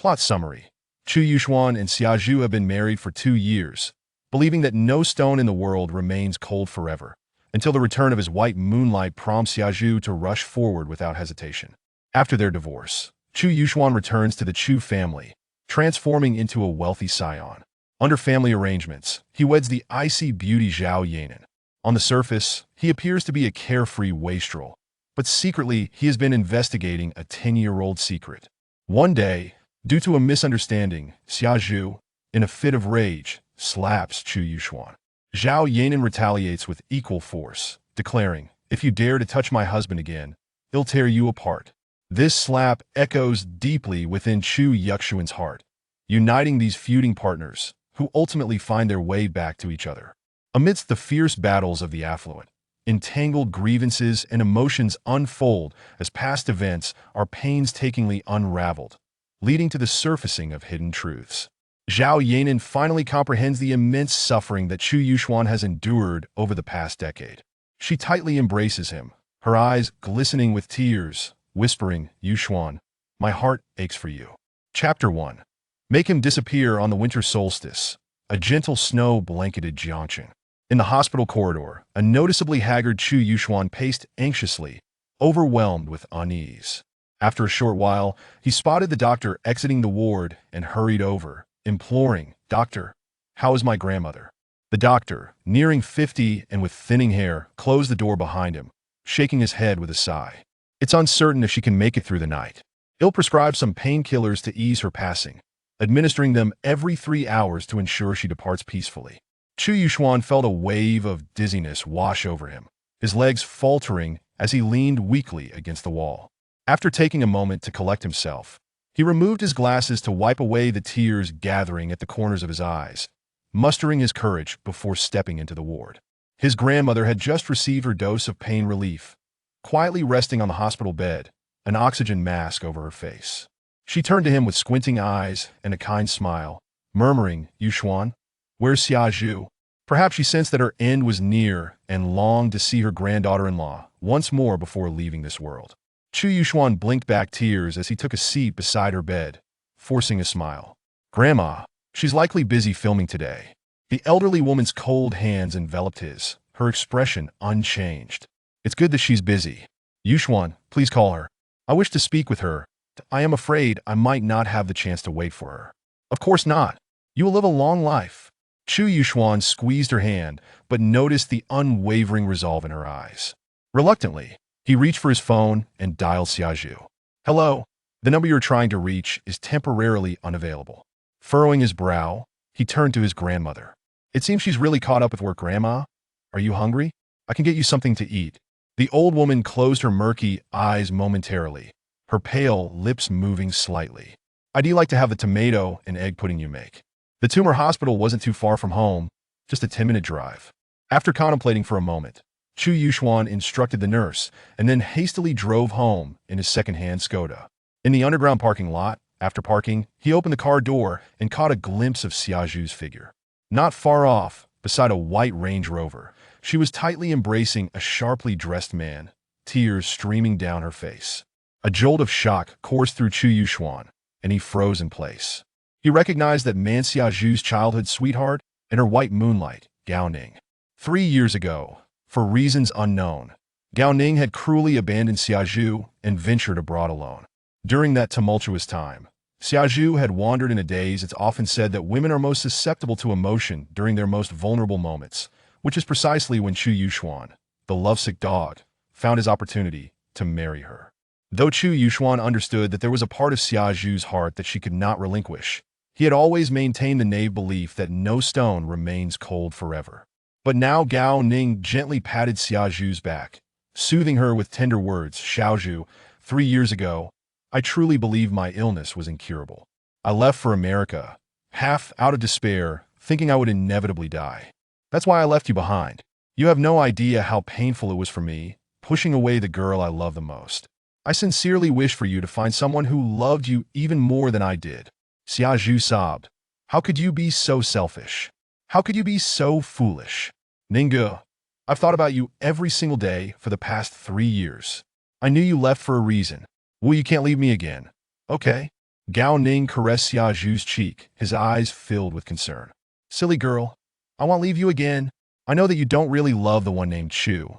Plot summary. Chu Yuxuan and Xia Zhu have been married for 2 years, believing that no stone in the world remains cold forever, until the return of his white moonlight prompts Xia Zhu to rush forward without hesitation. After their divorce, Chu Yuxuan returns to the Chu family, transforming into a wealthy scion. Under family arrangements, he weds the icy beauty Zhao Yanan. On the surface, he appears to be a carefree wastrel, but secretly he has been investigating a 10-year-old secret. One day, due to a misunderstanding, Xia Zhu, in a fit of rage, slaps Chu Yuxuan. Zhao Yanan retaliates with equal force, declaring, "If you dare to touch my husband again, he'll tear you apart." This slap echoes deeply within Chu Yuxuan's heart, uniting these feuding partners, who ultimately find their way back to each other. Amidst the fierce battles of the affluent, entangled grievances and emotions unfold as past events are painstakingly unraveled, leading to the surfacing of hidden truths. Zhao Yanan finally comprehends the immense suffering that Chu Yuxuan has endured over the past decade. She tightly embraces him, her eyes glistening with tears, whispering, "Yuxuan, my heart aches for you." Chapter 1. Make him disappear on the winter solstice, a gentle snow-blanketed Jiangqing. In the hospital corridor, a noticeably haggard Chu Yuxuan paced anxiously, overwhelmed with unease. After a short while, he spotted the doctor exiting the ward and hurried over, imploring, "Doctor, how is my grandmother?" The doctor, nearing 50 and with thinning hair, closed the door behind him, shaking his head with a sigh. "It's uncertain if she can make it through the night. He'll prescribe some painkillers to ease her passing, administering them every 3 hours to ensure she departs peacefully." Chu Yuxuan felt a wave of dizziness wash over him, his legs faltering as he leaned weakly against the wall. After taking a moment to collect himself, he removed his glasses to wipe away the tears gathering at the corners of his eyes, mustering his courage before stepping into the ward. His grandmother had just received her dose of pain relief, quietly resting on the hospital bed, an oxygen mask over her face. She turned to him with squinting eyes and a kind smile, murmuring, "Yuxuan, where's Xia Zhu?" Perhaps she sensed that her end was near and longed to see her granddaughter-in-law once more before leaving this world. Chu Yuxuan blinked back tears as he took a seat beside her bed, forcing a smile. "Grandma, she's likely busy filming today." The elderly woman's cold hands enveloped his, her expression unchanged. "It's good that she's busy. Yuxuan, please call her. I wish to speak with her. I am afraid I might not have the chance to wait for her." "Of course not. You will live a long life." Chu Yuxuan squeezed her hand, but noticed the unwavering resolve in her eyes. Reluctantly, he reached for his phone and dialed Xia Zhu. "Hello, the number you're trying to reach is temporarily unavailable." Furrowing his brow, he turned to his grandmother. "It seems she's really caught up with work, Grandma. Are you hungry? I can get you something to eat." The old woman closed her murky eyes momentarily, her pale lips moving slightly. "I'd like to have the tomato and egg pudding you make." The tumor hospital wasn't too far from home, just a 10-minute drive. After contemplating for a moment, Chu Yuxuan instructed the nurse and then hastily drove home in his second-hand Skoda. In the underground parking lot, after parking, he opened the car door and caught a glimpse of Xia Zhu's figure. Not far off, beside a white Range Rover, she was tightly embracing a sharply dressed man, tears streaming down her face. A jolt of shock coursed through Chu Yuxuan, and he froze in place. He recognized that man Xia Zhu's childhood sweetheart and her white moonlight, Gao Ning. 3 years ago, for reasons unknown, Gao Ning had cruelly abandoned Xia Zhu and ventured abroad alone. During that tumultuous time, Xia Zhu had wandered in a daze. It's often said that women are most susceptible to emotion during their most vulnerable moments, which is precisely when Chu Yuxuan, the lovesick dog, found his opportunity to marry her. Though Chu Yuxuan understood that there was a part of Xia Zhu's heart that she could not relinquish, he had always maintained the naive belief that no stone remains cold forever. But now Gao Ning gently patted Xia Zhu's back, soothing her with tender words. "Xiao Zhu, 3 years ago, I truly believed my illness was incurable. I left for America, half out of despair, thinking I would inevitably die. That's why I left you behind. You have no idea how painful it was for me, pushing away the girl I love the most. I sincerely wish for you to find someone who loved you even more than I did." Xia Zhu sobbed. "How could you be so selfish? How could you be so foolish? Ninggu, I've thought about you every single day for the past 3 years. I knew you left for a reason. Well, you can't leave me again. Okay. Gao Ning caressed Xia Zhu's cheek, his eyes filled with concern. Silly girl, I won't leave you again. I know that you don't really love the one named Chu.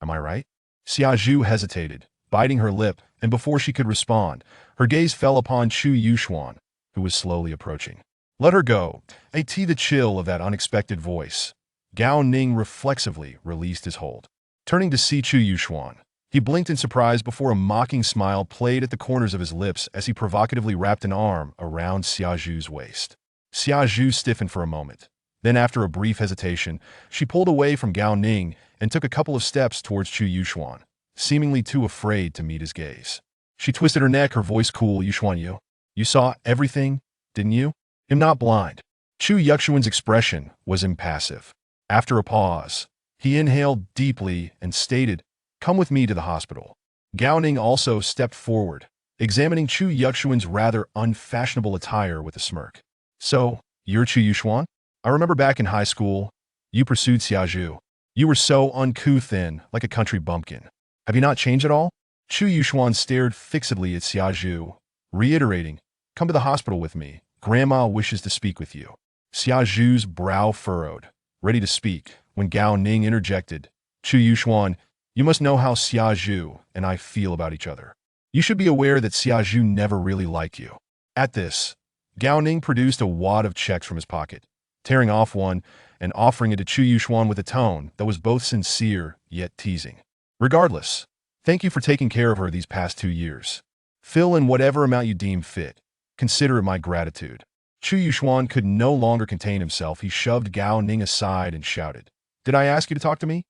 Am I right? Xia Zhu hesitated, biting her lip, and before she could respond, her gaze fell upon Chu Yuxuan, who was slowly approaching. Let her go. The chill of that unexpected voice. Gao Ning reflexively released his hold. Turning to see Chu Yuxuan, he blinked in surprise before a mocking smile played at the corners of his lips as he provocatively wrapped an arm around Xia Zhu's waist. Xia Zhu stiffened for a moment. Then, after a brief hesitation, she pulled away from Gao Ning and took a couple of steps towards Chu Yuxuan, seemingly too afraid to meet his gaze. She twisted her neck, her voice cool. Yuxuan, you saw everything, didn't you? I'm not blind. Chu Yuxuan's expression was impassive. After a pause, he inhaled deeply and stated, Come with me to the hospital. Gao Ning also stepped forward, examining Chu Yuxuan's rather unfashionable attire with a smirk. So, you're Chu Yuxuan? I remember back in high school, you pursued Xia Zhu. You were so uncouth and like a country bumpkin. Have you not changed at all? Chu Yuxuan stared fixedly at Xia Zhu, reiterating, Come to the hospital with me. Grandma wishes to speak with you. Xia Zhu's brow furrowed, ready to speak, when Gao Ning interjected, Chu Yuxuan, you must know how Xia Zhu and I feel about each other. You should be aware that Xia Zhu never really liked you. At this, Gao Ning produced a wad of checks from his pocket, tearing off one and offering it to Chu Yuxuan with a tone that was both sincere yet teasing. Regardless, thank you for taking care of her these past 2 years. Fill in whatever amount you deem fit. Consider it my gratitude. Chu Yuxuan could no longer contain himself. He shoved Gao Ning aside and shouted, Did I ask you to talk to me?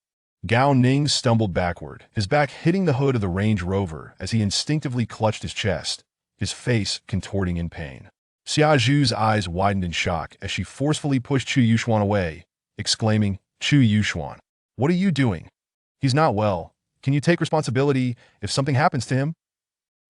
Gao Ning stumbled backward, his back hitting the hood of the Range Rover as he instinctively clutched his chest, his face contorting in pain. Xia Zhu's eyes widened in shock as she forcefully pushed Chu Yuxuan away, exclaiming, Chu Yuxuan, what are you doing? He's not well. Can you take responsibility if something happens to him?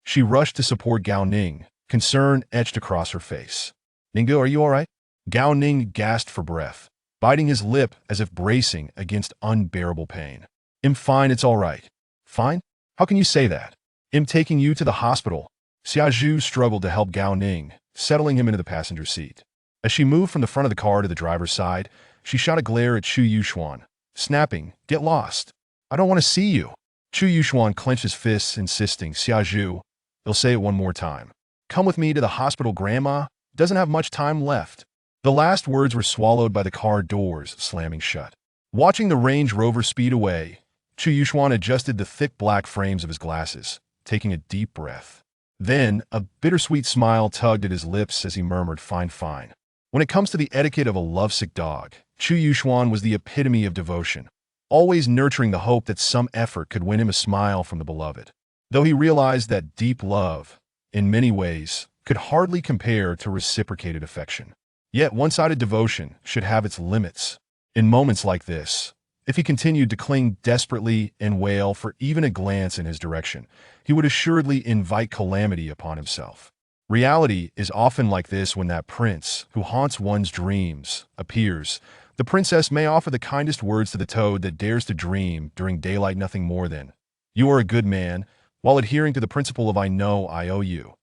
She rushed to support Gao Ning, concern etched across her face. Ninggu, are you all right? Gao Ning gasped for breath, biting his lip as if bracing against unbearable pain. I'm fine, it's all right. Fine? How can you say that? I'm taking you to the hospital. Xia Zhu struggled to help Gao Ning, settling him into the passenger seat. As she moved from the front of the car to the driver's side, she shot a glare at Chu Yuxuan, snapping, Get lost. I don't want to see you. Chu Yuxuan clenched his fists, insisting, Xia Zhu, he'll say it one more time. Come with me to the hospital, Grandma doesn't have much time left. The last words were swallowed by the car doors slamming shut. Watching the Range Rover speed away, Chu Yuxuan adjusted the thick black frames of his glasses, taking a deep breath. Then, a bittersweet smile tugged at his lips as he murmured, Fine, fine. When it comes to the etiquette of a lovesick dog, Chu Yuxuan was the epitome of devotion, always nurturing the hope that some effort could win him a smile from the beloved. Though he realized that deep love, in many ways, could hardly compare to reciprocated affection. Yet one-sided devotion should have its limits. In moments like this, if he continued to cling desperately and wail for even a glance in his direction, he would assuredly invite calamity upon himself. Reality is often like this when that prince, who haunts one's dreams, appears. The princess may offer the kindest words to the toad that dares to dream during daylight nothing more than, You are a good man, while adhering to the principle of I know I owe you.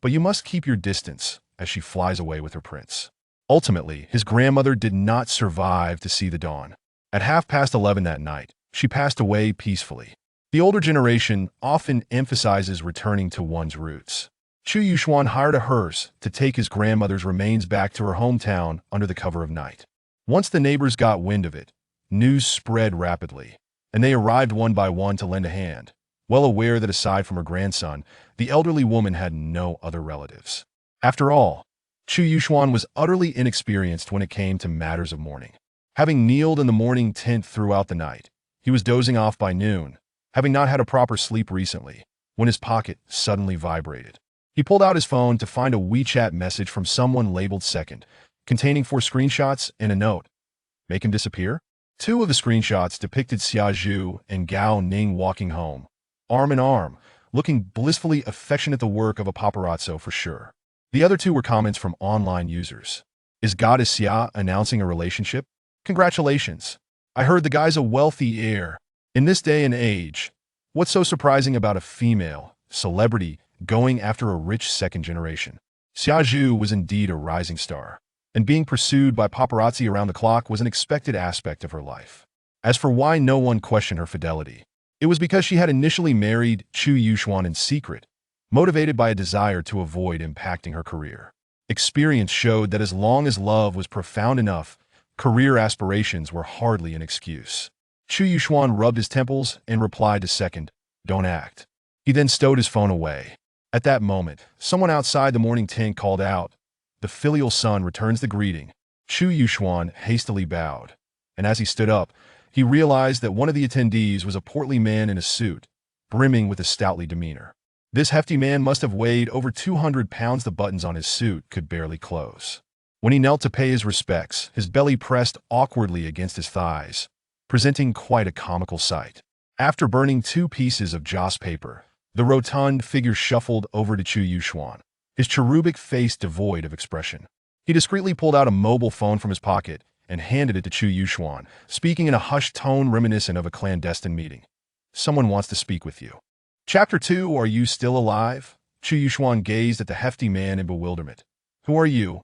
But you must keep your distance, as she flies away with her prince. Ultimately, his grandmother did not survive to see the dawn. At 11:30 that night, she passed away peacefully. The older generation often emphasizes returning to one's roots. Chu Yuxuan hired a hearse to take his grandmother's remains back to her hometown under the cover of night. Once the neighbors got wind of it, news spread rapidly, and they arrived one by one to lend a hand, well aware that aside from her grandson, the elderly woman had no other relatives. After all, Chu Yuxuan was utterly inexperienced when it came to matters of mourning. Having kneeled in the mourning tent throughout the night, he was dozing off by noon, having not had a proper sleep recently, when his pocket suddenly vibrated. He pulled out his phone to find a WeChat message from someone labeled second, containing 4 screenshots and a note. Make him disappear? 2 of the screenshots depicted Xia Zhu and Gao Ning walking home, arm in arm, looking blissfully affectionate at the work of a paparazzo for sure. The other 2 were comments from online users. Is Goddess Xia announcing a relationship? Congratulations. I heard the guy's a wealthy heir. In this day and age, what's so surprising about a female celebrity going after a rich second generation? Xia Zhu was indeed a rising star, and being pursued by paparazzi around the clock was an expected aspect of her life. As for why no one questioned her fidelity, it was because she had initially married Chu Yuxuan in secret, motivated by a desire to avoid impacting her career. Experience showed that as long as love was profound enough, career aspirations were hardly an excuse. Chu Yuxuan rubbed his temples and replied to second, "Don't act." He then stowed his phone away. At that moment, someone outside the morning tent called out, "The filial son returns the greeting." Chu Yuxuan hastily bowed, and as he stood up, he realized that one of the attendees was a portly man in a suit, brimming with a stoutly demeanor. This hefty man must have weighed over 200 pounds. The buttons on his suit could barely close. When he knelt to pay his respects, his belly pressed awkwardly against his thighs, presenting quite a comical sight. After burning 2 pieces of joss paper, the rotund figure shuffled over to Chu Yuxuan, his cherubic face devoid of expression. He discreetly pulled out a mobile phone from his pocket and handed it to Chu Yuxuan, speaking in a hushed tone reminiscent of a clandestine meeting. "Someone wants to speak with you." Chapter 2, Are You Still Alive? Chu Yuxuan gazed at the hefty man in bewilderment. "Who are you?"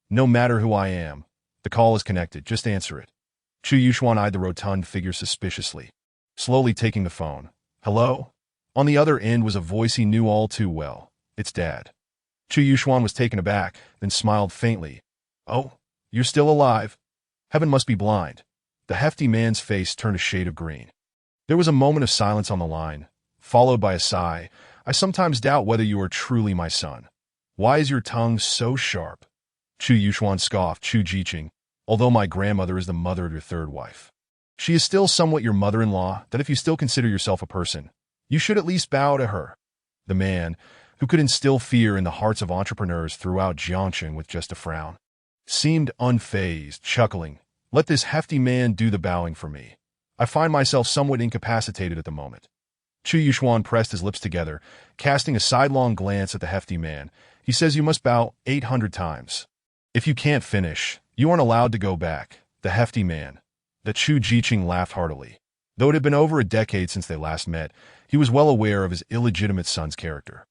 "No matter who I am. The call is connected. Just answer it." Chu Yuxuan eyed the rotund figure suspiciously, slowly taking the phone. "Hello?" On the other end was a voice he knew all too well. "It's Dad." Chu Yuxuan was taken aback, then smiled faintly. "Oh, you're still alive? Heaven must be blind." The hefty man's face turned a shade of green. There was a moment of silence on the line, followed by a sigh. "I sometimes doubt whether you are truly my son. Why is your tongue so sharp?" Chu Yuxuan scoffed. "Chu Jiqing, although my grandmother is the mother of your third wife, she is still somewhat your mother-in-law, that if you still consider yourself a person, you should at least bow to her." The man, who could instill fear in the hearts of entrepreneurs throughout Jiangcheng with just a frown, seemed unfazed, chuckling. "Let this hefty man do the bowing for me. I find myself somewhat incapacitated at the moment." Chu Yuxuan pressed his lips together, casting a sidelong glance at the hefty man. "He says you must bow 800 times. If you can't finish, you aren't allowed to go back." The hefty man. The Chu Jiqing laughed heartily. Though it had been over a decade since they last met, he was well aware of his illegitimate son's character.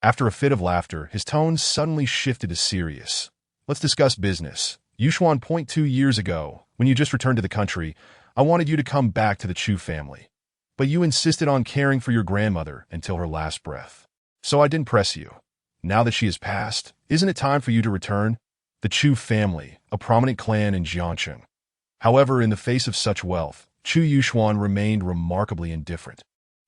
After a fit of laughter, his tone suddenly shifted to serious. "Let's discuss business. Yuxuan, 2 years ago, when you just returned to the country, I wanted you to come back to the Chu family. But you insisted on caring for your grandmother until her last breath. So I didn't press you. Now that she has passed, isn't it time for you to return?" The Chu family, a prominent clan in Jiangcheng. However, in the face of such wealth, Chu Yuxuan remained remarkably indifferent.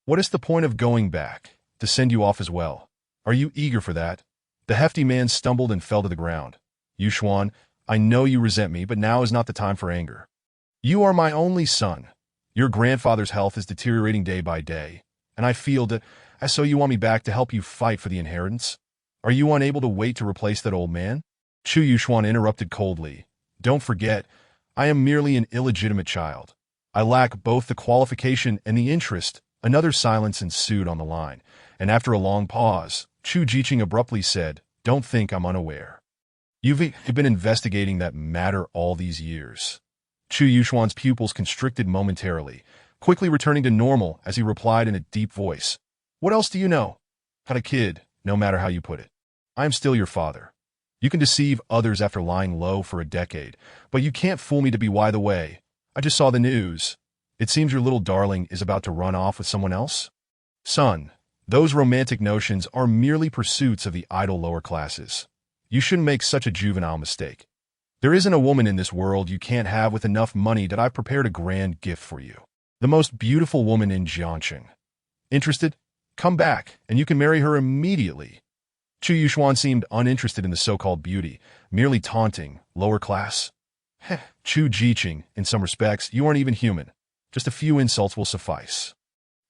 "What is the point of going back? To send you off as well? Are you eager for that?" The hefty man stumbled and fell to the ground. "Yuxuan, I know you resent me, but now is not the time for anger. You are my only son. Your grandfather's health is deteriorating day by day, and I feel that, so you want me back to help you fight for the inheritance? Are you unable to wait to replace that old man?" Chu Yuxuan interrupted coldly. "Don't forget, I am merely an illegitimate child. I lack both the qualification and the interest." Another silence ensued on the line, and after a long pause, Chu Jiqing abruptly said, "Don't think I'm unaware. You've been investigating that matter all these years." Chu Yuxuan's pupils constricted momentarily, quickly returning to normal as he replied in a deep voice. "What else do you know? Had a kid, no matter how you put it. I am still your father. You can deceive others after lying low for a decade, but you can't fool me to be wide away. I just saw the news. It seems your little darling is about to run off with someone else?" "Son, those romantic notions are merely pursuits of the idle lower classes. You shouldn't make such a juvenile mistake. There isn't a woman in this world you can't have with enough money that I've prepared a grand gift for you. The most beautiful woman in Jiangcheng. Interested? Come back, and you can marry her immediately." Chu Yuxuan seemed uninterested in the so-called beauty, merely taunting, lower class. "Heh, Chu Jiqing, in some respects, you aren't even human. Just a few insults will suffice.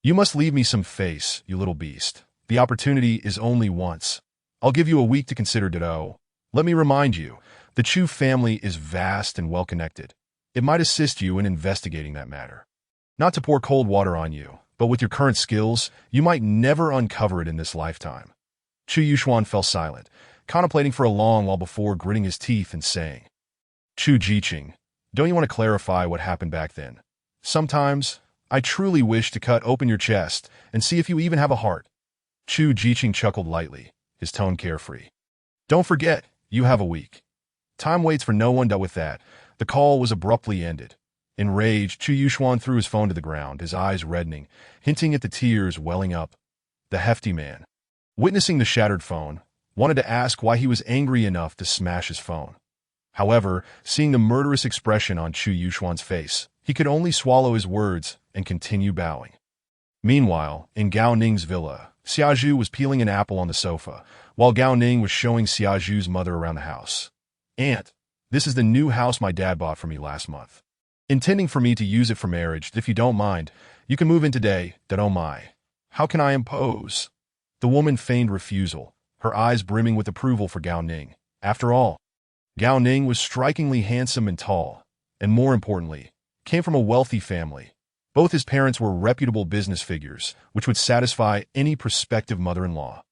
You must leave me some face, you little beast. The opportunity is only once. I'll give you a week to consider ditto. Let me remind you, the Chu family is vast and well-connected. It might assist you in investigating that matter. Not to pour cold water on you, but with your current skills, you might never uncover it in this lifetime." Chu Yuxuan fell silent, contemplating for a long while before gritting his teeth and saying, "Chu Jiqing, don't you want to clarify what happened back then? Sometimes, I truly wish to cut open your chest and see if you even have a heart." Chu Jiqing chuckled lightly, his tone carefree. Don't forget, you have a week. Time waits for no one. With that, the call was abruptly ended. Enraged, Chu Yuxuan threw his phone to the ground, his eyes reddening, hinting at the tears welling up. The hefty man, witnessing the shattered phone, wanted to ask why he was angry enough to smash his phone. However, seeing the murderous expression on Chu Yuxuan's face, he could only swallow his words and continue bowing. Meanwhile, in Gao Ning's villa, Xia Zhu was peeling an apple on the sofa, while Gao Ning was showing Xia Zhu's mother around the house. "Aunt, this is the new house my dad bought for me last month. Intending for me to use it for marriage. If you don't mind, you can move in today. Oh my. How can I impose?" The woman feigned refusal, her eyes brimming with approval for Gao Ning. After all, Gao Ning was strikingly handsome and tall, and more importantly, came from a wealthy family. Both his parents were reputable business figures, which would satisfy any prospective mother-in-law.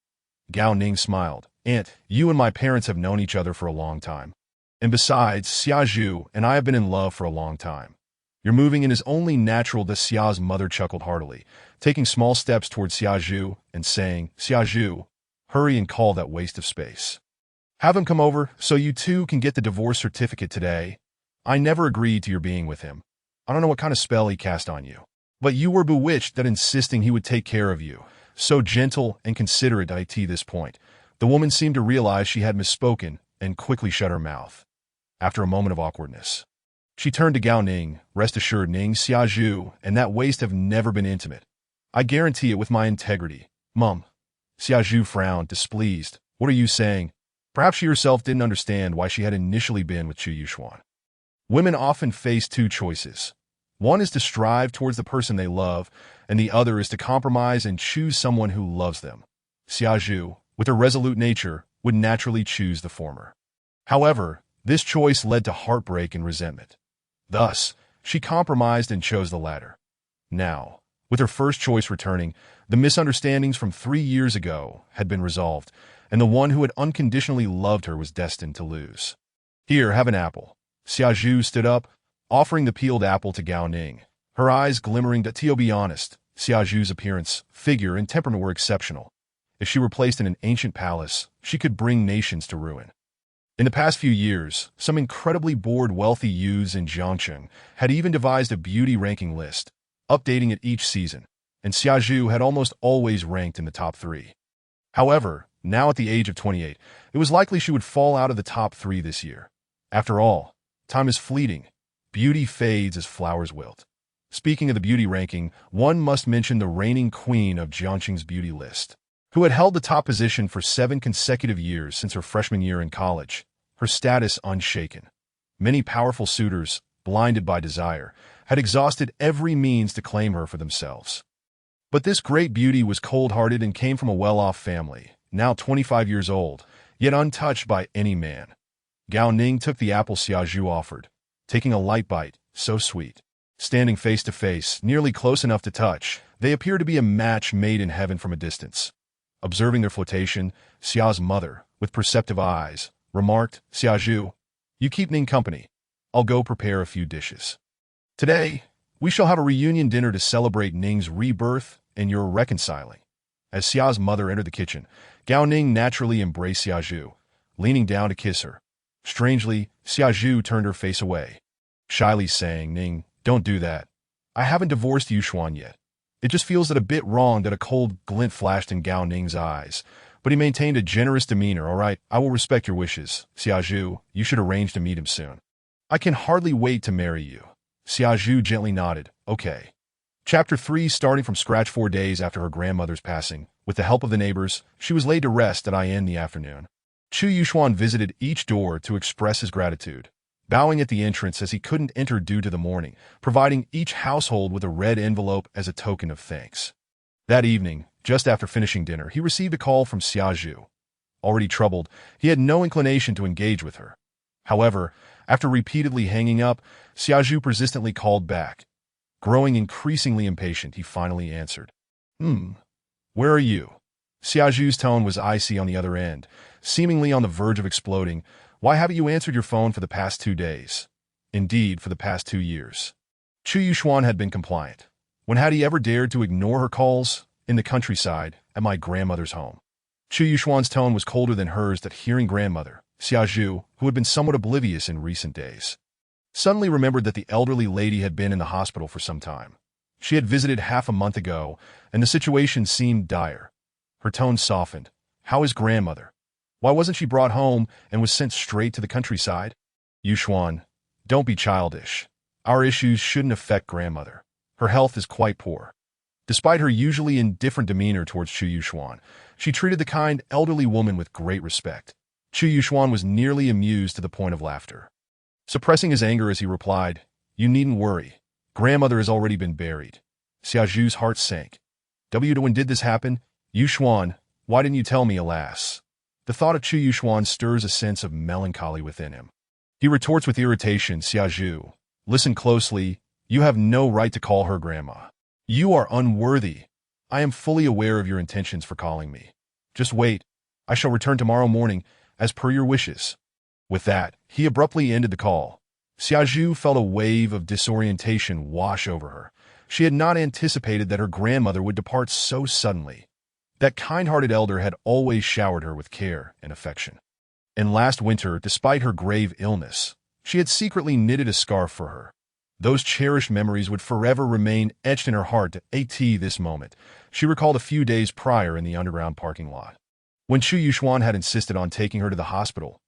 Gao Ning smiled. "Aunt, you and my parents have known each other for a long time. And besides, Xia Zhu and I have been in love for a long time. Your moving in is only natural." Xia's mother chuckled heartily, taking small steps towards Xia Zhu and saying, "Xia Zhu, hurry and call that waste of space. Have him come over so you two can get the divorce certificate today. I never agreed to your being with him. I don't know what kind of spell he cast on you. But you were bewitched that insisting he would take care of you. So gentle and considerate." At this point, the woman seemed to realize she had misspoken and quickly shut her mouth. After a moment of awkwardness, she turned to Gao Ning. "Rest assured, Ning, Xia Zhu and that waste have never been intimate. I guarantee it with my integrity." "Mum." Xia Zhu frowned, displeased. "What are you saying?" Perhaps she herself didn't understand why she had initially been with Chu Yuxuan. Women often face two choices. One is to strive towards the person they love, and the other is to compromise and choose someone who loves them. Xia Zhu, with her resolute nature, would naturally choose the former. However, this choice led to heartbreak and resentment. Thus, she compromised and chose the latter. Now, with her first choice returning, the misunderstandings from 3 years ago had been resolved, and the one who had unconditionally loved her was destined to lose. "Here, have an apple." Xia Zhu stood up, offering the peeled apple to Gao Ning, her eyes glimmering. To be honest, Xia Zhu's appearance, figure, and temperament were exceptional. If she were placed in an ancient palace, she could bring nations to ruin. In the past few years, some incredibly bored wealthy youths in Jiangcheng had even devised a beauty ranking list, updating it each season, and Xia Zhu had almost always ranked in the top 3. However, now at the age of 28, it was likely she would fall out of the top 3 this year. After all, time is fleeting. Beauty fades as flowers wilt. Speaking of the beauty ranking, one must mention the reigning queen of Jiangcheng's beauty list, who had held the top position for 7 consecutive years since her freshman year in college, her status unshaken. Many powerful suitors, blinded by desire, had exhausted every means to claim her for themselves. But this great beauty was cold-hearted and came from a well-off family, now 25 years old, yet untouched by any man. Gao Ning took the apple Xia Zhu offered, taking a light bite, so sweet. Standing face to face, nearly close enough to touch, they appeared to be a match made in heaven from a distance. Observing their flirtation, Xia's mother, with perceptive eyes, remarked, "Xia Zhu, you keep Ning company. I'll go prepare a few dishes. Today, we shall have a reunion dinner to celebrate Ning's rebirth and your reconciling." As Xia's mother entered the kitchen, Gao Ning naturally embraced Xia Zhu, leaning down to kiss her. Strangely, Xia Zhu turned her face away, shyly saying, "Ning, don't do that. I haven't divorced Yuxuan yet. It just feels that a bit wrong." That a cold glint flashed in Gao Ning's eyes, but he maintained a generous demeanor. "All right, I will respect your wishes. Xia Zhu, you should arrange to meet him soon. I can hardly wait to marry you." Xia Zhu gently nodded. "Okay." Chapter 3. Starting from scratch 4 days after her grandmother's passing, with the help of the neighbors, she was laid to rest at in the afternoon. Chu Yuxuan visited each door to express his gratitude, bowing at the entrance as he couldn't enter due to the mourning, providing each household with a red envelope as a token of thanks. That evening, just after finishing dinner, he received a call from Xia Zhu. Already troubled, he had no inclination to engage with her. However, after repeatedly hanging up, Xia Zhu persistently called back. Growing increasingly impatient, he finally answered. Where are you?" Xia Zhu's tone was icy on the other end, seemingly on the verge of exploding. "Why haven't you answered your phone for the past 2 days? Indeed, for the past 2 years. Chu Yuxuan had been compliant. When had he ever dared to ignore her calls? In the countryside, at my grandmother's home. Chu Yuxuan's tone was colder than hers, that hearing grandmother, Xia Zhu, who had been somewhat oblivious in recent days, suddenly remembered that the elderly lady had been in the hospital for some time. She had visited half a month ago, and the situation seemed dire. Her tone softened. How is grandmother? Why wasn't she brought home and was sent straight to the countryside? Yuxuan, don't be childish. Our issues shouldn't affect grandmother. Her health is quite poor. Despite her usually indifferent demeanor towards Chu Yuxuan, she treated the kind elderly woman with great respect. Chu Yuxuan was nearly amused to the point of laughter. Suppressing his anger as he replied, You needn't worry. Grandmother has already been buried. Xia Zhu's heart sank. When did this happen? Yuxuan, why didn't you tell me, alas? The thought of Chu Yuxuan stirs a sense of melancholy within him. He retorts with irritation, Xia Zhu, listen closely. You have no right to call her grandma. You are unworthy. I am fully aware of your intentions for calling me. Just wait. I shall return tomorrow morning, as per your wishes. With that, he abruptly ended the call. Xia Zhu felt a wave of disorientation wash over her. She had not anticipated that her grandmother would depart so suddenly. That kind-hearted elder had always showered her with care and affection. And last winter, despite her grave illness, she had secretly knitted a scarf for her. Those cherished memories would forever remain etched in her heart. At this moment, she recalled a few days prior in the underground parking lot. When Chu Yuxuan had insisted on taking her to the hospital,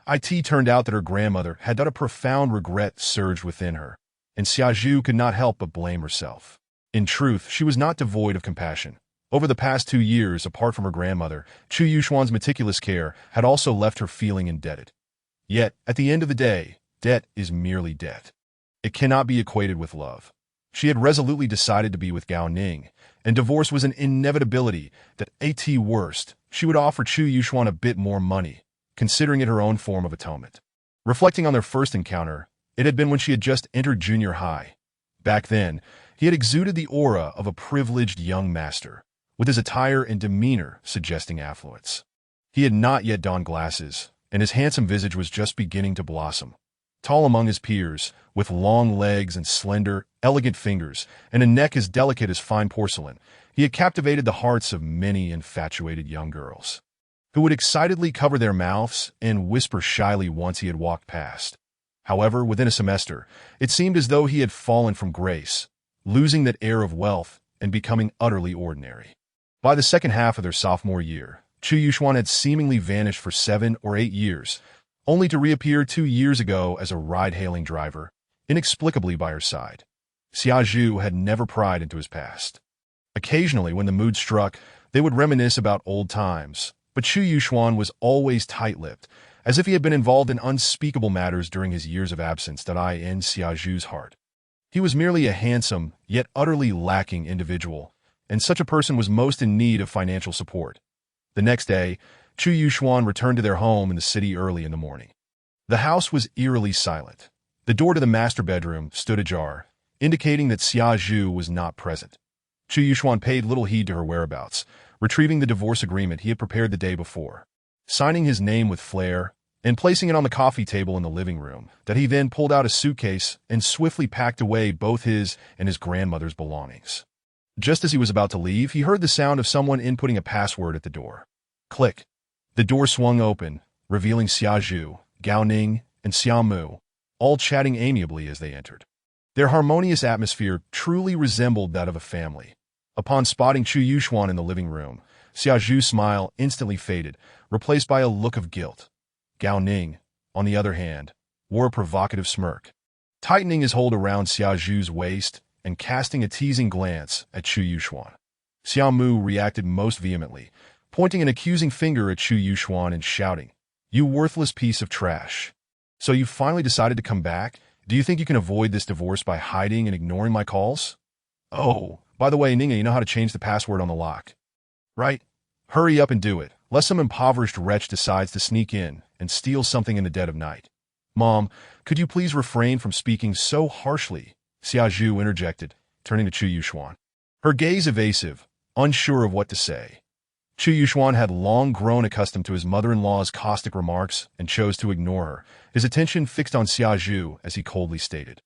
it turned out that her grandmother had done. A profound regret surged within her, and Xia Zhu could not help but blame herself. In truth, she was not devoid of compassion. Over the past 2 years, apart from her grandmother, Chu Yuxuan's meticulous care had also left her feeling indebted. Yet, at the end of the day, debt is merely debt. It cannot be equated with love. She had resolutely decided to be with Gao Ning, and divorce was an inevitability. That at worst, she would offer Chu Yuxuan a bit more money, considering it her own form of atonement. Reflecting on their first encounter, it had been when she had just entered junior high. Back then, he had exuded the aura of a privileged young master, with his attire and demeanor suggesting affluence. He had not yet donned glasses, and his handsome visage was just beginning to blossom. Tall among his peers, with long legs and slender, elegant fingers, and a neck as delicate as fine porcelain, he had captivated the hearts of many infatuated young girls, who would excitedly cover their mouths and whisper shyly once he had walked past. However, within a semester, it seemed as though he had fallen from grace, losing that air of wealth and becoming utterly ordinary. By the second half of their sophomore year, Chu Yuxuan had seemingly vanished for 7 or 8 years, only to reappear 2 years ago as a ride-hailing driver, inexplicably by her side. Xia Zhu had never pried into his past. Occasionally, when the mood struck, they would reminisce about old times, but Chu Yuxuan was always tight-lipped, as if he had been involved in unspeakable matters during his years of absence. In Xia Zhu's heart, he was merely a handsome, yet utterly lacking individual, and such a person was most in need of financial support. The next day, Chu Yuxuan returned to their home in the city early in the morning. The house was eerily silent. The door to the master bedroom stood ajar, indicating that Xia Zhu was not present. Chu Yuxuan paid little heed to her whereabouts, retrieving the divorce agreement he had prepared the day before, signing his name with flair, and placing it on the coffee table in the living room. That he then pulled out a suitcase and swiftly packed away both his and his grandmother's belongings. Just as he was about to leave, he heard the sound of someone inputting a password at the door. Click. The door swung open, revealing Xia Zhu, Gao Ning, and Xia Mu, all chatting amiably as they entered. Their harmonious atmosphere truly resembled that of a family. Upon spotting Chu Yuxuan in the living room, Xia Zhu's smile instantly faded, replaced by a look of guilt. Gao Ning, on the other hand, wore a provocative smirk, tightening his hold around Xia Zhu's waist and casting a teasing glance at Chu Yuxuan. Xia Mu reacted most vehemently, pointing an accusing finger at Chu Yuxuan and shouting, "You worthless piece of trash. So you finally decided to come back? Do you think you can avoid this divorce by hiding and ignoring my calls? Oh, by the way, Ninga, you know how to change the password on the lock, right? Hurry up and do it, lest some impoverished wretch decides to sneak in and steal something in the dead of night. Mom, could you please refrain from speaking so harshly?" Xia Zhu interjected, turning to Chu Yuxuan, her gaze evasive, unsure of what to say. Chu Yuxuan had long grown accustomed to his mother-in-law's caustic remarks and chose to ignore her, his attention fixed on Xia Zhu as he coldly stated,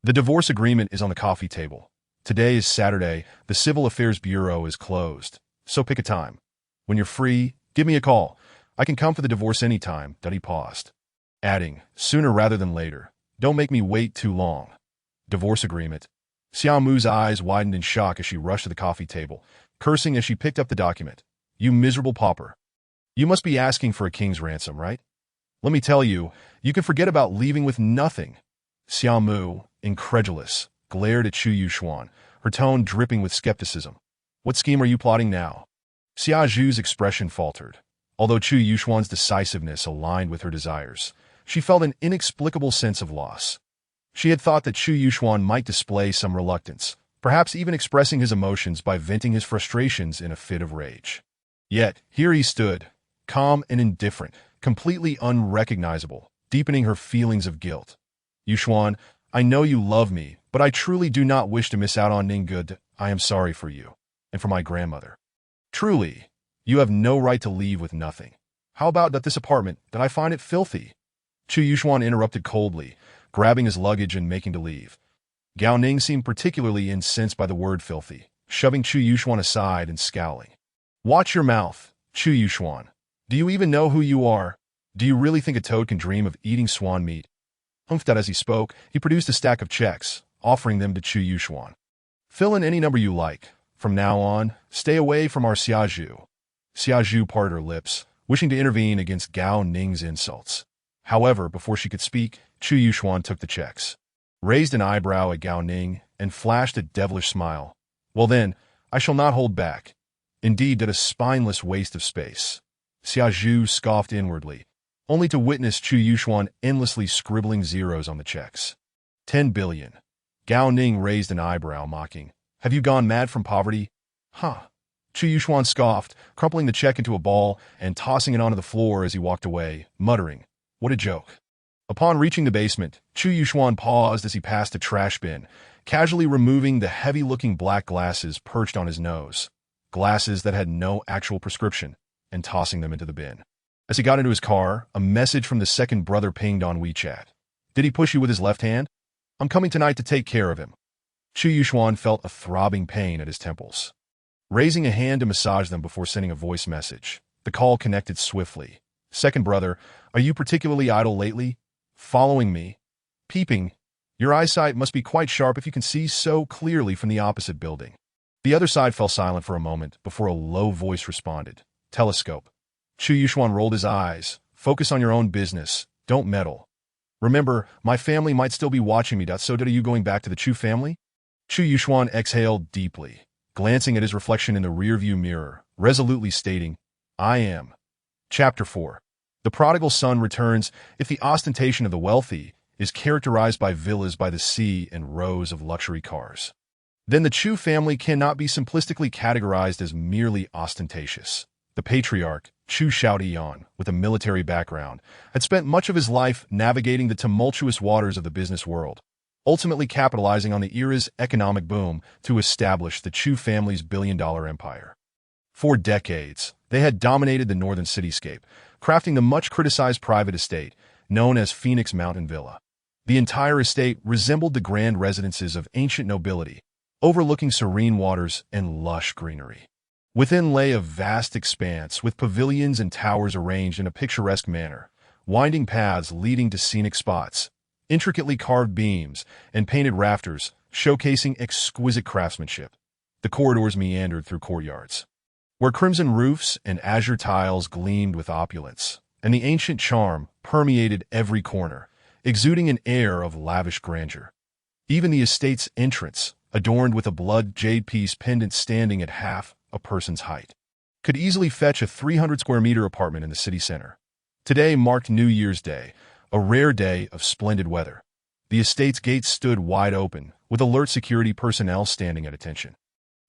"The divorce agreement is on the coffee table. Today is Saturday, the Civil Affairs Bureau is closed, so pick a time. When you're free, Give me a call. I can come for the divorce anytime. He paused, adding, sooner rather than later. Don't make me wait too long. Divorce agreement. Xiao Mu's eyes widened in shock as she rushed to the coffee table, cursing as she picked up the document. You miserable pauper. You must be asking for a king's ransom, right? Let me tell you, you can forget about leaving with nothing. Xiao Mu, incredulous, glared at Chu Yuxuan, her tone dripping with skepticism. What scheme are you plotting now? Xia Zhu's expression faltered. Although Chu Yuxuan's decisiveness aligned with her desires, she felt an inexplicable sense of loss. She had thought that Chu Yuxuan might display some reluctance, perhaps even expressing his emotions by venting his frustrations in a fit of rage. Yet, here he stood, calm and indifferent, completely unrecognizable, deepening her feelings of guilt. Yuxuan, I know you love me, but I truly do not wish to miss out on Ninggood. I am sorry for you, and for my grandmother. Truly, you have no right to leave with nothing. How about this apartment, that I find it filthy? Chu Yuxuan interrupted coldly, grabbing his luggage and making to leave. Gao Ning seemed particularly incensed by the word filthy, shoving Chu Yuxuan aside and scowling. Watch your mouth, Chu Yuxuan. Do you even know who you are? Do you really think a toad can dream of eating swan meat? That as he spoke, he produced a stack of checks, offering them to Chu Yuxuan. Fill in any number you like. From now on, stay away from our Xia Zhu. Xia Zhu parted her lips, wishing to intervene against Gao Ning's insults. However, before she could speak, Chu Yuxuan took the checks, raised an eyebrow at Gao Ning, and flashed a devilish smile. Well then, I shall not hold back. Indeed, a spineless waste of space. Xia Zhu scoffed inwardly, only to witness Chu Yuxuan endlessly scribbling zeros on the checks. 10 billion. Gao Ning raised an eyebrow, mocking. Have you gone mad from poverty? Huh. Chu Yuxuan scoffed, crumpling the check into a ball and tossing it onto the floor as he walked away, muttering, What a joke. Upon reaching the basement, Chu Yuxuan paused as he passed a trash bin, casually removing the heavy-looking black glasses perched on his nose, glasses that had no actual prescription, and tossing them into the bin. As he got into his car, a message from the second brother pinged on WeChat. Did he push you with his left hand? I'm coming tonight to take care of him. Chu Yuxuan felt a throbbing pain at his temples. Raising a hand to massage them before sending a voice message, the call connected swiftly. Second brother, are you particularly idle lately? Following me? Peeping? Your eyesight must be quite sharp if you can see so clearly from the opposite building. The other side fell silent for a moment before a low voice responded. Telescope. Chu Yuxuan rolled his eyes. Focus on your own business. Don't meddle. Remember, my family might still be watching me. So are you going back to the Chu family? Chu Yuxuan exhaled deeply, glancing at his reflection in the rearview mirror, resolutely stating, I am. Chapter 4. The prodigal son returns if the ostentation of the wealthy is characterized by villas by the sea and rows of luxury cars. Then the Chu family cannot be simplistically categorized as merely ostentatious. The patriarch, Chu Yuxuan, with a military background, had spent much of his life navigating the tumultuous waters of the business world, ultimately capitalizing on the era's economic boom to establish the Chu family's billion-dollar empire. For decades, they had dominated the northern cityscape, crafting the much-criticized private estate known as Phoenix Mountain Villa. The entire estate resembled the grand residences of ancient nobility, overlooking serene waters and lush greenery. Within lay a vast expanse with pavilions and towers arranged in a picturesque manner, winding paths leading to scenic spots, intricately carved beams, and painted rafters showcasing exquisite craftsmanship. The corridors meandered through courtyards, where crimson roofs and azure tiles gleamed with opulence, and the ancient charm permeated every corner, exuding an air of lavish grandeur. Even the estate's entrance, adorned with a blood jade piece pendant standing at half a person's height, could easily fetch a 300-square-meter apartment in the city center. Today marked New Year's Day, a rare day of splendid weather. The estate's gates stood wide open, with alert security personnel standing at attention,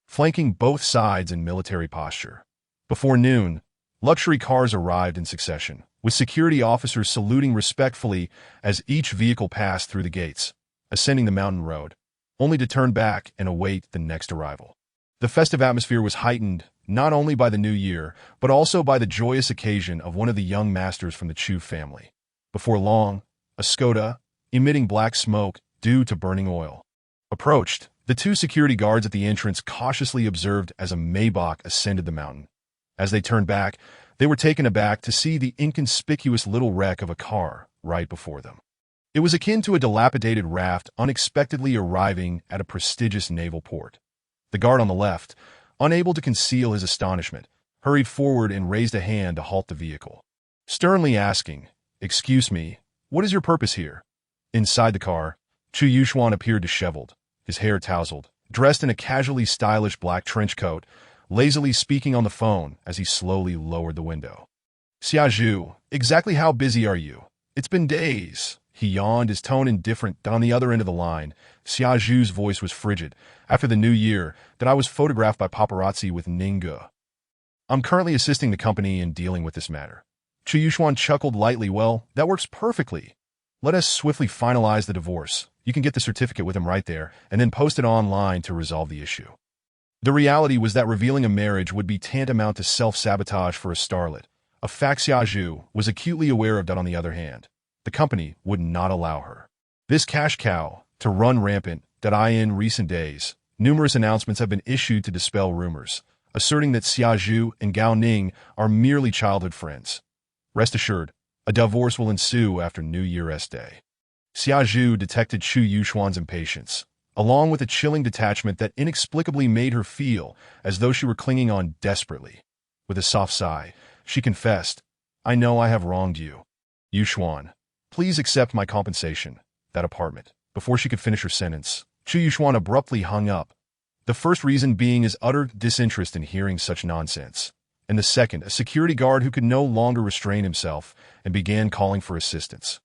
flanking both sides in military posture. Before noon, luxury cars arrived in succession, with security officers saluting respectfully as each vehicle passed through the gates, ascending the mountain road, only to turn back and await the next arrival. The festive atmosphere was heightened not only by the new year, but also by the joyous occasion of one of the young masters from the Chu family. Before long, a Skoda, emitting black smoke due to burning oil, approached. The two security guards at the entrance cautiously observed as a Maybach ascended the mountain. As they turned back, They were taken aback to see the inconspicuous little wreck of a car right before them. It was akin to a dilapidated raft unexpectedly arriving at a prestigious naval port. The guard on the left, unable to conceal his astonishment, hurried forward and raised a hand to halt the vehicle, sternly asking, "Excuse me, what is your purpose here?" Inside the car, Chu Yuxuan appeared disheveled, his hair tousled, dressed in a casually stylish black trench coat, lazily speaking on the phone as he slowly lowered the window. "Xia Zhu, exactly how busy are you? It's been days." He yawned, his tone indifferent, but on the other end of the line, Xia Zhu's voice was frigid. "After the new year, that I was photographed by paparazzi with Ningge. I'm currently assisting the company in dealing with this matter." Chu Yuxuan chuckled lightly. "Well, that works perfectly. Let us swiftly finalize the divorce. You can get the certificate with him right there, and then post it online to resolve the issue." The reality was that revealing a marriage would be tantamount to self-sabotage for a starlet, a fact Xia Zhu was acutely aware of. That, on the other hand, the company would not allow her, this cash cow, to run rampant. That in recent days, numerous announcements have been issued to dispel rumors, asserting that Xia Zhu and Gao Ning are merely childhood friends. Rest assured, a divorce will ensue after New Year's Day. Xia Zhu detected Chu Yuxuan's impatience, along with a chilling detachment that inexplicably made her feel as though she were clinging on desperately. With a soft sigh, she confessed, "I know I have wronged you. Yuxuan, please accept my compensation, that apartment." Before she could finish her sentence, Chu Yuxuan abruptly hung up, the first reason being his utter disinterest in hearing such nonsense, and the second, a security guard who could no longer restrain himself and began calling for assistance.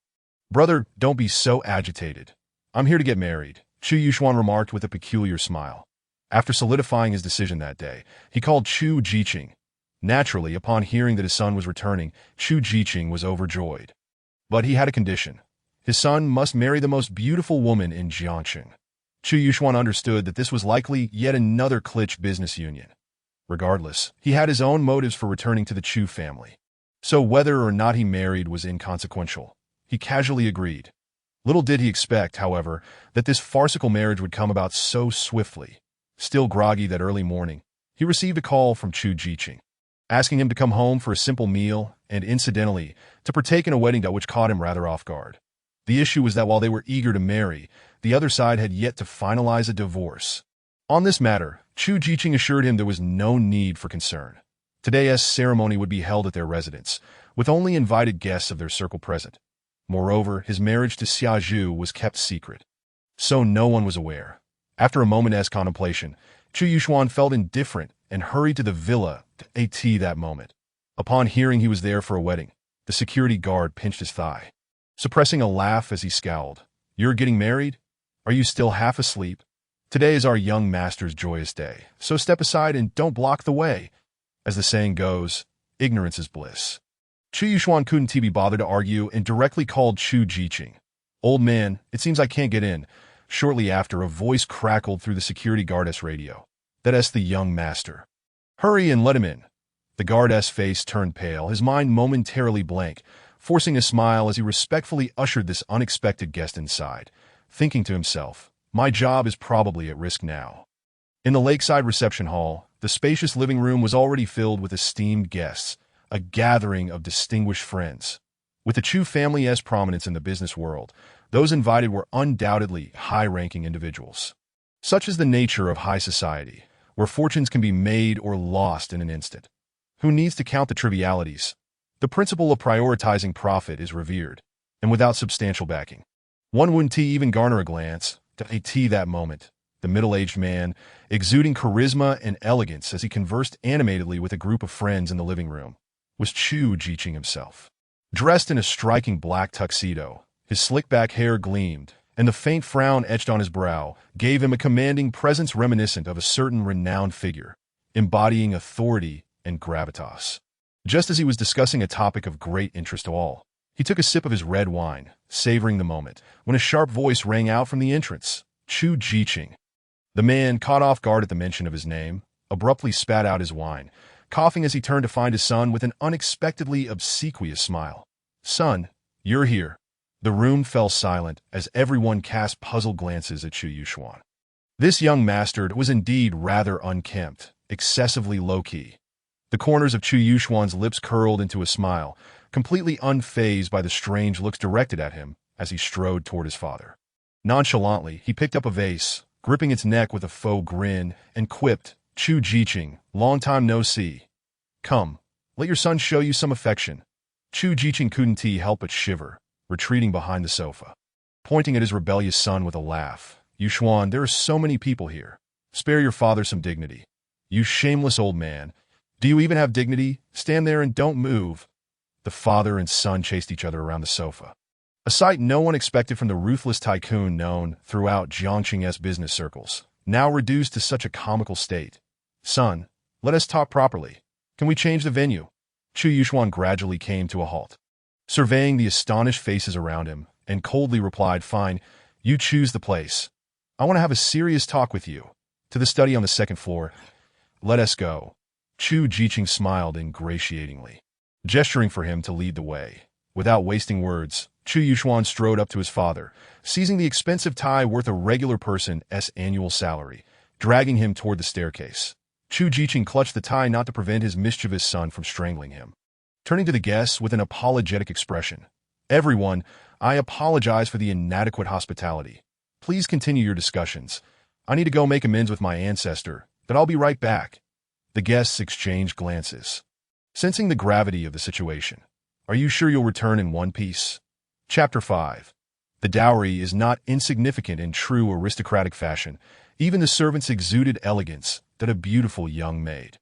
"Brother, don't be so agitated. I'm here to get married," Chu Yuxuan remarked with a peculiar smile. After solidifying his decision that day, he called Chu Jiqing. Naturally, upon hearing that his son was returning, Chu Jiqing was overjoyed. But he had a condition. His son must marry the most beautiful woman in Jiangxing. Chu Yuxuan understood that this was likely yet another cliché business union. Regardless, he had his own motives for returning to the Chu family. So whether or not he married was inconsequential. He casually agreed. Little did he expect, however, that this farcical marriage would come about so swiftly. Still groggy that early morning, he received a call from Chu Jiqing, asking him to come home for a simple meal and, incidentally, to partake in a wedding which caught him rather off guard. The issue was that while they were eager to marry, the other side had yet to finalize a divorce. On this matter, Chu Jiqing assured him there was no need for concern. Today's ceremony would be held at their residence, with only invited guests of their circle present. Moreover, his marriage to Xia Zhu was kept secret, so no one was aware. After a moment's contemplation, Chu Yuxuan felt indifferent and hurried to the villa that moment. Upon hearing he was there for a wedding, the security guard pinched his thigh, suppressing a laugh as he scowled. "You're getting married? Are you still half asleep? Today is our young master's joyous day, so step aside and don't block the way. As the saying goes, ignorance is bliss." Chu Yuxuan couldn't be bothered to argue and directly called Chu Jiqing. "Old man, it seems I can't get in." Shortly after, a voice crackled through the security guard's radio. "That's the young master. Hurry and let him in." The guard's face turned pale, his mind momentarily blank, forcing a smile as he respectfully ushered this unexpected guest inside, thinking to himself, "My job is probably at risk now." In the lakeside reception hall, the spacious living room was already filled with esteemed guests, a gathering of distinguished friends. With the Chu family's prominence in the business world, those invited were undoubtedly high-ranking individuals. Such is the nature of high society, where fortunes can be made or lost in an instant. Who needs to count the trivialities? The principle of prioritizing profit is revered, and without substantial backing, one wouldn't even garner a glance. That moment, the middle-aged man, exuding charisma and elegance as he conversed animatedly with a group of friends in the living room, was Chu Jiqing himself. Dressed in a striking black tuxedo, his slick-back hair gleamed, and the faint frown etched on his brow gave him a commanding presence reminiscent of a certain renowned figure, embodying authority and gravitas. Just as he was discussing a topic of great interest to all, he took a sip of his red wine, savoring the moment, when a sharp voice rang out from the entrance. Chu Jiqing. The man, caught off guard at the mention of his name, abruptly spat out his wine, coughing as he turned to find his son with an unexpectedly obsequious smile. "Son, you're here." The room fell silent as everyone cast puzzled glances at Chu Yuxuan. This young master was indeed rather unkempt, excessively low-key. The corners of Chu Yuxuan's lips curled into a smile, completely unfazed by the strange looks directed at him as he strode toward his father. Nonchalantly, he picked up a vase, gripping its neck with a faux grin, and quipped, "Chu Jiqing, long time no see. Come, let your son show you some affection." Chu Jiqing couldn't help but shiver, retreating behind the sofa. Pointing at his rebellious son with a laugh, "Yuxuan, there are so many people here. Spare your father some dignity. You shameless old man. Do you even have dignity? Stand there and don't move." The father and son chased each other around the sofa. A sight no one expected from the ruthless tycoon known throughout Jiangqing's business circles, now reduced to such a comical state. "Son, let us talk properly. Can we change the venue?" Chu Yuxuan gradually came to a halt, surveying the astonished faces around him, and coldly replied, "Fine, you choose the place. I want to have a serious talk with you. To the study on the second floor. Let us go." Chu Jiqing smiled ingratiatingly, gesturing for him to lead the way. Without wasting words, Chu Yuxuan strode up to his father, seizing the expensive tie worth a regular person's annual salary, dragging him toward the staircase. Chu Jiqing clutched the tie not to prevent his mischievous son from strangling him. Turning to the guests with an apologetic expression, "Everyone, I apologize for the inadequate hospitality. Please continue your discussions. I need to go make amends with my ancestor, but I'll be right back." The guests exchanged glances, sensing the gravity of the situation. "Are you sure you'll return in one piece?" Chapter 5. The dowry is not insignificant in true aristocratic fashion. Even the servants exuded elegance that a beautiful young maid.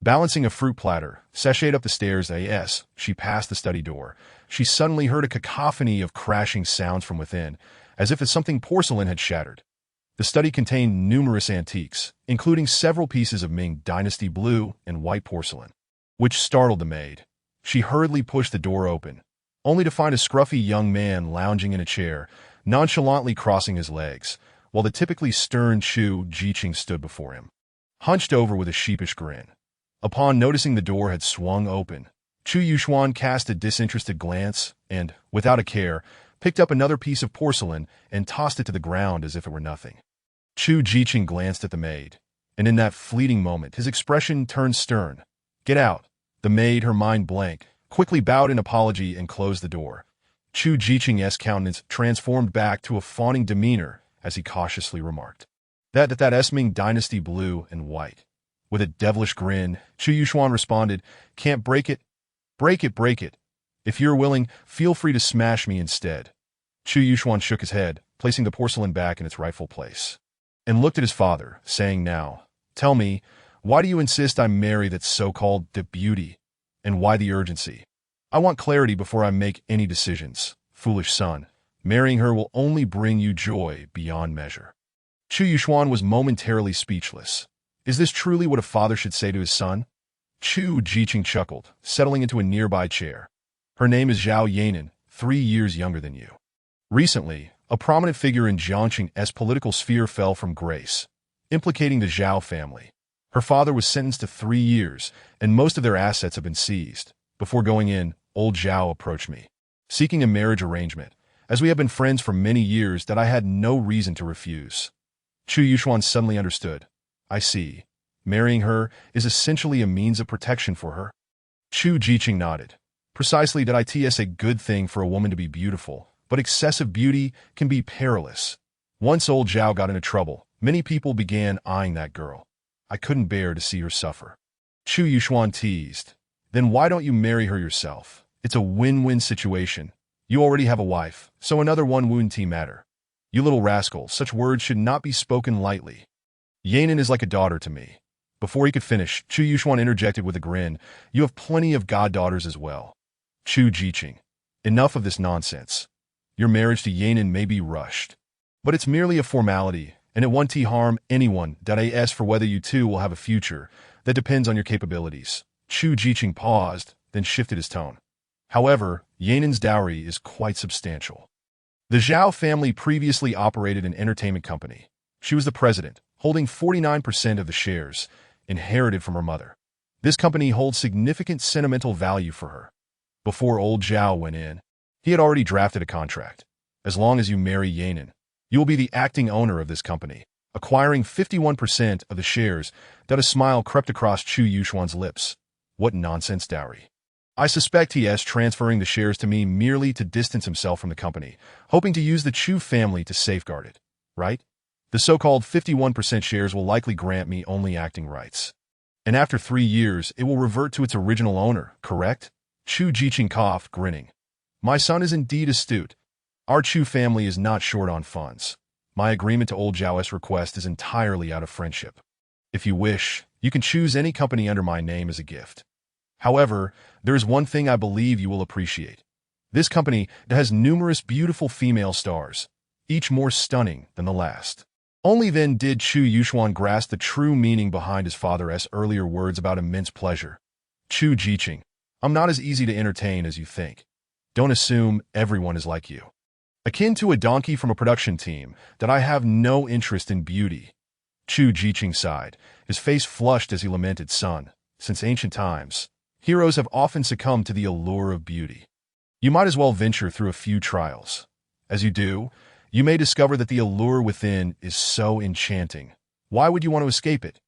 Balancing a fruit platter, sashayed up the stairs as she passed the study door, she suddenly heard a cacophony of crashing sounds from within, as if something porcelain had shattered. The study contained numerous antiques, including several pieces of Ming Dynasty blue and white porcelain, which startled the maid. She hurriedly pushed the door open, only to find a scruffy young man lounging in a chair, nonchalantly crossing his legs, while the typically stern Chu Jiqing stood before him, hunched over with a sheepish grin. Upon noticing the door had swung open, Chu Yuxuan cast a disinterested glance and, without a care, picked up another piece of porcelain and tossed it to the ground as if it were nothing. Chu Jiqing glanced at the maid, and in that fleeting moment his expression turned stern. "Get out." The maid, her mind blank, quickly bowed in apology and closed the door. Chu Jiqing's countenance transformed back to a fawning demeanor as he cautiously remarked, That Ming Dynasty blue and white." With a devilish grin, Chu Yuxuan responded, "Can't break it? Break it, break it. If you're willing, feel free to smash me instead." Chu Yuxuan shook his head, placing the porcelain back in its rightful place, and looked at his father, saying, "Now, tell me, why do you insist I marry that so-called beauty? And why the urgency? I want clarity before I make any decisions. Foolish son, marrying her will only bring you joy beyond measure." Chu Yuxuan was momentarily speechless. Is this truly what a father should say to his son? Chu Jiqing chuckled, settling into a nearby chair. "Her name is Zhao Yanan, 3 years younger than you. Recently, a prominent figure in Jiangqing's political sphere fell from grace, implicating the Zhao family. Her father was sentenced to 3 years, and most of their assets have been seized. Before going in, old Zhao approached me, seeking a marriage arrangement, as we have been friends for many years that I had no reason to refuse." Chu Yuxuan suddenly understood. "I see. Marrying her is essentially a means of protection for her." Chu Jiqing nodded. "Precisely that it's a good thing for a woman to be beautiful, but excessive beauty can be perilous. Once old Zhao got into trouble, many people began eyeing that girl. I couldn't bear to see her suffer." Chu Yuxuan teased. "Then why don't you marry her yourself? It's a win-win situation. You already have a wife, so another one wouldn't matter." "You little rascal, such words should not be spoken lightly. Yanan is like a daughter to me." Before he could finish, Chu Yuxuan interjected with a grin, "You have plenty of goddaughters as well." Chu Jiqing. "Enough of this nonsense. Your marriage to Yanan may be rushed, but it's merely a formality, and it won't harm anyone. As for whether you two will have a future, that depends on your capabilities." Chu Jiqing paused, then shifted his tone. "However, Yanan's dowry is quite substantial. The Zhao family previously operated an entertainment company. She was the president, holding 49% of the shares, inherited from her mother. This company holds significant sentimental value for her. Before old Zhao went in, he had already drafted a contract. As long as you marry Yanan, you will be the acting owner of this company, acquiring 51% of the shares." A smile crept across Chu Yuxuan's lips. What nonsense dowry. I suspect he is transferring the shares to me merely to distance himself from the company, hoping to use the Chu family to safeguard it, right? The so-called 51% shares will likely grant me only acting rights. And after 3 years, it will revert to its original owner, correct? Chu Jiqing coughed, grinning. My son is indeed astute. Our Chu family is not short on funds. My agreement to old Zhao's request is entirely out of friendship. If you wish, you can choose any company under my name as a gift. However, there is one thing I believe you will appreciate. This company has numerous beautiful female stars, each more stunning than the last. Only then did Chu Yuxuan grasp the true meaning behind his father's earlier words about immense pleasure. Chu Jiqing, I'm not as easy to entertain as you think. Don't assume everyone is like you. Akin to a donkey from a production team, that I have no interest in beauty. Chu Jiqing sighed, his face flushed as he lamented, son, since ancient times, heroes have often succumbed to the allure of beauty. You might as well venture through a few trials. As you do, you may discover that the allure within is so enchanting. Why would you want to escape it?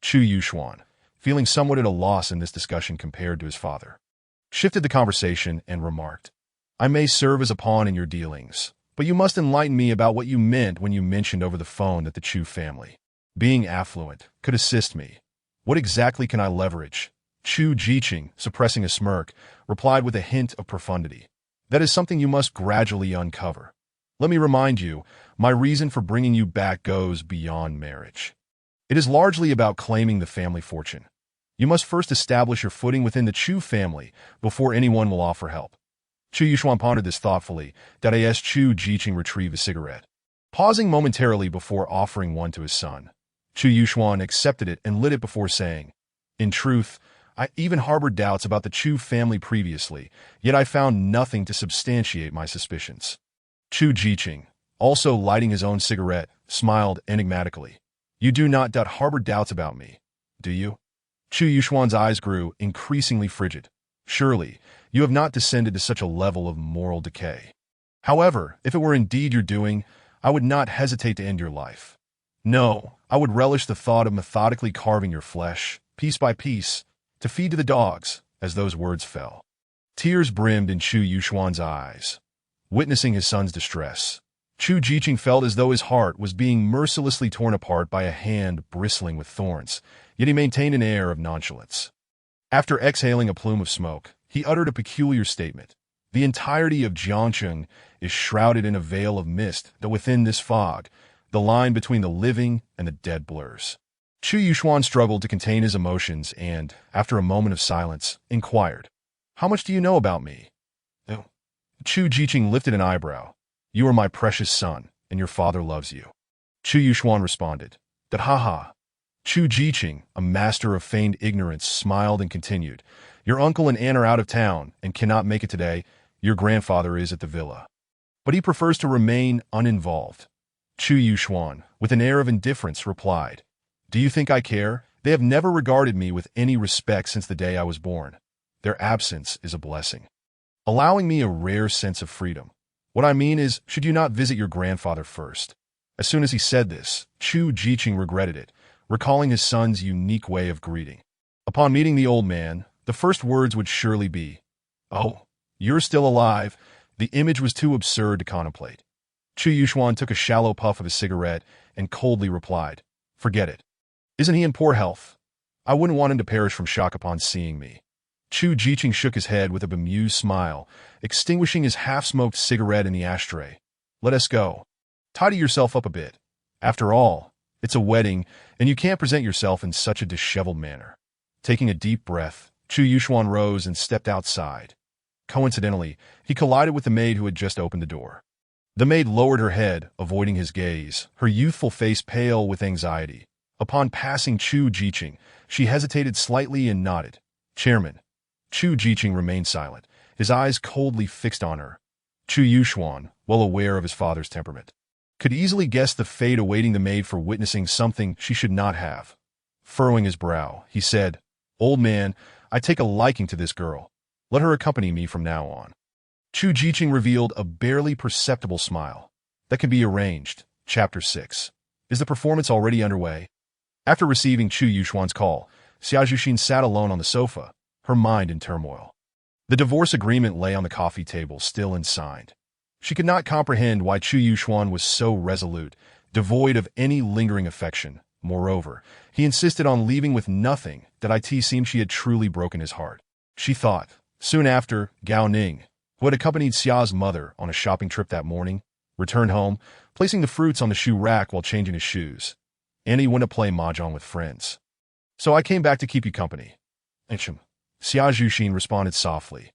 Chu Yuxuan, feeling somewhat at a loss in this discussion compared to his father, shifted the conversation and remarked, I may serve as a pawn in your dealings, but you must enlighten me about what you meant when you mentioned over the phone that the Chu family, being affluent, could assist me. What exactly can I leverage? Chu Jiqing, suppressing a smirk, replied with a hint of profundity. That is something you must gradually uncover. Let me remind you, my reason for bringing you back goes beyond marriage. It is largely about claiming the family fortune. You must first establish your footing within the Chu family before anyone will offer help. Chu Yuxuan pondered this thoughtfully, that as Chu Jiqing retrieved a cigarette. Pausing momentarily before offering one to his son, Chu Yuxuan accepted it and lit it before saying, in truth, I even harbored doubts about the Chu family previously, yet I found nothing to substantiate my suspicions. Chu Jiqing, also lighting his own cigarette, smiled enigmatically. You do not harbor doubts about me, do you? Chu Yuxuan's eyes grew increasingly frigid. Surely, you have not descended to such a level of moral decay. However, if it were indeed your doing, I would not hesitate to end your life. No, I would relish the thought of methodically carving your flesh, piece by piece, to feed to the dogs, as those words fell. Tears brimmed in Chu Yuxuan's eyes. Witnessing his son's distress, Chu Jiqing felt as though his heart was being mercilessly torn apart by a hand bristling with thorns, yet he maintained an air of nonchalance. After exhaling a plume of smoke, he uttered a peculiar statement. The entirety of Jiangcheng is shrouded in a veil of mist, that within this fog, the line between the living and the dead blurs. Chu Yuxuan struggled to contain his emotions and, after a moment of silence, inquired, How much do you know about me? Chu Jiqing lifted an eyebrow. You are my precious son, and your father loves you. Chu Yuxuan responded, That ha. Chu Jiqing, a master of feigned ignorance, smiled and continued, Your uncle and aunt are out of town and cannot make it today. Your grandfather is at the villa. But he prefers to remain uninvolved. Chu Yuxuan, with an air of indifference, replied, Do you think I care? They have never regarded me with any respect since the day I was born. Their absence is a blessing, allowing me a rare sense of freedom. What I mean is, should you not visit your grandfather first? As soon as he said this, Chu Jiqing regretted it, recalling his son's unique way of greeting. Upon meeting the old man, the first words would surely be, Oh, you're still alive. The image was too absurd to contemplate. Chu Yuxuan took a shallow puff of his cigarette and coldly replied, Forget it. Isn't he in poor health? I wouldn't want him to perish from shock upon seeing me. Chu Jiqing shook his head with a bemused smile, extinguishing his half-smoked cigarette in the ashtray. Let us go. Tidy yourself up a bit. After all, it's a wedding, and you can't present yourself in such a disheveled manner. Taking a deep breath, Chu Yuxuan rose and stepped outside. Coincidentally, he collided with the maid who had just opened the door. The maid lowered her head, avoiding his gaze, her youthful face pale with anxiety. Upon passing Chu Jiqing, she hesitated slightly and nodded. Chairman. Chu Jiqing remained silent, his eyes coldly fixed on her. Chu Yuxuan, well aware of his father's temperament, could easily guess the fate awaiting the maid for witnessing something she should not have. Furrowing his brow, he said, Old man, I take a liking to this girl. Let her accompany me from now on. Chu Jiqing revealed a barely perceptible smile. That can be arranged. Chapter 6. Is the performance already underway? After receiving Chu Yuxuan's call, Xia Zhu sat alone on the sofa, her mind in turmoil. The divorce agreement lay on the coffee table, still unsigned. She could not comprehend why Chu Yuxuan was so resolute, devoid of any lingering affection. Moreover, he insisted on leaving with nothing that it seemed she had truly broken his heart. She thought. Soon after, Gao Ning, who had accompanied Xia's mother on a shopping trip that morning, returned home, placing the fruits on the shoe rack while changing his shoes. Annie went to play mahjong with friends. So I came back to keep you company. Xia Zhu responded softly.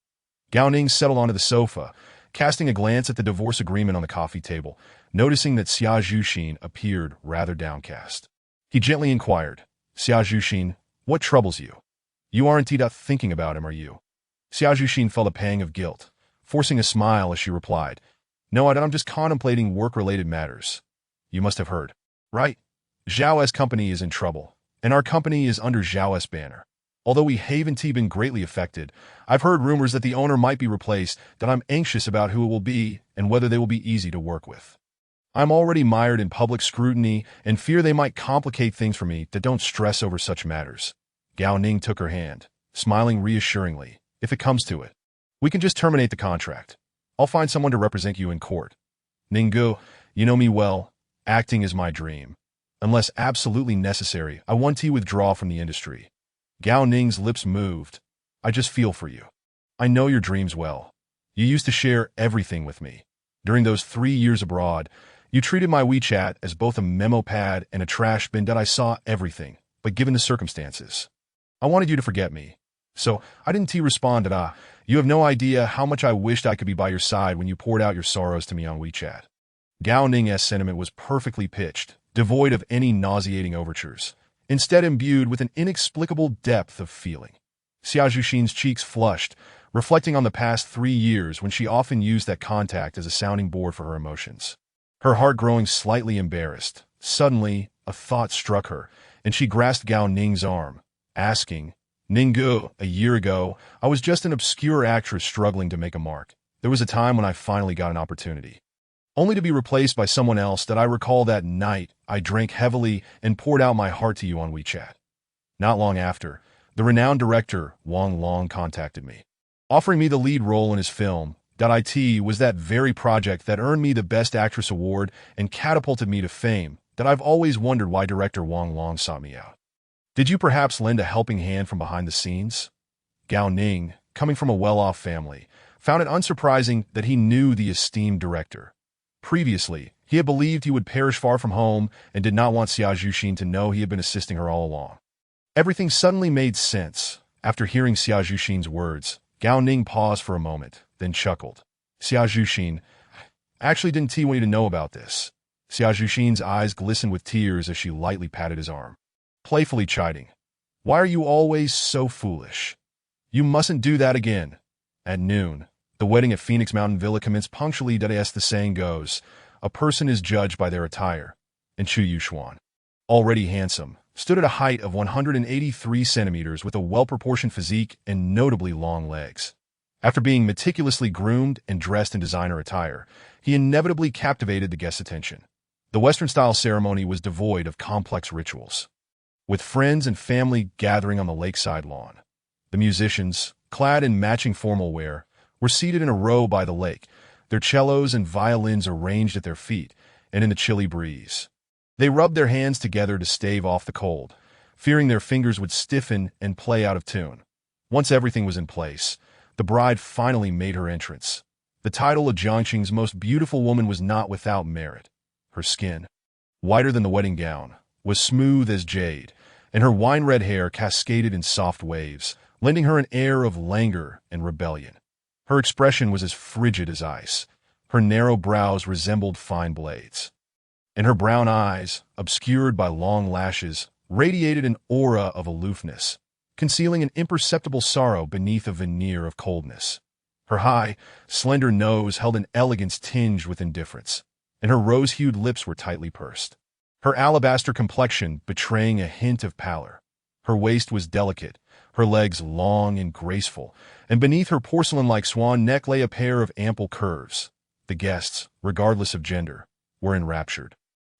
Gao Ning settled onto the sofa, casting a glance at the divorce agreement on the coffee table, noticing that Xia Zhu appeared rather downcast. He gently inquired, Xia Zhu, what troubles you? You aren't thinking about him, are you? Xia Zhu felt a pang of guilt, forcing a smile as she replied, No, I'm just contemplating work-related matters. You must have heard, right? Zhao's company is in trouble, and our company is under Zhao's banner. Although we haven't been greatly affected, I've heard rumors that the owner might be replaced, that I'm anxious about who it will be and whether they will be easy to work with. I'm already mired in public scrutiny and fear they might complicate things for me that don't stress over such matters. Gao Ning took her hand, smiling reassuringly. If it comes to it, we can just terminate the contract. I'll find someone to represent you in court. Ninggu, you know me well. Acting is my dream. Unless absolutely necessary, I want to withdraw from the industry. Gao Ning's lips moved. I just feel for you. I know your dreams well. You used to share everything with me. During those 3 years abroad, you treated my WeChat as both a memo pad and a trash bin that I saw everything, but given the circumstances, I wanted you to forget me. So I didn't respond to You have no idea how much I wished I could be by your side when you poured out your sorrows to me on WeChat. Gao Ning's sentiment was perfectly pitched, devoid of any nauseating overtures, instead imbued with an inexplicable depth of feeling. Xia Zhu's cheeks flushed, reflecting on the past 3 years when she often used that contact as a sounding board for her emotions. Her heart growing slightly embarrassed, suddenly a thought struck her, and she grasped Gao Ning's arm, asking, Ninggu, a year ago, I was just an obscure actress struggling to make a mark. There was a time when I finally got an opportunity, only to be replaced by someone else. That I recall that night, I drank heavily and poured out my heart to you on WeChat. Not long after, the renowned director Wang Long contacted me, offering me the lead role in his film. It was that very project that earned me the Best Actress award and catapulted me to fame. That I've always wondered why director Wang Long sought me out. Did you perhaps lend a helping hand from behind the scenes? Gao Ning, coming from a well-off family, found it unsurprising that he knew the esteemed director. Previously, he had believed he would perish far from home and did not want Xia Zhu to know he had been assisting her all along. Everything suddenly made sense. After hearing Xia Zhu's words, Gao Ning paused for a moment, then chuckled. Xia Zhu, I actually didn't want you to know about this. Xia Zhu's eyes glistened with tears as she lightly patted his arm, playfully chiding, Why are you always so foolish? You mustn't do that again. At noon, the wedding at Phoenix Mountain Villa commenced punctually. As the saying goes, a person is judged by their attire, and Chu Yuxuan, already handsome, stood at a height of 183 centimeters with a well-proportioned physique and notably long legs. After being meticulously groomed and dressed in designer attire, he inevitably captivated the guests' attention. The Western-style ceremony was devoid of complex rituals, with friends and family gathering on the lakeside lawn. The musicians, clad in matching formal wear, were seated in a row by the lake, their cellos and violins arranged at their feet and in the chilly breeze. They rubbed their hands together to stave off the cold, fearing their fingers would stiffen and play out of tune. Once everything was in place, the bride finally made her entrance. The title of Jiangxing's most beautiful woman was not without merit. Her skin, whiter than the wedding gown, was smooth as jade, and her wine-red hair cascaded in soft waves, lending her an air of languor and rebellion. Her expression was as frigid as ice. Her narrow brows resembled fine blades, and her brown eyes, obscured by long lashes, radiated an aura of aloofness, concealing an imperceptible sorrow beneath a veneer of coldness. Her high, slender nose held an elegance tinged with indifference, and her rose-hued lips were tightly pursed, her alabaster complexion betraying a hint of pallor. Her waist was delicate, her legs long and graceful, and beneath her porcelain-like swan neck lay a pair of ample curves. The guests, regardless of gender, were enraptured.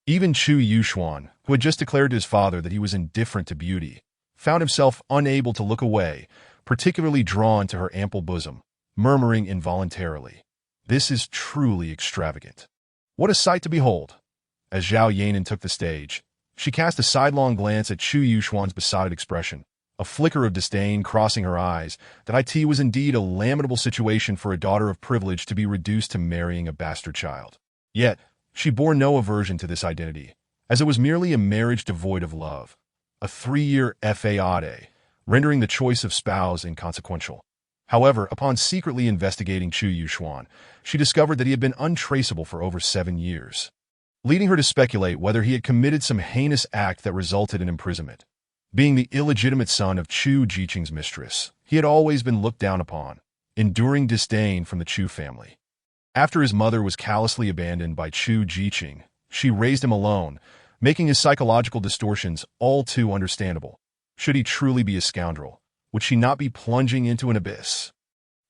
Even Chu Yuxuan, who had just declared to his father that he was indifferent to beauty, found himself unable to look away, particularly drawn to her ample bosom, murmuring involuntarily, "This is truly extravagant." What a sight to behold! As Zhao Yanan took the stage, she cast a sidelong glance at Chu Yuxuan's besotted expression, a flicker of disdain crossing her eyes that it was indeed a lamentable situation for a daughter of privilege to be reduced to marrying a bastard child. Yet, she bore no aversion to this identity, as it was merely a marriage devoid of love, a 3-year façade, rendering the choice of spouse inconsequential. However, upon secretly investigating Chu Yuxuan, she discovered that he had been untraceable for over 7 years, leading her to speculate whether he had committed some heinous act that resulted in imprisonment. Being the illegitimate son of Chu Jiqing's mistress, he had always been looked down upon, enduring disdain from the Chu family. After his mother was callously abandoned by Chu Jiqing, she raised him alone, making his psychological distortions all too understandable. Should he truly be a scoundrel, would she not be plunging into an abyss?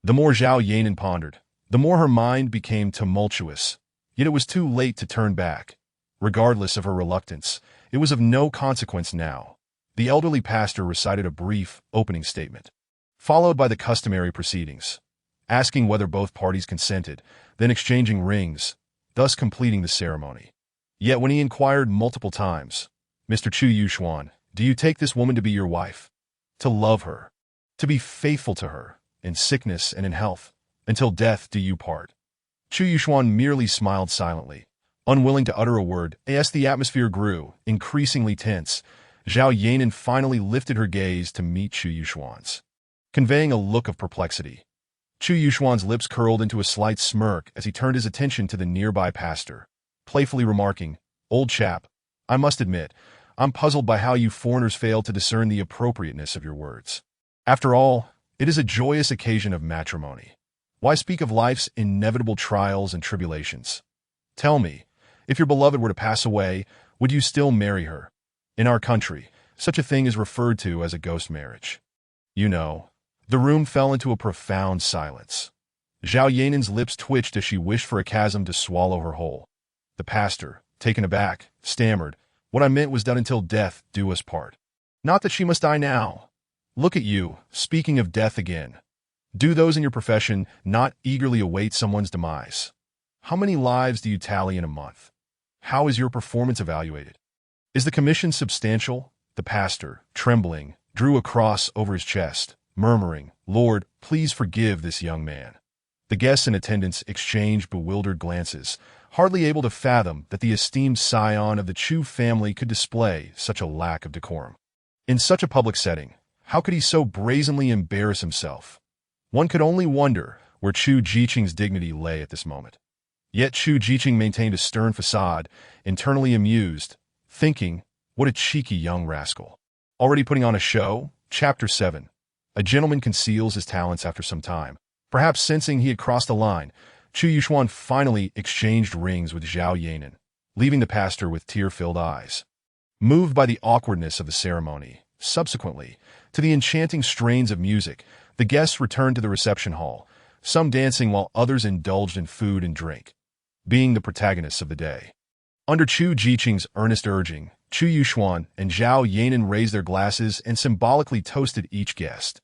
The more Zhao Yanan pondered, the more her mind became tumultuous, yet it was too late to turn back. Regardless of her reluctance, it was of no consequence now. The elderly pastor recited a brief opening statement, followed by the customary proceedings, asking whether both parties consented, then exchanging rings, thus completing the ceremony. Yet when he inquired multiple times, "Mr. Chu Yuxuan, do you take this woman to be your wife? To love her, to be faithful to her, in sickness and in health, until death do you part?" Chu Yuxuan merely smiled silently, unwilling to utter a word. As the atmosphere grew increasingly tense, Zhao Yanan finally lifted her gaze to meet Chu Yuxuan's, conveying a look of perplexity. Chu Yuxuan's lips curled into a slight smirk as he turned his attention to the nearby pastor, playfully remarking, "Old chap, I must admit, I'm puzzled by how you foreigners fail to discern the appropriateness of your words. After all, it is a joyous occasion of matrimony. Why speak of life's inevitable trials and tribulations? Tell me, if your beloved were to pass away, would you still marry her? In our country, such a thing is referred to as a ghost marriage." You know. The room fell into a profound silence. Zhao Yanan's lips twitched as she wished for a chasm to swallow her whole. The pastor, taken aback, stammered, "What I meant was done until death do us part. Not that she must die now. Look at you, speaking of death again. Do those in your profession not eagerly await someone's demise? How many lives do you tally in a month? How is your performance evaluated? Is the commission substantial?" The pastor, trembling, drew a cross over his chest, murmuring, "Lord, please forgive this young man." The guests in attendance exchanged bewildered glances, hardly able to fathom that the esteemed scion of the Chu family could display such a lack of decorum. In such a public setting, how could he so brazenly embarrass himself? One could only wonder where Chu Jiqing's dignity lay at this moment. Yet Chu Jiqing maintained a stern facade, internally amused, thinking, "What a cheeky young rascal. Already putting on a show?" Chapter 7. A gentleman conceals his talents after some time. Perhaps sensing he had crossed the line, Chu Yuxuan finally exchanged rings with Zhao Yanan, leaving the pastor with tear-filled eyes. Moved by the awkwardness of the ceremony, subsequently, to the enchanting strains of music, the guests returned to the reception hall, some dancing while others indulged in food and drink, being the protagonists of the day. Under Chu Jiqing's earnest urging, Chu Yuxuan and Zhao Yanan raised their glasses and symbolically toasted each guest.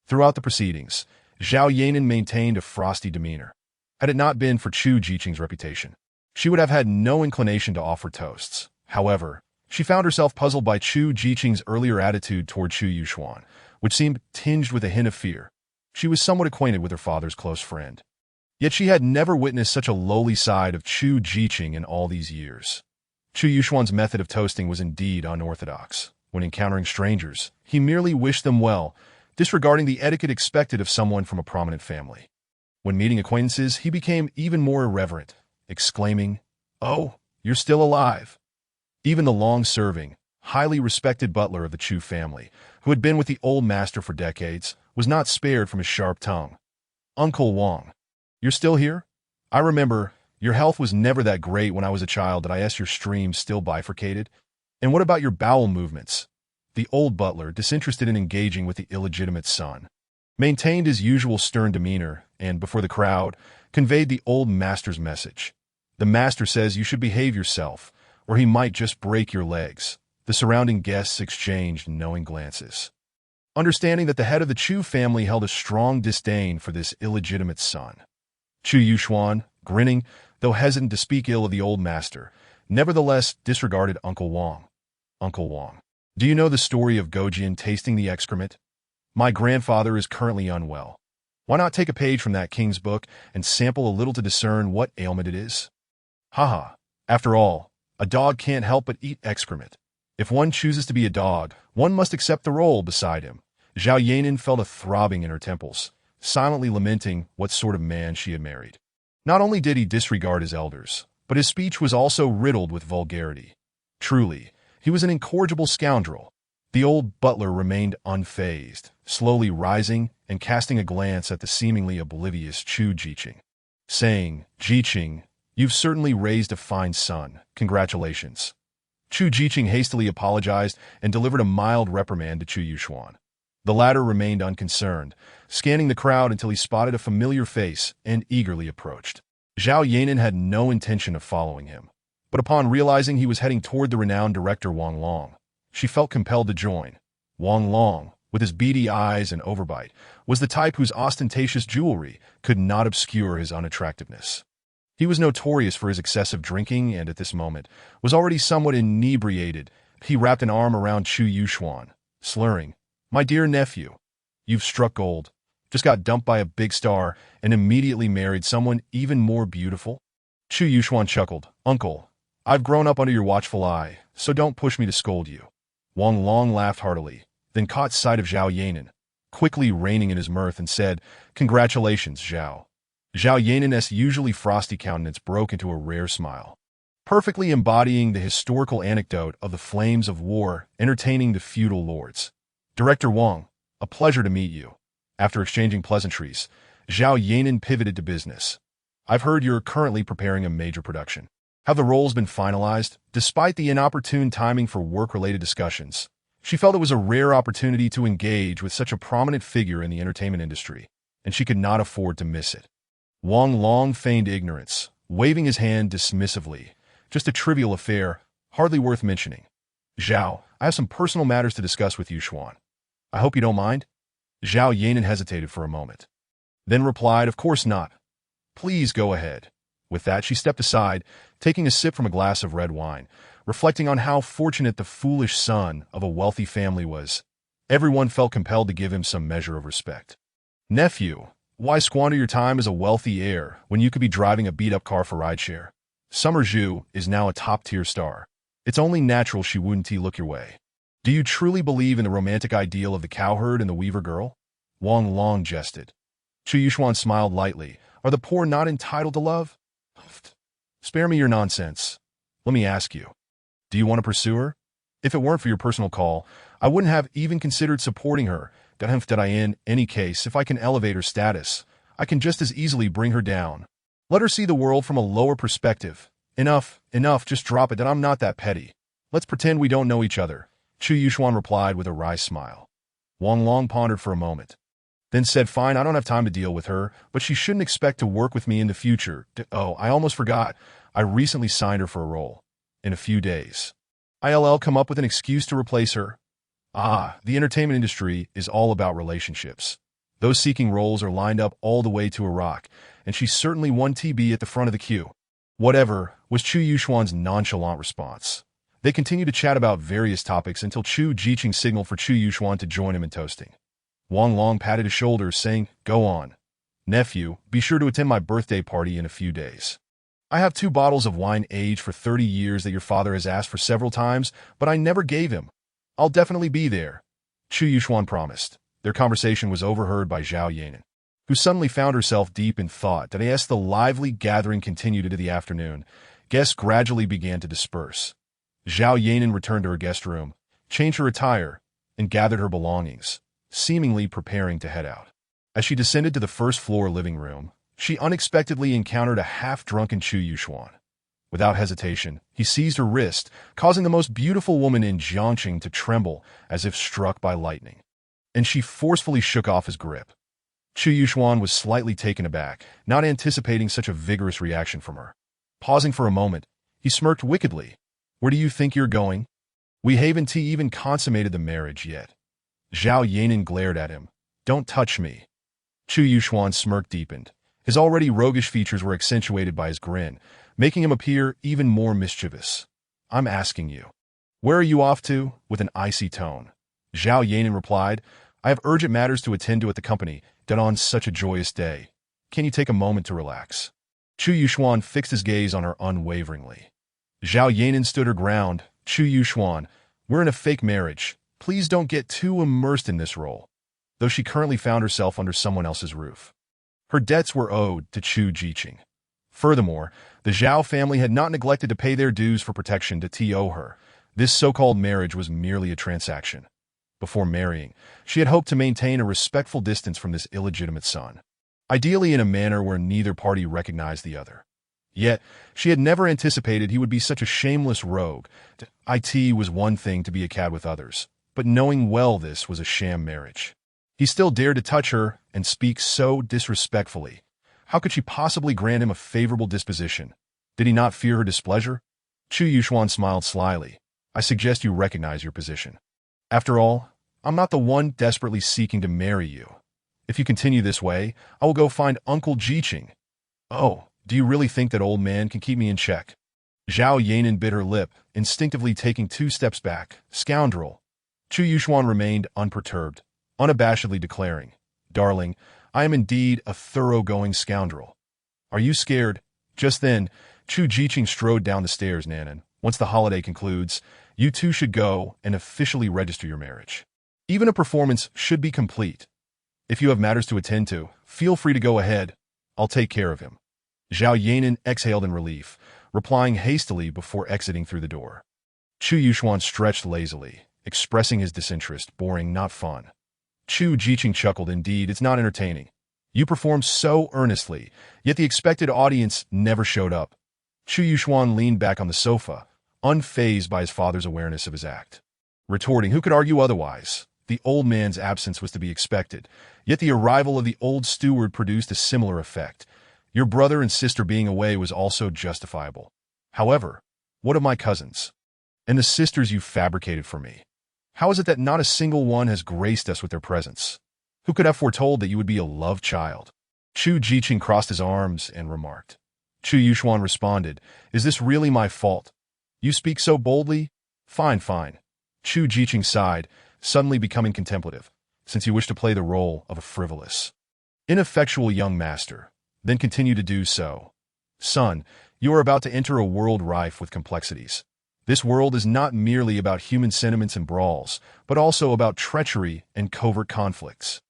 Throughout the proceedings, Zhao Yanan maintained a frosty demeanor. Had it not been for Chu Jiqing's reputation, she would have had no inclination to offer toasts. However, she found herself puzzled by Chu Jiqing's earlier attitude toward Chu Yuxuan, which seemed tinged with a hint of fear. She was somewhat acquainted with her father's close friend. Yet she had never witnessed such a lowly side of Chu Jiqing in all these years. Chu Yuxuan's method of toasting was indeed unorthodox. When encountering strangers, he merely wished them well, disregarding the etiquette expected of someone from a prominent family. When meeting acquaintances, he became even more irreverent, exclaiming, "Oh, you're still alive." Even the long-serving, highly respected butler of the Chu family, who had been with the old master for decades, was not spared from his sharp tongue. "Uncle Wang, you're still here? I remember, your health was never that great when I was a child that your stream still bifurcated. And what about your bowel movements?" The old butler, disinterested in engaging with the illegitimate son, maintained his usual stern demeanor and, before the crowd, conveyed the old master's message. "The master says you should behave yourself, or he might just break your legs." The surrounding guests exchanged knowing glances. understanding that the head of the Chu family held a strong disdain for this illegitimate son. Chu Yuxuan, grinning, though hesitant to speak ill of the old master, nevertheless disregarded Uncle Wang. Uncle Wang. Do you know the story of Gojian tasting the excrement? My grandfather is currently unwell. Why not take a page from that king's book and sample a little to discern what ailment it is? Haha. After all, a dog can't help but eat excrement. If one chooses to be a dog, one must accept the role beside him. Zhao Yanan felt a throbbing in her temples, silently lamenting what sort of man she had married. Not only did he disregard his elders, but his speech was also riddled with vulgarity. Truly, he was an incorrigible scoundrel. The old butler remained unfazed, slowly rising and casting a glance at the seemingly oblivious Chu Jiqing, saying, "Jiqing, you've certainly raised a fine son. Congratulations." Chu Jiqing hastily apologized and delivered a mild reprimand to Chu Yuxuan. The latter remained unconcerned, scanning the crowd until he spotted a familiar face and eagerly approached. Zhao Yanan had no intention of following him, but upon realizing he was heading toward the renowned director Wang Long, she felt compelled to join. Wang Long, with his beady eyes and overbite, was the type whose ostentatious jewelry could not obscure his unattractiveness. He was notorious for his excessive drinking and, at this moment, was already somewhat inebriated. He wrapped an arm around Chu Yuxuan, slurring, "My dear nephew, you've struck gold. Just got dumped by a big star and immediately married someone even more beautiful?" Chu Yuxuan chuckled. "Uncle, I've grown up under your watchful eye, so don't push me to scold you." Wang Long laughed heartily, then caught sight of Zhao Yanan, quickly reining in his mirth and said, "Congratulations, Zhao." Zhao Yanan's usually frosty countenance broke into a rare smile, perfectly embodying the historical anecdote of the flames of war entertaining the feudal lords. "Director Wang, a pleasure to meet you." After exchanging pleasantries, Zhao Yanan pivoted to business. "I've heard you're currently preparing a major production. Have the roles been finalized?" Despite the inopportune timing for work-related discussions, she felt it was a rare opportunity to engage with such a prominent figure in the entertainment industry, and she could not afford to miss it. Wang Long feigned ignorance, waving his hand dismissively. "Just a trivial affair, hardly worth mentioning. Zhao, I have some personal matters to discuss with you, Xuan. I hope you don't mind?" Zhao Yanan hesitated for a moment, then replied, "Of course not. Please go ahead." With that, she stepped aside, taking a sip from a glass of red wine, reflecting on how fortunate the foolish son of a wealthy family was. Everyone felt compelled to give him some measure of respect. "Nephew, why squander your time as a wealthy heir when you could be driving a beat-up car for rideshare? Summer Zhu is now a top-tier star. It's only natural she wouldn't look your way. Do you truly believe in the romantic ideal of the cowherd and the weaver girl?" Wang Long jested. Chu Yuxuan smiled lightly. "Are the poor not entitled to love?" "Spare me your nonsense. Let me ask you, do you want to pursue her? If it weren't for your personal call, I wouldn't have even considered supporting her. In any case, if I can elevate her status, I can just as easily bring her down. Let her see the world from a lower perspective. Enough, just drop it. I'm not that petty. Let's pretend we don't know each other." Chu Yuxuan replied with a wry smile. Wang Long pondered for a moment, then said, "Fine, I don't have time to deal with her, but she shouldn't expect to work with me in the future. Oh, I almost forgot. I recently signed her for a role. In a few days. I'll come up with an excuse to replace her." The entertainment industry is all about relationships. Those seeking roles are lined up all the way to Iraq, and she's certainly one TB at the front of the queue. "Whatever," was Chu Yuxuan's nonchalant response. They continued to chat about various topics until Chu Jiqing signaled for Chu Yuxuan to join him in toasting. Wang Long patted his shoulders, saying, "Go on. Nephew, be sure to attend my birthday party in a few days. I have 2 bottles of wine aged for 30 years that your father has asked for several times, but I never gave him. I'll definitely be there." Chu Yuxuan promised. Their conversation was overheard by Zhao Yanan, who suddenly found herself deep in thought. As the lively gathering continued into the afternoon, guests gradually began to disperse. Zhao Yanan returned to her guest room, changed her attire, and gathered her belongings, seemingly preparing to head out. As she descended to the first-floor living room, she unexpectedly encountered a half-drunken Chu Yuxuan. Without hesitation, he seized her wrist, causing the most beautiful woman in Jiangqing to tremble as if struck by lightning, and she forcefully shook off his grip. Chu Yuxuan was slightly taken aback, not anticipating such a vigorous reaction from her. Pausing for a moment, he smirked wickedly. "Where do you think you're going? We haven't even consummated the marriage yet. Zhao Yanan glared at him. Don't touch me. Chu Yuxuan's smirk deepened. His already roguish features were accentuated by his grin, making him appear even more mischievous. I'm asking you. Where are you off to? With an icy tone. Zhao Yanan replied, I have urgent matters to attend to at the company, done on such a joyous day. Can you take a moment to relax? Chu Yuxuan fixed his gaze on her unwaveringly. Zhao Yanan stood her ground. Chu Yuxuan, we're in a fake marriage. Please don't get too immersed in this role. Though she currently found herself under someone else's roof. Her debts were owed to Chu Yuxuan. Furthermore, the Zhao family had not neglected to pay their dues for protection to her. This so-called marriage was merely a transaction. Before marrying, she had hoped to maintain a respectful distance from this illegitimate son. Ideally in a manner where neither party recognized the other. Yet, she had never anticipated he would be such a shameless rogue. It was one thing to be a cad with others, but knowing well this was a sham marriage. He still dared to touch her and speak so disrespectfully. How could she possibly grant him a favorable disposition? Did he not fear her displeasure? Chu Yuxuan smiled slyly. I suggest you recognize your position. After all, I'm not the one desperately seeking to marry you. If you continue this way, I will go find Uncle Jiqing. Oh, do you really think that old man can keep me in check? Zhao Yanan bit her lip, instinctively taking 2 steps back. Scoundrel. Chu Yuxuan remained unperturbed, unabashedly declaring, Darling, I am indeed a thoroughgoing scoundrel. Are you scared? Just then, Chu Jiqing strode down the stairs, Nanan. Once the holiday concludes, you two should go and officially register your marriage. Even a performance should be complete. If you have matters to attend to, feel free to go ahead. I'll take care of him. Zhao Yanan exhaled in relief, replying hastily before exiting through the door. Chu Yuxuan stretched lazily, expressing his disinterest, boring, not fun. Chu Jiqing chuckled, indeed, it's not entertaining. You performed so earnestly, yet the expected audience never showed up. Chu Yuxuan leaned back on the sofa, unfazed by his father's awareness of his act. Retorting, who could argue otherwise? The old man's absence was to be expected, yet the arrival of the old steward produced a similar effect. Your brother and sister being away was also justifiable. However, what of my cousins? And the sisters you fabricated for me? How is it that not a single one has graced us with their presence? Who could have foretold that you would be a love child? Chu Jiqing crossed his arms and remarked. Chu Yuxuan responded, Is this really my fault? You speak so boldly? Fine, fine. Chu Jiqing sighed, suddenly becoming contemplative, since you wish to play the role of a frivolous, ineffectual young master, then continue to do so. Son, you are about to enter a world rife with complexities. This world is not merely about human sentiments and brawls, but also about treachery and covert conflicts.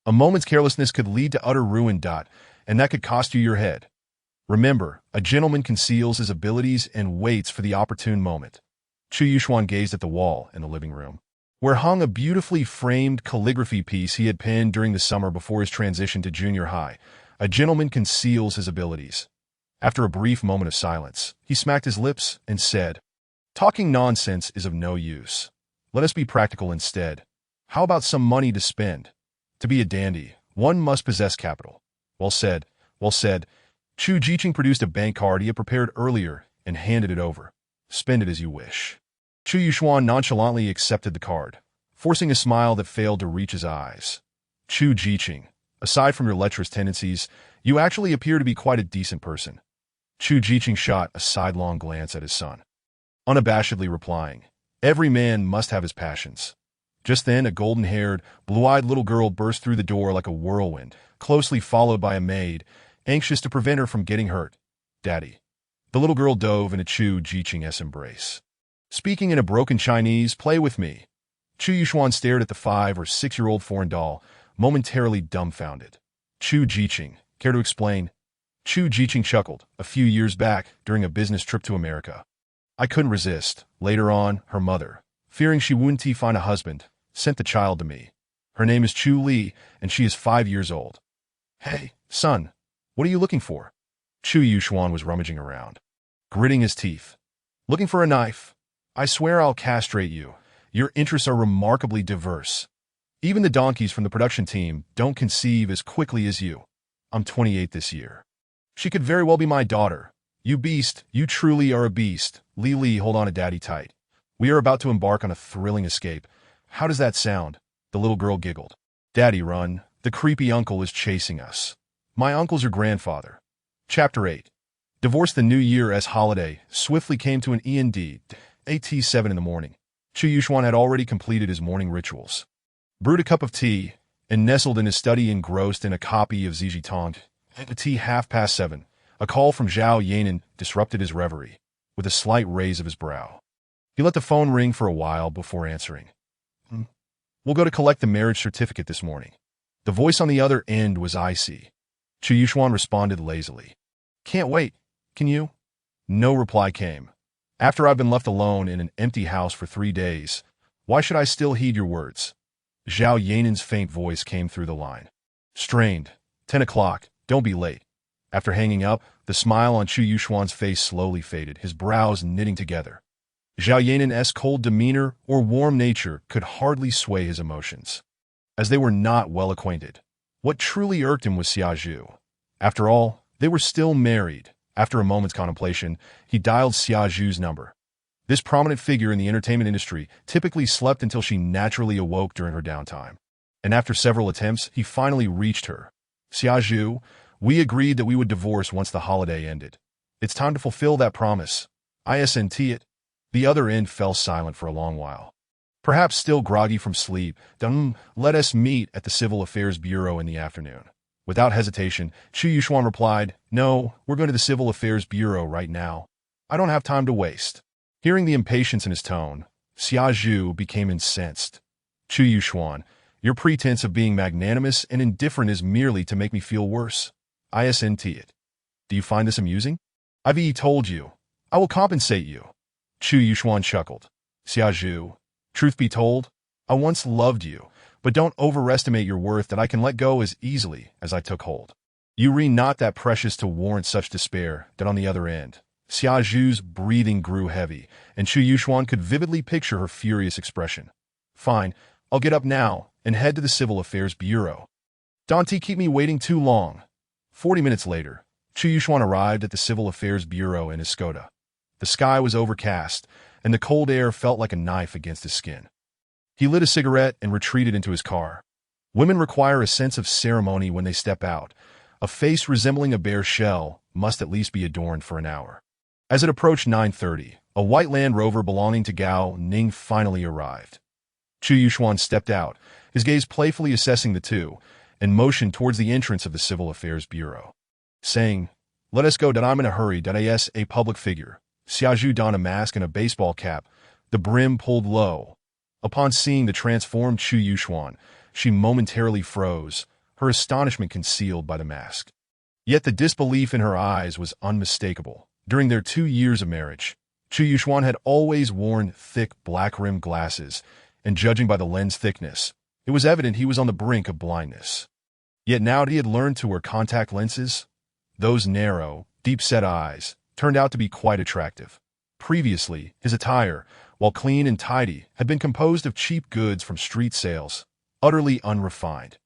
A moment's carelessness could lead to utter ruin, and that could cost you your head. Remember, a gentleman conceals his abilities and waits for the opportune moment. Chu Yuxuan gazed at the wall in the living room, where hung a beautifully framed calligraphy piece he had penned during the summer before his transition to junior high. A gentleman conceals his abilities. After a brief moment of silence, he smacked his lips and said, Talking nonsense is of no use. Let us be practical instead. How about some money to spend? To be a dandy, one must possess capital. Well said, well said. Chu Jiqing produced a bank card he had prepared earlier and handed it over. Spend it as you wish. Chu Yuxuan nonchalantly accepted the card, forcing a smile that failed to reach his eyes. Chu Jiqing, aside from your lecherous tendencies, you actually appear to be quite a decent person. Chu Jiqing shot a sidelong glance at his son, unabashedly replying, Every man must have his passions. Just then, a golden-haired, blue-eyed little girl burst through the door like a whirlwind, closely followed by a maid, anxious to prevent her from getting hurt. Daddy. The little girl dove into Chu Jiqing's embrace. Speaking in a broken Chinese, play with me. Chu Yuxuan stared at the 5 or 6-year-old foreign doll, momentarily dumbfounded. Chu Jiqing, care to explain? Chu Jiqing chuckled, a few years back, during a business trip to America. I couldn't resist. Later on, her mother, fearing she wouldn't find a husband, sent the child to me. Her name is Chu Li, and she is 5 years old. Hey, son, what are you looking for? Chu Yuxuan was rummaging around, gritting his teeth. Looking for a knife. I swear I'll castrate you. Your interests are remarkably diverse. Even the donkeys from the production team don't conceive as quickly as you. I'm 28 this year. She could very well be my daughter. You beast, you truly are a beast. Li, hold on to daddy tight. We are about to embark on a thrilling escape. How does that sound? The little girl giggled. Daddy, run. The creepy uncle is chasing us. My uncle's your grandfather. Chapter 8. Divorce. The new year as holiday swiftly came to an end. At 7 in the morning. Chu Yuxuan had already completed his morning rituals. Brewed a cup of tea, and nestled in his study engrossed in a copy of Zhijitong. At tea 7:30, a call from Zhao Yanan disrupted his reverie, with a slight raise of his brow. He let the phone ring for a while before answering. We'll go to collect the marriage certificate this morning. The voice on the other end was icy. Chu Yuxuan responded lazily. Can't wait. Can you? No reply came. After I've been left alone in an empty house for 3 days, why should I still heed your words? Zhao Yanan's faint voice came through the line. Strained. 10 o'clock. Don't be late. After hanging up, the smile on Chu Yuxuan's face slowly faded, his brows knitting together. Zhao Yanan's cold demeanor or warm nature could hardly sway his emotions, as they were not well acquainted. What truly irked him was Xia Zhu. After all, they were still married. After a moment's contemplation, he dialed Xia Zhu's number. This prominent figure in the entertainment industry typically slept until she naturally awoke during her downtime. And after several attempts, he finally reached her. Xia Zhu, we agreed that we would divorce once the holiday ended. It's time to fulfill that promise. Isn't it? The other end fell silent for a long while. Perhaps still groggy from sleep, let us meet at the Civil Affairs Bureau in the afternoon. Without hesitation, Chu Yuxuan replied, No, we're going to the Civil Affairs Bureau right now. I don't have time to waste. Hearing the impatience in his tone, Xia Zhu became incensed. Chu Yuxuan, your pretense of being magnanimous and indifferent is merely to make me feel worse. Isn't it? Do you find this amusing? I've told you. I will compensate you. Chu Yuxuan chuckled. Xia Zhu, truth be told, I once loved you, but don't overestimate your worth that I can let go as easily as I took hold. You re not that precious to warrant such despair that on the other end. Xia Zhu's breathing grew heavy, and Chu Yuxuan could vividly picture her furious expression. Fine, I'll get up now and head to the Civil Affairs Bureau. Don't keep me waiting too long. 40 minutes later, Chu Yuxuan arrived at the Civil Affairs Bureau in his Skoda. The sky was overcast, and the cold air felt like a knife against his skin. He lit a cigarette and retreated into his car. Women require a sense of ceremony when they step out. A face resembling a bare shell must at least be adorned for an hour. As it approached 9:30, a white Land Rover belonging to Gao Ning finally arrived. Chu Yuxuan stepped out, his gaze playfully assessing the two, and motioned towards the entrance of the Civil Affairs Bureau. Saying, Let us go, that I'm in a hurry, that is a public figure. Xia Zhu donned a mask and a baseball cap, the brim pulled low. Upon seeing the transformed Chu Yuxuan, she momentarily froze, her astonishment concealed by the mask. Yet the disbelief in her eyes was unmistakable. During their 2 years of marriage, Chu Yuxuan had always worn thick black-rimmed glasses, and judging by the lens thickness, it was evident he was on the brink of blindness. Yet now that he had learned to wear contact lenses, those narrow, deep-set eyes turned out to be quite attractive. Previously, his attire, while clean and tidy, had been composed of cheap goods from street sales, utterly unrefined.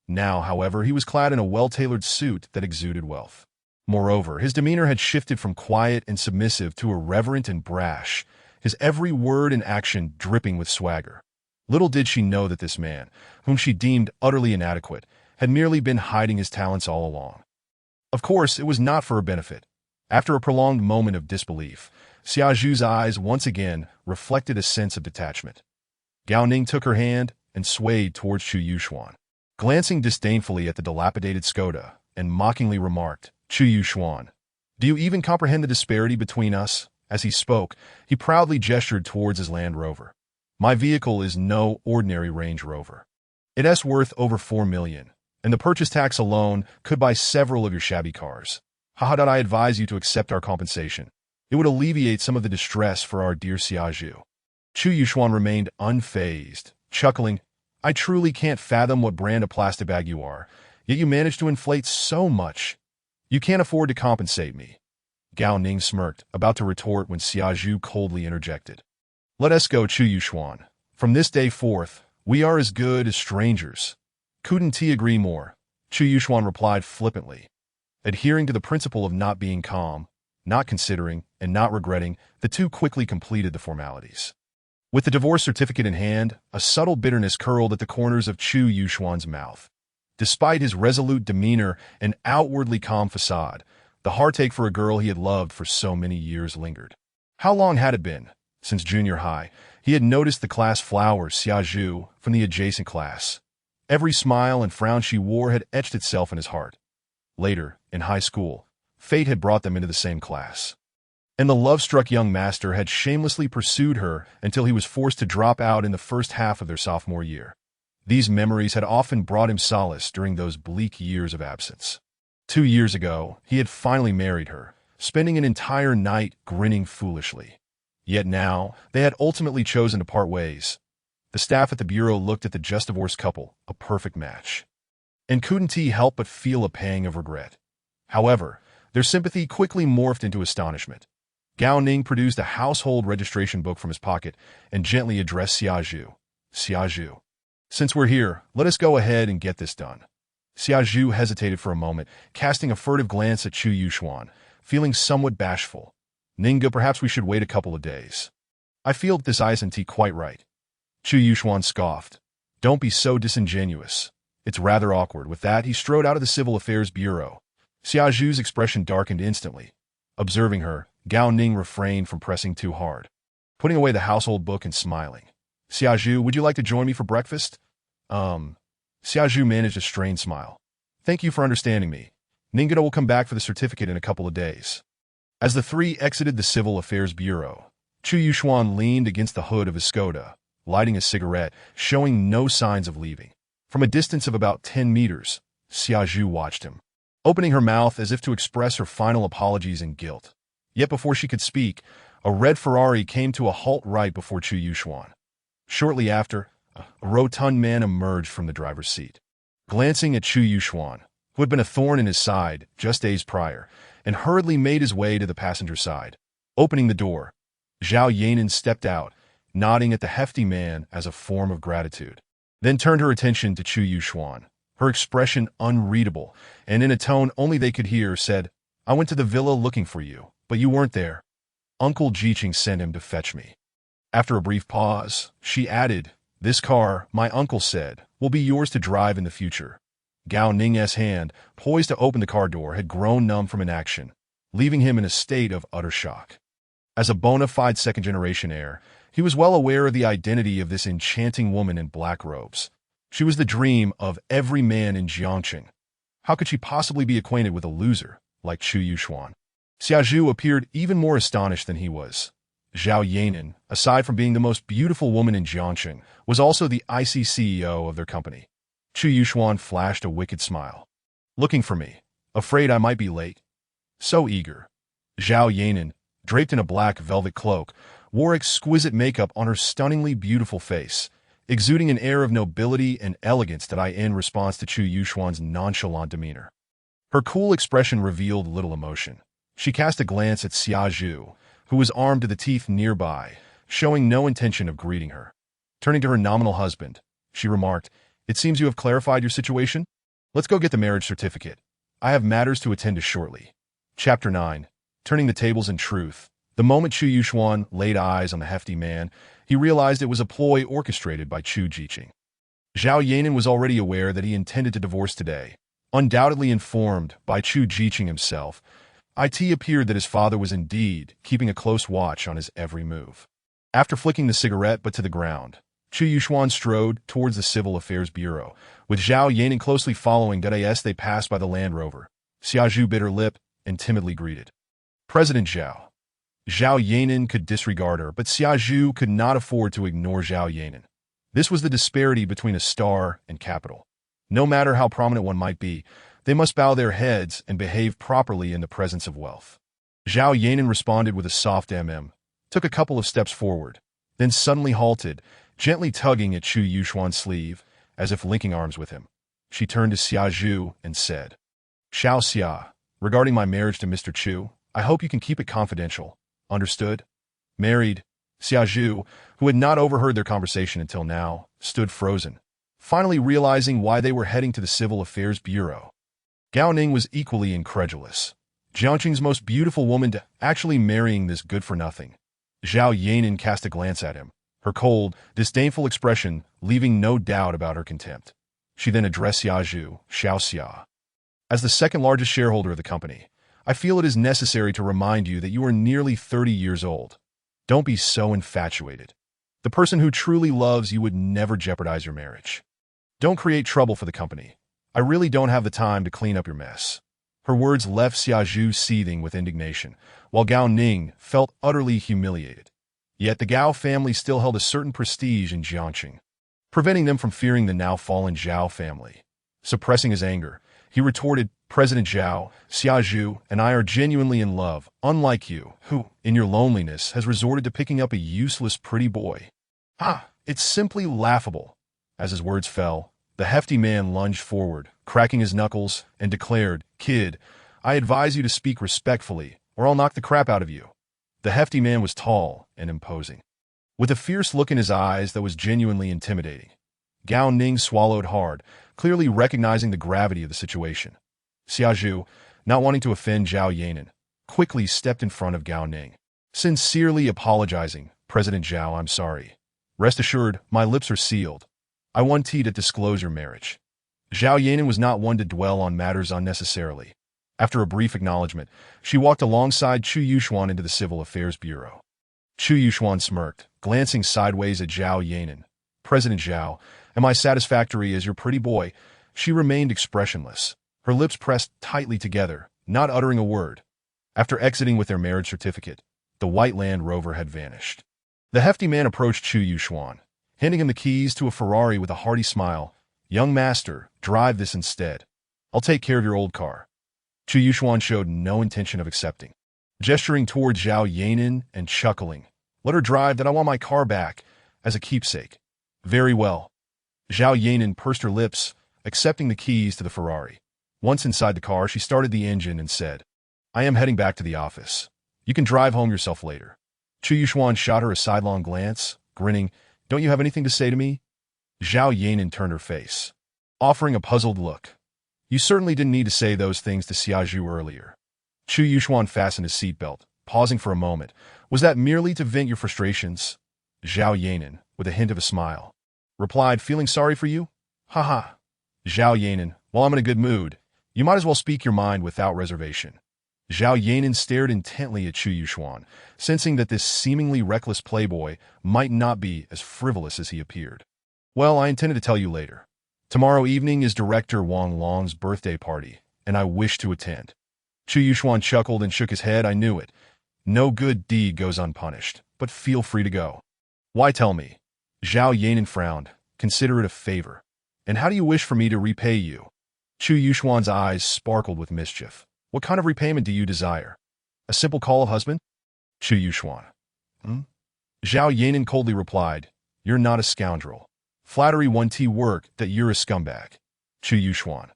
Now, however, he was clad in a well-tailored suit that exuded wealth. Moreover, his demeanor had shifted from quiet and submissive to irreverent and brash, his every word and action dripping with swagger. Little did she know that this man, whom she deemed utterly inadequate, had merely been hiding his talents all along. Of course, it was not for her benefit. After a prolonged moment of disbelief, Xia Zhu's eyes once again reflected a sense of detachment. Gao Ning took her hand and swayed towards Chu Yuxuan. Glancing disdainfully at the dilapidated Skoda, and mockingly remarked, Chu Yuxuan, do you even comprehend the disparity between us? As he spoke, he proudly gestured towards his Land Rover. My vehicle is no ordinary Range Rover. It's worth over 4 million, and the purchase tax alone could buy several of your shabby cars. I advise you to accept our compensation. It would alleviate some of the distress for our dear Xia Zhu. Chu Yuxuan remained unfazed, chuckling, I truly can't fathom what brand of plastic bag you are, yet you manage to inflate so much. You can't afford to compensate me. Gao Ning smirked, about to retort when Xia Zhu coldly interjected. Let us go, Chu Yuxuan. From this day forth, we are as good as strangers. Couldn't he agree more? Chu Yuxuan replied flippantly. Adhering to the principle of not being calm, not considering, and not regretting, the two quickly completed the formalities. With the divorce certificate in hand, a subtle bitterness curled at the corners of Chu Yuxuan's mouth. Despite his resolute demeanor and outwardly calm facade, the heartache for a girl he had loved for so many years lingered. How long had it been? Since junior high, he had noticed the class flower Xia Zhu from the adjacent class. Every smile and frown she wore had etched itself in his heart. Later, in high school, fate had brought them into the same class. And the love-struck young master had shamelessly pursued her until he was forced to drop out in the first half of their sophomore year. These memories had often brought him solace during those bleak years of absence. 2 years ago, he had finally married her, spending an entire night grinning foolishly. Yet now, they had ultimately chosen to part ways. The staff at the bureau looked at the just-divorced couple, a perfect match. And couldn't he help but feel a pang of regret. However, their sympathy quickly morphed into astonishment. Gao Ning produced a household registration book from his pocket and gently addressed Xia Zhu. Xia Zhu. Since we're here, let us go ahead and get this done. Xia Zhu hesitated for a moment, casting a furtive glance at Chu Yuxuan, feeling somewhat bashful. Ninga, perhaps we should wait a couple of days. I feel that this isn't quite right. Chu Yuxuan scoffed. Don't be so disingenuous. It's rather awkward. With that, he strode out of the Civil Affairs Bureau. Xia Zhu's expression darkened instantly. Observing her, Gao Ning refrained from pressing too hard, putting away the household book and smiling. Xia Zhu, would you like to join me for breakfast? Xia Zhu managed a strained smile. Thank you for understanding me. Ninga will come back for the certificate in a couple of days. As the three exited the Civil Affairs Bureau, Chu Yuxuan leaned against the hood of his Skoda, lighting a cigarette, showing no signs of leaving. From a distance of about 10 meters, Xia Zhu watched him, opening her mouth as if to express her final apologies and guilt. Yet before she could speak, a red Ferrari came to a halt right before Chu Yuxuan. Shortly after, a rotund man emerged from the driver's seat. Glancing at Chu Yuxuan, who had been a thorn in his side just days prior, and hurriedly made his way to the passenger side. Opening the door, Zhao Yanan stepped out, nodding at the hefty man as a form of gratitude. Then turned her attention to Chu Yuxuan, her expression unreadable, and in a tone only they could hear, said, I went to the villa looking for you, but you weren't there. Uncle Jiqing sent him to fetch me. After a brief pause, she added, This car, my uncle said, will be yours to drive in the future. Gao Ning's hand, poised to open the car door, had grown numb from inaction, leaving him in a state of utter shock. As a bona fide second-generation heir, he was well aware of the identity of this enchanting woman in black robes. She was the dream of every man in Jiangqing. How could she possibly be acquainted with a loser like Chu Yuxuan? Xia Zhu appeared even more astonished than he was. Zhao Yanan, aside from being the most beautiful woman in Jiangqing, was also the IC CEO of their company. Chu Yuxuan flashed a wicked smile. Looking for me. Afraid I might be late. So eager. Zhao Yanan, draped in a black velvet cloak, wore exquisite makeup on her stunningly beautiful face, exuding an air of nobility and elegance that in response to Chu Yuxuan's nonchalant demeanor. Her cool expression revealed little emotion. She cast a glance at Xia Zhu, who was armed to the teeth nearby, showing no intention of greeting her. Turning to her nominal husband, she remarked, It seems you have clarified your situation? Let's go get the marriage certificate. I have matters to attend to shortly. Chapter 9. Turning the tables in truth. The moment Chu Yuxuan laid eyes on the hefty man, he realized it was a ploy orchestrated by Chu Jiqing. Zhao Yanan was already aware that he intended to divorce today. Undoubtedly informed by Chu Jiqing himself, it appeared that his father was indeed keeping a close watch on his every move. After flicking the cigarette but to the ground, Chu Yuxuan strode towards the Civil Affairs Bureau, with Zhao Yanan closely following. As they passed by the Land Rover, Xia Zhu bit her lip and timidly greeted. President Zhao. Zhao Yanan could disregard her, but Xia Zhu could not afford to ignore Zhao Yanan. This was the disparity between a star and capital. No matter how prominent one might be, they must bow their heads and behave properly in the presence of wealth. Zhao Yanan responded with a soft took a couple of steps forward, then suddenly halted, gently tugging at Chu Yuxuan's sleeve, as if linking arms with him. She turned to Xia Zhu and said, Xiao Xia, regarding my marriage to Mr. Chu, I hope you can keep it confidential. Understood? Married. Xia Zhu, who had not overheard their conversation until now, stood frozen, finally realizing why they were heading to the Civil Affairs Bureau. Gao Ning was equally incredulous. Jiangqing's most beautiful woman actually marrying this good-for-nothing. Zhao Yanan cast a glance at him, her cold, disdainful expression leaving no doubt about her contempt. She then addressed Xia Zhu, Xia. As the second largest shareholder of the company, I feel it is necessary to remind you that you are nearly 30 years old. Don't be so infatuated. The person who truly loves you would never jeopardize your marriage. Don't create trouble for the company. I really don't have the time to clean up your mess. Her words left Xia Zhu seething with indignation, while Gao Ning felt utterly humiliated. Yet the Gao family still held a certain prestige in Jiangqing, preventing them from fearing the now fallen Zhao family. Suppressing his anger, he retorted, President Zhao, Xia Zhu, and I are genuinely in love, unlike you, who, in your loneliness, has resorted to picking up a useless pretty boy. It's simply laughable. As his words fell, the hefty man lunged forward, cracking his knuckles, and declared, Kid, I advise you to speak respectfully, or I'll knock the crap out of you. The hefty man was tall and imposing, with a fierce look in his eyes that was genuinely intimidating. Gao Ning swallowed hard, clearly recognizing the gravity of the situation. Xia Zhu, not wanting to offend Zhao Yanan, quickly stepped in front of Gao Ning, sincerely apologizing, President Zhao, I'm sorry. Rest assured, my lips are sealed. I wanted to disclose your marriage. Zhao Yanan was not one to dwell on matters unnecessarily. After a brief acknowledgement, she walked alongside Chu Yuxuan into the Civil Affairs Bureau. Chu Yuxuan smirked, glancing sideways at Zhao Yanan. President Zhao, am I satisfactory as your pretty boy? She remained expressionless, her lips pressed tightly together, not uttering a word. After exiting with their marriage certificate, the white Land Rover had vanished. The hefty man approached Chu Yuxuan, handing him the keys to a Ferrari with a hearty smile. Young master, drive this instead. I'll take care of your old car. Chu Yuxuan showed no intention of accepting, gesturing toward Zhao Yanan and chuckling. Let her drive, that I want my car back, as a keepsake. Very well. Zhao Yanan pursed her lips, accepting the keys to the Ferrari. Once inside the car, she started the engine and said, I am heading back to the office. You can drive home yourself later. Chu Yuxuan shot her a sidelong glance, grinning, Don't you have anything to say to me? Zhao Yanan turned her face, offering a puzzled look. You certainly didn't need to say those things to Xia Zhu earlier. Chu Yuxuan fastened his seatbelt, pausing for a moment. Was that merely to vent your frustrations? Zhao Yanan, with a hint of a smile, replied, feeling sorry for you? Haha. Zhao Yanan, while I'm in a good mood, you might as well speak your mind without reservation. Zhao Yanan stared intently at Chu Yuxuan, sensing that this seemingly reckless playboy might not be as frivolous as he appeared. Well, I intended to tell you later. Tomorrow evening is Director Wang Long's birthday party, and I wish to attend. Chu Yuxuan chuckled and shook his head. I knew it. No good deed goes unpunished, but feel free to go. Why tell me? Zhao Yanan frowned. Consider it a favor. And how do you wish for me to repay you? Chu Yuxuan's eyes sparkled with mischief. What kind of repayment do you desire? A simple call of husband? Chu Yuxuan. Zhao Yanan coldly replied, You're not a scoundrel. Flattery won't work that you're a scumbag. Chu Yuxuan.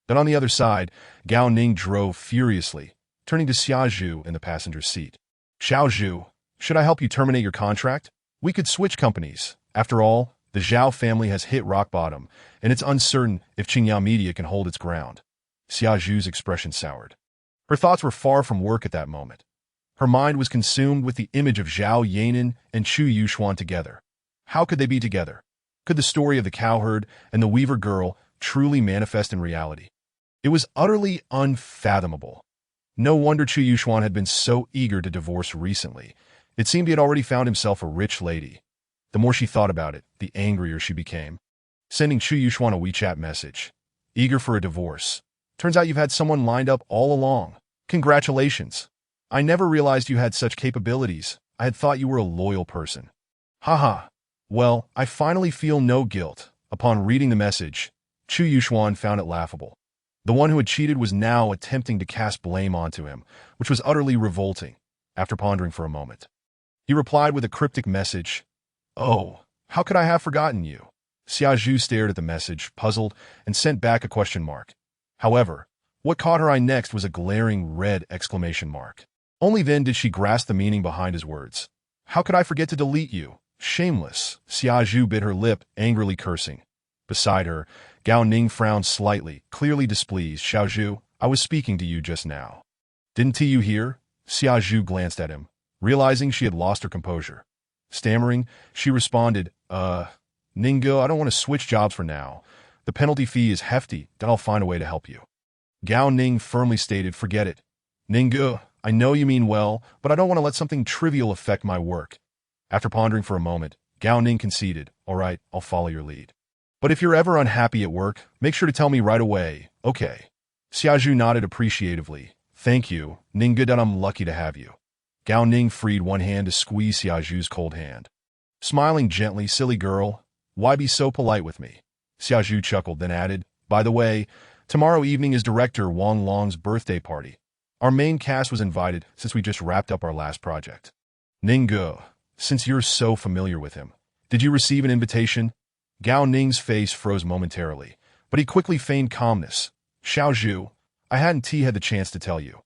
Then on the other side, Gao Ning drove furiously, turning to Xia Zhu in the passenger seat. Xia Zhu, should I help you terminate your contract? We could switch companies. After all, the Zhao family has hit rock bottom, and it's uncertain if Qingyao Media can hold its ground. Xia Zhu's expression soured. Her thoughts were far from work at that moment. Her mind was consumed with the image of Zhao Yanan and Chu Yuxuan together. How could they be together? Could the story of the cowherd and the weaver girl truly manifest in reality? It was utterly unfathomable. No wonder Chu Yuxuan had been so eager to divorce recently. It seemed he had already found himself a rich lady. The more she thought about it, the angrier she became. Sending Chu Yuxuan a WeChat message. Eager for a divorce. Turns out you've had someone lined up all along. Congratulations. I never realized you had such capabilities. I had thought you were a loyal person. Haha. Well, I finally feel no guilt. Upon reading the message, Chu Yuxuan found it laughable. The one who had cheated was now attempting to cast blame onto him, which was utterly revolting. After pondering for a moment, he replied with a cryptic message. Oh, how could I have forgotten you? Xia Zhu stared at the message, puzzled, and sent back a question mark. However, what caught her eye next was a glaring red exclamation mark. Only then did she grasp the meaning behind his words. How could I forget to delete you? Shameless. Xia Zhu bit her lip, angrily cursing. Beside her, Gao Ning frowned slightly, clearly displeased. Xia Zhu, I was speaking to you just now. Didn't you hear? Xia Zhu glanced at him, realizing she had lost her composure. Stammering, she responded, Ningguo, I don't want to switch jobs for now. The penalty fee is hefty, then I'll find a way to help you. Gao Ning firmly stated, forget it. Ningguo, I know you mean well, but I don't want to let something trivial affect my work. After pondering for a moment, Gao Ning conceded, all right, I'll follow your lead. But if you're ever unhappy at work, make sure to tell me right away, okay. Xia Zhu nodded appreciatively. Thank you, Ningguo, I'm lucky to have you. Gao Ning freed one hand to squeeze Xia Zhu's cold hand. Smiling gently, silly girl, why be so polite with me? Xia Zhu chuckled, then added, by the way, tomorrow evening is director Wang Long's birthday party. Our main cast was invited since we just wrapped up our last project. Ningguo, since you're so familiar with him, did you receive an invitation? Gao Ning's face froze momentarily, but he quickly feigned calmness. Xia Zhu, I hadn't had the chance to tell you.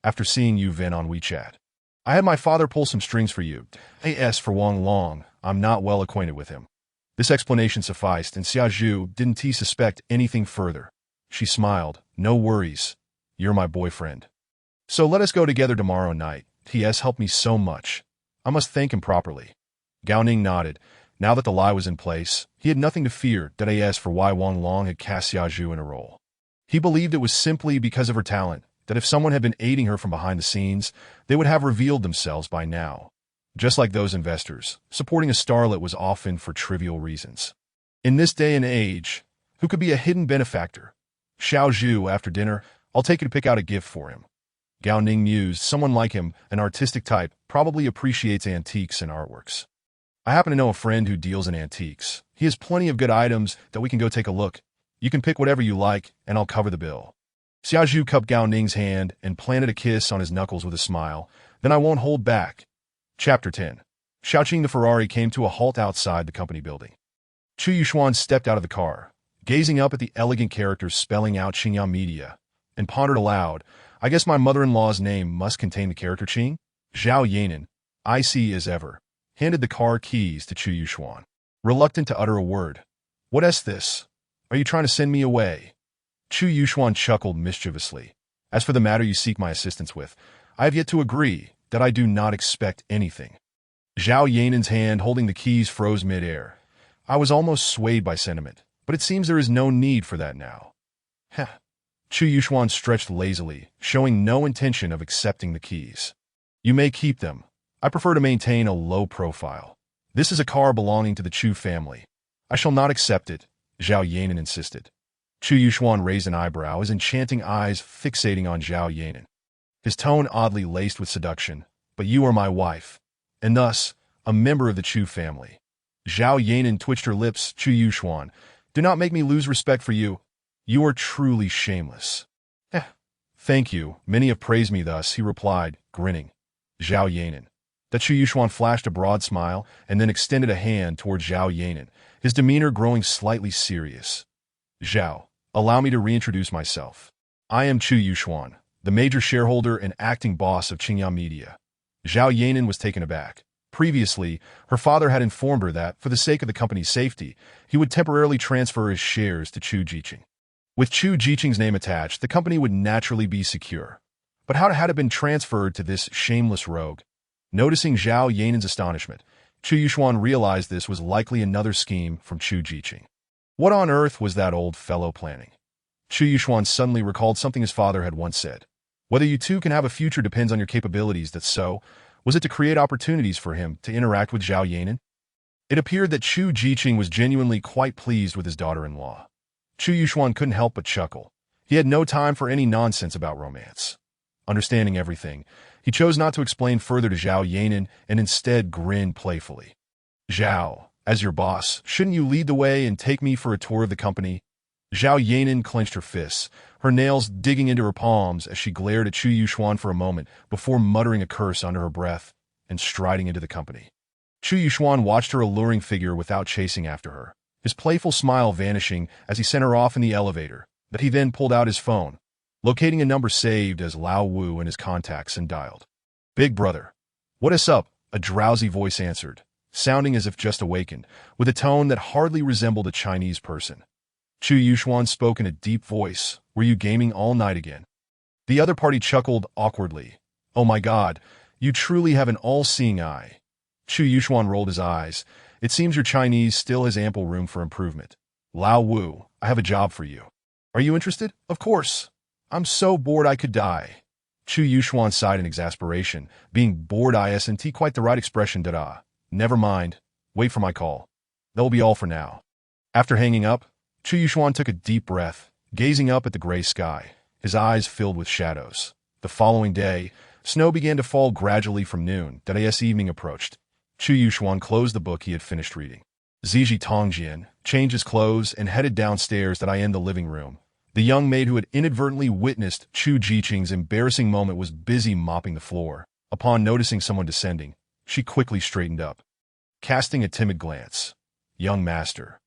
After seeing you Vin on WeChat, I had my father pull some strings for you. As for Wang Long, I'm not well acquainted with him. This explanation sufficed, and Xia Zhu didn't suspect anything further. She smiled. No worries. You're my boyfriend. So let us go together tomorrow night. T.S. helped me so much. I must thank him properly. Gao Ning nodded. Now that the lie was in place, he had nothing to fear. As for why Wang Long had cast Xia Zhu in a role, he believed it was simply because of her talent, that if someone had been aiding her from behind the scenes, they would have revealed themselves by now. Just like those investors, supporting a starlet was often for trivial reasons. In this day and age, who could be a hidden benefactor? Xia Zhu, after dinner, I'll take you to pick out a gift for him. Gao Ning mused, someone like him, an artistic type, probably appreciates antiques and artworks. I happen to know a friend who deals in antiques. He has plenty of good items that we can go take a look. You can pick whatever you like, and I'll cover the bill. Xia Zhu cupped Gao Ning's hand and planted a kiss on his knuckles with a smile. Then I won't hold back. Chapter 10. Shaoqing the Ferrari came to a halt outside the company building. Chu Yuxuan stepped out of the car, gazing up at the elegant characters spelling out Xinjiang Media, and pondered aloud, I guess my mother-in-law's name must contain the character Qing? Zhao Yanan, icy as ever, handed the car keys to Chu Yuxuan, reluctant to utter a word. What is this? Are you trying to send me away? Chu Yuxuan chuckled mischievously. As for the matter you seek my assistance with, I have yet to agree that I do not expect anything. Zhao Yanan's hand holding the keys froze mid-air. I was almost swayed by sentiment, but it seems there is no need for that now. Heh. Chu Yuxuan stretched lazily, showing no intention of accepting the keys. You may keep them. I prefer to maintain a low profile. This is a car belonging to the Chu family. I shall not accept it, Zhao Yanan insisted. Chu Yuxuan raised an eyebrow, his enchanting eyes fixating on Zhao Yanan. His tone oddly laced with seduction. But you are my wife, and thus, a member of the Chu family. Zhao Yanan twitched her lips. Chu Yuxuan, do not make me lose respect for you. You are truly shameless. Thank you. Many have praised me thus, he replied, grinning. Zhao Yanan. That Chu Yuxuan flashed a broad smile and then extended a hand toward Zhao Yanan, his demeanor growing slightly serious. Zhao, allow me to reintroduce myself. I am Chu Yuxuan, the major shareholder and acting boss of Xinjiang Media. Zhao Yanan was taken aback. Previously, her father had informed her that, for the sake of the company's safety, he would temporarily transfer his shares to Chu Jiqing. With Chu Jiqing's name attached, the company would naturally be secure. But how had it been transferred to this shameless rogue? Noticing Zhao Yanan's astonishment, Chu Yuxuan realized this was likely another scheme from Chu Jiqing. What on earth was that old fellow planning? Chu Yuxuan suddenly recalled something his father had once said. Whether you two can have a future depends on your capabilities. That's so. Was it to create opportunities for him to interact with Zhao Yanan? It appeared that Chu Jiqing was genuinely quite pleased with his daughter-in-law. Chu Yuxuan couldn't help but chuckle. He had no time for any nonsense about romance. Understanding everything, he chose not to explain further to Zhao Yanan and instead grinned playfully. Zhao, as your boss, shouldn't you lead the way and take me for a tour of the company? Zhao Yanan clenched her fists, her nails digging into her palms as she glared at Chu Yuxuan for a moment before muttering a curse under her breath and striding into the company. Chu Yuxuan watched her alluring figure without chasing after her, his playful smile vanishing as he sent her off in the elevator, but he then pulled out his phone, locating a number saved as Lao Wu in his contacts and dialed. Big brother. What is up? A drowsy voice answered, sounding as if just awakened, with a tone that hardly resembled a Chinese person. Chu Yuxuan spoke in a deep voice. Were you gaming all night again? The other party chuckled awkwardly. Oh my god, you truly have an all-seeing eye. Chu Yuxuan rolled his eyes. It seems your Chinese still has ample room for improvement. Lao Wu, I have a job for you. Are you interested? Of course. I'm so bored I could die. Chu Yuxuan sighed in exasperation. Being bored isn't quite the right expression, da-da. Never mind. Wait for my call. That will be all for now. After hanging up, Chu Yuxuan took a deep breath, gazing up at the gray sky, his eyes filled with shadows. The following day, snow began to fall gradually from noon. As evening approached, Chu Yuxuan closed the book he had finished reading. Ziji Tongjian changed his clothes and headed downstairs in the living room. The young maid who had inadvertently witnessed Chu Jiqing's embarrassing moment was busy mopping the floor. Upon noticing someone descending, she quickly straightened up. Casting a timid glance, "Young master."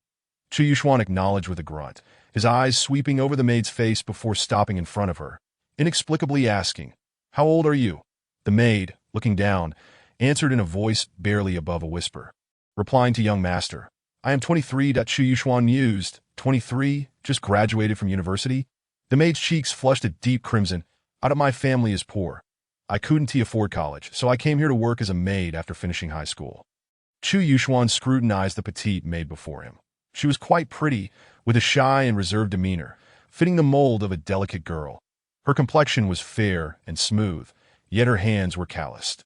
Chu Yuxuan acknowledged with a grunt, his eyes sweeping over the maid's face before stopping in front of her, inexplicably asking, "How old are you?" The maid, looking down, answered in a voice barely above a whisper. Replying to young master, "I am 23. Chu Yuxuan mused, 23, just graduated from university?" The maid's cheeks flushed a deep crimson. "Out of my family is poor. I couldn't afford college, so I came here to work as a maid after finishing high school." Chu Yuxuan scrutinized the petite maid before him. She was quite pretty, with a shy and reserved demeanor, fitting the mold of a delicate girl. Her complexion was fair and smooth, yet her hands were calloused,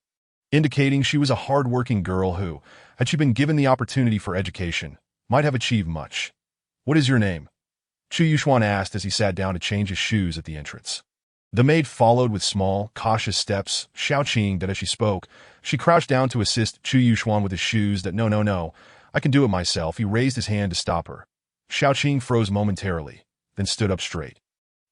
indicating she was a hard-working girl who, had she been given the opportunity for education, might have achieved much. "What is your name?" Chu Yuxuan asked as he sat down to change his shoes at the entrance. The maid followed with small, cautious steps, shouting that as she spoke, she crouched down to assist Chu Yuxuan with his shoes. No, I can do it myself. He raised his hand to stop her. Xiaoqing froze momentarily, then stood up straight.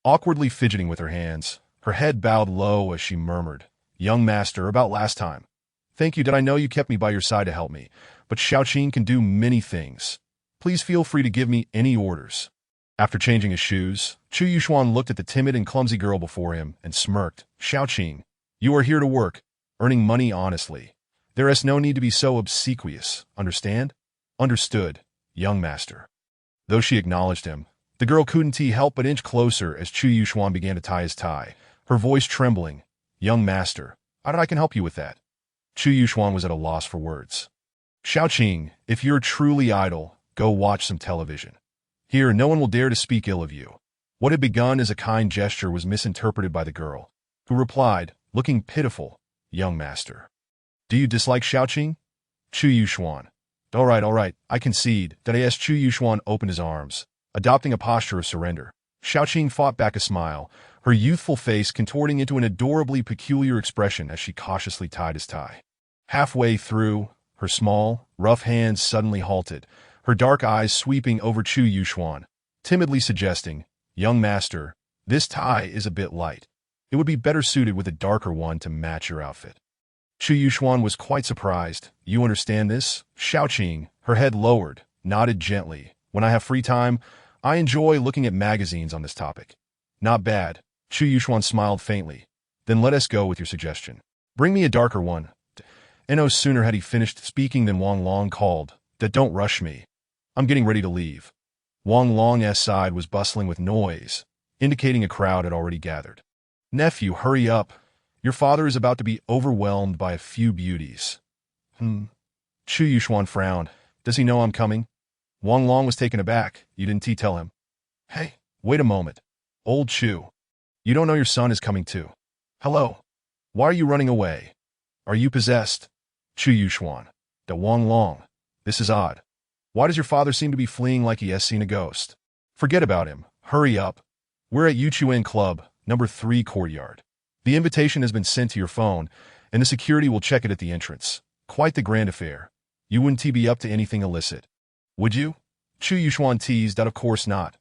Awkwardly fidgeting with her hands, her head bowed low as she murmured, "Young master, about last time. Thank you. I know you kept me by your side to help me, but Xiaoqing can do many things. Please feel free to give me any orders." After changing his shoes, Chu Yuxuan looked at the timid and clumsy girl before him and smirked. "Xiaoqing, you are here to work, earning money honestly. There is no need to be so obsequious, understand?" "Understood, young master." Though she acknowledged him, the girl couldn't help but inch closer as Chu Yuxuan began to tie his tie, her voice trembling. "Young master, I can help you with that." Chu Yuxuan was at a loss for words. "Xiaoqing, if you're truly idle, go watch some television. Here, no one will dare to speak ill of you." What had begun as a kind gesture was misinterpreted by the girl, who replied, looking pitiful, "Young master. Do you dislike Xiaoqing?" Chu Yuxuan. All right, I concede. As Chu Yuxuan opened his arms, adopting a posture of surrender, Xiaoqing fought back a smile, her youthful face contorting into an adorably peculiar expression as she cautiously tied his tie. Halfway through, her small, rough hands suddenly halted, her dark eyes sweeping over Chu Yuxuan, timidly suggesting, "Young master, this tie is a bit light. It would be better suited with a darker one to match your outfit." Chu Yuxuan was quite surprised. "You understand this?" Xiaoqing, her head lowered, nodded gently. "When I have free time, I enjoy looking at magazines on this topic." "Not bad." Chu Yuxuan smiled faintly. "Then let us go with your suggestion. Bring me a darker one." No sooner had he finished speaking than Wang Long called, "Don't rush me. I'm getting ready to leave." Wang Long's side was bustling with noise, indicating a crowd had already gathered. "Nephew, hurry up. Your father is about to be overwhelmed by a few beauties." Chu Yuxuan frowned. "Does he know I'm coming?" Wang Long was taken aback. "You didn't tell him?" "Hey, wait a moment. Old Chu. You don't know your son is coming too." "Hello. Why are you running away? Are you possessed?" Chu Yuxuan. Wang Long. "This is odd. Why does your father seem to be fleeing like he has seen a ghost?" "Forget about him. Hurry up. We're at Yuchuan Club, number 3 courtyard. The invitation has been sent to your phone, and the security will check it at the entrance. Quite the grand affair. You wouldn't be up to anything illicit, would you?" Chu Yuxuan teased. "Of course not.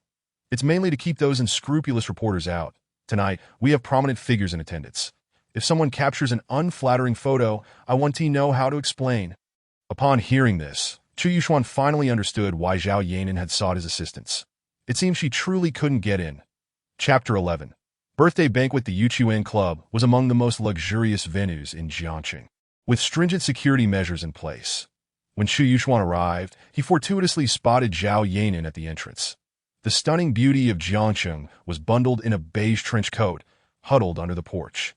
It's mainly to keep those unscrupulous reporters out. Tonight, we have prominent figures in attendance. If someone captures an unflattering photo, I want to know how to explain." Upon hearing this, Chu Yuxuan finally understood why Zhao Yanan had sought his assistance. It seems she truly couldn't get in. Chapter 11. Birthday banquet. The Yuchuan Club was among the most luxurious venues in Jiangxing, with stringent security measures in place. When Chu Yuxuan arrived, he fortuitously spotted Zhao Yanan at the entrance. The stunning beauty of Jiangxing was bundled in a beige trench coat, huddled under the porch.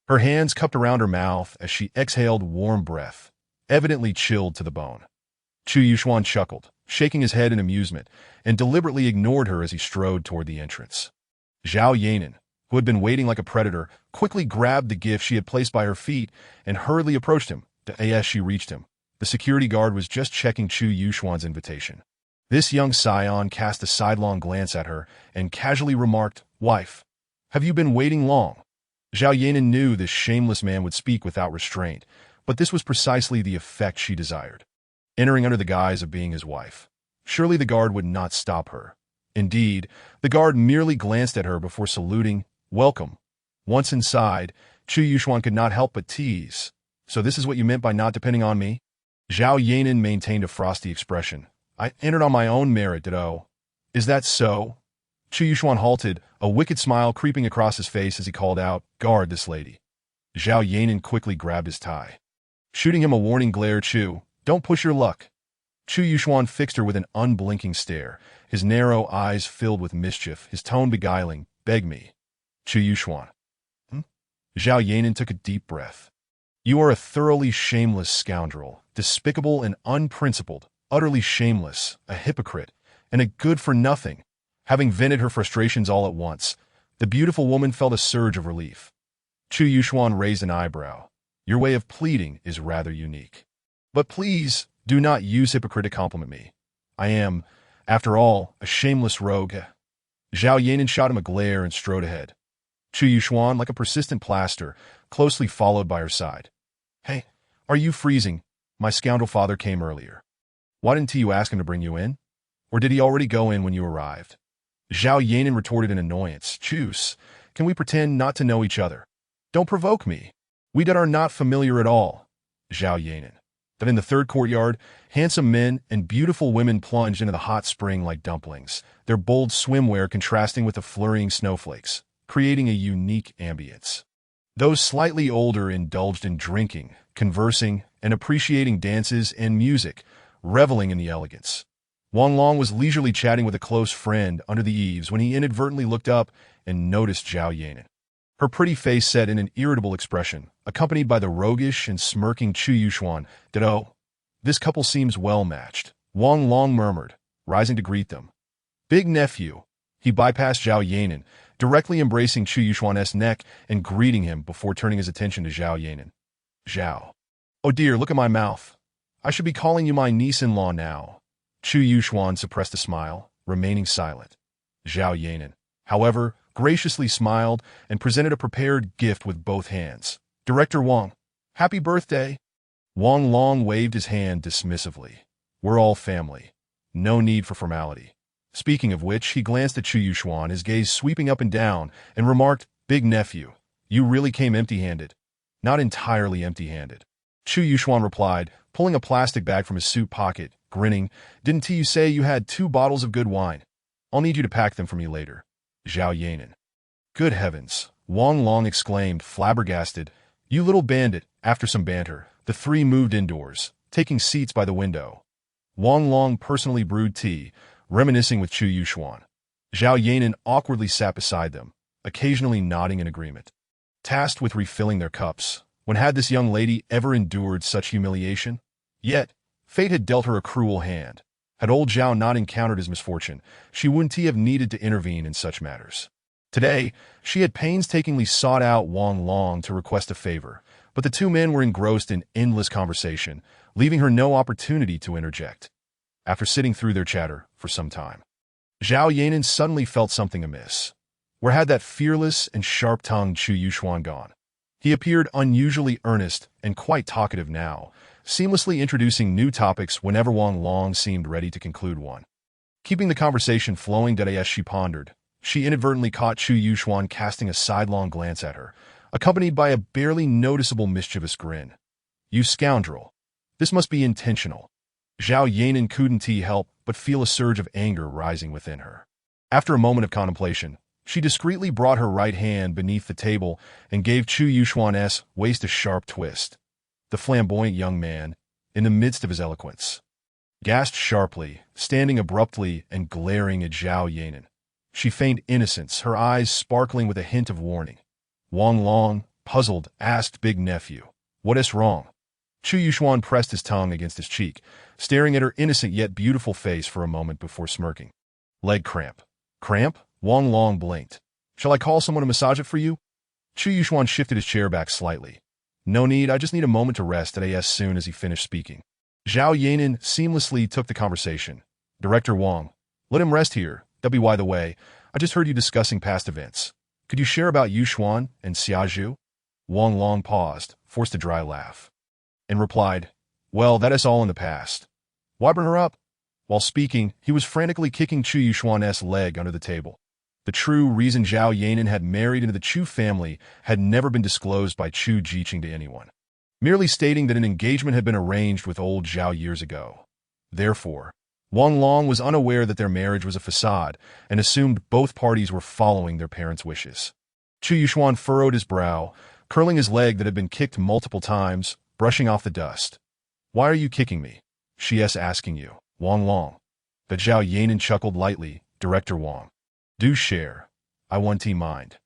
Her hands cupped around her mouth as she exhaled warm breath. evidently chilled to the bone. Chu Yuxuan chuckled, shaking his head in amusement, and deliberately ignored her as he strode toward the entrance. Zhao Yanan, who had been waiting like a predator, quickly grabbed the gift she had placed by her feet and hurriedly approached him. As she reached him, the security guard was just checking Chu Yuxuan's invitation. This young scion cast a sidelong glance at her and casually remarked, "Wife, have you been waiting long?" Zhao Yanan knew this shameless man would speak without restraint, but this was precisely the effect she desired. Entering under the guise of being his wife. Surely the guard would not stop her. Indeed, the guard merely glanced at her before saluting, "Welcome." Once inside, Chu Yuxuan could not help but tease. "So this is what you meant by not depending on me?" Zhao Yanan maintained a frosty expression. "I entered on my own merit, ditto." "Is that so?" Chu Yuxuan halted, a wicked smile creeping across his face as he called out, "Guard this lady." Zhao Yanan quickly grabbed his tie. Shooting him a warning glare, "Chu, don't push your luck." Chu Yuxuan fixed her with an unblinking stare, his narrow eyes filled with mischief, his tone beguiling, "Beg me." Chu Yuxuan. Zhao Yanan took a deep breath. "You are a thoroughly shameless scoundrel, despicable and unprincipled, utterly shameless, a hypocrite, and a good-for-nothing." Having vented her frustrations all at once, the beautiful woman felt a surge of relief. Chu Yuxuan raised an eyebrow. "Your way of pleading is rather unique. But please, do not use hypocrite to compliment me. I am, after all, a shameless rogue." Zhao Yanan shot him a glare and strode ahead. Chu Yuxuan, like a persistent plaster, closely followed by her side. "Hey, are you freezing? My scoundrel father came earlier. Why didn't you ask him to bring you in? Or did he already go in when you arrived?" Zhao Yanan retorted in annoyance. "Choose. Can we pretend not to know each other? Don't provoke me. We that are not familiar at all." Zhao Yanan. Then in the third courtyard, handsome men and beautiful women plunged into the hot spring like dumplings, their bold swimwear contrasting with the flurrying snowflakes, creating a unique ambience. Those slightly older indulged in drinking, conversing, and appreciating dances and music, reveling in the elegance. Wang Long was leisurely chatting with a close friend under the eaves when he inadvertently looked up and noticed Zhao Yanan. Her pretty face set in an irritable expression, accompanied by the roguish and smirking Chu Yuxuan. "Ditto. This couple seems well matched," Wang Long murmured, rising to greet them. "Big nephew." He bypassed Zhao Yanan, directly embracing Chu Yuxuan's neck and greeting him before turning his attention to Zhao Yanan. "Zhao. Oh dear, look at my mouth. I should be calling you my niece-in-law now." Chu Yuxuan suppressed a smile, remaining silent. Zhao Yanan, however, graciously smiled and presented a prepared gift with both hands. "Director Wang, happy birthday." Wang Long waved his hand dismissively. "We're all family. No need for formality." Speaking of which, he glanced at Chu Yuxuan, his gaze sweeping up and down, and remarked, "Big nephew, you really came empty-handed." "Not entirely empty-handed." Chu Yuxuan replied, pulling a plastic bag from his suit pocket, grinning. "Didn't you say you had 2 bottles of good wine? I'll need you to pack them for me later." Zhao Yanan. "Good heavens," Wang Long exclaimed, flabbergasted. "You little bandit." After some banter, the three moved indoors, taking seats by the window. Wang Long personally brewed tea, reminiscing with Chu Yuxuan. Zhao Yanan awkwardly sat beside them, occasionally nodding in agreement. Tasked with refilling their cups, when had this young lady ever endured such humiliation? Yet, fate had dealt her a cruel hand. Had old Zhao not encountered his misfortune, she wouldn't have needed to intervene in such matters. Today, she had painstakingly sought out Wang Long to request a favor, but the two men were engrossed in endless conversation, leaving her no opportunity to interject. After sitting through their chatter for some time, Zhao Yanan suddenly felt something amiss. Where had that fearless and sharp-tongued Chu Yuxuan gone? He appeared unusually earnest and quite talkative now, seamlessly introducing new topics whenever Wang Long seemed ready to conclude one. Keeping the conversation flowing as she pondered, she inadvertently caught Chu Yuxuan casting a sidelong glance at her, accompanied by a barely noticeable mischievous grin. "You scoundrel. This must be intentional." Zhao Yanan couldn't help but feel a surge of anger rising within her. After a moment of contemplation, she discreetly brought her right hand beneath the table and gave Chu Yuxuan's waist a sharp twist. The flamboyant young man, in the midst of his eloquence, gasped sharply, standing abruptly and glaring at Zhao Yanan. She feigned innocence, her eyes sparkling with a hint of warning. Wang Long, puzzled, asked, "Big nephew, what is wrong?" Chu Yuxuan pressed his tongue against his cheek, staring at her innocent yet beautiful face for a moment before smirking. Leg cramp. Cramp? Wang Long blinked. Shall I call someone to massage it for you? Chu Yuxuan shifted his chair back slightly. No need, I just need a moment to rest today as soon as he finished speaking. Zhao Yanan seamlessly took the conversation. Director Wang, let him rest here. By the way, I just heard you discussing past events. Could you share about Yuxuan and Xia Zhu? Wang Long paused, forced a dry laugh, and replied, well, that is all in the past. Why bring her up? While speaking, he was frantically kicking Chu Yuxuan's leg under the table. The true reason Zhao Yanan had married into the Chu family had never been disclosed by Chu Jiqing to anyone, merely stating that an engagement had been arranged with old Zhao years ago. Therefore, Wang Long was unaware that their marriage was a facade and assumed both parties were following their parents' wishes. Chu Yuxuan furrowed his brow, curling his leg that had been kicked multiple times, brushing off the dust. Why are you kicking me? She's asking you, Wang Long. But Zhao Yanan chuckled lightly. Director Wang. Do share. I want to mind.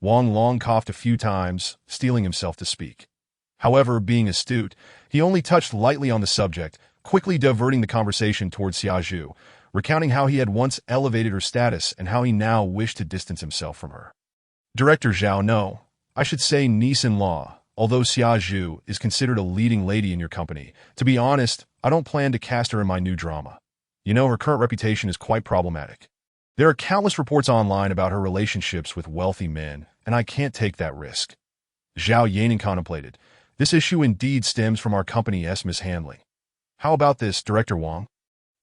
Wang Long coughed a few times, steeling himself to speak. However, being astute, he only touched lightly on the subject, quickly diverting the conversation towards Xia Zhu, recounting how he had once elevated her status and how he now wished to distance himself from her. Director Zhao, no. I should say niece-in-law, although Xia Zhu is considered a leading lady in your company. To be honest, I don't plan to cast her in my new drama. You know, her current reputation is quite problematic. There are countless reports online about her relationships with wealthy men, and I can't take that risk. Zhao Yanan contemplated. This issue indeed stems from our company's mishandling. How about this, Director Wang?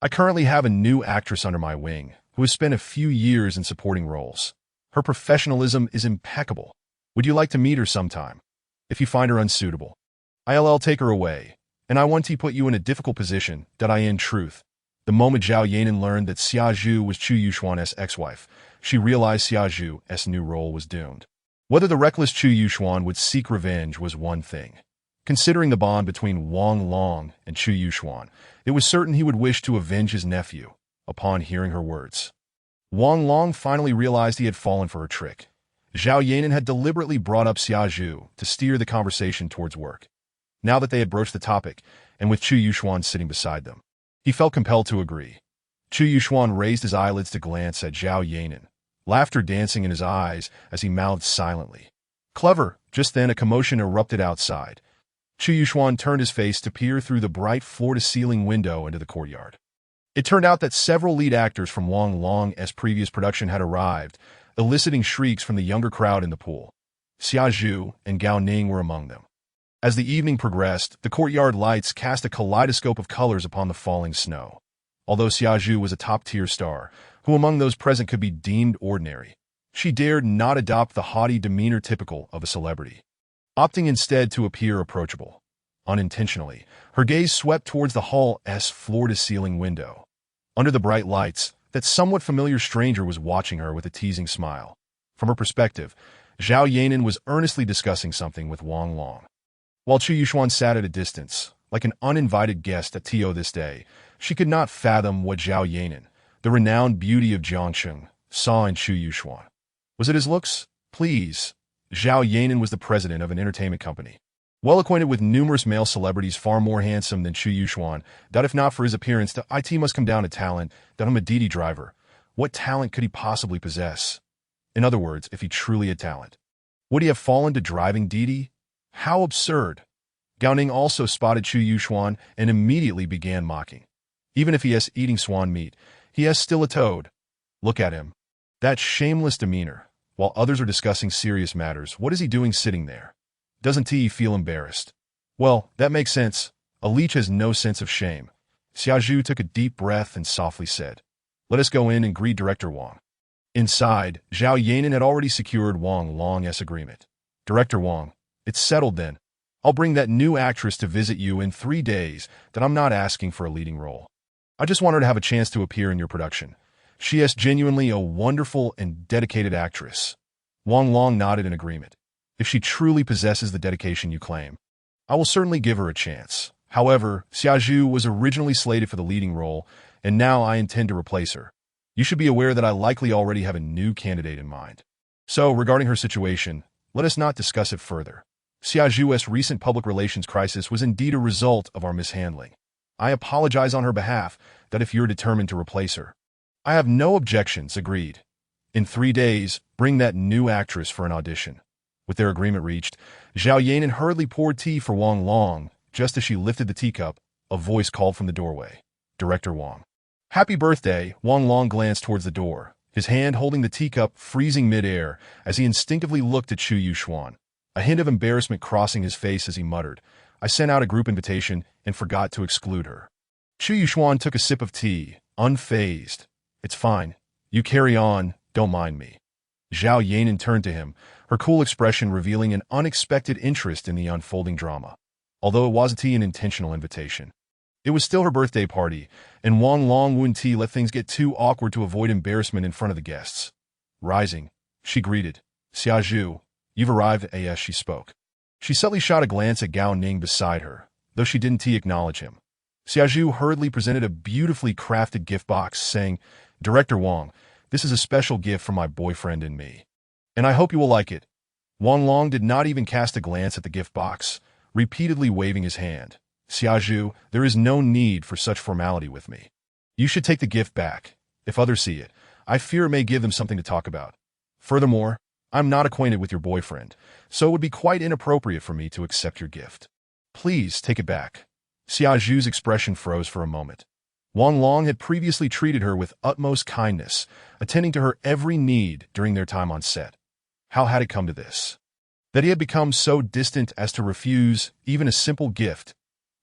I currently have a new actress under my wing who has spent a few years in supporting roles. Her professionalism is impeccable. Would you like to meet her sometime? If you find her unsuitable, I'll take her away, and I want to put you in a difficult position, that I in truth. The moment Zhao Yanan learned that Xia Zhu was Chu Yuxuan's ex-wife, she realized Xia Zhu's new role was doomed. Whether the reckless Chu Yuxuan would seek revenge was one thing. Considering the bond between Wang Long and Chu Yuxuan, it was certain he would wish to avenge his nephew upon hearing her words. Wang Long finally realized he had fallen for her trick. Zhao Yanan had deliberately brought up Xia Zhu to steer the conversation towards work. Now that they had broached the topic, and with Chu Yuxuan sitting beside them, he felt compelled to agree. Chu Yuxuan raised his eyelids to glance at Zhao Yanan, laughter dancing in his eyes as he mouthed silently. Clever. Just then a commotion erupted outside. Chu Yuxuan turned his face to peer through the bright floor-to-ceiling window into the courtyard. It turned out that several lead actors from Wang Long's previous production had arrived, eliciting shrieks from the younger crowd in the pool. Xia Zhu and Gao Ning were among them. As the evening progressed, the courtyard lights cast a kaleidoscope of colors upon the falling snow. Although Xia Zhu was a top-tier star, who among those present could be deemed ordinary, she dared not adopt the haughty demeanor typical of a celebrity, opting instead to appear approachable. Unintentionally, her gaze swept towards the hall's floor-to-ceiling window. Under the bright lights, that somewhat familiar stranger was watching her with a teasing smile. From her perspective, Zhao Yanan was earnestly discussing something with Wang Long. While Chu Yuxuan sat at a distance, like an uninvited guest at TO this day, she could not fathom what Zhao Yanan, the renowned beauty of Jiangsheng, saw in Chu Yuxuan. Was it his looks? Please. Zhao Yanan was the president of an entertainment company, well acquainted with numerous male celebrities far more handsome than Chu Yuxuan, that if not for his appearance, the IT must come down to talent, that I'm a Didi driver. What talent could he possibly possess? In other words, if he truly had talent, would he have fallen to driving Didi? How absurd. Gao Ning also spotted Chu Yuxuan and immediately began mocking. Even if he is eating swan meat, he is still a toad. Look at him. That shameless demeanor. While others are discussing serious matters, what is he doing sitting there? Doesn't he feel embarrassed? Well, that makes sense. A leech has no sense of shame. Xia Zhu took a deep breath and softly said, let us go in and greet Director Wang. Inside, Zhao Yanan had already secured Wang Long's agreement. Director Wang, it's settled then. I'll bring that new actress to visit you in 3 days. That I'm not asking for a leading role. I just want her to have a chance to appear in your production. She is genuinely a wonderful and dedicated actress. Wang Long nodded in agreement. If she truly possesses the dedication you claim, I will certainly give her a chance. However, Xia Zhu was originally slated for the leading role, and now I intend to replace her. You should be aware that I likely already have a new candidate in mind. So, regarding her situation, let us not discuss it further. Xia Zhu's recent public relations crisis was indeed a result of our mishandling. I apologize on her behalf that if you're determined to replace her. I have no objections, agreed. In 3 days, bring that new actress for an audition. With their agreement reached, Zhao Yanan hurriedly poured tea for Wang Long. Just as she lifted the teacup, a voice called from the doorway. Director Wang. Happy birthday, Wang Long glanced towards the door, his hand holding the teacup freezing mid-air as he instinctively looked at Chu Yuxuan, a hint of embarrassment crossing his face as he muttered, I sent out a group invitation and forgot to exclude her. Chu Yuxuan took a sip of tea, unfazed. It's fine. You carry on, don't mind me. Zhao Yanan turned to him, her cool expression revealing an unexpected interest in the unfolding drama. Although it wasn't an intentional invitation. It was still her birthday party, and Wang Long wouldn't let things get too awkward to avoid embarrassment in front of the guests. Rising, she greeted, Xia Zhu, you've arrived as she spoke. She subtly shot a glance at Gao Ning beside her, though she didn't acknowledge him. Xia Zhu hurriedly presented a beautifully crafted gift box, saying, Director Wang, this is a special gift from my boyfriend and me. And I hope you will like it. Wang Long did not even cast a glance at the gift box, repeatedly waving his hand. Xia Zhu, there is no need for such formality with me. You should take the gift back. If others see it, I fear it may give them something to talk about. Furthermore, I'm not acquainted with your boyfriend, so it would be quite inappropriate for me to accept your gift. Please take it back. Xia Zhu's expression froze for a moment. Wang Long had previously treated her with utmost kindness, attending to her every need during their time on set. How had it come to this? That he had become so distant as to refuse even a simple gift.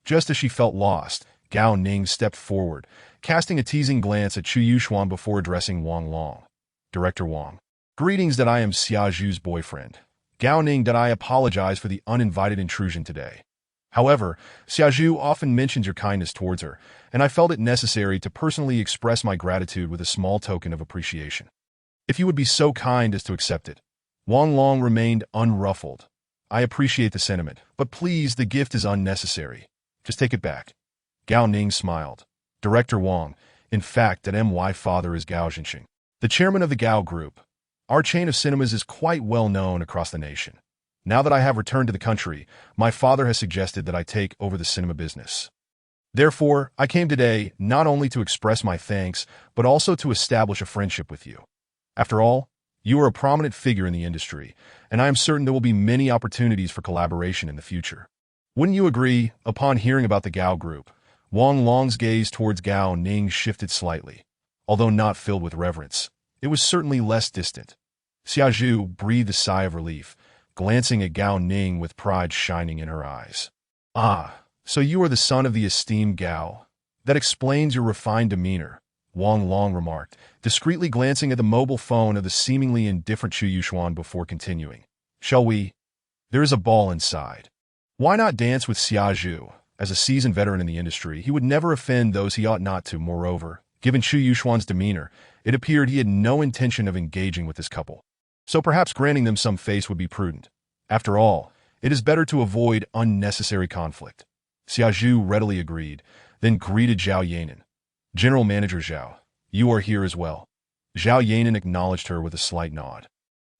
Just as she felt lost, Gao Ning stepped forward, casting a teasing glance at Chu Yuxuan before addressing Wang Long. Director Wang. Greetings that I am Xia Zhu's boyfriend. Gao Ning that I apologize for the uninvited intrusion today. However, Xia Zhu often mentions your kindness towards her, and I felt it necessary to personally express my gratitude with a small token of appreciation. If you would be so kind as to accept it. Wang Long remained unruffled. I appreciate the sentiment, but please, the gift is unnecessary. Just take it back. Gao Ning smiled. Director Wang, in fact, that my father is Gao Zhenxing, the chairman of the Gao Group. Our chain of cinemas is quite well known across the nation. Now that I have returned to the country, my father has suggested that I take over the cinema business. Therefore, I came today not only to express my thanks, but also to establish a friendship with you. After all, you are a prominent figure in the industry, and I am certain there will be many opportunities for collaboration in the future. Wouldn't you agree? Upon hearing about the Gao Group, Wang Long's gaze towards Gao Ning shifted slightly. Although not filled with reverence, it was certainly less distant. Xia Zhu breathed a sigh of relief, glancing at Gao Ning with pride shining in her eyes. Ah, so you are the son of the esteemed Gao. That explains your refined demeanor, Wang Long remarked, discreetly glancing at the mobile phone of the seemingly indifferent Chu Yuxuan before continuing. Shall we? There is a ball inside. Why not dance with Xia Zhu? As a seasoned veteran in the industry, he would never offend those he ought not to. Moreover, given Chu Yuxuan's demeanor, it appeared he had no intention of engaging with this couple. So perhaps granting them some face would be prudent. After all, it is better to avoid unnecessary conflict. Xia Zhu readily agreed, then greeted Zhao Yanan. General Manager Zhao, you are here as well. Zhao Yanan acknowledged her with a slight nod.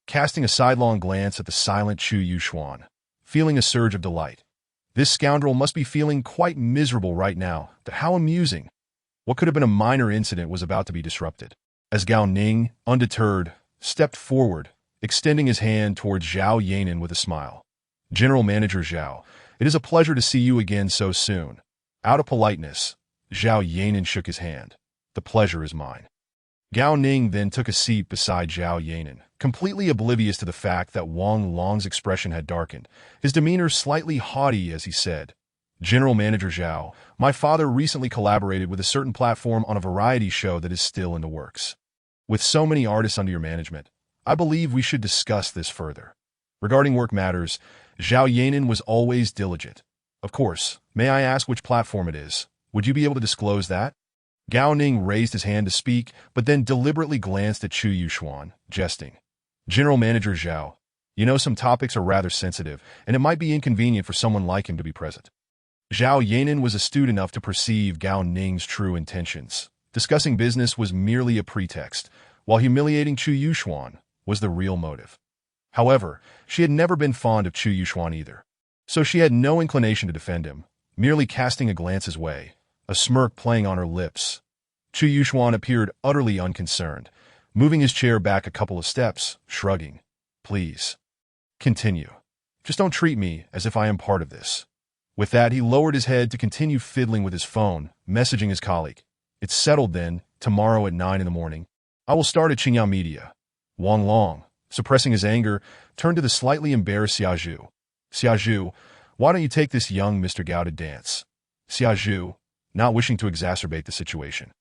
Casting a sidelong glance at the silent Chu Yuxuan, feeling a surge of delight. This scoundrel must be feeling quite miserable right now. How amusing. What could have been a minor incident was about to be disrupted. As Gao Ning, undeterred, stepped forward, extending his hand towards Zhao Yanan with a smile. General Manager Zhao, it is a pleasure to see you again so soon. Out of politeness, Zhao Yanan shook his hand. The pleasure is mine. Gao Ning then took a seat beside Zhao Yanan, completely oblivious to the fact that Wang Long's expression had darkened, his demeanor slightly haughty as he said, General Manager Zhao, my father recently collaborated with a certain platform on a variety show that is still in the works. With so many artists under your management, I believe we should discuss this further. Regarding work matters, Zhao Yanan was always diligent. Of course, may I ask which platform it is? Would you be able to disclose that? Gao Ning raised his hand to speak, but then deliberately glanced at Chu Yuxuan, jesting. General Manager Zhao, you know some topics are rather sensitive, and it might be inconvenient for someone like him to be present. Zhao Yanan was astute enough to perceive Gao Ning's true intentions. Discussing business was merely a pretext, while humiliating Chu Yuxuan was the real motive. However, she had never been fond of Chu Yuxuan either. So she had no inclination to defend him, merely casting a glance his way, a smirk playing on her lips. Chu Yuxuan appeared utterly unconcerned, moving his chair back a couple of steps, shrugging. Please. Continue. Just don't treat me as if I am part of this. With that, he lowered his head to continue fiddling with his phone, messaging his colleague. It's settled then, tomorrow at 9 in the morning. I will start at Qingyao Media. Wang Long, suppressing his anger, turned to the slightly embarrassed Xia Zhu. Xia Zhu, why don't you take this young Mr. Gao to dance? Xia Zhu, not wishing to exacerbate the situation,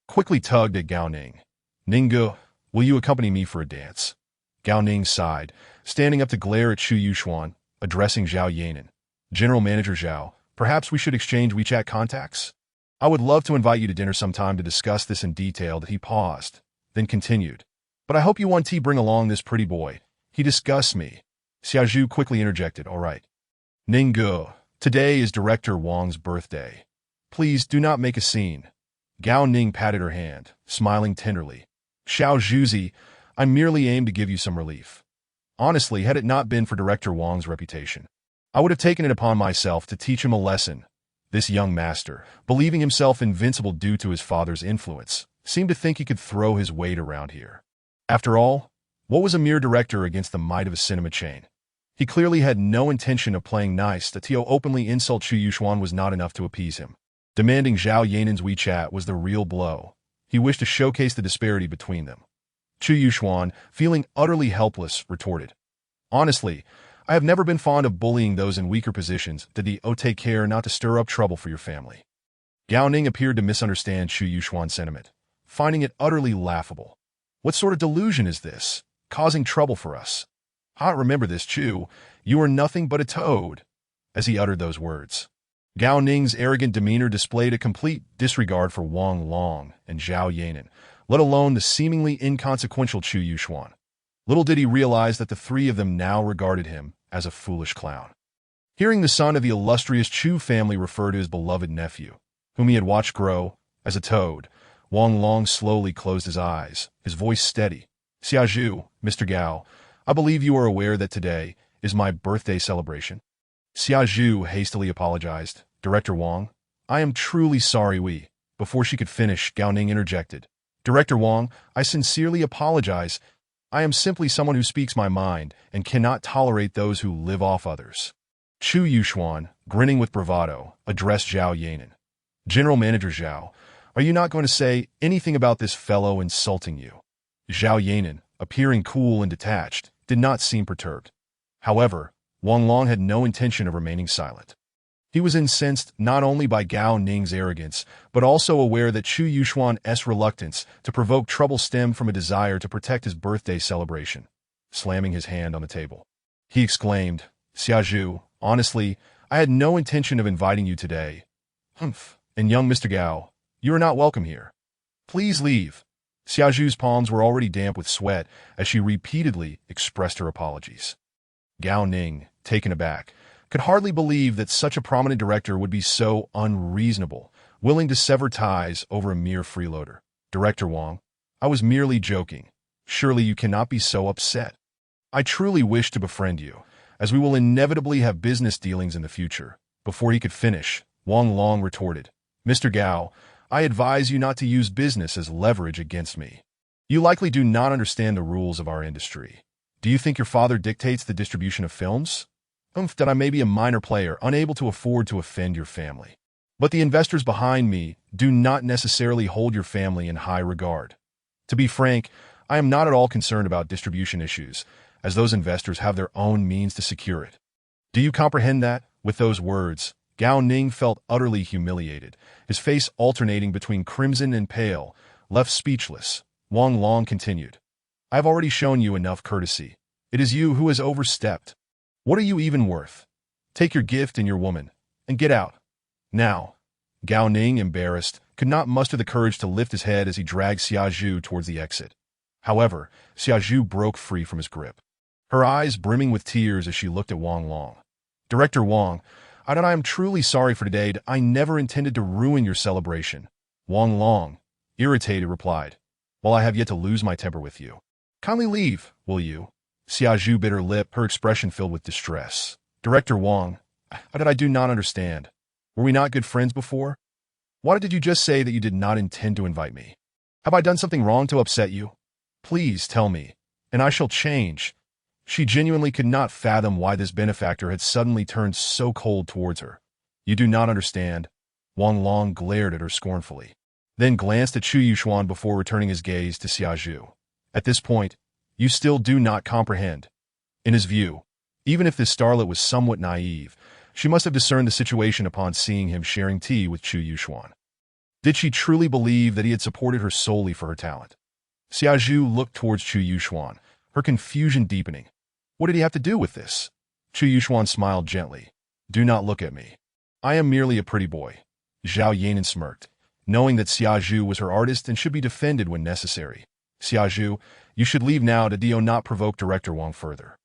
quickly tugged at Gao Ning. Ninggu, will you accompany me for a dance? Gao Ning sighed, standing up to glare at Chu Yuxuan, addressing Zhao Yanan. General Manager Zhao, perhaps we should exchange WeChat contacts? I would love to invite you to dinner sometime to discuss this in detail. He paused, then continued. But I hope you want to bring along this pretty boy. He disgusts me. Xia Zhu quickly interjected, all right. Ninggu, today is Director Wang's birthday. Please do not make a scene. Gao Ning patted her hand, smiling tenderly. Xiao Zhuzi, I merely aim to give you some relief. Honestly, had it not been for Director Wang's reputation, I would have taken it upon myself to teach him a lesson. This young master, believing himself invincible due to his father's influence, seemed to think he could throw his weight around here. After all, what was a mere director against the might of a cinema chain? He clearly had no intention of playing nice. That to openly insult Chu Yuxuan was not enough to appease him. Demanding Zhao Yanan's WeChat was the real blow. He wished to showcase the disparity between them. Chu Yuxuan, feeling utterly helpless, retorted. Honestly, I have never been fond of bullying those in weaker positions. Take care not to stir up trouble for your family. Gao Ning appeared to misunderstand Chu Yuxuan's sentiment, finding it utterly laughable. What sort of delusion is this, causing trouble for us? I remember this, Chu. You are nothing but a toad. As he uttered those words, Gao Ning's arrogant demeanor displayed a complete disregard for Wang Long and Zhao Yanan, let alone the seemingly inconsequential Chu Yuxuan. Little did he realize that the three of them now regarded him as a foolish clown. Hearing the son of the illustrious Chu family refer to his beloved nephew, whom he had watched grow, as a toad, Wang Long slowly closed his eyes, his voice steady. Xia Zhu, Mr. Gao, I believe you are aware that today is my birthday celebration. Xia Zhu hastily apologized. Director Wang, I am truly sorry. Before she could finish, Gao Ning interjected. Director Wang, I sincerely apologize. I am simply someone who speaks my mind and cannot tolerate those who live off others. Chu Yuxuan, grinning with bravado, addressed Zhao Yanan. General Manager Zhao, are you not going to say anything about this fellow insulting you? Zhao Yanan, appearing cool and detached, did not seem perturbed. However, Wang Long had no intention of remaining silent. He was incensed not only by Gao Ning's arrogance, but also aware that Chu Yuxuan's reluctance to provoke trouble stemmed from a desire to protect his birthday celebration. Slamming his hand on the table, he exclaimed, Xia Zhu, honestly, I had no intention of inviting you today. Humph. And young Mr. Gao, you are not welcome here. Please leave. Xia Zhu's palms were already damp with sweat as she repeatedly expressed her apologies. Gao Ning, taken aback, could hardly believe that such a prominent director would be so unreasonable, willing to sever ties over a mere freeloader. Director Wang, I was merely joking. Surely you cannot be so upset. I truly wish to befriend you, as we will inevitably have business dealings in the future. Before he could finish, Wang Long retorted, Mr. Gao, I advise you not to use business as leverage against me. You likely do not understand the rules of our industry. Do you think your father dictates the distribution of films? That I may be a minor player, unable to afford to offend your family. But the investors behind me do not necessarily hold your family in high regard. To be frank, I am not at all concerned about distribution issues, as those investors have their own means to secure it. Do you comprehend that? With those words, Gao Ning felt utterly humiliated, his face alternating between crimson and pale, left speechless. Wang Long continued, I have already shown you enough courtesy. It is you who has overstepped. What are you even worth? Take your gift and your woman, and get out. Now. Gao Ning, embarrassed, could not muster the courage to lift his head as he dragged Xia Zhu towards the exit. However, Xia Zhu broke free from his grip, her eyes brimming with tears as she looked at Wang Long. Director Wang, I am truly sorry for today. I never intended to ruin your celebration. Wang Long, irritated, replied, Well, I have yet to lose my temper with you. Kindly leave, will you? Xia Zhu bit her lip, her expression filled with distress. Director Wang, But I do not understand. Were we not good friends before? Why did you just say that you did not intend to invite me? Have I done something wrong to upset you? Please tell me, and I shall change. She genuinely could not fathom why this benefactor had suddenly turned so cold towards her. You do not understand. Wang Long glared at her scornfully, then glanced at Chu Yuxuan before returning his gaze to Xia Zhu. At this point, you still do not comprehend. In his view, even if this starlet was somewhat naive, she must have discerned the situation upon seeing him sharing tea with Chu Yuxuan. Did she truly believe that he had supported her solely for her talent? Xia Zhu looked towards Chu Yuxuan, her confusion deepening. What did he have to do with this? Chu Yuxuan smiled gently. Do not look at me. I am merely a pretty boy. Zhao Yanan smirked, knowing that Xia Zhu was her artist and should be defended when necessary. Xia Zhu, you should leave now to not provoke Director Wang further.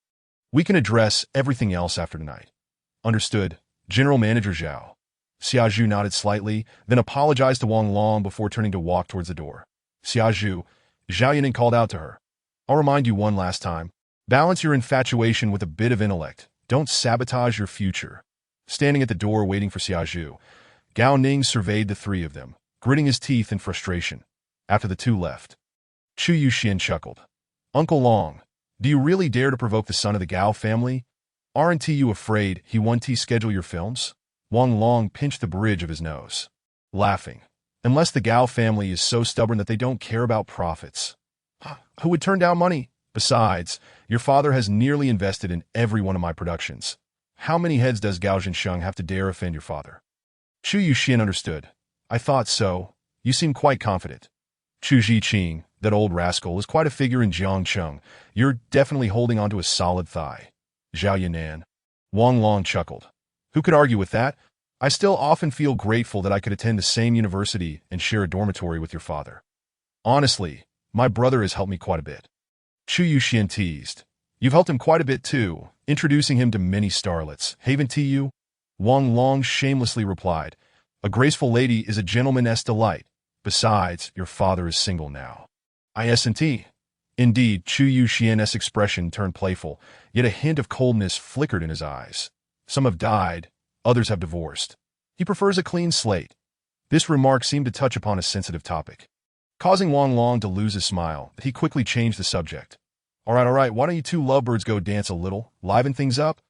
We can address everything else after tonight. Understood, General Manager Zhao. Xia Zhu nodded slightly, then apologized to Wang Long before turning to walk towards the door. Xia Zhu, Zhao Yanan called out to her. I'll remind you one last time. Balance your infatuation with a bit of intellect. Don't sabotage your future. Standing at the door waiting for Xia Zhu, Gao Ning surveyed the three of them, gritting his teeth in frustration. After the two left, Chu Yuxuan chuckled. Uncle Long, do you really dare to provoke the son of the Gao family? Aren't you afraid he won't schedule your films? Wang Long pinched the bridge of his nose, laughing. Unless the Gao family is so stubborn that they don't care about profits. Who would turn down money? Besides, your father has nearly invested in every one of my productions. How many heads does Gao Zhensheng have to dare offend your father? Chu Yuxuan understood. I thought so. You seem quite confident. Chu Zhiqing, that old rascal, is quite a figure in Jiangcheng. You're definitely holding onto a solid thigh. Zhao Yanan. Wang Long chuckled. Who could argue with that? I still often feel grateful that I could attend the same university and share a dormitory with your father. Honestly, my brother has helped me quite a bit. Chu Yuxuan teased. You've helped him quite a bit too, introducing him to many starlets, haven't you? Wang Long shamelessly replied. A graceful lady is a gentleman's delight. Besides, your father is single now. Isn't. Indeed, Chu Yuxian's expression turned playful, yet a hint of coldness flickered in his eyes. Some have died, others have divorced. He prefers a clean slate. This remark seemed to touch upon a sensitive topic, causing Wang Long to lose his smile, but he quickly changed the subject. All right, why don't you two lovebirds go dance a little, liven things up?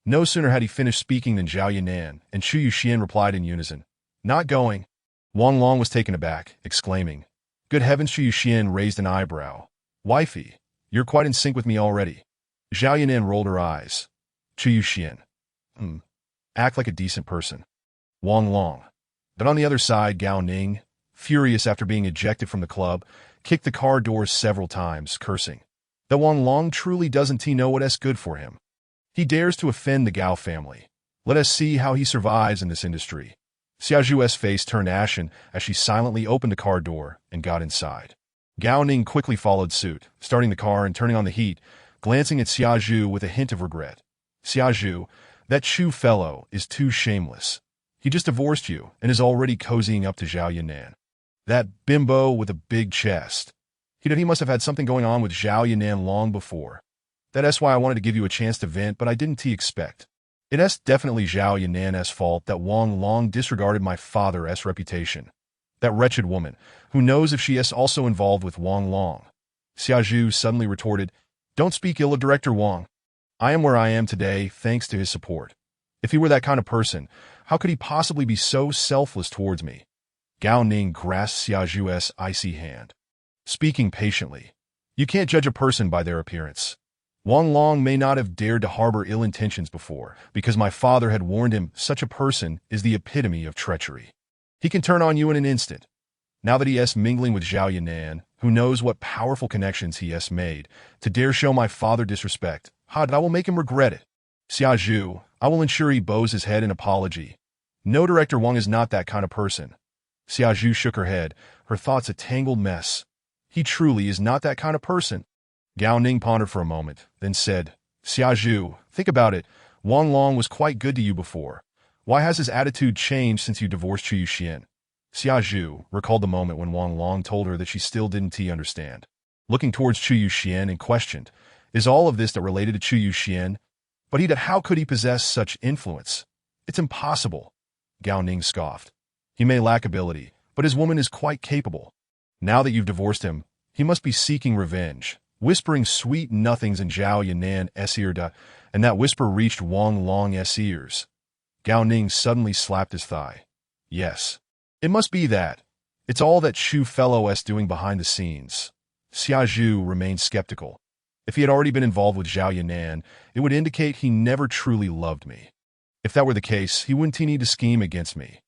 No sooner had he finished speaking than Zhao Yanan and Chu Yuxuan replied in unison. Not going. Wang Long was taken aback, exclaiming. Good heavens, Chu Yuxuan raised an eyebrow. Wifey, you're quite in sync with me already. Zhao Yanan rolled her eyes. Chu Yuxuan. Act like a decent person. Wang Long. But on the other side, Gao Ning, furious after being ejected from the club, kicked the car doors several times, cursing. That Wang Long truly doesn't know what's good for him. He dares to offend the Gao family. Let us see how he survives in this industry. Xia Zhu's face turned ashen as she silently opened the car door and got inside. Gao Ning quickly followed suit, starting the car and turning on the heat, glancing at Xia Zhu with a hint of regret. Xia Zhu, that Chu fellow is too shameless. He just divorced you and is already cozying up to Zhao Yanan. That bimbo with a big chest. He must have had something going on with Zhao Yanan long before. That's why I wanted to give you a chance to vent, but I didn't expect. It's definitely Zhao Yanan's fault that Wang Long disregarded my father's reputation. That wretched woman, who knows if she is also involved with Wang Long. Xia Zhu suddenly retorted, Don't speak ill of Director Wang. I am where I am today thanks to his support. If he were that kind of person, how could he possibly be so selfless towards me? Gao Ning grasped Xia Zhu's icy hand, speaking patiently. You can't judge a person by their appearance. Wang Long may not have dared to harbor ill intentions before, because my father had warned him such a person is the epitome of treachery. He can turn on you in an instant. Now that he is mingling with Zhao Yanan, who knows what powerful connections he has made, to dare show my father disrespect, I will make him regret it. Xia Zhu, I will ensure he bows his head in apology. No, Director Wang is not that kind of person. Xia Zhu shook her head, her thoughts a tangled mess. He truly is not that kind of person. Gao Ning pondered for a moment, then said, Xia Zhu, think about it. Wang Long was quite good to you before. Why has his attitude changed since you divorced Chu Yuxuan? Xia Zhu recalled the moment when Wang Long told her that she still didn't understand. Looking towards Chu Yuxuan and questioned, is all of this that related to Chu Yuxuan? But how could he possess such influence? It's impossible, Gao Ning scoffed. He may lack ability, but his woman is quite capable. Now that you've divorced him, he must be seeking revenge, whispering sweet nothings in Zhao Yanan's ear, and that whisper reached Wang Long's ears. Gao Ning suddenly slapped his thigh. Yes. It must be that. It's all that Chu fellow's doing behind the scenes. Xia Zhu remained skeptical. If he had already been involved with Zhao Yanan, it would indicate he never truly loved me. If that were the case, he wouldn't need to scheme against me.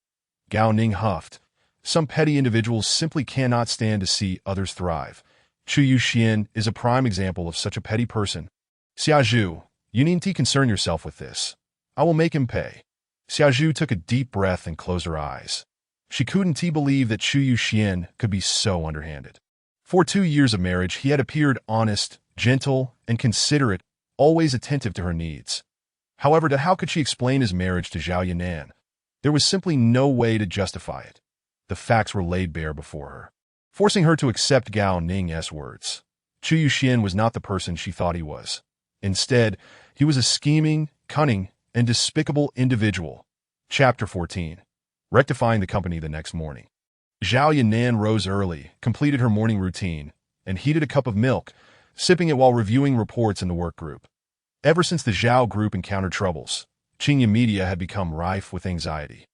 Gao Ning huffed. Some petty individuals simply cannot stand to see others thrive. Chu Yuxuan is a prime example of such a petty person. Xia Zhu, you needn't concern yourself with this. I will make him pay. Xia Zhu took a deep breath and closed her eyes. She couldn't believe that Chu Yuxuan could be so underhanded. For 2 years of marriage, he had appeared honest, gentle, and considerate, always attentive to her needs. However, how could she explain his marriage to Zhao Yanan? There was simply no way to justify it. The facts were laid bare before her, forcing her to accept Gao Ning's words. Chu Yuxuan was not the person she thought he was. Instead, he was a scheming, cunning, and despicable individual. Chapter 14. Rectifying the company the next morning. Zhao Yanan rose early, completed her morning routine, and heated a cup of milk, sipping it while reviewing reports in the work group. Ever since the Zhao group encountered troubles, Xingye Media had become rife with anxiety.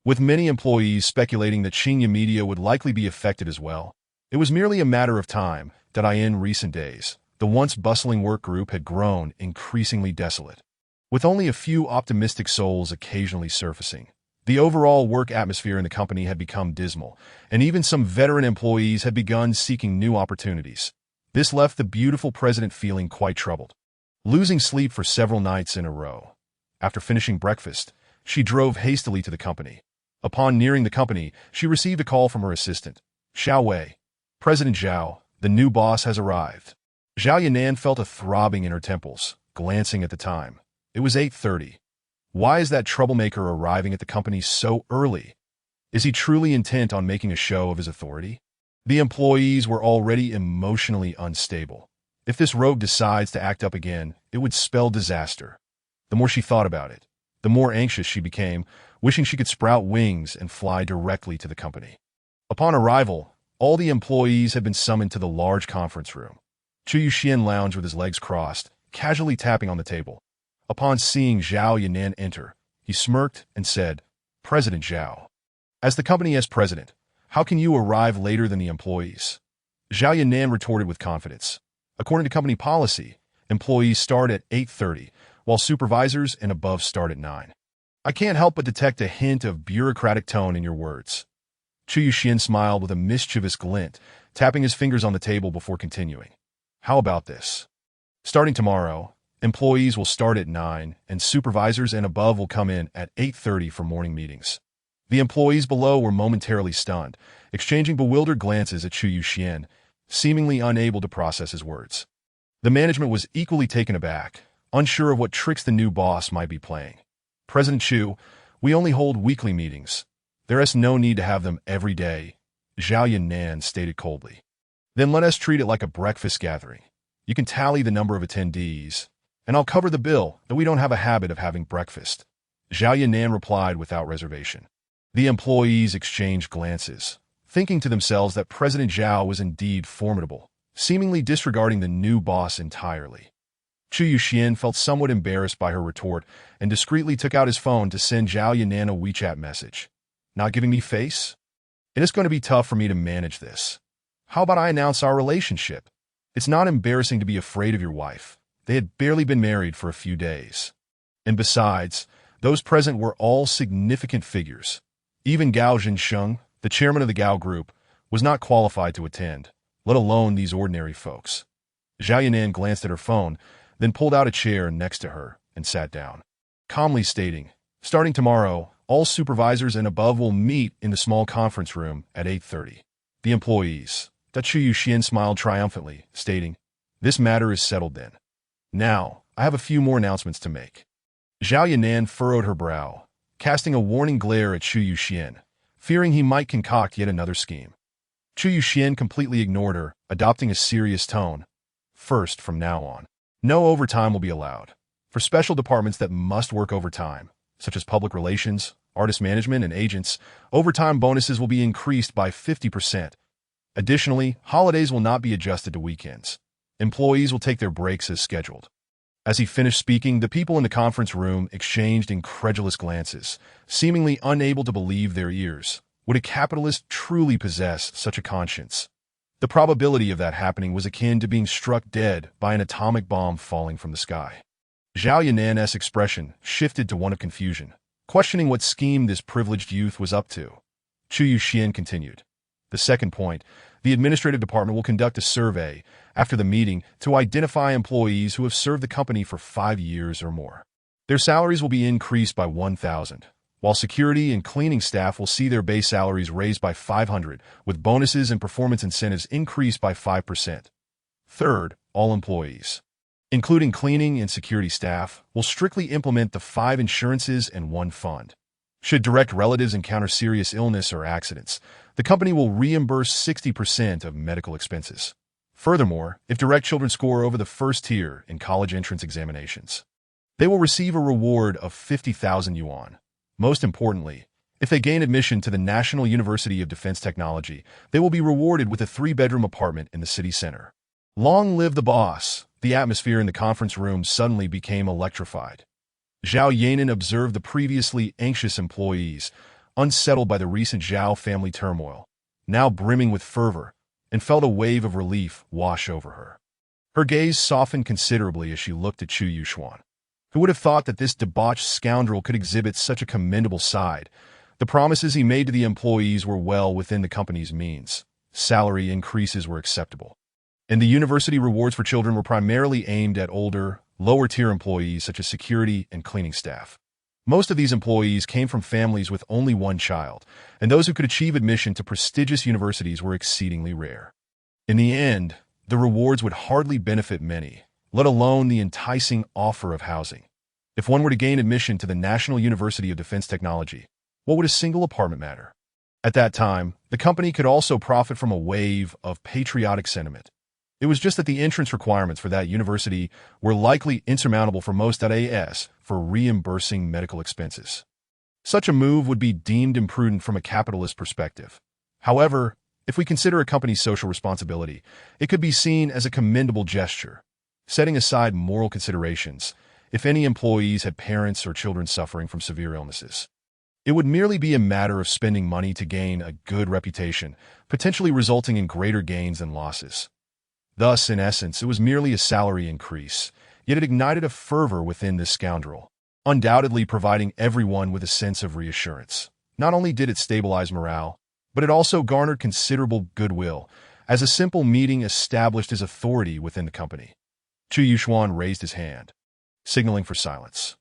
With many employees speculating that Xingye Media would likely be affected as well, it was merely a matter of time that in recent days, the once bustling work group had grown increasingly desolate. With only a few optimistic souls occasionally surfacing, the overall work atmosphere in the company had become dismal, and even some veteran employees had begun seeking new opportunities. This left the beautiful president feeling quite troubled, losing sleep for several nights in a row. After finishing breakfast, she drove hastily to the company. Upon nearing the company, she received a call from her assistant. Xiao Wei. President Zhao, the new boss has arrived. Zhao Yanan felt a throbbing in her temples, glancing at the time. It was 8:30. Why is that troublemaker arriving at the company so early? Is he truly intent on making a show of his authority? The employees were already emotionally unstable. If this rogue decides to act up again, it would spell disaster. The more she thought about it, the more anxious she became, wishing she could sprout wings and fly directly to the company. Upon arrival, all the employees had been summoned to the large conference room. Chu Yuxuan lounged with his legs crossed, casually tapping on the table. Upon seeing Zhao Yanan enter, he smirked and said, President Zhao. As the company's president, how can you arrive later than the employees? Zhao Yanan retorted with confidence. According to company policy, employees start at 8:30, while supervisors and above start at 9. I can't help but detect a hint of bureaucratic tone in your words. Chu Yuxuan smiled with a mischievous glint, tapping his fingers on the table before continuing. How about this? Starting tomorrow, employees will start at 9, and supervisors and above will come in at 8:30 for morning meetings. The employees below were momentarily stunned, exchanging bewildered glances at Chu Yuxuan, seemingly unable to process his words. The management was equally taken aback, unsure of what tricks the new boss might be playing. President Chu, we only hold weekly meetings. There is no need to have them every day, Zhao Yanan stated coldly. Then let us treat it like a breakfast gathering. You can tally the number of attendees, and I'll cover the bill, though we don't have a habit of having breakfast. Zhao Yanan replied without reservation. The employees exchanged glances, thinking to themselves that President Zhao was indeed formidable, seemingly disregarding the new boss entirely. Chu Yuxuan felt somewhat embarrassed by her retort and discreetly took out his phone to send Zhao Yanan a WeChat message. Not giving me face? It is going to be tough for me to manage this. How about I announce our relationship? It's not embarrassing to be afraid of your wife. They had barely been married for a few days. And besides, those present were all significant figures. Even Gao Zhensheng, the chairman of the Gao Group, was not qualified to attend, let alone these ordinary folks. Zhao Yanan glanced at her phone, then pulled out a chair next to her and sat down, calmly stating, starting tomorrow, all supervisors and above will meet in the small conference room at 8:30. The employees. Chu Yuxuan smiled triumphantly, stating, this matter is settled then. Now, I have a few more announcements to make. Zhao Yanan furrowed her brow, casting a warning glare at Chu Yuxuan, fearing he might concoct yet another scheme. Chu Yuxuan completely ignored her, adopting a serious tone. First, from now on, no overtime will be allowed. For special departments that must work overtime, such as public relations, artist management, and agents, overtime bonuses will be increased by 50%. Additionally, holidays will not be adjusted to weekends. Employees will take their breaks as scheduled. As he finished speaking, the people in the conference room exchanged incredulous glances, seemingly unable to believe their ears. Would a capitalist truly possess such a conscience? The probability of that happening was akin to being struck dead by an atomic bomb falling from the sky. Zhao Yanan's expression shifted to one of confusion, questioning what scheme this privileged youth was up to. Chu Yuxuan continued. The second point, the administrative department will conduct a survey after the meeting to identify employees who have served the company for 5 years or more. Their salaries will be increased by 1,000, while security and cleaning staff will see their base salaries raised by 500, with bonuses and performance incentives increased by 5%. Third, all employees, including cleaning and security staff, will strictly implement the 5 insurances and 1 fund. Should direct relatives encounter serious illness or accidents, the company will reimburse 60% of medical expenses. Furthermore, if direct children score over the first tier in college entrance examinations, they will receive a reward of 50,000 yuan. Most importantly, if they gain admission to the National University of Defense Technology, they will be rewarded with a 3-bedroom apartment in the city center. Long live the boss! The atmosphere in the conference room suddenly became electrified. Zhao Yanan observed the previously anxious employees, unsettled by the recent Zhao family turmoil, now brimming with fervor, and felt a wave of relief wash over her. Her gaze softened considerably as she looked at Chu Yuxuan. Who would have thought that this debauched scoundrel could exhibit such a commendable side? The promises he made to the employees were well within the company's means. Salary increases were acceptable. And the university rewards for children were primarily aimed at older, lower-tier employees such as security and cleaning staff. Most of these employees came from families with only 1 child, and those who could achieve admission to prestigious universities were exceedingly rare. In the end, the rewards would hardly benefit many, let alone the enticing offer of housing. If one were to gain admission to the National University of Defense Technology, what would a single apartment matter? At that time, the company could also profit from a wave of patriotic sentiment. It was just that the entrance requirements for that university were likely insurmountable for most AS for reimbursing medical expenses. Such a move would be deemed imprudent from a capitalist perspective. However, if we consider a company's social responsibility, it could be seen as a commendable gesture. Setting aside moral considerations, if any employees had parents or children suffering from severe illnesses, it would merely be a matter of spending money to gain a good reputation, potentially resulting in greater gains than losses. Thus, in essence, it was merely a salary increase, yet it ignited a fervor within this scoundrel, undoubtedly providing everyone with a sense of reassurance. Not only did it stabilize morale, but it also garnered considerable goodwill, as a simple meeting established his authority within the company. Chu Yuxuan raised his hand, signaling for silence.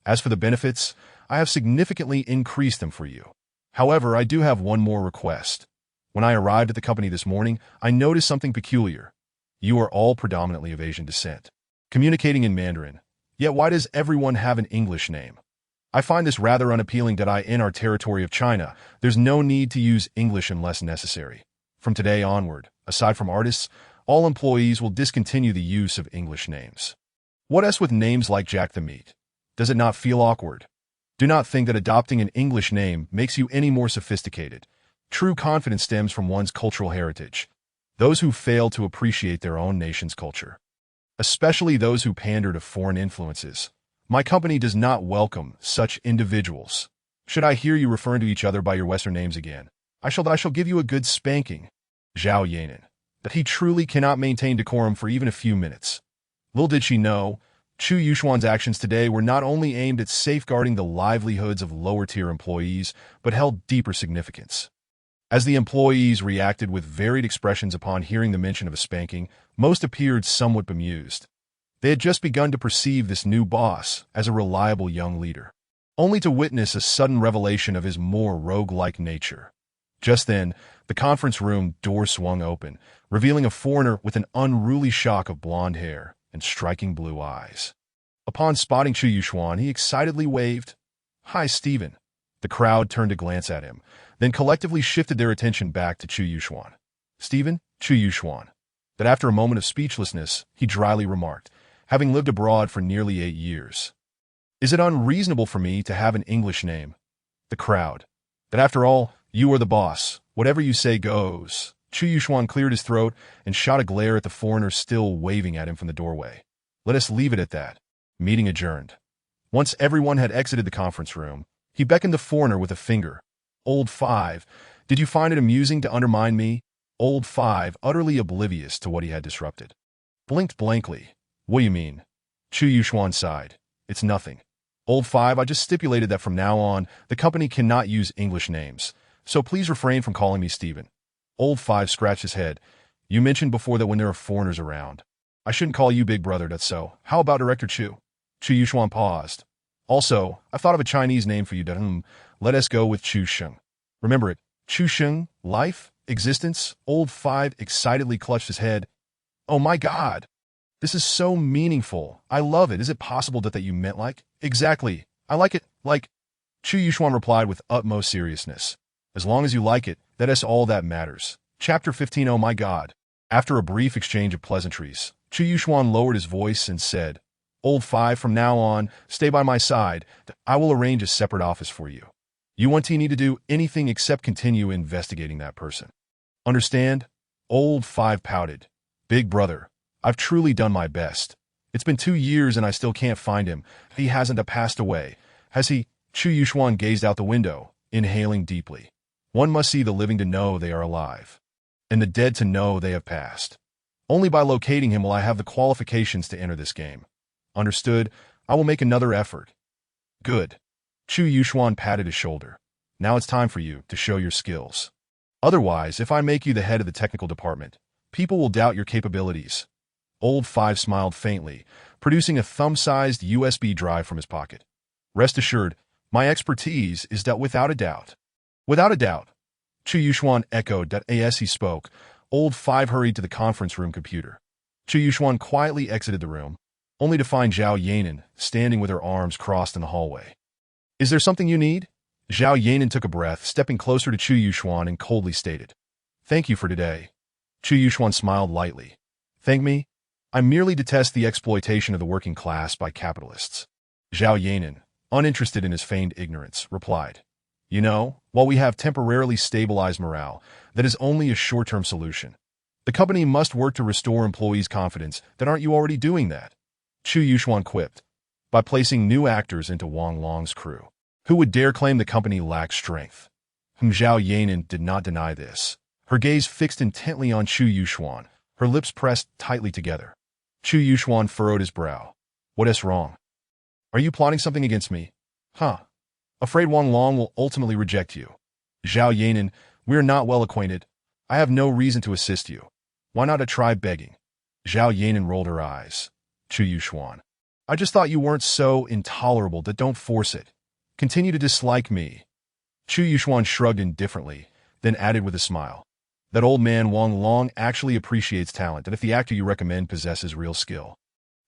As for the benefits, I have significantly increased them for you. However, I do have one more request. When I arrived at the company this morning, I noticed something peculiar. You are all predominantly of Asian descent, communicating in Mandarin. Yet why does everyone have an English name? I find this rather unappealing that in our territory of China, there's no need to use English unless necessary. From today onward, aside from artists, all employees will discontinue the use of English names. What else with names like Jack the Meat? Does it not feel awkward? Do not think that adopting an English name makes you any more sophisticated. True confidence stems from one's cultural heritage. Those who fail to appreciate their own nation's culture, especially those who pander to foreign influences. My company does not welcome such individuals. Should I hear you referring to each other by your Western names again, I shall give you a good spanking. Zhao Yanan, that he truly cannot maintain decorum for even a few minutes. Little did she know, Chu Yuxuan's actions today were not only aimed at safeguarding the livelihoods of lower-tier employees, but held deeper significance. As the employees reacted with varied expressions upon hearing the mention of a spanking, most appeared somewhat bemused. They had just begun to perceive this new boss as a reliable young leader, only to witness a sudden revelation of his more rogue-like nature. Just then, the conference room door swung open, revealing a foreigner with an unruly shock of blonde hair and striking blue eyes. Upon spotting Chu Yuxuan, he excitedly waved, "Hi, Stephen." The crowd turned to glance at him, then collectively shifted their attention back to Chu Yuxuan. "Stephen, Chu Yuxuan." That after a moment of speechlessness, he dryly remarked, having lived abroad for nearly 8 years. Is it unreasonable for me to have an English name? The crowd. That after all, you are the boss. Whatever you say goes. Chu Yuxuan cleared his throat and shot a glare at the foreigner still waving at him from the doorway. Let us leave it at that. Meeting adjourned. Once everyone had exited the conference room, he beckoned the foreigner with a finger. Old Five, did you find it amusing to undermine me? Old Five, utterly oblivious to what he had disrupted, blinked blankly. What do you mean? Chu Yuxuan sighed. It's nothing. Old Five, I just stipulated that from now on, the company cannot use English names, so please refrain from calling me Stephen. Old Five scratched his head. You mentioned before that when there are foreigners around, I shouldn't call you Big Brother, that's so. How about Director Chu? Chu Yuxuan paused. Also, I thought of a Chinese name for you. Let us go with Chu Sheng. Remember it. Chu Sheng, life, existence. Old Five excitedly clutched his head. Oh my God. This is so meaningful. I love it. Is it possible that you meant like? Exactly. I like it, like. Chu Yuxuan replied with utmost seriousness. As long as you like it, that is all that matters. Chapter 15. Oh my God. After a brief exchange of pleasantries, Chu Yuxuan lowered his voice and said, Old Five, from now on, stay by my side. I will arrange a separate office for you. You won't need to do anything except continue investigating that person. Understand? Old Five pouted. Big Brother, I've truly done my best. It's been 2 years and I still can't find him. He hasn't passed away, has he? Chu Yuxuan gazed out the window, inhaling deeply. One must see the living to know they are alive, and the dead to know they have passed. Only by locating him will I have the qualifications to enter this game. Understood? I will make another effort. Good. Chu Yuxuan patted his shoulder. Now it's time for you to show your skills. Otherwise, if I make you the head of the technical department, people will doubt your capabilities. Old Five smiled faintly, producing a thumb-sized USB drive from his pocket. Rest assured, my expertise is that without a doubt. Without a doubt. Chu Yuxuan echoed that as he spoke. Old Five hurried to the conference room computer. Chu Yuxuan quietly exited the room, only to find Zhao Yanan standing with her arms crossed in the hallway. Is there something you need? Zhao Yanan took a breath, stepping closer to Chu Yuxuan and coldly stated. Thank you for today. Chu Yuxuan smiled lightly. Thank me? I merely detest the exploitation of the working class by capitalists. Zhao Yanan, uninterested in his feigned ignorance, replied. You know, while we have temporarily stabilized morale, that is only a short-term solution. The company must work to restore employees' confidence. That aren't you already doing that? Chu Yuxuan quipped. By placing new actors into Wang Long's crew. Who would dare claim the company lacks strength? Zhao Yanan did not deny this. Her gaze fixed intently on Chu Yuxuan, her lips pressed tightly together. Chu Yuxuan furrowed his brow. What is wrong? Are you plotting something against me? Huh. Afraid Wang Long will ultimately reject you. Zhao Yanan, we are not well acquainted. I have no reason to assist you. Why not try begging? Zhao Yanan rolled her eyes. Chu Yuxuan. I just thought you weren't so intolerable that don't force it. Continue to dislike me. Chu Yuxuan shrugged indifferently, then added with a smile. That old man Wang Long actually appreciates talent, and if the actor you recommend possesses real skill.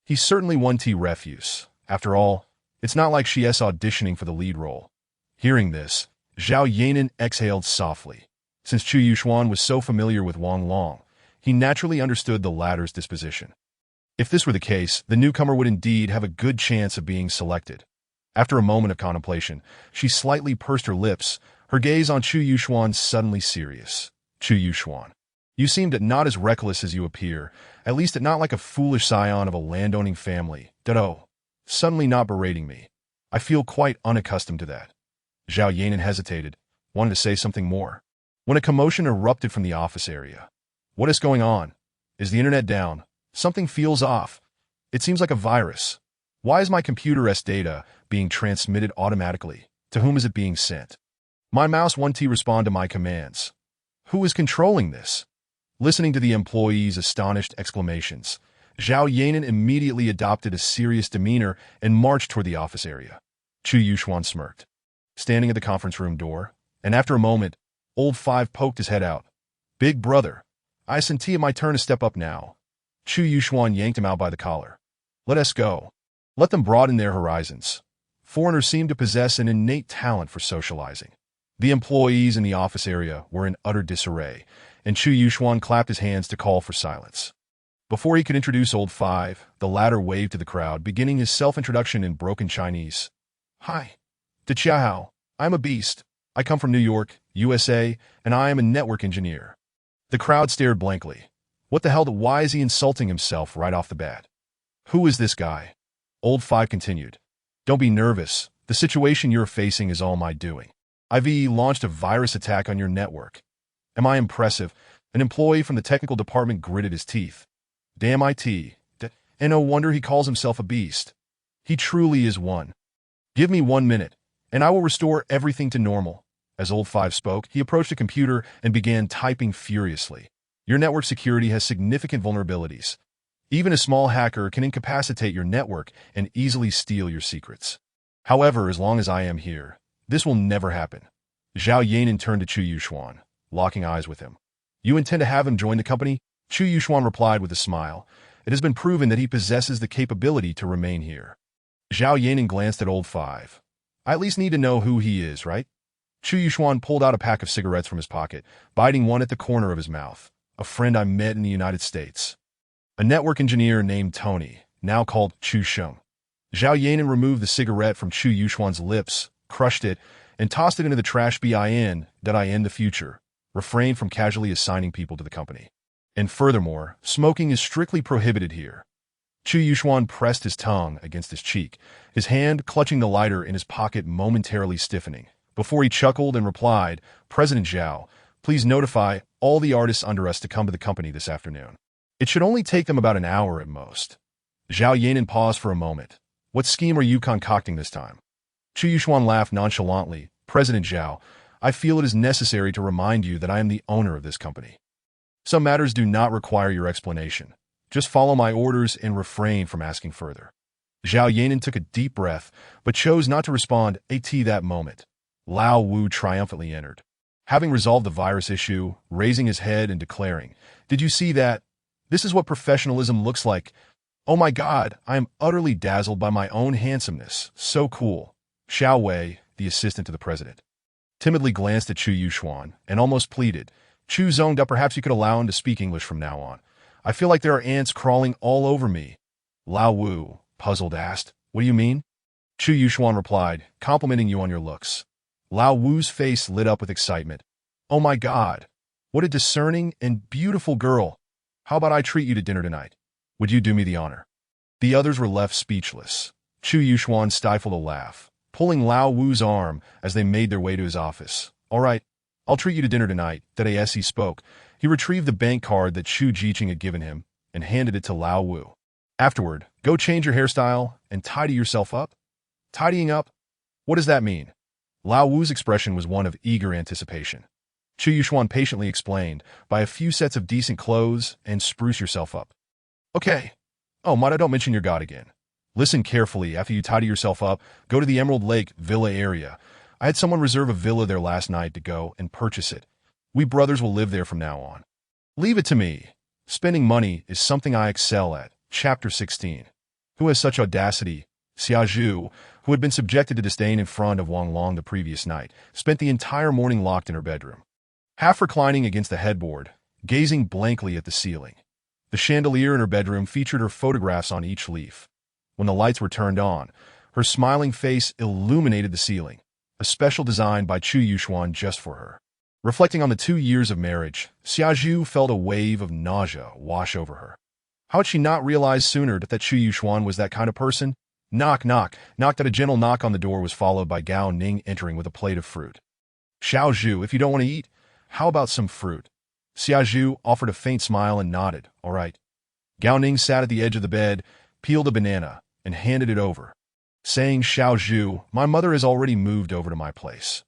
He's certainly one T refuse. After all, it's not like she is auditioning for the lead role. Hearing this, Zhao Yanan exhaled softly. Since Chu Yuxuan was so familiar with Wang Long, he naturally understood the latter's disposition. If this were the case, the newcomer would indeed have a good chance of being selected. After a moment of contemplation, she slightly pursed her lips, her gaze on Chu Yuxuan suddenly serious. Chu Yuxuan, you seemed not as reckless as you appear, at least not like a foolish scion of a landowning family. Ditto. Suddenly not berating me. I feel quite unaccustomed to that. Zhao Yanan hesitated, wanted to say something more, when a commotion erupted from the office area. What is going on? Is the internet down? Something feels off. It seems like a virus. Why is my computer's data being transmitted automatically? To whom is it being sent? My mouse won't respond to my commands. Who is controlling this? Listening to the employees' astonished exclamations, Zhao Yanan immediately adopted a serious demeanor and marched toward the office area. Chu Yuxuan smirked, standing at the conference room door, and after a moment, Old Five poked his head out. Big Brother, I senti it my turn to step up now. Chu Yuxuan yanked him out by the collar. Let us go. Let them broaden their horizons. Foreigners seem to possess an innate talent for socializing. The employees in the office area were in utter disarray, and Chu Yuxuan clapped his hands to call for silence. Before he could introduce Old Five, the latter waved to the crowd, beginning his self-introduction in broken Chinese. Hi. Hao. I'm a beast. I come from New York, USA, and I am a network engineer. The crowd stared blankly. What the hell? Why is he insulting himself right off the bat? Who is this guy? Old Five continued. Don't be nervous. The situation you're facing is all my doing. I've launched a virus attack on your network. Am I impressive? An employee from the technical department gritted his teeth. Damn IT. And no wonder he calls himself a beast. He truly is one. Give me 1 minute, and I will restore everything to normal. As Old Five spoke, he approached a computer and began typing furiously. Your network security has significant vulnerabilities. Even a small hacker can incapacitate your network and easily steal your secrets. However, as long as I am here, this will never happen. Zhao Yanan turned to Chu Yuxuan, locking eyes with him. You intend to have him join the company? Chu Yuxuan replied with a smile. It has been proven that he possesses the capability to remain here. Zhao Yanan glanced at Old Five. I at least need to know who he is, right? Chu Yuxuan pulled out a pack of cigarettes from his pocket, biting one at the corner of his mouth. A friend I met in the United States. A network engineer named Tony, now called Chu Sheng. Zhao Yanan removed the cigarette from Chu Yuxuan's lips, crushed it, and tossed it into the trash bin. That I in the future refrain from casually assigning people to the company. And furthermore, smoking is strictly prohibited here. Chu Yuxuan pressed his tongue against his cheek, his hand clutching the lighter in his pocket momentarily stiffening, before he chuckled and replied, President Zhao, please notify all the artists under us to come to the company this afternoon. It should only take them about an hour at most. Zhao Yanan paused for a moment. What scheme are you concocting this time? Chu Yuxuan laughed nonchalantly. President Zhao, I feel it is necessary to remind you that I am the owner of this company. Some matters do not require your explanation. Just follow my orders and refrain from asking further. Zhao Yanan took a deep breath, but chose not to respond at that moment. Lao Wu triumphantly entered. Having resolved the virus issue, raising his head and declaring, Did you see that? This is what professionalism looks like. Oh my God, I am utterly dazzled by my own handsomeness. So cool. Xiao Wei, the assistant to the president, timidly glanced at Chu Yuxuan and almost pleaded. Chu zoned up. Perhaps you could allow him to speak English from now on. I feel like there are ants crawling all over me. Lao Wu, puzzled, asked, What do you mean? Chu Yuxuan replied, Complimenting you on your looks. Lao Wu's face lit up with excitement. Oh my God, what a discerning and beautiful girl. How about I treat you to dinner tonight? Would you do me the honor? The others were left speechless. Chu Yuxuan stifled a laugh, pulling Lao Wu's arm as they made their way to his office. All right, I'll treat you to dinner tonight. That as he spoke, he retrieved the bank card that Chu Jiqing had given him and handed it to Lao Wu. Afterward, go change your hairstyle and tidy yourself up. Tidying up? What does that mean? Lao Wu's expression was one of eager anticipation. Chu Yuxuan patiently explained, buy a few sets of decent clothes and spruce yourself up. Okay. Oh, Mata, don't mention your god again. Listen carefully. After you tidy yourself up, go to the Emerald Lake Villa area. I had someone reserve a villa there last night to go and purchase it. We brothers will live there from now on. Leave it to me. Spending money is something I excel at. Chapter 16. Who has such audacity? Xia Zhu, who had been subjected to disdain in front of Wang Long the previous night, spent the entire morning locked in her bedroom, half reclining against the headboard, gazing blankly at the ceiling. The chandelier in her bedroom featured her photographs on each leaf. When the lights were turned on, her smiling face illuminated the ceiling, a special design by Chu Yuxuan just for her. Reflecting on the 2 years of marriage, Xia Zhu felt a wave of nausea wash over her. How had she not realized sooner that Chu Yuxuan was that kind of person? Knock, knock, knocked at a gentle knock on the door was followed by Gao Ning entering with a plate of fruit. Xiao Zhu, if you don't want to eat, how about some fruit? Xia Zhu offered a faint smile and nodded. All right. Gao Ning sat at the edge of the bed, peeled a banana, and handed it over, saying, Xiao Zhu, my mother has already moved over to my place.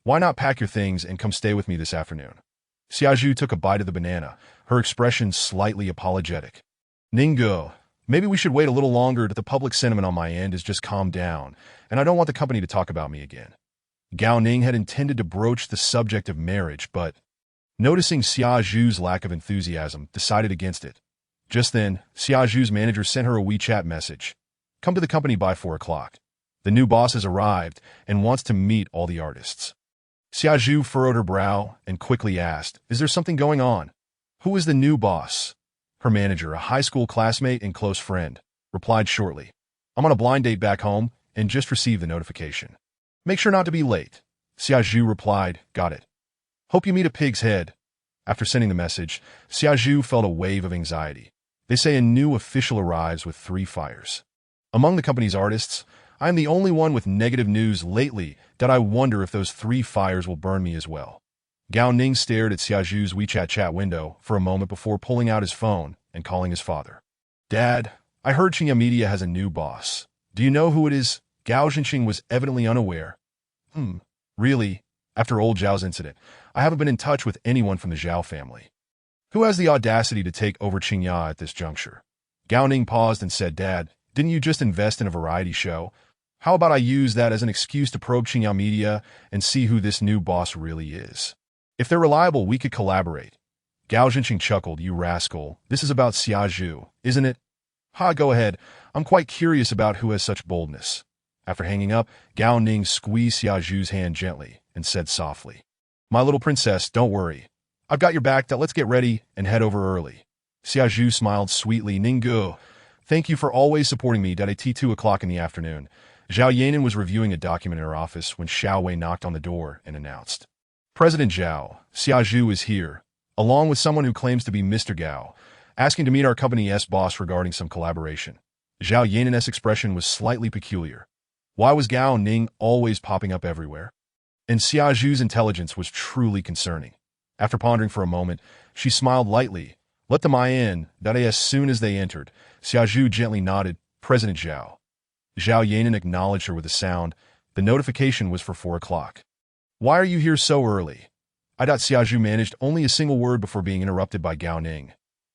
Why not pack your things and come stay with me this afternoon? Xia Zhu took a bite of the banana, her expression slightly apologetic. Ningguo, maybe we should wait a little longer. The public sentiment on my end has just calmed down, and I don't want the company to talk about me again. Gao Ning had intended to broach the subject of marriage, but, noticing Xia Zhu's lack of enthusiasm, decided against it. Just then, Xia Zhu's manager sent her a WeChat message. Come to the company by 4 o'clock. The new boss has arrived and wants to meet all the artists. Xia Zhu furrowed her brow and quickly asked, Is there something going on? Who is the new boss? Her manager, a high school classmate and close friend, replied shortly. I'm on a blind date back home and just received the notification. Make sure not to be late. Xia Zhu replied, got it. Hope you meet a pig's head. After sending the message, Xia Zhu felt a wave of anxiety. They say a new official arrives with 3 fires. Among the company's artists, I am the only one with negative news lately that I wonder if those 3 fires will burn me as well. Gao Ning stared at Xia Zhu's WeChat chat window for a moment before pulling out his phone and calling his father. Dad, I heard Xia Media has a new boss. Do you know who it is? Gao Zhenxing was evidently unaware. Really? After old Zhao's incident, I haven't been in touch with anyone from the Zhao family. Who has the audacity to take over Qingya at this juncture? Gao Ning paused and said, Dad, didn't you just invest in a variety show? How about I use that as an excuse to probe Xia Media and see who this new boss really is? If they're reliable, we could collaborate. Gao Zhenxing chuckled, you rascal. This is about Xia Zhu, isn't it? Ha, go ahead. I'm quite curious about who has such boldness. After hanging up, Gao Ning squeezed Xia Zhu's hand gently and said softly, My little princess, don't worry. I've got your back. Let's get ready and head over early. Xia Zhu smiled sweetly. Ninggu, thank you for always supporting me. At 2 o'clock in the afternoon, Zhao Yanan was reviewing a document in her office when Xiao Wei knocked on the door and announced, President Zhao, Xia Zhu is here, along with someone who claims to be Mr. Gao, asking to meet our company's boss regarding some collaboration. Zhao Yanan's expression was slightly peculiar. Why was Gao Ning always popping up everywhere? And Xia Zhu's intelligence was truly concerning. After pondering for a moment, she smiled lightly. Let them in. That as soon as they entered, Xia Zhu gently nodded, President Zhao. Zhao Yanan acknowledged her with a sound. The notification was for 4 o'clock. Why are you here so early? Xia Zhu managed only a single word before being interrupted by Gao Ning.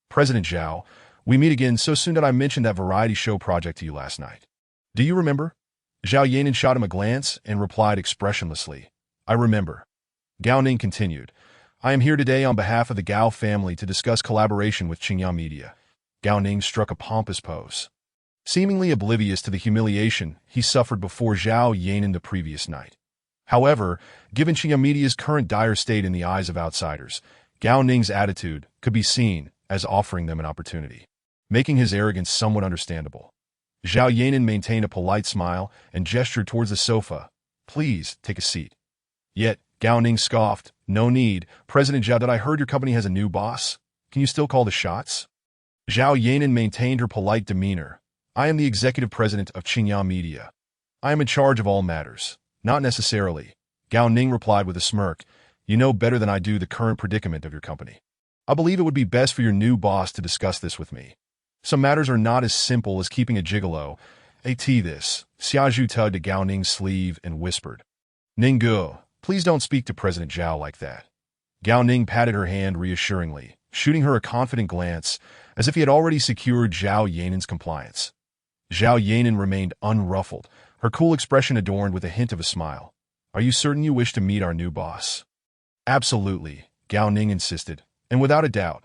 President Zhao, we meet again so soon that I mentioned that variety show project to you last night. Do you remember? Zhao Yanan shot him a glance and replied expressionlessly, I remember. Gao Ning continued, I am here today on behalf of the Gao family to discuss collaboration with Xia Media. Gao Ning struck a pompous pose. Seemingly oblivious to the humiliation he suffered before Zhao Yanan the previous night. However, given Xia Media's current dire state in the eyes of outsiders, Gao Ning's attitude could be seen as offering them an opportunity, making his arrogance somewhat understandable. Zhao Yanan maintained a polite smile and gestured towards the sofa. Please, take a seat. Yet, Gao Ning scoffed. No need. President Zhao, that I heard your company has a new boss. Can you still call the shots? Zhao Yanan maintained her polite demeanor. I am the executive president of Xia Media. I am in charge of all matters. Not necessarily. Gao Ning replied with a smirk. You know better than I do the current predicament of your company. I believe it would be best for your new boss to discuss this with me. Some matters are not as simple as keeping a gigolo. This. Xia Zhu tugged at Gao Ning's sleeve and whispered. Ninggu, please don't speak to President Zhao like that. Gao Ning patted her hand reassuringly, shooting her a confident glance, as if he had already secured Zhao Yanan's compliance. Zhao Yanan remained unruffled, her cool expression adorned with a hint of a smile. Are you certain you wish to meet our new boss? Absolutely, Gao Ning insisted, and without a doubt.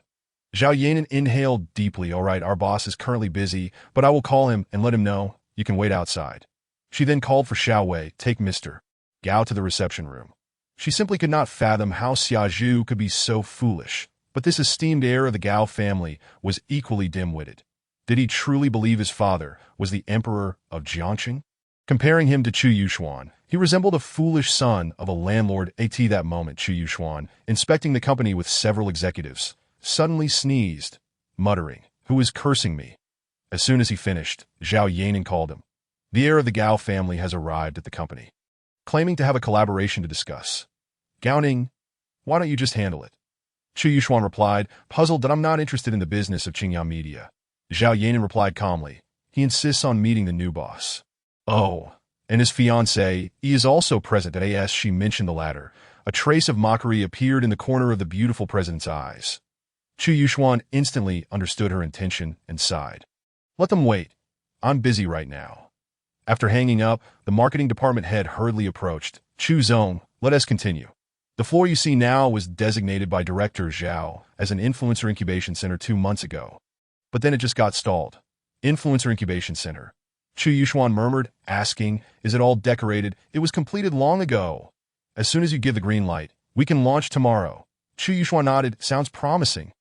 Zhao Yanan inhaled deeply. All right, our boss is currently busy, but I will call him and let him know. You can wait outside. She then called for Xiao Wei, take Mr. Gao to the reception room. She simply could not fathom how Xia Zhu could be so foolish, but this esteemed heir of the Gao family was equally dim-witted. Did he truly believe his father was the emperor of Jiangxing? Comparing him to Chu Yuxuan, he resembled a foolish son of a landlord. At that moment, Chu Yuxuan, inspecting the company with several executives, suddenly sneezed, muttering, Who is cursing me? As soon as he finished, Zhao Yanan called him. The heir of the Gao family has arrived at the company, claiming to have a collaboration to discuss. Gao Ning, why don't you just handle it? Chu Yuxuan replied, puzzled that I'm not interested in the business of Xia Media. Zhao Yanan replied calmly, he insists on meeting the new boss. Oh, and his fiancée, he is also present. As she mentioned the latter, a trace of mockery appeared in the corner of the beautiful president's eyes. Chu Yuxuan instantly understood her intention and sighed. Let them wait. I'm busy right now. After hanging up, the marketing department head hurriedly approached. Chu Zong, let us continue. The floor you see now was designated by Director Zhao as an influencer incubation center 2 months ago. But then it just got stalled. Influencer incubation center. Chu Yuxuan murmured, asking, is it all decorated? It was completed long ago. As soon as you give the green light, we can launch tomorrow. Chu Yuxuan nodded, sounds promising.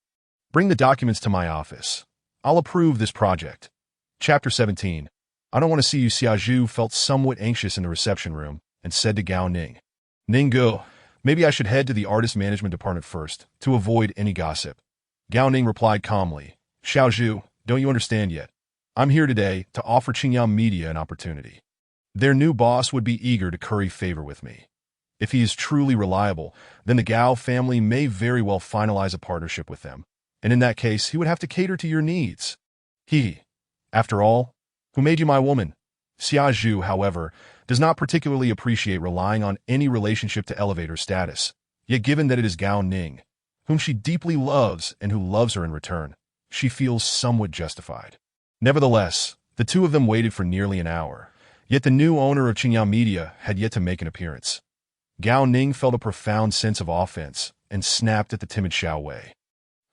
Bring the documents to my office. I'll approve this project. Chapter 17. I don't want to see you. Xia Zhu felt somewhat anxious in the reception room and said to Gao Ning, Ninggu, maybe I should head to the artist management department first to avoid any gossip. Gao Ning replied calmly, Xia Zhu, don't you understand yet? I'm here today to offer Qingyang Media an opportunity. Their new boss would be eager to curry favor with me. If he is truly reliable, then the Gao family may very well finalize a partnership with them, and in that case, he would have to cater to your needs. After all, who made you my woman? Xia Zhu, however, does not particularly appreciate relying on any relationship to elevate her status, yet given that it is Gao Ning, whom she deeply loves and who loves her in return, she feels somewhat justified. Nevertheless, the two of them waited for nearly an hour, yet the new owner of Qingyang Media had yet to make an appearance. Gao Ning felt a profound sense of offense and snapped at the timid Xiao Wei,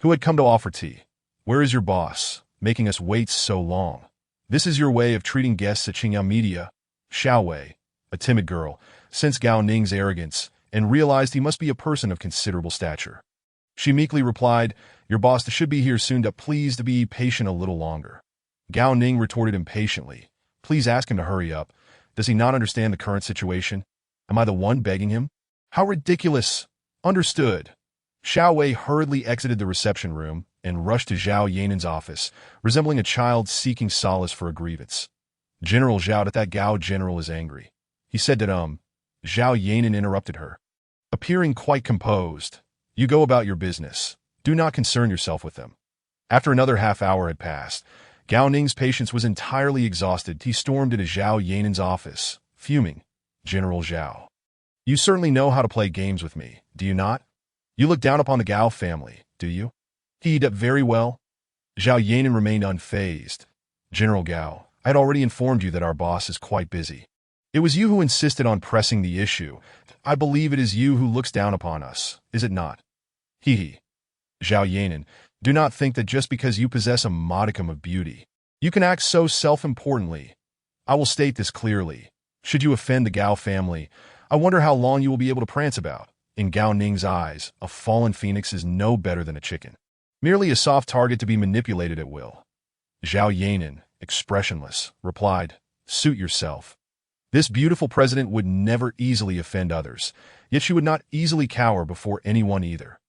who had come to offer tea. Where is your boss, making us wait so long? This is your way of treating guests at Qingyang Media? Xiao Wei, a timid girl, sensed Gao Ning's arrogance and realized he must be a person of considerable stature. She meekly replied, Your boss should be here soon. Please to be patient a little longer. Gao Ning retorted impatiently, Please ask him to hurry up. Does he not understand the current situation? Am I the one begging him? How ridiculous! Understood. Xiao Wei hurriedly exited the reception room and rushed to Zhao Yanan's office, resembling a child seeking solace for a grievance. General Zhao, that Gao general is angry. He said that, Zhao Yanan interrupted her, appearing quite composed. You go about your business. Do not concern yourself with them. After another half-hour had passed, Gao Ning's patience was entirely exhausted. He stormed into Zhao Yanan's office, fuming. General Zhao, you certainly know how to play games with me, do you not? You look down upon the Gao family, do you? He did very well. Zhao Yanan remained unfazed. General Gao, I had already informed you that our boss is quite busy. It was you who insisted on pressing the issue. I believe it is you who looks down upon us, is it not? Zhao Yanan, do not think that just because you possess a modicum of beauty, you can act so self-importantly. I will state this clearly. Should you offend the Gao family, I wonder how long you will be able to prance about. In Gao Ning's eyes, a fallen phoenix is no better than a chicken, merely a soft target to be manipulated at will. Zhao Yanan, expressionless, replied, Suit yourself. This beautiful president would never easily offend others, yet she would not easily cower before anyone either.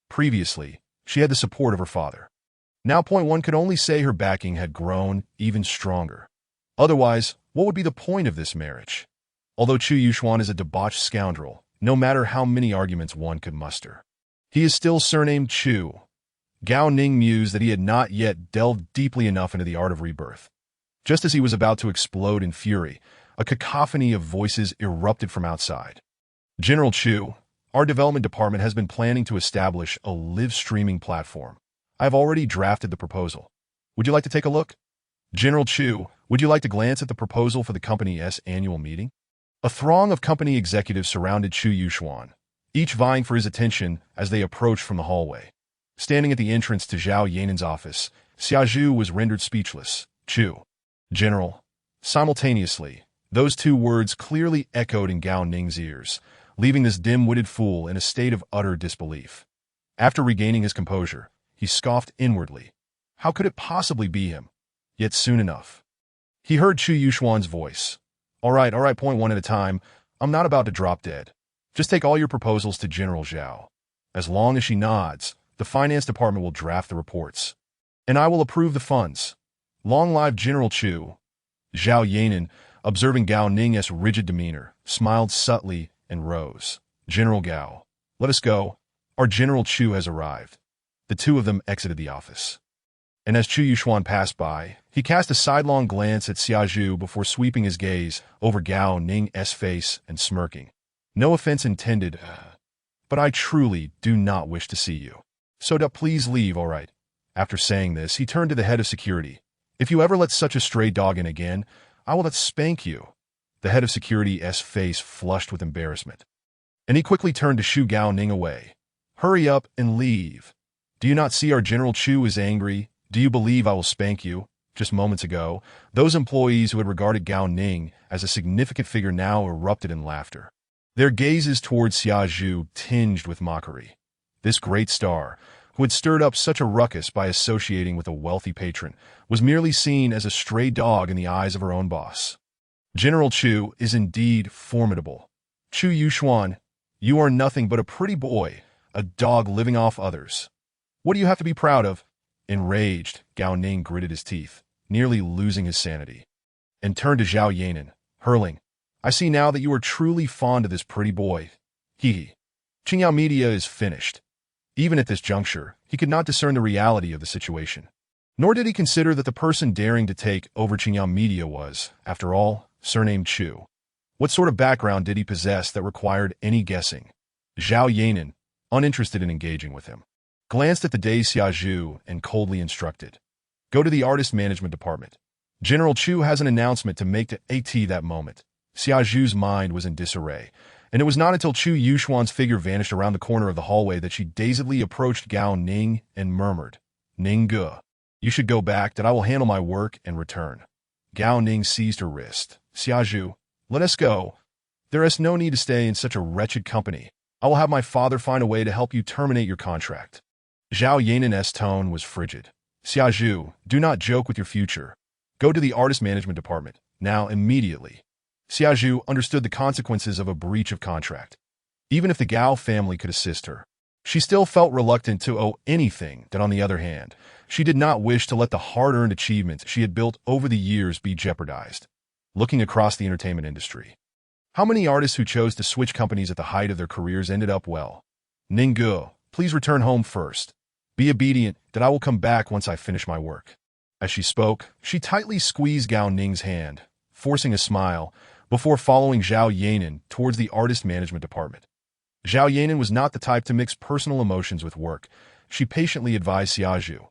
Previously, she had the support of her father. Now, one could only say her backing had grown even stronger. Otherwise, what would be the point of this marriage? Although Chu Yuxuan is a debauched scoundrel, no matter how many arguments one could muster, he is still surnamed Chu. Gao Ning mused that he had not yet delved deeply enough into the art of rebirth. Just as he was about to explode in fury, a cacophony of voices erupted from outside. General Chu, our development department has been planning to establish a live streaming platform. I have already drafted the proposal. Would you like to take a look? General Chu, would you like to glance at the proposal for the company's annual meeting? A throng of company executives surrounded Chu Yuxuan, each vying for his attention as they approached from the hallway. Standing at the entrance to Zhao Yanan's office, Xia Zhu was rendered speechless. Chu. General. Simultaneously, those two words clearly echoed in Gao Ning's ears, leaving this dim-witted fool in a state of utter disbelief. After regaining his composure, he scoffed inwardly. How could it possibly be him? Yet soon enough, he heard Chu Yuxuan's voice. All right, point one at a time. I'm not about to drop dead. Just take all your proposals to General Zhao. As long as she nods, the finance department will draft the reports, and I will approve the funds. Long live General Chu. Zhao Yanan, observing Gao Ning's rigid demeanor, smiled subtly and rose. General Gao, let us go. Our General Chu has arrived. The two of them exited the office. And as Chu Yuxuan passed by, he cast a sidelong glance at Xia Zhu before sweeping his gaze over Gao Ning's face and smirking. No offense intended, but I truly do not wish to see you. So please leave, all right. After saying this, he turned to the head of security. If you ever let such a stray dog in again, I will spank you. The head of security's face flushed with embarrassment, and he quickly turned to shoo Gao Ning away. Hurry up and leave. Do you not see our General Chu is angry? Do you believe I will spank you? Just moments ago, those employees who had regarded Gao Ning as a significant figure now erupted in laughter. Their gazes towards Xia Zhu tinged with mockery. This great star, who had stirred up such a ruckus by associating with a wealthy patron, was merely seen as a stray dog in the eyes of her own boss. General Chu is indeed formidable. Chu Yuxuan, you are nothing but a pretty boy, a dog living off others. What do you have to be proud of? Enraged, Gao Ning gritted his teeth, nearly losing his sanity, and turned to Zhao Yanan, hurling, I see now that you are truly fond of this pretty boy. Hee. Qingyao Media is finished. Even at this juncture, he could not discern the reality of the situation. Nor did he consider that the person daring to take over Qingyao Media was, after all, surnamed Chu. What sort of background did he possess that required any guessing? Zhao Yanan, uninterested in engaging with him, glanced at the dazed Xia Zhu and coldly instructed, go to the artist management department. General Chu has an announcement to make to AT that moment. Xia Zhu's mind was in disarray, and it was not until Chu Yuxuan's figure vanished around the corner of the hallway that she dazedly approached Gao Ning and murmured, Ning Ge, you should go back, that I will handle my work and return. Gao Ning seized her wrist. Xia Zhu, let us go. There is no need to stay in such a wretched company. I will have my father find a way to help you terminate your contract. Zhao Yanan's tone was frigid. Xia Zhu, do not joke with your future. Go to the artist management department, now immediately. Xia Zhu understood the consequences of a breach of contract. Even if the Gao family could assist her, she still felt reluctant to owe anything that, on the other hand, she did not wish to let the hard-earned achievements she had built over the years be jeopardized. Looking across the entertainment industry, how many artists who chose to switch companies at the height of their careers ended up well? Ning Ge, please return home first. Be obedient, that I will come back once I finish my work. As she spoke, she tightly squeezed Gao Ning's hand, forcing a smile, before following Zhao Yanan towards the artist management department. Zhao Yanan was not the type to mix personal emotions with work. She patiently advised Xia Zhu,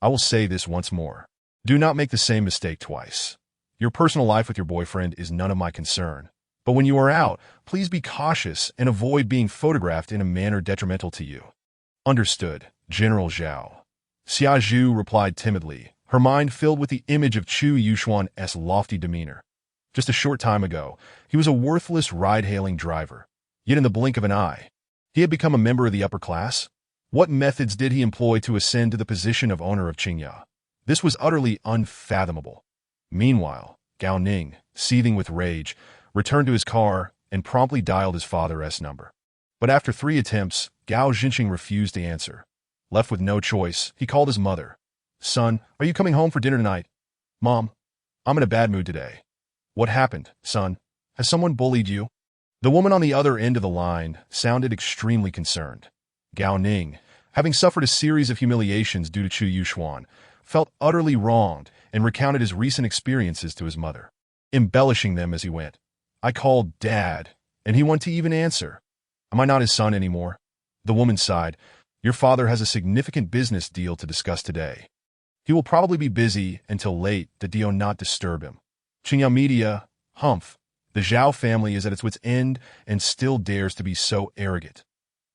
I will say this once more. Do not make the same mistake twice. Your personal life with your boyfriend is none of my concern. But when you are out, please be cautious and avoid being photographed in a manner detrimental to you. Understood, General Zhao. Xia Zhu replied timidly, her mind filled with the image of Chu Yuxuan's lofty demeanor. Just a short time ago, he was a worthless ride-hailing driver. Yet in the blink of an eye, he had become a member of the upper class. What methods did he employ to ascend to the position of owner of Qingya? This was utterly unfathomable. Meanwhile, Gao Ning, seething with rage, returned to his car and promptly dialed his father's number. But after 3 attempts, Gao Jinqing refused to answer. Left with no choice, he called his mother. Son, are you coming home for dinner tonight? Mom, I'm in a bad mood today. What happened, son? Has someone bullied you? The woman on the other end of the line sounded extremely concerned. Gao Ning, having suffered a series of humiliations due to Chu Yuxuan, felt utterly wronged and recounted his recent experiences to his mother, embellishing them as he went. I called Dad, and he wouldn't even answer. Am I not his son anymore? The woman sighed. Your father has a significant business deal to discuss today. He will probably be busy until late, that do not disturb him. Qingyao Media, humph. The Zhao family is at its wits' end and still dares to be so arrogant.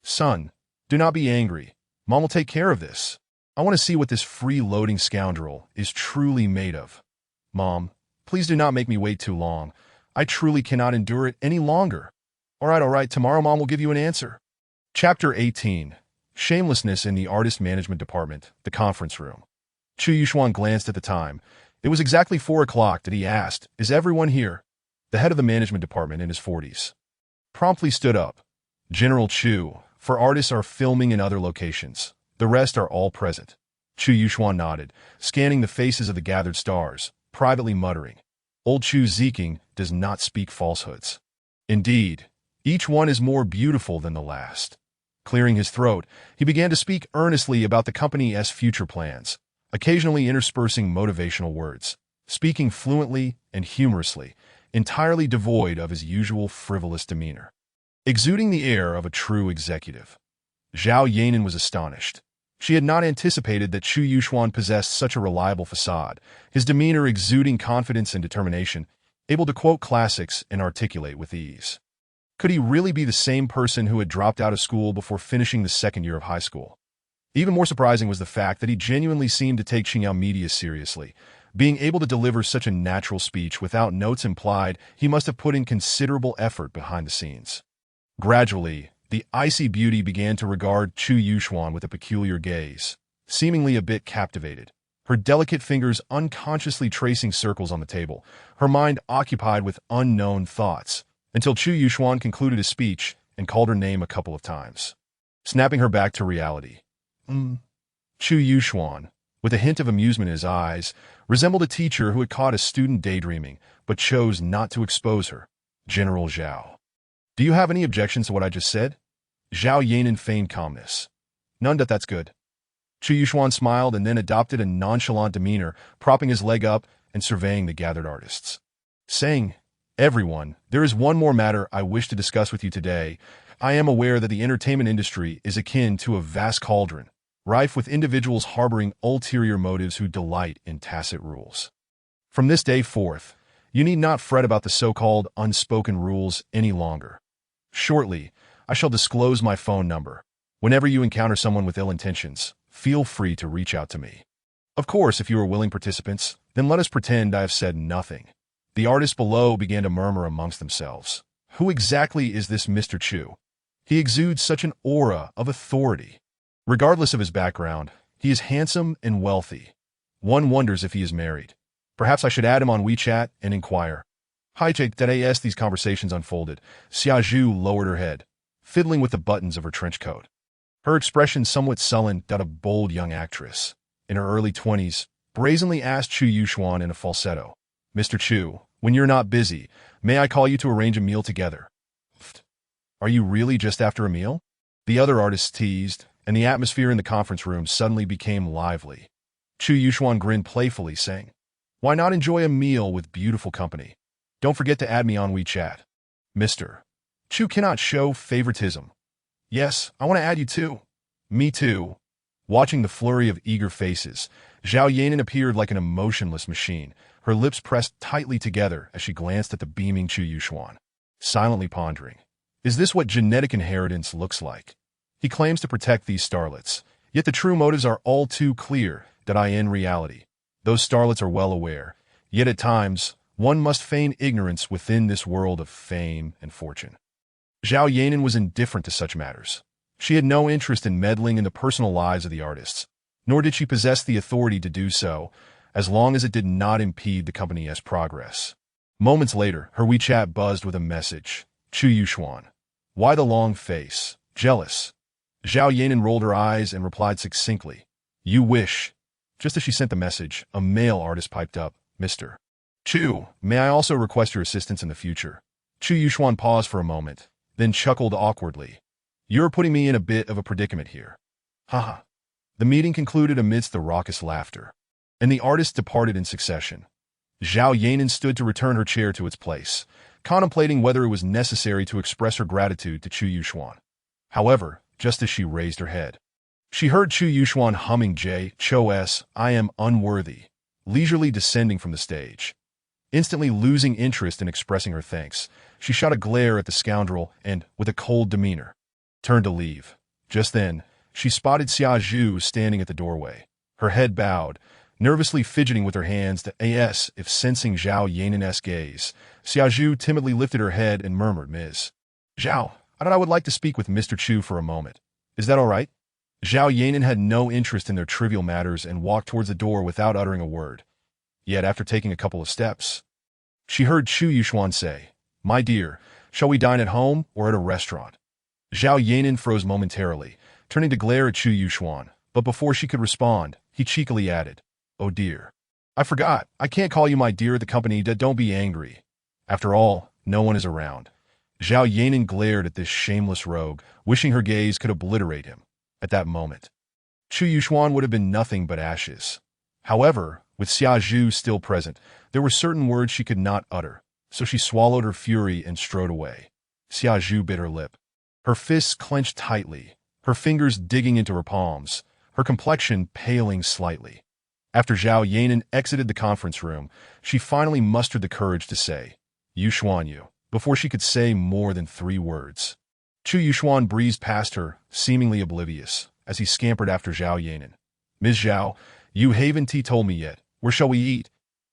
Son, do not be angry. Mom will take care of this. I want to see what this free-loading scoundrel is truly made of. Mom, please do not make me wait too long. I truly cannot endure it any longer. All right, tomorrow Mom will give you an answer. Chapter 18. Shamelessness in the Artist Management Department, the conference room. Chu Yuxuan glanced at the time. It was exactly 4 o'clock that he asked, is everyone here? The head of the management department in his 40s promptly stood up. General Chu, for artists are filming in other locations. The rest are all present. Chu Yuxuan nodded, scanning the faces of the gathered stars, privately muttering, Old Chu Ziking does not speak falsehoods. Indeed, each one is more beautiful than the last. Clearing his throat, he began to speak earnestly about the company's future plans, occasionally interspersing motivational words, speaking fluently and humorously, entirely devoid of his usual frivolous demeanor, exuding the air of a true executive. Zhao Yanan was astonished. She had not anticipated that Chu Yuxuan possessed such a reliable façade, his demeanor exuding confidence and determination, able to quote classics and articulate with ease. Could he really be the same person who had dropped out of school before finishing the 2nd year of high school? Even more surprising was the fact that he genuinely seemed to take Qingyao Media seriously. Being able to deliver such a natural speech without notes implied, he must have put in considerable effort behind the scenes. Gradually, The icy beauty began to regard Chu Yuxuan with a peculiar gaze, seemingly a bit captivated, her delicate fingers unconsciously tracing circles on the table, her mind occupied with unknown thoughts, until Chu Yuxuan concluded his speech and called her name a couple of times, snapping her back to reality. Chu Yuxuan, with a hint of amusement in his eyes, resembled a teacher who had caught a student daydreaming but chose not to expose her. General Zhao. Do you have any objections to what I just said? Zhao Yanan feigned calmness. None, that's good. Chu Yuxuan smiled and then adopted a nonchalant demeanor, propping his leg up and surveying the gathered artists. Saying, "Everyone, there is one more matter I wish to discuss with you today. I am aware that the entertainment industry is akin to a vast cauldron, rife with individuals harboring ulterior motives who delight in tacit rules. From this day forth, you need not fret about the so-called unspoken rules any longer. Shortly, I shall disclose my phone number. Whenever you encounter someone with ill intentions, feel free to reach out to me. Of course, if you are willing participants, then let us pretend I have said nothing." The artists below began to murmur amongst themselves. Who exactly is this Mr. Chu? He exudes such an aura of authority. Regardless of his background, he is handsome and wealthy. One wonders if he is married. Perhaps I should add him on WeChat and inquire. As these conversations unfolded, Xia Zhu lowered her head, fiddling with the buttons of her trench coat. Her expression somewhat sullen, that of bold young actress. In her early 20s, brazenly asked Chu Yuxuan in a falsetto, "Mr. Chu, when you're not busy, may I call you to arrange a meal together?" "Are you really just after a meal?" The other artists teased, and the atmosphere in the conference room suddenly became lively. Chu Yuxuan grinned playfully, saying, "Why not enjoy a meal with beautiful company? Don't forget to add me on WeChat." Mr. Chu cannot show favoritism. "Yes, I want to add you too." "Me too." Watching the flurry of eager faces, Zhao Yanan appeared like an emotionless machine, her lips pressed tightly together as she glanced at the beaming Chu Yuxuan, silently pondering. Is this what genetic inheritance looks like? He claims to protect these starlets, yet the true motives are all too clear that in reality, those starlets are well aware, yet at times, one must feign ignorance within this world of fame and fortune. Zhao Yanan was indifferent to such matters. She had no interest in meddling in the personal lives of the artists, nor did she possess the authority to do so, as long as it did not impede the company's progress. Moments later, her WeChat buzzed with a message. Chu Yuxuan. Why the long face? Jealous. Zhao Yanan rolled her eyes and replied succinctly, "You wish." Just as she sent the message, a male artist piped up, "Mr. Chu, may I also request your assistance in the future?" Chu Yuxuan paused for a moment, then chuckled awkwardly. "You're putting me in a bit of a predicament here." Haha. The meeting concluded amidst the raucous laughter, and the artists departed in succession. Zhao Yanan stood to return her chair to its place, contemplating whether it was necessary to express her gratitude to Chu Yuxuan. However, just as she raised her head, she heard Chu Yuxuan humming Chos, "I am unworthy," leisurely descending from the stage. Instantly losing interest in expressing her thanks, she shot a glare at the scoundrel and, with a cold demeanor, turned to leave. Just then, she spotted Xia Zhu standing at the doorway, her head bowed, nervously fidgeting with her hands if sensing Zhao Yanan's gaze. Xia Zhu timidly lifted her head and murmured, "Ms. Zhao, I would like to speak with Mr. Chu for a moment. Is that all right?" Zhao Yanan had no interest in their trivial matters and walked towards the door without uttering a word. Yet after taking a couple of steps, she heard Chu Yuxuan say, "My dear, shall we dine at home or at a restaurant?" Zhao Yanan froze momentarily, turning to glare at Chu Yuxuan, but before she could respond, he cheekily added, "Oh dear. I forgot, I can't call you my dear at the company, don't be angry. After all, no one is around." Zhao Yanan glared at this shameless rogue, wishing her gaze could obliterate him. At that moment, Chu Yuxuan would have been nothing but ashes. However, with Xia Zhu still present, there were certain words she could not utter, so she swallowed her fury and strode away. Xia Zhu bit her lip, her fists clenched tightly, her fingers digging into her palms, her complexion paling slightly. After Zhao Yanan exited the conference room, she finally mustered the courage to say, "Yuxuan you," before she could say more than 3 words. Chu Yuxuan breezed past her, seemingly oblivious, as he scampered after Zhao Yanan. "Ms. Zhao, you haven't told me yet. Where shall we eat?"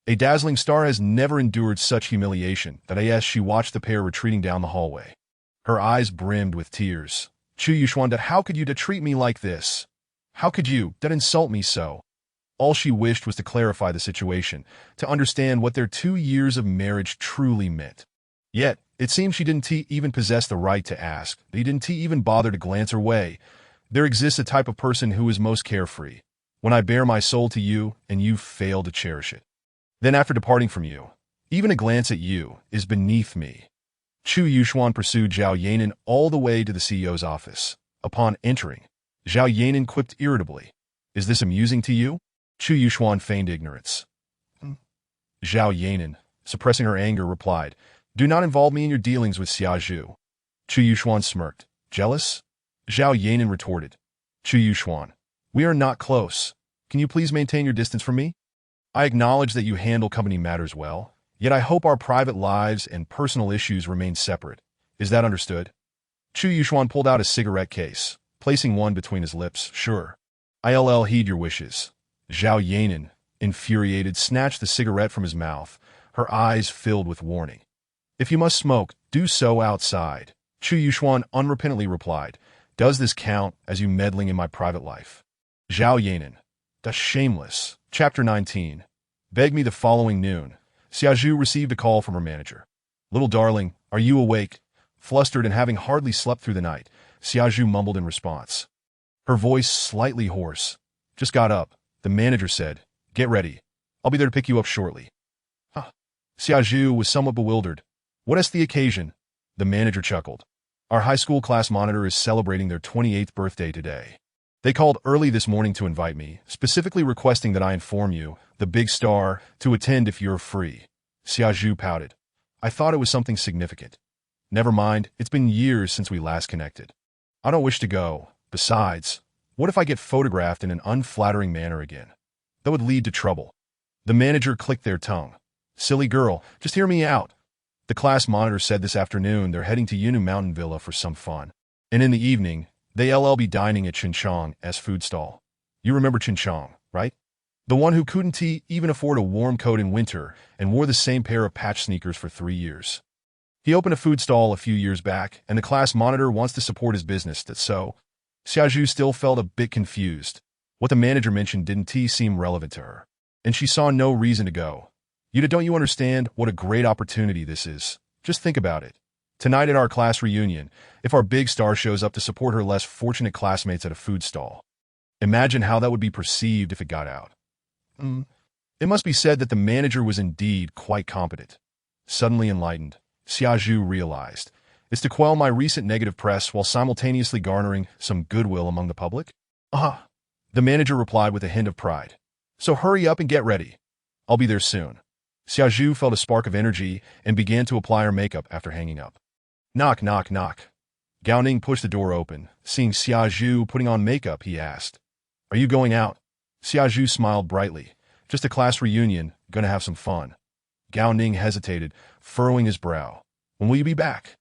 A dazzling star has never endured such humiliation that she watched the pair retreating down the hallway. Her eyes brimmed with tears. Chu Yuxuan, how could you treat me like this? How could you insult me so? All she wished was to clarify the situation, to understand what their 2 years of marriage truly meant. Yet, it seemed she didn't even possess the right to ask. They didn't even bother to glance her way. There exists a type of person who is most carefree. When I bare my soul to you, and you fail to cherish it. Then after departing from you, even a glance at you is beneath me. Chu Yuxuan pursued Zhao Yanan all the way to the CEO's office. Upon entering, Zhao Yanan quipped irritably, "Is this amusing to you?" Chu Yuxuan feigned ignorance. Zhao Yanan, suppressing her anger, replied, "Do not involve me in your dealings with Xia Zhu." Chu Yuxuan smirked. "Jealous?" Zhao Yanan retorted. "Chu Yuxuan, we are not close. Can you please maintain your distance from me? I acknowledge that you handle company matters well, yet I hope our private lives and personal issues remain separate. Is that understood?" Chu Yuxuan pulled out a cigarette case, placing one between his lips. "Sure. I'll heed your wishes." Zhao Yanan, infuriated, snatched the cigarette from his mouth, her eyes filled with warning. "If you must smoke, do so outside." Chu Yuxuan unrepentantly replied, "Does this count as you meddling in my private life?" Zhao Yanan, "That's shameless." Chapter 19. Beg me the following noon. Xia Zhu received a call from her manager. "Little darling, are you awake?" Flustered and having hardly slept through the night, Xia Zhu mumbled in response. Her voice slightly hoarse. "Just got up," the manager said. "Get ready. I'll be there to pick you up shortly." Huh. Xia Zhu was somewhat bewildered. "What is the occasion?" The manager chuckled. "Our high school class monitor is celebrating their 28th birthday today. They called early this morning to invite me, specifically requesting that I inform you, the big star, to attend if you're free." Xia Zhu pouted. "I thought it was something significant." "Never mind, it's been years since we last connected. I don't wish to go. Besides, what if I get photographed in an unflattering manner again? That would lead to trouble." The manager clicked their tongue. "Silly girl, just hear me out. The class monitor said this afternoon they're heading to Yunu Mountain Villa for some fun. And in the evening, they'll be dining at Chinchong's food stall. You remember Chinchong, right? The one who couldn't even afford a warm coat in winter and wore the same pair of patch sneakers for 3 years. He opened a food stall a few years back, and the class monitor wants to support his business, so." Xia Zhu still felt a bit confused. What the manager mentioned didn't seem relevant to her, and she saw no reason to go. Don't you understand what a great opportunity this is? Just think about it. Tonight at our class reunion, if our big star shows up to support her less fortunate classmates at a food stall. Imagine how that would be perceived if it got out. It must be said that the manager was indeed quite competent. Suddenly enlightened, Xia Zhu realized, "It's to quell my recent negative press while simultaneously garnering some goodwill among the public?" The manager replied with a hint of pride. "So hurry up and get ready. I'll be there soon." Xia Zhu felt a spark of energy and began to apply her makeup after hanging up. Knock, knock, knock. Gao Ning pushed the door open. Seeing Xia Zhu putting on makeup, he asked, "Are you going out?" Xia Zhu smiled brightly. "Just a class reunion, gonna have some fun." Gao Ning hesitated, furrowing his brow. "When will you be back?"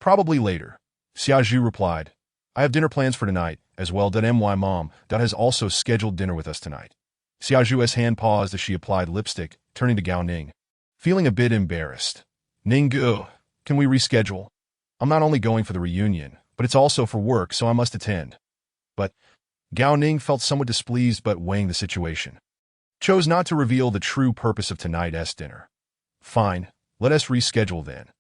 "Probably later." Xia Zhu replied, "I have dinner plans for tonight, as well. My mom has also scheduled dinner with us tonight." Xia Zhu's hand paused as she applied lipstick, turning to Gao Ning. Feeling a bit embarrassed. "Ninggu, can we reschedule? I'm not only going for the reunion, but it's also for work, so I must attend." But Gao Ning felt somewhat displeased, but weighing the situation, chose not to reveal the true purpose of tonight's dinner. "Fine, let us reschedule then."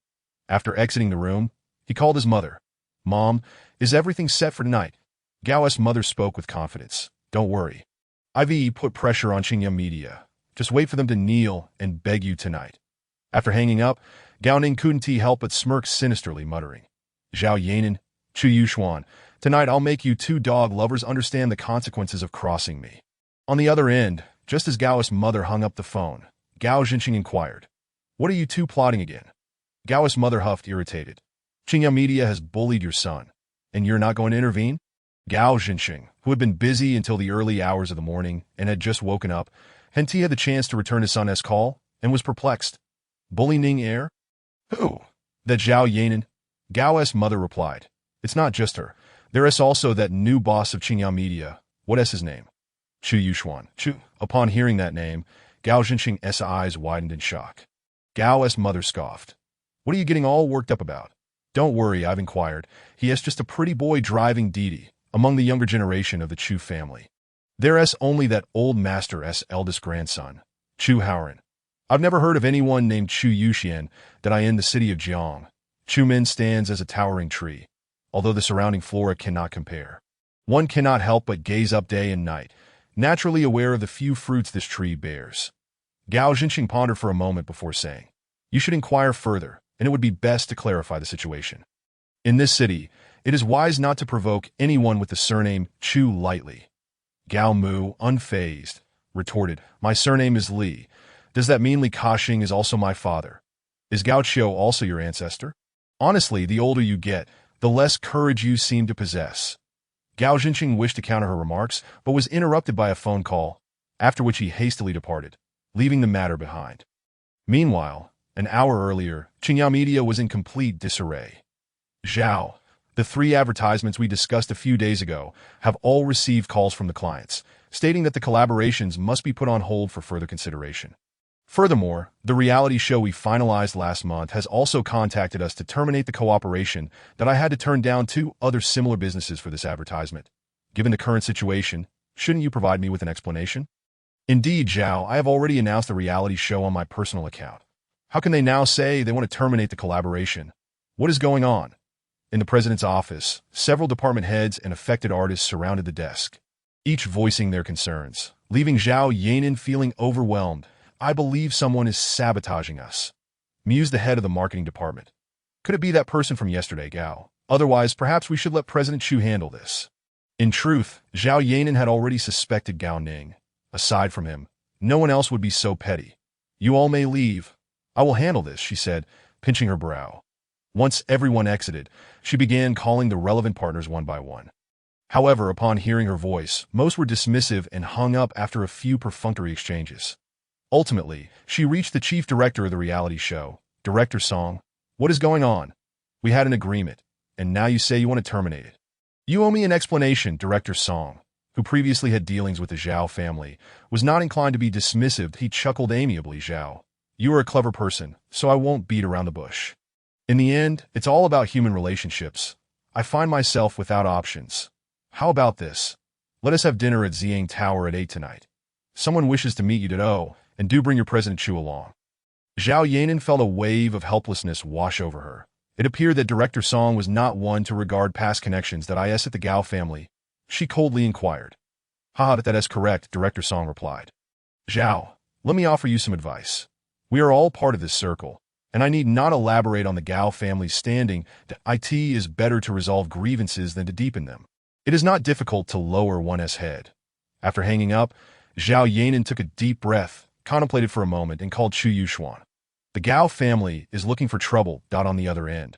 After exiting the room, he called his mother. "Mom, is everything set for tonight?" Gao's mother spoke with confidence. "Don't worry. I've put pressure on Xingyang Media. Just wait for them to kneel and beg you tonight." After hanging up, Gao Ning couldn't help but smirk sinisterly, muttering, "Zhao Yanan, Chu Yuxuan, tonight I'll make you two dog lovers understand the consequences of crossing me." On the other end, just as Gao's mother hung up the phone, Gao Zhenxing inquired, "What are you two plotting again?" Gao's mother huffed, irritated. "Xingyang Media has bullied your son, and you're not going to intervene?" Gao Zhenxing, who had been busy until the early hours of the morning and had just woken up, hadn't had the chance to return his son's call and was perplexed. "Bully Ning heir? Who?" "That Zhao Yanan." Gao's mother replied, "It's not just her. There is also that new boss of Xingyang Media. What is his name?" "Chu Yuxuan." "Chu." Upon hearing that name, Gao Zhenxing's eyes widened in shock. Gao's mother scoffed. "What are you getting all worked up about? Don't worry, I've inquired. He is just a pretty boy driving Didi, among the younger generation of the Chu family. There's only that old master's eldest grandson, Chu Yuxuan. I've never heard of anyone named Chu Yuxuan that I in the city of Jiang. Chu Min stands as a towering tree, although the surrounding flora cannot compare. One cannot help but gaze up day and night, naturally aware of the few fruits this tree bears. Gao Xinqing pondered for a moment before saying, "You should inquire further, and it would be best to clarify the situation. In this city, it is wise not to provoke anyone with the surname Chu lightly." Gao Mu, unfazed, retorted, "My surname is Li. Does that mean Li Kaxing is also my father? Is Gao Qiu also your ancestor? Honestly, the older you get, the less courage you seem to possess." Gao Xinqing wished to counter her remarks, but was interrupted by a phone call, after which he hastily departed, leaving the matter behind. Meanwhile, an hour earlier, Qingyao Media was in complete disarray. Zhao, the 3 advertisements we discussed a few days ago, have all received calls from the clients, stating that the collaborations must be put on hold for further consideration. Furthermore, the reality show we finalized last month has also contacted us to terminate the cooperation that I had to turn down 2 other similar businesses for this advertisement. Given the current situation, shouldn't you provide me with an explanation? Indeed, Zhao, I have already announced the reality show on my personal account. How can they now say they want to terminate the collaboration? What is going on? In the president's office, several department heads and affected artists surrounded the desk, each voicing their concerns, leaving Zhao Yanan feeling overwhelmed. "I believe someone is sabotaging us," mused the head of the marketing department. "Could it be that person from yesterday, Gao? Otherwise, perhaps we should let President Chu handle this." In truth, Zhao Yanan had already suspected Gao Ning. Aside from him, no one else would be so petty. "You all may leave. I will handle this," she said, pinching her brow. Once everyone exited, she began calling the relevant partners one by one. However, upon hearing her voice, most were dismissive and hung up after a few perfunctory exchanges. Ultimately, she reached the chief director of the reality show, Director Song. "What is going on? We had an agreement, and now you say you want to terminate it." "You owe me an explanation," Director Song, who previously had dealings with the Zhao family, was not inclined to be dismissive. He chuckled amiably. "Zhao, you are a clever person, so I won't beat around the bush. In the end, it's all about human relationships. I find myself without options. How about this? Let us have dinner at Xiang Tower at 8 tonight. Someone wishes to meet you today, and do bring your President Chu along." Zhao Yanan felt a wave of helplessness wash over her. It appeared that Director Song was not one to regard past connections that is at the Gao family. She coldly inquired. "Ha, that is correct," Director Song replied. "Zhao, let me offer you some advice. We are all part of this circle, and I need not elaborate on the Gao family's standing. It is better to resolve grievances than to deepen them. It is not difficult to lower one's head." After hanging up, Zhao Yanan took a deep breath, contemplated for a moment, and called Chu Yuxuan. "The Gao family is looking for trouble." On the other end,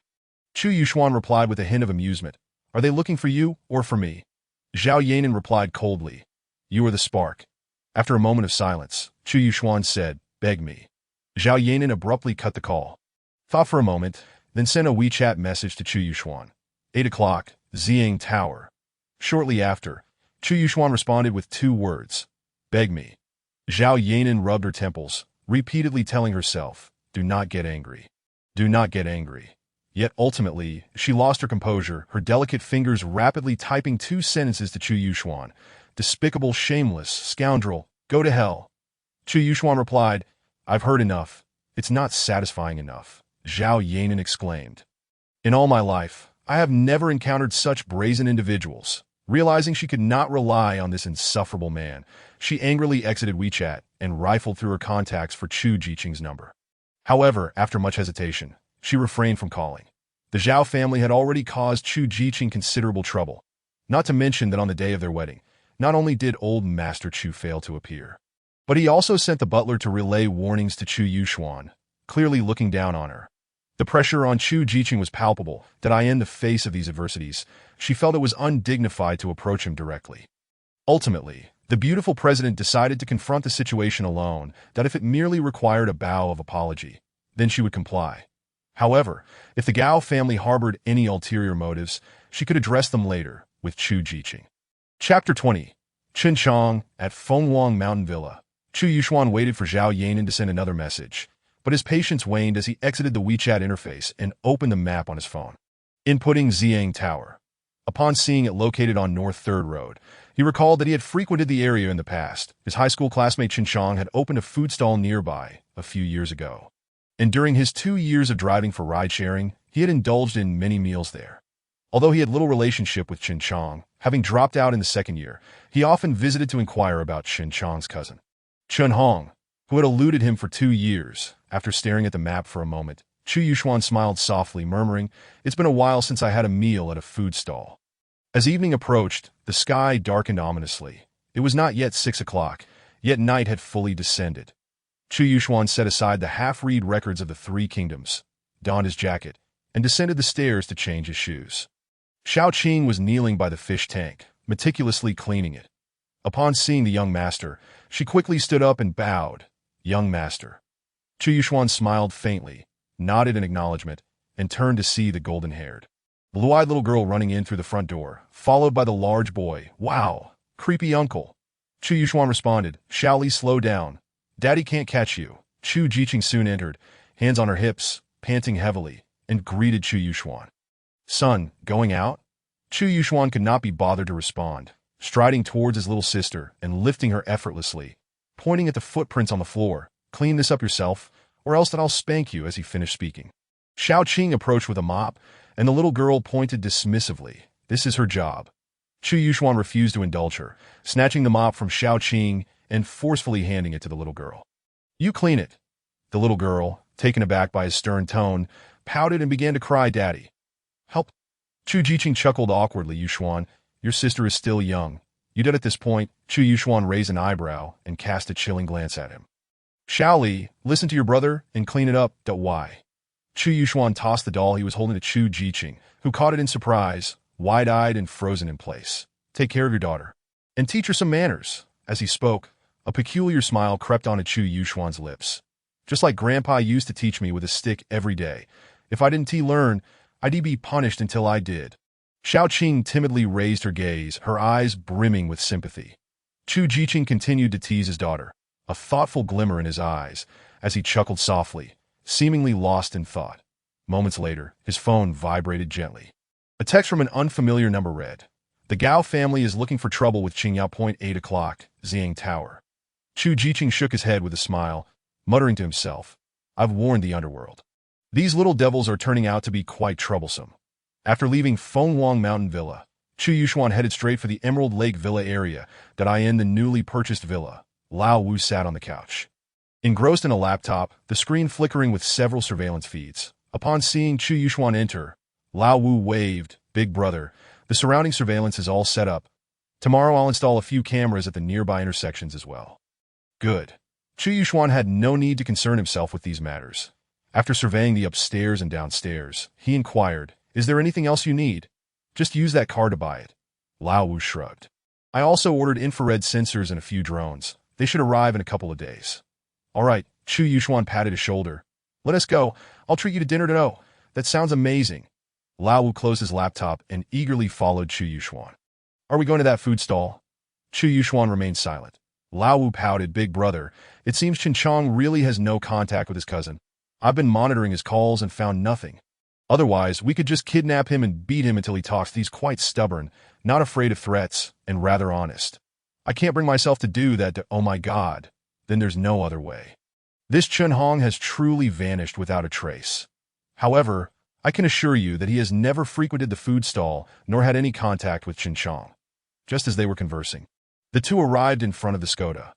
Chu Yuxuan replied with a hint of amusement. "Are they looking for you or for me?" Zhao Yanan replied coldly. "You are the spark." After a moment of silence, Chu Yuxuan said, "Beg me." Zhao Yanan abruptly cut the call, thought for a moment, then sent a WeChat message to Chu Yuxuan. 8 o'clock, Xiang Tower. Shortly after, Chu Yuxuan responded with 2 words, "Beg me." Zhao Yanan rubbed her temples, repeatedly telling herself, "Do not get angry. Do not get angry." Yet ultimately, she lost her composure, her delicate fingers rapidly typing 2 sentences to Chu Yuxuan. "Despicable, shameless, scoundrel, go to hell." Chu Yuxuan replied, "I've heard enough. It's not satisfying enough," Zhao Yanan exclaimed. "In all my life, I have never encountered such brazen individuals." Realizing she could not rely on this insufferable man, she angrily exited WeChat and rifled through her contacts for Chu Jiqing's number. However, after much hesitation, she refrained from calling. The Zhao family had already caused Chu Jiqing considerable trouble, not to mention that on the day of their wedding, not only did old Master Chu fail to appear, but he also sent the butler to relay warnings to Chu Yuxuan, clearly looking down on her. The pressure on Chu Jiqing was palpable. In the face of these adversities, she felt it was undignified to approach him directly. Ultimately, the beautiful president decided to confront the situation alone, that if it merely required a bow of apology, then she would comply. However, if the Gao family harbored any ulterior motives, she could address them later with Chu Jiqing. Chapter 20. Chinchong, at Fenghuang Mountain Villa. Chu Yuxuan waited for Zhao Yanan to send another message, but his patience waned as he exited the WeChat interface and opened the map on his phone. Inputting Ziyang Tower. Upon seeing it located on North 3rd Road, he recalled that he had frequented the area in the past. His high school classmate Chen Chong had opened a food stall nearby a few years ago. And during his 2 years of driving for ride-sharing, he had indulged in many meals there. Although he had little relationship with Chen Chong, having dropped out in the 2nd year, he often visited to inquire about Chen Chong's cousin, Chen Hong, who had eluded him for 2 years. After staring at the map for a moment, Chu Yuxuan smiled softly, murmuring, "It's been a while since I had a meal at a food stall." As evening approached, the sky darkened ominously. It was not yet 6 o'clock, yet night had fully descended. Chu Yuxuan set aside the half-read records of the 3 kingdoms, donned his jacket, and descended the stairs to change his shoes. Xiao Qing was kneeling by the fish tank, meticulously cleaning it. Upon seeing the young master, she quickly stood up and bowed. "Young master." Chu Yuxuan smiled faintly, nodded in acknowledgement, and turned to see the golden-haired, blue-eyed little girl running in through the front door, followed by the large boy. "Wow, creepy uncle." Chu Yuxuan responded, "Xiao Li, slow down. Daddy can't catch you." Chu Jiqing soon entered, hands on her hips, panting heavily, and greeted Chu Yuxuan. "Son, going out?" Chu Yuxuan could not be bothered to respond, striding towards his little sister and lifting her effortlessly, pointing at the footprints on the floor. "Clean this up yourself, or else that I'll spank you," as he finished speaking. Xiao Qing approached with a mop, and the little girl pointed dismissively. "This is her job." Chu Yuxuan refused to indulge her, snatching the mop from Xiao Qing and forcefully handing it to the little girl. "You clean it." The little girl, taken aback by his stern tone, pouted and began to cry, "Daddy, help." Chu Jiqing chuckled awkwardly. "Yuxuan, your sister is still young. You did." At this point, Chu Yuxuan raised an eyebrow and cast a chilling glance at him. "Xiao Li, listen to your brother and clean it up." "Why?" Chu Yuxuan tossed the doll he was holding to Chu Jiqing, who caught it in surprise, wide-eyed and frozen in place. "Take care of your daughter. And teach her some manners." As he spoke, a peculiar smile crept onto Chu Yuxuan's lips. "Just like Grandpa used to teach me with a stick every day. If I didn't learn, I'd be punished until I did." Xiao Qing timidly raised her gaze, her eyes brimming with sympathy. Chu Jiqing continued to tease his daughter, a thoughtful glimmer in his eyes, as he chuckled softly, seemingly lost in thought. Moments later, his phone vibrated gently. A text from an unfamiliar number read, "The Gao family is looking for trouble with Qingyao. 8 o'clock, Ziyang Tower." Chu Jiqing shook his head with a smile, muttering to himself, "I've warned the underworld. These little devils are turning out to be quite troublesome." After leaving Fenghuang Mountain Villa, Chu Yuxuan headed straight for the Emerald Lake Villa area that in the newly purchased villa. Lao Wu sat on the couch, engrossed in a laptop, the screen flickering with several surveillance feeds. Upon seeing Chu Yuxuan enter, Lao Wu waved, "Big brother, the surrounding surveillance is all set up. Tomorrow I'll install a few cameras at the nearby intersections as well." "Good." Chu Yuxuan had no need to concern himself with these matters. After surveying the upstairs and downstairs, he inquired, "Is there anything else you need? Just use that card to buy it." Lao Wu shrugged. "I also ordered infrared sensors and a few drones. They should arrive in a couple of days." "All right." Chu Yuxuan patted his shoulder. "Let us go. I'll treat you to dinner to That sounds amazing." Lao Wu closed his laptop and eagerly followed Chu Yuxuan. "Are we going to that food stall?" Chu Yuxuan remained silent. Lao Wu pouted, "Big brother, it seems Chen Chong really has no contact with his cousin. I've been monitoring his calls and found nothing. Otherwise, we could just kidnap him and beat him until he talks. He's quite stubborn, not afraid of threats, and rather honest. I can't bring myself to do that. Oh my God. Then there's no other way. This Chen Hong has truly vanished without a trace. However, I can assure you that he has never frequented the food stall nor had any contact with Chen Chong." Just as they were conversing, the two arrived in front of the Skoda.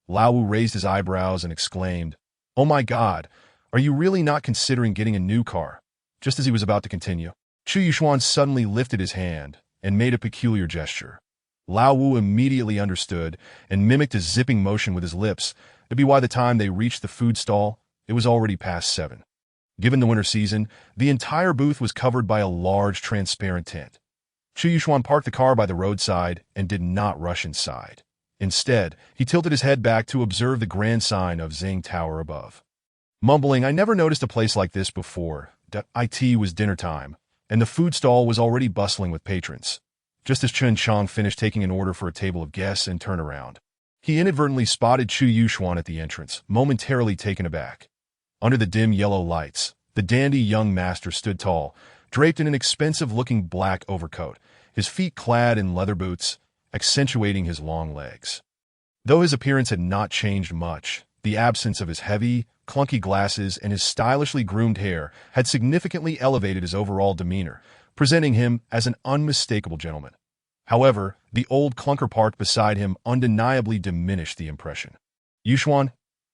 Lao Wu raised his eyebrows and exclaimed, "Oh my God, are you really not considering getting a new car?" Just as he was about to continue, Chu Yuxuan suddenly lifted his hand and made a peculiar gesture. Lao Wu immediately understood and mimicked a zipping motion with his lips. By the time they reached the food stall, it was already past 7. Given the winter season, the entire booth was covered by a large transparent tent. Chu Yuxuan parked the car by the roadside and did not rush inside. Instead, he tilted his head back to observe the grand sign of Ziyang Tower above. Mumbling, "I never noticed a place like this before." It was dinner time, and the food stall was already bustling with patrons. Just as Chen Chong finished taking an order for a table of guests and turned around, he inadvertently spotted Chu Yuxuan at the entrance, momentarily taken aback. Under the dim yellow lights, the dandy young master stood tall, draped in an expensive-looking black overcoat, his feet clad in leather boots, accentuating his long legs. Though his appearance had not changed much, the absence of his heavy, clunky glasses and his stylishly groomed hair had significantly elevated his overall demeanor, presenting him as an unmistakable gentleman. However, the old clunker parked beside him undeniably diminished the impression. Yuxuan,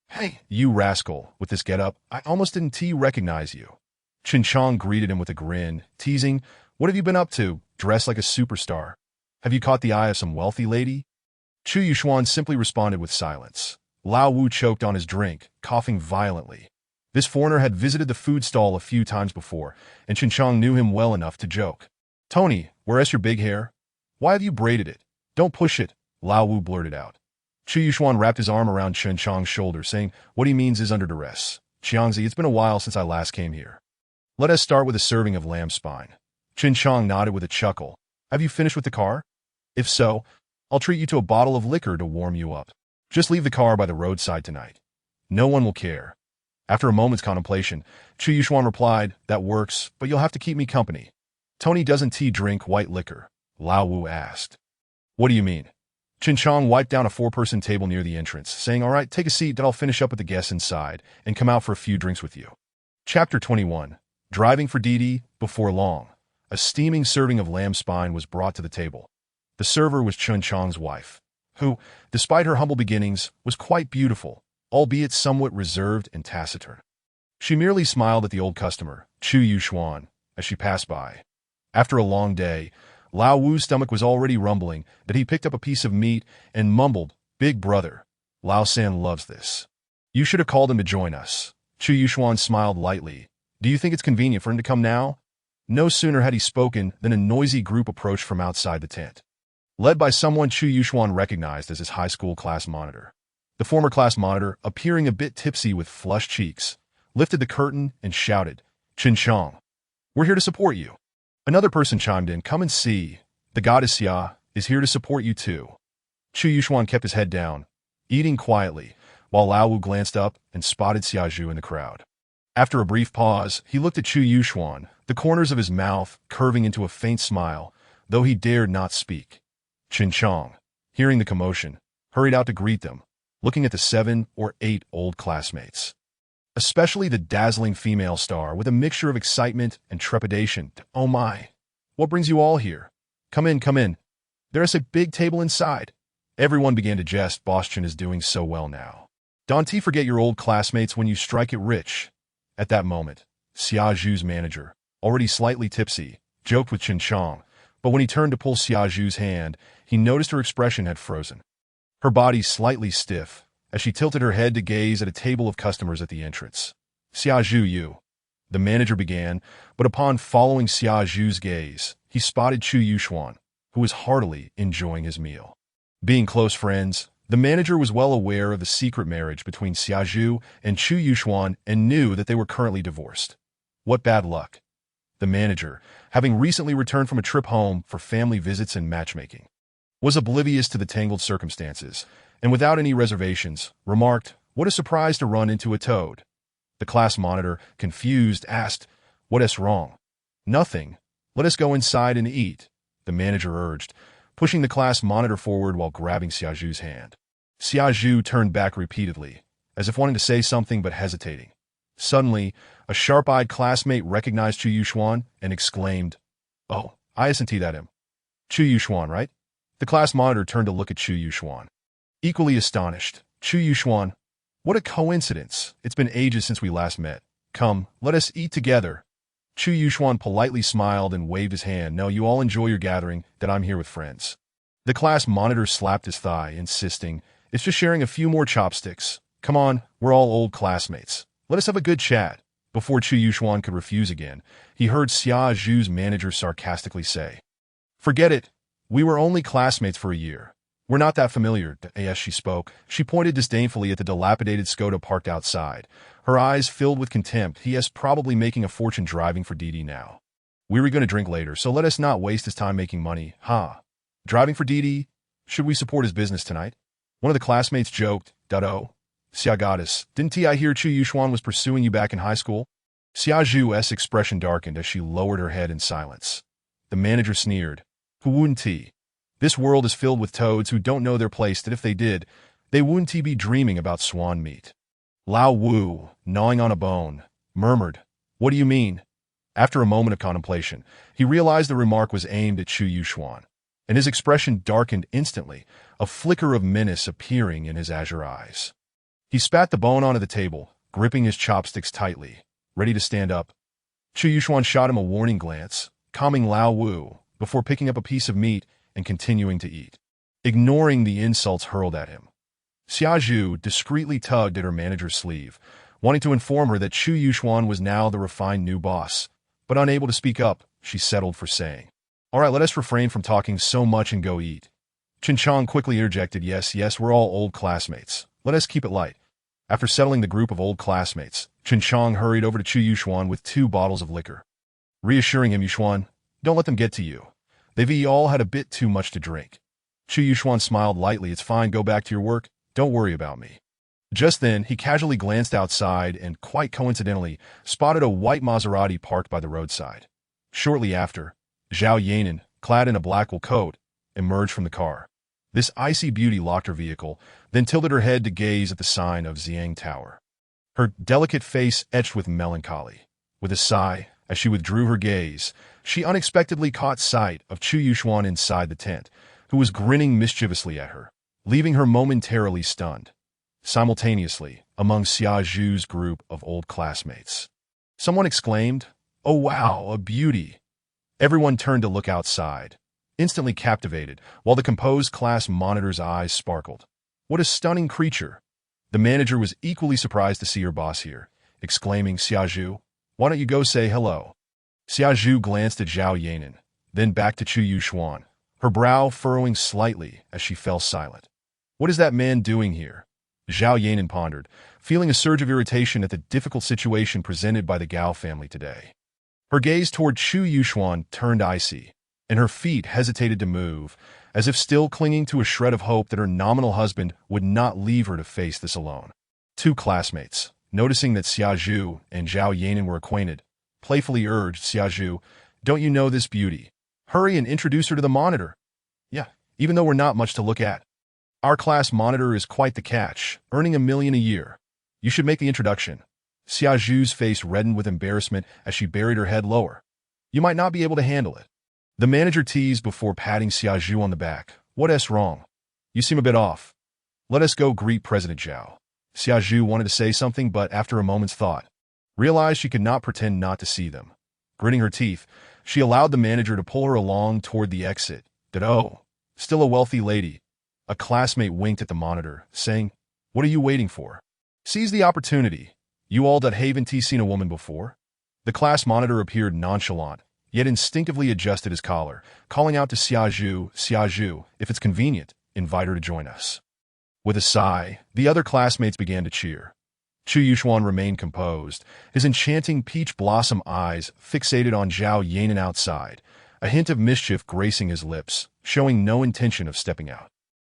hey, you rascal, with this getup, I almost didn't recognize you. Chong greeted him with a grin, teasing, what have you been up to, dressed like a superstar? Have you caught the eye of some wealthy lady? Chu Yuxuan simply responded with silence. Lao Wu choked on his drink, coughing violently. This foreigner had visited the food stall a few times before, and Chong knew him well enough to joke. Tony, where's your big hair? Why have you braided it? Don't push it, Lao Wu blurted out. Chu Yuxuan wrapped his arm around Chong's shoulder, saying, what he means is under duress. Qiangzi, it's been a while since I last came here. Let us start with a serving of lamb spine. Chong nodded with a chuckle. Have you finished with the car? If so, I'll treat you to a bottle of liquor to warm you up. Just leave the car by the roadside tonight. No one will care. After a moment's contemplation, Chu Yuxuan replied, that works, but you'll have to keep me company. Tony doesn't drink white liquor, Lao Wu asked. What do you mean? Chong wiped down a four-person table near the entrance, saying, all right, take a seat that I'll finish up with the guests inside and come out for a few drinks with you. Chapter 21. Driving for Didi. Before long, a steaming serving of lamb spine was brought to the table. The server was Chong's wife, who, despite her humble beginnings, was quite beautiful, albeit somewhat reserved and taciturn. She merely smiled at the old customer, Chu Yuxuan, as she passed by. After a long day, Lao Wu's stomach was already rumbling that he picked up a piece of meat and mumbled, big brother, Lao San loves this. You should have called him to join us. Chu Yuxuan smiled lightly. Do you think it's convenient for him to come now? No sooner had he spoken than a noisy group approached from outside the tent. Led by someone Chu Yuxuan recognized as his high school class monitor. The former class monitor, appearing a bit tipsy with flushed cheeks, lifted the curtain and shouted, Chong, we're here to support you. Another person chimed in, come and see. The goddess Xia is here to support you too. Chu Yuxuan kept his head down, eating quietly, while Lao Wu glanced up and spotted Xia Zhu in the crowd. After a brief pause, he looked at Chu Yuxuan, the corners of his mouth curving into a faint smile, though he dared not speak. Chong, hearing the commotion, hurried out to greet them, looking at the 7 or 8 old classmates. Especially the dazzling female star with a mixture of excitement and trepidation. Oh my, what brings you all here? Come in, come in. There's a big table inside. Everyone began to jest. Boss Chen is doing so well now. Don't forget your old classmates when you strike it rich. At that moment, Xia Zhu's manager, already slightly tipsy, joked with Chong, but when he turned to pull Xia Zhu's hand, he noticed her expression had frozen. Her body slightly stiff, as she tilted her head to gaze at a table of customers at the entrance. Xia Zhu, you. The manager began, but upon following Xia Zhu's gaze, he spotted Chu Yuxuan, who was heartily enjoying his meal. Being close friends, the manager was well aware of the secret marriage between Xia Zhu and Chu Yuxuan and knew that they were currently divorced. What bad luck. The manager, having recently returned from a trip home for family visits and matchmaking, was oblivious to the tangled circumstances, and without any reservations, remarked, what a surprise to run into a toad. The class monitor, confused, asked, what's wrong? Nothing. Let us go inside and eat, the manager urged, pushing the class monitor forward while grabbing Xia Zhu's hand. Xia Zhu turned back repeatedly, as if wanting to say something but hesitating. Suddenly, a sharp-eyed classmate recognized Chu Yuxuan and exclaimed, oh, I isn't that him. Chu Yuxuan, right? The class monitor turned to look at Chu Yuxuan. Equally astonished, Chu Yuxuan, what a coincidence. It's been ages since we last met. Come, let us eat together. Chu Yuxuan politely smiled and waved his hand. No, you all enjoy your gathering, that I'm here with friends. The class monitor slapped his thigh, insisting, it's just sharing a few more chopsticks. Come on, we're all old classmates. Let us have a good chat. Before Chu Yuxuan could refuse again, he heard Xia Zhu's manager sarcastically say, forget it. We were only classmates for a year. We're not that familiar. As she spoke, she pointed disdainfully at the dilapidated Skoda parked outside, her eyes filled with contempt. He is probably making a fortune driving for Didi now. We were going to drink later, so let us not waste his time making money. Driving for Didi? Should we support his business tonight? One of the classmates joked, Xia goddess, didn't I hear Chu Yuxuan was pursuing you back in high school? Xia Zhu's expression darkened as she lowered her head in silence. The manager sneered. Who wouldn't he? This world is filled with toads who don't know their place, that if they did, they wouldn't be dreaming about swan meat. Lao Wu, gnawing on a bone, murmured, What do you mean? After a moment of contemplation, he realized the remark was aimed at Chu Yuxuan, and his expression darkened instantly, a flicker of menace appearing in his azure eyes. He spat the bone onto the table, gripping his chopsticks tightly, ready to stand up. Chu Yuxuan shot him a warning glance, calming Lao Wu, before picking up a piece of meat and continuing to eat, ignoring the insults hurled at him. Xia Zhu discreetly tugged at her manager's sleeve, wanting to inform her that Chu Yuxuan was now the refined new boss, but unable to speak up, she settled for saying, All right, let us refrain from talking so much and go eat. Chen Chong quickly interjected, Yes, we're all old classmates. Let us keep it light. After settling the group of old classmates, Chen Chong hurried over to Chu Yuxuan with 2 bottles of liquor. Reassuring him, Yuxuan, don't let them get to you. They've all had a bit too much to drink. Chu Yuxuan smiled lightly. It's fine, go back to your work. Don't worry about me. Just then, he casually glanced outside and, quite coincidentally, spotted a white Maserati parked by the roadside. Shortly after, Zhao Yanan, clad in a black wool coat, emerged from the car. This icy beauty locked her vehicle, then tilted her head to gaze at the sign of Xiang Tower. Her delicate face etched with melancholy. With a sigh, as she withdrew her gaze, she unexpectedly caught sight of Chu Yuxuan inside the tent, who was grinning mischievously at her, leaving her momentarily stunned. Simultaneously, among Xia Zhu's group of old classmates, someone exclaimed, Oh wow, a beauty! Everyone turned to look outside, instantly captivated, while the composed class monitor's eyes sparkled. What a stunning creature! The manager was equally surprised to see her boss here, exclaiming, Xia Zhu, why don't you go say hello? Xia Zhu glanced at Zhao Yanan, then back to Chu Yuxuan, her brow furrowing slightly as she fell silent. What is that man doing here? Zhao Yanan pondered, feeling a surge of irritation at the difficult situation presented by the Gao family today. Her gaze toward Chu Yuxuan turned icy, and her feet hesitated to move, as if still clinging to a shred of hope that her nominal husband would not leave her to face this alone. 2 classmates, noticing that Xia Zhu and Zhao Yanan were acquainted, playfully urged Xia Zhu, Don't you know this beauty? Hurry and introduce her to the monitor. Yeah, even though we're not much to look at. Our class monitor is quite the catch, earning $1 million a year. You should make the introduction. Xia Zhu's face reddened with embarrassment as she buried her head lower. You might not be able to handle it. The manager teased before patting Xia Zhu on the back. What's wrong? You seem a bit off. Let us go greet President Zhao. Xia Zhu wanted to say something, but after a moment's thought, realized she could not pretend not to see them. Gritting her teeth, she allowed the manager to pull her along toward the exit. Oh, still a wealthy lady. A classmate winked at the monitor, saying, What are you waiting for? Seize the opportunity. You all haven't seen a woman before? The class monitor appeared nonchalant, yet instinctively adjusted his collar, calling out to Xia Zhu, if it's convenient, invite her to join us. With a sigh, the other classmates began to cheer. Chu Yuxuan remained composed, his enchanting peach blossom eyes fixated on Zhao Yanan outside, a hint of mischief gracing his lips, showing no intention of stepping out.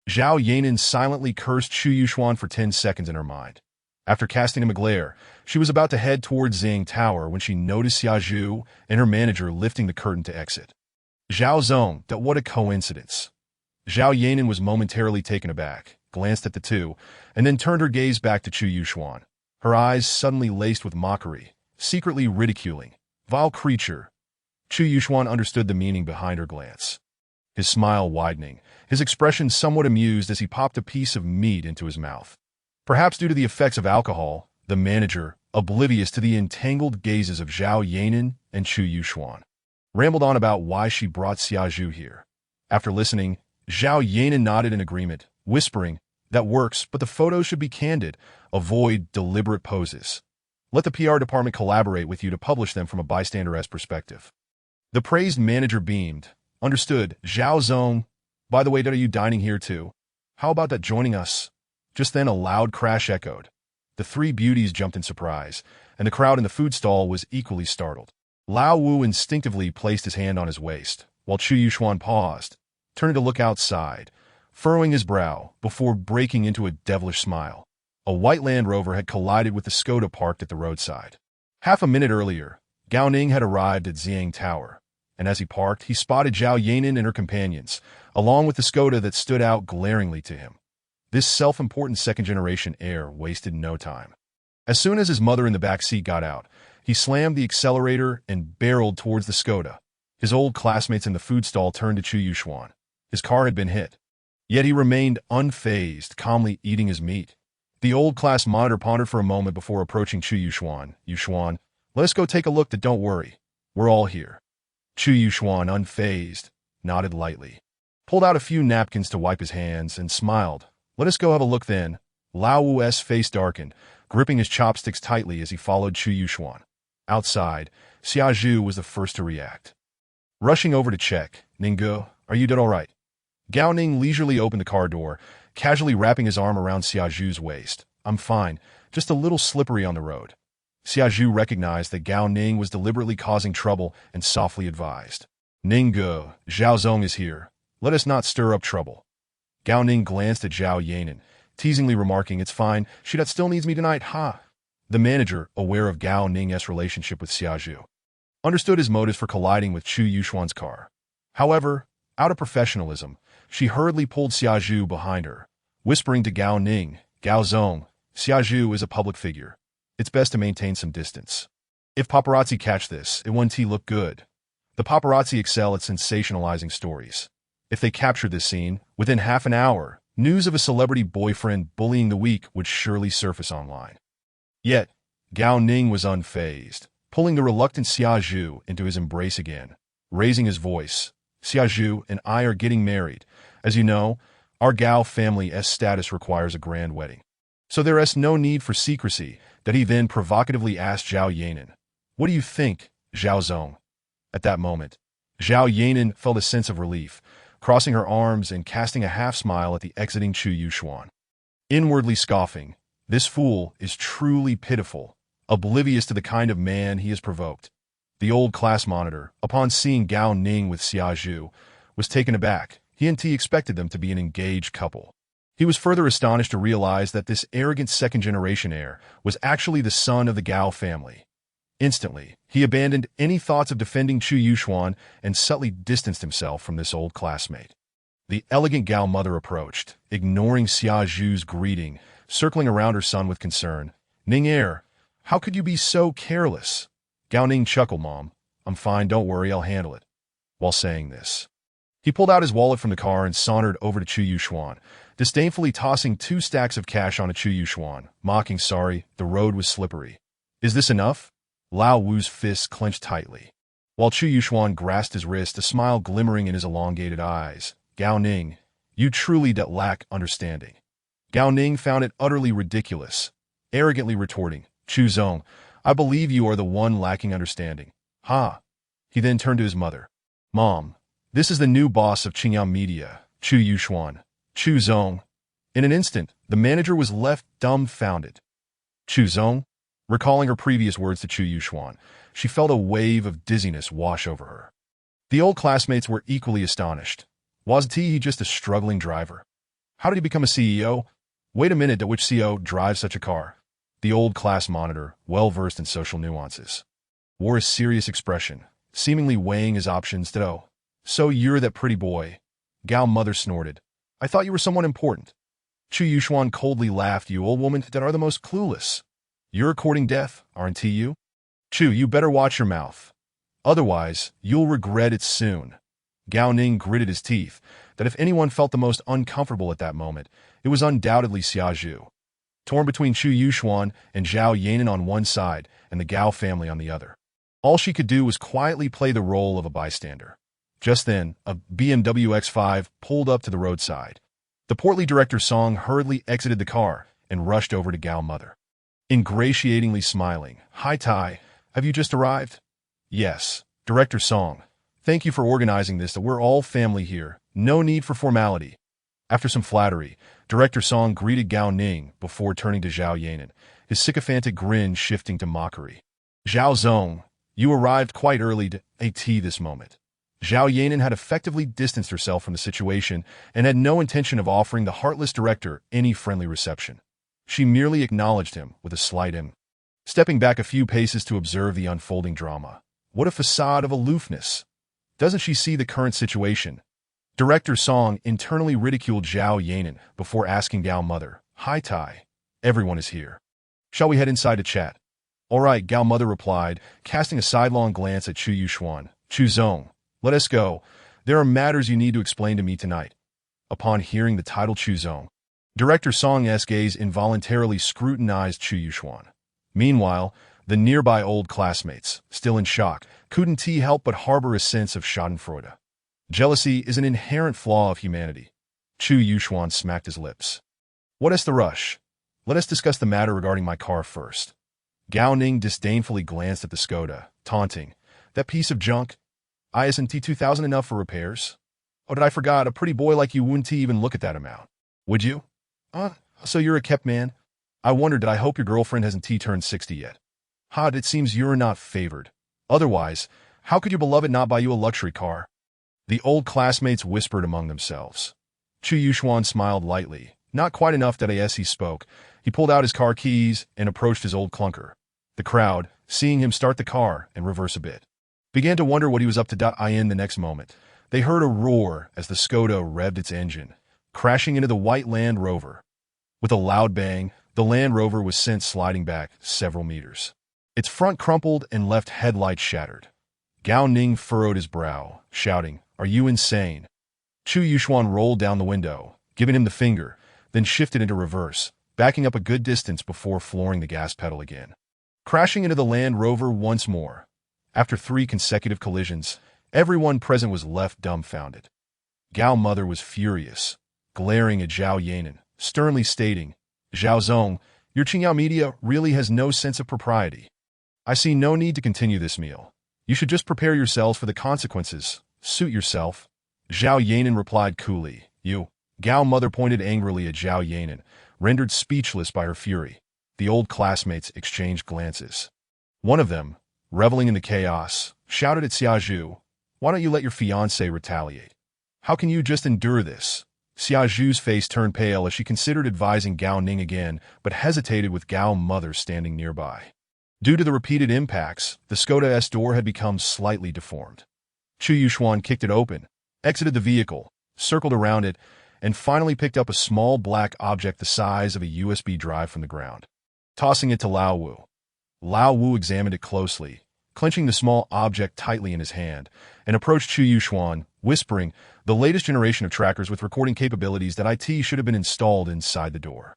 Zhao Yanan silently cursed Chu Yuxuan for 10 seconds in her mind. After casting him a glare, she was about to head toward Xiang Tower when she noticed Xia Zhu and her manager lifting the curtain to exit. Zhao Zong, what a coincidence. Zhao Yanan was momentarily taken aback, glanced at the two, and then turned her gaze back to Chu Yuxuan, her eyes suddenly laced with mockery, secretly ridiculing. Vile creature. Chu Yuxuan understood the meaning behind her glance. His smile widening, his expression somewhat amused as he popped a piece of meat into his mouth. Perhaps due to the effects of alcohol, the manager, oblivious to the entangled gazes of Zhao Yanan and Chu Yuxuan, rambled on about why she brought Xia Zhu here. After listening, Zhao Yanan nodded in agreement, whispering, That works, but the photos should be candid. Avoid deliberate poses. Let the PR department collaborate with you to publish them from a bystander's perspective. The praised manager beamed. Understood, Zhao Zong. By the way, are you dining here too? How about that joining us? Just then a loud crash echoed. The 3 beauties jumped in surprise, and the crowd in the food stall was equally startled. Lao Wu instinctively placed his hand on his waist, while Chu Yuxuan paused, turning to look outside, furrowing his brow before breaking into a devilish smile. A white Land Rover had collided with the Skoda parked at the roadside. Half a minute earlier, Gao Ning had arrived at Xiang Tower, and as he parked, he spotted Zhao Yanan and her companions, along with the Skoda that stood out glaringly to him. This self-important second-generation heir wasted no time. As soon as his mother in the back seat got out, he slammed the accelerator and barreled towards the Skoda. His old classmates in the food stall turned to Chu Yuxuan. His car had been hit. Yet he remained unfazed, calmly eating his meat. The old class monitor pondered for a moment before approaching Chu Yuxuan. Yuxuan, let us go take a look, but don't worry. We're all here. Chu Yuxuan, unfazed, nodded lightly, pulled out a few napkins to wipe his hands, and smiled. Let us go have a look then. Lao Wu's face darkened, gripping his chopsticks tightly as he followed Chu Yuxuan. Outside, Xia Zhu was the first to react. Rushing over to check, Ninggu, are you dead all right? Gao Ning leisurely opened the car door, casually wrapping his arm around Xia Zhu's waist. I'm fine, just a little slippery on the road. Xia Zhu recognized that Gao Ning was deliberately causing trouble and softly advised. Ninggu, Zhao Zong is here. Let us not stir up trouble. Gao Ning glanced at Zhao Yanan, teasingly remarking, it's fine, she that still needs me tonight, ha. The manager, aware of Gao Ning's relationship with Xia Zhu, understood his motives for colliding with Chu Yuxuan's car. However, out of professionalism, she hurriedly pulled Xia Zhu behind her, whispering to Gao Ning, Gao Zong, Xia Zhu is a public figure. It's best to maintain some distance. If paparazzi catch this, it won't look good. The paparazzi excel at sensationalizing stories. If they captured this scene, within half an hour, news of a celebrity boyfriend bullying the weak would surely surface online. Yet, Gao Ning was unfazed, pulling the reluctant Xia Zhu into his embrace again, raising his voice. Xia Zhu and I are getting married. As you know, our Gao family's status requires a grand wedding. So there is no need for secrecy, that he then provocatively asked Zhao Yanan. What do you think, Zhao Zong? At that moment, Zhao Yanan felt a sense of relief, crossing her arms and casting a half-smile at the exiting Chu Yuxuan. Inwardly scoffing, this fool is truly pitiful, oblivious to the kind of man he has provoked. The old class monitor, upon seeing Gao Ning with Xia Zhu, was taken aback. He expected them to be an engaged couple. He was further astonished to realize that this arrogant second-generation heir was actually the son of the Gao family. Instantly, he abandoned any thoughts of defending Chu Yuxuan and subtly distanced himself from this old classmate. The elegant Gao mother approached, ignoring Xia Zhu's greeting, circling around her son with concern. Ning heir, how could you be so careless? Gao Ning chuckled, Mom. I'm fine, don't worry, I'll handle it. While saying this, he pulled out his wallet from the car and sauntered over to Chu Yuxuan, disdainfully tossing 2 stacks of cash onto Chu Yuxuan, mocking, sorry, the road was slippery. Is this enough? Lao Wu's fists clenched tightly, while Chu Yuxuan grasped his wrist, a smile glimmering in his elongated eyes. Gao Ning, you truly lack understanding. Gao Ning found it utterly ridiculous, arrogantly retorting, Chu Zong, I believe you are the one lacking understanding. Ha! He then turned to his mother. Mom, this is the new boss of Qingyang Media, Chu Yuxuan. Chu Zong. In an instant, the manager was left dumbfounded. Chu Zong? Recalling her previous words to Chu Yuxuan, she felt a wave of dizziness wash over her. The old classmates were equally astonished. Wasn't he just a struggling driver? How did he become a CEO? Wait a minute, which CEO drives such a car? The old class monitor, well-versed in social nuances, wore a serious expression, seemingly weighing his options. Oh, so you're that pretty boy. Gao mother snorted. I thought you were someone important. Chu Yuxuan coldly laughed. You old woman that are the most clueless. You're courting death, aren't you? Chu, you better watch your mouth. Otherwise, you'll regret it soon. Gao Ning gritted his teeth, that if anyone felt the most uncomfortable at that moment, it was undoubtedly Xia Zhu. Torn between Chu Yuxuan and Zhao Yanan on one side and the Gao family on the other, all she could do was quietly play the role of a bystander. Just then, a BMW X5 pulled up to the roadside. The portly director Song hurriedly exited the car and rushed over to Gao mother, ingratiatingly smiling. Hi Tai, have you just arrived? Yes, Director Song. Thank you for organizing this. We're all family here. No need for formality. After some flattery, Director Song greeted Gao Ning before turning to Zhao Yanan, his sycophantic grin shifting to mockery. Zhao Zong, you arrived quite early to this moment. Zhao Yanan had effectively distanced herself from the situation and had no intention of offering the heartless director any friendly reception. She merely acknowledged him with a slight stepping back a few paces to observe the unfolding drama. What a facade of aloofness! Doesn't she see the current situation? Director Song internally ridiculed Zhao Yanan before asking Gao Mother, "Hi Tai, everyone is here. Shall we head inside to chat?" "All right," Gao Mother replied, casting a sidelong glance at Chu Yuxuan. "Chu Zong, let us go. There are matters you need to explain to me tonight." Upon hearing the title Chu Zong, Director Song's gaze involuntarily scrutinized Chu Yuxuan. Meanwhile, the nearby old classmates, still in shock, couldn't help but harbor a sense of schadenfreude. Jealousy is an inherent flaw of humanity. Chu Yuxuan smacked his lips. "What is the rush? Let us discuss the matter regarding my car first." Gao Ning disdainfully glanced at the Skoda, taunting, "That piece of junk? Isn't 2000 enough for repairs? Oh, did I forgot, a pretty boy like you wouldn't even look at that amount. Would you? So you're a kept man? I wondered, I hope your girlfriend hasn't turned 60 yet. It seems you're not favored. Otherwise, how could your beloved not buy you a luxury car?" The old classmates whispered among themselves. Chu Yuxuan smiled lightly, not quite enough that as he spoke, he pulled out his car keys and approached his old clunker. The crowd, seeing him start the car and reverse a bit, began to wonder what he was up to. In the next moment, they heard a roar as the Skoda revved its engine, crashing into the white Land Rover. With a loud bang, the Land Rover was sent sliding back several meters. Its front crumpled and left headlights shattered. Gao Ning furrowed his brow, shouting, "Are you insane?" Chu Yuxuan rolled down the window, giving him the finger, then shifted into reverse, backing up a good distance before flooring the gas pedal again. Crashing into the Land Rover once more. After 3 consecutive collisions, everyone present was left dumbfounded. Gao Mother was furious, glaring at Zhao Yanan, sternly stating, "Zhao Zong, your Qingyao media really has no sense of propriety. I see no need to continue this meal. You should just prepare yourselves for the consequences. Suit yourself." Zhao Yanan replied coolly, "You." Gao Mother pointed angrily at Zhao Yanan, rendered speechless by her fury. The old classmates exchanged glances. One of them, reveling in the chaos, shouted at Xia Zhu, "Why don't you let your fiancé retaliate? How can you just endure this?" Xia Zhu's face turned pale as she considered advising Gao Ning again, but hesitated with Gao Mother standing nearby. Due to the repeated impacts, the Skoda's door had become slightly deformed. Chu Yuxuan kicked it open, exited the vehicle, circled around it, and finally picked up a small black object the size of a USB drive from the ground. Tossing it to Lao Wu. Lao Wu examined it closely, clenching the small object tightly in his hand, and approached Chu Yuxuan, whispering, "The latest generation of trackers with recording capabilities that IT should have been installed inside the door."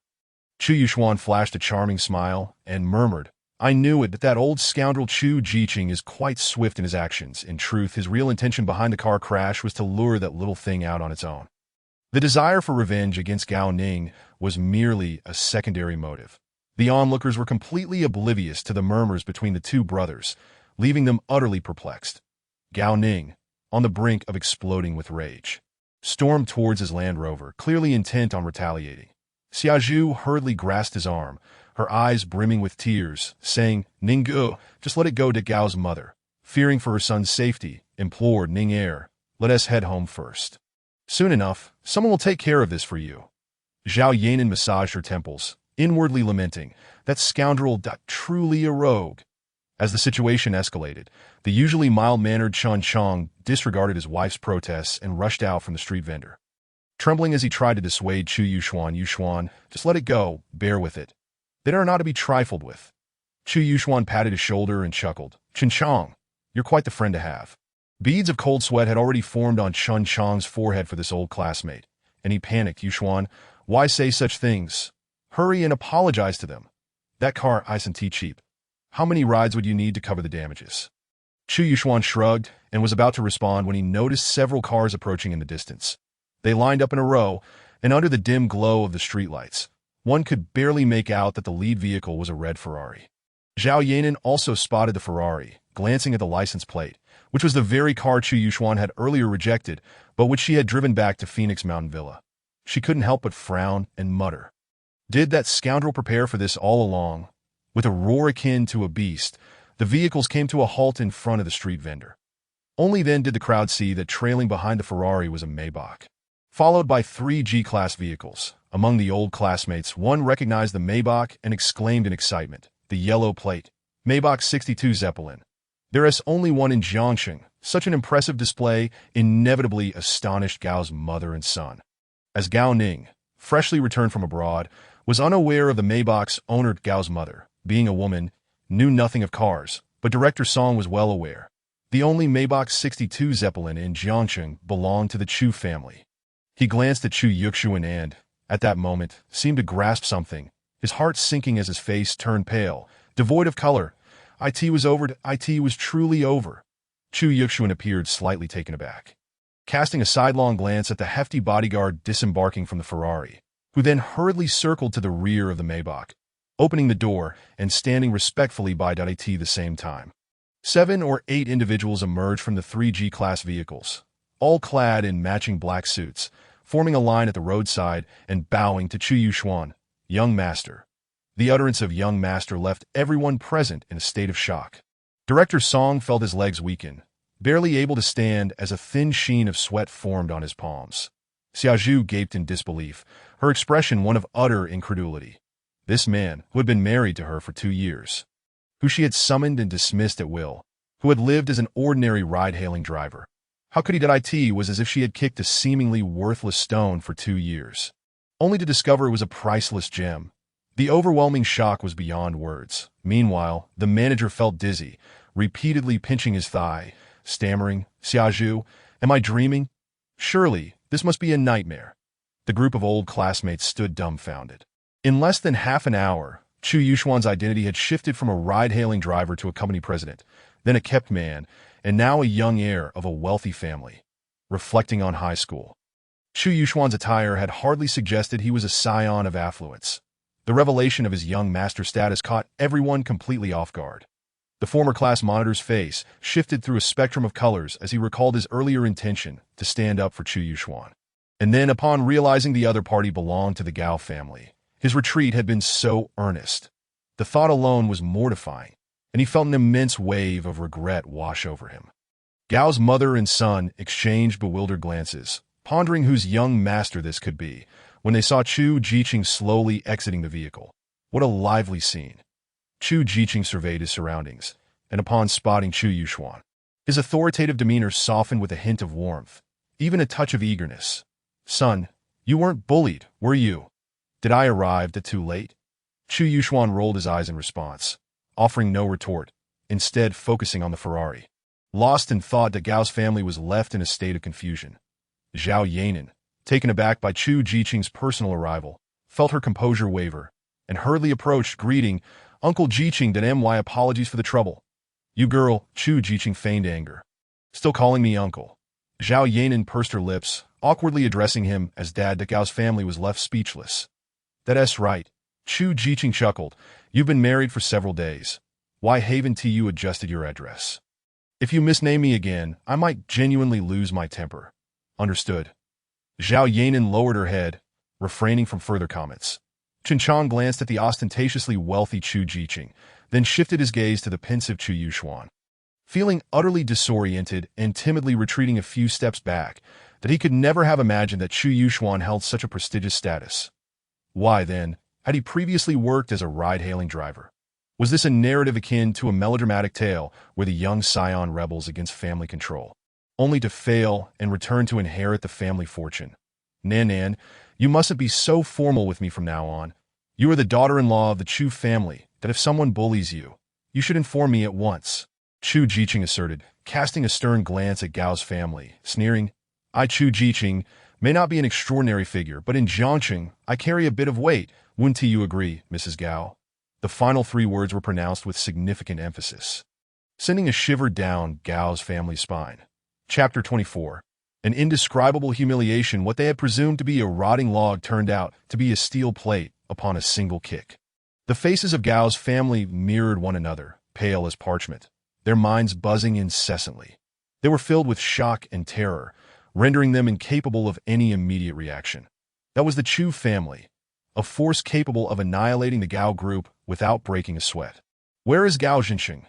Chu Yuxuan flashed a charming smile and murmured, "I knew it, but that old scoundrel Chu Jiqing is quite swift in his actions. In truth, his real intention behind the car crash was to lure that little thing out on its own." The desire for revenge against Gao Ning was merely a secondary motive. The onlookers were completely oblivious to the murmurs between the two brothers, leaving them utterly perplexed. Gao Ning, on the brink of exploding with rage, stormed towards his Land Rover, clearly intent on retaliating. Xia Zhu hurriedly grasped his arm, her eyes brimming with tears, saying, "Ninggu, just let it go." To Gao's mother, fearing for her son's safety, implored, "Ning heir, let us head home first. Soon enough, someone will take care of this for you." Zhao Yanan massaged her temples, inwardly lamenting, "That scoundrel, truly a rogue." As the situation escalated, the usually mild-mannered Chun Chong disregarded his wife's protests and rushed out from the street vendor. Trembling as he tried to dissuade Chu Yuxuan, "Yuxuan, just let it go, bear with it. They are not to be trifled with." Chu Yuxuan patted his shoulder and chuckled, "Chun Chong, you're quite the friend to have." Beads of cold sweat had already formed on Chun Chong's forehead for this old classmate, and he panicked. "Yuxuan, why say such things? Hurry and apologize to them. That car isn't cheap. How many rides would you need to cover the damages?" Chu Yuxuan shrugged and was about to respond when he noticed several cars approaching in the distance. They lined up in a row, and under the dim glow of the streetlights, one could barely make out that the lead vehicle was a red Ferrari. Zhao Yanan also spotted the Ferrari, glancing at the license plate, which was the very car Chu Yuxuan had earlier rejected, but which she had driven back to Phoenix Mountain Villa. She couldn't help but frown and mutter. Did that scoundrel prepare for this all along? With a roar akin to a beast, the vehicles came to a halt in front of the street vendor. Only then did the crowd see that trailing behind the Ferrari was a Maybach, followed by 3 G-Class vehicles. Among the old classmates, one recognized the Maybach and exclaimed in excitement, the yellow plate, Maybach 62 Zeppelin. There is only one in Jiangxing. Such an impressive display inevitably astonished Gao's mother and son. As Gao Ning, freshly returned from abroad, was unaware of the Maybach's owner, Gao's mother, being a woman, knew nothing of cars, but Director Song was well aware. The only Maybach 62 Zeppelin in Jiangxing belonged to the Chu family. He glanced at Chu Yuxuan and, at that moment, seemed to grasp something, his heart sinking as his face turned pale, devoid of color. It was over. It was truly over. Chu Yuxuan appeared slightly taken aback, casting a sidelong glance at the hefty bodyguard disembarking from the Ferrari, who then hurriedly circled to the rear of the Maybach, opening the door and standing respectfully by it the same time. 7 or 8 individuals emerged from the 3G class vehicles, all clad in matching black suits, forming a line at the roadside and bowing to Chu Yuxuan, young master. The utterance of young master left everyone present in a state of shock. Director Song felt his legs weaken, barely able to stand as a thin sheen of sweat formed on his palms. Xia Zhu gaped in disbelief, her expression one of utter incredulity. This man, who had been married to her for 2 years, who she had summoned and dismissed at will, who had lived as an ordinary ride-hailing driver. How could he that it was as if she had kicked a seemingly worthless stone for 2 years, only to discover it was a priceless gem. The overwhelming shock was beyond words. Meanwhile, the manager felt dizzy, repeatedly pinching his thigh, stammering, "Xia Zhu, am I dreaming? Surely, this must be a nightmare." The group of old classmates stood dumbfounded. In less than half an hour, Chu Yuxuan's identity had shifted from a ride-hailing driver to a company president, then a kept man, and now a young heir of a wealthy family. Reflecting on high school, Chu Yuxuan's attire had hardly suggested he was a scion of affluence. The revelation of his young master status caught everyone completely off guard. The former class monitor's face shifted through a spectrum of colors as he recalled his earlier intention to stand up for Chu Yuxuan. And then, upon realizing the other party belonged to the Gao family, his retreat had been so earnest. The thought alone was mortifying, and he felt an immense wave of regret wash over him. Gao's mother and son exchanged bewildered glances, pondering whose young master this could be, when they saw Chu Jiqing slowly exiting the vehicle. What a lively scene. Chu Jiqing surveyed his surroundings, and upon spotting Chu Yuxuan, his authoritative demeanor softened with a hint of warmth, even a touch of eagerness. "Son, you weren't bullied, were you? Did I arrive too late?" Chu Yuxuan rolled his eyes in response, offering no retort, instead focusing on the Ferrari. Lost in thought that Gao's family was left in a state of confusion. Zhao Yanan, taken aback by Chu Jiqing's personal arrival, felt her composure waver, and hurriedly approached, greeting, "Uncle Jiqing, my apologies for the trouble." "You girl," Chu Jiqing feigned anger. "Still calling me uncle." Zhao Yanan pursed her lips, awkwardly addressing him as dad. Gao's family was left speechless. "That's right." Chu Jiqing chuckled. "You've been married for several days. Why haven't you adjusted your address? If you misname me again, I might genuinely lose my temper." "Understood." Zhao Yanan lowered her head, refraining from further comments. Chen Chang glanced at the ostentatiously wealthy Chu Jiqing, then shifted his gaze to the pensive Chu Yuxuan. Feeling utterly disoriented and timidly retreating a few steps back, that he could never have imagined that Chu Yuxuan held such a prestigious status. Why, then, had he previously worked as a ride-hailing driver? Was this a narrative akin to a melodramatic tale where the young scion rebels against family control, only to fail and return to inherit the family fortune? "Nan, you mustn't be so formal with me from now on. You are the daughter-in-law of the Chu family, that if someone bullies you, you should inform me at once," Chu Jiqing asserted, casting a stern glance at Gao's family, sneering, "I, Chu Jiqing, may not be an extraordinary figure, but in Jiangxing, I carry a bit of weight. Wouldn't you agree, Mrs. Gao?" The final 3 words were pronounced with significant emphasis, sending a shiver down Gao's family's spine. Chapter 24. An indescribable humiliation. What they had presumed to be a rotting log turned out to be a steel plate upon a single kick. The faces of Gao's family mirrored one another, pale as parchment, their minds buzzing incessantly. They were filled with shock and terror, rendering them incapable of any immediate reaction. That was the Chu family, a force capable of annihilating the Gao group without breaking a sweat. "Where is Gao Jinxing?"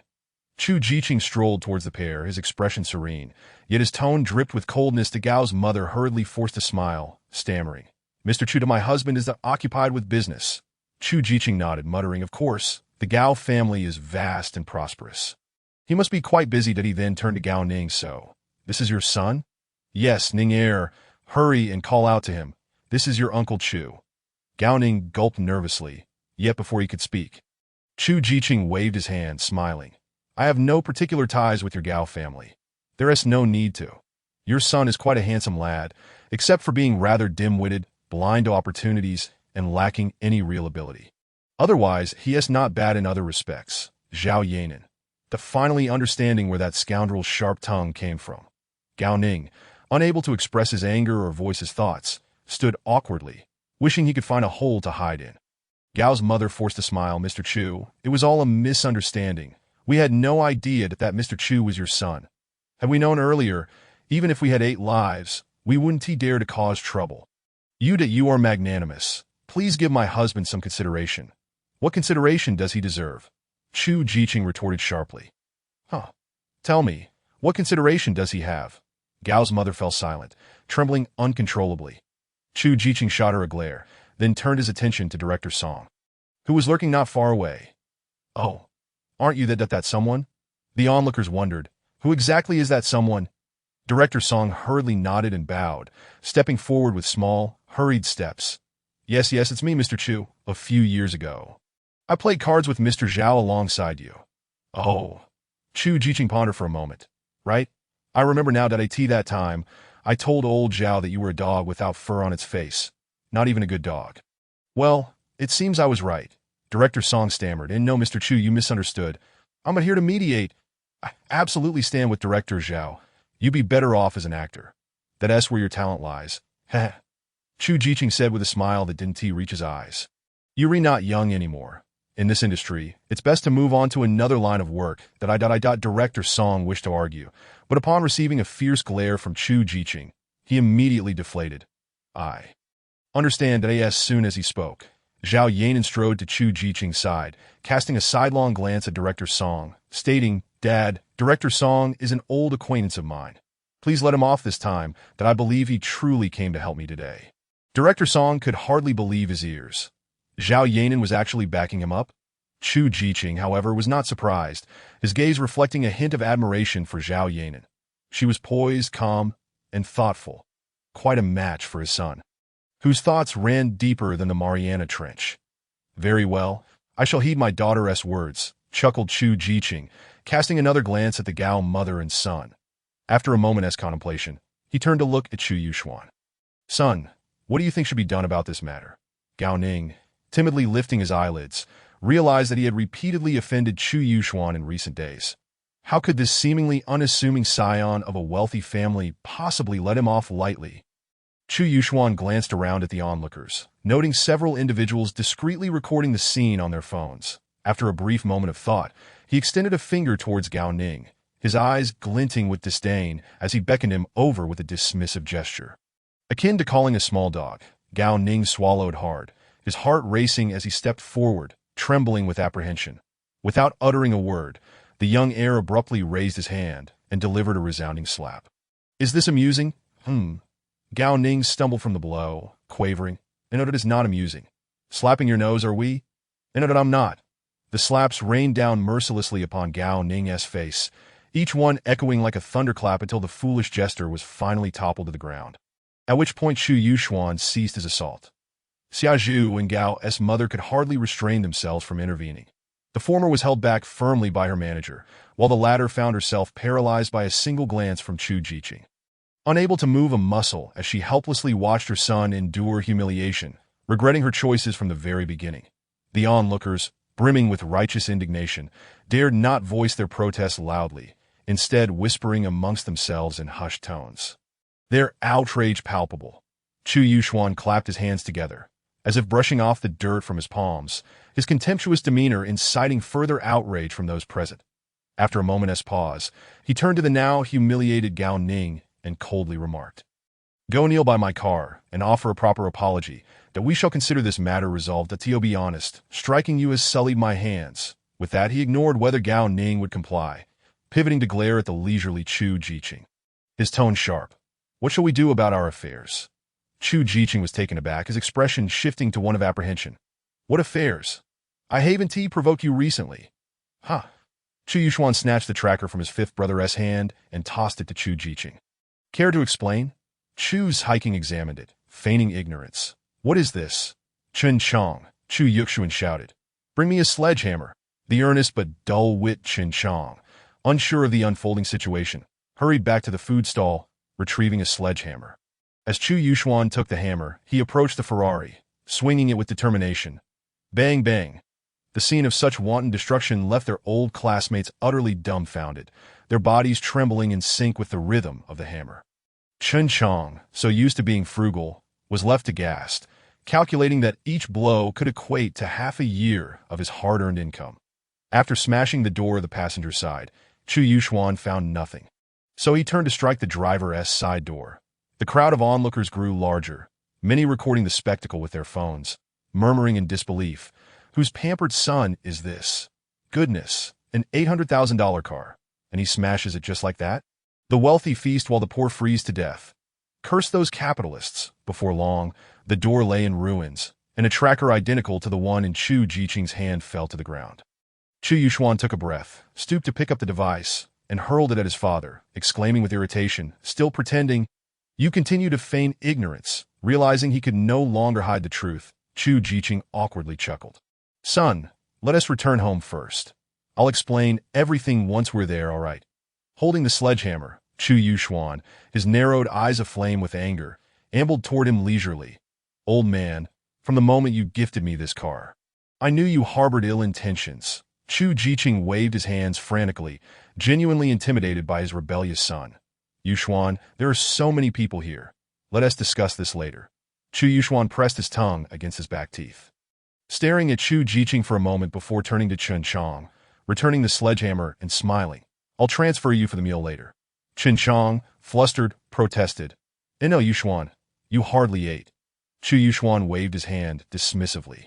Chu Jiqing strolled towards the pair, his expression serene, yet his tone dripped with coldness. The Gao's mother hurriedly forced a smile, stammering, "Mr. Chu, my husband is occupied with business." Chu Jiqing nodded, muttering, "Of course, The Gao family is vast and prosperous. He must be quite busy. Did he then turn to Gao Ning? So, this is your son? Yes, Ning heir. Hurry and call out to him. This is your Uncle Chu. Gao Ning gulped nervously, yet before he could speak, Chu Jiqing waved his hand, smiling. I have no particular ties with your Gao family. There is no need to. Your son is quite a handsome lad, except for being rather dim-witted, blind to opportunities, and lacking any real ability. Otherwise, he is not bad in other respects. Zhao Yanan, finally understanding where that scoundrel's sharp tongue came from. Gao Ning, unable to express his anger or voice his thoughts, stood awkwardly, wishing he could find a hole to hide in. Gao's mother forced a smile. Mr. Chu, it was all a misunderstanding. We had no idea that Mr. Chu was your son. Had we known earlier, even if we had 8 lives, we wouldn't dare to cause trouble. You are magnanimous. Please give my husband some consideration. What consideration does he deserve? Chu Jiqing retorted sharply. Tell me, what consideration does he have? Gao's mother fell silent, trembling uncontrollably. Chu Jiqing shot her a glare, then turned his attention to Director Song, who was lurking not far away. Oh, aren't you that someone? The onlookers wondered. Who exactly is that someone? Director Song hurriedly nodded and bowed, stepping forward with small, hurried steps. Yes, it's me, Mr. Chu. A few years ago, I played cards with Mr. Zhao alongside you. Oh. Chu Jiqing pondered for a moment. Right? I remember now that time, I told old Zhao that you were a dog without fur on its face. Not even a good dog. Well, it seems I was right. Director Song stammered. And no, Mr. Chu, you misunderstood. I'm here to mediate. I absolutely stand with Director Zhao. You'd be better off as an actor. That's where your talent lies. Heh. Chu Jiqing said with a smile that didn't reach his eyes. You're not young anymore. In this industry, it's best to move on to another line of work. Director Song wished to argue, but upon receiving a fierce glare from Chu Jiqing, he immediately deflated. I understand that as soon as he spoke, Zhao Yanan strode to Chu Jiqing's side, casting a sidelong glance at Director Song, stating, Dad, Director Song is an old acquaintance of mine. Please let him off this time, that I believe he truly came to help me today. Director Song could hardly believe his ears. Zhao Yanan was actually backing him up? Chu Jiqing, however, was not surprised, his gaze reflecting a hint of admiration for Zhao Yanan. She was poised, calm, and thoughtful. Quite a match for his son, whose thoughts ran deeper than the Mariana Trench. Very well, I shall heed my daughter's words, chuckled Chu Jiqing, casting another glance at the Gao mother and son. After a moment's contemplation, he turned to look at Chu Yuxuan. Son, what do you think should be done about this matter? Gao Ning, timidly lifting his eyelids, realized that he had repeatedly offended Chu Yuxuan in recent days. How could this seemingly unassuming scion of a wealthy family possibly let him off lightly? Chu Yuxuan glanced around at the onlookers, noting several individuals discreetly recording the scene on their phones. After a brief moment of thought, he extended a finger towards Gao Ning, his eyes glinting with disdain as he beckoned him over with a dismissive gesture. Akin to calling a small dog, Gao Ning swallowed hard, his heart racing as he stepped forward, trembling with apprehension. Without uttering a word, the young heir abruptly raised his hand and delivered a resounding slap. Is this amusing? Gao Ning stumbled from the blow, quavering. No, it is not amusing. Slapping your nose, are we? No, I'm not. The slaps rained down mercilessly upon Gao Ning's face, each one echoing like a thunderclap until the foolish jester was finally toppled to the ground. At which point Chu Yuxuan ceased his assault. Xia Zhu and Gao's mother could hardly restrain themselves from intervening. The former was held back firmly by her manager, while the latter found herself paralyzed by a single glance from Chu Jiqing. Unable to move a muscle as she helplessly watched her son endure humiliation, regretting her choices from the very beginning. The onlookers, brimming with righteous indignation, dared not voice their protests loudly, instead whispering amongst themselves in hushed tones. Their outrage palpable. Chu Yuxuan clapped his hands together, as if brushing off the dirt from his palms, his contemptuous demeanor inciting further outrage from those present. After a moment's pause, he turned to the now humiliated Gao Ning and coldly remarked, Go kneel by my car and offer a proper apology, that we shall consider this matter resolved. To be honest, striking you has sullied my hands. With that, he ignored whether Gao Ning would comply, pivoting to glare at the leisurely Chu Jiqing. His tone sharp. What shall we do about our affairs? Chu Jiqing was taken aback, his expression shifting to one of apprehension. What affairs? I haven't provoked you recently. Huh. Chu Yuxuan snatched the tracker from his fifth brother's hand and tossed it to Chu Jiqing. Care to explain? Chu's hiking examined it, feigning ignorance. What is this? Chen Chong, Chu Yuxuan shouted. Bring me a sledgehammer. The earnest but dull-wit Chen Chong, unsure of the unfolding situation, hurried back to the food stall, retrieving a sledgehammer. As Chu Yuxuan took the hammer, he approached the Ferrari, swinging it with determination. Bang, bang. The scene of such wanton destruction left their old classmates utterly dumbfounded, their bodies trembling in sync with the rhythm of the hammer. Chen Chong, so used to being frugal, was left aghast, calculating that each blow could equate to half a year of his hard-earned income. After smashing the door of the passenger side, Chu Yuxuan found nothing. So he turned to strike the driver's side door. The crowd of onlookers grew larger, many recording the spectacle with their phones, murmuring in disbelief, "Whose pampered son is this? Goodness, an $800,000 car, and he smashes it just like that?" The wealthy feast while the poor freeze to death. Curse those capitalists. Before long, the door lay in ruins, and a tracker identical to the one in Chu Jiqing's hand fell to the ground. Chu Yuxuan took a breath, stooped to pick up the device, and hurled it at his father, exclaiming with irritation, still pretending, "You continue to feign ignorance." Realizing he could no longer hide the truth, Chu Jiqing awkwardly chuckled. "Son, let us return home first. I'll explain everything once we're there, all right?" Holding the sledgehammer, Chu Yuxuan, his narrowed eyes aflame with anger, ambled toward him leisurely. "Old man, from the moment you gifted me this car, I knew you harbored ill intentions." Chu Jiqing waved his hands frantically, genuinely intimidated by his rebellious son. "Yuxuan, there are so many people here. Let us discuss this later." Chu Yuxuan pressed his tongue against his back teeth. Staring at Chu Jiqing for a moment before turning to Chen Chong, returning the sledgehammer and smiling. "I'll transfer you for the meal later." Chen Chong, flustered, protested. "No, Yuxuan, you hardly ate." Chu Yuxuan waved his hand dismissively.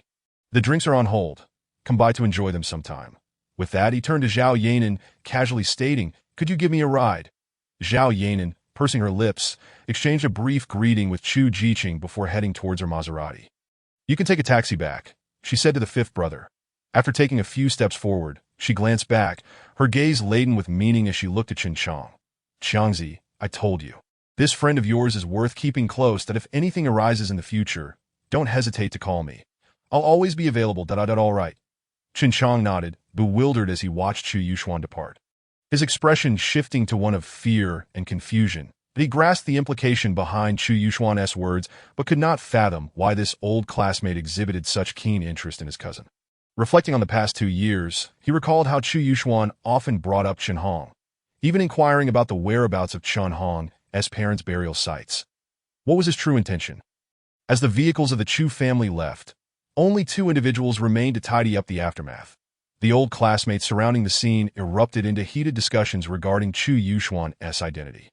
"The drinks are on hold. Come by to enjoy them sometime." With that, he turned to Zhao Yanan, casually stating, "Could you give me a ride?" Zhao Yanan, pursing her lips, exchanged a brief greeting with Chu Jiqing before heading towards her Maserati. "You can take a taxi back," she said to the fifth brother. After taking a few steps forward, she glanced back, her gaze laden with meaning as she looked at Chen Chong. "Qiangzi, I told you. This friend of yours is worth keeping close, that if anything arises in the future, don't hesitate to call me. I'll always be available, all right." Chen Chong nodded, bewildered as he watched Chu Yuxuan depart. His expression shifting to one of fear and confusion. He grasped the implication behind Chu Yuxuan's words, but could not fathom why this old classmate exhibited such keen interest in his cousin. Reflecting on the past 2 years, he recalled how Chu Yuxuan often brought up Chen Hong, even inquiring about the whereabouts of Chen Hong's parents' burial sites. What was his true intention? As the vehicles of the Chu family left, only 2 individuals remained to tidy up the aftermath. The old classmates surrounding the scene erupted into heated discussions regarding Chu Yuxuan's identity.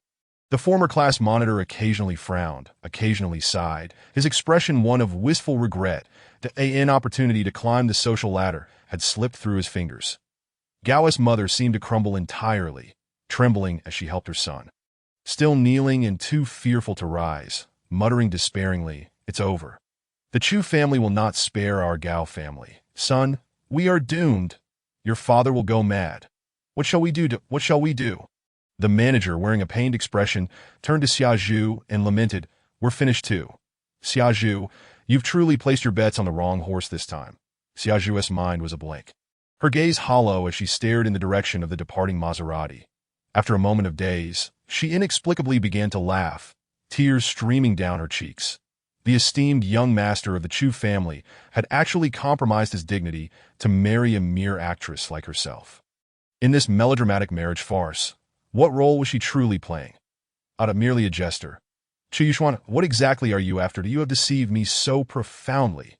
The former class monitor occasionally frowned, occasionally sighed, his expression one of wistful regret that an opportunity to climb the social ladder had slipped through his fingers. Gao's mother seemed to crumble entirely, trembling as she helped her son. Still kneeling and too fearful to rise, muttering despairingly, "It's over. The Chu family will not spare our Gao family. Son, we are doomed. Your father will go mad. What shall we do? What shall we do?" The manager, wearing a pained expression, turned to Xia Zhu and lamented, "We're finished too. Xia Zhu, you've truly placed your bets on the wrong horse this time." Xia Zhu's mind was a blank, her gaze hollow as she stared in the direction of the departing Maserati. After a moment of daze, she inexplicably began to laugh, tears streaming down her cheeks. The esteemed young master of the Chu family had actually compromised his dignity to marry a mere actress like herself. In this melodramatic marriage farce, what role was she truly playing? Merely a jester. Chu Yuxuan, what exactly are you after? You have deceived me so profoundly.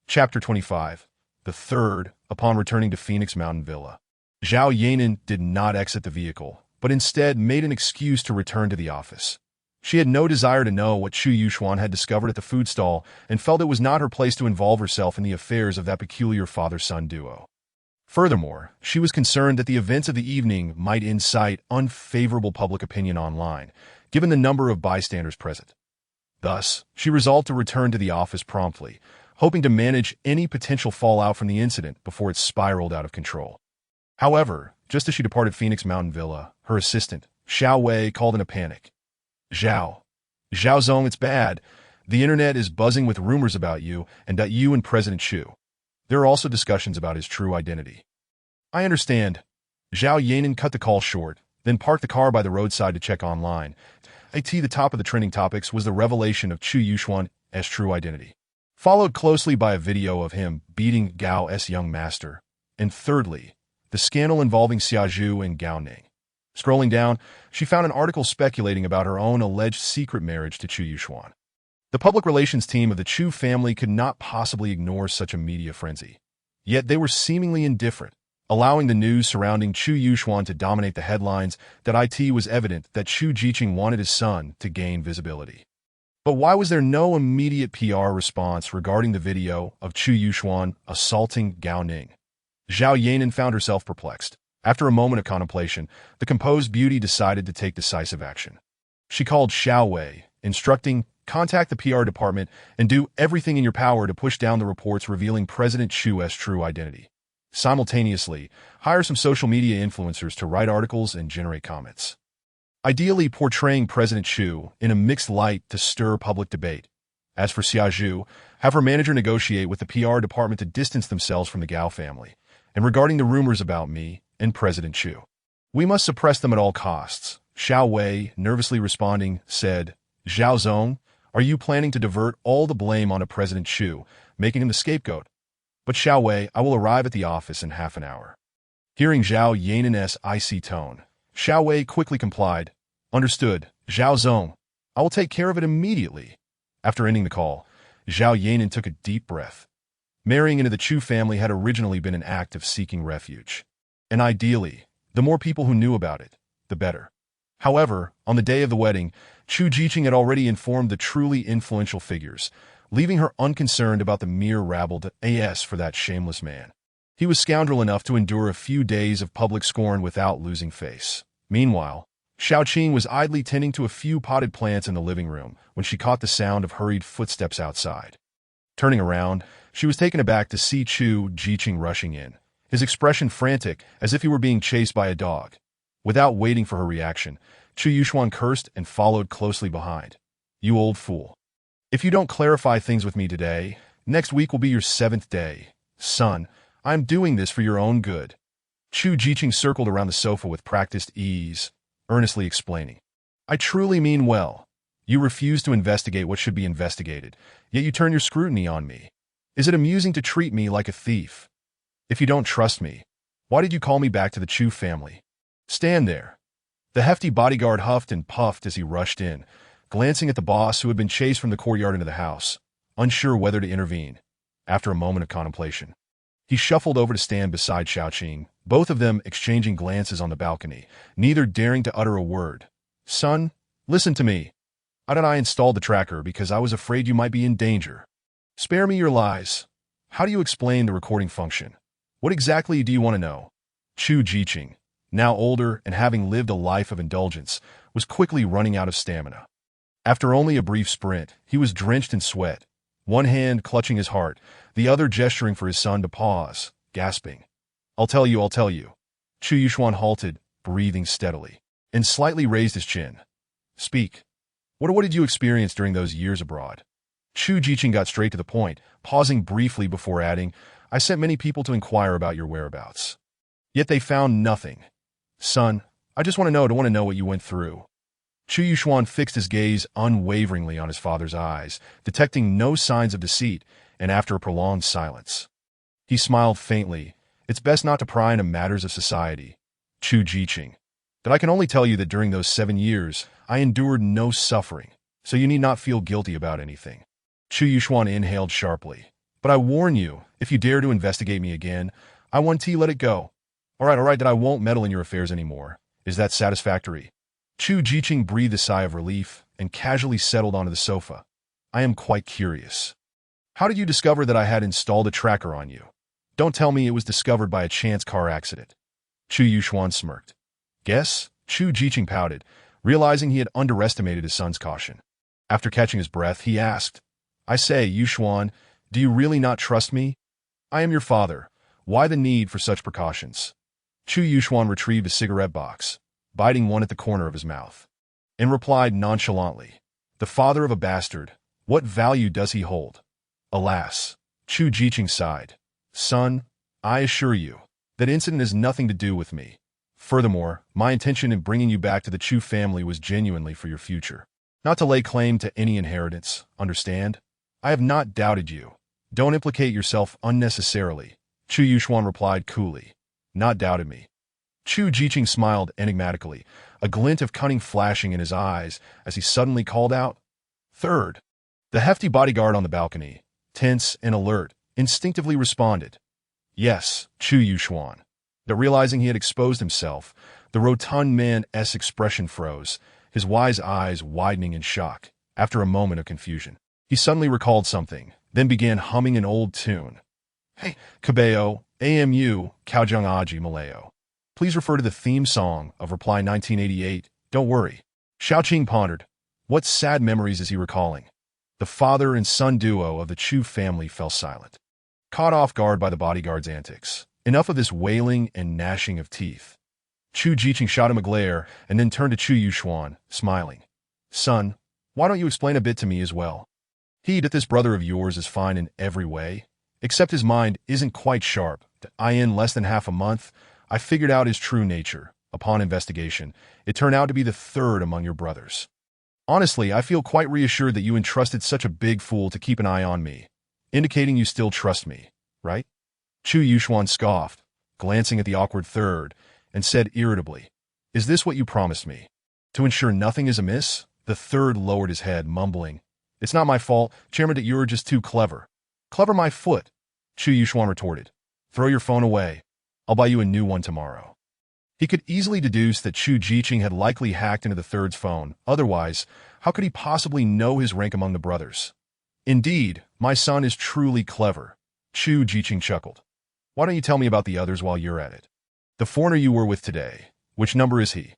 Chapter 25. The third, upon returning to Phoenix Mountain Villa. Zhao Yanan did not exit the vehicle, but instead made an excuse to return to the office. She had no desire to know what Chu Yuxuan had discovered at the food stall and felt it was not her place to involve herself in the affairs of that peculiar father-son duo. Furthermore, she was concerned that the events of the evening might incite unfavorable public opinion online, given the number of bystanders present. Thus, she resolved to return to the office promptly, hoping to manage any potential fallout from the incident before it spiraled out of control. However, just as she departed Phoenix Mountain Villa, her assistant, Xiao Wei, called in a panic. Zhao Zong, it's bad. The internet is buzzing with rumors about you and that you and President Chu. There are also discussions about his true identity. I understand. Zhao Yanan cut the call short, then parked the car by the roadside to check online. The top of the trending topics was the revelation of Chu Yuxuan's true identity, followed closely by a video of him beating Gao's young master, and thirdly, the scandal involving Xia Zhu and Gao Ning. Scrolling down, she found an article speculating about her own alleged secret marriage to Chu Yuxuan. The public relations team of the Chu family could not possibly ignore such a media frenzy. Yet they were seemingly indifferent, allowing the news surrounding Chu Yuxuan to dominate the headlines. That it was evident that Chu Jiqing wanted his son to gain visibility. But why was there no immediate PR response regarding the video of Chu Yuxuan assaulting Gao Ning? Zhao Yanan found herself perplexed. After a moment of contemplation, the composed beauty decided to take decisive action. She called Xiao Wei, instructing, contact the PR department and do everything in your power to push down the reports revealing President Chu's true identity. Simultaneously, hire some social media influencers to write articles and generate comments, ideally portraying President Chu in a mixed light to stir public debate. As for Xia Zhu, have her manager negotiate with the PR department to distance themselves from the Gao family. And regarding the rumors about me and President Chu, we must suppress them at all costs. Xiao Wei, nervously responding, said, Zhao Zong, are you planning to divert all the blame onto President Chu, making him the scapegoat? But Xiao Wei, I will arrive at the office in half an hour. Hearing Zhao Yanan's icy tone, Xiao Wei quickly complied. Understood, Zhao Zong. I will take care of it immediately. After ending the call, Zhao Yanan took a deep breath. Marrying into the Chu family had originally been an act of seeking refuge. And ideally, the more people who knew about it, the better. However, on the day of the wedding, Chu Jiqing had already informed the truly influential figures, leaving her unconcerned about the mere rabble for that shameless man. He was scoundrel enough to endure a few days of public scorn without losing face. Meanwhile, Xiaoqing was idly tending to a few potted plants in the living room when she caught the sound of hurried footsteps outside. Turning around, she was taken aback to see Chu Jiqing rushing in, his expression frantic as if he were being chased by a dog. Without waiting for her reaction, Chu Yuxuan cursed and followed closely behind. You old fool. If you don't clarify things with me today, next week will be your 7th day. Son, I'm doing this for your own good. Chu Jiqing circled around the sofa with practiced ease, earnestly explaining. I truly mean well. You refuse to investigate what should be investigated, yet you turn your scrutiny on me. Is it amusing to treat me like a thief? If you don't trust me, why did you call me back to the Chu family? Stand there. The hefty bodyguard huffed and puffed as he rushed in, glancing at the boss who had been chased from the courtyard into the house, unsure whether to intervene. After a moment of contemplation, he shuffled over to stand beside Xiaoqing, both of them exchanging glances on the balcony, neither daring to utter a word. Son, listen to me. I installed the tracker because I was afraid you might be in danger. Spare me your lies. How do you explain the recording function? What exactly do you want to know? Chu Jiqing, now older and having lived a life of indulgence, was quickly running out of stamina. After only a brief sprint, he was drenched in sweat, one hand clutching his heart, the other gesturing for his son to pause, gasping. I'll tell you. Chu Yuxuan halted, breathing steadily, and slightly raised his chin. Speak. What did you experience during those years abroad? Chu Jiqing got straight to the point, pausing briefly before adding, I sent many people to inquire about your whereabouts. Yet they found nothing. Son, I just want to know what you went through. Chu Yuxuan fixed his gaze unwaveringly on his father's eyes, detecting no signs of deceit, and after a prolonged silence, he smiled faintly. It's best not to pry into matters of society, Chu Jiqing. But I can only tell you that during those 7 years, I endured no suffering, so you need not feel guilty about anything. Chu Yuxuan inhaled sharply. But I warn you, if you dare to investigate me again, I want to let it go. All right, that I won't meddle in your affairs anymore. Is that satisfactory? Chu Jiqing breathed a sigh of relief and casually settled onto the sofa. I am quite curious. How did you discover that I had installed a tracker on you? Don't tell me it was discovered by a chance car accident. Chu Yuxuan smirked. Guess? Chu Jiqing pouted, realizing he had underestimated his son's caution. After catching his breath, he asked, I say, Yuxuan, Do you really not trust me? I am your father. Why the need for such precautions? Chu Yuxuan retrieved a cigarette box, biting one at the corner of his mouth, and replied nonchalantly, "The father of a bastard, what value does he hold?" Alas, Chu Jiqing sighed. "Son, I assure you, that incident has nothing to do with me. Furthermore, my intention in bringing you back to the Chu family was genuinely for your future. Not to lay claim to any inheritance, understand? I have not doubted you. Don't implicate yourself unnecessarily," Chu Yuxuan replied coolly. "Not doubted me." Chu Jiqing smiled enigmatically, a glint of cunning flashing in his eyes as he suddenly called out, "Third." The hefty bodyguard on the balcony, tense and alert, instinctively responded, "Yes, Chu Yuxuan." But realizing he had exposed himself, the rotund man's expression froze, his wise eyes widening in shock. After a moment of confusion, he suddenly recalled something, then began humming an old tune. "Hey, Cabello, AMU, Kaojung Aji Malayo. Please refer to the theme song of Reply 1988, don't worry." Xiaoqing pondered. What sad memories is he recalling? The father and son duo of the Chu family fell silent, caught off guard by the bodyguard's antics. Enough of this wailing and gnashing of teeth. Chu Jiqing shot him a glare and then turned to Chu Yuxuan, smiling. "Son, why don't you explain a bit to me as well? That this brother of yours is fine in every way, except his mind isn't quite sharp. In less than half a month, I figured out his true nature. Upon investigation, it turned out to be the third among your brothers. Honestly, I feel quite reassured that you entrusted such a big fool to keep an eye on me, indicating you still trust me, right?" Chu Yuxuan scoffed, glancing at the awkward third, and said irritably, "Is this what you promised me? To ensure nothing is amiss?" The third lowered his head, mumbling, "It's not my fault, Chairman, that you're just too clever." "Clever my foot," Chu Yuxuan retorted. "Throw your phone away. I'll buy you a new one tomorrow." He could easily deduce that Chu Jiqing had likely hacked into the third's phone. Otherwise, how could he possibly know his rank among the brothers? "Indeed, my son is truly clever," Chu Jiqing chuckled. "Why don't you tell me about the others while you're at it? The foreigner you were with today, which number is he?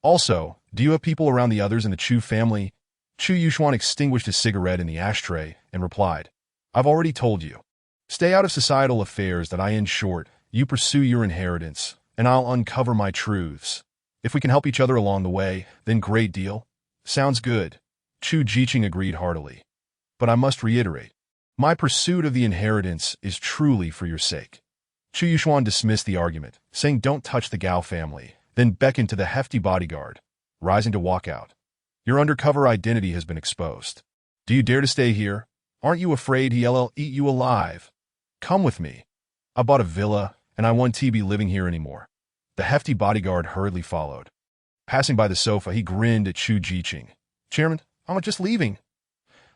Also, do you have people around the others in the Chu family?" Chu Yuxuan extinguished his cigarette in the ashtray and replied, "I've already told you. Stay out of societal affairs that in short, you pursue your inheritance, and I'll uncover my truths. If we can help each other along the way, then great deal." "Sounds good," Chu Jiqing agreed heartily. "But I must reiterate, my pursuit of the inheritance is truly for your sake." Chu Yuxuan dismissed the argument, saying don't touch the Gao family, then beckoned to the hefty bodyguard, rising to walk out. "Your undercover identity has been exposed. Do you dare to stay here? Aren't you afraid he'll eat you alive? Come with me. I bought a villa, and I won't be living here anymore." The hefty bodyguard hurriedly followed. Passing by the sofa, he grinned at Chu Jiqing. "Chairman, I'm just leaving.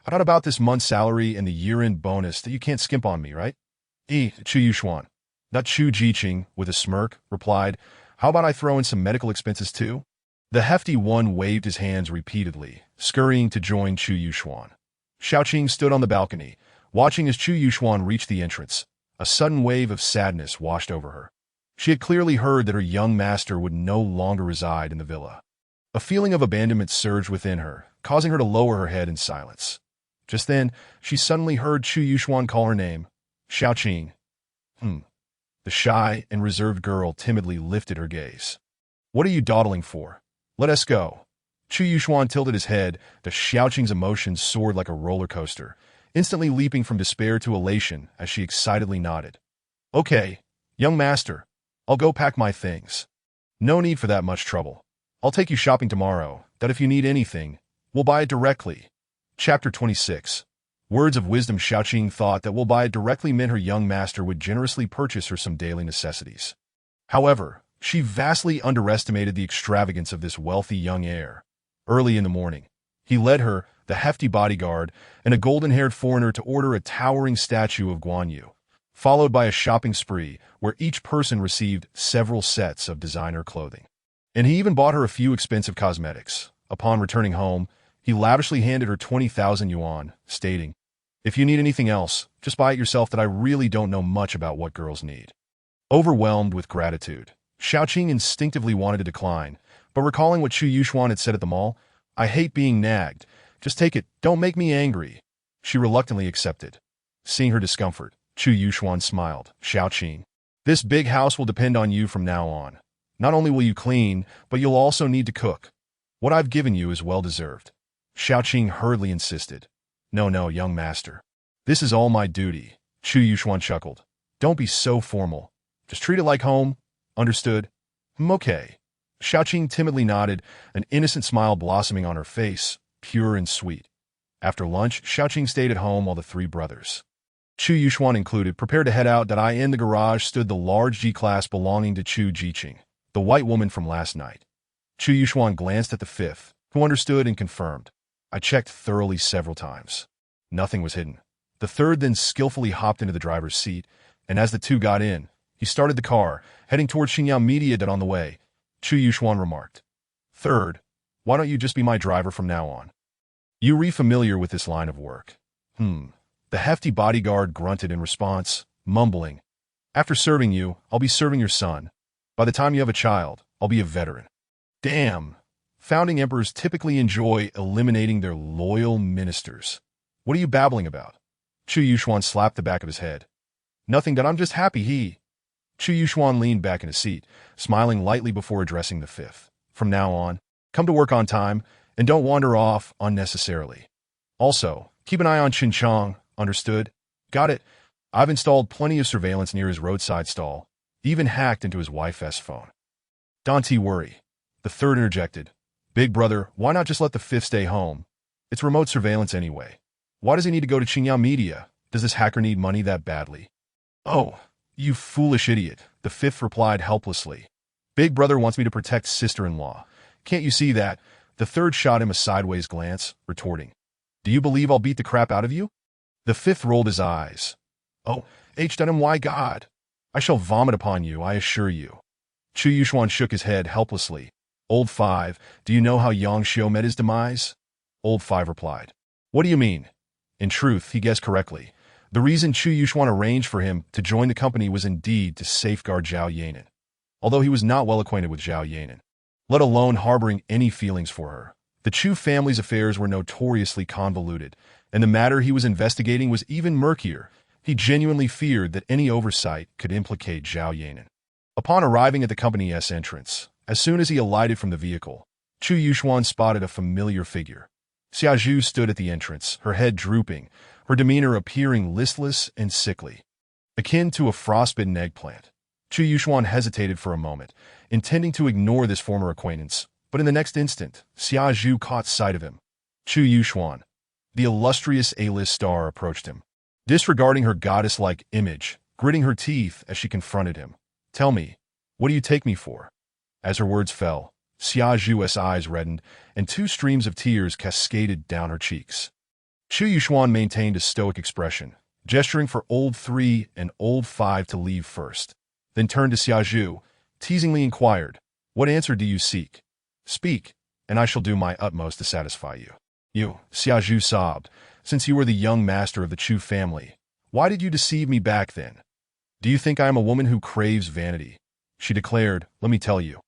I thought about this month's salary and the year-end bonus that you can't skimp on me, right?" Chu Yuxuan. That Chu Jiqing, with a smirk, replied, "How about I throw in some medical expenses too?" The hefty one waved his hands repeatedly, scurrying to join Chu Yuxuan. Xiaoqing stood on the balcony, watching as Chu Yuxuan reached the entrance. A sudden wave of sadness washed over her. She had clearly heard that her young master would no longer reside in the villa. A feeling of abandonment surged within her, causing her to lower her head in silence. Just then, she suddenly heard Chu Yuxuan call her name. "Xiaoqing." The shy and reserved girl timidly lifted her gaze. "What are you dawdling for? Let us go." Chu Yuxuan tilted his head. The Xiaoqing's emotions soared like a roller coaster, instantly leaping from despair to elation as she excitedly nodded. "Okay, young master, I'll go pack my things. No need for that much trouble. I'll take you shopping tomorrow, that if you need anything, we'll buy it directly." Chapter 26. Words of wisdom. Xiaoqing thought that we'll buy it directly meant her young master would generously purchase her some daily necessities. However, she vastly underestimated the extravagance of this wealthy young heir. Early in the morning, he led her, the hefty bodyguard, and a golden-haired foreigner to order a towering statue of Guan Yu, followed by a shopping spree where each person received several sets of designer clothing. And he even bought her a few expensive cosmetics. Upon returning home, he lavishly handed her 20,000 yuan, stating, "If you need anything else, just buy it yourself, that I really don't know much about what girls need." Overwhelmed with gratitude, Xiaoqing instinctively wanted to decline, but recalling what Chu Yuxuan had said at the mall, "I hate being nagged. Just take it, don't make me angry," she reluctantly accepted. Seeing her discomfort, Chu Yuxuan smiled. Xiaoqing, this big house will depend on you from now on. Not only will you clean, but you'll also need to cook. What I've given you is well-deserved. Xiaoqing hurriedly insisted. No, young master. This is all my duty. Chu Yuxuan chuckled. Don't be so formal. Just treat it like home. Understood? Okay. Xiaoqing timidly nodded, an innocent smile blossoming on her face, pure and sweet. After lunch, Xiaoqing stayed at home while the three brothers, Chu Yuxuan included, prepared to head out. In the garage stood the large G-Class belonging to Chu Jiqing, the white woman from last night. Chu Yuxuan glanced at the fifth, who understood and confirmed. I checked thoroughly several times. Nothing was hidden. The third then skillfully hopped into the driver's seat, and as the two got in, he started the car, heading towards Xinjiang Media. On the way, Chu Yuxuan remarked, "Third, why don't you just be my driver from now on? You re-familiar with this line of work?" The hefty bodyguard grunted in response, mumbling, "After serving you, I'll be serving your son. By the time you have a child, I'll be a veteran." Damn. Founding emperors typically enjoy eliminating their loyal ministers. What are you babbling about? Chu Yuxuan slapped the back of his head. Nothing, that I'm just happy he... Chu Yuxuan leaned back in his seat, smiling lightly before addressing the fifth. From now on, come to work on time, and don't wander off unnecessarily. Also, keep an eye on Xinjiang, understood? Got it. I've installed plenty of surveillance near his roadside stall, even hacked into his wife's phone. Don't worry. The third interjected. Big brother, why not just let the fifth stay home? It's remote surveillance anyway. Why does he need to go to Xinjiang Media? Does this hacker need money that badly? Oh, you foolish idiot, the fifth replied helplessly. Big brother wants me to protect sister-in-law. Can't you see that? The third shot him a sideways glance, retorting. Do you believe I'll beat the crap out of you? The fifth rolled his eyes. Oh, my God. I shall vomit upon you, I assure you. Chu Yuxuan shook his head helplessly. Old Five, do you know how Yang Xiu met his demise? Old Five replied. What do you mean? In truth, he guessed correctly. The reason Chu Yuxuan arranged for him to join the company was indeed to safeguard Zhao Yanan. Although he was not well acquainted with Zhao Yanan, let alone harboring any feelings for her, the Chu family's affairs were notoriously convoluted, and the matter he was investigating was even murkier. He genuinely feared that any oversight could implicate Zhao Yanan. Upon arriving at the company's entrance, as soon as he alighted from the vehicle, Chu Yuxuan spotted a familiar figure. Xia Zhu stood at the entrance, her head drooping, her demeanor appearing listless and sickly, akin to a frostbitten eggplant. Chu Yuxuan hesitated for a moment, intending to ignore this former acquaintance, but in the next instant, Xia Zhu caught sight of him. Chu Yuxuan, the illustrious A-list star, approached him, disregarding her goddess-like image, gritting her teeth as she confronted him. Tell me, what do you take me for? As her words fell, Xia Zhu's eyes reddened, and two streams of tears cascaded down her cheeks. Chu Yuxuan maintained a stoic expression, gesturing for Old 3 and Old 5 to leave first, then turned to Xia Zhu, teasingly inquired, What answer do you seek? Speak, and I shall do my utmost to satisfy you. You, Xia Zhu sobbed, since you were the young master of the Chu family, why did you deceive me back then? Do you think I am a woman who craves vanity? She declared, Let me tell you.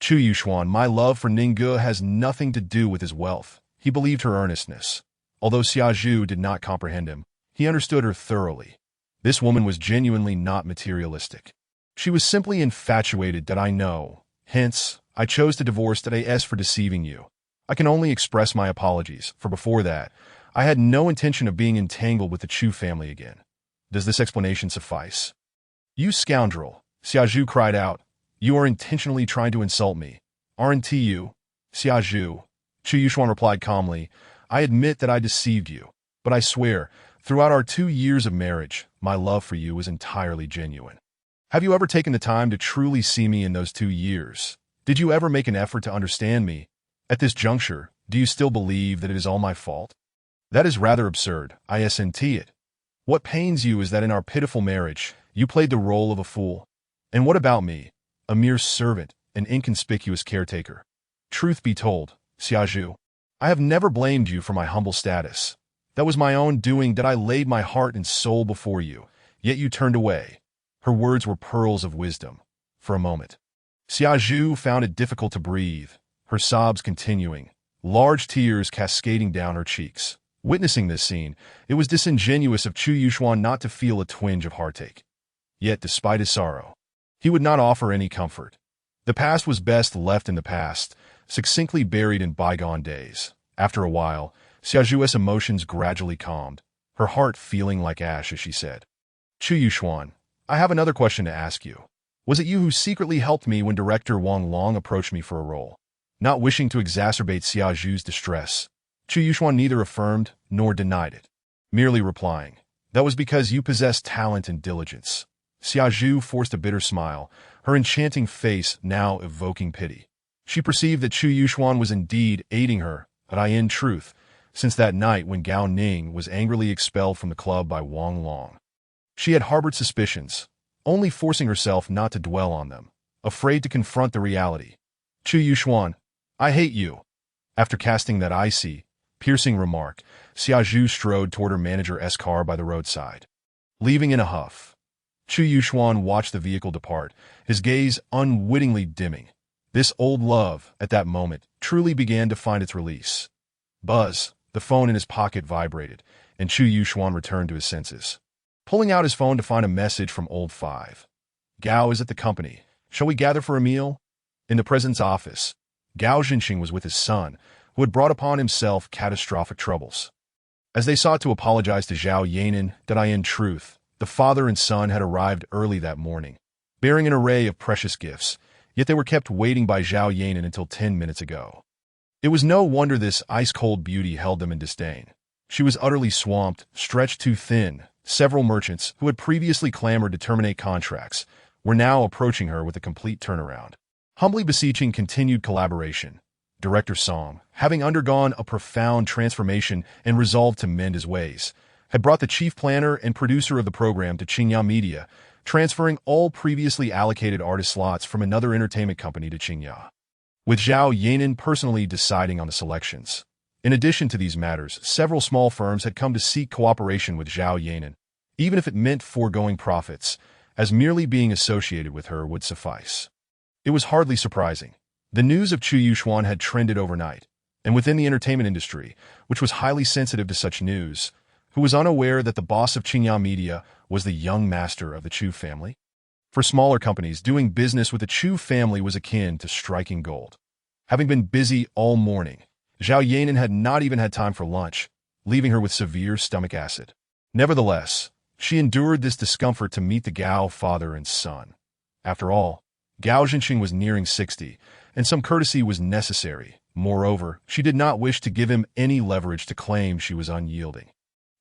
Chu Yuxuan, my love for Ningge has nothing to do with his wealth. He believed her earnestness. Although Xia Zhu did not comprehend him, he understood her thoroughly. This woman was genuinely not materialistic. She was simply infatuated, that I know. Hence, I chose to divorce as for deceiving you. I can only express my apologies, for before that, I had no intention of being entangled with the Chu family again. Does this explanation suffice? You scoundrel, Xia Zhu cried out. You are intentionally trying to insult me. Aren't you? Xia Zhu. Chu Yuxuan replied calmly, I admit that I deceived you, but I swear, throughout our 2 years of marriage, my love for you was entirely genuine. Have you ever taken the time to truly see me in those 2 years? Did you ever make an effort to understand me? At this juncture, do you still believe that it is all my fault? That is rather absurd, isn't it? What pains you is that in our pitiful marriage, you played the role of a fool. And what about me? A mere servant, an inconspicuous caretaker. Truth be told, Xia Zhu, I have never blamed you for my humble status. That was my own doing, that I laid my heart and soul before you, yet you turned away. Her words were pearls of wisdom. For a moment, Xia Zhu found it difficult to breathe, her sobs continuing, large tears cascading down her cheeks. Witnessing this scene, it was disingenuous of Chu Yuxuan not to feel a twinge of heartache. Yet, despite his sorrow, he would not offer any comfort. The past was best left in the past, succinctly buried in bygone days. After a while, Xia Zhu's emotions gradually calmed, her heart feeling like ash as she said, Chu Yuxuan, I have another question to ask you. Was it you who secretly helped me when director Wang Long approached me for a role? Not wishing to exacerbate Xia Zhu's distress, Chu Yuxuan neither affirmed nor denied it, merely replying, that was because you possess talent and diligence. Xia Zhu forced a bitter smile, her enchanting face now evoking pity. She perceived that Chu Yuxuan was indeed aiding her, but in truth, since that night when Gao Ning was angrily expelled from the club by Wang Long. She had harbored suspicions, only forcing herself not to dwell on them, afraid to confront the reality. Chu Yuxuan, I hate you. After casting that icy, piercing remark, Xia Zhu strode toward her manager's car by the roadside. Leaving in a huff, Chu Yuxuan watched the vehicle depart, his gaze unwittingly dimming. This old love, at that moment, truly began to find its release. Buzz, the phone in his pocket vibrated, and Chu Yuxuan returned to his senses. Pulling out his phone to find a message from Old Five. Gao is at the company. Shall we gather for a meal? In the president's office, Gao Zhenxing was with his son, who had brought upon himself catastrophic troubles. As they sought to apologize to Zhao Yanan, in truth, the father and son had arrived early that morning, bearing an array of precious gifts, yet they were kept waiting by Zhao Yanan until 10 minutes ago. It was no wonder this ice-cold beauty held them in disdain. She was utterly swamped, stretched too thin. Several merchants, who had previously clamored to terminate contracts, were now approaching her with a complete turnaround, humbly beseeching continued collaboration. Director Song, having undergone a profound transformation and resolved to mend his ways, had brought the chief planner and producer of the program to Qingya Media, transferring all previously allocated artist slots from another entertainment company to Qingya, with Zhao Yanan personally deciding on the selections. In addition to these matters, several small firms had come to seek cooperation with Zhao Yanan, even if it meant foregoing profits, as merely being associated with her would suffice. It was hardly surprising. The news of Chu Yuxuan had trended overnight, and within the entertainment industry, which was highly sensitive to such news, who was unaware that the boss of Qingya Media was the young master of the Chu family? For smaller companies, doing business with the Chu family was akin to striking gold. Having been busy all morning, Zhao Yanan had not even had time for lunch, leaving her with severe stomach acid. Nevertheless, she endured this discomfort to meet the Gao father and son. After all, Gao Zhenxing was nearing 60, and some courtesy was necessary. Moreover, she did not wish to give him any leverage to claim she was unyielding.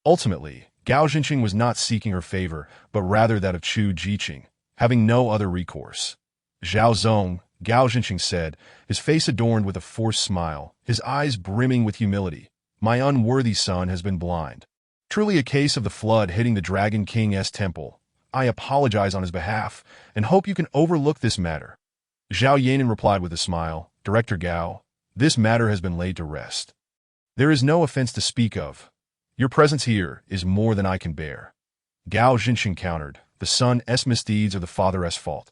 Ultimately, Gao Zhenxing was not seeking her favor, but rather that of Chu Jiqing, having no other recourse. Zhao Zong, Gao Zhenxing said, his face adorned with a forced smile, his eyes brimming with humility. My unworthy son has been blind. Truly a case of the flood hitting the Dragon King's temple. I apologize on his behalf, and hope you can overlook this matter. Zhao Yanan replied with a smile, Director Gao, this matter has been laid to rest. There is no offense to speak of. Your presence here is more than I can bear. Gao Zhenxing countered, the son's misdeeds are the father's fault.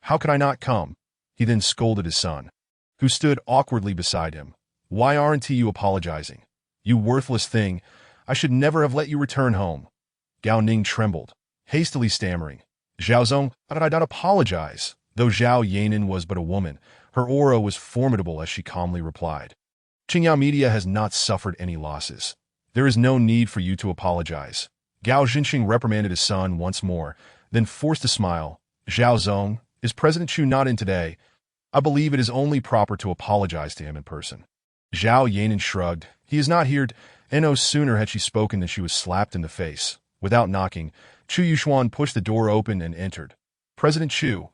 How could I not come? He then scolded his son, who stood awkwardly beside him. Why aren't you apologizing? You worthless thing, I should never have let you return home. Gao Ning trembled, hastily stammering. Zhao Zong, how did I not apologize? Though Zhao Yanan was but a woman, her aura was formidable as she calmly replied. Qingya Media has not suffered any losses. There is no need for you to apologize. Gao Zhenxing reprimanded his son once more, then forced a smile. Zhao Zong, is President Chu not in today? I believe it is only proper to apologize to him in person. Zhao Yanan shrugged. He is not here. And no sooner had she spoken than she was slapped in the face. Without knocking, Chu Yuxuan pushed the door open and entered. President Chu.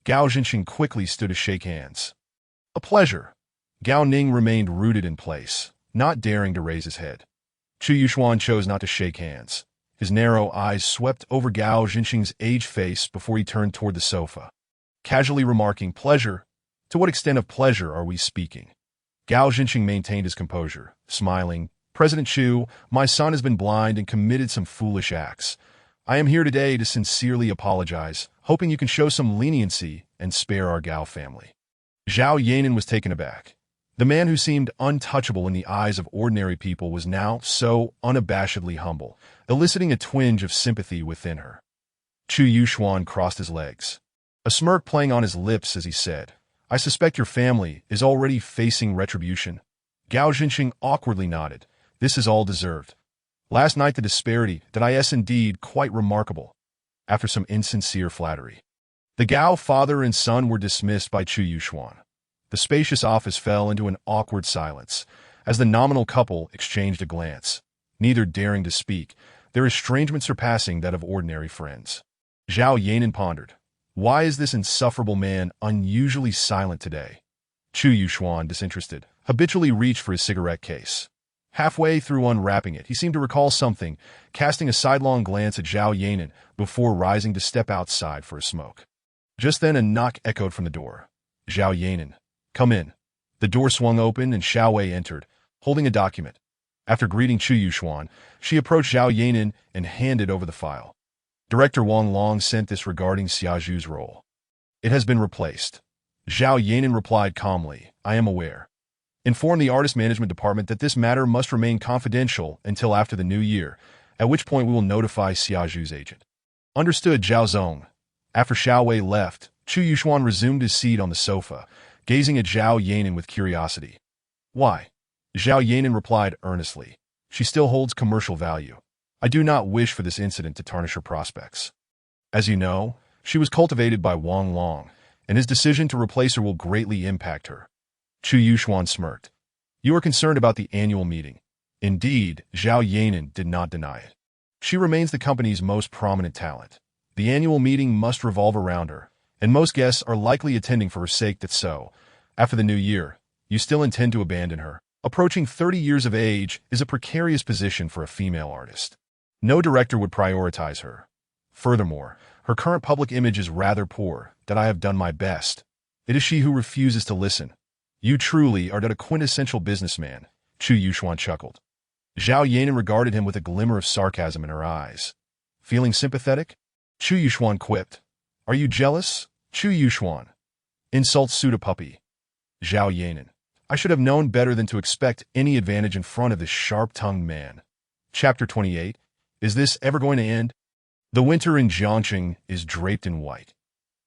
Gao Zhenxing quickly stood to shake hands. A pleasure. Gao Ning remained rooted in place, not daring to raise his head. Chu Yuxuan chose not to shake hands. His narrow eyes swept over Gao Zhenxing's aged face before he turned toward the sofa, casually remarking, pleasure? To what extent of pleasure are we speaking? Gao Zhenxing maintained his composure, smiling. President Chu, my son has been blind and committed some foolish acts. I am here today to sincerely apologize, hoping you can show some leniency and spare our Gao family. Zhao Yanan was taken aback. The man who seemed untouchable in the eyes of ordinary people was now so unabashedly humble, eliciting a twinge of sympathy within her. Chu Yuxuan crossed his legs, a smirk playing on his lips as he said, "I suspect your family is already facing retribution." Gao Zhinxing awkwardly nodded. "This is all deserved. Last night the disparity that is indeed quite remarkable." After some insincere flattery, the Gao father and son were dismissed by Chu Yuxuan. The spacious office fell into an awkward silence as the nominal couple exchanged a glance, neither daring to speak, their estrangement surpassing that of ordinary friends. Zhao Yanan pondered. Why is this insufferable man unusually silent today? Chu Yuxuan, disinterested, habitually reached for his cigarette case. Halfway through unwrapping it, he seemed to recall something, casting a sidelong glance at Zhao Yanan before rising to step outside for a smoke. Just then a knock echoed from the door. "Zhao Yanan, come in." The door swung open and Xiao Wei entered, holding a document. After greeting Chu Yuxuan, she approached Zhao Yanan and handed over the file. "Director Wang Long sent this regarding Xia Zhu's role. It has been replaced." Zhao Yanan replied calmly, "I am aware. Inform the artist management department that this matter must remain confidential until after the new year, at which point we will notify Xia Zhu's agent." "Understood, Zhao Zong." After Xiao Wei left, Chu Yuxuan resumed his seat on the sofa, gazing at Zhao Yanan with curiosity. "Why?" Zhao Yanan replied earnestly. "She still holds commercial value. I do not wish for this incident to tarnish her prospects. As you know, she was cultivated by Wang Long, and his decision to replace her will greatly impact her." Chu Yuxuan smirked. "You are concerned about the annual meeting." Indeed, Zhao Yanan did not deny it. She remains the company's most prominent talent. The annual meeting must revolve around her, and most guests are likely attending for her sake. That so, after the new year, you still intend to abandon her. Approaching 30 years of age is a precarious position for a female artist. No director would prioritize her. Furthermore, her current public image is rather poor. That I have done my best. It is she who refuses to listen. You truly are a quintessential businessman," Chu Yuxuan chuckled. Zhao Yanan regarded him with a glimmer of sarcasm in her eyes. "Feeling sympathetic?" Chu Yuxuan quipped. "Are you jealous?" Chu Yuxuan. "Insults suit a puppy." Zhao Yanan. "I should have known better than to expect any advantage in front of this sharp-tongued man." Chapter 28. Is this ever going to end? The winter in Jiangxing is draped in white.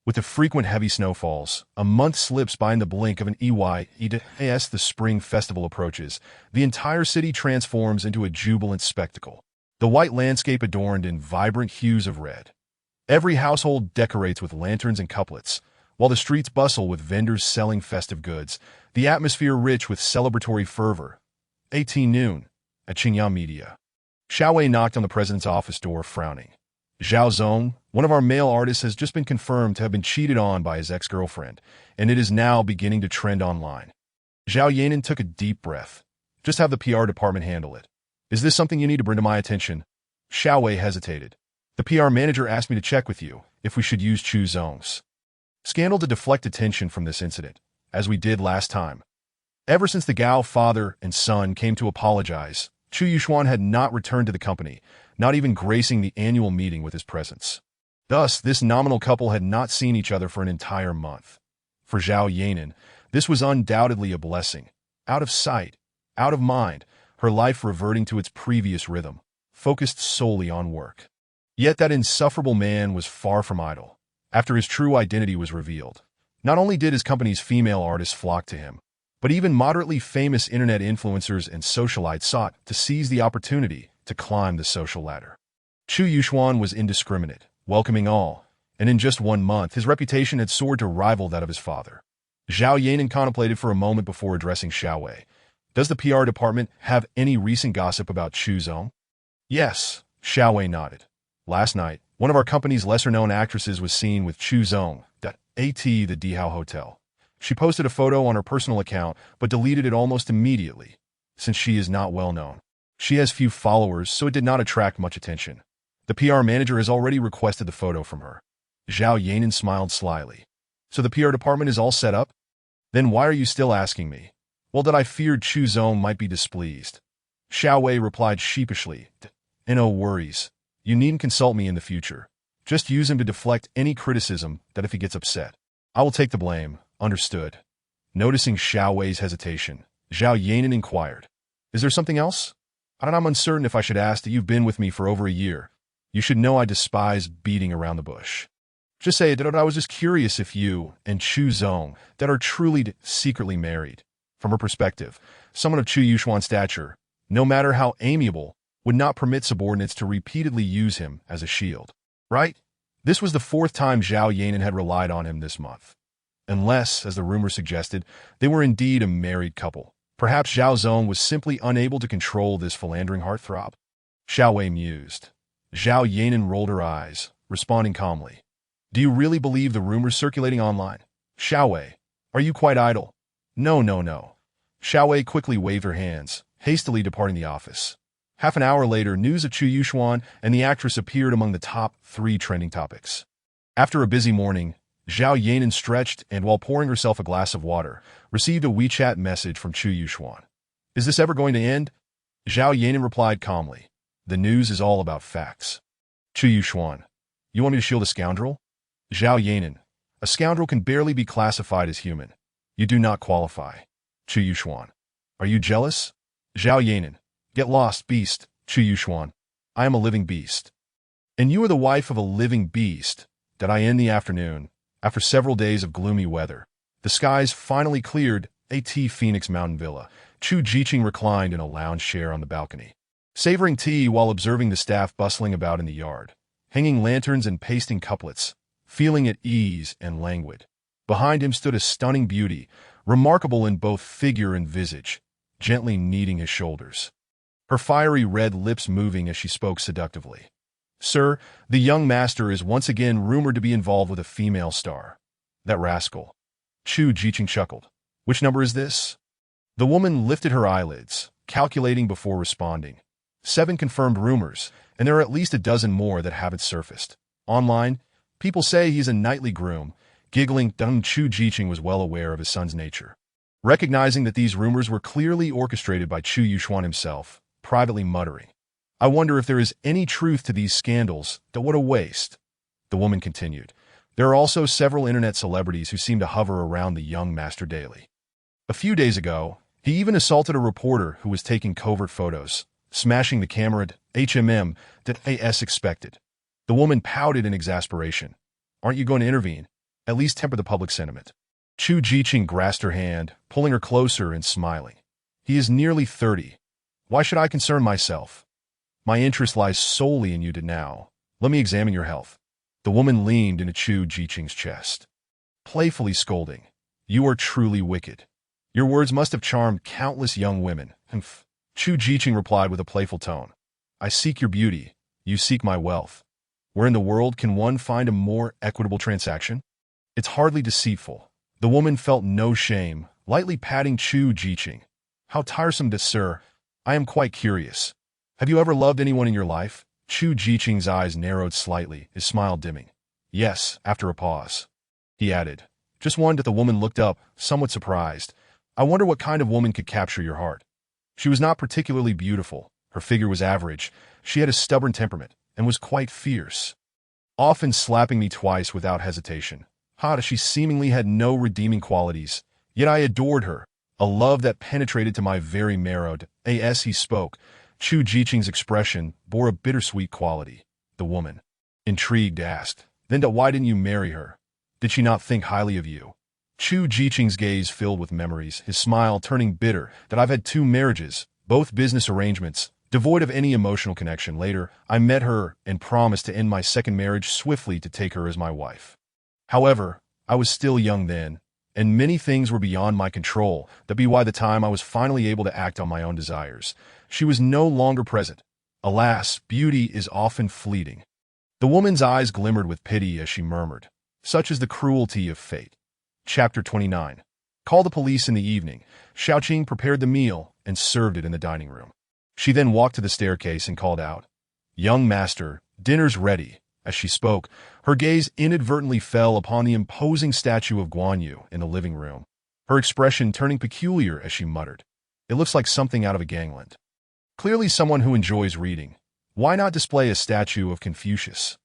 With the frequent heavy snowfalls, a month slips by in the blink of an eye. As the spring festival approaches, the entire city transforms into a jubilant spectacle. The white landscape adorned in vibrant hues of red. Every household decorates with lanterns and couplets, while the streets bustle with vendors selling festive goods, the atmosphere rich with celebratory fervor. 18 noon, at Qingyang Media. Xiao Wei knocked on the president's office door, frowning. "Zhao Zong, one of our male artists, has just been confirmed to have been cheated on by his ex-girlfriend, and it is now beginning to trend online." Zhao Yanan took a deep breath. "Just have the PR department handle it. Is this something you need to bring to my attention?" Xiao Wei hesitated. "The PR manager asked me to check with you if we should use Chu Zong's scandal to deflect attention from this incident, as we did last time." Ever since the Gao father and son came to apologize, Chu Yuxuan had not returned to the company, not even gracing the annual meeting with his presence. Thus, this nominal couple had not seen each other for an entire month. For Zhao Yanan, this was undoubtedly a blessing. Out of sight, out of mind, her life reverting to its previous rhythm, focused solely on work. Yet that insufferable man was far from idle. After his true identity was revealed, not only did his company's female artists flock to him, but even moderately famous internet influencers and socialites sought to seize the opportunity to climb the social ladder. Chu Yuxuan was indiscriminate, welcoming all, and in just 1 month his reputation had soared to rival that of his father. Zhao Yanan contemplated for a moment before addressing Xiao Wei. "Does the PR department have any recent gossip about Chu Zong?" "Yes," Xiao Wei nodded. "Last night, one of our company's lesser-known actresses was seen with Chu Zong at the Dihao Hotel. She posted a photo on her personal account, but deleted it almost immediately, since she is not well known. She has few followers, so it did not attract much attention. The PR manager has already requested the photo from her." Zhao Yanan smiled slyly. "So the PR department is all set up? Then why are you still asking me?" "Well, that I feared Chu Zong might be displeased." Xiao Wei replied sheepishly. "No worries. You needn't consult me in the future. Just use him to deflect any criticism that if he gets upset. I will take the blame." "Understood." Noticing Xiao Wei's hesitation, Zhao Yanan inquired, "Is there something else? I'm uncertain if I should ask that you've been with me for over a year. You should know I despise beating around the bush. Just say that I was just curious if you and Chu Zong that are truly secretly married." From her perspective, someone of Chu Yuxuan's stature, no matter how amiable, would not permit subordinates to repeatedly use him as a shield. Right? This was the fourth time Zhao Yanan had relied on him this month. Unless, as the rumor suggested, they were indeed a married couple. Perhaps Zhao Zong was simply unable to control this philandering heartthrob. Xiao Wei mused. Zhao Yanan rolled her eyes, responding calmly. "Do you really believe the rumors circulating online? Xiao Wei, are you quite idle?" No. Xiao Wei quickly waved her hands, hastily departing the office. Half an hour later, news of Chu Yuxuan and the actress appeared among the top 3 trending topics. After a busy morning, Zhao Yanan stretched and, while pouring herself a glass of water, received a WeChat message from Chu Yuxuan. "Is this ever going to end?" Zhao Yanan replied calmly. "The news is all about facts." Chu Yuxuan, "You want me to shield a scoundrel?" Zhao Yanan, "A scoundrel can barely be classified as human. You do not qualify." Chu Yuxuan, "Are you jealous?" Zhao Yanan, "Get lost, beast." Chu Yuxuan, "I am a living beast." "And you are the wife of a living beast." That I end the afternoon. After several days of gloomy weather, the skies finally cleared. Phoenix Mountain Villa. Chu Jiqing reclined in a lounge chair on the balcony, savoring tea while observing the staff bustling about in the yard, hanging lanterns and pasting couplets, feeling at ease and languid. Behind him stood a stunning beauty, remarkable in both figure and visage, gently kneading his shoulders, her fiery red lips moving as she spoke seductively. "Sir, the young master is once again rumored to be involved with a female star." "That rascal." Chu Jiqing chuckled. "Which number is this?" The woman lifted her eyelids, calculating before responding. 7 confirmed rumors, and there are at least a dozen more that haven't surfaced. Online, people say he's a nightly groom. Giggling, Chu Jiqing was well aware of his son's nature. Recognizing that these rumors were clearly orchestrated by Chu Yuxuan himself, privately muttering, "I wonder if there is any truth to these scandals. What a waste." The woman continued, "There are also several internet celebrities who seem to hover around the young master daily. A few days ago, he even assaulted a reporter who was taking covert photos, smashing the camera that as expected." The woman pouted in exasperation. "Aren't you going to intervene? At least temper the public sentiment." Chu Jiqing grasped her hand, pulling her closer and smiling. "He is nearly 30. Why should I concern myself? My interest lies solely in you now. Let me examine your health." The woman leaned into Chu Jiqing's chest, playfully scolding, "You are truly wicked. Your words must have charmed countless young women." Chu Jiqing replied with a playful tone, "I seek your beauty. You seek my wealth. Where in the world can one find a more equitable transaction? It's hardly deceitful." The woman felt no shame, lightly patting Chu Jiqing. "How tiresome this, sir. I am quite curious. Have you ever loved anyone in your life?" Chu Jiqing's eyes narrowed slightly, his smile dimming. "Yes," after a pause. He added, "Just one." That the woman looked up, somewhat surprised. "I wonder what kind of woman could capture your heart." She was not particularly beautiful. Her figure was average. She had a stubborn temperament and was quite fierce, often slapping me twice without hesitation. She seemingly had no redeeming qualities, yet I adored her, a love that penetrated to my very marrow. As he spoke, Chu Jiqing's expression bore a bittersweet quality. The woman, intrigued, asked, "Then why didn't you marry her? Did she not think highly of you?" Chu Jiqing's gaze filled with memories, his smile turning bitter. "I've had 2 marriages, both business arrangements, devoid of any emotional connection. Later, I met her and promised to end my second marriage swiftly to take her as my wife. However, I was still young then, and many things were beyond my control. By the time I was finally able to act on my own desires, she was no longer present. Alas, beauty is often fleeting." The woman's eyes glimmered with pity as she murmured, "Such is the cruelty of fate." Chapter 29. Call the police in the evening. Xiaoqing prepared the meal and served it in the dining room. She then walked to the staircase and called out, "Young master, dinner's ready." As she spoke, her gaze inadvertently fell upon the imposing statue of Guan Yu in the living room, her expression turning peculiar as she muttered, "It looks like something out of a gangland." Clearly someone who enjoys reading. Why not display a statue of Confucius?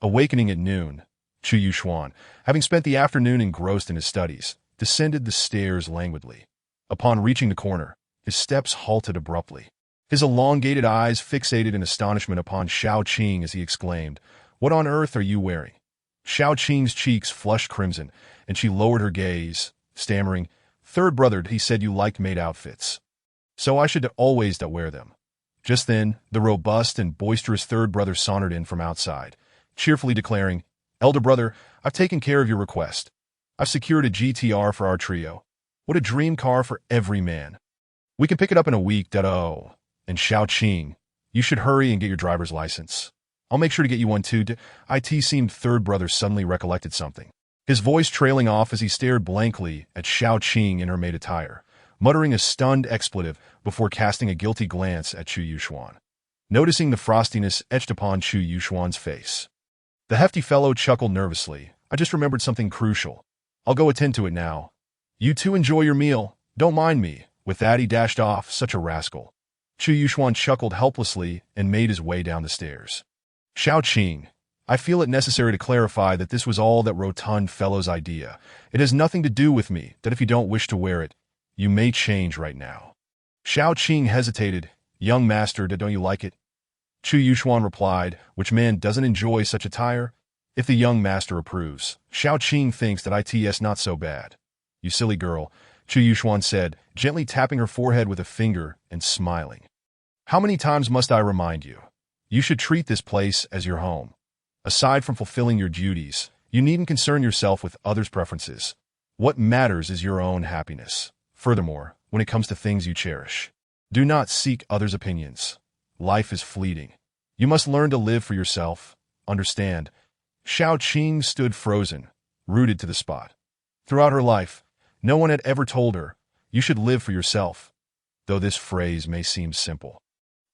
Awakening at noon, Chu Yuxuan, having spent the afternoon engrossed in his studies, descended the stairs languidly. Upon reaching the corner, his steps halted abruptly. His elongated eyes fixated in astonishment upon Xiao Qing as he exclaimed, "What on earth are you wearing?" Xiao Qing's cheeks flushed crimson, and she lowered her gaze, stammering, "Third brother, he said you liked maid outfits. So I should always wear them." Just then, the robust and boisterous third brother sauntered in from outside, cheerfully declaring, "Elder brother, I've taken care of your request. I've secured a GTR for our trio. What a dream car for every man. We can pick it up in a week, oh. And Xiao Qing, you should hurry and get your driver's license. I'll make sure to get you one too." It seemed third brother suddenly recollected something, his voice trailing off as he stared blankly at Xiao Qing in her maid attire, muttering a stunned expletive before casting a guilty glance at Chu Yuxuan. Noticing the frostiness etched upon Chu Yuxuan's face, the hefty fellow chuckled nervously. "I just remembered something crucial. I'll go attend to it now. You two enjoy your meal. Don't mind me." With that, he dashed off, such a rascal. Chu Yuxuan chuckled helplessly and made his way down the stairs. "Xiao Qing, I feel it necessary to clarify that this was all that rotund fellow's idea. It has nothing to do with me, that if you don't wish to wear it, you may change right now." Xiao Qing hesitated. "Young master, don't you like it?" Chu Yuxuan replied, "Which man doesn't enjoy such attire? If the young master approves, Xiao Qing thinks that it's not so bad." "You silly girl," Chu Yuxuan said, gently tapping her forehead with a finger and smiling. "How many times must I remind you? You should treat this place as your home. Aside from fulfilling your duties, you needn't concern yourself with others' preferences. What matters is your own happiness. Furthermore, when it comes to things you cherish, do not seek others' opinions. Life is fleeting. You must learn to live for yourself. Understand?" Xiao Qing stood frozen, rooted to the spot. Throughout her life, no one had ever told her, "You should live for yourself." Though this phrase may seem simple,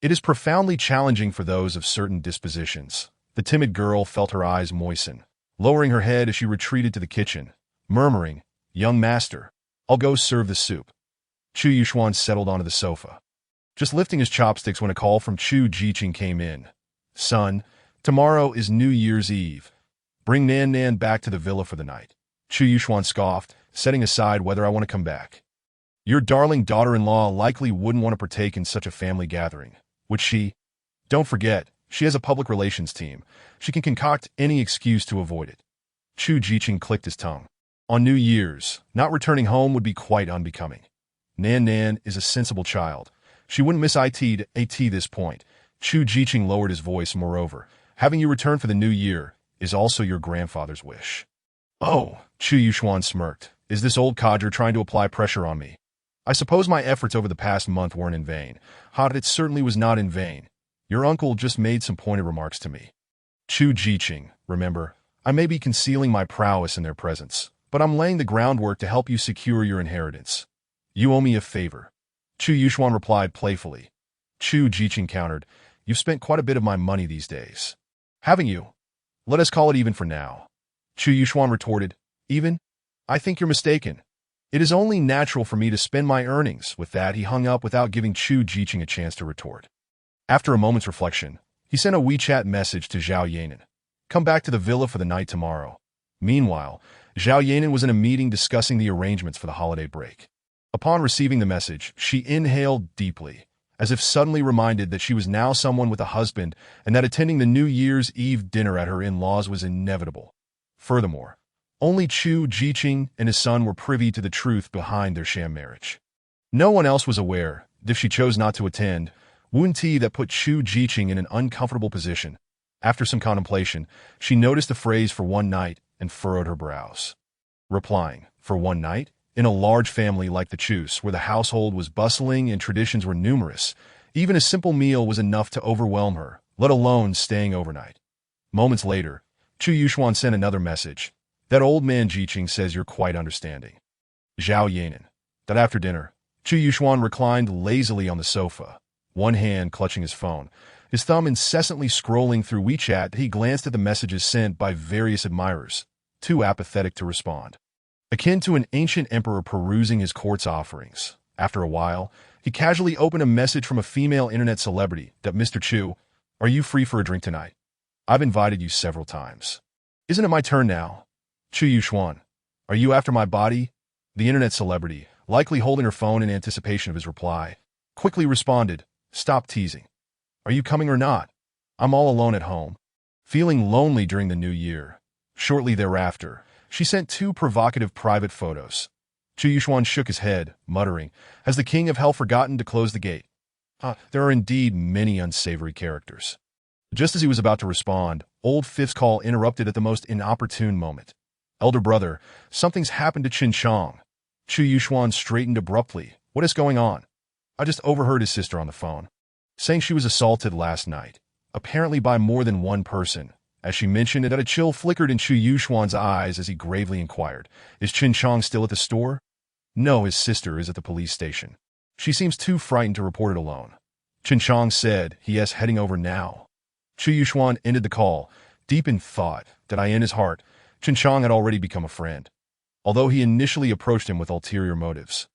it is profoundly challenging for those of certain dispositions. The timid girl felt her eyes moisten, lowering her head as she retreated to the kitchen, murmuring, "Young master, I'll go serve the soup." Chu Yuxuan settled onto the sofa, just lifting his chopsticks when a call from Chu Jiqing came in. "Son, tomorrow is New Year's Eve. Bring Nan Nan back to the villa for the night." Chu Yuxuan scoffed, setting aside whether I want to come back. "Your darling daughter-in-law likely wouldn't want to partake in such a family gathering, would she? Don't forget, she has a public relations team. She can concoct any excuse to avoid it." Chu Jiqing clicked his tongue. On New Year's, not returning home would be quite unbecoming. Nan Nan is a sensible child. She wouldn't miss at this point. Chu Jiqing lowered his voice. "Moreover, having you return for the new year is also your grandfather's wish." "Oh," Chu Yuxuan smirked. "Is this old codger trying to apply pressure on me? I suppose my efforts over the past month weren't in vain." It certainly was not in vain. Your uncle just made some pointed remarks to me." Chu Jiqing, remember, I may be concealing my prowess in their presence, but I'm laying the groundwork to help you secure your inheritance. You owe me a favor." Chu Yuxuan replied playfully. Chu Jiqing countered, "You've spent quite a bit of my money these days. Haven't you? Let us call it even for now." Chu Yuxuan retorted, "Even? I think you're mistaken. It is only natural for me to spend my earnings." With that, he hung up without giving Chu Jiqing a chance to retort. After a moment's reflection, he sent a WeChat message to Zhao Yanan. "Come back to the villa for the night tomorrow." Meanwhile, Zhao Yanan was in a meeting discussing the arrangements for the holiday break. Upon receiving the message, she inhaled deeply, as if suddenly reminded that she was now someone with a husband and that attending the New Year's Eve dinner at her in-laws was inevitable. Furthermore, only Chu Jiqing and his son were privy to the truth behind their sham marriage. No one else was aware, if she chose not to attend, Wunti that put Chu Jiqing in an uncomfortable position. After some contemplation, she noticed the phrase "for one night" and furrowed her brows. Replying, "For one night?" In a large family like the Chus, where the household was bustling and traditions were numerous, even a simple meal was enough to overwhelm her, let alone staying overnight. Moments later, Chu Yuxuan sent another message. "That old man Jiqing says you're quite understanding." Zhao Yanan. That after dinner, Chu Yuxuan reclined lazily on the sofa, one hand clutching his phone, his thumb incessantly scrolling through WeChat. He glanced at the messages sent by various admirers, too apathetic to respond. Akin to an ancient emperor perusing his court's offerings. After a while, he casually opened a message from a female internet celebrity that "Mr. Chu, are you free for a drink tonight? I've invited you several times. Isn't it my turn now? Chu Yuxuan, are you after my body? The internet celebrity, likely holding her phone in anticipation of his reply, quickly responded, "Stop teasing. Are you coming or not? I'm all alone at home." Feeling lonely during the new year, shortly thereafter, she sent 2 provocative private photos. Chu Yuxuan shook his head, muttering, "Has the king of hell forgotten to close the gate?" There are indeed many unsavory characters. Just as he was about to respond, old Fifth's call interrupted at the most inopportune moment. "Elder brother, something's happened to Qin Shang." Chu Yuxuan straightened abruptly. "What is going on?" "I just overheard his sister on the phone, saying she was assaulted last night, apparently by more than one person." As she mentioned it, a chill flickered in Chu Yuxuan's eyes as he gravely inquired, "Is Qin Shang still at the store?" "No, his sister is at the police station. She seems too frightened to report it alone." Qin Shang said, "Yes, heading over now." Chu Yuxuan ended the call, deep in thought that in his heart, Qin Shang had already become a friend, although he initially approached him with ulterior motives.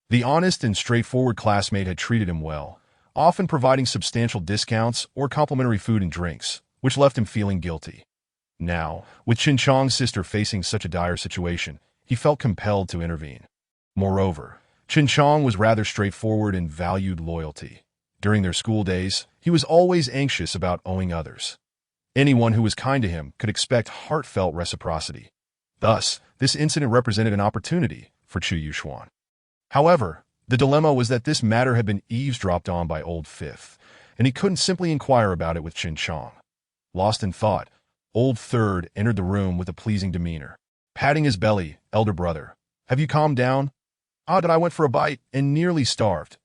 The honest and straightforward classmate had treated him well, often providing substantial discounts or complimentary food and drinks, which left him feeling guilty. Now, with Qin Shang's sister facing such a dire situation, he felt compelled to intervene. Moreover, Qin Shang was rather straightforward and valued loyalty. During their school days, he was always anxious about owing others. Anyone who was kind to him could expect heartfelt reciprocity. Thus, this incident represented an opportunity for Chu Yuxuan. However, the dilemma was that this matter had been eavesdropped on by Old Fifth, and he couldn't simply inquire about it with Qin Shang. Lost in thought, Old Third entered the room with a pleasing demeanor. Patting his belly, "Elder brother, have you calmed down?" "That I went for a bite and nearly starved."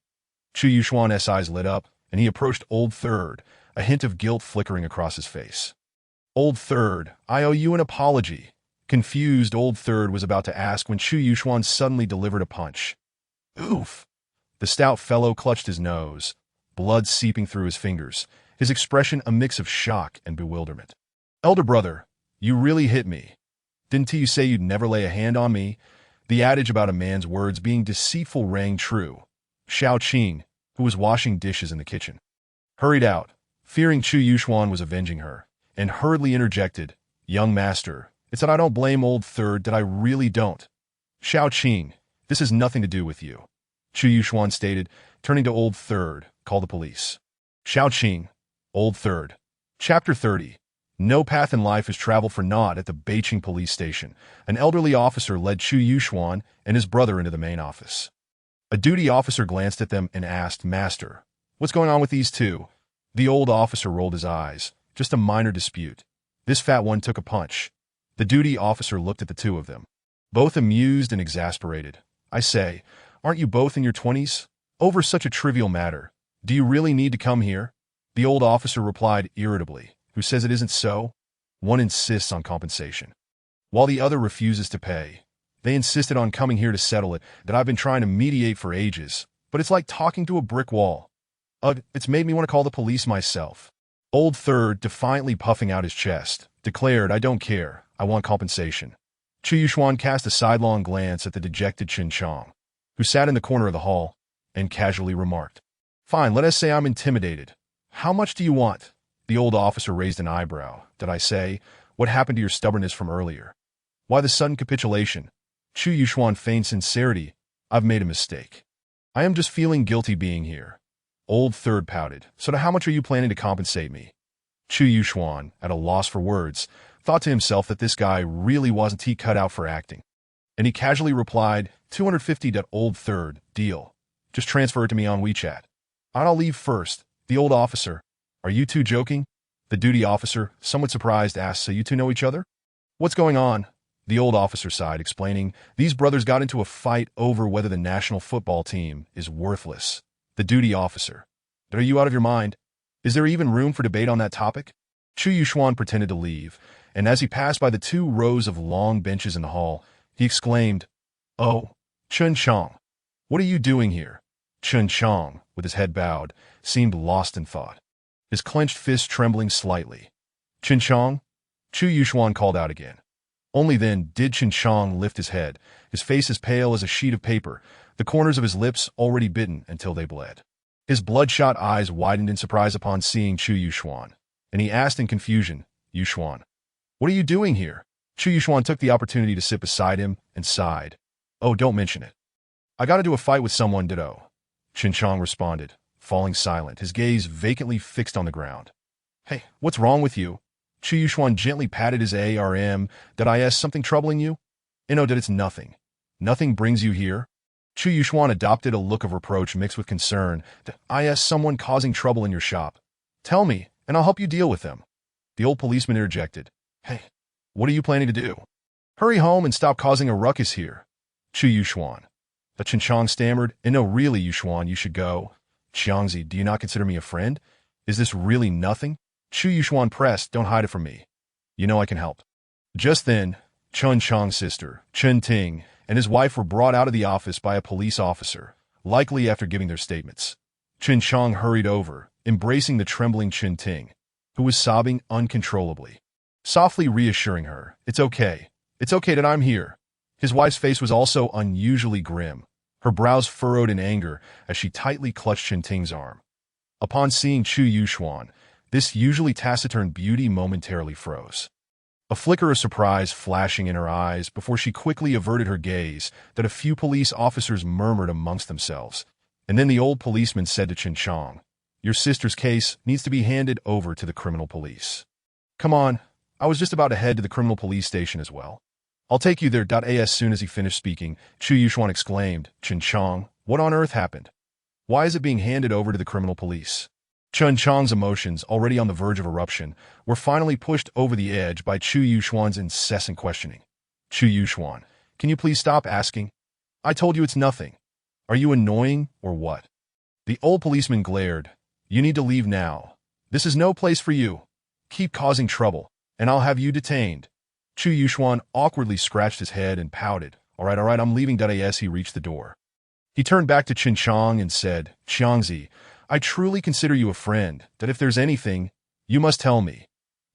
Chu Yuxuan's eyes lit up, and he approached Old Third, a hint of guilt flickering across his face. "Old Third, I owe you an apology." Confused, Old Third was about to ask when Chu Yuxuan suddenly delivered a punch. "Oof!" The stout fellow clutched his nose, blood seeping through his fingers, his expression a mix of shock and bewilderment. "Elder brother, you really hit me. Didn't you say you'd never lay a hand on me?" The adage about a man's words being deceitful rang true. Xiao Qing, who was washing dishes in the kitchen, hurried out, fearing Chu Yuxuan was avenging her, and hurriedly interjected, "Young master, it's that I don't blame Old Third, that I really don't." "Xiao Qing, this has nothing to do with you," Chu Yuxuan stated, turning to Old Third, "Call the police." Xiao Qing, Old Third. Chapter 30. No path in life is traveled for naught at the Beijing police station. An elderly officer led Chu Yuxuan and his brother into the main office. A duty officer glanced at them and asked, "Master, what's going on with these two?" The old officer rolled his eyes. "Just a minor dispute. This fat one took a punch." The duty officer looked at the two of them, both amused and exasperated. "I say, aren't you both in your 20s? Over such a trivial matter, do you really need to come here?" The old officer replied irritably, "Who says it isn't so? One insists on compensation, while the other refuses to pay. They insisted on coming here to settle it, that I've been trying to mediate for ages, but it's like talking to a brick wall. It's made me want to call the police myself." Old Third, defiantly puffing out his chest, declared, "I don't care, I want compensation." Chu Yuxuan cast a sidelong glance at the dejected Qin Shang, who sat in the corner of the hall, and casually remarked, "Fine, let us say I'm intimidated. How much do you want?" The old officer raised an eyebrow. "Did I say? What happened to your stubbornness from earlier? Why the sudden capitulation?" Chu Yuxuan feigned sincerity. "I've made a mistake. I am just feeling guilty being here." Old Third pouted. "So how much are you planning to compensate me?" Chu Yuxuan, at a loss for words, thought to himself that this guy really wasn't cut out for acting, and he casually replied, 250 to Old Third, deal. Just transfer it to me on WeChat. I'll leave first." The old officer, "Are you two joking?" The duty officer, somewhat surprised, asked, "So you two know each other?" "What's going on?" The old officer sighed, explaining, "These brothers got into a fight over whether the national football team is worthless." The duty officer, "Are you out of your mind? Is there even room for debate on that topic?" Chu Yuxuan pretended to leave, and as he passed by the 2 rows of long benches in the hall, he exclaimed, "Oh, Qin Shang, what are you doing here?" Qin Shang, with his head bowed, seemed lost in thought, his clenched fist trembling slightly. "Qin Shang?" Chu Yuxuan called out again. Only then did Qin Shang lift his head, his face as pale as a sheet of paper, the corners of his lips already bitten until they bled. His bloodshot eyes widened in surprise upon seeing Chu Yuxuan, and he asked in confusion, "Yuxuan, what are you doing here?" Chu Yuxuan took the opportunity to sit beside him and sighed. Oh, don't mention it. I got into a fight with someone, ditto. Chen Chong responded, falling silent, his gaze vacantly fixed on the ground. Hey, what's wrong with you? Chu Yuxuan gently patted his arm. Did I ask something troubling you? No, that it's nothing. Nothing brings you here? Chu Yuxuan adopted a look of reproach mixed with concern. I asked someone causing trouble in your shop. Tell me, and I'll help you deal with them. The old policeman interjected. Hey, what are you planning to do? Hurry home and stop causing a ruckus here. Chu Yuxuan. The Chen Chong stammered. No, really, Yuxuan, you should go. Xiangzi, do you not consider me a friend? Is this really nothing? Chu Yuxuan pressed, don't hide it from me. You know I can help. Just then, Chen Chong's sister, Chen Ting, and his wife were brought out of the office by a police officer, likely after giving their statements. Chen Chong hurried over, embracing the trembling Chen Ting, who was sobbing uncontrollably, softly reassuring her, It's okay that I'm here. His wife's face was also unusually grim, her brows furrowed in anger as she tightly clutched Chen Ting's arm. Upon seeing Chu Yuxuan, this usually taciturn beauty momentarily froze, a flicker of surprise flashing in her eyes before she quickly averted her gaze that a few police officers murmured amongst themselves. And then the old policeman said to Chen Chong, Your sister's case needs to be handed over to the criminal police. Come on, I was just about to head to the criminal police station as well. I'll take you there. As soon as he finished speaking, Chu Yuxuan exclaimed, Chen Chong, what on earth happened? Why is it being handed over to the criminal police? Chen Chong's emotions, already on the verge of eruption, were finally pushed over the edge by Chu Yuxuan's incessant questioning. Chu Yuxuan, can you please stop asking? I told you it's nothing. Are you annoying or what? The old policeman glared. You need to leave now. This is no place for you. Keep causing trouble, and I'll have you detained. Chu Yuxuan awkwardly scratched his head and pouted. All right, I'm leaving. As he reached the door, he turned back to Chen Chong and said, Xiangzi, I truly consider you a friend, that if there's anything, you must tell me.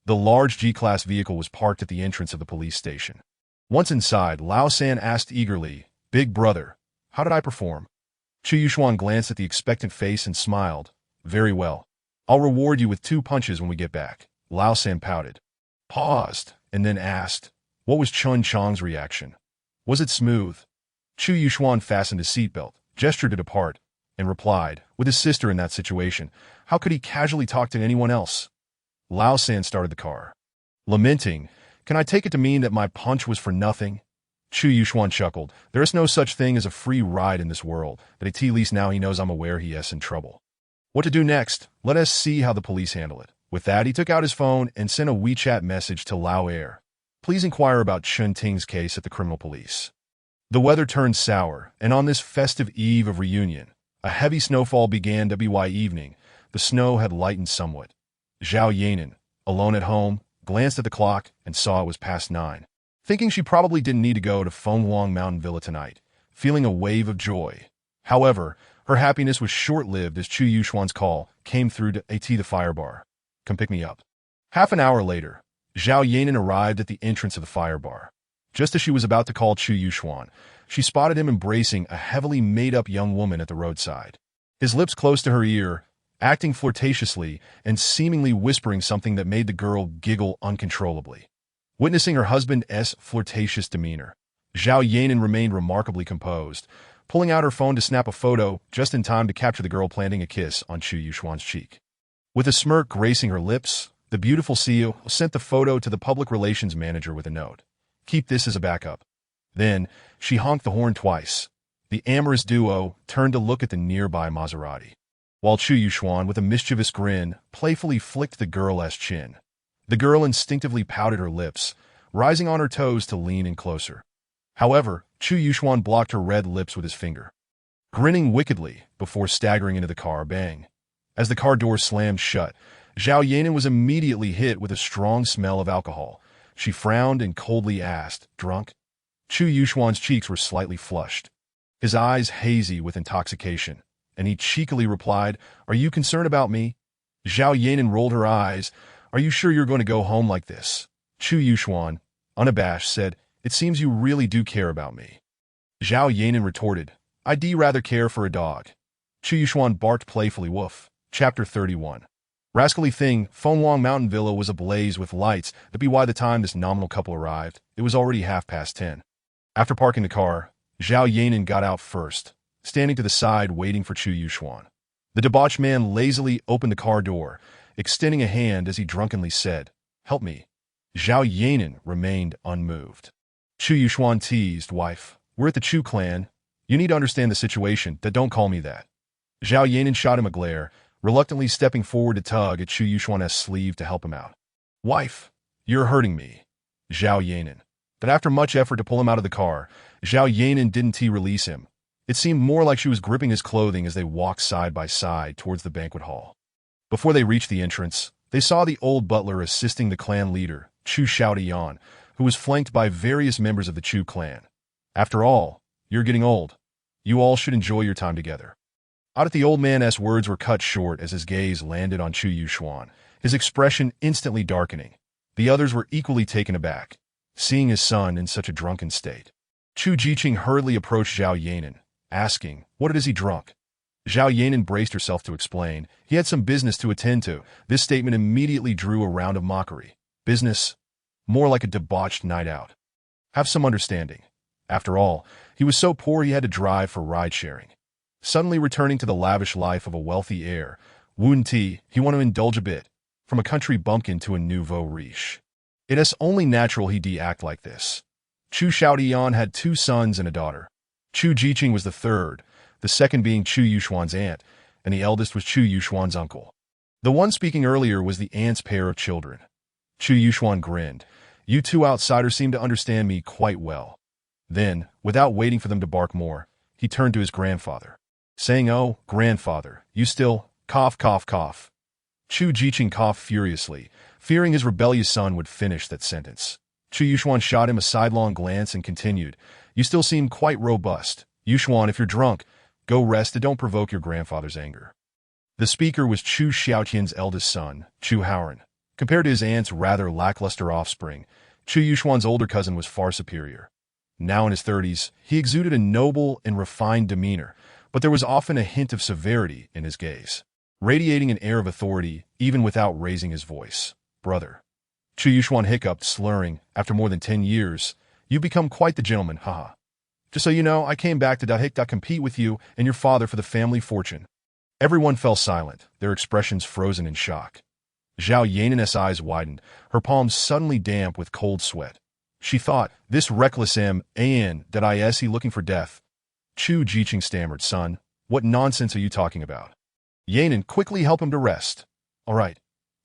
The large G-Class vehicle was parked at the entrance of the police station. Once inside, Lao San asked eagerly, Big brother, how did I perform? Chu Yuxuan glanced at the expectant face and smiled. Very well. I'll reward you with 2 punches when we get back. Lao San pouted, paused, and then asked, what was Chen Chong's reaction? Was it smooth? Chu Yuxuan fastened his seatbelt, gestured to depart, and replied, with his sister in that situation, how could he casually talk to anyone else? Lao San started the car, lamenting, can I take it to mean that my punch was for nothing? Chu Yuxuan chuckled, there is no such thing as a free ride in this world, that at least now he knows I'm aware he is in trouble. What to do next? Let us see how the police handle it. With that, he took out his phone and sent a WeChat message to Lao Air. Please inquire about Chen Ting's case at the criminal police. The weather turned sour, and on this festive eve of reunion, a heavy snowfall began. Evening, the snow had lightened somewhat. Zhao Yanan, alone at home, glanced at the clock and saw it was past 9. Thinking she probably didn't need to go to Fenghuang Mountain Villa tonight, feeling a wave of joy. However, her happiness was short-lived as Chu Yuxuan's call came through to the fire bar. Come pick me up. Half an hour later, Zhao Yanan arrived at the entrance of the fire bar. Just as she was about to call Chu Yuxuan, she spotted him embracing a heavily made-up young woman at the roadside. His lips close to her ear, acting flirtatiously and seemingly whispering something that made the girl giggle uncontrollably. Witnessing her husband's flirtatious demeanor, Zhao Yanan remained remarkably composed, pulling out her phone to snap a photo just in time to capture the girl planting a kiss on Chu Yuxuan's cheek. With a smirk gracing her lips, the beautiful CEO sent the photo to the public relations manager with a note. Keep this as a backup. Then, she honked the horn twice. The amorous duo turned to look at the nearby Maserati, while Chu Yuxuan, with a mischievous grin, playfully flicked the girl's chin. The girl instinctively pouted her lips, rising on her toes to lean in closer. However, Chu Yuxuan blocked her red lips with his finger, grinning wickedly before staggering into the car. Bang! As the car door slammed shut, Zhao Yanan was immediately hit with a strong smell of alcohol. She frowned and coldly asked, Drunk? Chu Yuxuan's cheeks were slightly flushed, his eyes hazy with intoxication, and he cheekily replied, Are you concerned about me? Zhao Yanan rolled her eyes. Are you sure you're going to go home like this? Chu Yuxuan, unabashed, said, It seems you really do care about me. Zhao Yanan retorted, I'd rather care for a dog. Chu Yuxuan barked playfully. Woof. Chapter 31. Rascally thing, Fenghuang Mountain Villa was ablaze with lights. By the time this nominal couple arrived, it was already 10:30. After parking the car, Zhao Yanan got out first, standing to the side waiting for Chu Yuxuan. The debauched man lazily opened the car door, extending a hand as he drunkenly said, "Help me." Zhao Yanan remained unmoved. Chu Yuxuan teased, "Wife, we're at the Chu clan. You need to understand the situation, that don't call me that." Zhao Yanan shot him a glare, reluctantly stepping forward to tug at Chu Yuxuan's sleeve to help him out. "Wife, you're hurting me." Zhao Yanan. But after much effort to pull him out of the car, Zhao Yanan didn't release him. It seemed more like she was gripping his clothing as they walked side by side towards the banquet hall. Before they reached the entrance, they saw the old butler assisting the clan leader, Chu Yuxuan, who was flanked by various members of the Chu clan. "After all, you're getting old. You all should enjoy your time together." Out at the old man's words were cut short as his gaze landed on Chu Yuxuan, his expression instantly darkening. The others were equally taken aback, seeing his son in such a drunken state. Chu Jiqing hurriedly approached Zhao Yanan, asking, "What is he drunk?" Zhao Yanan braced herself to explain. He had some business to attend to. This statement immediately drew a round of mockery. Business? More like a debauched night out. Have some understanding. After all, he was so poor he had to drive for ride-sharing. Suddenly returning to the lavish life of a wealthy heir, wouldn't he want to indulge a bit, from a country bumpkin to a nouveau riche. It is only natural he'd act like this. Chu Yuxuan had 2 sons and a daughter. Chu Jiqing was the third, the second being Chu Yuxuan's aunt, and the eldest was Chu Yuxuan's uncle. The one speaking earlier was the aunt's pair of children. Chu Yuxuan grinned. "You 2 outsiders seem to understand me quite well." Then, without waiting for them to bark more, he turned to his grandfather, saying, "Oh, grandfather, you still, cough, cough, cough." Chu Jiqing coughed furiously, fearing his rebellious son would finish that sentence. Chu Yuxuan shot him a sidelong glance and continued, "You still seem quite robust. Yuxuan, if you're drunk, go rest and don't provoke your grandfather's anger." The speaker was Chu Xiaotian's eldest son, Chu Haoran. Compared to his aunt's rather lackluster offspring, Chu Yuxuan's older cousin was far superior. Now in his 30s, he exuded a noble and refined demeanor, but there was often a hint of severity in his gaze, radiating an air of authority even without raising his voice. "Brother." Chu Yuxuan hiccuped, slurring, "After more than 10 years, you've become quite the gentleman, haha. Just so you know, I came back to compete with you and your father for the family fortune." Everyone fell silent, their expressions frozen in shock. Zhao Yanan's eyes widened, her palms suddenly damp with cold sweat. She thought, "This reckless that is he looking for death?" Chu Jiqing stammered, "Son, what nonsense are you talking about?" Yanan quickly helped him to rest. "All right."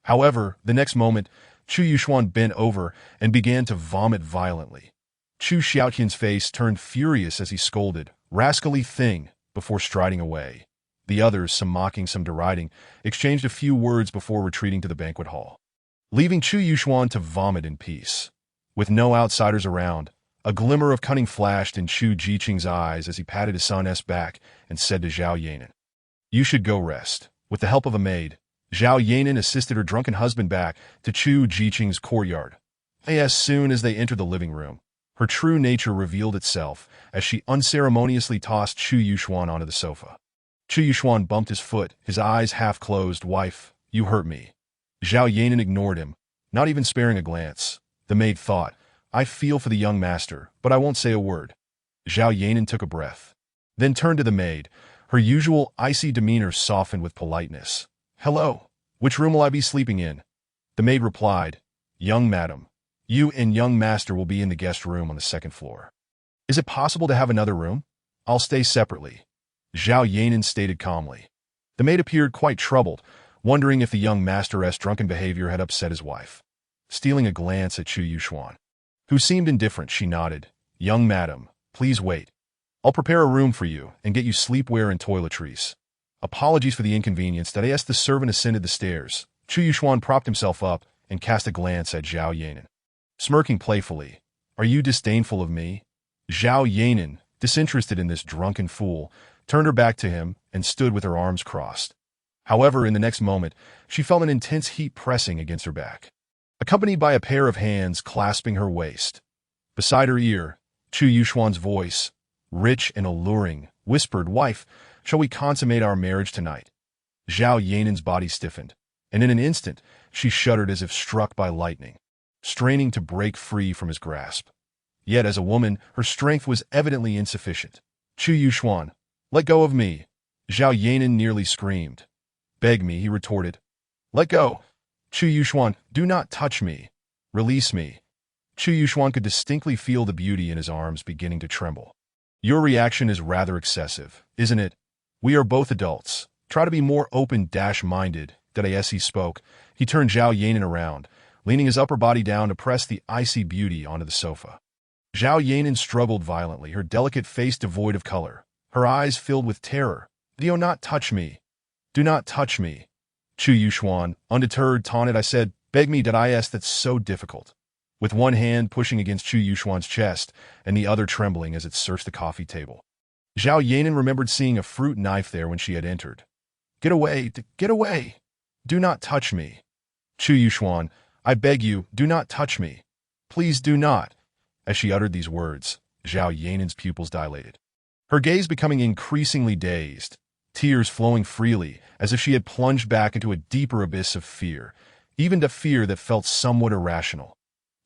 However, the next moment, Chu Yuxuan bent over and began to vomit violently. Chu Xiaotian's face turned furious as he scolded, "Rascally thing," before striding away. The others, some mocking, some deriding, exchanged a few words before retreating to the banquet hall, leaving Chu Yuxuan to vomit in peace. With no outsiders around, a glimmer of cunning flashed in Chu Jiqing's eyes as he patted his son's back and said to Zhao Yanan, "You should go rest." With the help of a maid, Zhao Yanan assisted her drunken husband back to Chu Jiqing's courtyard. As soon as they entered the living room, her true nature revealed itself as she unceremoniously tossed Chu Yuxuan onto the sofa. Chu Yuxuan bumped his foot, his eyes half closed. "Wife, you hurt me." Zhao Yanan ignored him, not even sparing a glance. The maid thought, "I feel for the young master, but I won't say a word." Zhao Yanan took a breath, then turned to the maid. Her usual icy demeanor softened with politeness. "Hello, which room will I be sleeping in?" The maid replied, "Young madam, you and young master will be in the guest room on the 2nd floor. Is it possible to have another room? I'll stay separately." Zhao Yanan stated calmly. The maid appeared quite troubled, wondering if the young master's drunken behavior had upset his wife. Stealing a glance at Chu Yuxuan, who seemed indifferent, she nodded. "Young madam, please wait. I'll prepare a room for you and get you sleepwear and toiletries." "Apologies for the inconvenience." As the servant ascended the stairs, Chu Yuxuan propped himself up and cast a glance at Zhao Yanan, smirking playfully. "Are you disdainful of me?" Zhao Yanan, disinterested in this drunken fool, turned her back to him and stood with her arms crossed. However, in the next moment, she felt an intense heat pressing against her back, accompanied by a pair of hands clasping her waist. Beside her ear, Chu Yuxuan's voice, rich and alluring, whispered, "Wife, shall we consummate our marriage tonight?" Zhao Yanan's body stiffened, and in an instant, she shuddered as if struck by lightning, straining to break free from his grasp. Yet as a woman, her strength was evidently insufficient. Chu Yuxuan, let go of me. Zhao Yanan nearly screamed. Beg me, he retorted. Let go. Chu Yuxuan, do not touch me. Release me. Chu Yuxuan could distinctly feel the beauty in his arms beginning to tremble. Your reaction is rather excessive, isn't it? We are both adults. Try to be more open-minded. As he spoke, he turned Zhao Yanan around, leaning his upper body down to press the icy beauty onto the sofa. Zhao Yanan struggled violently, her delicate face devoid of color, her eyes filled with terror. Do not touch me. Do not touch me. Chu Yuxuan, undeterred, taunted. I said, beg me, that's so difficult. With one hand pushing against Chu Yuxuan's chest and the other trembling as it searched the coffee table. Zhao Yanan remembered seeing a fruit knife there when she had entered. Get away, get away. Do not touch me. Chu Yuxuan, I beg you, do not touch me. Please do not. As she uttered these words, Zhao Yanan's pupils dilated. Her gaze becoming increasingly dazed, tears flowing freely as if she had plunged back into a deeper abyss of fear, even to fear that felt somewhat irrational.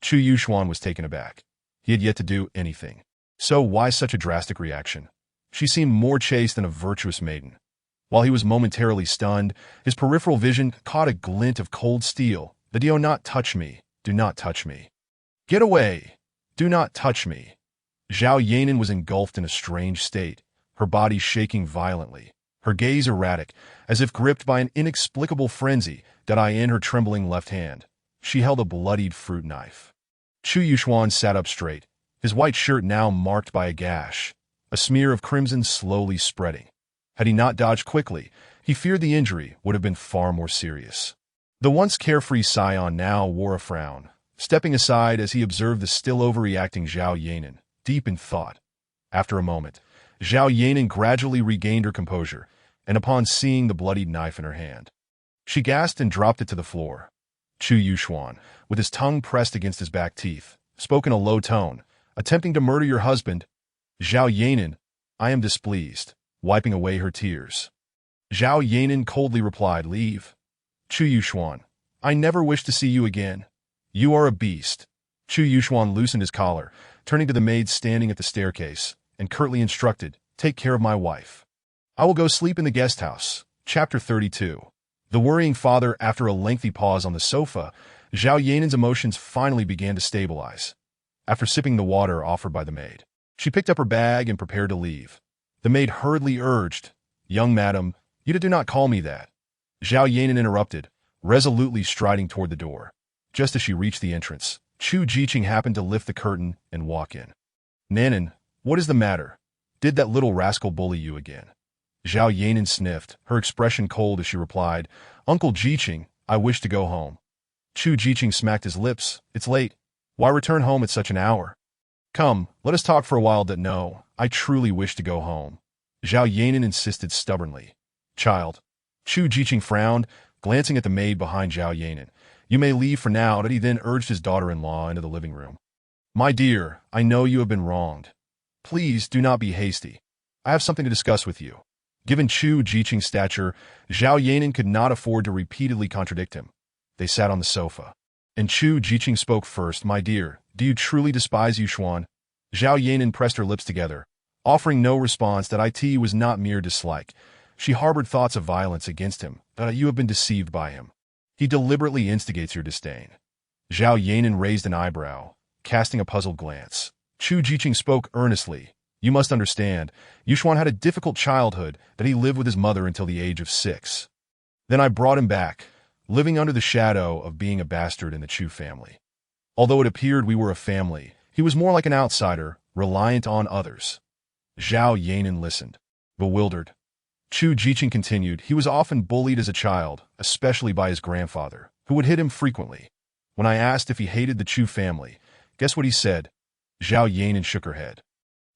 Chu Yuxuan was taken aback. He had yet to do anything. So why such a drastic reaction? She seemed more chaste than a virtuous maiden. While he was momentarily stunned, his peripheral vision caught a glint of cold steel. Do not touch me. Do not touch me. Get away. Do not touch me. Zhao Yanan was engulfed in a strange state, her body shaking violently, her gaze erratic, as if gripped by an inexplicable frenzy. In her trembling left hand, she held a bloodied fruit knife. Chu Yuxuan sat up straight, his white shirt now marked by a gash, a smear of crimson slowly spreading. Had he not dodged quickly, he feared the injury would have been far more serious. The once carefree scion now wore a frown, stepping aside as he observed the still overreacting Zhao Yanan, deep in thought. After a moment, Zhao Yanan gradually regained her composure, and upon seeing the bloodied knife in her hand, she gasped and dropped it to the floor. Chu Yuxuan, with his tongue pressed against his back teeth, spoke in a low tone, attempting to murder your husband. Zhao Yanan, I am displeased, wiping away her tears. Zhao Yanan coldly replied, leave. Chu Yuxuan, I never wish to see you again. You are a beast. Chu Yuxuan loosened his collar, turning to the maid standing at the staircase, and curtly instructed, take care of my wife. I will go sleep in the guest house. Chapter 32. The worrying father. After a lengthy pause on the sofa, Zhao Yanan's emotions finally began to stabilize. After sipping the water offered by the maid, she picked up her bag and prepared to leave. The maid hurriedly urged, young madam, you do not call me that. Zhao Yanan interrupted, resolutely striding toward the door. Just as she reached the entrance, Chu Yuxuan happened to lift the curtain and walk in. Nanan, what is the matter? Did that little rascal bully you again? Zhao Yanan sniffed, her expression cold as she replied, Uncle Yuxuan, I wish to go home. Chu Yuxuan smacked his lips. It's late. Why return home at such an hour? Come, let us talk for a while. No, I truly wish to go home. Zhao Yanan insisted stubbornly. Child. Chu Yuxuan frowned, glancing at the maid behind Zhao Yanan. You may leave for now. He then urged his daughter-in-law into the living room. My dear, I know you have been wronged. Please do not be hasty. I have something to discuss with you. Given Chu Yuxuan's stature, Zhao Yanan could not afford to repeatedly contradict him. They sat on the sofa. And Chu Yuxuan spoke first. My dear, do you truly despise Yuxuan? Zhao Yanan pressed her lips together, offering no response. It was not mere dislike. She harbored thoughts of violence against him. You have been deceived by him. He deliberately instigates your disdain. Zhao Yanan raised an eyebrow, casting a puzzled glance. Chu Yuxuan spoke earnestly. You must understand, Yuxuan had a difficult childhood. He lived with his mother until the age of 6. Then I brought him back, living under the shadow of being a bastard in the Chu family. Although it appeared we were a family, he was more like an outsider, reliant on others. Zhao Yanan listened, bewildered. Chu Yuxuan continued, he was often bullied as a child, especially by his grandfather, who would hit him frequently. When I asked if he hated the Chu family, guess what he said? Zhao Yanan shook her head.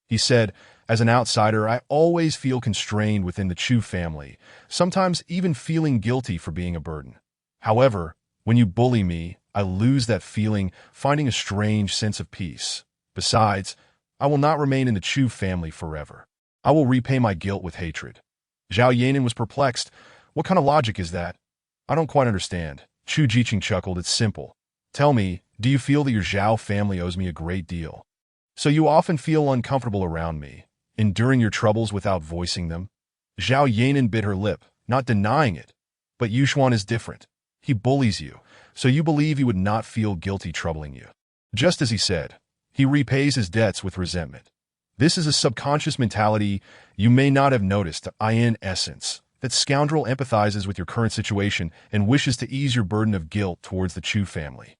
He said, as an outsider, I always feel constrained within the Chu family, sometimes even feeling guilty for being a burden. However, when you bully me, I lose that feeling, finding a strange sense of peace. Besides, I will not remain in the Chu family forever. I will repay my guilt with hatred. Zhao Yanan was perplexed. What kind of logic is that? I don't quite understand. Chu Yuxuan chuckled. It's simple. Tell me, do you feel that your Zhao family owes me a great deal? So you often feel uncomfortable around me, enduring your troubles without voicing them? Zhao Yanan bit her lip, not denying it. But Yuxuan is different. He bullies you, so you believe he would not feel guilty troubling you. Just as he said, he repays his debts with resentment. This is a subconscious mentality you may not have noticed, in essence. That scoundrel empathizes with your current situation and wishes to ease your burden of guilt towards the Chu family.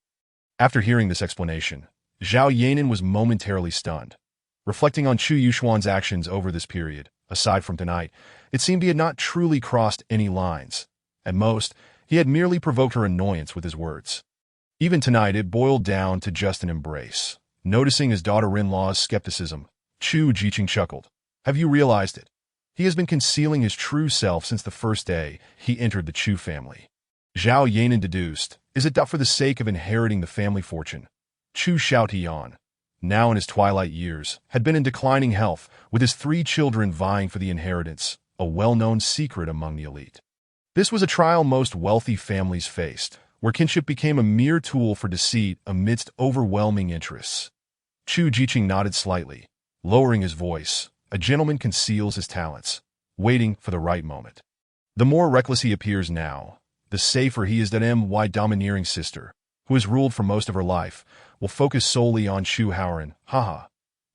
After hearing this explanation, Zhao Yanan was momentarily stunned. Reflecting on Chu Yuxuan's actions over this period, aside from tonight, it seemed he had not truly crossed any lines. At most, he had merely provoked her annoyance with his words. Even tonight, it boiled down to just an embrace. Noticing his daughter-in-law's skepticism, Chu Yuxuan chuckled. Have you realized it? He has been concealing his true self since the first day he entered the Chu family. Zhao Yanan deduced, is it for the sake of inheriting the family fortune? Chu Yuxuan, now in his twilight years, had been in declining health, with his 3 children vying for the inheritance, a well-known secret among the elite. This was a trial most wealthy families faced, where kinship became a mere tool for deceit amidst overwhelming interests. Chu Yuxuan nodded slightly, lowering his voice. A gentleman conceals his talents, waiting for the right moment. The more reckless he appears now, the safer he is that my domineering sister, who has ruled for most of her life, will focus solely on Chu Yuxuan. Haha.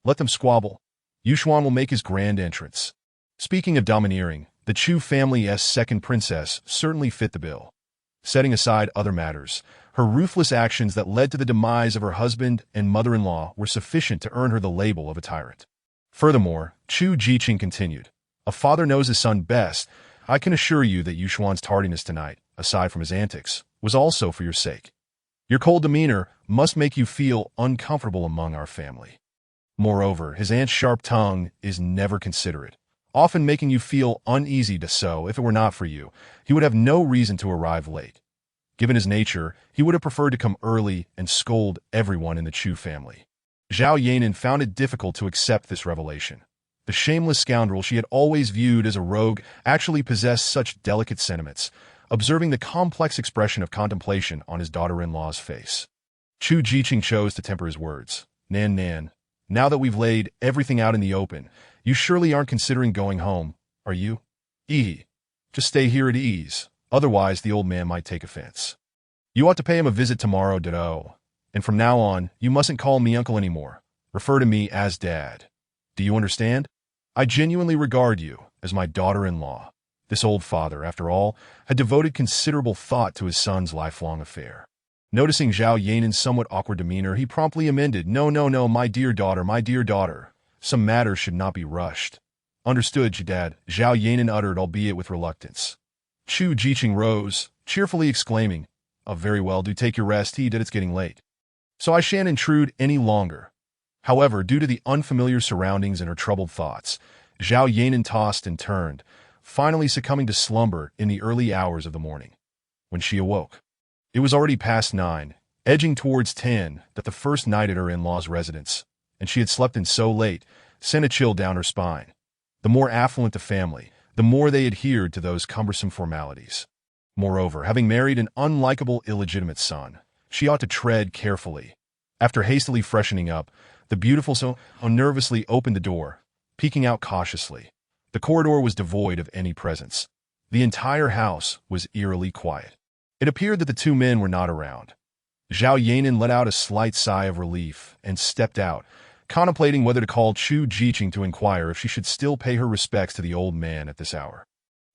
Let them squabble. Yuxuan will make his grand entrance. Speaking of domineering, the Chu family's second princess certainly fit the bill. Setting aside other matters, her ruthless actions that led to the demise of her husband and mother-in-law were sufficient to earn her the label of a tyrant. Furthermore, Chu Yuxuan continued, a father knows his son best. I can assure you that Yuxuan's tardiness tonight, aside from his antics, was also for your sake. Your cold demeanor must make you feel uncomfortable among our family. Moreover, his aunt's sharp tongue is never considerate, often making you feel uneasy. So, if it were not for you, he would have no reason to arrive late. Given his nature, he would have preferred to come early and scold everyone in the Chu family. Zhao Yanan found it difficult to accept this revelation. The shameless scoundrel she had always viewed as a rogue actually possessed such delicate sentiments, observing the complex expression of contemplation on his daughter-in-law's face. Chu Yuxuan chose to temper his words. Nan, now that we've laid everything out in the open, you surely aren't considering going home, are you? Just stay here at ease, otherwise the old man might take offense. You ought to pay him a visit tomorrow, Ditto. And from now on, you mustn't call me uncle anymore. Refer to me as Dad. Do you understand? I genuinely regard you as my daughter-in-law. This old father, after all, had devoted considerable thought to his son's lifelong affair. Noticing Zhao Yanan's somewhat awkward demeanor, he promptly amended, No, my dear daughter. Some matters should not be rushed. Understood, Dad, Zhao Yanan uttered, albeit with reluctance. Chu Yuxuan rose, cheerfully exclaiming, Oh, very well, do take your rest, it's getting late. So I shan't intrude any longer. However, due to the unfamiliar surroundings and her troubled thoughts, Zhao Yanan tossed and turned, finally succumbing to slumber in the early hours of the morning. When she awoke, it was already past 9, edging towards 10, that the first night at her in-law's residence, and she had slept in so late, sent a chill down her spine. The more affluent the family, the more they adhered to those cumbersome formalities. Moreover, having married an unlikable illegitimate son, she ought to tread carefully. After hastily freshening up, the beautiful so nervously opened the door, peeking out cautiously. The corridor was devoid of any presence. The entire house was eerily quiet. It appeared that the 2 men were not around. Zhao Yanan let out a slight sigh of relief and stepped out, contemplating whether to call Chu Yuxuan to inquire if she should still pay her respects to the old man at this hour.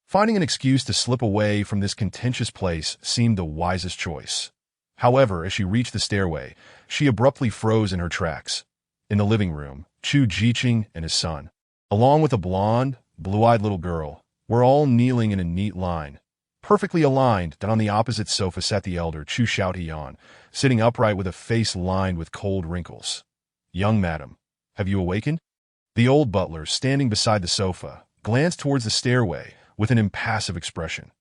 Finding an excuse to slip away from this contentious place seemed the wisest choice. However, as she reached the stairway, she abruptly froze in her tracks. In the living room, Chu Yuxuan and his son, along with a blonde, blue-eyed little girl, were all kneeling in a neat line. Perfectly aligned, that on the opposite sofa sat the elder Chu Yuxuan, sitting upright with a face lined with cold wrinkles. Young madam, have you awakened? The old butler, standing beside the sofa, glanced towards the stairway with an impassive expression.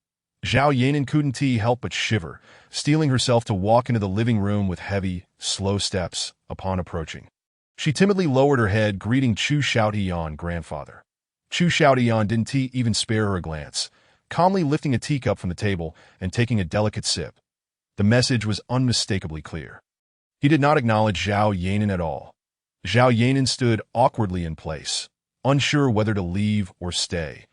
Zhao Yanan couldn't help but shiver, steeling herself to walk into the living room with heavy, slow steps upon approaching. She timidly lowered her head, greeting Chu Yuxuan, grandfather. Chu Yuxuan didn't even spare her a glance, calmly lifting a teacup from the table and taking a delicate sip. The message was unmistakably clear. He did not acknowledge Zhao Yanan at all. Zhao Yanan stood awkwardly in place, unsure whether to leave or stay.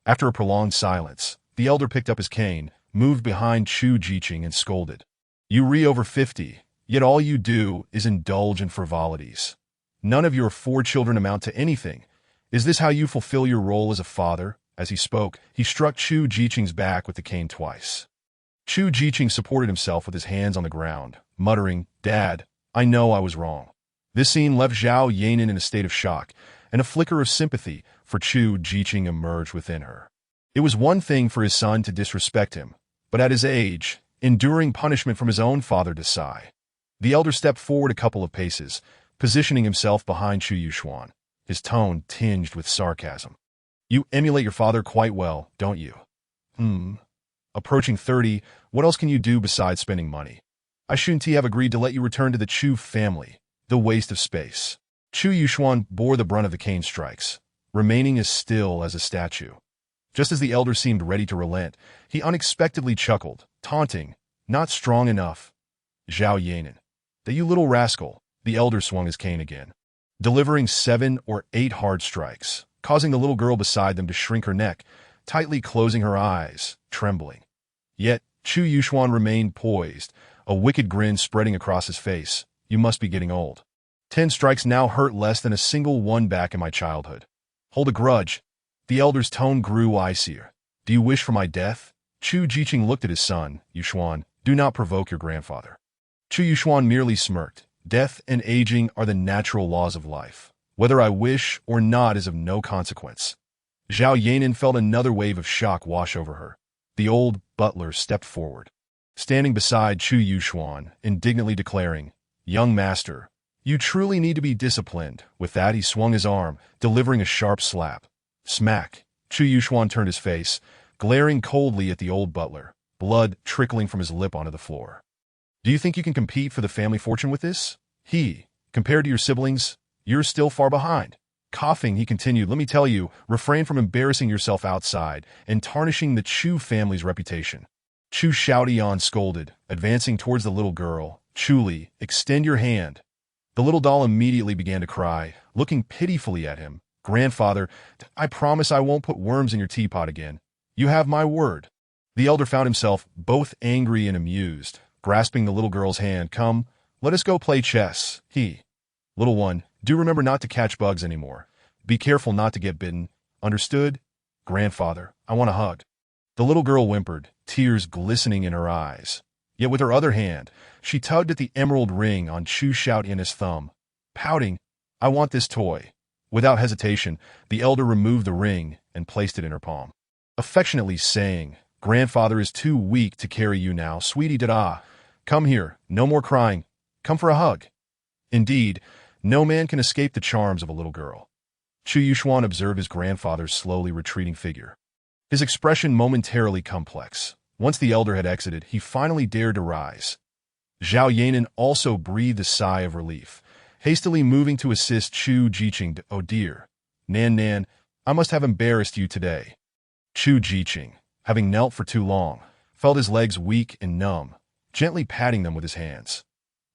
After a prolonged silence, the elder picked up his cane, moved behind Chu Yuxuan and scolded. You over 50, yet all you do is indulge in frivolities. None of your 4 children amount to anything. Is this how you fulfill your role as a father? As he spoke, he struck Chu Yuxuan's back with the cane twice. Chu Yuxuan supported himself with his hands on the ground, muttering, Dad, I know I was wrong. This scene left Zhao Yanan in a state of shock, and a flicker of sympathy for Chu Yuxuan emerged within her. It was one thing for his son to disrespect him, but at his age, enduring punishment from his own father to sigh. The elder stepped forward a couple of paces, positioning himself behind Chu Yuxuan, his tone tinged with sarcasm. You emulate your father quite well, don't you? Approaching 30, what else can you do besides spending money? I shouldn't have agreed to let you return to the Chu family, the waste of space. Chu Yuxuan bore the brunt of the cane strikes, remaining as still as a statue. Just as the elder seemed ready to relent, he unexpectedly chuckled, taunting, Not strong enough. Zhao Yanan. That you little rascal. The elder swung his cane again, delivering 7 or 8 hard strikes, causing the little girl beside them to shrink her neck, tightly closing her eyes, trembling. Yet, Chu Yuxuan remained poised, a wicked grin spreading across his face. You must be getting old. 10 strikes now hurt less than a single one back in my childhood. Hold a grudge. The elder's tone grew icier. Do you wish for my death? Chu Yuxuan looked at his son, Yuxuan. Do not provoke your grandfather. Chu Yuxuan merely smirked. Death and aging are the natural laws of life. Whether I wish or not is of no consequence. Zhao Yanan felt another wave of shock wash over her. The old butler stepped forward, standing beside Chu Yuxuan, indignantly declaring, Young master, you truly need to be disciplined. With that, he swung his arm, delivering a sharp slap. Smack. Chu Yuxuan turned his face, glaring coldly at the old butler, blood trickling from his lip onto the floor. Do you think you can compete for the family fortune with this? Compared to your siblings, you're still far behind. Coughing, he continued, let me tell you, refrain from embarrassing yourself outside and tarnishing the Chu family's reputation. Chu Yuxuan scolded, advancing towards the little girl. Chuli, extend your hand. The little doll immediately began to cry, looking pitifully at him. Grandfather, I promise I won't put worms in your teapot again. You have my word. The elder found himself both angry and amused, grasping the little girl's hand. Come, let us go play chess. Little one, do remember not to catch bugs anymore. Be careful not to get bitten. Understood? Grandfather, I want a hug. The little girl whimpered, tears glistening in her eyes. Yet with her other hand, she tugged at the emerald ring on Chu Yuxuan's thumb. Pouting, I want this toy. Without hesitation, the elder removed the ring and placed it in her palm, affectionately saying, Grandfather is too weak to carry you now, sweetie da-da. Come here, no more crying. Come for a hug. Indeed, no man can escape the charms of a little girl. Chu Yuxuan observed his grandfather's slowly retreating figure, his expression momentarily complex. Once the elder had exited, he finally dared to rise. Zhao Yanan also breathed a sigh of relief, hastily moving to assist Chu Yuxuan. Oh dear. Nan, I must have embarrassed you today. Chu Yuxuan, having knelt for too long, felt his legs weak and numb, gently patting them with his hands.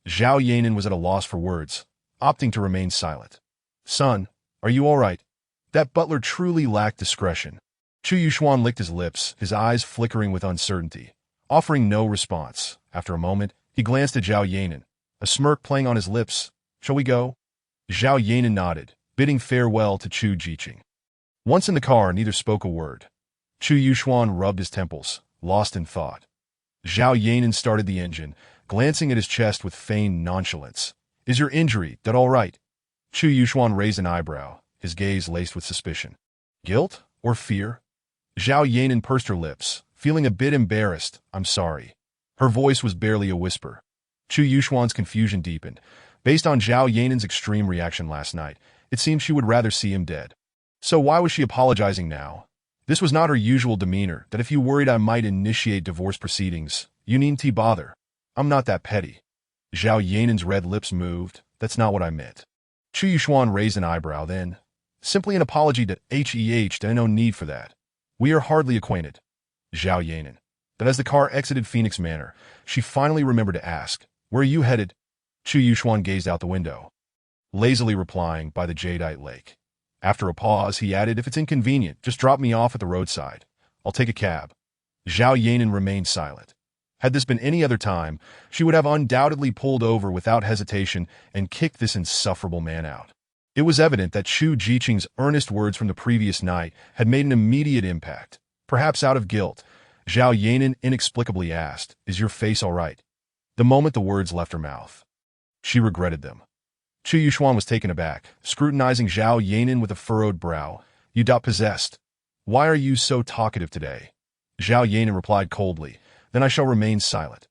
Zhao Yanan was at a loss for words, opting to remain silent. Son, are you all right? That butler truly lacked discretion. Chu Yuxuan licked his lips, his eyes flickering with uncertainty, offering no response. After a moment, he glanced at Zhao Yanan, a smirk playing on his lips. Shall we go? Zhao Yanan nodded, bidding farewell to Chu Yuxuan. Once in the car, neither spoke a word. Chu Yuxuan rubbed his temples, lost in thought. Zhao Yanan started the engine, glancing at his chest with feigned nonchalance. Is your injury that all right? Chu Yuxuan raised an eyebrow, his gaze laced with suspicion. Guilt or fear? Zhao Yanan pursed her lips, feeling a bit embarrassed. I'm sorry. Her voice was barely a whisper. Chu Yuxuan's confusion deepened. Based on Zhao Yanan's extreme reaction last night, it seemed she would rather see him dead. So why was she apologizing now? This was not her usual demeanor, that if you worried I might initiate divorce proceedings, you needn't bother. I'm not that petty. Zhao Yanan's red lips moved. That's not what I meant. Chu Yuxuan raised an eyebrow, then. Simply an apology to there no need for that. We are hardly acquainted. Zhao Yanan. But as the car exited Phoenix Manor, she finally remembered to ask, Where are you headed? Chu Yuxuan gazed out the window. lazily replying by the jadeite lake. After a pause, he added, if it's inconvenient, just drop me off at the roadside. I'll take a cab. Zhao Yanan remained silent. Had this been any other time, she would have undoubtedly pulled over without hesitation and kicked this insufferable man out. It was evident that Chu Jiqing's earnest words from the previous night had made an immediate impact. Perhaps out of guilt, Zhao Yanan inexplicably asked, is your face all right? The moment the words left her mouth, she regretted them. Chu Yuxuan was taken aback, scrutinizing Zhao Yanan with a furrowed brow. You possessed. Why are you so talkative today? Zhao Yanan replied coldly, then I shall remain silent.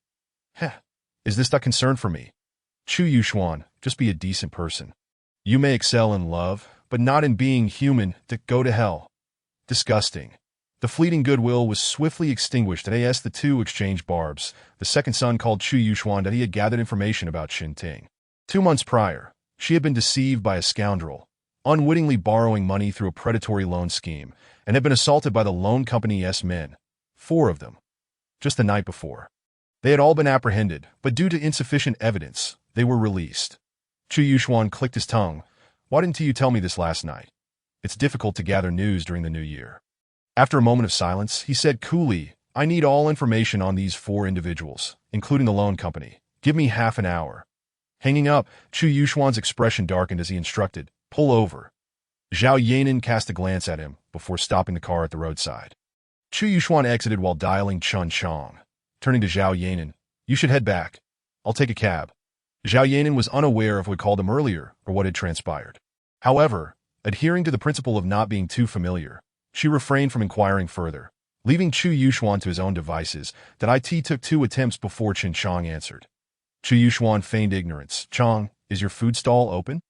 Heh, is this that concern for me? Chu Yuxuan, just be a decent person. You may excel in love, but not in being human. Go to hell. Disgusting. The fleeting goodwill was swiftly extinguished as the two exchanged barbs. The second son called Chu Yuxuan that he had gathered information about Qinting. 2 months prior, she had been deceived by a scoundrel, unwittingly borrowing money through a predatory loan scheme, and had been assaulted by the loan company's men, 4 of them, just the night before. They had all been apprehended, but due to insufficient evidence, they were released. Chu Yuxuan clicked his tongue. Why didn't you tell me this last night? It's difficult to gather news during the new year. After a moment of silence, he said coolly, I need all information on these 4 individuals, including the loan company. Give me half an hour. Hanging up, Chu Yuxuan's expression darkened as he instructed, pull over. Zhao Yanan cast a glance at him before stopping the car at the roadside. Chu Yuxuan exited while dialing Chun Chong. Turning to Zhao Yanan, you should head back. I'll take a cab. Zhao Yanan was unaware of what called him earlier or what had transpired. However, adhering to the principle of not being too familiar, she refrained from inquiring further, leaving Chu Yuxuan to his own devices. That it took 2 attempts before Chen Chong answered. Chu Yuxuan feigned ignorance. Chong, is your food stall open?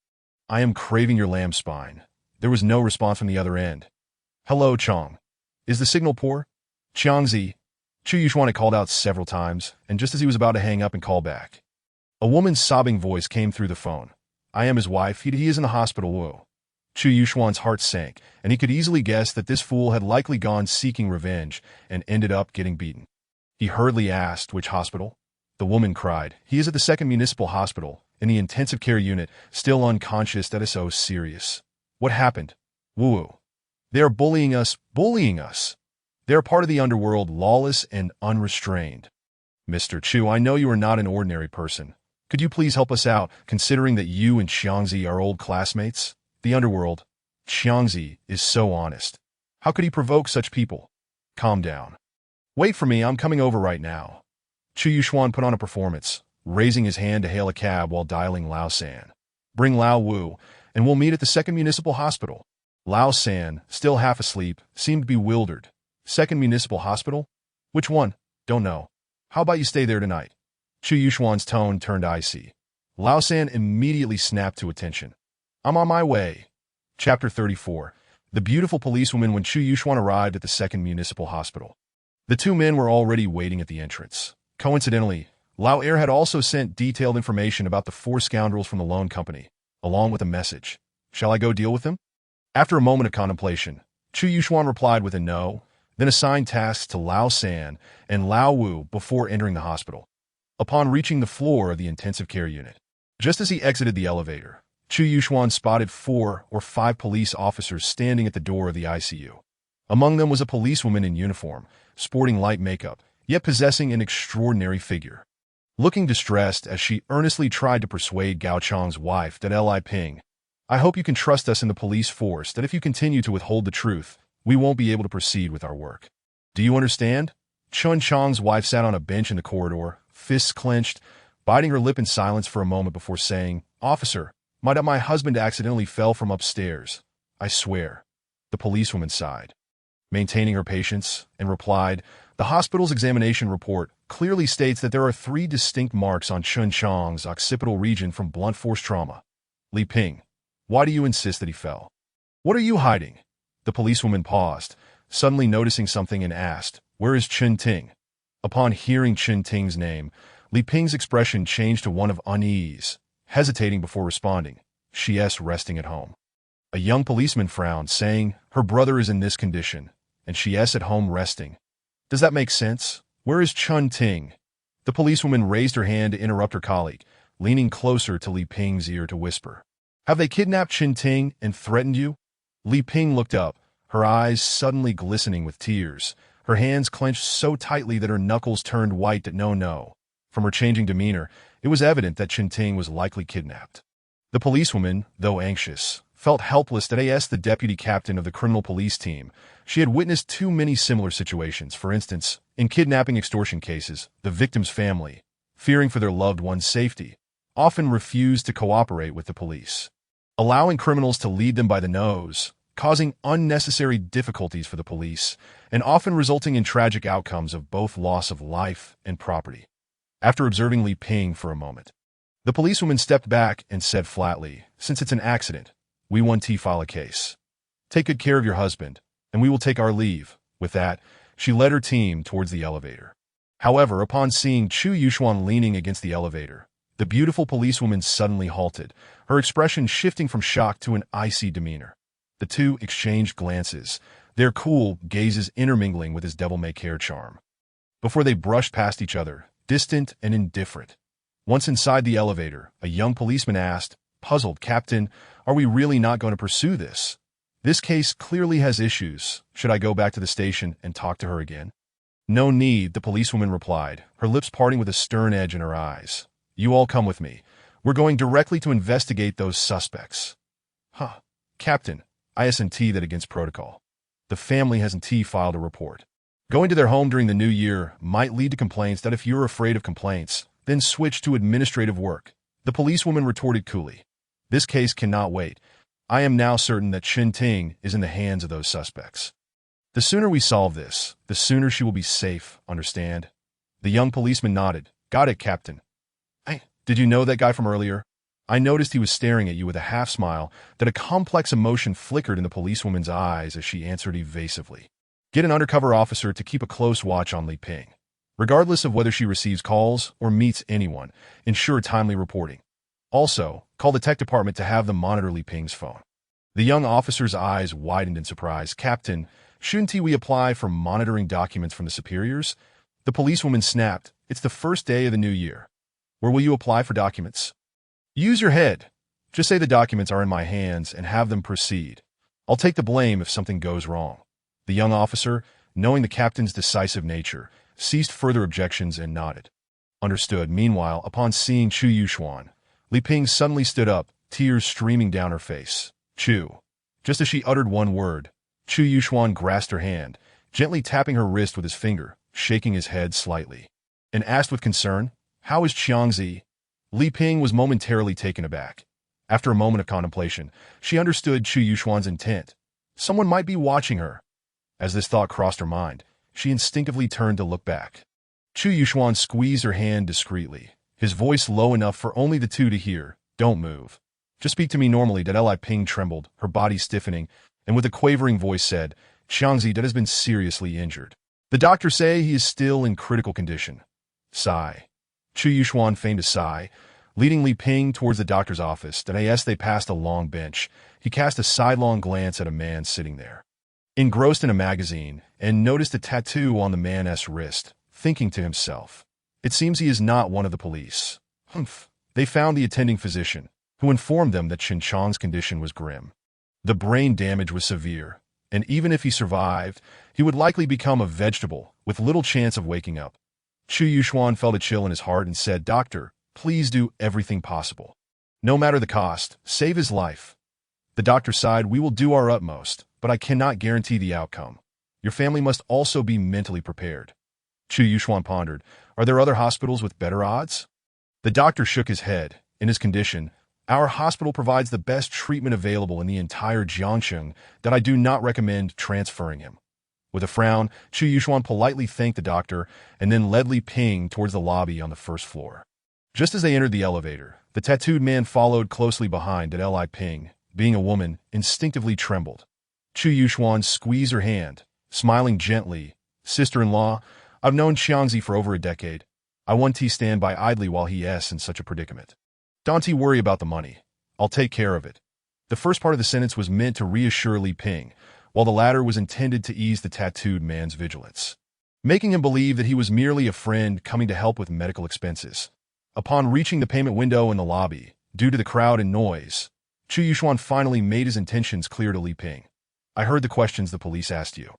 I am craving your lamb spine. There was no response from the other end. Hello, Chong. Is the signal poor? Qiangzi. Chu Yuxuan had called out several times, and just as he was about to hang up and call back, a woman's sobbing voice came through the phone. I am his wife. He is in the hospital. Whoa. Chu Yuxuan's heart sank, and he could easily guess that this fool had likely gone seeking revenge and ended up getting beaten. He hurriedly asked, which hospital? The woman cried, he is at the 2nd Municipal Hospital, in the intensive care unit, still unconscious. That is so serious. What happened? Woo-woo. They are bullying us. They are part of the underworld, lawless and unrestrained. Mr. Chu, I know you are not an ordinary person. Could you please help us out, considering that you and Qiangzi are old classmates? The underworld. Qiangzi is so honest. How could he provoke such people? Calm down. Wait for me, I'm coming over right now. Chu Yuxuan put on a performance, raising his hand to hail a cab while dialing Lao San. Bring Lao Wu, and we'll meet at the 2nd Municipal Hospital. Lao San, still half asleep, seemed bewildered. 2nd Municipal Hospital? Which one? Don't know. How about you stay there tonight? Chu Yuxuan's tone turned icy. Lao San immediately snapped to attention. I'm on my way. Chapter 34. The beautiful policewoman when Chu Yuxuan arrived at the 2nd Municipal Hospital. The 2 men were already waiting at the entrance. Coincidentally, Lao Er had also sent detailed information about the 4 scoundrels from the loan company, along with a message. Shall I go deal with them? After a moment of contemplation, Chu Yuxuan replied with a no, then assigned tasks to Lao San and Lao Wu before entering the hospital. Upon reaching the floor of the intensive care unit, just as he exited the elevator, Chu Yuxuan spotted 4 or 5 police officers standing at the door of the ICU. Among them was a policewoman in uniform, sporting light makeup, yet possessing an extraordinary figure. Looking distressed as she earnestly tried to persuade Gao Chang's wife that Li Ping, I hope you can trust us in the police force that if you continue to withhold the truth, we won't be able to proceed with our work. Do you understand? Chun Chang's wife sat on a bench in the corridor, fists clenched, biting her lip in silence for a moment before saying, Officer, my husband accidentally fell from upstairs. I swear. The policewoman sighed, maintaining her patience, and replied, the hospital's examination report clearly states that there are 3 distinct marks on Chun Chang's occipital region from blunt force trauma. Li Ping, why do you insist that he fell? What are you hiding? The policewoman paused, suddenly noticing something and asked, where is Chen Ting? Upon hearing Chen Ting's name, Li Ping's expression changed to one of unease, hesitating before responding, she's resting at home. A young policeman frowned, saying, her brother is in this condition, and she's at home resting. Does that make sense? Where is Chun Ting? The policewoman raised her hand to interrupt her colleague, leaning closer to Li Ping's ear to whisper. Have they kidnapped Qin Ting and threatened you? Li Ping looked up, her eyes suddenly glistening with tears, her hands clenched so tightly that her knuckles turned white at no. From her changing demeanor, it was evident that Qin Ting was likely kidnapped. The policewoman, though anxious, felt helpless that as the deputy captain of the criminal police team, she had witnessed too many similar situations. For instance, in kidnapping extortion cases, the victim's family, fearing for their loved one's safety, often refused to cooperate with the police, allowing criminals to lead them by the nose, causing unnecessary difficulties for the police, and often resulting in tragic outcomes of both loss of life and property. After observing Li Ping for a moment, the policewoman stepped back and said flatly, "Since it's an accident, we want to file a case. Take good care of your husband, and we will take our leave." With that, she led her team towards the elevator. However, upon seeing Chu Yuxuan leaning against the elevator, the beautiful policewoman suddenly halted, her expression shifting from shock to an icy demeanor. The two exchanged glances, their cool gazes intermingling with his devil-may-care charm. Before they brushed past each other, distant and indifferent. Once inside the elevator, a young policeman asked, puzzled, "Captain, are we really not going to pursue this? This case clearly has issues. Should I go back to the station and talk to her again?" "No need," the policewoman replied, her lips parting with a stern edge in her eyes. "You all come with me. We're going directly to investigate those suspects." "Huh. Captain, isn't that against protocol? The family hasn't filed a report. Going to their home during the new year might lead to complaints. That if you're afraid of complaints, then switch to administrative work," the policewoman retorted coolly. "This case cannot wait. I am now certain that Qin Ting is in the hands of those suspects. The sooner we solve this, the sooner she will be safe, understand?" The young policeman nodded. "Got it, Captain." "Hey, did you know that guy from earlier?" I noticed he was staring at you with a half-smile, that a complex emotion flickered in the policewoman's eyes as she answered evasively. "Get an undercover officer to keep a close watch on Li Ping. Regardless of whether she receives calls or meets anyone, ensure timely reporting. Also, call the tech department to have them monitor Li Ping's phone." The young officer's eyes widened in surprise. "Captain, shouldn't we apply for monitoring documents from the superiors?" The policewoman snapped. "It's the first day of the new year. Where will you apply for documents? Use your head. Just say the documents are in my hands and have them proceed. I'll take the blame if something goes wrong." The young officer, knowing the captain's decisive nature, ceased further objections and nodded. "Understood." Meanwhile, upon seeing Chu Yuxuan, Li Ping suddenly stood up, tears streaming down her face. "Chu." Just as she uttered one word, Chu Yuxuan grasped her hand, gently tapping her wrist with his finger, shaking his head slightly, and asked with concern, "How is Xiangzi?" Li Ping was momentarily taken aback. After a moment of contemplation, she understood Chu Yuxuan's intent. Someone might be watching her. As this thought crossed her mind, she instinctively turned to look back. Chu Yuxuan squeezed her hand discreetly, his voice low enough for only the two to hear. "Don't move. Just speak to me normally." Li Ping trembled, her body stiffening, and with a quavering voice said, "Xiangzi has been seriously injured. The doctors say he is still in critical condition." Sigh. Chu Yuxuan feigned a sigh, leading Li Ping towards the doctor's office. As they passed a long bench, he cast a sidelong glance at a man sitting there, engrossed in a magazine, and noticed a tattoo on the man's wrist, thinking to himself, "It seems he is not one of the police." Humph. They found the attending physician, who informed them that Qin Chang's condition was grim. The brain damage was severe, and even if he survived, he would likely become a vegetable, with little chance of waking up. Chu Yuxuan felt a chill in his heart and said, "Doctor, please do everything possible. No matter the cost, save his life." The doctor sighed. "We will do our utmost, but I cannot guarantee the outcome. Your family must also be mentally prepared." Chu Yuxuan pondered. "Are there other hospitals with better odds?" The doctor shook his head. "In his condition, our hospital provides the best treatment available in the entire Jiangsheng. That I do not recommend transferring him." With a frown, Chu Yuxuan politely thanked the doctor and then led Li Ping towards the lobby on the first floor. Just as they entered the elevator, the tattooed man followed closely behind. Li Ping, being a woman, instinctively trembled. Chu Yuxuan squeezed her hand, smiling gently. "Sister-in-law, I've known Xiangzi for over a decade. I want to stand by idly while he is in such a predicament. Don't worry about the money. I'll take care of it." The first part of the sentence was meant to reassure Li Ping, while the latter was intended to ease the tattooed man's vigilance, making him believe that he was merely a friend coming to help with medical expenses. Upon reaching the payment window in the lobby, due to the crowd and noise, Chu Yuxuan finally made his intentions clear to Li Ping. I heard the questions the police asked you.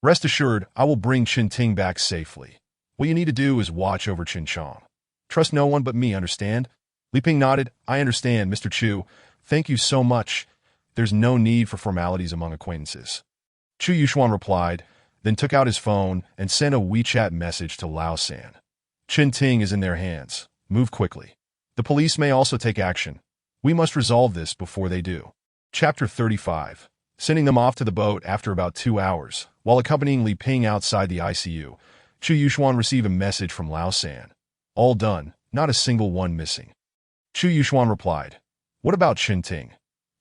Rest assured, I will bring Qin Ting back safely. What you need to do is watch over Qin Chong. Trust no one but me, understand? Li Ping nodded. I understand, Mr. Chu. Thank you so much. There's no need for formalities among acquaintances. Chu Yuxuan replied, then took out his phone and sent a WeChat message to Lao San. Qin Ting is in their hands. Move quickly. The police may also take action. We must resolve this before they do. Chapter 35. Sending them off to the boat after about 2 hours, while accompanying Li Ping outside the ICU, Chu Yuxuan received a message from Lao San. All done, not a single one missing. Chu Yuxuan replied, What about Qin Ting?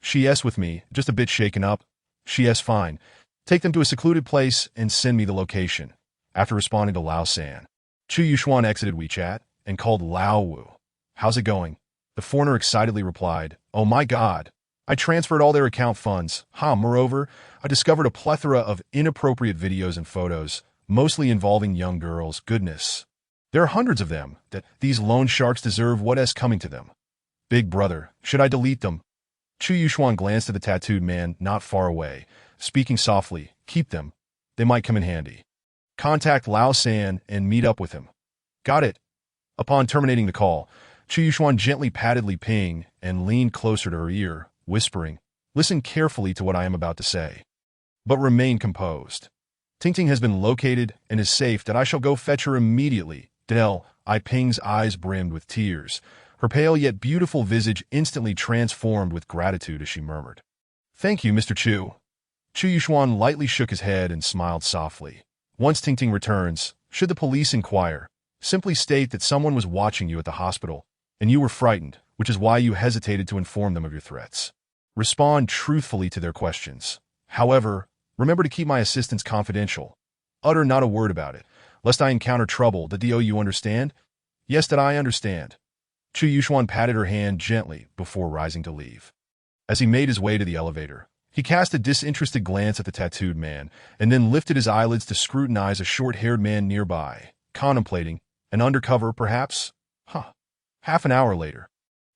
She's with me, just a bit shaken up. She's fine. Take them to a secluded place and send me the location. After responding to Lao San, Chu Yuxuan exited WeChat and called Lao Wu. How's it going? The foreigner excitedly replied, Oh my God. I transferred all their account funds. Moreover, I discovered a plethora of inappropriate videos and photos, mostly involving young girls. Goodness. There are hundreds of them. That these loan sharks deserve what is coming to them. Big brother, should I delete them? Chu Yuxuan glanced at the tattooed man not far away, speaking softly, Keep them. They might come in handy. Contact Lao San and meet up with him. Got it. Upon terminating the call, Chu Yuxuan gently patted Li Ping and leaned closer to her ear, whispering, Listen carefully to what I am about to say. But remain composed. Ting Ting has been located and is safe that I shall go fetch her immediately. Li Ping's eyes brimmed with tears. Her pale yet beautiful visage instantly transformed with gratitude as she murmured, Thank you, Mr. Chu. Chu Yuxuan lightly shook his head and smiled softly. Once Ting Ting returns, should the police inquire, simply state that someone was watching you at the hospital, and you were frightened, which is why you hesitated to inform them of your threats. Respond truthfully to their questions. However, remember to keep my assistance confidential. Utter not a word about it, lest I encounter trouble. You understand? Yes, that I understand. Chu Yuxuan patted her hand gently before rising to leave. As he made his way to the elevator, he cast a disinterested glance at the tattooed man, and then lifted his eyelids to scrutinize a short-haired man nearby, contemplating an undercover, perhaps? Half an hour later,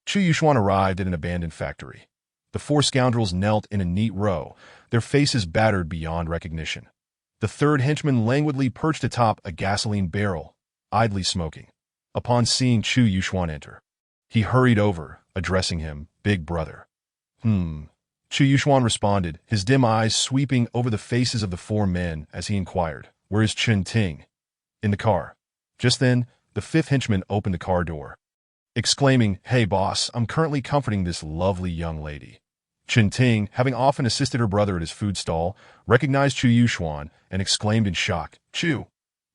Chu Yuxuan arrived at an abandoned factory. The 4 scoundrels knelt in a neat row, their faces battered beyond recognition. The third henchman languidly perched atop a gasoline barrel, idly smoking. Upon seeing Chu Yuxuan enter, he hurried over, addressing him, Big brother. Chu Yuxuan responded, his dim eyes sweeping over the faces of the 4 men as he inquired, Where is Qin Ting? In the car. Just then, the 5th henchman opened the car door, exclaiming, Hey boss, I'm currently comforting this lovely young lady. Qin Ting, having often assisted her brother at his food stall, recognized Chu Yuxuan and exclaimed in shock, Chu!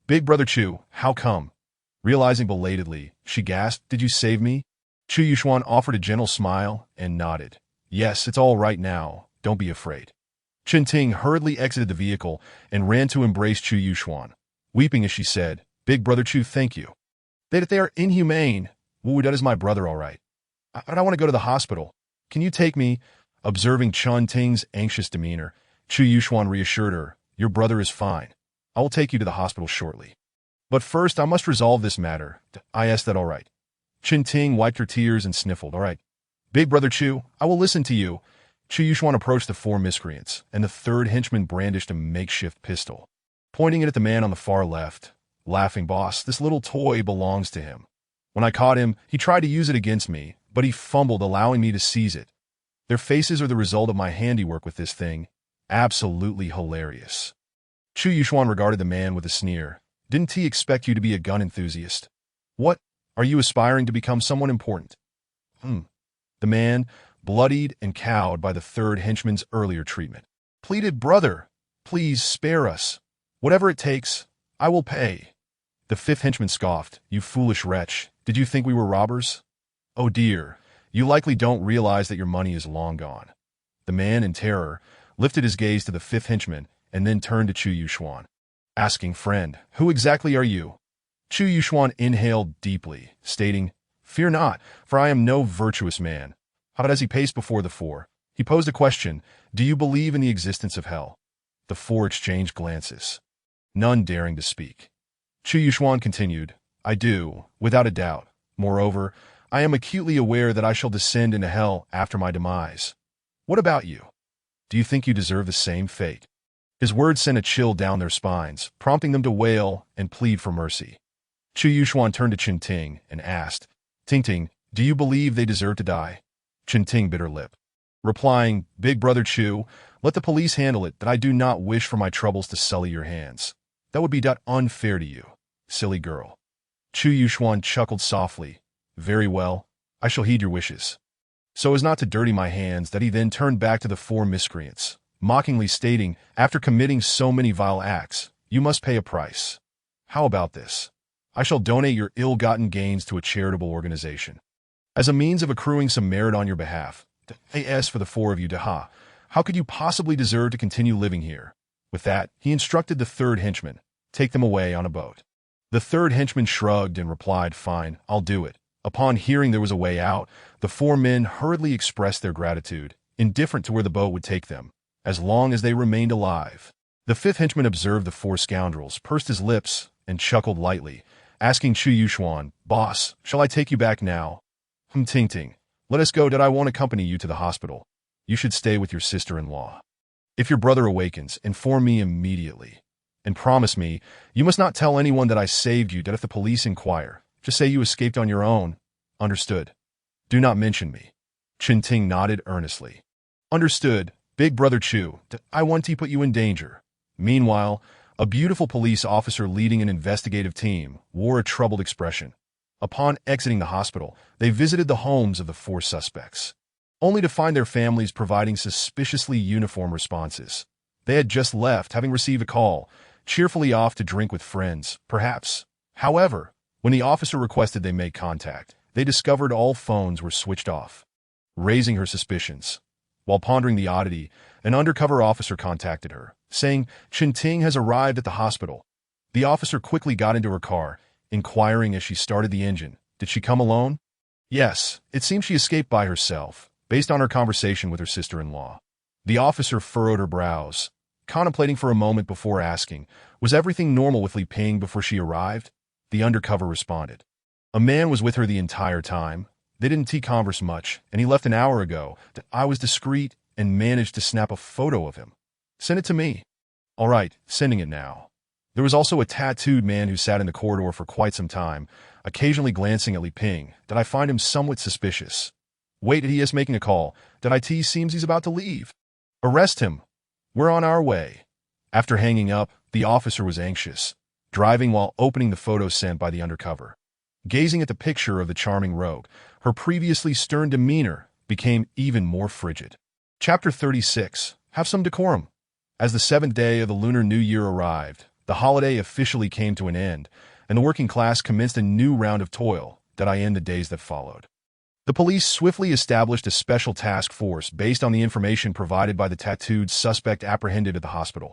Big brother Chu, how come? Realizing belatedly, she gasped, Did you save me? Chu Yuxuan offered a gentle smile and nodded. Yes, it's all right now. Don't be afraid. Qin Ting hurriedly exited the vehicle and ran to embrace Chu Yuxuan, weeping as she said, Big brother Chu, thank you. They are inhumane. That is my brother, all right. I want to go to the hospital. Can you take me? Observing Qin Ting's anxious demeanor, Chu Yuxuan reassured her, Your brother is fine. I will take you to the hospital shortly. But first, I must resolve this matter. I asked that all right. Qin Ting wiped her tears and sniffled, All right. Big brother Chu, I will listen to you. Chu Yuxuan approached the 4 miscreants, and the 3rd henchman brandished a makeshift pistol, pointing it at the man on the far left, laughing, Boss, this little toy belongs to him. When I caught him, he tried to use it against me, but he fumbled, allowing me to seize it. Their faces are the result of my handiwork with this thing. Absolutely hilarious. Chu Yuxuan regarded the man with a sneer. Didn't he expect you to be a gun enthusiast? What? Are you aspiring to become someone important? The man, bloodied and cowed by the 3rd henchman's earlier treatment, pleaded, Brother, please spare us. Whatever it takes, I will pay. The 5th henchman scoffed, You foolish wretch. Did you think we were robbers? Oh dear, you likely don't realize that your money is long gone. The man, in terror, lifted his gaze to the 5th henchman and then turned to Chu Yuxuan, asking, Friend, who exactly are you? Chu Yuxuan inhaled deeply, stating, Fear not, for I am no virtuous man. But as he paced before the 4, he posed a question, Do you believe in the existence of hell? The 4 exchanged glances, none daring to speak. Chu Yuxuan continued, I do, without a doubt. Moreover, I am acutely aware that I shall descend into hell after my demise. What about you? Do you think you deserve the same fate? His words sent a chill down their spines, prompting them to wail and plead for mercy. Chu Yuxuan turned to Chen Ting and asked, Ting, do you believe they deserve to die? Chen Ting bit her lip, replying, Big brother Chu, let the police handle it, that I do not wish for my troubles to sully your hands. That would be unfair to you, silly girl. Chu Yuxuan chuckled softly. Very well, I shall heed your wishes. So as not to dirty my hands, that he then turned back to the four miscreants, mockingly stating, after committing so many vile acts, you must pay a price. How about this? I shall donate your ill-gotten gains to a charitable organization. As a means of accruing some merit on your behalf. As for the four of you, how could you possibly deserve to continue living here? With that, he instructed the third henchman, take them away on a boat. The third henchman shrugged and replied, fine, I'll do it. Upon hearing there was a way out, the four men hurriedly expressed their gratitude, indifferent to where the boat would take them, as long as they remained alive. The fifth henchman observed the four scoundrels, pursed his lips, and chuckled lightly, asking Chu Yuxuan, Boss, shall I take you back now? Ting, let us go. Did I won't accompany you to the hospital? You should stay with your sister-in-law. If your brother awakens, inform me immediately. And promise me, you must not tell anyone that I saved you, that if the police inquire, just say you escaped on your own. Understood? Do not mention me. Chen Ting nodded earnestly. Understood, Big brother Chu, I want to put you in danger. Meanwhile, a beautiful police officer leading an investigative team wore a troubled expression. Upon exiting the hospital, they visited the homes of the four suspects, only to find their families providing suspiciously uniform responses. They had just left, having received a call, cheerfully off to drink with friends, perhaps. However, when the officer requested they make contact, they discovered all phones were switched off, raising her suspicions. While pondering the oddity, an undercover officer contacted her, saying, Chen Ting has arrived at the hospital. The officer quickly got into her car, inquiring as she started the engine, did she come alone? Yes, it seems she escaped by herself, based on her conversation with her sister-in-law. The officer furrowed her brows, contemplating for a moment before asking, was everything normal with Li Ping before she arrived? The undercover responded, a man was with her the entire time. They didn't converse much, and he left an hour ago. I was discreet and managed to snap a photo of him. Send it to me. All right, sending it now. There was also a tattooed man who sat in the corridor for quite some time, occasionally glancing at Li Ping, that I find him somewhat suspicious. Wait, he is making a call. That IT seems he's about to leave. Arrest him. We're on our way. After hanging up, the officer was anxious, driving while opening the photo sent by the undercover. Gazing at the picture of the charming rogue, her previously stern demeanor became even more frigid. Chapter 36. Have some decorum. As the seventh day of the Lunar New Year arrived, the holiday officially came to an end, and the working class commenced a new round of toil that I end the days that followed. The police swiftly established a special task force based on the information provided by the tattooed suspect apprehended at the hospital.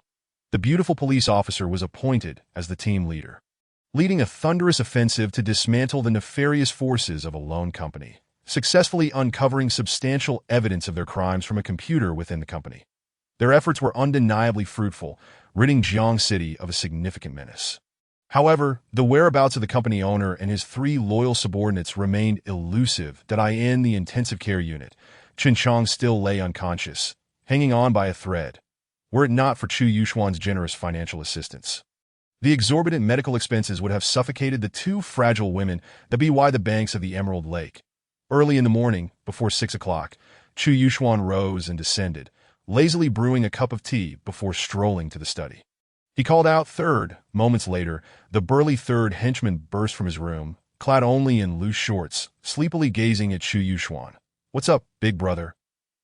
The beautiful police officer was appointed as the team leader, leading a thunderous offensive to dismantle the nefarious forces of a loan company, successfully uncovering substantial evidence of their crimes from a computer within the company. Their efforts were undeniably fruitful, ridding Jiang City of a significant menace. However, the whereabouts of the company owner and his three loyal subordinates remained elusive. In the intensive care unit, Chen Chong still lay unconscious, hanging on by a thread, were it not for Chu Yuxuan's generous financial assistance. The exorbitant medical expenses would have suffocated the two fragile women that be by the banks of the Emerald Lake. Early in the morning, before 6 o'clock, Chu Yuxuan rose and descended, lazily brewing a cup of tea before strolling to the study. He called out, "Third." Moments later, the burly third henchman burst from his room, clad only in loose shorts, sleepily gazing at Chu Yuxuan. "What's up, big brother?"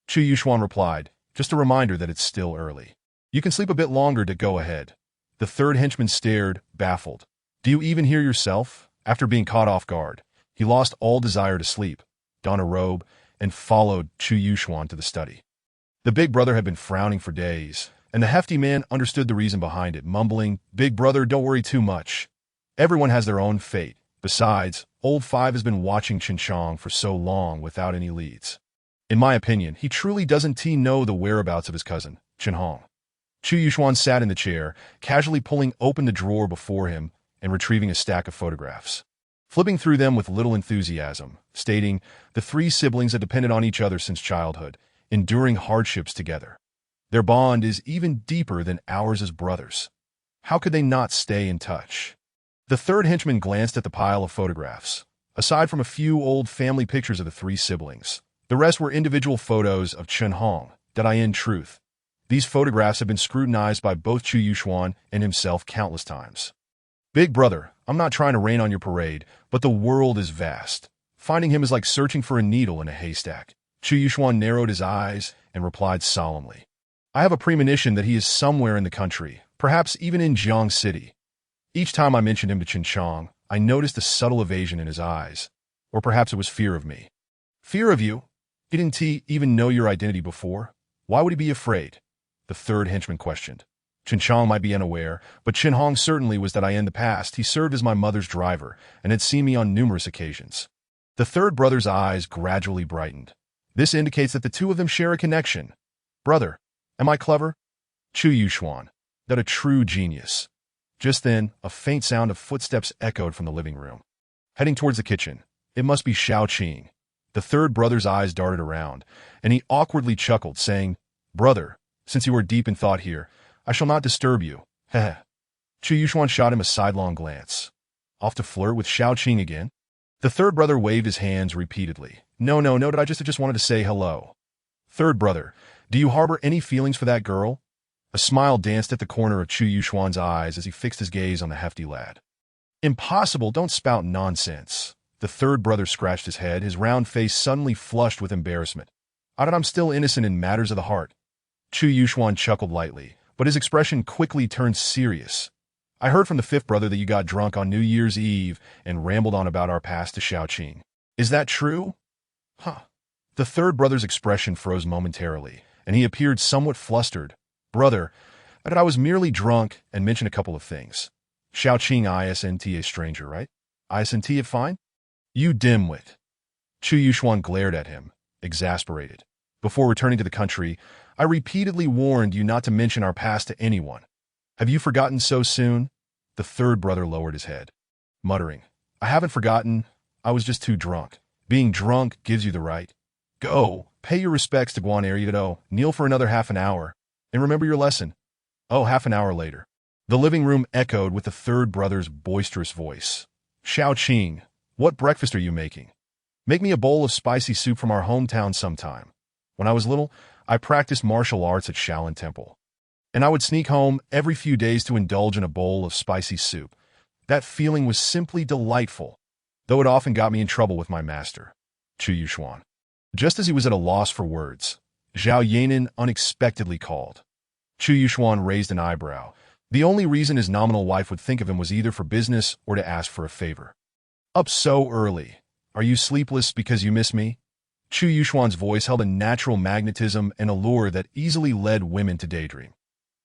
Chu Yuxuan replied, "Just a reminder that it's still early. You can sleep a bit longer to go ahead." The third henchman stared, baffled. "Do you even hear yourself?" After being caught off guard, he lost all desire to sleep, donned a robe, and followed Chu Yuxuan to the study. The big brother had been frowning for days, and the hefty man understood the reason behind it, mumbling, "Big brother, don't worry too much. Everyone has their own fate. Besides, Old Five has been watching Chen Chong for so long without any leads. In my opinion, he truly doesn't know the whereabouts of his cousin, Chen Hong." Chu Yuxuan sat in the chair, casually pulling open the drawer before him and retrieving a stack of photographs. Flipping through them with little enthusiasm, stating, the three siblings had depended on each other since childhood, enduring hardships together. Their bond is even deeper than ours as brothers. How could they not stay in touch? The third henchman glanced at the pile of photographs. Aside from a few old family pictures of the three siblings, the rest were individual photos of Chen Hong, in truth. These photographs have been scrutinized by both Chu Yuxuan and himself countless times. Big brother, I'm not trying to rain on your parade, but the world is vast. Finding him is like searching for a needle in a haystack. Chu Yuxuan narrowed his eyes and replied solemnly. I have a premonition that he is somewhere in the country, perhaps even in Jiang City. Each time I mentioned him to Chen Chong, I noticed a subtle evasion in his eyes. Or perhaps it was fear of me. Fear of you? Didn't he even know your identity before? Why would he be afraid? The third henchman questioned. Chen Chong might be unaware, but Chen Hong certainly was in the past. He served as my mother's driver and had seen me on numerous occasions. The third brother's eyes gradually brightened. This indicates that the two of them share a connection. Brother, am I clever? Chu Yuxuan, a true genius. Just then, a faint sound of footsteps echoed from the living room. Heading towards the kitchen, it must be Xiao Qing. The third brother's eyes darted around, and he awkwardly chuckled, saying, Brother, since you are deep in thought here, I shall not disturb you. Heh. Chu Yuxuan shot him a sidelong glance. Off to flirt with Xiao Qing again? The third brother waved his hands repeatedly. No, I just wanted to say hello. Third brother, do you harbor any feelings for that girl? A smile danced at the corner of Chu Yuxuan's eyes as he fixed his gaze on the hefty lad. Impossible, don't spout nonsense. The third brother scratched his head, his round face suddenly flushed with embarrassment. I'm still innocent in matters of the heart. Chu Yuxuan chuckled lightly, but his expression quickly turned serious. I heard from the fifth brother that you got drunk on New Year's Eve and rambled on about our past to Xiao Qing. Is that true? Huh. The third brother's expression froze momentarily, and he appeared somewhat flustered. Brother, I was merely drunk and mentioned a couple of things. Xiao Qing isn't a stranger, right? Isn't it fine? You dimwit. Chu Yuxuan glared at him, exasperated. Before returning to the country, I repeatedly warned you not to mention our past to anyone. Have you forgotten so soon? The third brother lowered his head, muttering, I haven't forgotten. I was just too drunk. Being drunk gives you the right. Go, pay your respects to Guan Erido, kneel for another half an hour, and remember your lesson. Oh, half an hour later. The living room echoed with the third brother's boisterous voice. Xiao Qing, what breakfast are you making? Make me a bowl of spicy soup from our hometown sometime. When I was little, I practiced martial arts at Shaolin Temple, and I would sneak home every few days to indulge in a bowl of spicy soup. That feeling was simply delightful, though it often got me in trouble with my master, Chu Yuxuan. Just as he was at a loss for words, Zhao Yanan unexpectedly called. Chu Yuxuan raised an eyebrow. The only reason his nominal wife would think of him was either for business or to ask for a favor. Up so early. Are you sleepless because you miss me? Chu Yuxuan's voice held a natural magnetism and allure that easily led women to daydream.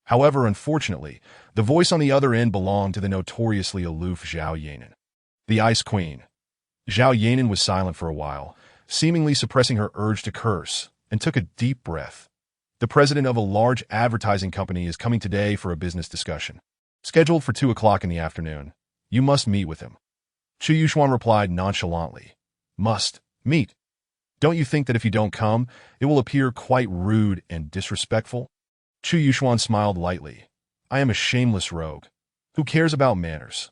However, unfortunately, the voice on the other end belonged to the notoriously aloof Zhao Yanan, the Ice Queen. Zhao Yanan was silent for a while, seemingly suppressing her urge to curse, and took a deep breath. The president of a large advertising company is coming today for a business discussion. Scheduled for 2 o'clock in the afternoon. You must meet with him. Chu Yuxuan replied nonchalantly. Must meet. Don't you think that if you don't come, it will appear quite rude and disrespectful? Chu Yuxuan smiled lightly. I am a shameless rogue. Who cares about manners?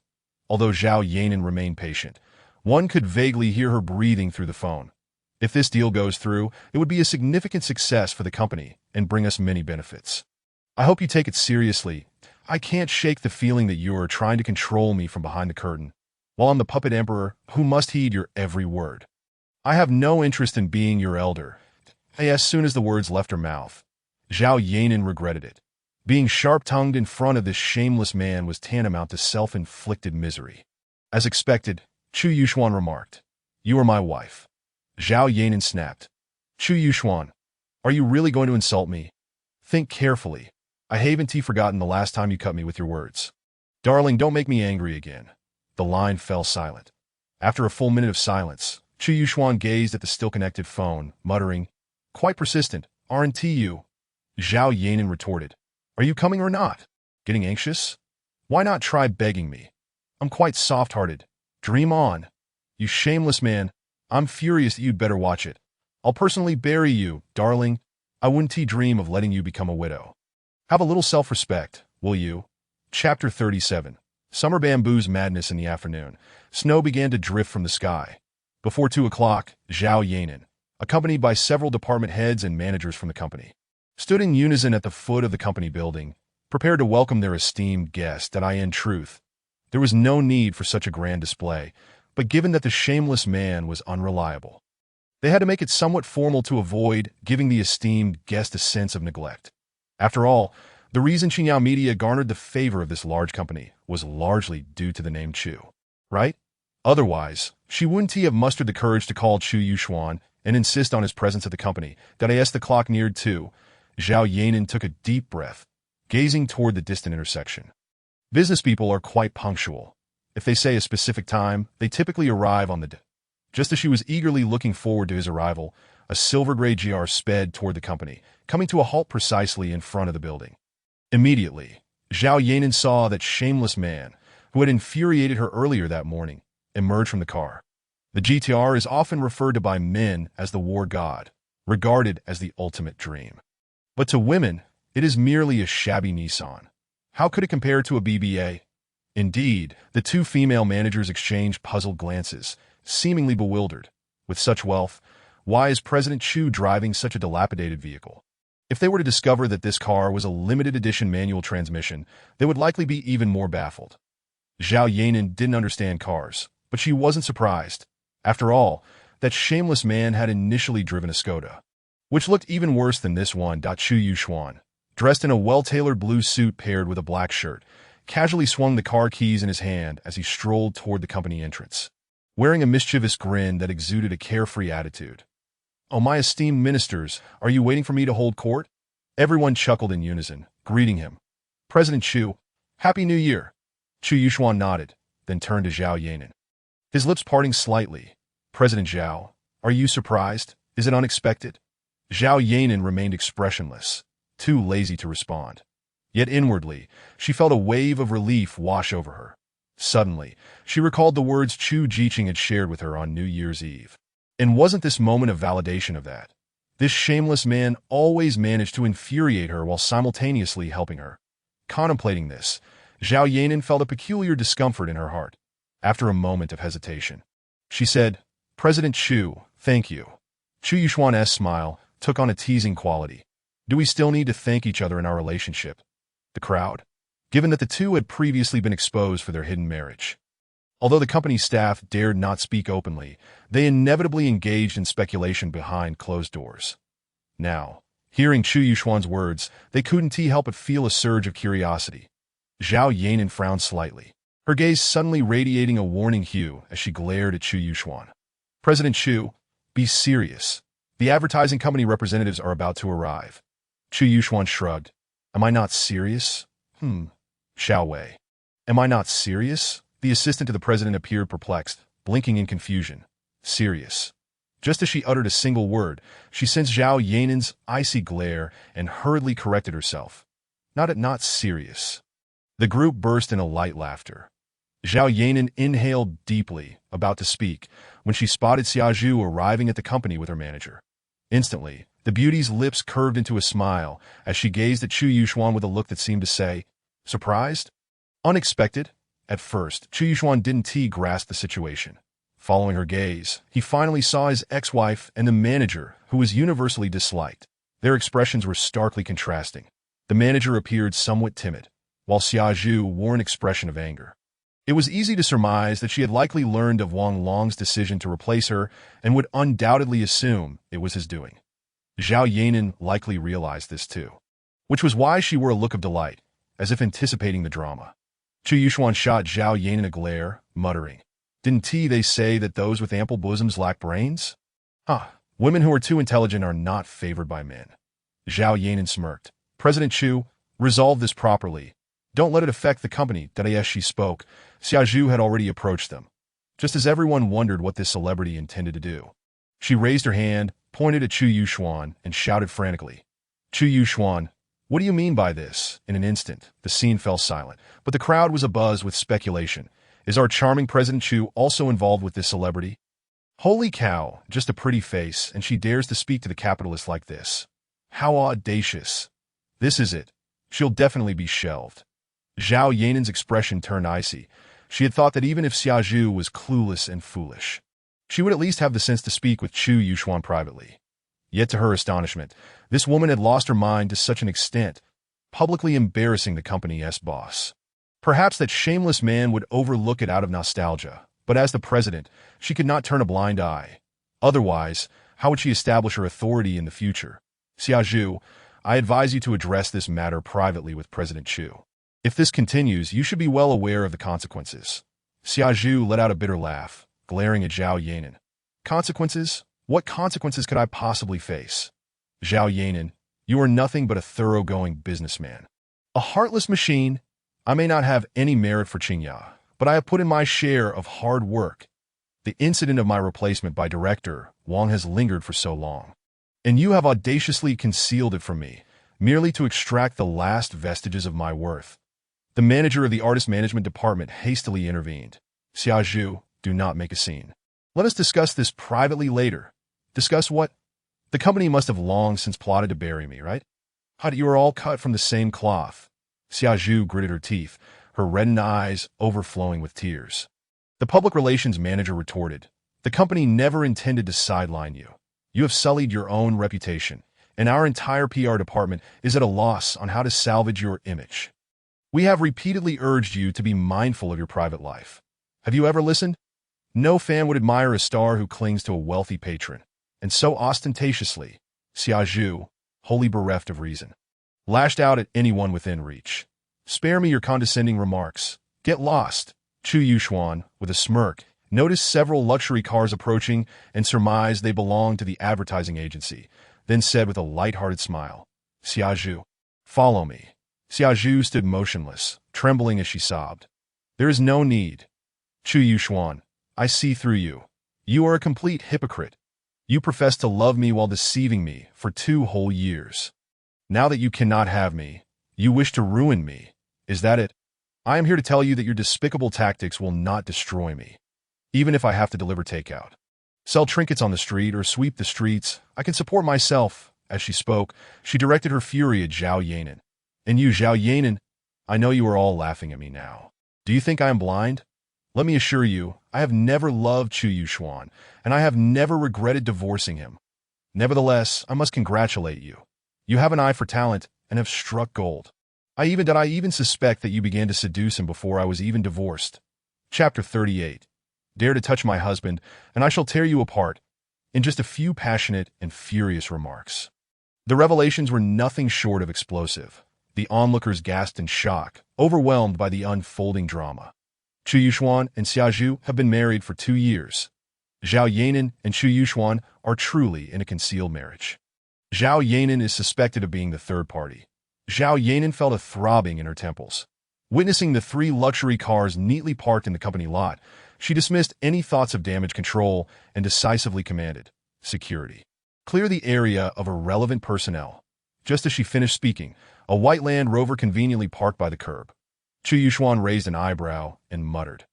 Although Zhao Yanan remained patient, one could vaguely hear her breathing through the phone. If this deal goes through, it would be a significant success for the company and bring us many benefits. I hope you take it seriously. I can't shake the feeling that you are trying to control me from behind the curtain, while I'm the puppet emperor who must heed your every word. I have no interest in being your elder. As soon as the words left her mouth, Zhao Yanan regretted it. Being sharp-tongued in front of this shameless man was tantamount to self-inflicted misery. As expected, Chu Yuxuan remarked, You are my wife. Zhao Yanan snapped. Chu Yuxuan, are you really going to insult me? Think carefully. I haven't forgotten the last time you cut me with your words. Darling, don't make me angry again. The line fell silent. After a full minute of silence, Chu Yuxuan gazed at the still-connected phone, muttering, Quite persistent, aren't you? Zhao Yanan retorted, Are you coming or not? Getting anxious? Why not try begging me? I'm quite soft-hearted. Dream on. You shameless man, I'm furious that you'd better watch it. I'll personally bury you, darling. I wouldn't dream of letting you become a widow. Have a little self-respect, will you? Chapter 37. Summer bamboos madness in the afternoon. Snow began to drift from the sky. Before 2 o'clock, Zhao Yanan, accompanied by several department heads and managers from the company, stood in unison at the foot of the company building, prepared to welcome their esteemed guest. In truth, there was no need for such a grand display, but given that the shameless man was unreliable, they had to make it somewhat formal to avoid giving the esteemed guest a sense of neglect. After all, the reason Xinhao Media garnered the favor of this large company was largely due to the name Chu, right? Otherwise, she wouldn't have mustered the courage to call Chu Yuxuan and insist on his presence at the company. As the clock neared 2, Zhao Yanan took a deep breath, gazing toward the distant intersection. Business people are quite punctual. If they say a specific time, they typically arrive on the day. Just as she was eagerly looking forward to his arrival, a silver-gray GR sped toward the company, coming to a halt precisely in front of the building. Immediately, Zhao Yanan saw that shameless man, who had infuriated her earlier that morning, emerge from the car. The GTR is often referred to by men as the war god, regarded as the ultimate dream. But to women, it is merely a shabby Nissan. How could it compare to a BBA? Indeed, the two female managers exchanged puzzled glances, seemingly bewildered. With such wealth, why is President Chu driving such a dilapidated vehicle? If they were to discover that this car was a limited edition manual transmission, they would likely be even more baffled. Zhao Yanan didn't understand cars, but she wasn't surprised. After all, that shameless man had initially driven a Skoda, which looked even worse than this one. Chu Yuxuan, dressed in a well-tailored blue suit paired with a black shirt, casually swung the car keys in his hand as he strolled toward the company entrance, wearing a mischievous grin that exuded a carefree attitude. "Oh, my esteemed ministers, are you waiting for me to hold court?" Everyone chuckled in unison, greeting him. "President Chu, Happy New Year." Chu Yuxuan nodded, then turned to Zhao Yanan, his lips parting slightly. "President Zhao, are you surprised? Is it unexpected?" Zhao Yanan remained expressionless, too lazy to respond. Yet inwardly, she felt a wave of relief wash over her. Suddenly, she recalled the words Chu Jiqing had shared with her on New Year's Eve. And wasn't this moment of validation of that? This shameless man always managed to infuriate her while simultaneously helping her. Contemplating this, Zhao Yanan felt a peculiar discomfort in her heart. After a moment of hesitation, she said, "President Chu, thank you." Chu Yuxuan's smile took on a teasing quality. Do we still need to thank each other in our relationship? The crowd, given that the two had previously been exposed for their hidden marriage. Although the company staff dared not speak openly, they inevitably engaged in speculation behind closed doors. Now, hearing Chu Yuxuan's words, they couldn't help but feel a surge of curiosity. Zhao Yanan frowned slightly, her gaze suddenly radiating a warning hue as she glared at Chu Yuxuan. "President Chu, be serious. The advertising company representatives are about to arrive." Chu Yuxuan shrugged. "Am I not serious?" Xiao Wei. "Am I not serious?" The assistant to the president appeared perplexed, blinking in confusion. "Serious." Just as she uttered a single word, she sensed Zhao Yanan's icy glare and hurriedly corrected herself. Not serious." The group burst in a light laughter. Zhao Yanan inhaled deeply, about to speak, when she spotted Xia Zhu arriving at the company with her manager. Instantly, the beauty's lips curved into a smile as she gazed at Chu Yuxuan with a look that seemed to say, "Surprised? Unexpected?" At first, Chu Yuxuan didn't grasp the situation. Following her gaze, he finally saw his ex-wife and the manager, who was universally disliked. Their expressions were starkly contrasting. The manager appeared somewhat timid, while Xia Zhu wore an expression of anger. It was easy to surmise that she had likely learned of Wang Long's decision to replace her and would undoubtedly assume it was his doing. Zhao Yanan likely realized this too, which was why she wore a look of delight, as if anticipating the drama. Chu Yuxuan shot Zhao Yanan a glare, muttering, "Didn't they say that those with ample bosoms lack brains? Women who are too intelligent are not favored by men." Zhao Yanan smirked. "President Chu, resolve this properly. Don't let it affect the company." As she spoke, Xia Zhu had already approached them, just as everyone wondered what this celebrity intended to do. She raised her hand, pointed at Chu Yuxuan, and shouted frantically, "Chu Yuxuan, what do you mean by this?" In an instant, the scene fell silent, but the crowd was abuzz with speculation. Is our charming President Chu also involved with this celebrity? Holy cow, just a pretty face, and she dares to speak to the capitalist like this. How audacious. This is it. She'll definitely be shelved. Zhao Yanan's expression turned icy. She had thought that even if Xia Zhu was clueless and foolish, she would at least have the sense to speak with Chu Yuxuan privately. Yet to her astonishment, this woman had lost her mind to such an extent, publicly embarrassing the company's boss. Perhaps that shameless man would overlook it out of nostalgia, but as the president, she could not turn a blind eye. Otherwise, how would she establish her authority in the future? Xia Zhu, I advise you to address this matter privately with President Chu. If this continues, you should be well aware of the consequences. Xia Zhu let out a bitter laugh, glaring at Zhao Yanan. Consequences? What consequences could I possibly face? Zhao Yanan, you are nothing but a thoroughgoing businessman. A heartless machine. I may not have any merit for Qingya, but I have put in my share of hard work. The incident of my replacement by Director Wang has lingered for so long, and you have audaciously concealed it from me, merely to extract the last vestiges of my worth. The manager of the artist management department hastily intervened. Xia Zhu, do not make a scene. Let us discuss this privately later. Discuss what? The company must have long since plotted to bury me, right? How you are all cut from the same cloth. Xia Zhu gritted her teeth, her reddened eyes overflowing with tears. The public relations manager retorted, the company never intended to sideline you. You have sullied your own reputation, and our entire PR department is at a loss on how to salvage your image. We have repeatedly urged you to be mindful of your private life. Have you ever listened? No fan would admire a star who clings to a wealthy patron, and so ostentatiously, Xia Zhu, wholly bereft of reason, lashed out at anyone within reach. Spare me your condescending remarks. Get lost. Chu Yuxuan, with a smirk, noticed several luxury cars approaching and surmised they belonged to the advertising agency, then said with a light-hearted smile, Xia Zhu, follow me. Xia Zhu stood motionless, trembling as she sobbed. There is no need. Chu Yuxuan, I see through you. You are a complete hypocrite. You profess to love me while deceiving me for 2 whole years. Now that you cannot have me, you wish to ruin me. Is that it? I am here to tell you that your despicable tactics will not destroy me, even if I have to deliver takeout. Sell trinkets on the street or sweep the streets, I can support myself. As she spoke, she directed her fury at Zhao Yanan. And you, Zhao Yanan, I know you are all laughing at me now. Do you think I am blind? Let me assure you, I have never loved Chu Yuxuan, and I have never regretted divorcing him. Nevertheless, I must congratulate you. You have an eye for talent and have struck gold. I even suspect that you began to seduce him before I was even divorced. Chapter 38. Dare to touch my husband, and I shall tear you apart, in just a few passionate and furious remarks. The revelations were nothing short of explosive. The onlookers gasped in shock, overwhelmed by the unfolding drama. Chu Yuxuan and Xia Zhu have been married for 2 years. Zhao Yanan and Chu Yuxuan are truly in a concealed marriage. Zhao Yanan is suspected of being the third party. Zhao Yanan felt a throbbing in her temples. Witnessing the 3 luxury cars neatly parked in the company lot, she dismissed any thoughts of damage control and decisively commanded, security. Clear the area of irrelevant personnel. Just as she finished speaking, a white Land Rover conveniently parked by the curb. Chu Yuxuan raised an eyebrow and muttered,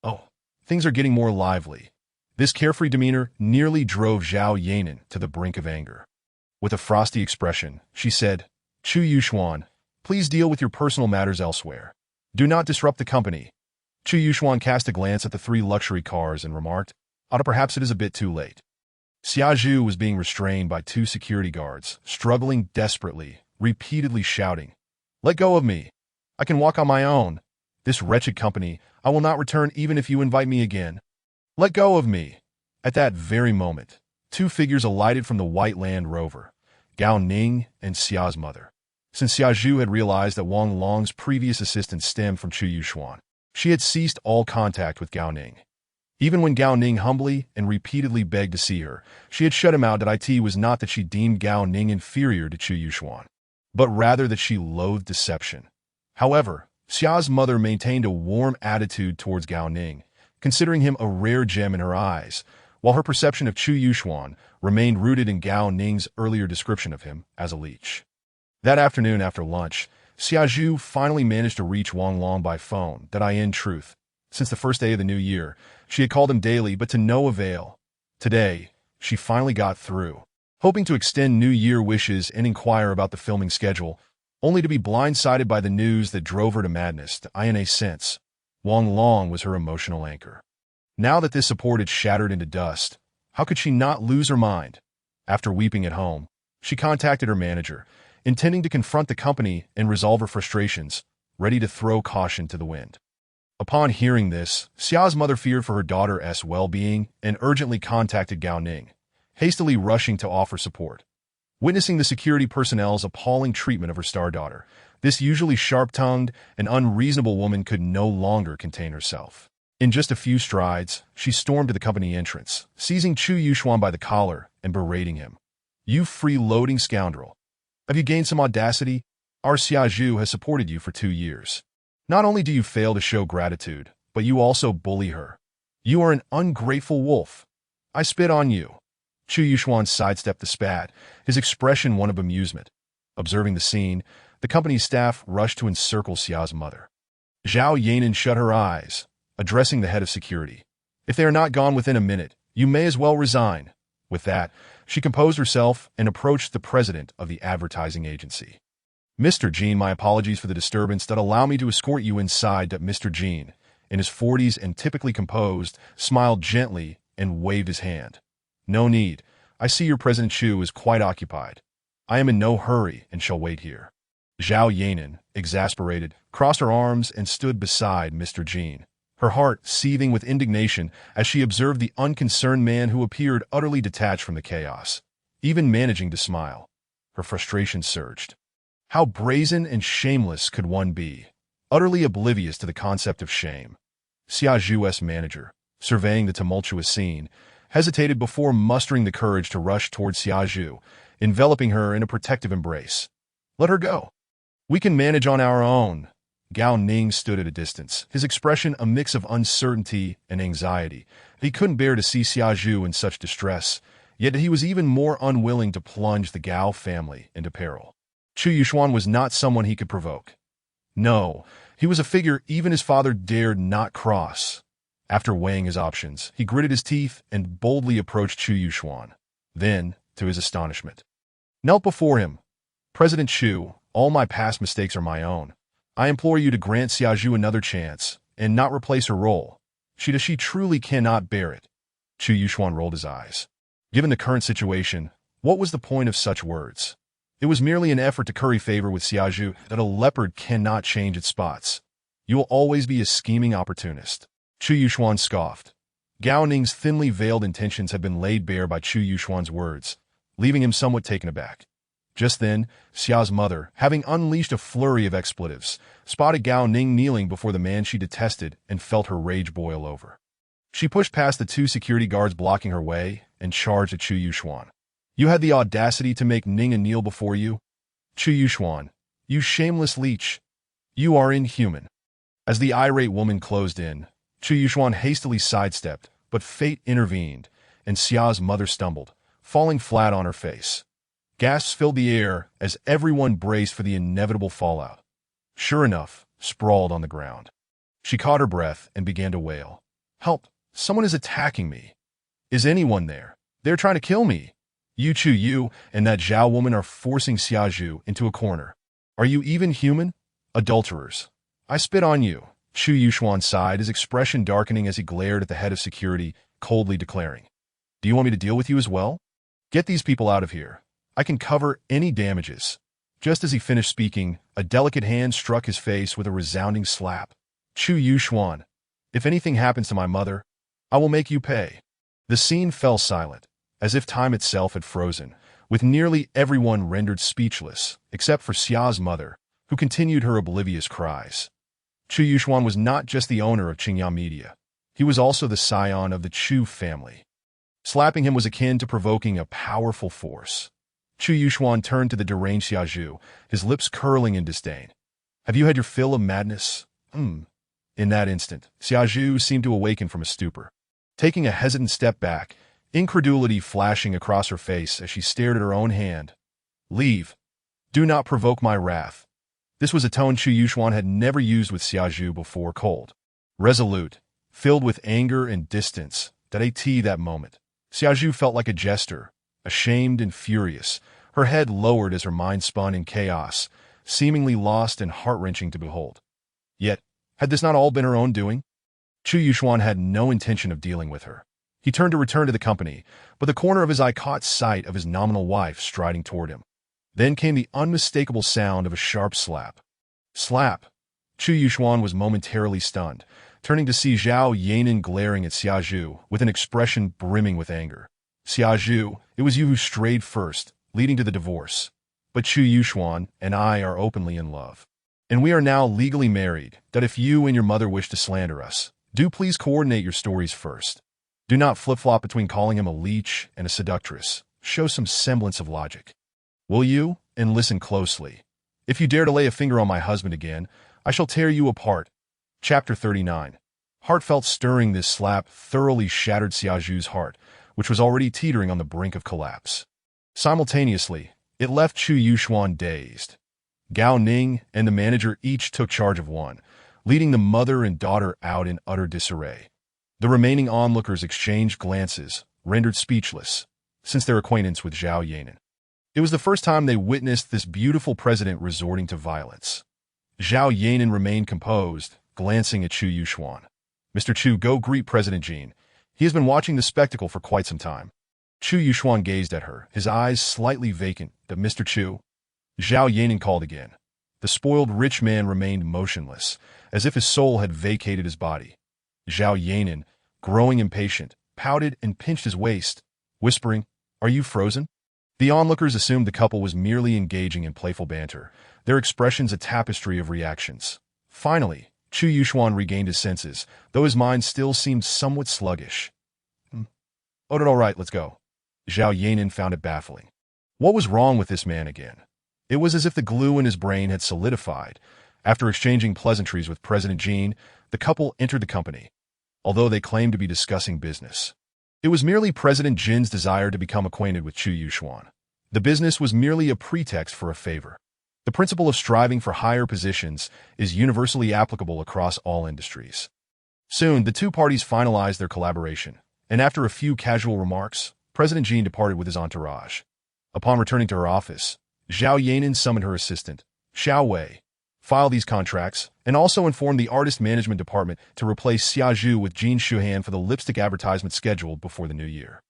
oh, things are getting more lively. This carefree demeanor nearly drove Zhao Yanan to the brink of anger. With a frosty expression, she said, Chu Yuxuan, please deal with your personal matters elsewhere. Do not disrupt the company. Chu Yuxuan cast a glance at the 3 luxury cars and remarked, perhaps it is a bit too late. Xia Zhu was being restrained by 2 security guards, struggling desperately, repeatedly shouting, let go of me. I can walk on my own. This wretched company, I will not return even if you invite me again. Let go of me. At that very moment, 2 figures alighted from the white Land Rover, Gao Ning and Xia's mother. Since Xia Zhu had realized that Wang Long's previous assistance stemmed from Chu Yuxuan, she had ceased all contact with Gao Ning. Even when Gao Ning humbly and repeatedly begged to see her, she had shut him out. That it was not that she deemed Gao Ning inferior to Chu Yuxuan, but rather that she loathed deception. However, Xia's mother maintained a warm attitude towards Gao Ning, considering him a rare gem in her eyes, while her perception of Chu Yuxuan remained rooted in Gao Ning's earlier description of him as a leech. That afternoon after lunch, Xia Zhu finally managed to reach Wang Long by phone. In truth, since the first day of the new year, she had called him daily but to no avail. Today, she finally got through. hoping to extend New Year wishes and inquire about the filming schedule, only to be blindsided by the news that drove her to madness. In a sense, Wang Long was her emotional anchor. Now that this support had shattered into dust, how could she not lose her mind? After weeping at home, she contacted her manager, intending to confront the company and resolve her frustrations, ready to throw caution to the wind. Upon hearing this, Xia's mother feared for her daughter's well-being and urgently contacted Gao Ning, hastily rushing to offer support. Witnessing the security personnel's appalling treatment of her star daughter, this usually sharp-tongued and unreasonable woman could no longer contain herself. In just a few strides, she stormed to the company entrance, seizing Chu Yuxuan by the collar and berating him. "You freeloading scoundrel! Have you gained some audacity? Our Xia Zhu has supported you for 2 years. Not only do you fail to show gratitude, but you also bully her. You are an ungrateful wolf. I spit on you." Chu Yuxuan sidestepped the spat, his expression one of amusement. Observing the scene, the company's staff rushed to encircle Xia's mother. Zhao Yanan shut her eyes, addressing the head of security. "If they are not gone within a minute, you may as well resign." With that, she composed herself and approached the president of the advertising agency. "Mr. Jean, my apologies for the disturbance. That allow me to escort you inside." Mr. Jean, in his 40s and typically composed, smiled gently and waved his hand. "No need. I see your President Chu is quite occupied. I am in no hurry and shall wait here." Zhao Yanan, exasperated, crossed her arms and stood beside Mr. Jean, her heart seething with indignation as she observed the unconcerned man who appeared utterly detached from the chaos. Even managing to smile, her frustration surged. How brazen and shameless could one be, utterly oblivious to the concept of shame? Xia Zhu's manager, surveying the tumultuous scene, hesitated before mustering the courage to rush towards Xia Zhu, enveloping her in a protective embrace. "Let her go. We can manage on our own." Gao Ning stood at a distance, his expression a mix of uncertainty and anxiety. He couldn't bear to see Xia Zhu in such distress, yet he was even more unwilling to plunge the Gao family into peril. Chu Yuxuan was not someone he could provoke. No, he was a figure even his father dared not cross. After weighing his options, he gritted his teeth and boldly approached Chu Yuxuan. Then, to his astonishment, knelt before him. "President Chu, all my past mistakes are my own. I implore you to grant Xia Zhu another chance and not replace her role. She truly cannot bear it." Chu Yuxuan rolled his eyes. Given the current situation, what was the point of such words? It was merely an effort to curry favor with Xia Zhu that a leopard cannot change its spots. "You will always be a scheming opportunist." Chu Yuxuan scoffed. Gao Ning's thinly veiled intentions had been laid bare by Chu Yuxuan's words, leaving him somewhat taken aback. Just then, Xia's mother, having unleashed a flurry of expletives, spotted Gao Ning kneeling before the man she detested and felt her rage boil over. She pushed past the 2 security guards blocking her way and charged at Chu Yuxuan. "You had the audacity to make Ning kneel before you? Chu Yuxuan, you shameless leech. You are inhuman." As the irate woman closed in, Chu Yuxuan hastily sidestepped, but fate intervened, and Xia's mother stumbled, falling flat on her face. Gasps filled the air as everyone braced for the inevitable fallout. Sure enough, sprawled on the ground, she caught her breath and began to wail. "Help! Someone is attacking me. Is anyone there? They're trying to kill me. You and that Zhao woman are forcing Xia Zhu into a corner. Are you even human? Adulterers. I spit on you." Chu Yuxuan sighed, his expression darkening as he glared at the head of security, coldly declaring, "Do you want me to deal with you as well? Get these people out of here. I can cover any damages." Just as he finished speaking, a delicate hand struck his face with a resounding slap. "Chu Yuxuan, if anything happens to my mother, I will make you pay." The scene fell silent, as if time itself had frozen, with nearly everyone rendered speechless, except for Xia's mother, who continued her oblivious cries. Chu Yuxuan was not just the owner of Qingyang Media. He was also the scion of the Chu family. Slapping him was akin to provoking a powerful force. Chu Yuxuan turned to the deranged Xia Zhu, his lips curling in disdain. "Have you had your fill of madness?" In that instant, Xia Zhu seemed to awaken from a stupor. Taking a hesitant step back, incredulity flashing across her face as she stared at her own hand. "Leave. Do not provoke my wrath." This was a tone Chu Yuxuan had never used with Xia Zhu before. Cold, resolute, filled with anger and distance, that moment. Xia Zhu felt like a jester, ashamed and furious, her head lowered as her mind spun in chaos, seemingly lost and heart-wrenching to behold. Yet, had this not all been her own doing? Chu Yuxuan had no intention of dealing with her. He turned to return to the company, but the corner of his eye caught sight of his nominal wife striding toward him. Then came the unmistakable sound of a sharp slap. Slap! Chu Yuxuan was momentarily stunned, turning to see Zhao Yanan glaring at Xia Zhu with an expression brimming with anger. Xia Zhu, it was you who strayed first, leading to the divorce. But Chu Yuxuan and I are openly in love. And we are now legally married, that if you and your mother wish to slander us, do please coordinate your stories first. Do not flip-flop between calling him a leech and a seductress. Show some semblance of logic. Will you? And listen closely. If you dare to lay a finger on my husband again, I shall tear you apart. Chapter 39. Heartfelt stirring, this slap thoroughly shattered Xia Zhu's heart, which was already teetering on the brink of collapse. Simultaneously, it left Chu Yuxuan dazed. Gao Ning and the manager each took charge of one, leading the mother and daughter out in utter disarray. The remaining onlookers exchanged glances, rendered speechless, since their acquaintance with Zhao Yanan. It was the first time they witnessed this beautiful president resorting to violence. Zhao Yanan remained composed, glancing at Chu Yuxuan. Mr. Chu, go greet President Jin. He has been watching the spectacle for quite some time. Chu Yuxuan gazed at her, his eyes slightly vacant. Mr. Chu? Zhao Yanan called again. The spoiled rich man remained motionless, as if his soul had vacated his body. Zhao Yanan, growing impatient, pouted and pinched his waist, whispering, "Are you frozen?" The onlookers assumed the couple was merely engaging in playful banter, their expressions a tapestry of reactions. Finally, Chu Yuxuan regained his senses, though his mind still seemed somewhat sluggish. "Oh, all right, let's go." Zhao Yanan found it baffling. What was wrong with this man again? It was as if the glue in his brain had solidified. After exchanging pleasantries with President Jin, the couple entered the company, although they claimed to be discussing business. It was merely President Jin's desire to become acquainted with Chu Yuxuan. The business was merely a pretext for a favor. The principle of striving for higher positions is universally applicable across all industries. Soon, the two parties finalized their collaboration, and after a few casual remarks, President Jin departed with his entourage. Upon returning to her office, Zhao Yanan summoned her assistant, Xiao Wei. File these contracts, and also inform the artist management department to replace Xia Zhu with Jin Shuhan for the lipstick advertisement scheduled before the new year.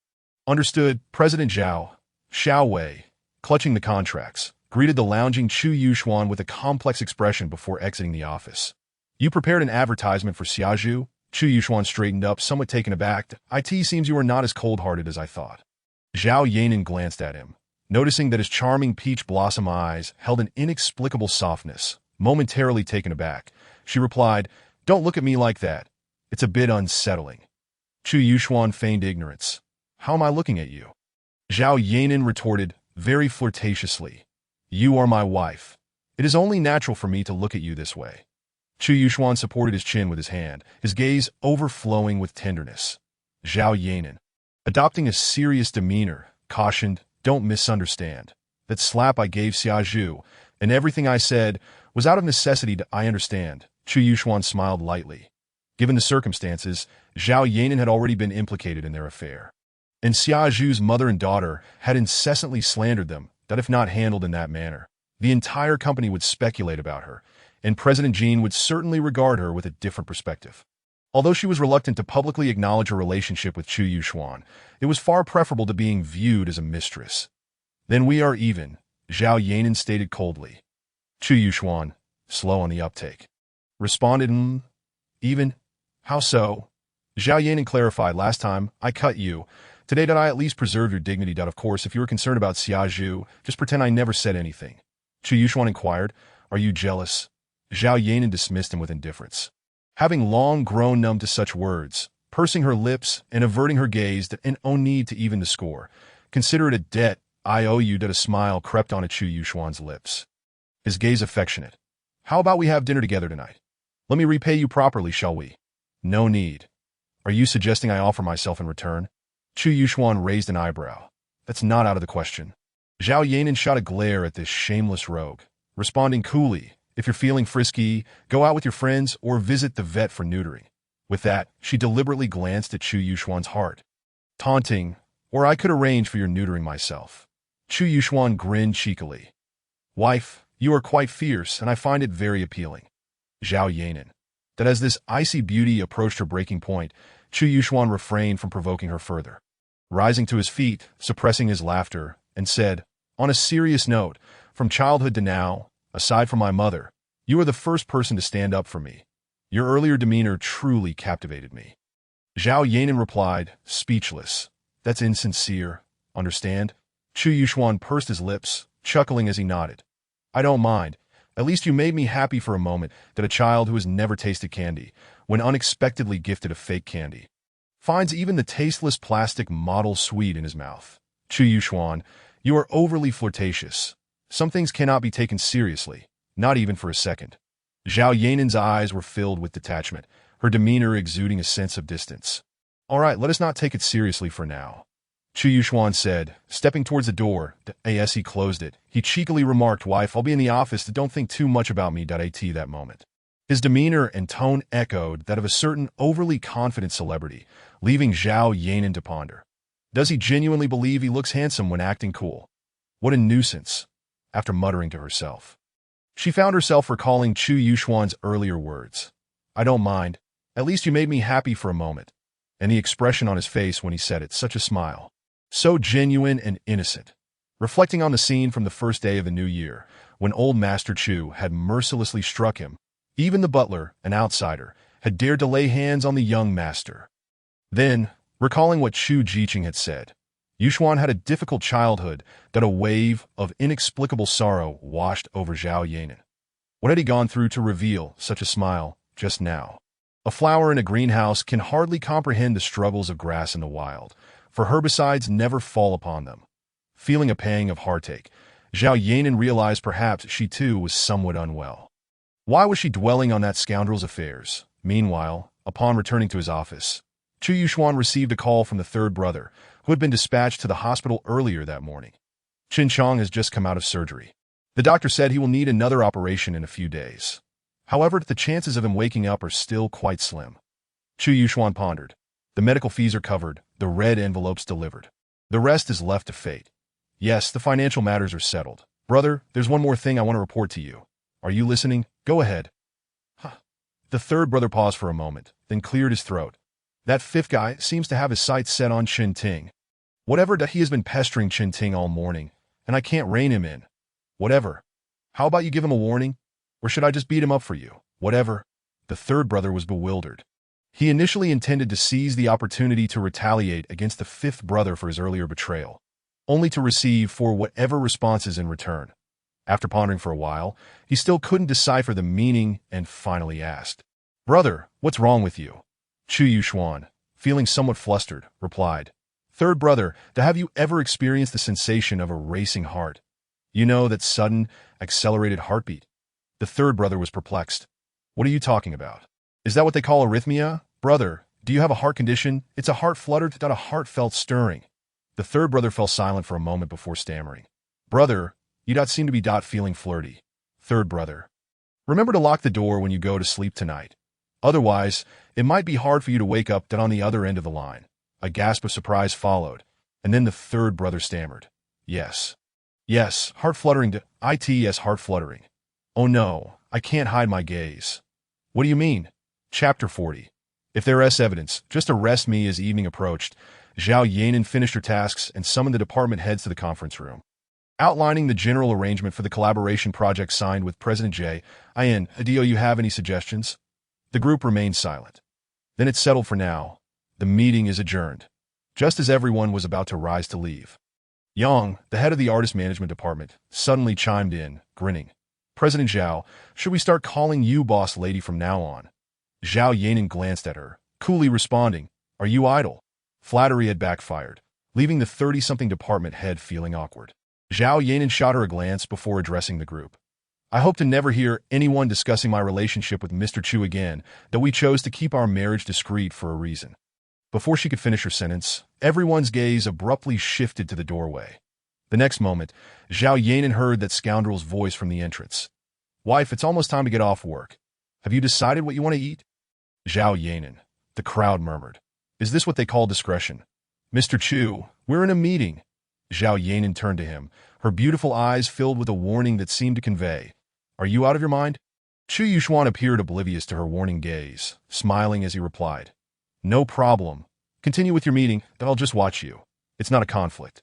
Understood. President Zhao. Xiao Wei, clutching the contracts, greeted the lounging Chu Yuxuan with a complex expression before exiting the office. You prepared an advertisement for Xia Zhu? Chu Yuxuan straightened up, somewhat taken aback. It seems you are not as cold-hearted as I thought. Zhao Yanan glanced at him, noticing that his charming peach blossom eyes held an inexplicable softness. Momentarily taken aback, she replied, "Don't look at me like that. It's a bit unsettling." Chu Yuxuan feigned ignorance. "How am I looking at you?" Zhao Yanan retorted, very flirtatiously. "You are my wife. It is only natural for me to look at you this way." Chu Yuxuan supported his chin with his hand, his gaze overflowing with tenderness. Zhao Yanan, adopting a serious demeanor, cautioned, "Don't misunderstand. That slap I gave Xia Zhu, and everything I said, was out of necessity. I understand." Chu Yuxuan smiled lightly. Given the circumstances, Zhao Yanan had already been implicated in their affair. And Xia Zhu's mother and daughter had incessantly slandered them, that if not handled in that manner, the entire company would speculate about her, and President Jin would certainly regard her with a different perspective. Although she was reluctant to publicly acknowledge her relationship with Chu Yuxuan, it was far preferable to being viewed as a mistress. "Then we are even," Zhao Yanan stated coldly. Chu Yuxuan, slow on the uptake, responded, "Even? How so?" Zhao Yanan clarified, "Last time, I cut you. Today, did I at least preserve your dignity? Of course, if you were concerned about Xia Zhu, just pretend I never said anything." Chu Yuxuan inquired, "Are you jealous?" Zhao Yanan dismissed him with indifference. Having long grown numb to such words, pursing her lips and averting her gaze, and no need to even the score. "Consider it a debt I owe you." A smile crept onto Chu Yuxuan's lips, his gaze affectionate. "How about we have dinner together tonight? Let me repay you properly, shall we?" "No need. Are you suggesting I offer myself in return?" Chu Yuxuan raised an eyebrow. "That's not out of the question." Zhao Yanan shot a glare at this shameless rogue, responding coolly, "If you're feeling frisky, go out with your friends or visit the vet for neutering." With that, she deliberately glanced at Chu Yuxuan's heart. Taunting, Or I could arrange for your neutering myself. Chu Yuxuan grinned cheekily. Wife, you are quite fierce, and I find it very appealing. Zhao Yanan. That as this icy beauty approached her breaking point, Chu Yuxuan refrained from provoking her further. Rising to his feet, suppressing his laughter, and said, on a serious note, from childhood to now, aside from my mother, you are the first person to stand up for me. Your earlier demeanor truly captivated me. Zhao Yanan replied, speechless. That's insincere. Understand? Chu Yuxuan pursed his lips, chuckling as he nodded. I don't mind. At least you made me happy for a moment that a child who has never tasted candy, when unexpectedly gifted a fake candy, finds even the tasteless plastic model sweet in his mouth. Chu Yuxuan, you are overly flirtatious. Some things cannot be taken seriously, not even for a second. Zhao Yanan's eyes were filled with detachment, her demeanor exuding a sense of distance. All right, let us not take it seriously for now. Chu Yuxuan said, stepping towards the door. As he closed it, he cheekily remarked, wife, I'll be in the office, don't think too much about me. At that moment, his demeanor and tone echoed that of a certain overly confident celebrity, leaving Zhao Yanan to ponder. Does he genuinely believe he looks handsome when acting cool? What a nuisance, after muttering to herself. She found herself recalling Chu Yuxuan's earlier words. I don't mind. At least you made me happy for a moment. And the expression on his face when he said it, such a smile. So genuine and innocent. Reflecting on the scene from the first day of the new year, when old Master Chu had mercilessly struck him, even the butler, an outsider, had dared to lay hands on the young master. Then, recalling what Chu Jiqing had said, Yuxuan had a difficult childhood that a wave of inexplicable sorrow washed over Zhao Yanan. What had he gone through to reveal such a smile just now? A flower in a greenhouse can hardly comprehend the struggles of grass in the wild, for herbicides never fall upon them. Feeling a pang of heartache, Zhao Yanan realized perhaps she too was somewhat unwell. Why was she dwelling on that scoundrel's affairs? Meanwhile, upon returning to his office, Chu Yuxuan received a call from the third brother, who had been dispatched to the hospital earlier that morning. Qin Chong has just come out of surgery. The doctor said he will need another operation in a few days. However, the chances of him waking up are still quite slim. Chu Yuxuan pondered. The medical fees are covered, the red envelopes delivered. The rest is left to fate. Yes, the financial matters are settled. Brother, there's one more thing I want to report to you. Are you listening? Go ahead. The third brother paused for a moment, then cleared his throat. That fifth guy seems to have his sights set on Qin Ting. Whatever, he has been pestering Qin Ting all morning, and I can't rein him in. Whatever. How about you give him a warning? Or should I just beat him up for you? Whatever. The third brother was bewildered. He initially intended to seize the opportunity to retaliate against the fifth brother for his earlier betrayal, only to receive for whatever responses in return. After pondering for a while, he still couldn't decipher the meaning and finally asked, Brother, what's wrong with you? Chu Yuxuan, feeling somewhat flustered, replied, Third brother, have you ever experienced the sensation of a racing heart? You know, that sudden, accelerated heartbeat? The third brother was perplexed. What are you talking about? Is that what they call arrhythmia? Brother, do you have a heart condition? It's a heart fluttered, a heartfelt stirring. The third brother fell silent for a moment before stammering. Brother, you seem to be feeling flirty. Third brother. Remember to lock the door when you go to sleep tonight. Otherwise, it might be hard for you to wake up on the other end of the line. A gasp of surprise followed, and then the third brother stammered. Yes. Yes, heart fluttering yes, heart fluttering. Oh no, I can't hide my gaze. What do you mean? Chapter 40. If there is evidence, just arrest me. As evening approached, Zhao Yanan finished her tasks and summoned the department heads to the conference room. Outlining the general arrangement for the collaboration project signed with President Jian, do you have any suggestions? The group remained silent. Then it's settled for now. The meeting is adjourned. Just as everyone was about to rise to leave, Yang, the head of the artist management department, suddenly chimed in, grinning. President Zhao, should we start calling you boss lady from now on? Zhao Yanan glanced at her, coolly responding, Are you idle? Flattery had backfired, leaving the 30-something department head feeling awkward. Zhao Yanan shot her a glance before addressing the group. I hope to never hear anyone discussing my relationship with Mr. Chu again, though we chose to keep our marriage discreet for a reason. Before she could finish her sentence, everyone's gaze abruptly shifted to the doorway. The next moment, Zhao Yanan heard that scoundrel's voice from the entrance. Wife, it's almost time to get off work. Have you decided what you want to eat? Zhao Yanan. The crowd murmured. Is this what they call discretion? Mr. Chu, we're in a meeting. Zhao Yanan turned to him, her beautiful eyes filled with a warning that seemed to convey, "Are you out of your mind?" Chu Yuxuan appeared oblivious to her warning gaze, smiling as he replied, "No problem. Continue with your meeting, and I'll just watch you. It's not a conflict."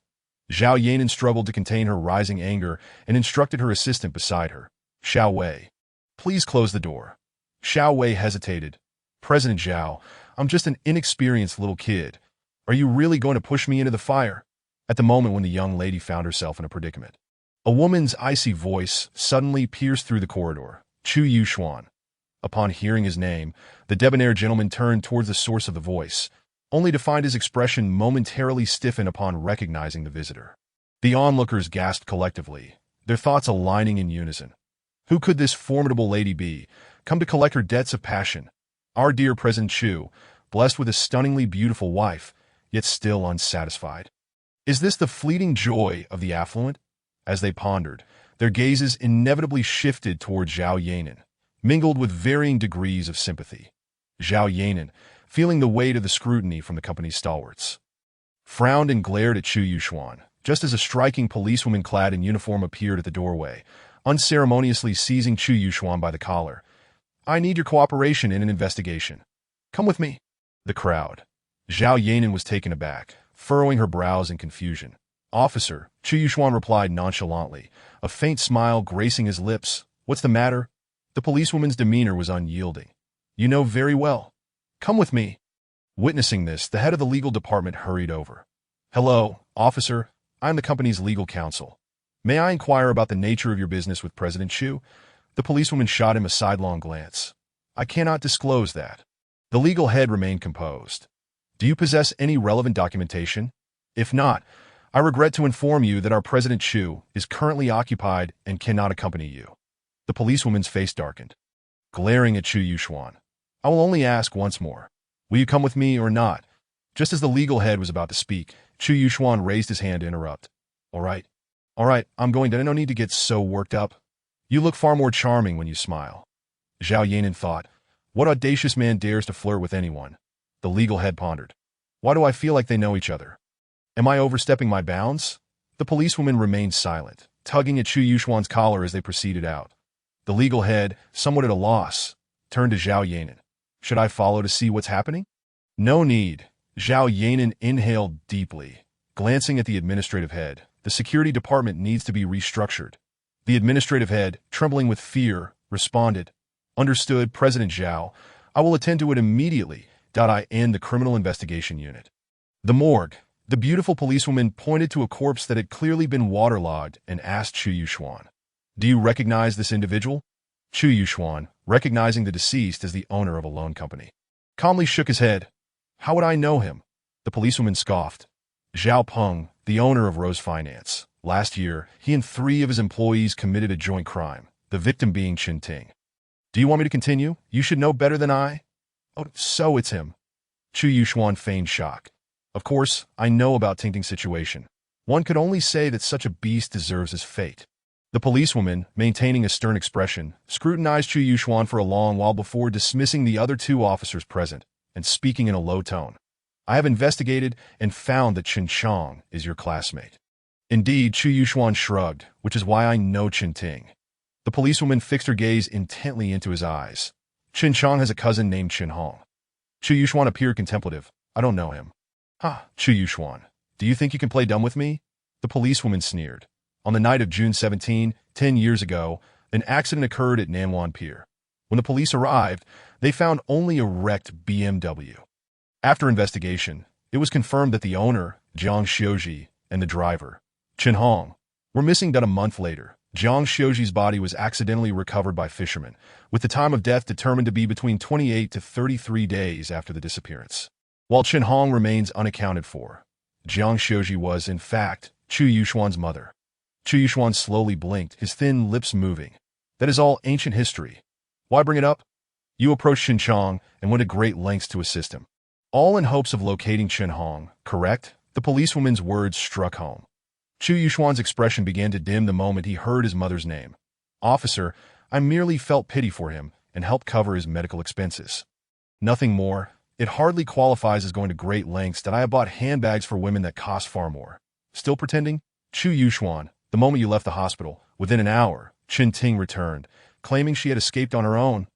Zhao Yanan struggled to contain her rising anger and instructed her assistant beside her, "Xiao Wei, please close the door." Xiao Wei hesitated. "President Zhao, I'm just an inexperienced little kid. Are you really going to push me into the fire?" At the moment when the young lady found herself in a predicament, a woman's icy voice suddenly pierced through the corridor. Chu Yuxuan. Upon hearing his name, the debonair gentleman turned towards the source of the voice, only to find his expression momentarily stiffen upon recognizing the visitor. The onlookers gasped collectively, their thoughts aligning in unison. Who could this formidable lady be, come to collect her debts of passion? Our dear President Chu, blessed with a stunningly beautiful wife, yet still unsatisfied. Is this the fleeting joy of the affluent? As they pondered, their gazes inevitably shifted toward Zhao Yanan, mingled with varying degrees of sympathy. Zhao Yanan, feeling the weight of the scrutiny from the company's stalwarts, frowned and glared at Chu Yuxuan, just as a striking policewoman clad in uniform appeared at the doorway, unceremoniously seizing Chu Yuxuan by the collar. "I need your cooperation in an investigation. Come with me." The crowd. Zhao Yanan was taken aback, furrowing her brows in confusion. "Officer," Chu Yuxuan replied nonchalantly, a faint smile gracing his lips. "What's the matter?" The policewoman's demeanor was unyielding. "You know very well. Come with me." Witnessing this, the head of the legal department hurried over. "Hello, officer. I'm the company's legal counsel. May I inquire about the nature of your business with President Chu?" The policewoman shot him a sidelong glance. "I cannot disclose that." The legal head remained composed. "Do you possess any relevant documentation? If not, I regret to inform you that our President Chu is currently occupied and cannot accompany you." The policewoman's face darkened. Glaring at Chu Yuxuan, "I will only ask once more. Will you come with me or not?" Just as the legal head was about to speak, Chu Yuxuan raised his hand to interrupt. All right, I'm going to. No need to get so worked up. You look far more charming when you smile." Zhao Yanan thought, "What audacious man dares to flirt with anyone?" The legal head pondered. "Why do I feel like they know each other? Am I overstepping my bounds?" The policewoman remained silent, tugging at Chu Yuxuan's collar as they proceeded out. The legal head, somewhat at a loss, turned to Zhao Yanan. "Should I follow to see what's happening?" "No need." Zhao Yanan inhaled deeply, glancing at the administrative head. "The security department needs to be restructured." The administrative head, trembling with fear, responded, "Understood, President Zhao. I will attend to it immediately. I end the criminal investigation unit." The morgue. The beautiful policewoman pointed to a corpse that had clearly been waterlogged and asked Chu Yuxuan, "Do you recognize this individual?" Chu Yuxuan, recognizing the deceased as the owner of a loan company, calmly shook his head. "How would I know him?" The policewoman scoffed. "Zhao Peng, the owner of Rose Finance. Last year, he and 3 of his employees committed a joint crime, the victim being Qin Ting." "Do you want me to continue? You should know better than I." "Oh, so it's him." Chu Yuxuan feigned shock. "Of course, I know about Tingting's situation. One could only say that such a beast deserves his fate." The policewoman, maintaining a stern expression, scrutinized Chu Yuxuan for a long while before dismissing the other 2 officers present and speaking in a low tone. "I have investigated and found that Qin Chong is your classmate." "Indeed," Chu Yuxuan shrugged, "which is why I know Qin Ting." The policewoman fixed her gaze intently into his eyes. "Qin Chong has a cousin named Qin Hong." Chu Yuxuan appeared contemplative. "I don't know him." "Ah, Chu Yuxuan, do you think you can play dumb with me?" The policewoman sneered. On the night of June 17, 10 years ago, an accident occurred at Nanwan Pier. When the police arrived, they found only a wrecked BMW. After investigation, it was confirmed that the owner, Jiang Xiuji, and the driver, Qin Hong, were missing. A month later, Jiang Xiuji's body was accidentally recovered by fishermen, with the time of death determined to be between 28 to 33 days after the disappearance. While Qin Hong remains unaccounted for, Jiang Xiuji was, in fact, Chu Yuxuan's mother. Chu Yuxuan slowly blinked, his thin lips moving. "That is all ancient history. Why bring it up?" "You approached Qin Chong and went to great lengths to assist him. All in hopes of locating Qin Hong, correct?" The policewoman's words struck home. Chu Yuxuan's expression began to dim the moment he heard his mother's name. "Officer, I merely felt pity for him and helped cover his medical expenses. Nothing more." It hardly qualifies as going to great lengths that I have bought handbags for women that cost far more. Still pretending? Chu Yuxuan, the moment you left the hospital, within an hour, Qin Ting returned, claiming she had escaped on her own.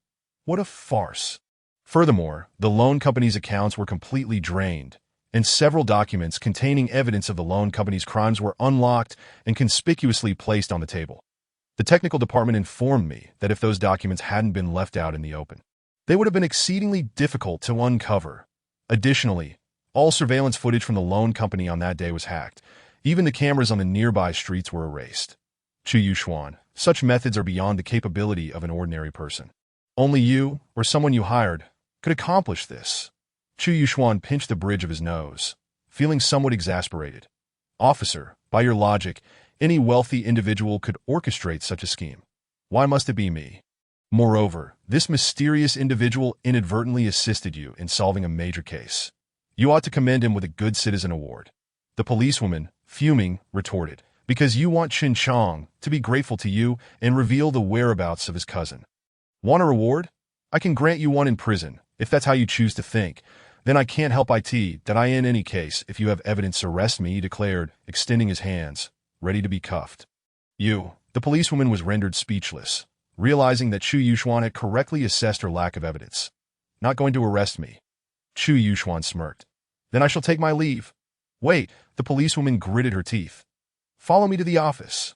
What a farce. Furthermore, the loan company's accounts were completely drained, and several documents containing evidence of the loan company's crimes were unlocked and conspicuously placed on the table. The technical department informed me that if those documents hadn't been left out in the open, they would have been exceedingly difficult to uncover. Additionally, all surveillance footage from the loan company on that day was hacked. Even the cameras on the nearby streets were erased. Chu Yuxuan, such methods are beyond the capability of an ordinary person. Only you, or someone you hired, could accomplish this. Chu Yuxuan pinched the bridge of his nose, feeling somewhat exasperated. Officer, by your logic, any wealthy individual could orchestrate such a scheme. Why must it be me? Moreover, this mysterious individual inadvertently assisted you in solving a major case. You ought to commend him with a Good Citizen Award. The policewoman, fuming, retorted, because you want Qin Chong to be grateful to you and reveal the whereabouts of his cousin. Want a reward? I can grant you one in prison, if that's how you choose to think. Then I can't help it that I in any case, if you have evidence, arrest me, he declared, extending his hands, ready to be cuffed. You, the policewoman was rendered speechless, realizing that Chu Yuxuan had correctly assessed her lack of evidence. Not going to arrest me. Chu Yuxuan smirked. Then I shall take my leave. Wait, the policewoman gritted her teeth. Follow me to the office.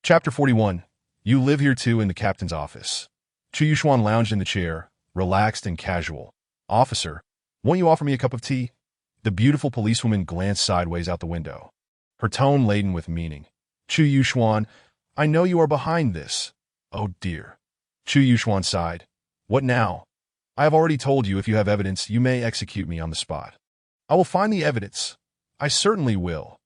Chapter 41. You live here too, in the captain's office. Chu Yuxuan lounged in the chair, relaxed and casual. Officer, won't you offer me a cup of tea? The beautiful policewoman glanced sideways out the window, her tone laden with meaning. Chu Yuxuan, I know you are behind this. Oh dear. Chu Yuxuan sighed. What now? I have already told you if you have evidence, you may execute me on the spot. I will find the evidence. I certainly will.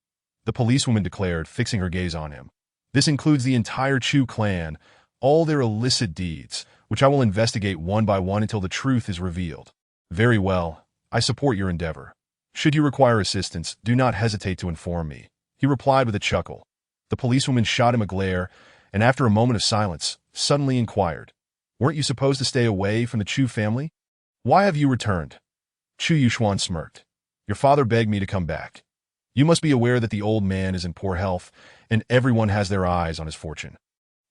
The policewoman declared, fixing her gaze on him. This includes the entire Chu clan, all their illicit deeds, which I will investigate one by one until the truth is revealed. Very well. I support your endeavor. Should you require assistance, do not hesitate to inform me, he replied with a chuckle. The policewoman shot him a glare, and after a moment of silence, suddenly inquired, Weren't you supposed to stay away from the Chu family? Why have you returned? Chu Yuxuan smirked. Your father begged me to come back. You must be aware that the old man is in poor health, and everyone has their eyes on his fortune.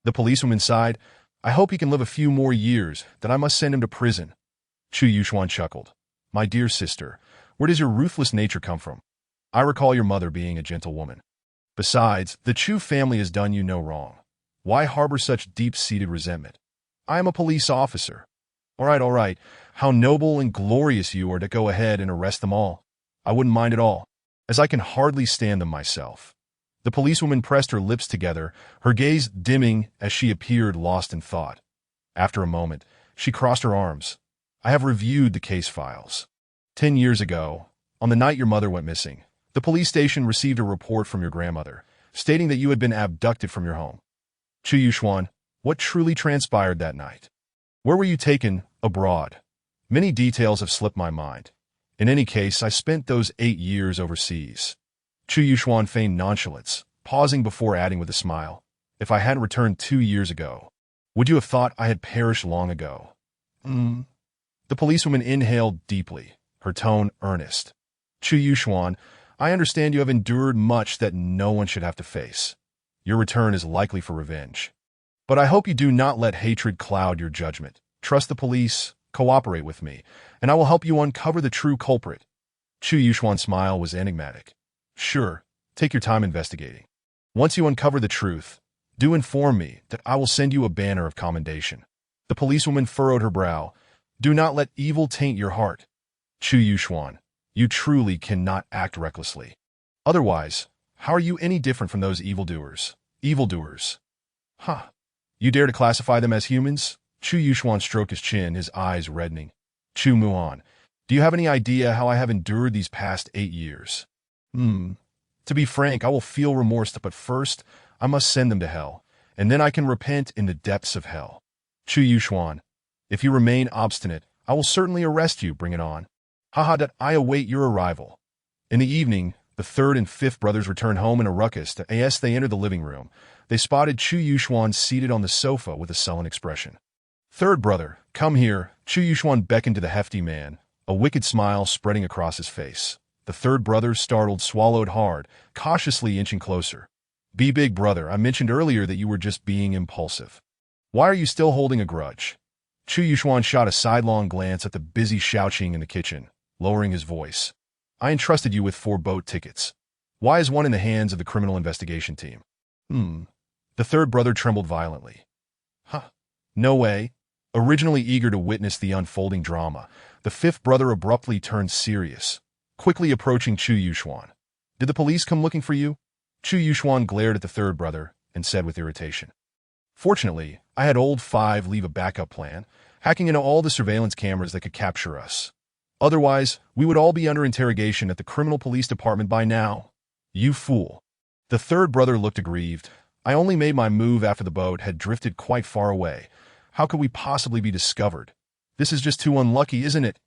The policewoman sighed. I hope he can live a few more years, that I must send him to prison. Chu Yuxuan chuckled. My dear sister, where does your ruthless nature come from? I recall your mother being a gentle woman. Besides, the Chu family has done you no wrong. Why harbor such deep-seated resentment? I am a police officer. All right. How noble and glorious you are to go ahead and arrest them all. I wouldn't mind at all, as I can hardly stand them myself. The policewoman pressed her lips together, her gaze dimming as she appeared lost in thought. After a moment, she crossed her arms. I have reviewed the case files. 10 years ago, on the night your mother went missing, the police station received a report from your grandmother, stating that you had been abducted from your home. Chu Yuxuan, what truly transpired that night? Where were you taken? Abroad. Many details have slipped my mind. In any case, I spent those 8 years overseas. Chu Yuxuan feigned nonchalance, pausing before adding with a smile, If I hadn't returned 2 years ago, would you have thought I had perished long ago? The policewoman inhaled deeply, her tone earnest. Chu Yuxuan, I understand you have endured much that no one should have to face. Your return is likely for revenge. But I hope you do not let hatred cloud your judgment. Trust the police, cooperate with me, and I will help you uncover the true culprit. Chu Yuxuan's smile was enigmatic. Sure, take your time investigating. Once you uncover the truth, do inform me that I will send you a banner of commendation. The policewoman furrowed her brow. Do not let evil taint your heart. Chu Yuxuan, you truly cannot act recklessly. Otherwise, how are you any different from those evildoers? Evildoers. You dare to classify them as humans? Chu Yuxuan stroked his chin, his eyes reddening. Chu Muan, do you have any idea how I have endured these past 8 years? To be frank, I will feel remorse, but first, I must send them to hell, and then I can repent in the depths of hell. Chu Yuxuan, if you remain obstinate, I will certainly arrest you, bring it on. That I await your arrival. In the evening, the third and fifth brothers returned home in a ruckus. As they entered the living room, they spotted Chu Yuxuan seated on the sofa with a sullen expression. Third brother, come here. Chu Yuxuan beckoned to the hefty man, a wicked smile spreading across his face. The third brother, startled, swallowed hard, cautiously inching closer. Be big, brother. I mentioned earlier that you were just being impulsive. Why are you still holding a grudge? Chu Yuxuan shot a sidelong glance at the busy Xiaoqing in the kitchen, lowering his voice. I entrusted you with 4 boat tickets. Why is one in the hands of the criminal investigation team? The third brother trembled violently. No way. Originally eager to witness the unfolding drama, the fifth brother abruptly turned serious, quickly approaching Chu Yuxuan. Did the police come looking for you? Chu Yuxuan glared at the third brother and said with irritation. Fortunately, I had old 5 leave a backup plan, hacking into all the surveillance cameras that could capture us. Otherwise, we would all be under interrogation at the criminal police department by now. You fool. The third brother looked aggrieved. I only made my move after the boat had drifted quite far away. How could we possibly be discovered? This is just too unlucky, isn't it?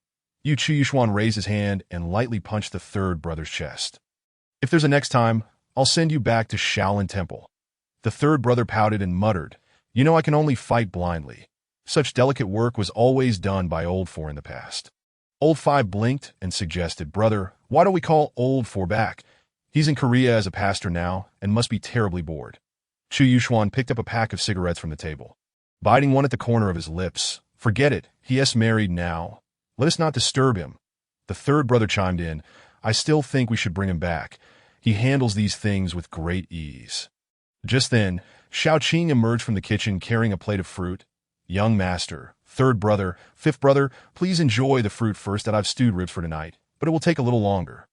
Chu Yuxuan raised his hand and lightly punched the third brother's chest. If there's a next time, I'll send you back to Shaolin Temple. The third brother pouted and muttered, You know I can only fight blindly. Such delicate work was always done by Old 4 in the past. Old 5 blinked and suggested, Brother, why don't we call Old 4 back? He's in Korea as a pastor now and must be terribly bored. Chu Yuxuan picked up a pack of cigarettes from the table. Biting one at the corner of his lips. Forget it, he is married now. Let us not disturb him. The third brother chimed in, I still think we should bring him back. He handles these things with great ease. Just then, Xiaoqing emerged from the kitchen carrying a plate of fruit. Young master, third brother, fifth brother, please enjoy the fruit first that I've stewed ribs for tonight, but it will take a little longer.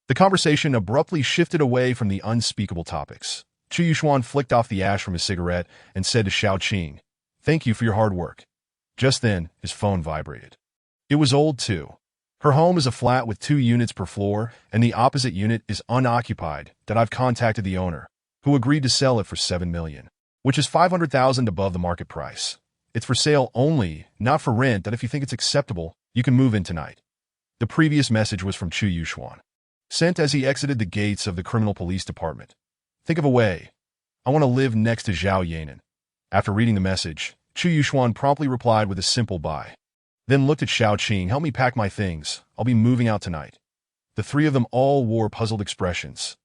The conversation abruptly shifted away from the unspeakable topics. Chu Yuxuan flicked off the ash from his cigarette and said to Xiaoqing, Thank you for your hard work. Just then, his phone vibrated. It was Old 2. Her home is a flat with 2 units per floor, and the opposite unit is unoccupied. That I've contacted the owner, who agreed to sell it for $7 million, which is $500,000 above the market price. It's for sale only, not for rent. That if you think it's acceptable, you can move in tonight. The previous message was from Chu Yuxuan, sent as he exited the gates of the criminal police department. Think of a way. I want to live next to Zhao Yanan. After reading the message, Chu Yuxuan promptly replied with a simple bye. Then looked at Xiaoqing, help me pack my things. I'll be moving out tonight. The 3 of them all wore puzzled expressions.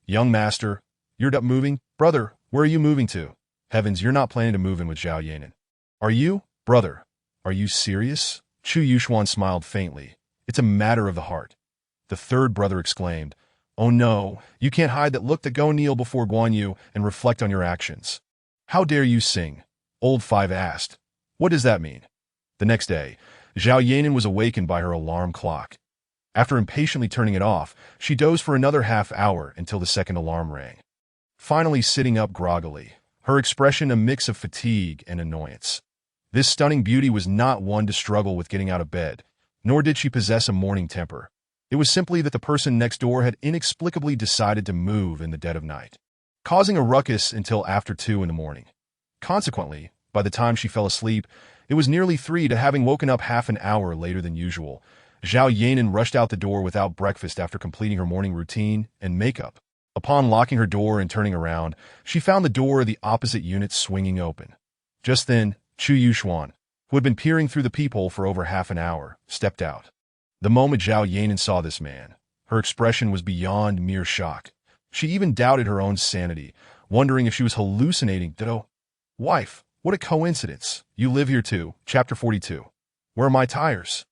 Young master, you're up moving? Brother, where are you moving to? Heavens, you're not planning to move in with Zhao Yanan. Are you? Brother, are you serious? Chu Yuxuan smiled faintly. It's a matter of the heart. The third brother exclaimed, Oh no, you can't hide that look. Go kneel before Guan Yu and reflect on your actions. How dare you sing? Old 5 asked. What does that mean? The next day, Zhao Yanan was awakened by her alarm clock. After impatiently turning it off, she dozed for another half-hour until the second alarm rang. Finally sitting up groggily, her expression a mix of fatigue and annoyance. This stunning beauty was not one to struggle with getting out of bed, nor did she possess a morning temper. It was simply that the person next door had inexplicably decided to move in the dead of night, causing a ruckus until after 2 in the morning. Consequently, by the time she fell asleep, it was nearly 3 to having woken up half an hour later than usual. Zhao Yanan rushed out the door without breakfast after completing her morning routine and makeup. Upon locking her door and turning around, she found the door of the opposite unit swinging open. Just then, Chu Yuxuan, who had been peering through the peephole for over half an hour, stepped out. The moment Zhao Yanan saw this man, her expression was beyond mere shock. She even doubted her own sanity, wondering if she was hallucinating. Ditto. Wife, what a coincidence. You live here too. Chapter 42. Where are my tires?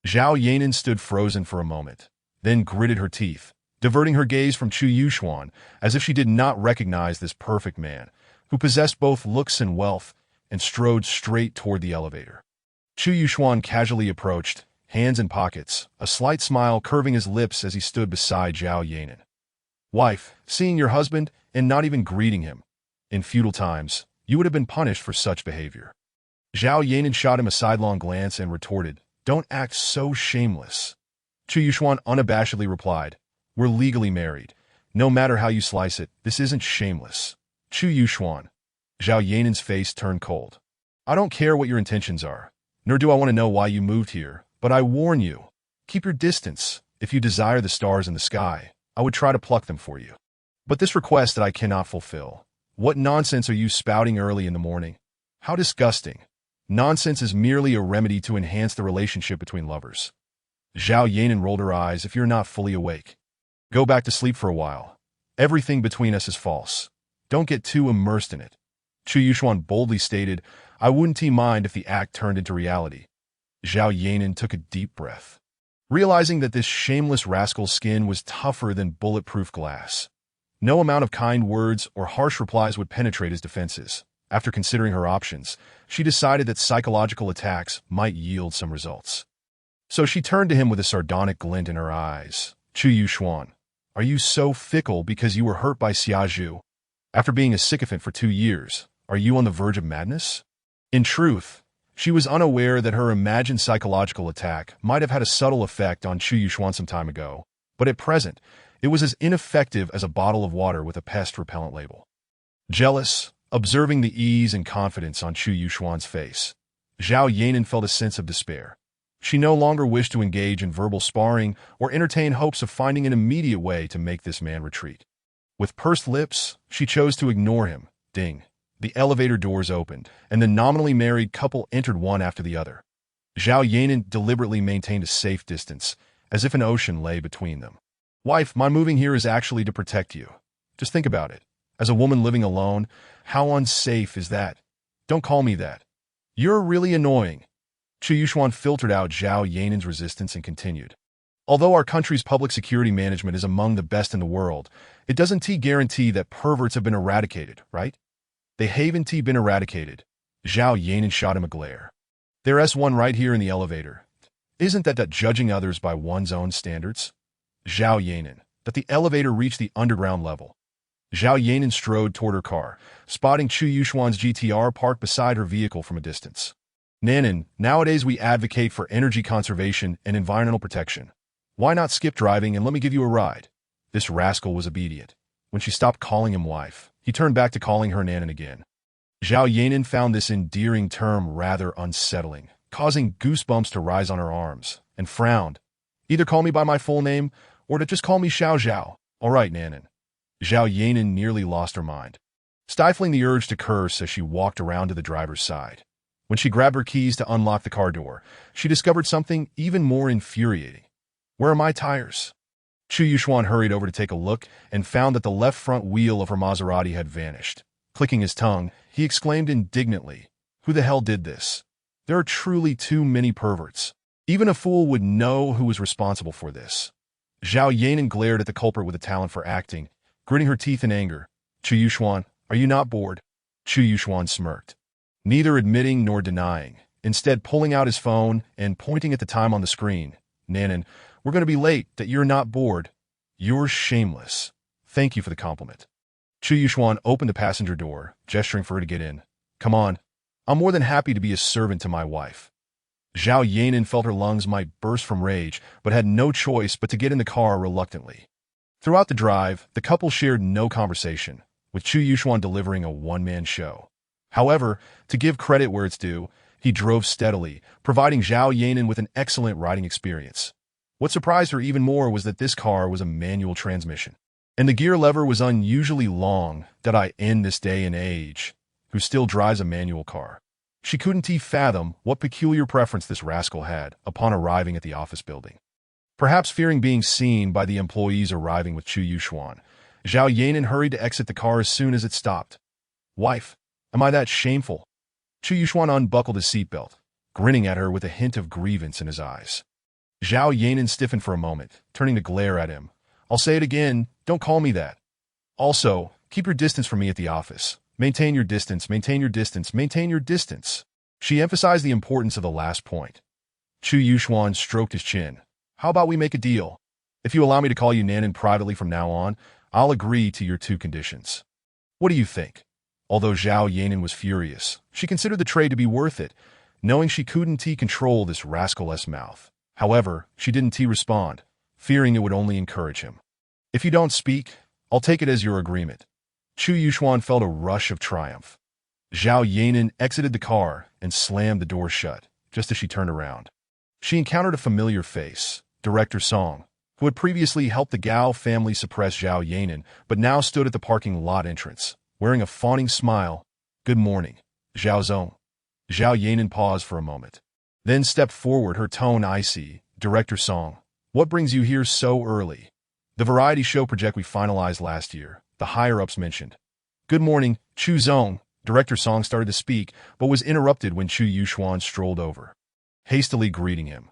Zhao Yanan stood frozen for a moment, then gritted her teeth, diverting her gaze from Chu Yuxuan as if she did not recognize this perfect man, who possessed both looks and wealth, and strode straight toward the elevator. Chu Yuxuan casually approached, hands in pockets, a slight smile curving his lips as he stood beside Zhao Yanan. Wife, seeing your husband and not even greeting him. In feudal times, you would have been punished for such behavior. Zhao Yanan shot him a sidelong glance and retorted, Don't act so shameless. Chu Yuxuan unabashedly replied, We're legally married. No matter how you slice it, this isn't shameless. Chu Yuxuan. Zhao Yanan's face turned cold. I don't care what your intentions are, nor do I want to know why you moved here, but I warn you, keep your distance. If you desire the stars in the sky, I would try to pluck them for you. But this request that I cannot fulfill. What nonsense are you spouting early in the morning? How disgusting. Nonsense is merely a remedy to enhance the relationship between lovers. Zhao Yanan rolled her eyes. If you're not fully awake, go back to sleep for a while. Everything between us is false. Don't get too immersed in it. Chu Yuxuan boldly stated, I wouldn't mind if the act turned into reality. Zhao Yanan took a deep breath, realizing that this shameless rascal's skin was tougher than bulletproof glass. No amount of kind words or harsh replies would penetrate his defenses. After considering her options, she decided that psychological attacks might yield some results. So she turned to him with a sardonic glint in her eyes. Chu Yuxuan, are you so fickle because you were hurt by Xia Zhu? After being a sycophant for 2 years, are you on the verge of madness? In truth, she was unaware that her imagined psychological attack might have had a subtle effect on Chu Yuxuan some time ago, but at present, it was as ineffective as a bottle of water with a pest repellent label. Jealous, observing the ease and confidence on Chu Yuxuan's face, Zhao Yanan felt a sense of despair. She no longer wished to engage in verbal sparring or entertain hopes of finding an immediate way to make this man retreat. With pursed lips, she chose to ignore him. Ding. The elevator doors opened, and the nominally married couple entered one after the other. Zhao Yanan deliberately maintained a safe distance, as if an ocean lay between them. Wife, my moving here is actually to protect you. Just think about it. As a woman living alone, how unsafe is that? Don't call me that. You're really annoying. Chu Yuxuan filtered out Zhao Yanan's resistance and continued. Although our country's public security management is among the best in the world, it doesn't guarantee that perverts have been eradicated, right? They haven't been eradicated. Zhao Yanan shot him a glare. There's one right here in the elevator. Isn't that judging others by one's own standards? Zhao Yanan, that the elevator reached the underground level. Zhao Yanan strode toward her car, spotting Chu Yuxuan's GTR parked beside her vehicle from a distance. Nanan, nowadays we advocate for energy conservation and environmental protection. Why not skip driving and let me give you a ride? This rascal was obedient. When she stopped calling him wife, he turned back to calling her Nanan again. Zhao Yanan found this endearing term rather unsettling, causing goosebumps to rise on her arms, and frowned. Either call me by my full name, or to just call me Xiao Zhao. All right, Nanan. Zhao Yanan nearly lost her mind, stifling the urge to curse as she walked around to the driver's side. When she grabbed her keys to unlock the car door, she discovered something even more infuriating. Where are my tires? Chu Yuxuan hurried over to take a look and found that the left front wheel of her Maserati had vanished. Clicking his tongue, he exclaimed indignantly, Who the hell did this? There are truly too many perverts. Even a fool would know who was responsible for this. Zhao Yanan glared at the culprit with a talent for acting, gritting her teeth in anger. Chu Yuxuan, are you not bored? Chu Yuxuan smirked, neither admitting nor denying, instead pulling out his phone and pointing at the time on the screen. Nanan, we're going to be late. That you're not bored. You're shameless. Thank you for the compliment. Chu Yuxuan opened the passenger door, gesturing for her to get in. Come on. I'm more than happy to be a servant to my wife. Zhao Yanan felt her lungs might burst from rage, but had no choice but to get in the car reluctantly. Throughout the drive, the couple shared no conversation, with Chu Yuxuan delivering a one-man show. However, to give credit where it's due, he drove steadily, providing Zhao Yanan with an excellent riding experience. What surprised her even more was that this car was a manual transmission, and the gear lever was unusually long. That I in this day and age, who still drives a manual car. She couldn't fathom what peculiar preference this rascal had upon arriving at the office building. Perhaps fearing being seen by the employees arriving with Chu Yuxuan, Zhao Yanan hurried to exit the car as soon as it stopped. Wife, am I that shameful? Chu Yuxuan unbuckled his seatbelt, grinning at her with a hint of grievance in his eyes. Zhao Yanan stiffened for a moment, turning to glare at him. I'll say it again, don't call me that. Also, keep your distance from me at the office. Maintain your distance, maintain your distance, maintain your distance. She emphasized the importance of the last point. Chu Yuxuan stroked his chin. How about we make a deal? If you allow me to call you Nanan privately from now on, I'll agree to your 2 conditions. What do you think? Although Zhao Yanan was furious, she considered the trade to be worth it, knowing she couldn't control this rascal's mouth. However, she didn't respond, fearing it would only encourage him. If you don't speak, I'll take it as your agreement. Chu Yuxuan felt a rush of triumph. Zhao Yanan exited the car and slammed the door shut, just as she turned around. She encountered a familiar face, Director Song, who had previously helped the Gao family suppress Zhao Yanan, but now stood at the parking lot entrance, wearing a fawning smile. Good morning, Zhao Zong. Zhao Yanan paused for a moment, then stepped forward, her tone icy. Director Song. What brings you here so early? The variety show project we finalized last year, the higher-ups mentioned. Good morning, Chu Zong. Director Song started to speak, but was interrupted when Chu Yuxuan strolled over, hastily greeting him.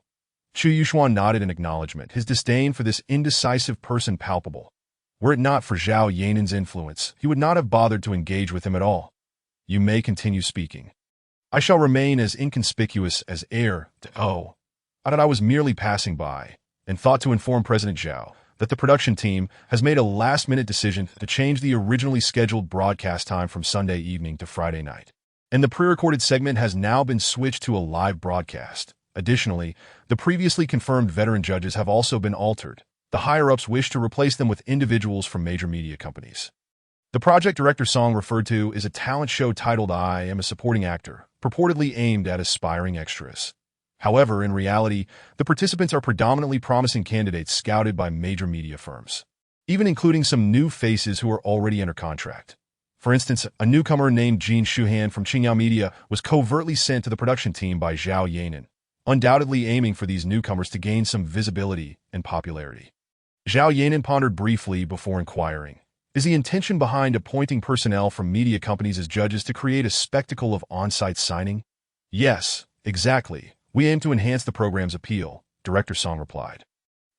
Chu Yuxuan nodded in acknowledgement, his disdain for this indecisive person palpable. Were it not for Zhao Yanan's influence, he would not have bothered to engage with him at all. You may continue speaking. I shall remain as inconspicuous as air. I thought I was merely passing by, and thought to inform President Zhao that the production team has made a last-minute decision to change the originally scheduled broadcast time from Sunday evening to Friday night. And the pre-recorded segment has now been switched to a live broadcast. Additionally, the previously confirmed veteran judges have also been altered. The higher-ups wish to replace them with individuals from major media companies. The project Director Song referred to is a talent show titled I Am a Supporting Actor, purportedly aimed at aspiring extras. However, in reality, the participants are predominantly promising candidates scouted by major media firms, even including some new faces who are already under contract. For instance, a newcomer named Jin Shuhan from Qingyao Media was covertly sent to the production team by Zhao Yanan, undoubtedly aiming for these newcomers to gain some visibility and popularity. Zhao Yanan pondered briefly before inquiring, is the intention behind appointing personnel from media companies as judges to create a spectacle of on-site signing? Yes, exactly. We aim to enhance the program's appeal, Director Song replied.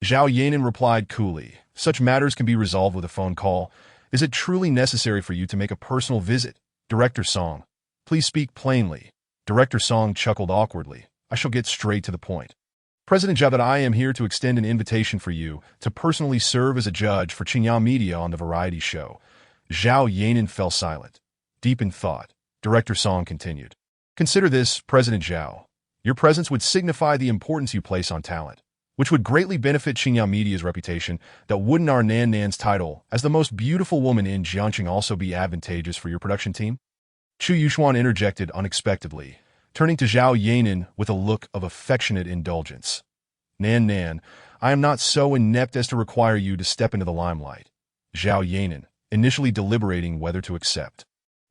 Zhao Yanan replied coolly, such matters can be resolved with a phone call. Is it truly necessary for you to make a personal visit? Director Song, please speak plainly. Director Song chuckled awkwardly. I shall get straight to the point. President Zhao, that I am here to extend an invitation for you to personally serve as a judge for Qingyao Media on the variety show. Zhao Yanan fell silent, deep in thought. Director Song continued. Consider this, President Zhao. Your presence would signify the importance you place on talent, which would greatly benefit Qingyao Media's reputation. That wouldn't our Nan Nan's title as the most beautiful woman in Jiangxing also be advantageous for your production team? Chu Yuxuan interjected unexpectedly, turning to Zhao Yanan with a look of affectionate indulgence. Nan, I am not so inept as to require you to step into the limelight. Zhao Yanan, initially deliberating whether to accept,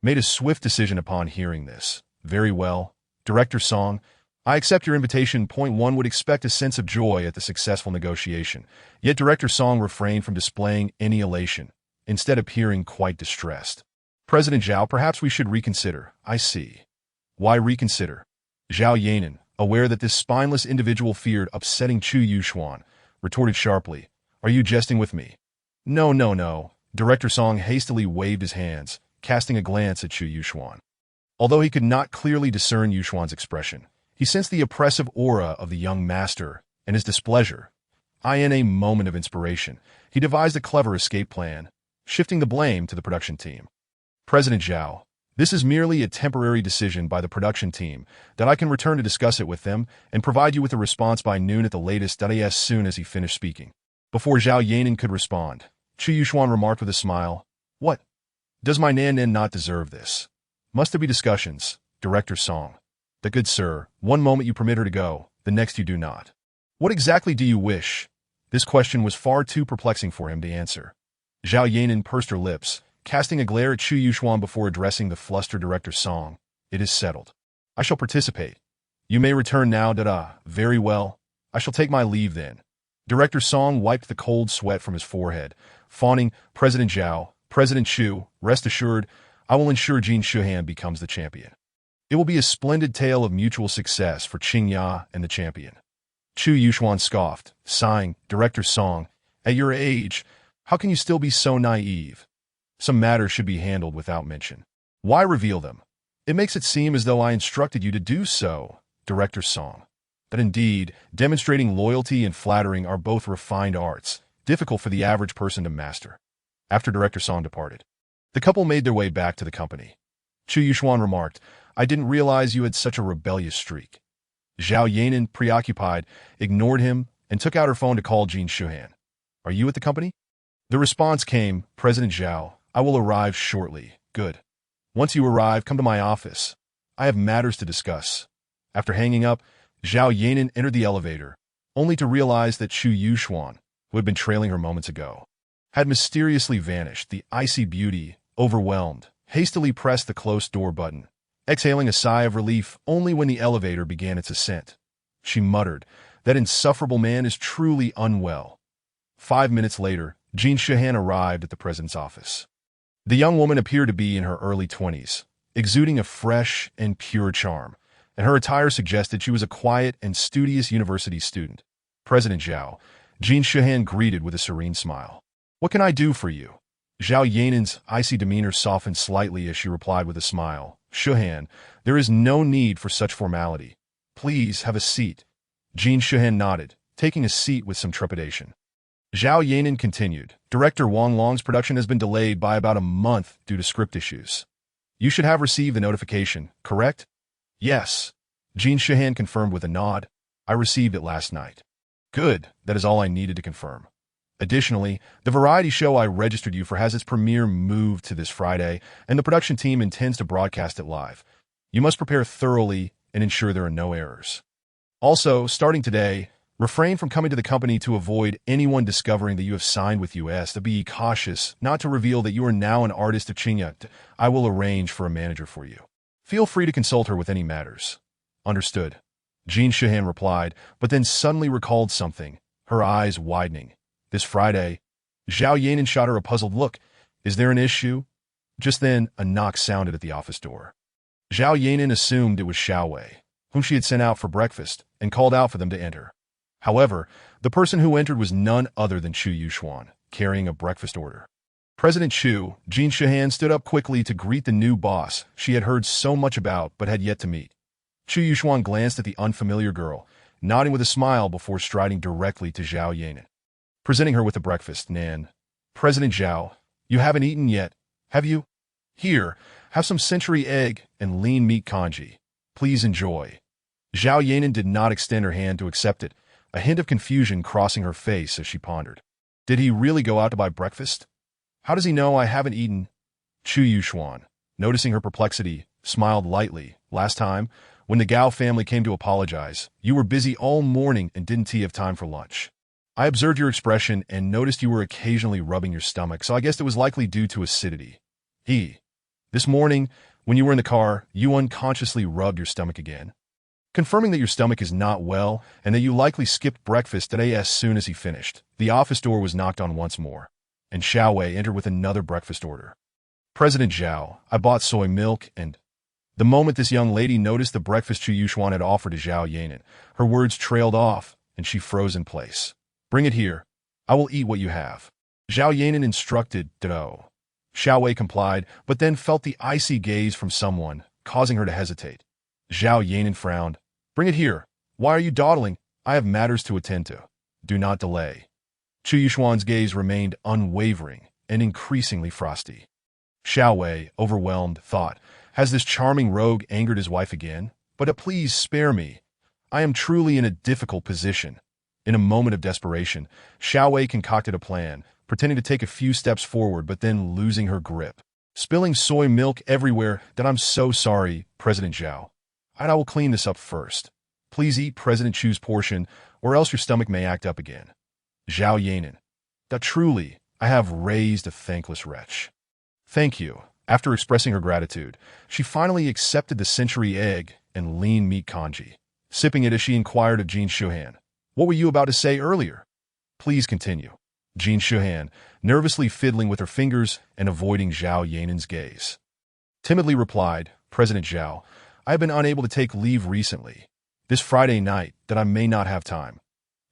made a swift decision upon hearing this. Very well, Director Song, I accept your invitation. One would expect a sense of joy at the successful negotiation, yet Director Song refrained from displaying any elation, instead appearing quite distressed. President Zhao, perhaps we should reconsider. I see. Why reconsider? Zhao Yanan, aware that this spineless individual feared upsetting Chu Yuxuan, retorted sharply, Are you jesting with me? No. Director Song hastily waved his hands, casting a glance at Chu Yuxuan. Although he could not clearly discern Yuxuan's expression, he sensed the oppressive aura of the young master and his displeasure. In a moment of inspiration, he devised a clever escape plan, shifting the blame to the production team. President Zhao, this is merely a temporary decision by the production team that I can return to discuss it with them and provide you with a response by noon at the latest. As soon as he finished speaking. Before Zhao Yanan could respond, Chu Yuxuan remarked with a smile, What? Does my Nan not deserve this? Must there be discussions, Director Song? The good sir, one moment you permit her to go, the next you do not. What exactly do you wish? This question was far too perplexing for him to answer. Zhao Yanan pursed her lips, casting a glare at Chu Yuxuan before addressing the flustered Director Song. It is settled. I shall participate. You may return now. Very well. I shall take my leave then. Director Song wiped the cold sweat from his forehead, fawning, President Zhao, President Chu, rest assured, I will ensure Jin Shuhan becomes the champion. It will be a splendid tale of mutual success for Qingyao and the champion. Chu Yuxuan scoffed, sighing, Director Song, at your age, how can you still be so naive? Some matters should be handled without mention. Why reveal them? It makes it seem as though I instructed you to do so, Director Song. That indeed, demonstrating loyalty and flattering are both refined arts, difficult for the average person to master. After Director Song departed, the couple made their way back to the company. Chu Yuxuan remarked, I didn't realize you had such a rebellious streak. Zhao Yanan, preoccupied, ignored him and took out her phone to call Jin Shuhan. Are you at the company? The response came, President Zhao, I will arrive shortly. Good. Once you arrive, come to my office. I have matters to discuss. After hanging up, Zhao Yanan entered the elevator, only to realize that Chu Yuxuan, who had been trailing her moments ago, had mysteriously vanished. The icy beauty, overwhelmed, hastily pressed the closed door button, exhaling a sigh of relief only when the elevator began its ascent. She muttered, That insufferable man is truly unwell. 5 minutes later, Jean Shahan arrived at the president's office. The young woman appeared to be in her early 20s, exuding a fresh and pure charm, and her attire suggested she was a quiet and studious university student. President Zhao, Jean Shahan greeted with a serene smile. "What can I do for you?" Zhao Yanan's icy demeanor softened slightly as she replied with a smile. "Shahan, there is no need for such formality. Please have a seat." Jean Shahan nodded, taking a seat with some trepidation. Zhao Yanan continued, "Director Wang Long's production has been delayed by about a month due to script issues. You should have received the notification, correct?" "Yes." Jean Shahan confirmed with a nod. "I received it last night." "Good, that is all I needed to confirm. Additionally, the variety show I registered you for has its premiere moved to this Friday, and the production team intends to broadcast it live. You must prepare thoroughly and ensure there are no errors. Also, starting today, refrain from coming to the company to avoid anyone discovering that you have signed with us. To be cautious not to reveal that you are now an artist of China. I will arrange for a manager for you. Feel free to consult her with any matters." "Understood," Jean Shahan replied, but then suddenly recalled something, her eyes widening. "This Friday?" Zhao Yanan shot her a puzzled look. "Is there an issue?" Just then, a knock sounded at the office door. Zhao Yanan assumed it was Xiao Wei, whom she had sent out for breakfast, and called out for them to enter. However, the person who entered was none other than Chu Yuxuan, carrying a breakfast order. President Chu, Jean Shahan stood up quickly to greet the new boss she had heard so much about but had yet to meet. Chu Yuxuan glanced at the unfamiliar girl, nodding with a smile before striding directly to Zhao Yanan. Presenting her with the breakfast, "Nan, President Zhao, you haven't eaten yet, have you? Here, have some century egg and lean meat congee. Please enjoy." Zhao Yanan did not extend her hand to accept it, a hint of confusion crossing her face as she pondered. Did he really go out to buy breakfast? How does he know I haven't eaten? Chu Yuxuan, noticing her perplexity, smiled lightly. "Last time, when the Gao family came to apologize, you were busy all morning and didn't have time for lunch. I observed your expression and noticed you were occasionally rubbing your stomach, so I guessed it was likely due to acidity. This morning, when you were in the car, you unconsciously rubbed your stomach again. Confirming that your stomach is not well and that you likely skipped breakfast today as soon as he finished, the office door was knocked on once more, and Xiao Wei entered with another breakfast order. "President Zhao, I bought soy milk and—" The moment this young lady noticed the breakfast Chu Yuxuan had offered to Zhao Yanan, her words trailed off, and she froze in place. "Bring it here. I will eat what you have." Zhao Yanan instructed, "Ditto." Xiao Wei complied, but then felt the icy gaze from someone, causing her to hesitate. Zhao Yanan frowned. "Bring it here. Why are you dawdling? I have matters to attend to. Do not delay." Chu Yuxuan's gaze remained unwavering and increasingly frosty. Xiao Wei, overwhelmed, thought, "Has this charming rogue angered his wife again? But please spare me. I am truly in a difficult position." In a moment of desperation, Xiao Wei concocted a plan, pretending to take a few steps forward but then losing her grip. "Spilling soy milk everywhere, that I'm so sorry, President Zhao. I will clean this up first. Please eat President Chu's portion, or else your stomach may act up again." Zhao Yanan. "That truly, I have raised a thankless wretch." "Thank you." After expressing her gratitude, she finally accepted the century egg and lean meat congee, sipping it as she inquired of Jean Shahan. "What were you about to say earlier?" "Please continue." Jean Shahan, nervously fiddling with her fingers and avoiding Zhao Yanan's gaze, timidly replied, "President Zhao, I have been unable to take leave recently. This Friday night, that I may not have time."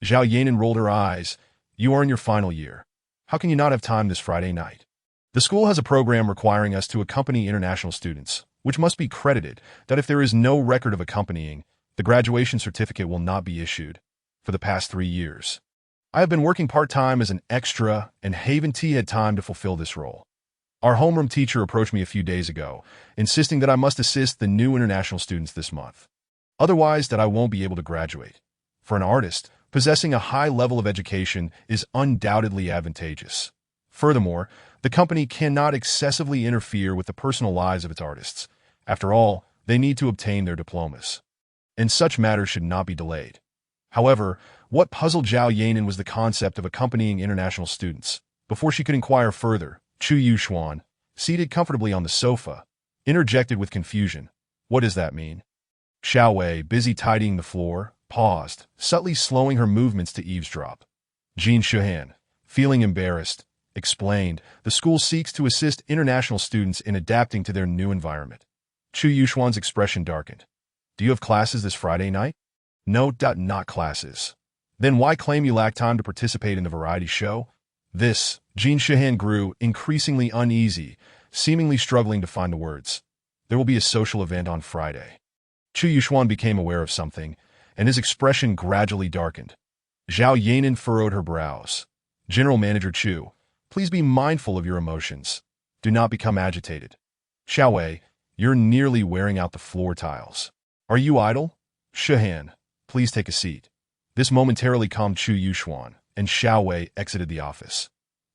Zhao Yanan rolled her eyes. "You are in your final year. How can you not have time this Friday night? The school has a program requiring us to accompany international students, which must be credited that if there is no record of accompanying, the graduation certificate will not be issued. For the past 3 years, I have been working part-time as an extra and haven't had time to fulfill this role. Our homeroom teacher approached me a few days ago, insisting that I must assist the new international students this month. Otherwise, that I won't be able to graduate. For an artist, possessing a high level of education is undoubtedly advantageous. Furthermore, the company cannot excessively interfere with the personal lives of its artists. After all, they need to obtain their diplomas, and such matters should not be delayed." However, what puzzled Zhao Yanan was the concept of accompanying international students. Before she could inquire further, Chu Yuxuan, seated comfortably on the sofa, interjected with confusion. "What does that mean?" Xiao Wei, busy tidying the floor, paused, subtly slowing her movements to eavesdrop. Jin Shuhan, feeling embarrassed, explained, the school seeks to assist international students in adapting to their new environment. Chu Yuxuan's expression darkened. Do you have classes this Friday night? No, not classes. Then why claim you lack time to participate in the variety show? This, Jin Shuhan grew increasingly uneasy, seemingly struggling to find the words. There will be a social event on Friday. Chu Yuxuan became aware of something, and his expression gradually darkened. Zhao Yanan furrowed her brows. General Manager Chu, please be mindful of your emotions. Do not become agitated. Xiao Wei, you're nearly wearing out the floor tiles. Are you idle? Shuhan, please take a seat. This momentarily calmed Chu Yuxuan, and Xiao Wei exited the office.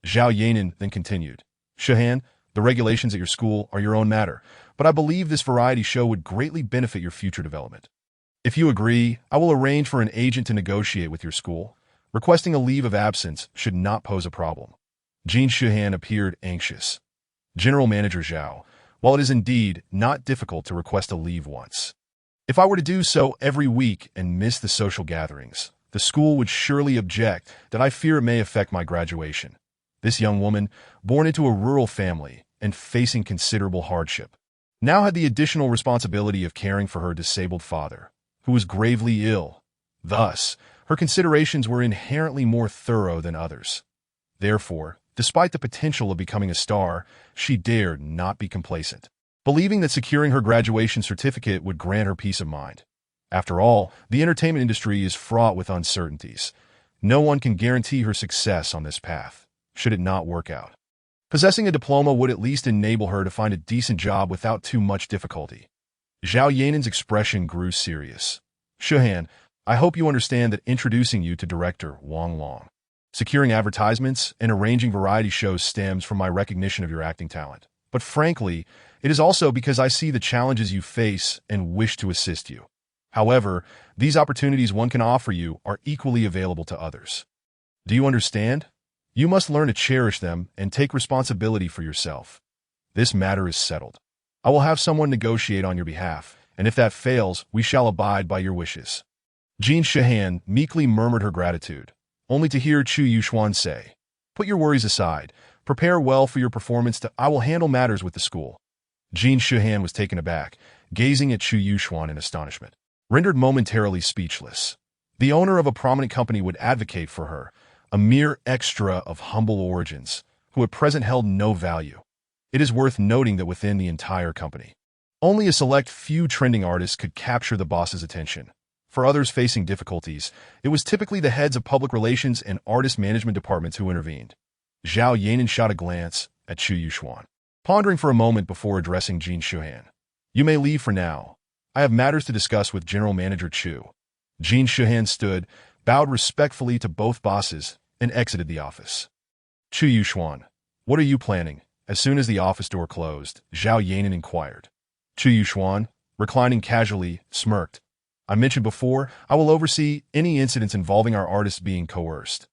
Zhao Yanan then continued. Shuhan, the regulations at your school are your own matter, but I believe this variety show would greatly benefit your future development. If you agree, I will arrange for an agent to negotiate with your school. Requesting a leave of absence should not pose a problem. Jin Shuhan appeared anxious. General Manager Zhao, while it is indeed not difficult to request a leave once, if I were to do so every week and miss the social gatherings, the school would surely object that I fear it may affect my graduation. This young woman, born into a rural family and facing considerable hardship, now had the additional responsibility of caring for her disabled father, who was gravely ill. Thus, her considerations were inherently more thorough than others. Therefore, despite the potential of becoming a star, she dared not be complacent, believing that securing her graduation certificate would grant her peace of mind. After all, the entertainment industry is fraught with uncertainties. No one can guarantee her success on this path, should it not work out. Possessing a diploma would at least enable her to find a decent job without too much difficulty. Zhao Yanan's expression grew serious. Shuhan, I hope you understand that introducing you to Director Wang Long, securing advertisements, and arranging variety shows stems from my recognition of your acting talent. But frankly, it is also because I see the challenges you face and wish to assist you. However, these opportunities one can offer you are equally available to others. Do you understand? You must learn to cherish them and take responsibility for yourself. This matter is settled. I will have someone negotiate on your behalf, and if that fails, we shall abide by your wishes. Jin Shuhan meekly murmured her gratitude, only to hear Chu Yuxuan say, Put your worries aside. Prepare well for your performance. I will handle matters with the school. Jin Shuhan was taken aback, gazing at Chu Yuxuan in astonishment, rendered momentarily speechless. The owner of a prominent company would advocate for her, a mere extra of humble origins, who at present held no value. It is worth noting that within the entire company, only a select few trending artists could capture the boss's attention. For others facing difficulties, it was typically the heads of public relations and artist management departments who intervened. Zhao Yanan shot a glance at Chu Yuxuan, pondering for a moment before addressing Jin Shuhan. You may leave for now. I have matters to discuss with General Manager Chu. Jin Shuhan stood, bowed respectfully to both bosses, and exited the office. Chu Yuxuan, what are you planning? As soon as the office door closed, Zhao Yanan inquired. Chu Yuxuan, reclining casually, smirked. I mentioned before, I will oversee any incidents involving our artists being coerced.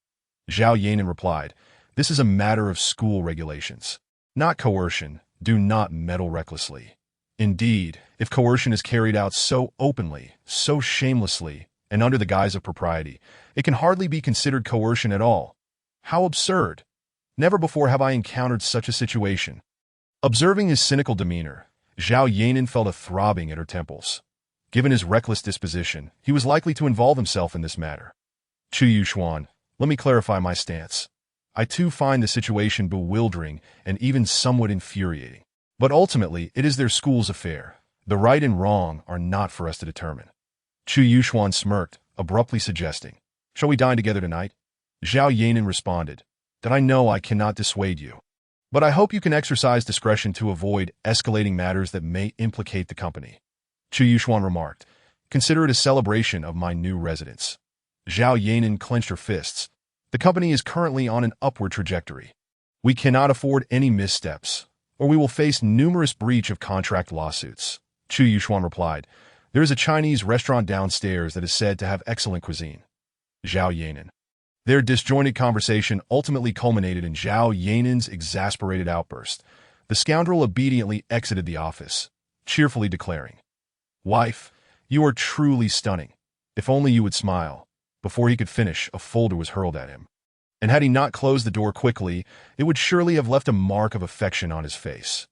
Zhao Yanan replied, This is a matter of school regulations, not coercion. Do not meddle recklessly. Indeed, if coercion is carried out so openly, so shamelessly, and under the guise of propriety, it can hardly be considered coercion at all. How absurd! Never before have I encountered such a situation. Observing his cynical demeanor, Zhao Yanan felt a throbbing at her temples. Given his reckless disposition, he was likely to involve himself in this matter. Chu Yuxuan, let me clarify my stance. I too find the situation bewildering and even somewhat infuriating. But ultimately, it is their school's affair. The right and wrong are not for us to determine. Chu Yuxuan smirked, abruptly suggesting, Shall we dine together tonight? Zhao Yanan responded, That I know I cannot dissuade you. But I hope you can exercise discretion to avoid escalating matters that may implicate the company. Chu Yuxuan remarked, Consider it a celebration of my new residence. Zhao Yanan clenched her fists. The company is currently on an upward trajectory. We cannot afford any missteps, or we will face numerous breach of contract lawsuits. Chu Yuxuan replied, There is a Chinese restaurant downstairs that is said to have excellent cuisine. Zhao Yanan. Their disjointed conversation ultimately culminated in Zhao Yanan's exasperated outburst. The scoundrel obediently exited the office, cheerfully declaring, Wife, you are truly stunning. If only you would smile. Before he could finish, a folder was hurled at him. And had he not closed the door quickly, it would surely have left a mark of affection on his face.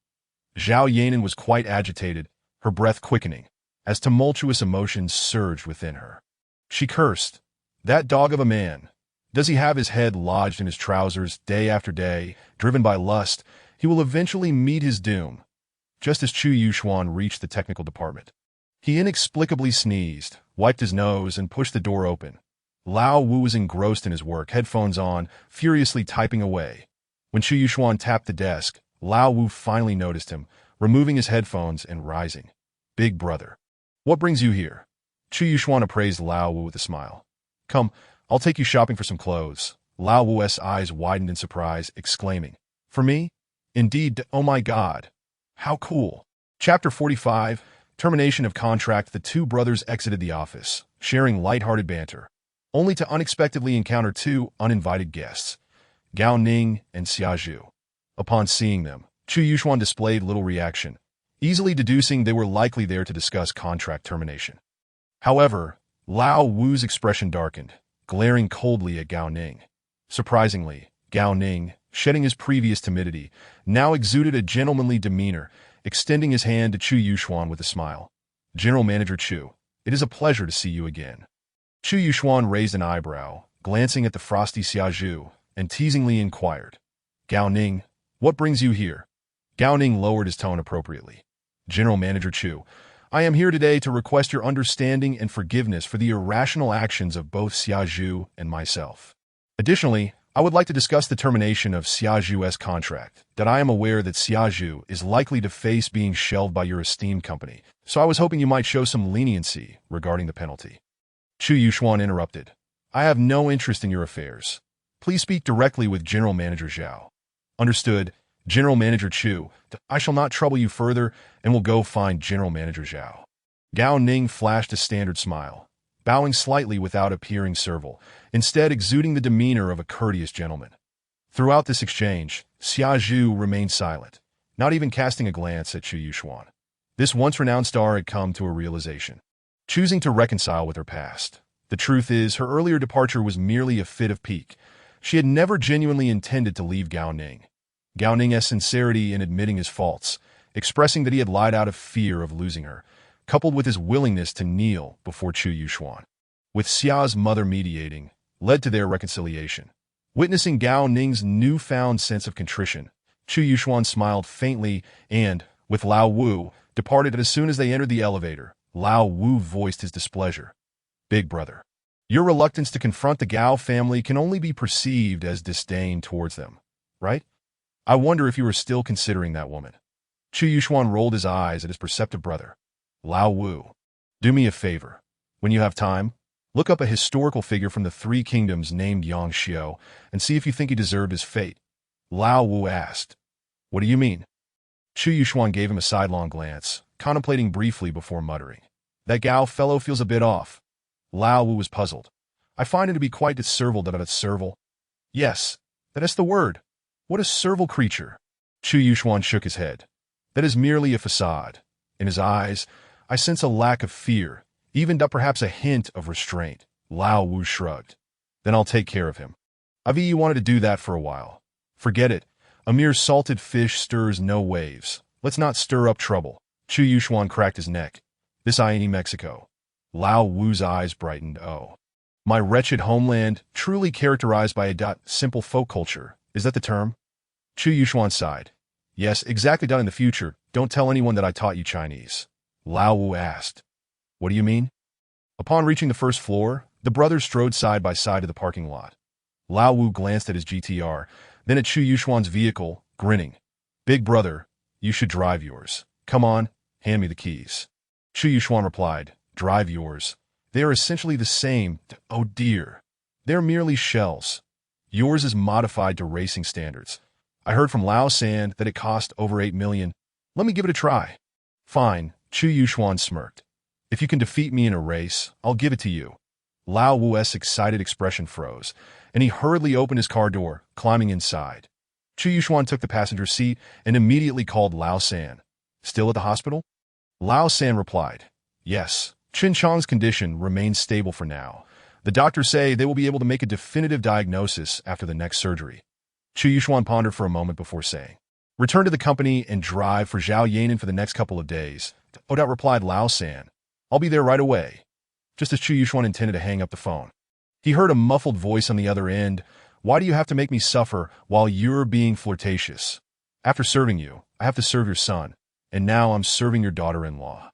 Zhao Yanan was quite agitated, her breath quickening, as tumultuous emotions surged within her. She cursed. That dog of a man. Does he have his head lodged in his trousers day after day, driven by lust? He will eventually meet his doom. Just as Chu Yuxuan reached the technical department, he inexplicably sneezed, wiped his nose, and pushed the door open. Lao Wu was engrossed in his work, headphones on, furiously typing away. When Chu Yuxuan tapped the desk, Lao Wu finally noticed him, removing his headphones and rising. Big brother. What brings you here? Chu Yuxuan appraised Lao Wu with a smile. Come, I'll take you shopping for some clothes. Lao Wu's eyes widened in surprise, exclaiming. For me? Indeed, oh my god. How cool. Chapter 45, Termination of Contract. The two brothers exited the office, sharing light-hearted banter, only to unexpectedly encounter two uninvited guests, Gao Ning and Xia Zhu. Upon seeing them, Chu Yuxuan displayed little reaction, easily deducing they were likely there to discuss contract termination. However, Lao Wu's expression darkened, glaring coldly at Gao Ning. Surprisingly, Gao Ning, shedding his previous timidity, now exuded a gentlemanly demeanor, extending his hand to Chu Yuxuan with a smile. General Manager Chu, it is a pleasure to see you again. Chu Yuxuan raised an eyebrow, glancing at the frosty Xia Zhu, and teasingly inquired. Gao Ning, what brings you here? Gao Ning lowered his tone appropriately. General Manager Chu, I am here today to request your understanding and forgiveness for the irrational actions of both Xia Zhu and myself. Additionally, I would like to discuss the termination of Xia Zhu's contract, that I am aware that Xia Zhu is likely to face being shelved by your esteemed company, so I was hoping you might show some leniency regarding the penalty. Chu Yuxuan interrupted. I have no interest in your affairs. Please speak directly with General Manager Zhao. Understood, General Manager Chu. I shall not trouble you further and will go find General Manager Zhao. Gao Ning flashed a standard smile, bowing slightly without appearing servile, instead exuding the demeanor of a courteous gentleman. Throughout this exchange, Xia Zhu remained silent, not even casting a glance at Chu Yuxuan. This once renowned star had come to a realization, choosing to reconcile with her past. The truth is, her earlier departure was merely a fit of pique. She had never genuinely intended to leave Gao Ning. Gao Ning's sincerity in admitting his faults, expressing that he had lied out of fear of losing her, coupled with his willingness to kneel before Chu Yuxuan, with Xia's mother mediating, led to their reconciliation. Witnessing Gao Ning's newfound sense of contrition, Chu Yuxuan smiled faintly and, with Lao Wu, departed. As soon as they entered the elevator, Lao Wu voiced his displeasure. Big brother, your reluctance to confront the Gao family can only be perceived as disdain towards them, right? I wonder if you are still considering that woman. Chu Yuxuan rolled his eyes at his perceptive brother. Lao Wu, do me a favor. When you have time, look up a historical figure from the Three Kingdoms named Yang Xiao and see if you think he deserved his fate. Lao Wu asked. What do you mean? Chu Yuxuan gave him a sidelong glance, contemplating briefly before muttering. That Gao fellow feels a bit off. Lao Wu was puzzled. I find him to be quite servile. Yes, that is the word. What a servile creature. Chu Yuxuan shook his head. That is merely a façade. In his eyes, I sense a lack of fear, even perhaps a hint of restraint. Lao Wu shrugged. Then I'll take care of him. Avi, you wanted to do that for a while. Forget it. A mere salted fish stirs no waves. Let's not stir up trouble. Chu Yuxuan cracked his neck. This ain't Mexico. Lao Wu's eyes brightened. Oh. My wretched homeland, truly characterized by a simple folk culture. Is that the term? Chu Yuxuan sighed. Yes, exactly. In the future, don't tell anyone that I taught you Chinese. Lao Wu asked. What do you mean? Upon reaching the first floor, the brothers strode side by side to the parking lot. Lao Wu glanced at his GTR, then at Chu Yuxuan's vehicle, grinning. Big brother, you should drive yours. Come on, hand me the keys. Chu Yuxuan replied, drive yours. They are essentially the same. Oh dear. They're merely shells. Yours is modified to racing standards. I heard from Lao San that it cost over 8 million. Let me give it a try. Fine, Chu Yuxuan smirked. If you can defeat me in a race, I'll give it to you. Lao Wu's excited expression froze, and he hurriedly opened his car door, climbing inside. Chu Yuxuan took the passenger seat and immediately called Lao San. Still at the hospital? Lao San replied, Yes, Qin Chang's condition remains stable for now. The doctors say they will be able to make a definitive diagnosis after the next surgery. Chu Yuxuan pondered for a moment before saying, "Return to the company and drive for Zhao Yanan for the next couple of days." Odat replied, "Lao San, I'll be there right away." Just as Chu Yuxuan intended to hang up the phone, he heard a muffled voice on the other end. "Why do you have to make me suffer while you're being flirtatious? After serving you, I have to serve your son, and now I'm serving your daughter-in-law.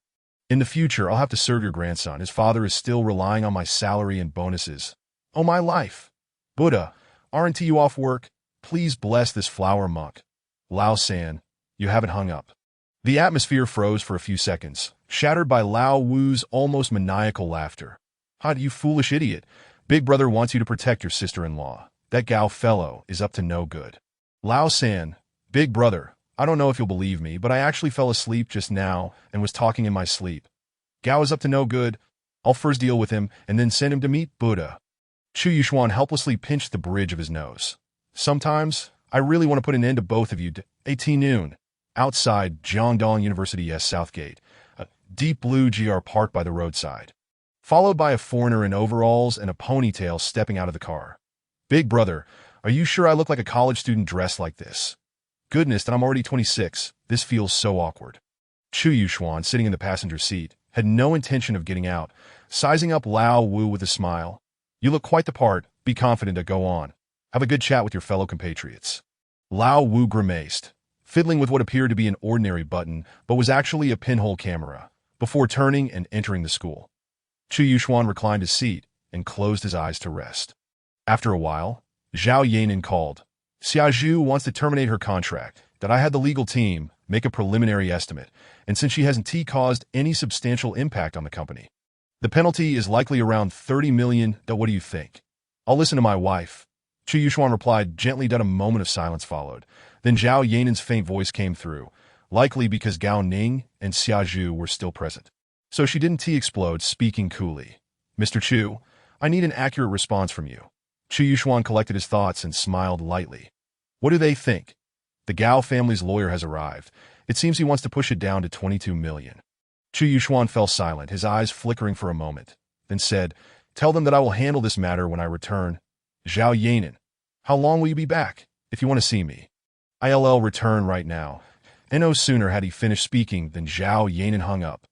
In the future, I'll have to serve your grandson. His father is still relying on my salary and bonuses. Oh, my life! Buddha, aren't you off work? Please bless this flower monk." "Lao San, you haven't hung up." The atmosphere froze for a few seconds, shattered by Lao Wu's almost maniacal laughter. "Hot, you foolish idiot. Big brother wants you to protect your sister-in-law. That Gao fellow is up to no good." "Lao San, big brother, I don't know if you'll believe me, but I actually fell asleep just now and was talking in my sleep. Gao is up to no good. I'll first deal with him and then send him to meet Buddha." Chu Yuxuan helplessly pinched the bridge of his nose. "Sometimes, I really want to put an end to both of you." 18 noon. Outside Jiangdong University's South Gate, a deep blue GR parked by the roadside, followed by a foreigner in overalls and a ponytail stepping out of the car. "Big brother, are you sure I look like a college student dressed like this? Goodness, that I'm already 26. This feels so awkward." Chu Yuxuan, sitting in the passenger seat, had no intention of getting out, sizing up Lao Wu with a smile. "You look quite the part. Be confident to go on. Have a good chat with your fellow compatriots." Lao Wu grimaced, fiddling with what appeared to be an ordinary button but was actually a pinhole camera, before turning and entering the school. Chu Yuxuan reclined his seat and closed his eyes to rest. After a while, Zhao Yanan called. "Xia Zhu wants to terminate her contract. That I had the legal team make a preliminary estimate, and since she hasn't caused any substantial impact on the company, the penalty is likely around 30 million. What do you think?" "I'll listen to my wife," Chu Yuxuan replied gently. A moment of silence followed. Then Zhao Yanan's faint voice came through, likely because Gao Ning and Xia Zhu were still present. "So she didn't explode," speaking coolly. "Mr. Chu, I need an accurate response from you." Chu Yuxuan collected his thoughts and smiled lightly. "What do they think?" "The Gao family's lawyer has arrived. It seems he wants to push it down to 22 million. Chu Yuxuan fell silent, his eyes flickering for a moment, then said, "Tell them that I will handle this matter when I return." "Zhao Yanan, how long will you be back? If you want to see me, I'll return right now." And no sooner had he finished speaking than Zhao Yanan hung up.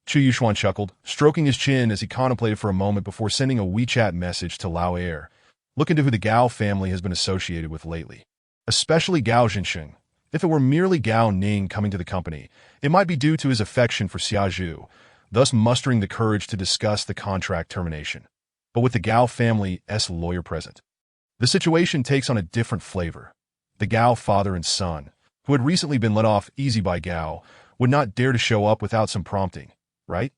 Chu Yuxuan chuckled, stroking his chin as he contemplated for a moment before sending a WeChat message to Lao Air. "Look into who the Gao family has been associated with lately, especially Gao Zhensheng. If it were merely Gao Ning coming to the company, it might be due to his affection for Xia Zhu, thus mustering the courage to discuss the contract termination. But with the Gao family's lawyer present, the situation takes on a different flavor. The Gao father and son, who had recently been let off easy by Gao, would not dare to show up without some prompting, right?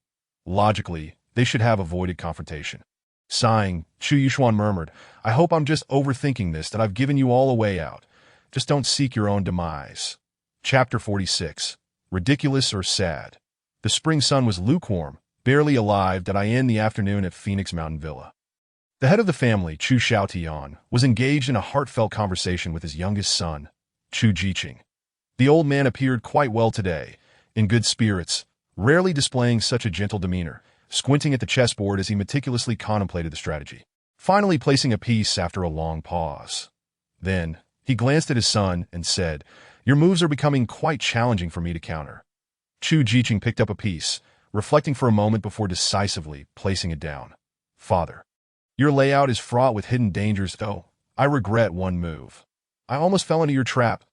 Logically, they should have avoided confrontation." Sighing, Chu Yuxuan murmured, "I hope I'm just overthinking this, that I've given you all a way out. Just don't seek your own demise." Chapter 46. Ridiculous or Sad. The spring sun was lukewarm, barely alive. I end the afternoon at Phoenix Mountain Villa. The head of the family, Chu Xiaotian, was engaged in a heartfelt conversation with his youngest son, Chu Jiqing. The old man appeared quite well today, in good spirits, rarely displaying such a gentle demeanor, squinting at the chessboard as he meticulously contemplated the strategy, finally placing a piece after a long pause. Then, he glanced at his son and said, "Your moves are becoming quite challenging for me to counter." Chu Jiqing picked up a piece, reflecting for a moment before decisively placing it down. "Father, your layout is fraught with hidden dangers, though. I regret one move. I almost fell into your trap."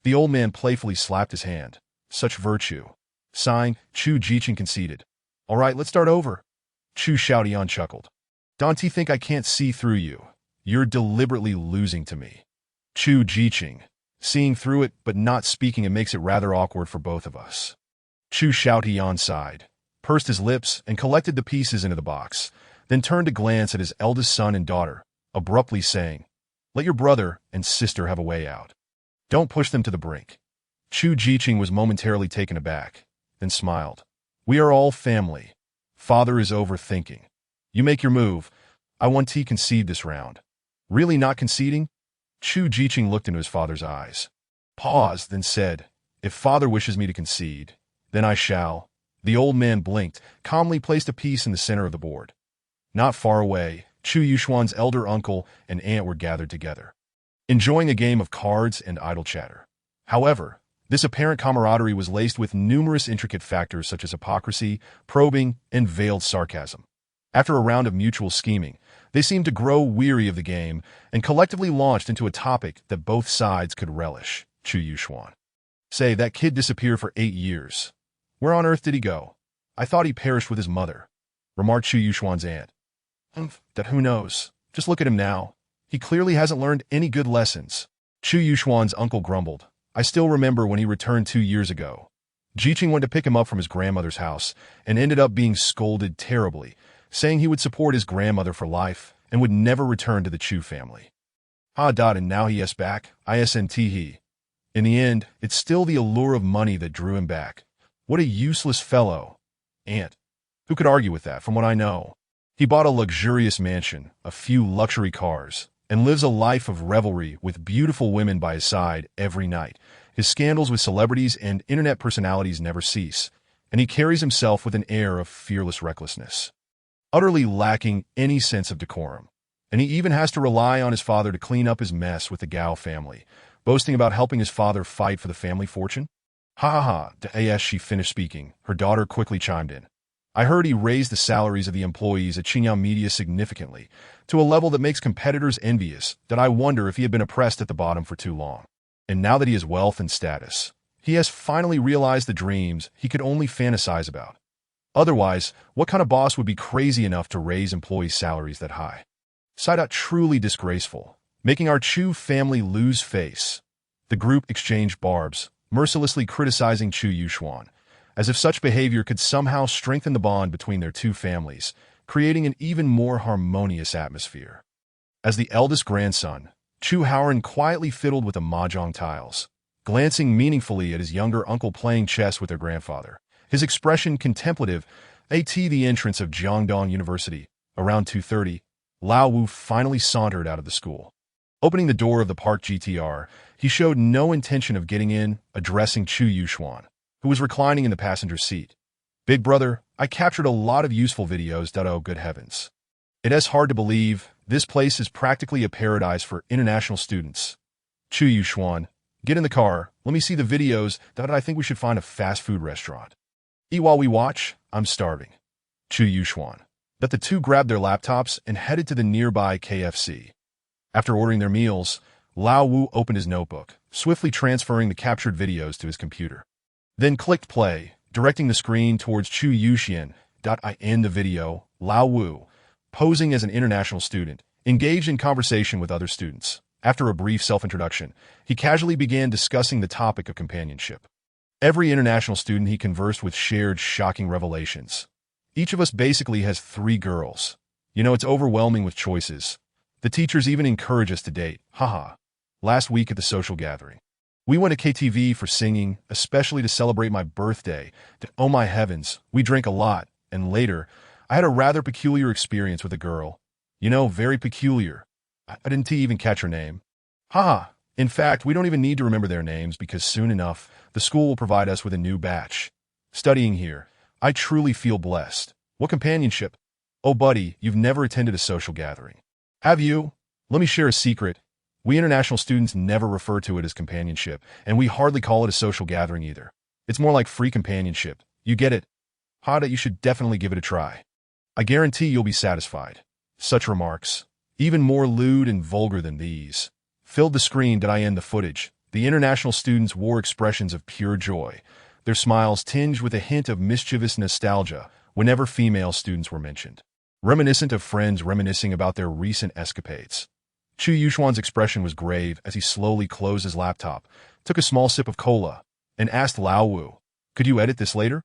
The old man playfully slapped his hand. "Such virtue." Sighing, Chu Jiqing conceded. "All right, let's start over." Chu Xiaotian chuckled. "Don't you think I can't see through you? You're deliberately losing to me." Chu Jiqing, seeing through it but not speaking, it makes it rather awkward for both of us. Chu Xiaotian sighed, pursed his lips, and collected the pieces into the box, then turned to glance at his eldest son and daughter, abruptly saying, "Let your brother and sister have a way out. Don't push them to the brink." Chu Jiqing was momentarily taken aback, then smiled. "We are all family. Father is overthinking. You make your move. I want to concede this round." "Really not conceding?" Chu Jiqing looked into his father's eyes, paused, then said, "If father wishes me to concede, then I shall." The old man blinked, calmly placed a piece in the center of the board. Not far away, Chu Yuxuan's elder uncle and aunt were gathered together, enjoying a game of cards and idle chatter. However, this apparent camaraderie was laced with numerous intricate factors such as hypocrisy, probing, and veiled sarcasm. After a round of mutual scheming, they seemed to grow weary of the game and collectively launched into a topic that both sides could relish. Chu Yuxuan. Say, that kid disappeared for 8 years. Where on earth did he go? I thought he perished with his mother, remarked Chu Yuxuan's aunt. That who knows? Just look at him now. He clearly hasn't learned any good lessons. Chu Yuxuan's uncle grumbled. I still remember when he returned 2 years ago. Jiqing went to pick him up from his grandmother's house and ended up being scolded terribly, saying he would support his grandmother for life and would never return to the Chu family. And now he is back, isn't he? In the end, it's still the allure of money that drew him back. What a useless fellow. Aunt. Who could argue with that, from what I know? He bought a luxurious mansion, a few luxury cars, and lives a life of revelry with beautiful women by his side every night. His scandals with celebrities and internet personalities never cease, and he carries himself with an air of fearless recklessness, utterly lacking any sense of decorum. And he even has to rely on his father to clean up his mess with the Gao family, boasting about helping his father fight for the family fortune. As she finished speaking, her daughter quickly chimed in. I heard he raised the salaries of the employees at Xinjiang Media significantly, to a level that makes competitors envious, that I wonder if he had been oppressed at the bottom for too long. And now that he has wealth and status, he has finally realized the dreams he could only fantasize about. Otherwise, what kind of boss would be crazy enough to raise employees' salaries that high? Truly disgraceful, making our Chu family lose face. The group exchanged barbs, mercilessly criticizing Chu Yuxuan, as if such behavior could somehow strengthen the bond between their two families, creating an even more harmonious atmosphere. As the eldest grandson, Chu Howren quietly fiddled with the mahjong tiles, glancing meaningfully at his younger uncle playing chess with their grandfather, his expression contemplative. At the entrance of Jiangdong University, around 2:30, Lao Wu finally sauntered out of the school. Opening the door of the park GTR, he showed no intention of getting in, addressing Chu Yuxuan, who was reclining in the passenger seat. Big brother, I captured a lot of useful videos. Oh, good heavens. It is hard to believe, this place is practically a paradise for international students. Chu Yuxuan, get in the car, let me see the videos. I think we should find a fast food restaurant. Eat while we watch, I'm starving. Chu Yuxuan. The two grabbed their laptops and headed to the nearby KFC. After ordering their meals, Lao Wu opened his notebook, swiftly transferring the captured videos to his computer. Then clicked play, directing the screen towards Chu Yuxuan. I end the video, Lao Wu, posing as an international student, engaged in conversation with other students. After a brief self-introduction, he casually began discussing the topic of companionship. Every international student he conversed with shared shocking revelations. Each of us basically has 3 girls. It's overwhelming with choices. The teachers even encourage us to date. Last week at the social gathering, we went to KTV for singing, especially to celebrate my birthday. Oh my heavens, we drank a lot, and later, I had a rather peculiar experience with a girl. Very peculiar. I didn't even catch her name. In fact, we don't even need to remember their names because soon enough, the school will provide us with a new batch. Studying here, I truly feel blessed. What companionship? Oh buddy, you've never attended a social gathering. Have you? Let me share a secret. We international students never refer to it as companionship, and we hardly call it a social gathering either. It's more like free companionship. You get it? You should definitely give it a try. I guarantee you'll be satisfied. Such remarks, even more lewd and vulgar than these, filled the screen. I end the footage. The international students wore expressions of pure joy, their smiles tinged with a hint of mischievous nostalgia whenever female students were mentioned, reminiscent of friends reminiscing about their recent escapades. Chu Yuxuan's expression was grave as he slowly closed his laptop, took a small sip of cola, and asked Lao Wu, could you edit this later?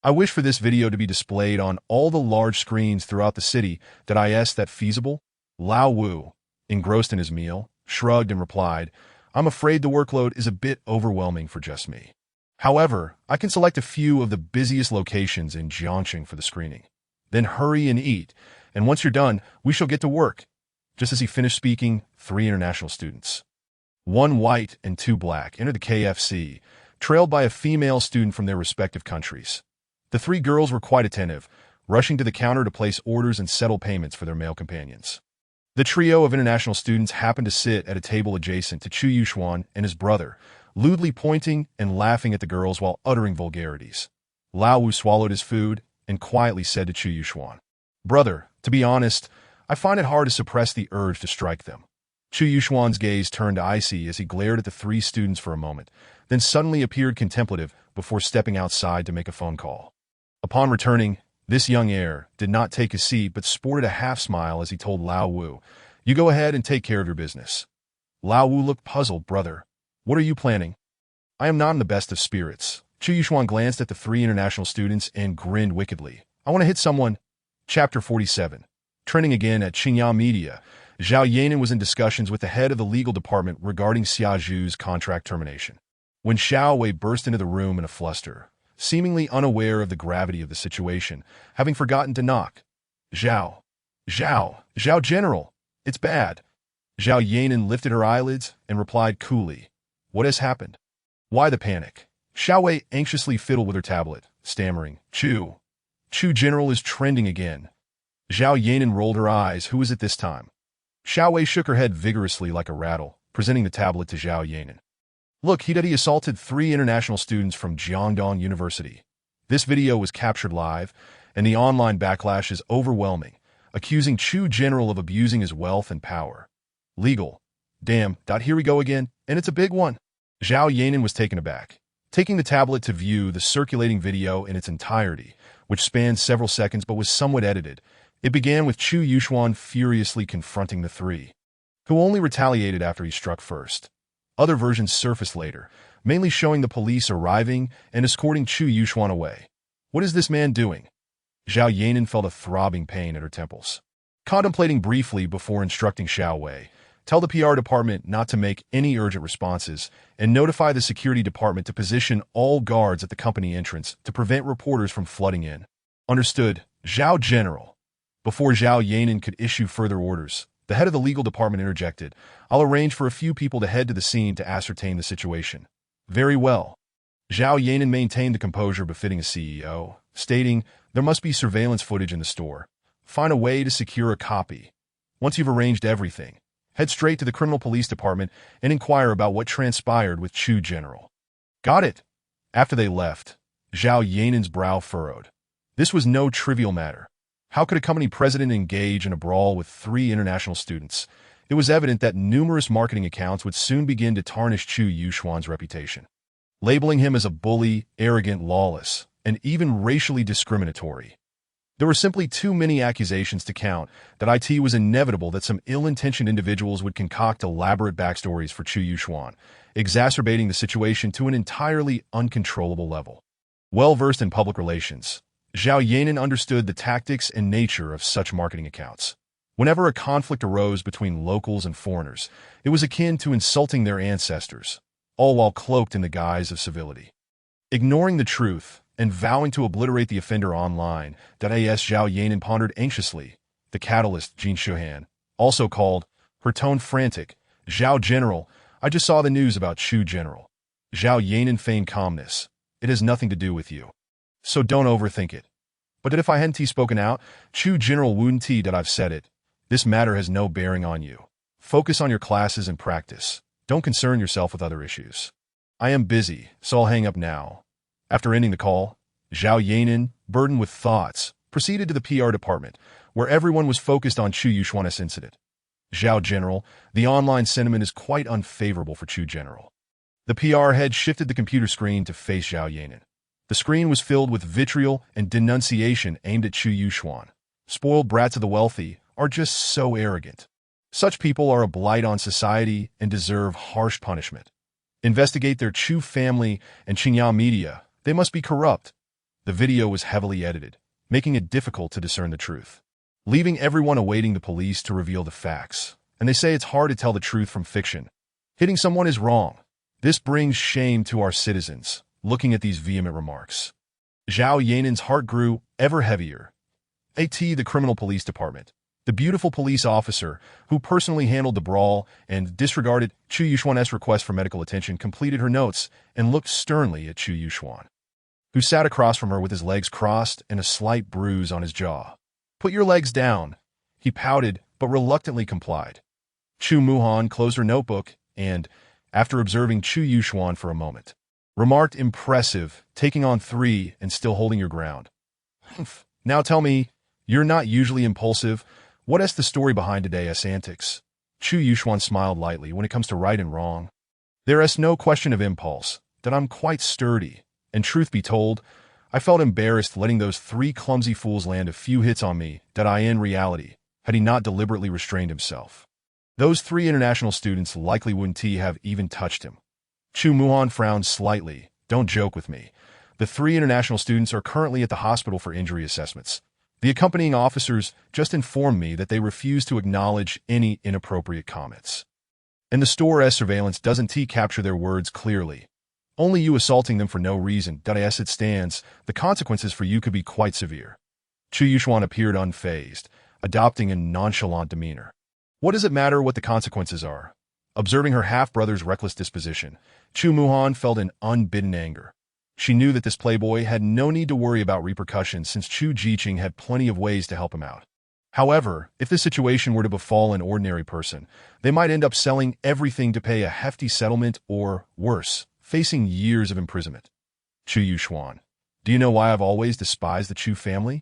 I wish for this video to be displayed on all the large screens throughout the city. Is that feasible? Lao Wu, engrossed in his meal, shrugged and replied, I'm afraid the workload is a bit overwhelming for just me. However, I can select a few of the busiest locations in Jiangxing for the screening. Then hurry and eat, and once you're done, we shall get to work. Just as he finished speaking, 3 international students, 1 white and 2 black, entered the KFC, trailed by a female student from their respective countries. The three girls were quite attentive, rushing to the counter to place orders and settle payments for their male companions. The trio of international students happened to sit at a table adjacent to Chu Yuxuan and his brother, lewdly pointing and laughing at the girls while uttering vulgarities. Lao Wu swallowed his food and quietly said to Chu Yuxuan, "Brother, to be honest, I find it hard to suppress the urge to strike them." Chu Yuxuan's gaze turned icy as he glared at the three students for a moment, then suddenly appeared contemplative before stepping outside to make a phone call. Upon returning, this young heir did not take his seat but sported a half-smile as he told Lao Wu, "You go ahead and take care of your business." Lao Wu looked puzzled. "Brother, what are you planning?" "I am not in the best of spirits." Chu Yuxuan glanced at the three international students and grinned wickedly. "I want to hit someone." Chapter 47. Trending again at Xinhua Media, Zhao Yanan was in discussions with the head of the legal department regarding Xia Zhu's contract termination. When Xiao Wei burst into the room in a fluster, seemingly unaware of the gravity of the situation, having forgotten to knock. Zhao General, it's bad." Zhao Yanan lifted her eyelids and replied coolly, "What has happened?" "Why the panic?" Xiao Wei anxiously fiddled with her tablet, stammering, Chu General is trending again." Zhao Yanan rolled her eyes. Who is it this time? Xiao Wei shook her head vigorously like a rattle, presenting the tablet to Zhao Yanan. "Look, he assaulted 3 international students from Jiangdong University. This video was captured live, and the online backlash is overwhelming, accusing Chu General of abusing his wealth and power. Legal. Damn, here we go again, and it's a big one." Zhao Yanan was taken aback, taking the tablet to view the circulating video in its entirety, which spanned several seconds but was somewhat edited. It began with Chu Yuxuan furiously confronting the three, who only retaliated after he struck first. Other versions surfaced later, mainly showing the police arriving and escorting Chu Yuxuan away. What is this man doing? Zhao Yanan felt a throbbing pain at her temples. Contemplating briefly before instructing Xiao Wei, tell the PR department not to make any urgent responses, and notify the security department to position all guards at the company entrance to prevent reporters from flooding in. Understood, Zhao General. Before Zhao Yanan could issue further orders, the head of the legal department interjected, "I'll arrange for a few people to head to the scene to ascertain the situation." "Very well." Zhao Yanan maintained the composure befitting a CEO, stating, "There must be surveillance footage in the store. Find a way to secure a copy. Once you've arranged everything, head straight to the criminal police department and inquire about what transpired with Chu General." "Got it." After they left, Zhao Yanan's brow furrowed. This was no trivial matter. How could a company president engage in a brawl with 3 international students? It was evident that numerous marketing accounts would soon begin to tarnish Chu Yuxuan's reputation, labeling him as a bully, arrogant, lawless, and even racially discriminatory. There were simply too many accusations to count that it was inevitable that some ill-intentioned individuals would concoct elaborate backstories for Chu Yuxuan, exacerbating the situation to an entirely uncontrollable level. Well-versed in public relations, Zhao Yanan understood the tactics and nature of such marketing accounts. Whenever a conflict arose between locals and foreigners, it was akin to insulting their ancestors, all while cloaked in the guise of civility. Ignoring the truth and vowing to obliterate the offender online, Zhao Yanan pondered anxiously. The catalyst, Jin Shuhan, also called, her tone frantic, "Zhao General, I just saw the news about Chu General." Zhao Yanan feigned calmness. "It has nothing to do with you, so don't overthink it." "But if I hadn't spoken out, Chu General wouldn't I've said it. This matter has no bearing on you. Focus on your classes and practice. Don't concern yourself with other issues." "I am busy, so I'll hang up now." After ending the call, Zhao Yanan, burdened with thoughts, proceeded to the PR department, where everyone was focused on Chu Yuxuan's incident. "Zhao General, the online sentiment is quite unfavorable for Chu General." The PR head shifted the computer screen to face Zhao Yanan. The screen was filled with vitriol and denunciation aimed at Chu Yuxuan. "Spoiled brats of the wealthy are just so arrogant. Such people are a blight on society and deserve harsh punishment. Investigate their Chu family and Xinhua Media. They must be corrupt." The video was heavily edited, making it difficult to discern the truth, leaving everyone awaiting the police to reveal the facts. And they say it's hard to tell the truth from fiction. Hitting someone is wrong. This brings shame to our citizens. Looking at these vehement remarks, Zhao Yanan's heart grew ever heavier. The criminal police department, the beautiful police officer who personally handled the brawl and disregarded Chu Yuxuan's request for medical attention, completed her notes and looked sternly at Chu Yuxuan. who sat across from her with his legs crossed and a slight bruise on his jaw. "Put your legs down." He pouted, but reluctantly complied. Chu Muhan closed her notebook and, after observing Chu Yuxuan for a moment, remarked, "Impressive, taking on 3 and still holding your ground. Humph. Now tell me, you're not usually impulsive. What is the story behind today's antics?" Chu Yuxuan smiled lightly. "When it comes to right and wrong, there is no question of impulse, that I'm quite sturdy, and truth be told, I felt embarrassed letting those 3 clumsy fools land a few hits on me that I in reality, had he not deliberately restrained himself. Those 3 international students likely wouldn't have even touched him." Chu Muhan frowned slightly. "Don't joke with me. The 3 international students are currently at the hospital for injury assessments. The accompanying officers just informed me that they refuse to acknowledge any inappropriate comments. And the store's surveillance doesn't capture their words clearly. Only you assaulting them for no reason. As it stands, the consequences for you could be quite severe." Chu Yuxuan appeared unfazed, adopting a nonchalant demeanor. "What does it matter what the consequences are?" Observing her half-brother's reckless disposition, Chu Muhan felt an unbidden anger. She knew that this playboy had no need to worry about repercussions since Chu Jiqing had plenty of ways to help him out. However, if this situation were to befall an ordinary person, they might end up selling everything to pay a hefty settlement or, worse, facing years of imprisonment. "Chu Yuxuan, do you know why I've always despised the Chu family?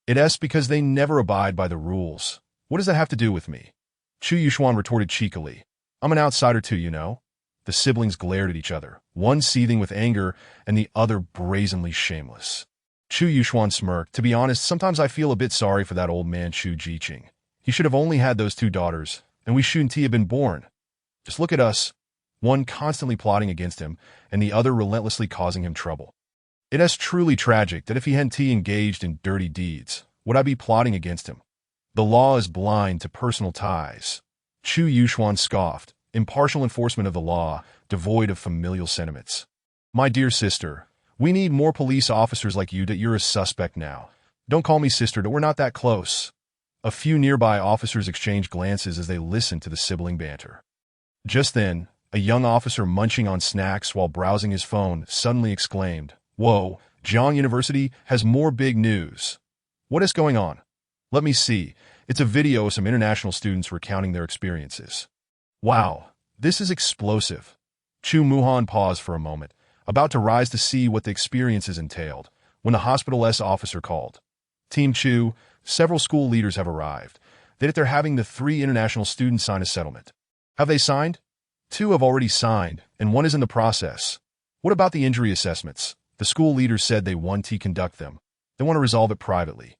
It's because they never abide by the rules. What does that have to do with me?" Chu Yuxuan retorted cheekily. "I'm an outsider too, you know." The siblings glared at each other, one seething with anger and the other brazenly shameless. Chu Yuxuan smirked. "To be honest, sometimes I feel a bit sorry for that old man Chu Jiqing. He should have only had those 2 daughters, and we shouldn't have been born. Just look at us, one constantly plotting against him, and the other relentlessly causing him trouble. It is truly tragic that if he hadn't engaged in dirty deeds, would I be plotting against him? The law is blind to personal ties." Chu Yuxuan scoffed. "Impartial enforcement of the law, devoid of familial sentiments. My dear sister, we need more police officers like you. That you're a suspect now. Don't call me sister, that we're not that close." A few nearby officers exchanged glances as they listened to the sibling banter. Just then, a young officer munching on snacks while browsing his phone suddenly exclaimed, "Whoa, Zhang University has more big news. What is going on? Let me see. It's a video of some international students recounting their experiences. Wow, this is explosive." Chu Muhan paused for a moment, about to rise to see what the experiences entailed, when the hospital's officer called. "Team Chu, several school leaders have arrived. They're having the 3 international students sign a settlement." "Have they signed?" "2 have already signed, and 1 is in the process." "What about the injury assessments?" "The school leaders said they want to conduct them. They want to resolve it privately."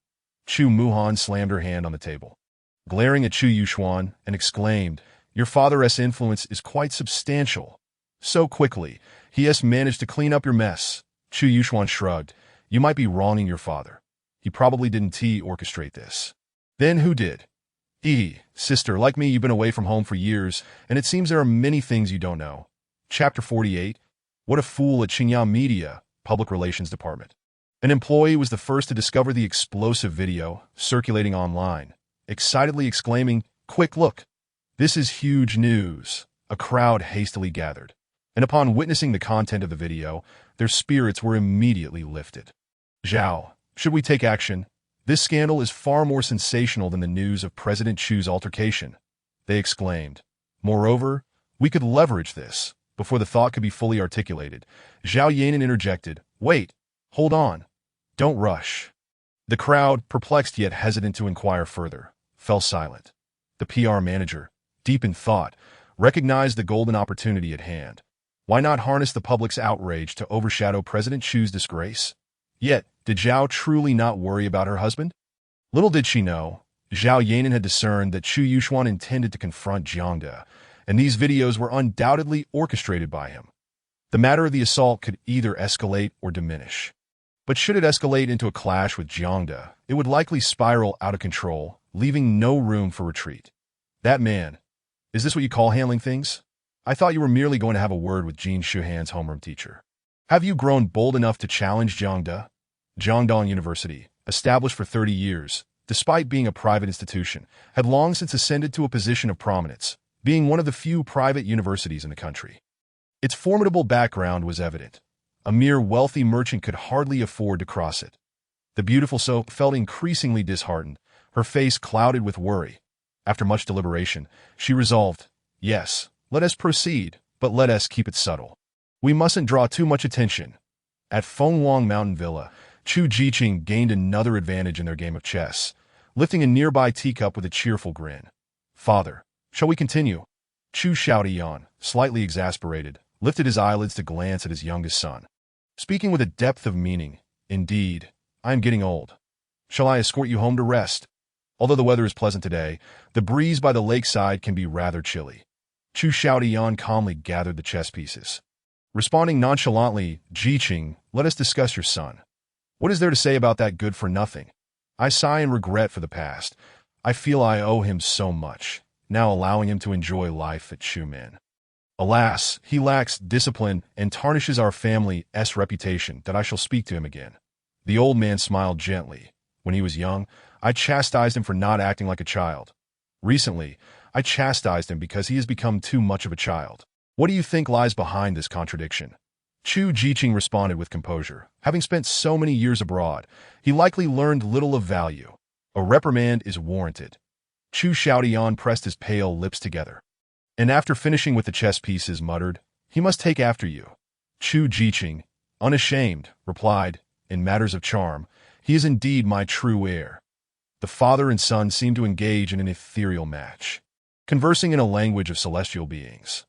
Chu Muhan slammed her hand on the table, glaring at Chu Yuxuan, and exclaimed, "Your father's influence is quite substantial. So quickly, he has managed to clean up your mess." Chu Yuxuan shrugged. "You might be wronging your father. He probably didn't orchestrate this." "Then who did?" Sister, like me, you've been away from home for years, and it seems there are many things you don't know." Chapter 48. What a fool at Xinjiang Media, Public Relations Department. An employee was the first to discover the explosive video circulating online, excitedly exclaiming, "Quick look! This is huge news." A crowd hastily gathered, and upon witnessing the content of the video, their spirits were immediately lifted. "Zhao, should we take action? This scandal is far more sensational than the news of President Chu's altercation," they exclaimed. "Moreover, we could leverage this." Before the thought could be fully articulated, Zhao Yanan interjected, "Wait, hold on. Don't rush." The crowd, perplexed yet hesitant to inquire further, fell silent. The PR manager, deep in thought, recognized the golden opportunity at hand. Why not harness the public's outrage to overshadow President Chu's disgrace? Yet, did Zhao truly not worry about her husband? Little did she know, Zhao Yanan had discerned that Chu Yuxuan intended to confront Jiangda, and these videos were undoubtedly orchestrated by him. The matter of the assault could either escalate or diminish. But should it escalate into a clash with Jiangda, it would likely spiral out of control, leaving no room for retreat. "That man, is this what you call handling things? I thought you were merely going to have a word with Jin Shuhan's homeroom teacher. Have you grown bold enough to challenge Jiangda?" Jiangdong University, established for 30 years, despite being a private institution, had long since ascended to a position of prominence, being one of the few private universities in the country. Its formidable background was evident. A mere wealthy merchant could hardly afford to cross it. The beautiful So felt increasingly disheartened, her face clouded with worry. After much deliberation, she resolved, "Yes, let us proceed, but let us keep it subtle. We mustn't draw too much attention." At Fenghuang Mountain Villa, Chu Jiqing gained another advantage in their game of chess, lifting a nearby teacup with a cheerful grin. "Father, shall we continue?" Chu Yuxuan, slightly exasperated, lifted his eyelids to glance at his youngest son. Speaking with a depth of meaning, "Indeed, I am getting old. Shall I escort you home to rest?" Although the weather is pleasant today, the breeze by the lakeside can be rather chilly. Chu Yuxuan calmly gathered the chess pieces. Responding nonchalantly, "Jiqing, let us discuss your son. What is there to say about that good-for-nothing? I sigh in regret for the past. I feel I owe him so much, now allowing him to enjoy life at Chuman. Alas, he lacks discipline and tarnishes our family's reputation that I shall speak to him again." The old man smiled gently. "When he was young, I chastised him for not acting like a child. Recently, I chastised him because he has become too much of a child. What do you think lies behind this contradiction?" Chu Jiqing responded with composure. Having spent so many years abroad, he likely learned little of value. A reprimand is warranted. Chu Yuxuan pressed his pale lips together, and after finishing with the chess pieces, muttered, "He must take after you." Chu Jiqing, unashamed, replied, "In matters of charm, he is indeed my true heir." The father and son seemed to engage in an ethereal match, conversing in a language of celestial beings.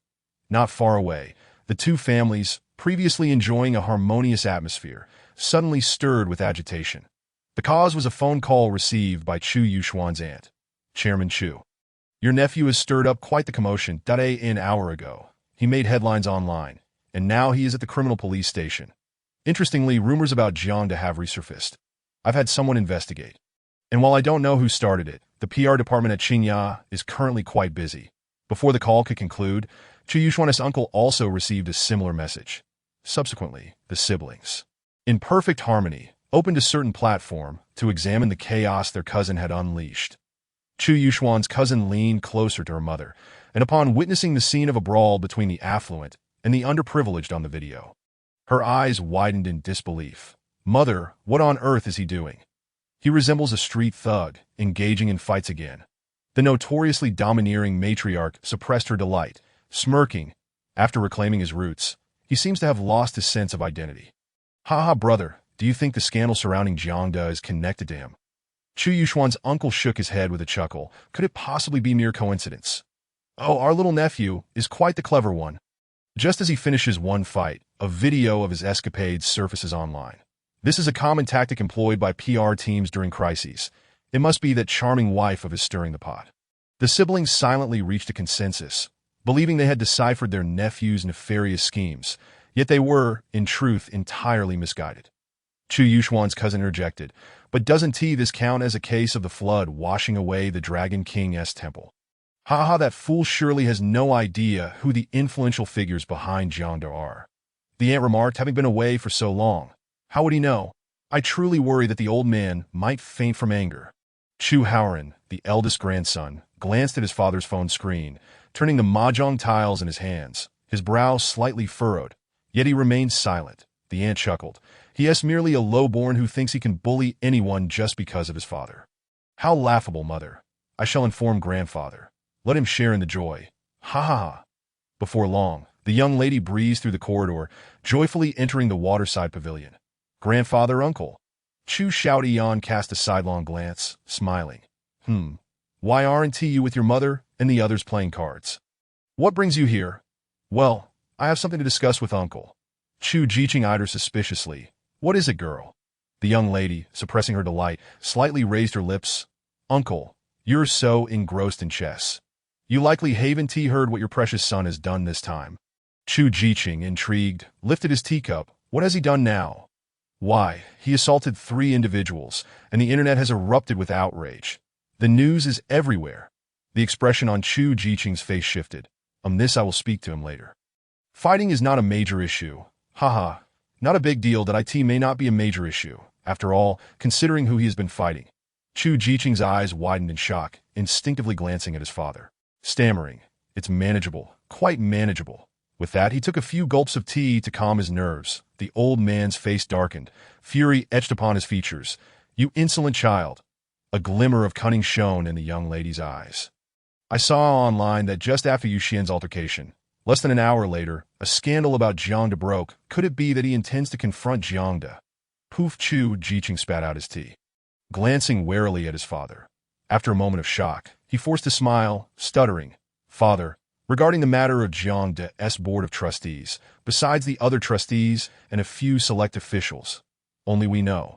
Not far away, the two families, previously enjoying a harmonious atmosphere, suddenly stirred with agitation. The cause was a phone call received by Chu Yuxuan's aunt, Chairman Chu. "Your nephew has stirred up quite the commotion. An hour ago, he made headlines online, and now he is at the criminal police station. Interestingly, rumors about Jiang have resurfaced. I've had someone investigate. And while I don't know who started it, the PR department at Qingya is currently quite busy." Before the call could conclude, Chu Yuxuan's uncle also received a similar message. Subsequently, the siblings, in perfect harmony, opened a certain platform to examine the chaos their cousin had unleashed. Chu Yuxuan's cousin leaned closer to her mother, and upon witnessing the scene of a brawl between the affluent and the underprivileged on the video, her eyes widened in disbelief. "Mother, what on earth is he doing? He resembles a street thug, engaging in fights again." The notoriously domineering matriarch suppressed her delight, smirking. After reclaiming his roots, he seems to have lost his sense of identity. "Ha, brother, do you think the scandal surrounding Jiang is connected to him?" Chu Yuxuan's uncle shook his head with a chuckle. "Could it possibly be mere coincidence? Oh, our little nephew is quite the clever one." Just as he finishes one fight, a video of his escapades surfaces online. This is a common tactic employed by PR teams during crises. It must be that charming wife of his stirring the pot. The siblings silently reached a consensus, believing they had deciphered their nephew's nefarious schemes, yet they were, in truth, entirely misguided. Chu Yuxuan's cousin interjected, "But doesn't this count as a case of the flood washing away the Dragon King's temple?" That fool surely has no idea who the influential figures behind Jiang are." The aunt remarked, having been away for so long. "How would he know? I truly worry that the old man might faint from anger." Chu Hauran, the eldest grandson, glanced at his father's phone screen, turning the mahjong tiles in his hands, his brow slightly furrowed, yet he remained silent. The aunt chuckled. "He is merely a lowborn who thinks he can bully anyone just because of his father." "How laughable, mother. I shall inform grandfather. Let him share in the joy. Ha." Before long, the young lady breezed through the corridor, joyfully entering the waterside pavilion. "Grandfather, uncle." Chu Yuxuan cast a sidelong glance, smiling. Why aren't you with your mother and the others playing cards? What brings you here?" "Well, I have something to discuss with uncle." Chu Jiqing eyed her suspiciously. "What is it, girl?" The young lady, suppressing her delight, slightly raised her lips. "Uncle, you're so engrossed in chess. You likely haven't heard what your precious son has done this time." Chu Jiqing, intrigued, lifted his teacup. "What has he done now?" "Why, he assaulted 3 individuals, and the internet has erupted with outrage. The news is everywhere." The expression on Chu Jiqing's face shifted. This I will speak to him later." "Fighting is not a major issue." Not a big deal. That it may not be a major issue, after all, considering who he has been fighting." Chu Jiqing's eyes widened in shock, instinctively glancing at his father. Stammering, "It's manageable, quite manageable." With that, he took a few gulps of tea to calm his nerves, The old man's face darkened, fury etched upon his features. "You insolent child!" A glimmer of cunning shone in the young lady's eyes. "I saw online that just after Yuxian's altercation, less than an hour later, a scandal about Jiangda broke. Could it be that he intends to confront Jiangda?" Poof! Chu Yuxuan spat out his tea, glancing warily at his father. After a moment of shock, he forced a smile, stuttering, "Father, regarding the matter of Jiangda's board of trustees, besides the other trustees and a few select officials, only we know.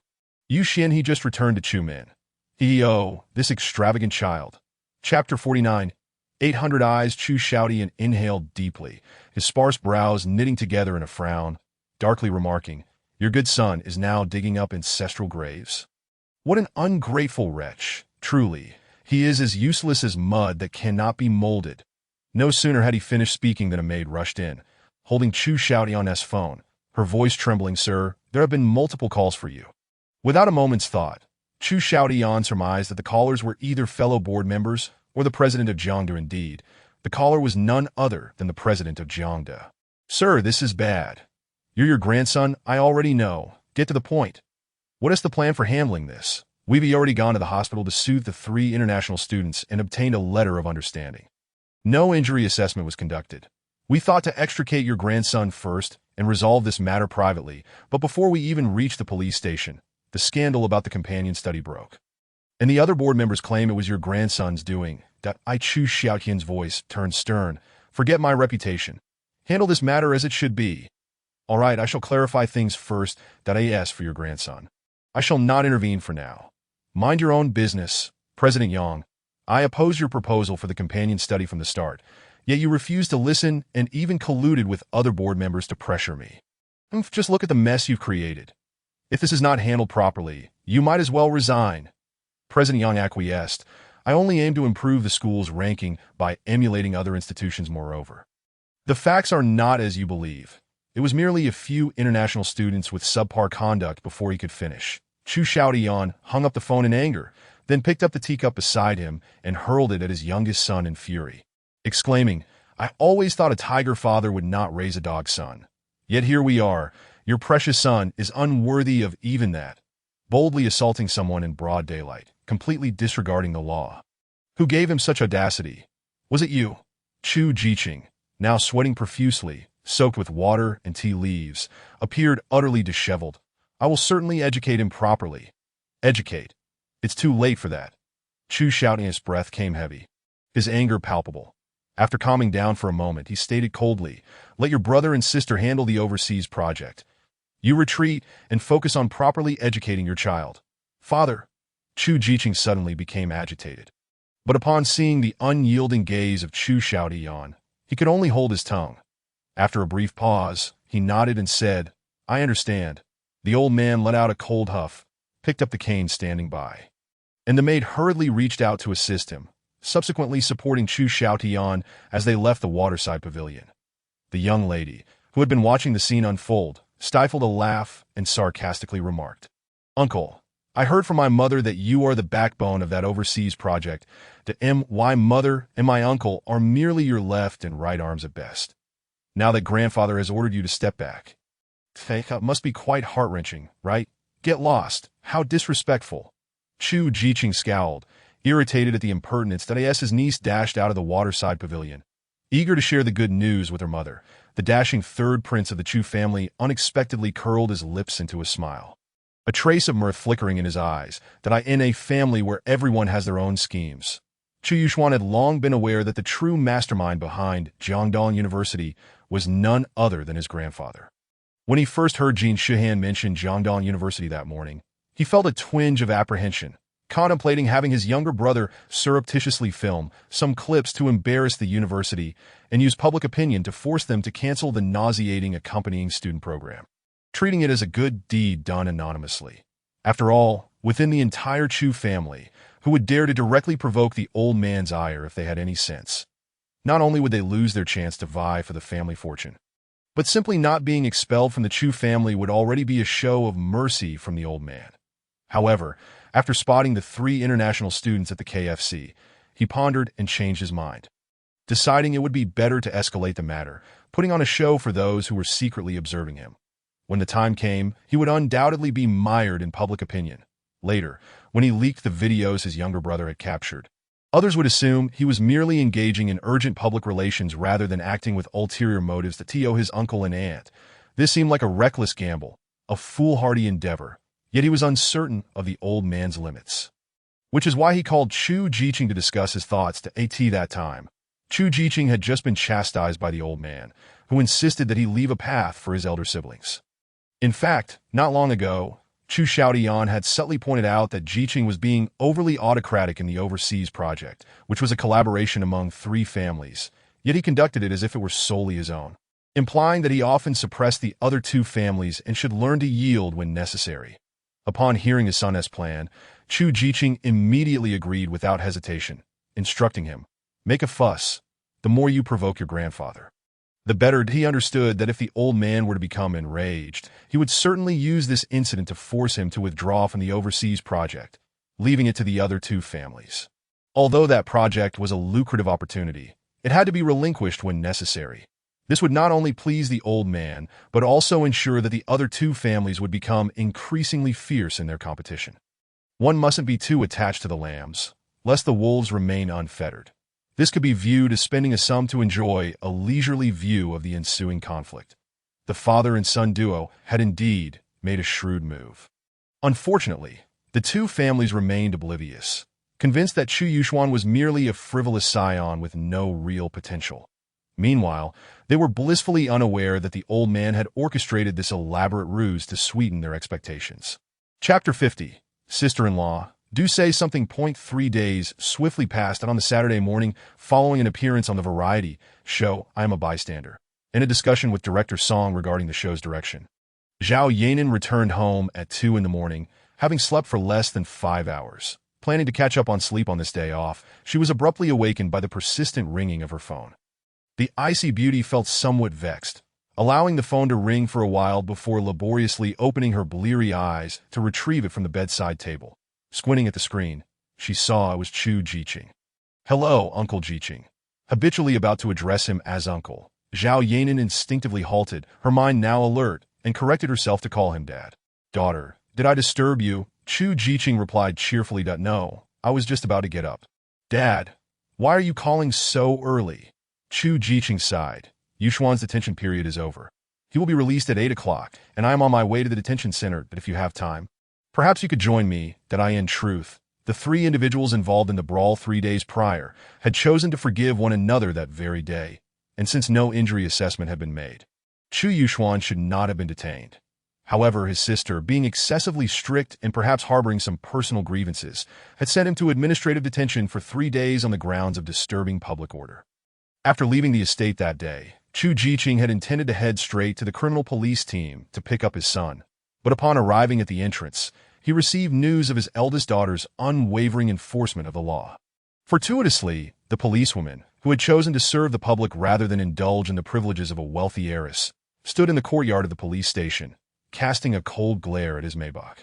Yuxian he just returned to Chuman. This extravagant child." Chapter 49. 800 eyes. Chu Yuxuan inhaled deeply, his sparse brows knitting together in a frown, darkly remarking, "Your good son is now digging up ancestral graves. What an ungrateful wretch. Truly, he is as useless as mud that cannot be molded." No sooner had he finished speaking than a maid rushed in, holding Chu Yuxuan's phone, her voice trembling. "Sir, there have been multiple calls for you." Without a moment's thought, Chu Yuxuan surmised that the callers were either fellow board members or the president of Jiangda. Indeed, the caller was none other than the president of Jiangda. "Sir, this is bad. You're your grandson, I already know. Get to the point. What is the plan for handling this? We've already gone to the hospital to soothe the 3 international students and obtained a letter of understanding. No injury assessment was conducted. We thought to extricate your grandson first and resolve this matter privately, but before we even reached the police station, the scandal about the companion study broke. And the other board members claim it was your grandson's doing." Chu Yuxuan's voice turned stern. "Forget my reputation. Handle this matter as it should be. All right, I shall clarify things first. For your grandson. I shall not intervene for now. Mind your own business, President Yang. I opposed your proposal for the companion study from the start, yet you refused to listen and even colluded with other board members to pressure me. Just look at the mess you've created. If this is not handled properly, you might as well resign." President Yang acquiesced. "I only aim to improve the school's ranking by emulating other institutions. Moreover, the facts are not as you believe. It was merely a few international students with subpar conduct before he could finish." Chu Yuxuan hung up the phone in anger, then picked up the teacup beside him and hurled it at his youngest son in fury, exclaiming, "I always thought a tiger father would not raise a dog son. Yet here we are. Your precious son is unworthy of even that, boldly assaulting someone in broad daylight, completely disregarding the law. Who gave him such audacity? Was it you?" Chu Yuxuan, now sweating profusely, soaked with water and tea leaves, appeared utterly disheveled. "I will certainly educate him properly." "Educate? It's too late for that." Chu Yuxuan's breath came heavy, his anger palpable. After calming down for a moment, he stated coldly, "Let your brother and sister handle the overseas project. You retreat and focus on properly educating your child." "Father!" Chu Yuxuan suddenly became agitated. But upon seeing the unyielding gaze of Chu Yuxuan, he could only hold his tongue. After a brief pause, he nodded and said, "I understand." The old man let out a cold huff, picked up the cane standing by, and the maid hurriedly reached out to assist him, subsequently supporting Chu Yuxuan as they left the waterside pavilion. The young lady, who had been watching the scene unfold, stifled a laugh and sarcastically remarked, "Uncle, I heard from my mother that you are the backbone of that overseas project. My mother and my uncle are merely your left and right arms at best. Now that grandfather has ordered you to step back. It must be quite heart-wrenching, right? Get lost. How disrespectful." Chu Yuxuan scowled, irritated at the impertinence that his niece dashed out of the waterside pavilion. Eager to share the good news with her mother, the dashing third prince of the Chu family unexpectedly curled his lips into a smile, a trace of mirth flickering in his eyes, in a family where everyone has their own schemes. Chu Yuxuan had long been aware that the true mastermind behind Jiangda University was none other than his grandfather. When he first heard Jin Shihan mention Jiangda University that morning, he felt a twinge of apprehension, contemplating having his younger brother surreptitiously film some clips to embarrass the university and use public opinion to force them to cancel the nauseating accompanying student program, treating it as a good deed done anonymously. After all, within the entire Chu family, who would dare to directly provoke the old man's ire if they had any sense? Not only would they lose their chance to vie for the family fortune, but simply not being expelled from the Chu family would already be a show of mercy from the old man. However, after spotting the 3 international students at the KFC, he pondered and changed his mind, deciding it would be better to escalate the matter, putting on a show for those who were secretly observing him. When the time came, he would undoubtedly be mired in public opinion. Later, when he leaked the videos his younger brother had captured, others would assume he was merely engaging in urgent public relations rather than acting with ulterior motives to TO his uncle and aunt. This seemed like a reckless gamble, a foolhardy endeavor, yet he was uncertain of the old man's limits. Which is why he called Chu Yuxuan to discuss his thoughts to AT that time. Chu Yuxuan had just been chastised by the old man, who insisted that he leave a path for his elder siblings. In fact, not long ago, Chu Yuxuan had subtly pointed out that Yuxuan was being overly autocratic in the overseas project, which was a collaboration among 3 families, yet he conducted it as if it were solely his own, implying that he often suppressed the other 2 families and should learn to yield when necessary. Upon hearing his son's plan, Chu Yuxuan immediately agreed without hesitation, instructing him, "Make a fuss. The more you provoke your grandfather, the better." He understood that if the old man were to become enraged, he would certainly use this incident to force him to withdraw from the overseas project, leaving it to the other 2 families. Although that project was a lucrative opportunity, it had to be relinquished when necessary. This would not only please the old man, but also ensure that the other 2 families would become increasingly fierce in their competition. One mustn't be too attached to the lambs, lest the wolves remain unfettered. This could be viewed as spending a sum to enjoy a leisurely view of the ensuing conflict. The father and son duo had indeed made a shrewd move. Unfortunately, the 2 families remained oblivious, convinced that Chu Yuxuan was merely a frivolous scion with no real potential. Meanwhile, they were blissfully unaware that the old man had orchestrated this elaborate ruse to sweeten their expectations. Chapter 50. Sister-in-law. Do say something. 3 days swiftly passed, and on the Saturday morning, following an appearance on the variety show I Am a Bystander, in a discussion with director Song regarding the show's direction, Zhao Yanan returned home at 2 in the morning, having slept for less than 5 hours. Planning to catch up on sleep on this day off, she was abruptly awakened by the persistent ringing of her phone. The icy beauty felt somewhat vexed, allowing the phone to ring for a while before laboriously opening her bleary eyes to retrieve it from the bedside table. Squinting at the screen, she saw it was Chu Yuxuan. "Hello, Uncle Yuxuan." Habitually about to address him as uncle, Zhao Yanan instinctively halted, her mind now alert, and corrected herself to call him Dad. "Daughter, did I disturb you?" Chu Yuxuan replied cheerfully. "No, I was just about to get up." "Dad, why are you calling so early?" Chu Yuxuan sighed. "Yuxuan's detention period is over. He will be released at 8 o'clock, and I am on my way to the detention center. But if you have time, perhaps you could join me." That in truth, the 3 individuals involved in the brawl 3 days prior had chosen to forgive one another that very day, and since no injury assessment had been made, Chu Yuxuan should not have been detained. However, his sister, being excessively strict and perhaps harboring some personal grievances, had sent him to administrative detention for 3 days on the grounds of disturbing public order. After leaving the estate that day, Chu Yuxuan had intended to head straight to the criminal police team to pick up his son, but upon arriving at the entrance, he received news of his eldest daughter's unwavering enforcement of the law. Fortuitously, the policewoman, who had chosen to serve the public rather than indulge in the privileges of a wealthy heiress, stood in the courtyard of the police station, casting a cold glare at his Maybach.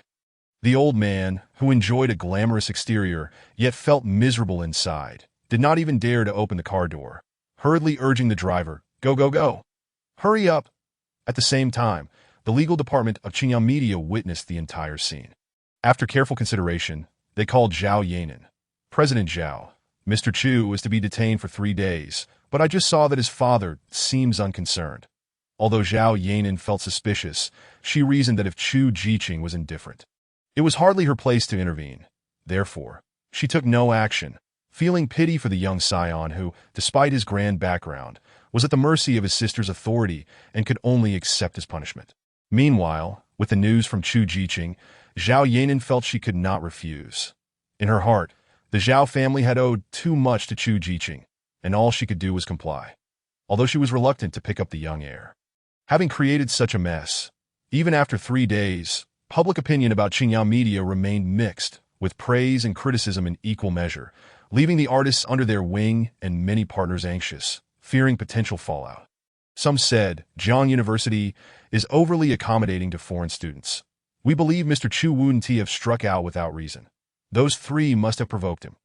The old man, who enjoyed a glamorous exterior yet felt miserable inside, did not even dare to open the car door, hurriedly urging the driver, "Go, go, go! Hurry up!" At the same time, the legal department of Qingyang Media witnessed the entire scene. After careful consideration, they called Zhao Yanan. "President Zhao, Mr. Chu is to be detained for 3 days, but I just saw that his father seems unconcerned." Although Zhao Yanan felt suspicious, she reasoned that if Chu Yuxuan was indifferent, it was hardly her place to intervene. Therefore, she took no action, feeling pity for the young scion who, despite his grand background, was at the mercy of his sister's authority and could only accept his punishment. Meanwhile, with the news from Chu Yuxuan, Zhao Yanan felt she could not refuse. In her heart, the Zhao family had owed too much to Chu Yuxuan, and all she could do was comply, although she was reluctant to pick up the young heir. Having created such a mess, even after 3 days, public opinion about Qingyang Media remained mixed, with praise and criticism in equal measure, leaving the artists under their wing and many partners anxious, fearing potential fallout. Some said Zhejiang University is overly accommodating to foreign students. "We believe Mr. Chu wouldn't have struck out without reason. Those 3 must have provoked him."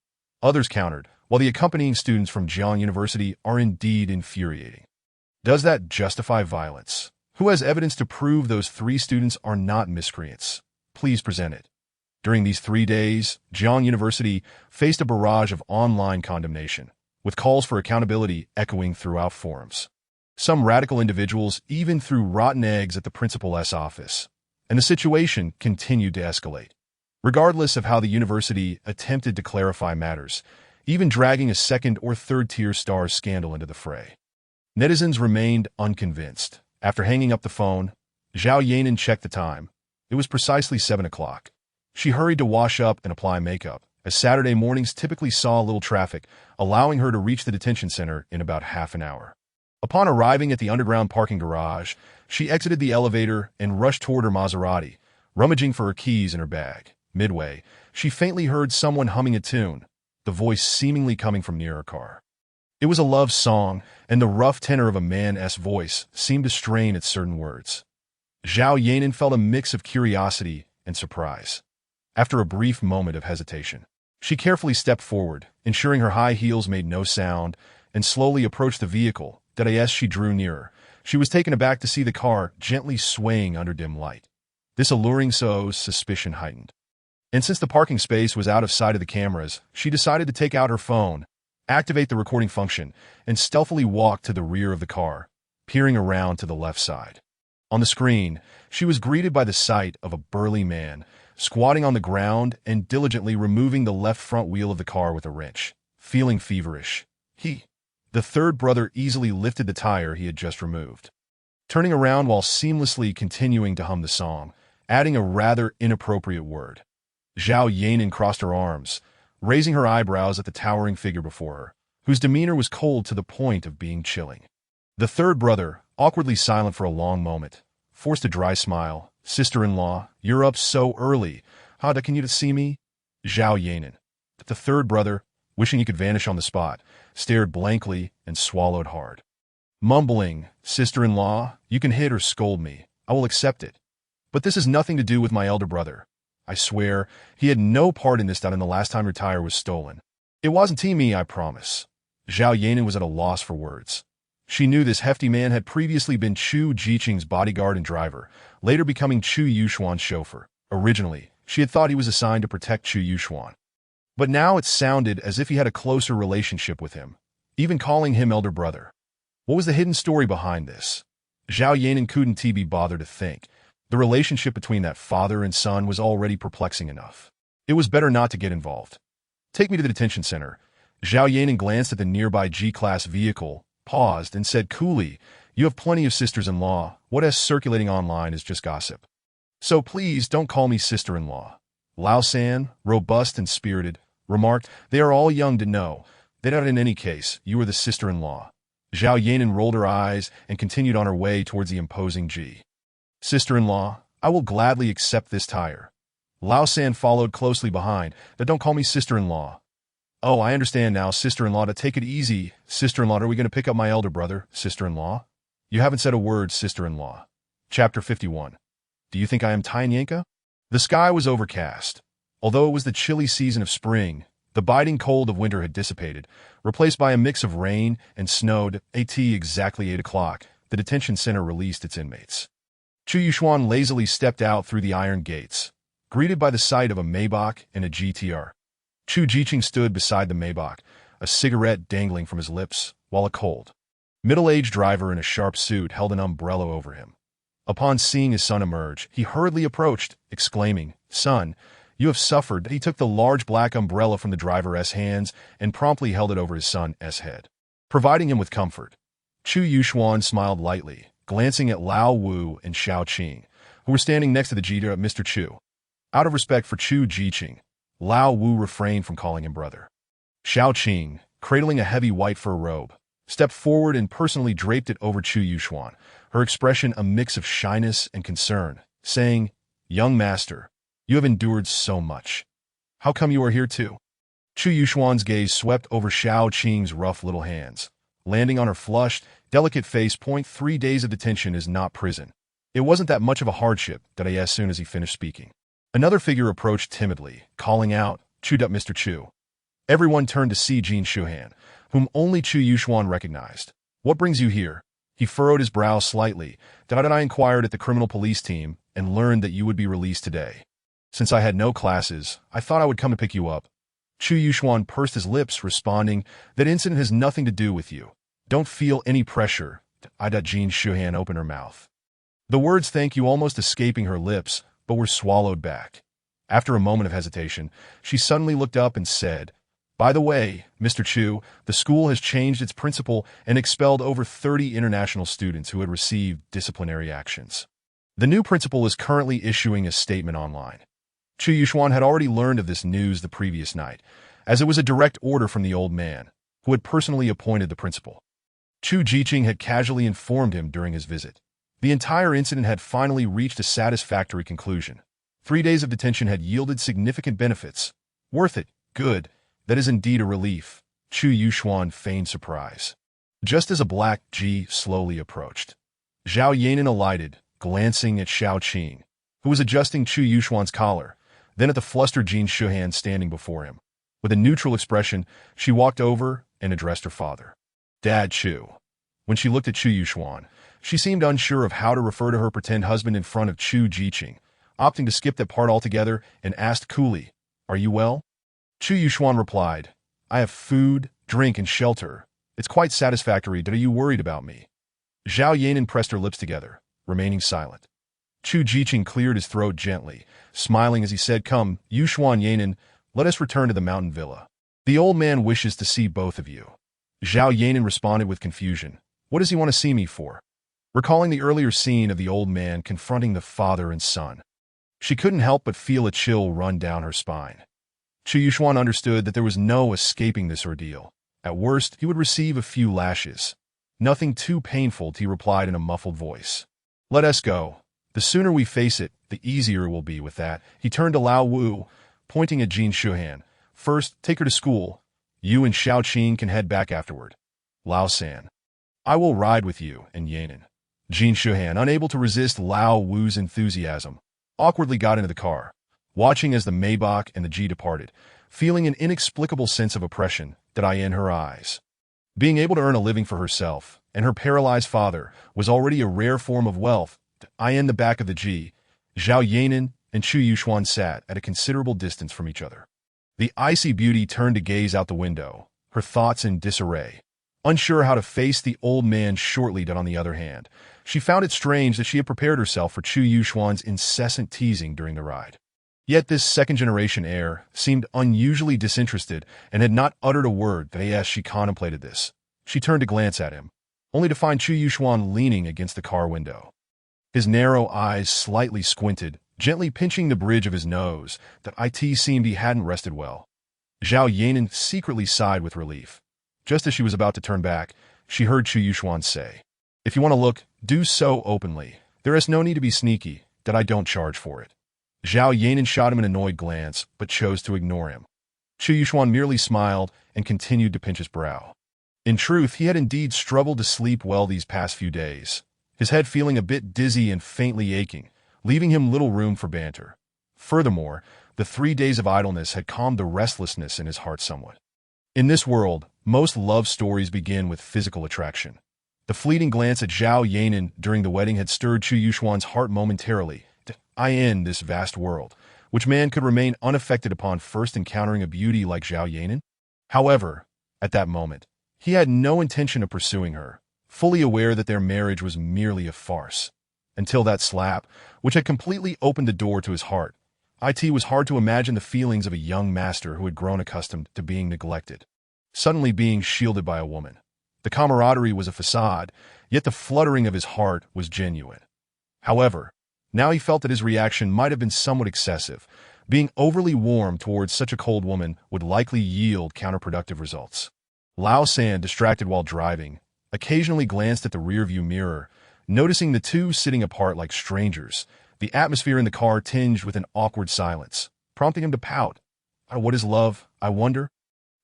Others countered, while the accompanying students from Zhejiang University are indeed infuriating. "Does that justify violence?" Who has evidence to prove those 3 students are not miscreants? Please present it. During these 3 days, Jiang University faced a barrage of online condemnation, with calls for accountability echoing throughout forums. Some radical individuals even threw rotten eggs at the principal's office, and the situation continued to escalate. Regardless of how the university attempted to clarify matters, even dragging a second or third-tier star scandal into the fray. Netizens remained unconvinced. After hanging up the phone, Zhao Yanan checked the time. It was precisely 7 o'clock. She hurried to wash up and apply makeup, as Saturday mornings typically saw little traffic, allowing her to reach the detention center in about half an hour. Upon arriving at the underground parking garage, she exited the elevator and rushed toward her Maserati, rummaging for her keys in her bag. Midway, she faintly heard someone humming a tune, the voice seemingly coming from near her car. It was a love song, and the rough tenor of a man's voice seemed to strain at certain words. Zhao Yanan felt a mix of curiosity and surprise. After a brief moment of hesitation, she carefully stepped forward, ensuring her high heels made no sound, and slowly approached the vehicle. As she drew nearer, she was taken aback to see the car gently swaying under dim light. This alluring suspicion heightened. And since the parking space was out of sight of the cameras, she decided to take out her phone, activate the recording function, and stealthily walk to the rear of the car, peering around to the left side. On the screen, she was greeted by the sight of a burly man, squatting on the ground and diligently removing the left front wheel of the car with a wrench. Feeling feverish, the third brother easily lifted the tire he had just removed, turning around while seamlessly continuing to hum the song, adding a rather inappropriate word. Zhao Yanan crossed her arms, raising her eyebrows at the towering figure before her, whose demeanor was cold to the point of being chilling. The third brother, awkwardly silent for a long moment, forced a dry smile. "Sister-in-law, you're up so early. How can you to see me?" Zhao Yanan. The third brother, wishing he could vanish on the spot, stared blankly and swallowed hard. Mumbling, "Sister-in-law, you can hit or scold me. I will accept it. But this has nothing to do with my elder brother. I swear, he had no part in this down in the last time your tire was stolen. It wasn't me, I promise." Zhao Yanan was at a loss for words. She knew this hefty man had previously been Chu Jiqing's bodyguard and driver, later becoming Chu Yuxuan's chauffeur. Originally, she had thought he was assigned to protect Chu Yuxuan. But now it sounded as if he had a closer relationship with him, even calling him elder brother. What was the hidden story behind this? Zhao Yanan couldn't be bothered to think. The relationship between that father and son was already perplexing enough. It was better not to get involved. "Take me to the detention center." Zhao Yanan glanced at the nearby G-class vehicle, paused, and said coolly, "You have plenty of sisters-in-law. What is circulating online is just gossip. So please don't call me sister-in-law." Lao San, robust and spirited, remarked, "They are all young to know that in any case, you are the sister-in-law." Zhao Yanan rolled her eyes and continued on her way towards the imposing G. "Sister-in-law, I will gladly accept this tire." Lao San followed closely behind. "Don't call me sister-in-law." "Oh, I understand now, sister-in-law, to take it easy. Sister-in-law, are we going to pick up my elder brother, sister-in-law?" "You haven't said a word, sister-in-law." Chapter 51. Do you think I am Tynyanka? The sky was overcast. Although it was the chilly season of spring, the biting cold of winter had dissipated, replaced by a mix of rain and snowed. At exactly 8 o'clock, the detention center released its inmates. Chu Yuxuan lazily stepped out through the iron gates, greeted by the sight of a Maybach and a GTR. Chu Jiqing stood beside the Maybach, a cigarette dangling from his lips, while a cold, middle-aged driver in a sharp suit held an umbrella over him. Upon seeing his son emerge, he hurriedly approached, exclaiming, "Son, you have suffered." He took the large black umbrella from the driver's hands and promptly held it over his son's head, providing him with comfort. Chu Yuxuan smiled lightly, glancing at Lao Wu and Xiao Qing, who were standing next to the Jita Mr. Chu. Out of respect for Chu Jiqing, Lao Wu refrained from calling him brother. Xiao Qing, cradling a heavy white fur robe, stepped forward and personally draped it over Chu Yuxuan, her expression a mix of shyness and concern, saying, "Young master, you have endured so much. How come you are here too?" Chu Yuxuan's gaze swept over Xiao Qing's rough little hands, landing on her flushed, delicate face. 3 days of detention is not prison. It wasn't that much of a hardship, as soon as he finished speaking. Another figure approached timidly, calling out, "Chewed up Mr. Chu." Everyone turned to see Jin Shuhan, whom only Chu Yuxuan recognized. "What brings you here?" He furrowed his brow slightly. I inquired at the criminal police team and learned that you would be released today. Since I had no classes, I thought I would come to pick you up. Chu Yuxuan pursed his lips, responding, that incident has nothing to do with you. Don't feel any pressure. Jin Shuhan opened her mouth. The words thank you almost escaping her lips, but were swallowed back. After a moment of hesitation, she suddenly looked up and said, by the way, Mr. Chu, the school has changed its principal and expelled over 30 international students who had received disciplinary actions. The new principal is currently issuing a statement online. Chu Yuxuan had already learned of this news the previous night, as it was a direct order from the old man, who had personally appointed the principal. Chu Jiqing had casually informed him during his visit. The entire incident had finally reached a satisfactory conclusion. 3 days of detention had yielded significant benefits. Worth it, good. That is indeed a relief. Chu Yuxuan feigned surprise. Just as a black G slowly approached, Zhao Yanan alighted, glancing at Xiao Qing, who was adjusting Chu Yuxuan's collar, then at the flustered Jin Shuhan standing before him. With a neutral expression, she walked over and addressed her father. Dad Chu. When she looked at Chu Yuxuan, she seemed unsure of how to refer to her pretend husband in front of Chu Jiqing, opting to skip that part altogether and asked coolly, are you well? Chu Yuxuan replied, I have food, drink, and shelter. It's quite satisfactory. Are you worried about me? Zhao Yanan pressed her lips together, remaining silent. Chu Jiqing cleared his throat gently, smiling as he said, come, Yuxuan Yanan, let us return to the mountain villa. The old man wishes to see both of you. Zhao Yanan responded with confusion. What does he want to see me for? Recalling the earlier scene of the old man confronting the father and son, she couldn't help but feel a chill run down her spine. Chu Yuxuan understood that there was no escaping this ordeal. At worst, he would receive a few lashes. Nothing too painful, he replied in a muffled voice. Let us go. The sooner we face it, the easier it will be. With that, he turned to Lao Wu, pointing at Jin Shuhan. First, take her to school. You and Xiao Qing can head back afterward. Lao San. I will ride with you and Yanan. Jin Shuhan, unable to resist Lao Wu's enthusiasm, awkwardly got into the car, watching as the Maybach and the G departed, feeling an inexplicable sense of oppression that in her eyes. Being able to earn a living for herself and her paralyzed father was already a rare form of wealth. In the back of the G, Zhao Yanan and Chu Yuxuan sat at a considerable distance from each other. The icy beauty turned to gaze out the window, her thoughts in disarray. Unsure how to face the old man shortly, on the other hand, she found it strange that she had prepared herself for Chu Yuxuan's incessant teasing during the ride. Yet this second-generation heir seemed unusually disinterested and had not uttered a word. As she contemplated this, she turned to glance at him, only to find Chu Yuxuan leaning against the car window. His narrow eyes slightly squinted, gently pinching the bridge of his nose. It seemed he hadn't rested well. Zhao Yanan secretly sighed with relief. Just as she was about to turn back, she heard Chu Yuxuan say, if you want to look, do so openly. There is no need to be sneaky, I don't charge for it. Zhao Yanan shot him an annoyed glance, but chose to ignore him. Chu Yuxuan merely smiled and continued to pinch his brow. In truth, he had indeed struggled to sleep well these past few days, his head feeling a bit dizzy and faintly aching, leaving him little room for banter. Furthermore, the 3 days of idleness had calmed the restlessness in his heart somewhat. In this world, most love stories begin with physical attraction. The fleeting glance at Zhao Yanan during the wedding had stirred Chu Yuxuan's heart momentarily. In this vast world, which man could remain unaffected upon first encountering a beauty like Zhao Yanan? However, at that moment, he had no intention of pursuing her, fully aware that their marriage was merely a farce. Until that slap, which had completely opened the door to his heart, it was hard to imagine the feelings of a young master who had grown accustomed to being neglected, suddenly being shielded by a woman. The camaraderie was a façade, yet the fluttering of his heart was genuine. However, now he felt that his reaction might have been somewhat excessive. Being overly warm towards such a cold woman would likely yield counterproductive results. Lao San, distracted while driving, occasionally glanced at the rearview mirror, noticing the two sitting apart like strangers, the atmosphere in the car tinged with an awkward silence, prompting him to pout. What is love, I wonder?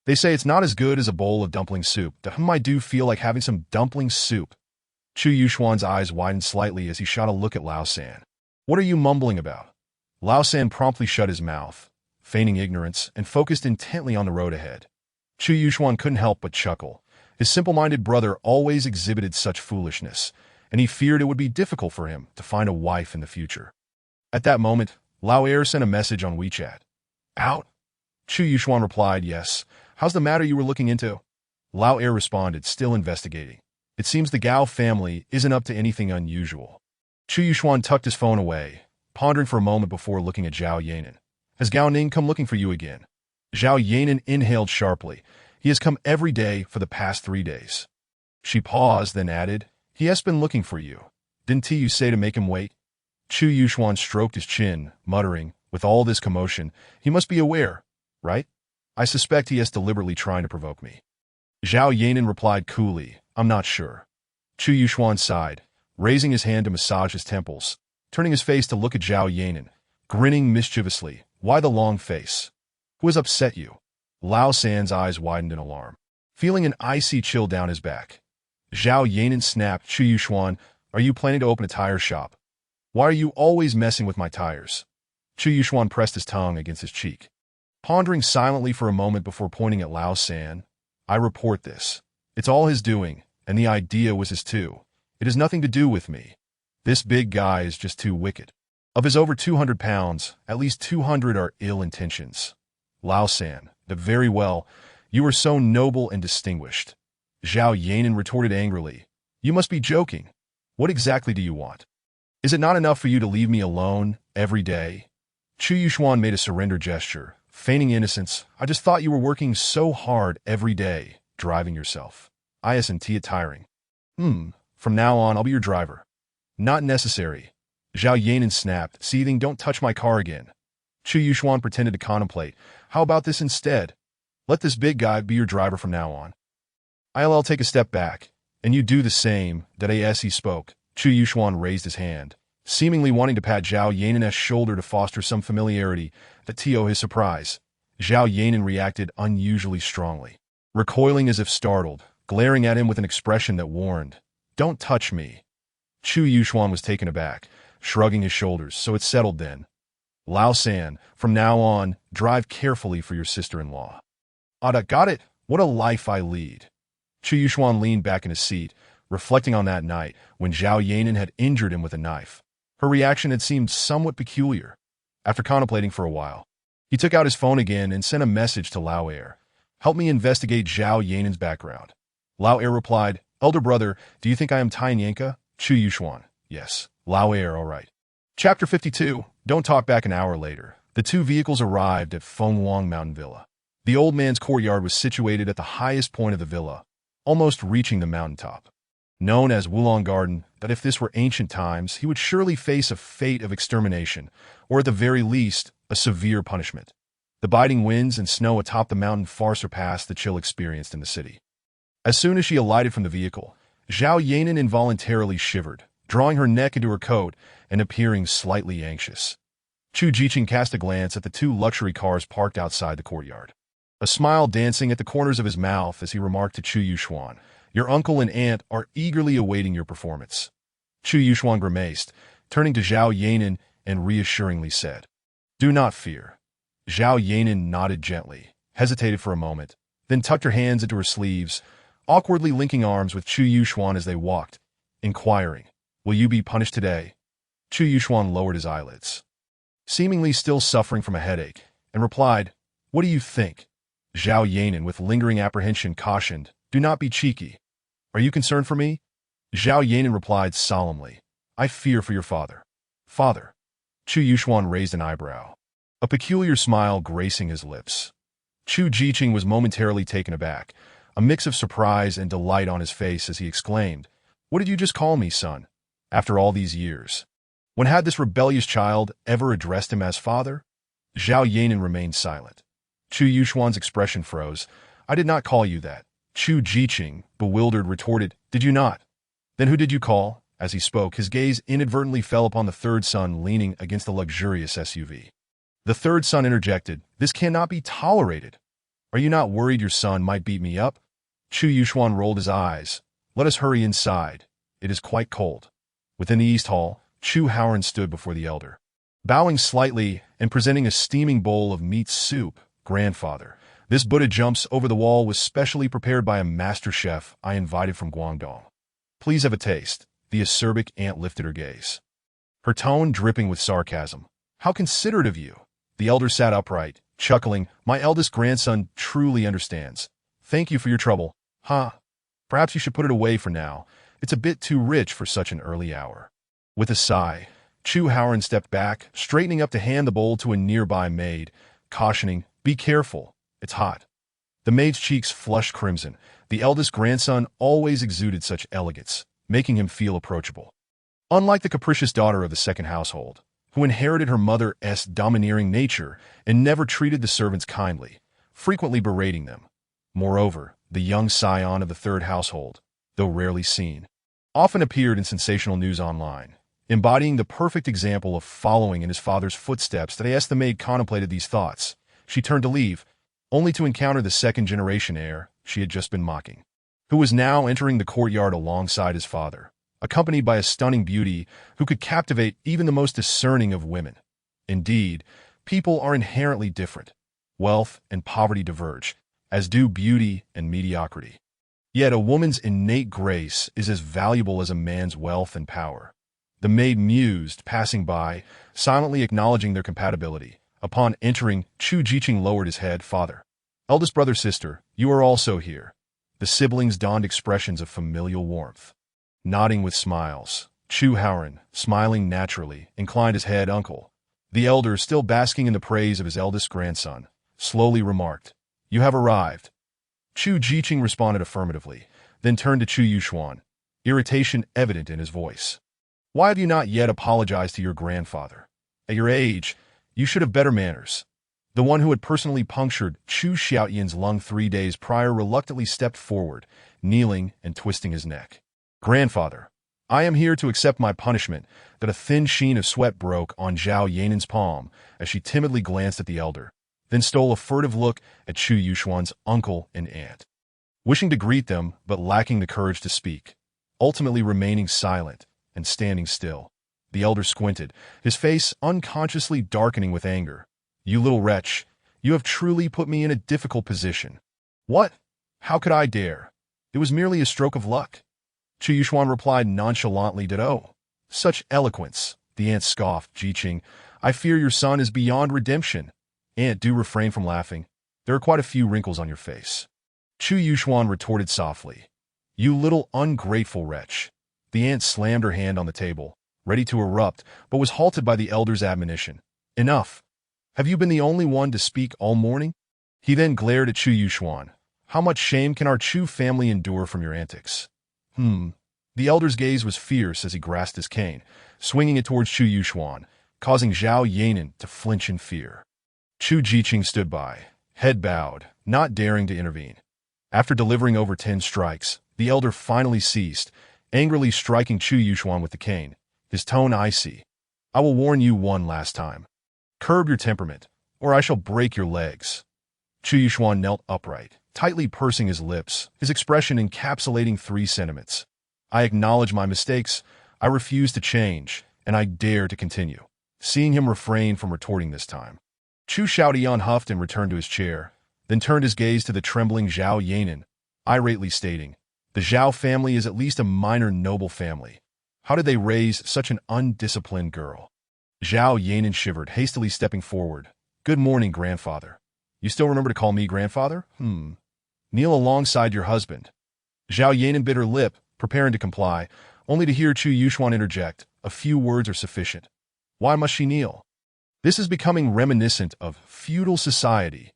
They say it's not as good as a bowl of dumpling soup. I do feel like having some dumpling soup. Chu Yuxuan's eyes widened slightly as he shot a look at Lao San. What are you mumbling about? Lao San promptly shut his mouth, feigning ignorance, and focused intently on the road ahead. Chu Yuxuan couldn't help but chuckle. His simple-minded brother always exhibited such foolishness, and he feared it would be difficult for him to find a wife in the future. At that moment, Lao Er sent a message on WeChat. Out? Chu Yuxuan replied, yes. How's the matter you were looking into? Lao Er responded, still investigating. It seems the Gao family isn't up to anything unusual. Chu Yuxuan tucked his phone away, pondering for a moment before looking at Zhao Yanan. Has Gao Ning come looking for you again? Zhao Yanan inhaled sharply. He has come every day for the past 3 days. She paused, then added, he has been looking for you. Didn't you say to make him wait? Chu Yuxuan stroked his chin, muttering, with all this commotion, he must be aware, right? I suspect he is deliberately trying to provoke me. Zhao Yanan replied coolly, I'm not sure. Chu Yuxuan sighed, raising his hand to massage his temples, turning his face to look at Zhao Yanan, grinning mischievously. Why the long face? Who has upset you? Lao San's eyes widened in alarm, feeling an icy chill down his back. Zhao Yanan snapped, Chu Yuxuan, are you planning to open a tire shop? Why are you always messing with my tires? Chu Yuxuan pressed his tongue against his cheek, pondering silently for a moment before pointing at Lao San. I report this. It's all his doing, and the idea was his too. It has nothing to do with me. This big guy is just too wicked. Of his over 200 pounds, at least 200 are ill intentions. Lao San, very well. You are so noble and distinguished. Zhao Yanan retorted angrily. You must be joking. What exactly do you want? Is it not enough for you to leave me alone every day? Chu Yuxuan made a surrender gesture, feigning innocence. I just thought you were working so hard every day, driving yourself. Isn't it tiring? From now on, I'll be your driver. Not necessary. Zhao Yanan snapped, seething, don't touch my car again. Chu Yuxuan pretended to contemplate. How about this instead? Let this big guy be your driver from now on. I'll take a step back, and you do the same. As he spoke, Chu Yuxuan raised his hand, seemingly wanting to pat Zhao Yanan's shoulder to foster some familiarity. To his surprise, Zhao Yanan reacted unusually strongly, recoiling as if startled, glaring at him with an expression that warned, don't touch me. Chu Yuxuan was taken aback, shrugging his shoulders, so it's settled then. Lao San, from now on, drive carefully for your sister-in-law. Got it. What a life I lead. Chu Yuxuan leaned back in his seat, reflecting on that night when Zhao Yanan had injured him with a knife. Her reaction had seemed somewhat peculiar. After contemplating for a while, he took out his phone again and sent a message to Lao Er. Help me investigate Zhao Yanan's background. Lao Er replied, Elder brother, do you think I am Tai Nyanka? Chu Yuxuan, yes. Lao Er, all right. Chapter 52, don't talk back an hour later. The two vehicles arrived at Fenghuang Mountain Villa. The old man's courtyard was situated at the highest point of the villa, almost reaching the mountaintop. Known as Wulong Garden, that if this were ancient times, he would surely face a fate of extermination, or at the very least, a severe punishment. The biting winds and snow atop the mountain far surpassed the chill experienced in the city. As soon as she alighted from the vehicle, Zhao Yanan involuntarily shivered, drawing her neck into her coat and appearing slightly anxious. Chu Jiqing cast a glance at the two luxury cars parked outside the courtyard, a smile dancing at the corners of his mouth as he remarked to Chu Yuxuan, your uncle and aunt are eagerly awaiting your performance. Chu Yuxuan grimaced, turning to Zhao Yanan and reassuringly said, do not fear. Zhao Yanan nodded gently, hesitated for a moment, then tucked her hands into her sleeves, awkwardly linking arms with Chu Yuxuan as they walked, inquiring, will you be punished today? Chu Yuxuan lowered his eyelids, seemingly still suffering from a headache, and replied, what do you think? Zhao Yanan, with lingering apprehension, cautioned, do not be cheeky. Are you concerned for me? Zhao Yanan replied solemnly, I fear for your father. Father? Chu Yuxuan raised an eyebrow, a peculiar smile gracing his lips. Chu Jiqing was momentarily taken aback, a mix of surprise and delight on his face as he exclaimed, what did you just call me, son? After all these years. When had this rebellious child ever addressed him as father? Zhao Yanan remained silent. Chu Yuxuan's expression froze. I did not call you that. Chu Jiqing, bewildered, retorted, did you not? Then who did you call? As he spoke, his gaze inadvertently fell upon the third son leaning against the luxurious SUV. The third son interjected, this cannot be tolerated. Are you not worried your son might beat me up? Chu Yuxuan rolled his eyes. Let us hurry inside. It is quite cold. Within the East Hall, Chu Howren stood before the elder, bowing slightly and presenting a steaming bowl of meat soup. Grandfather, This Buddha jumps over the wall was specially prepared by a master chef I invited from Guangdong. Please have a taste. The acerbic aunt lifted her gaze, her tone dripping with sarcasm. How considerate of you. The elder sat upright, chuckling. My eldest grandson truly understands. Thank you for your trouble. Huh? Perhaps you should put it away for now. It's a bit too rich for such an early hour. With a sigh, Chu Yuxuan stepped back, straightening up to hand the bowl to a nearby maid, cautioning, be careful, it's hot. The maid's cheeks flushed crimson. The eldest grandson always exuded such elegance, making him feel approachable. Unlike the capricious daughter of the second household, who inherited her mother's domineering nature and never treated the servants kindly, frequently berating them. Moreover, the young scion of the third household, though rarely seen, often appeared in sensational news online, embodying the perfect example of following in his father's footsteps. The maid contemplated these thoughts. She turned to leave, only to encounter the second-generation heir she had just been mocking, who was now entering the courtyard alongside his father, accompanied by a stunning beauty who could captivate even the most discerning of women. Indeed, people are inherently different. Wealth and poverty diverge, as do beauty and mediocrity. Yet a woman's innate grace is as valuable as a man's wealth and power. The maid mused, passing by, silently acknowledging their compatibility. Upon entering, Chu Yuxuan lowered his head. Father, eldest brother, sister, you are also here. The siblings donned expressions of familial warmth. Nodding with smiles, Chu Yuxuan, smiling naturally, inclined his head. Uncle, the elder, still basking in the praise of his eldest grandson, slowly remarked, you have arrived. Chu Yuxuan responded affirmatively, then turned to Chu Yuxuan, irritation evident in his voice. Why have you not yet apologized to your grandfather? At your age, you should have better manners. The one who had personally punctured Chu Xiaoyan's lung 3 days prior reluctantly stepped forward, kneeling and twisting his neck. Grandfather, I am here to accept my punishment. That a thin sheen of sweat broke on Zhao Yanan's palm as she timidly glanced at the elder, then stole a furtive look at Chu Yuxuan's uncle and aunt. Wishing to greet them, but lacking the courage to speak, ultimately remaining silent and standing still. The elder squinted, his face unconsciously darkening with anger. You little wretch, you have truly put me in a difficult position. What? How could I dare? It was merely a stroke of luck. Chu Yuxuan replied nonchalantly. Ditto. Such eloquence, the aunt scoffed. Jiqing, I fear your son is beyond redemption. Aunt, do refrain from laughing. There are quite a few wrinkles on your face. Chu Yuxuan retorted softly. You little ungrateful wretch. The aunt slammed her hand on the table, ready to erupt, but was halted by the elder's admonition. Enough. Have you been the only one to speak all morning? He then glared at Chu Yuxuan. How much shame can our Chu family endure from your antics? The elder's gaze was fierce as he grasped his cane, swinging it towards Chu Yuxuan, causing Zhao Yanan to flinch in fear. Chu Yuxuan stood by, head bowed, not daring to intervene. After delivering over 10 strikes, the elder finally ceased, angrily striking Chu Yuxuan with the cane, his tone icy. I will warn you one last time. Curb your temperament, or I shall break your legs. Chu Yuxuan knelt upright, tightly pursing his lips, his expression encapsulating 3 sentiments. I acknowledge my mistakes, I refuse to change, and I dare to continue. Seeing him refrain from retorting this time, Chu Xiaoyan huffed and returned to his chair, then turned his gaze to the trembling Zhao Yanan, irately stating, the Zhao family is at least a minor noble family. How did they raise such an undisciplined girl? Zhao Yanan shivered, hastily stepping forward. Good morning, grandfather. You still remember to call me grandfather? Kneel alongside your husband. Zhao Yanan bit her lip, preparing to comply, only to hear Chu Yuxuan interject. A few words are sufficient. Why must she kneel? This is becoming reminiscent of feudal society.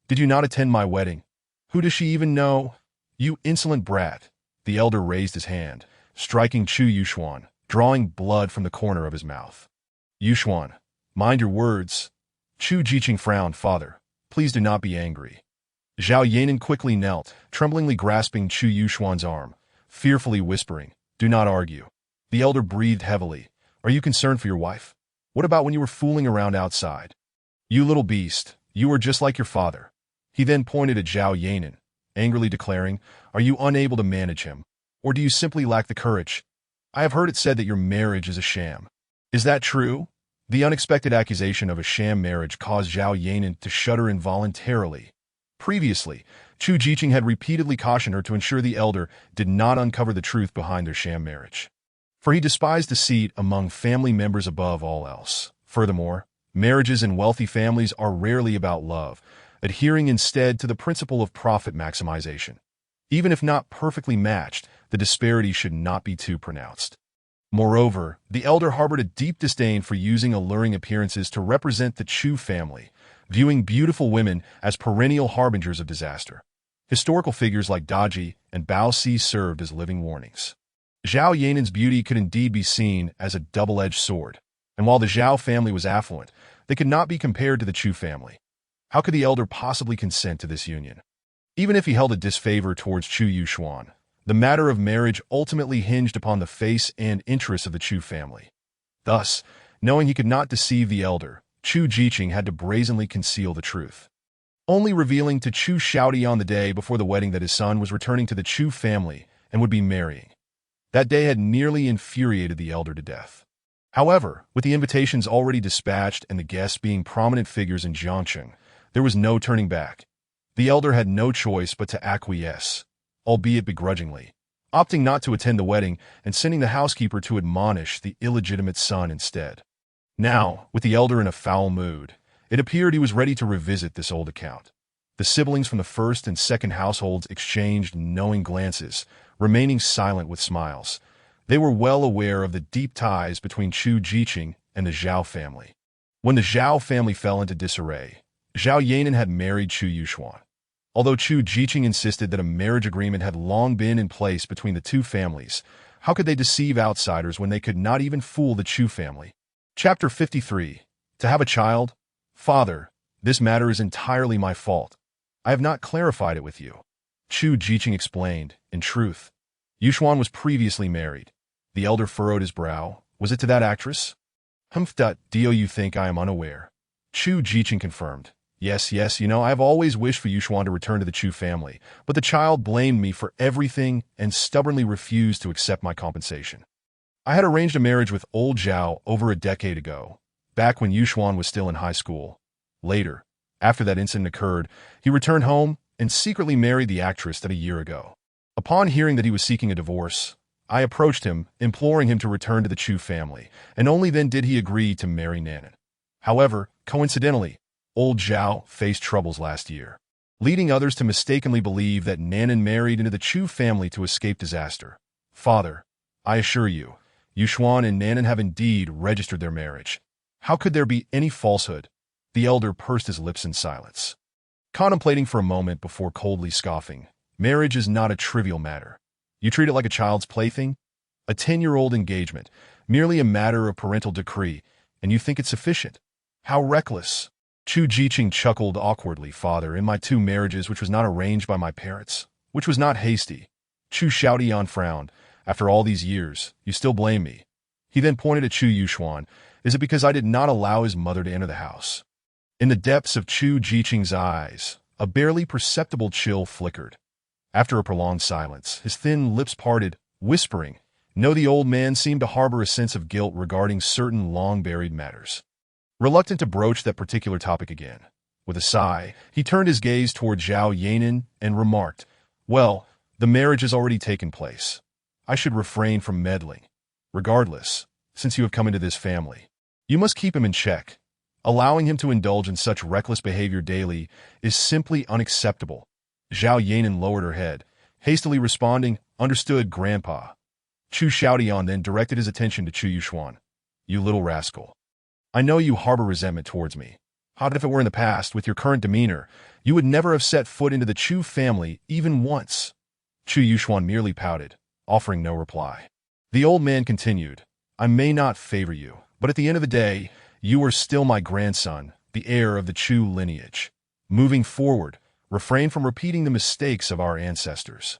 Did you not attend my wedding? Who does she even know? You insolent brat. The elder raised his hand, striking Chu Yuxuan, drawing blood from the corner of his mouth. Yuxuan, mind your words. Chu Yuxuan frowned. Father, please do not be angry. Zhao Yanan quickly knelt, tremblingly grasping Chu Yuxuan's arm, fearfully whispering, do not argue. The elder breathed heavily. Are you concerned for your wife? What about when you were fooling around outside? You little beast, you were just like your father. He then pointed at Zhao Yanan, angrily declaring, are you unable to manage him? Or do you simply lack the courage? I have heard it said that your marriage is a sham. Is that true? The unexpected accusation of a sham marriage caused Zhao Yanan to shudder involuntarily. Previously, Chu Jiqing had repeatedly cautioned her to ensure the elder did not uncover the truth behind their sham marriage, for he despised deceit among family members above all else. Furthermore, marriages in wealthy families are rarely about love, adhering instead to the principle of profit maximization. Even if not perfectly matched, the disparity should not be too pronounced. Moreover, the elder harbored a deep disdain for using alluring appearances to represent the Chu family, viewing beautiful women as perennial harbingers of disaster. Historical figures like Daji and Bao Si served as living warnings. Zhao Yanan's beauty could indeed be seen as a double-edged sword, and while the Zhao family was affluent, they could not be compared to the Chu family. How could the elder possibly consent to this union? Even if he held a disfavor towards Chu Yuxuan, the matter of marriage ultimately hinged upon the face and interests of the Chu family. Thus, knowing he could not deceive the elder, Chu Jiqing had to brazenly conceal the truth, only revealing to Chu Shouty on the day before the wedding that his son was returning to the Chu family and would be marrying. That day had nearly infuriated the elder to death. However, with the invitations already dispatched and the guests being prominent figures in Jiangcheng, there was no turning back. The elder had no choice but to acquiesce, albeit begrudgingly, opting not to attend the wedding and sending the housekeeper to admonish the illegitimate son instead. Now, with the elder in a foul mood, it appeared he was ready to revisit this old account. The siblings from the first and second households exchanged knowing glances, remaining silent with smiles. They were well aware of the deep ties between Chu Jiqing and the Zhao family. When the Zhao family fell into disarray, Zhao Yanan had married Chu Yuxuan. Although Chu Jiqing insisted that a marriage agreement had long been in place between the two families, how could they deceive outsiders when they could not even fool the Chu family? Chapter 53. To have a child? Father, this matter is entirely my fault. I have not clarified it with you. Chu Jiqing explained. In truth, Yuxuan was previously married. The elder furrowed his brow. Was it to that actress? Do you think I am unaware? Chu Jiqing confirmed. Yes, I have always wished for Yuxuan to return to the Chu family, but the child blamed me for everything and stubbornly refused to accept my compensation. I had arranged a marriage with old Zhao over a decade ago, back when Yuxuan was still in high school. Later, after that incident occurred, he returned home and secretly married the actress that a year ago. Upon hearing that he was seeking a divorce, I approached him, imploring him to return to the Chu family, and only then did he agree to marry Nanan. However, coincidentally, old Zhao faced troubles last year, leading others to mistakenly believe that Nanan married into the Chu family to escape disaster. Father, I assure you, Yuxuan and Nanan have indeed registered their marriage. How could there be any falsehood? The elder pursed his lips in silence, contemplating for a moment before coldly scoffing. Marriage is not a trivial matter. You treat it like a child's plaything, a 10-year-old engagement, merely a matter of parental decree, and you think it's sufficient. How reckless. Chu Jiqing chuckled awkwardly. Father, in my 2 marriages which was not arranged by my parents, which was not hasty. Chu Shouty frowned. After all these years, you still blame me. He then pointed at Chu Yuxuan. Is it because I did not allow his mother to enter the house? In the depths of Chu Jiqing's eyes, a barely perceptible chill flickered. After a prolonged silence, his thin lips parted, whispering. No, the old man seemed to harbor a sense of guilt regarding certain long-buried matters. Reluctant to broach that particular topic again, with a sigh, he turned his gaze toward Zhao Yanan and remarked, Well, the marriage has already taken place. I should refrain from meddling. Regardless, since you have come into this family, you must keep him in check. Allowing him to indulge in such reckless behavior daily is simply unacceptable. Zhao Yanan lowered her head, hastily responding, Understood, Grandpa. Chu Shouty then directed his attention to Chu Yuxuan. You little rascal. I know you harbor resentment towards me. How if it were in the past, with your current demeanor, you would never have set foot into the Chu family even once. Chu Yuxuan merely pouted, offering no reply. The old man continued, I may not favor you, but at the end of the day, you are still my grandson, the heir of the Chu lineage. Moving forward, refrain from repeating the mistakes of our ancestors.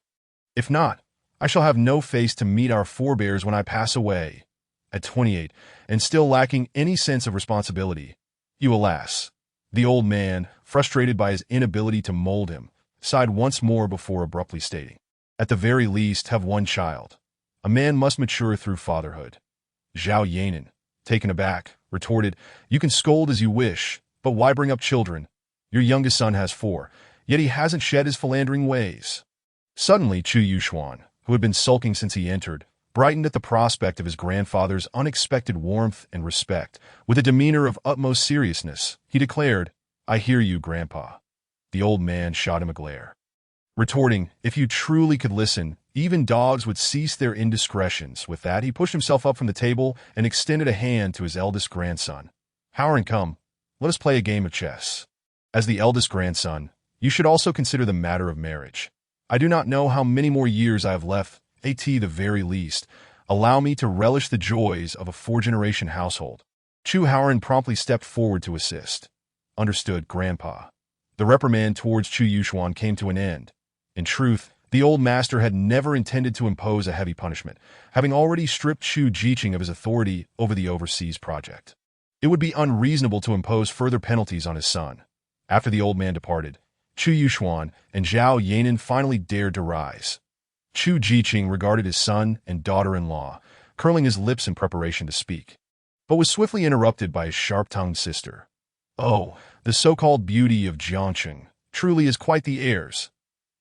If not, I shall have no face to meet our forebears when I pass away. At 28, and still lacking any sense of responsibility, you alas. The old man, frustrated by his inability to mold him, sighed once more before abruptly stating, At the very least, have one child. A man must mature through fatherhood. Zhao Yanan, taken aback, retorted, You can scold as you wish, but why bring up children? Your youngest son has 4. yet he hasn't shed his philandering ways. Suddenly, Chu Yuxuan, who had been sulking since he entered, brightened at the prospect of his grandfather's unexpected warmth and respect. With a demeanor of utmost seriousness, he declared, "I hear you, Grandpa." The old man shot him a glare, retorting, "If you truly could listen, even dogs would cease their indiscretions." With that, he pushed himself up from the table and extended a hand to his eldest grandson. "Howard, come, let us play a game of chess. As the eldest grandson, you should also consider the matter of marriage. I do not know how many more years I have left, at the very least. Allow me to relish the joys of a four-generation household." Chu Howard promptly stepped forward to assist. "Understood, Grandpa." The reprimand towards Chu Yuxuan came to an end. In truth, the old master had never intended to impose a heavy punishment, having already stripped Chu Yuxuan of his authority over the overseas project. It would be unreasonable to impose further penalties on his son. After the old man departed, Chu Yuxuan and Zhao Yanan finally dared to rise. Chu Yuxuan regarded his son and daughter-in-law, curling his lips in preparation to speak, but was swiftly interrupted by his sharp-tongued sister. "Oh, the so-called beauty of Jiangcheng truly is quite the heirs.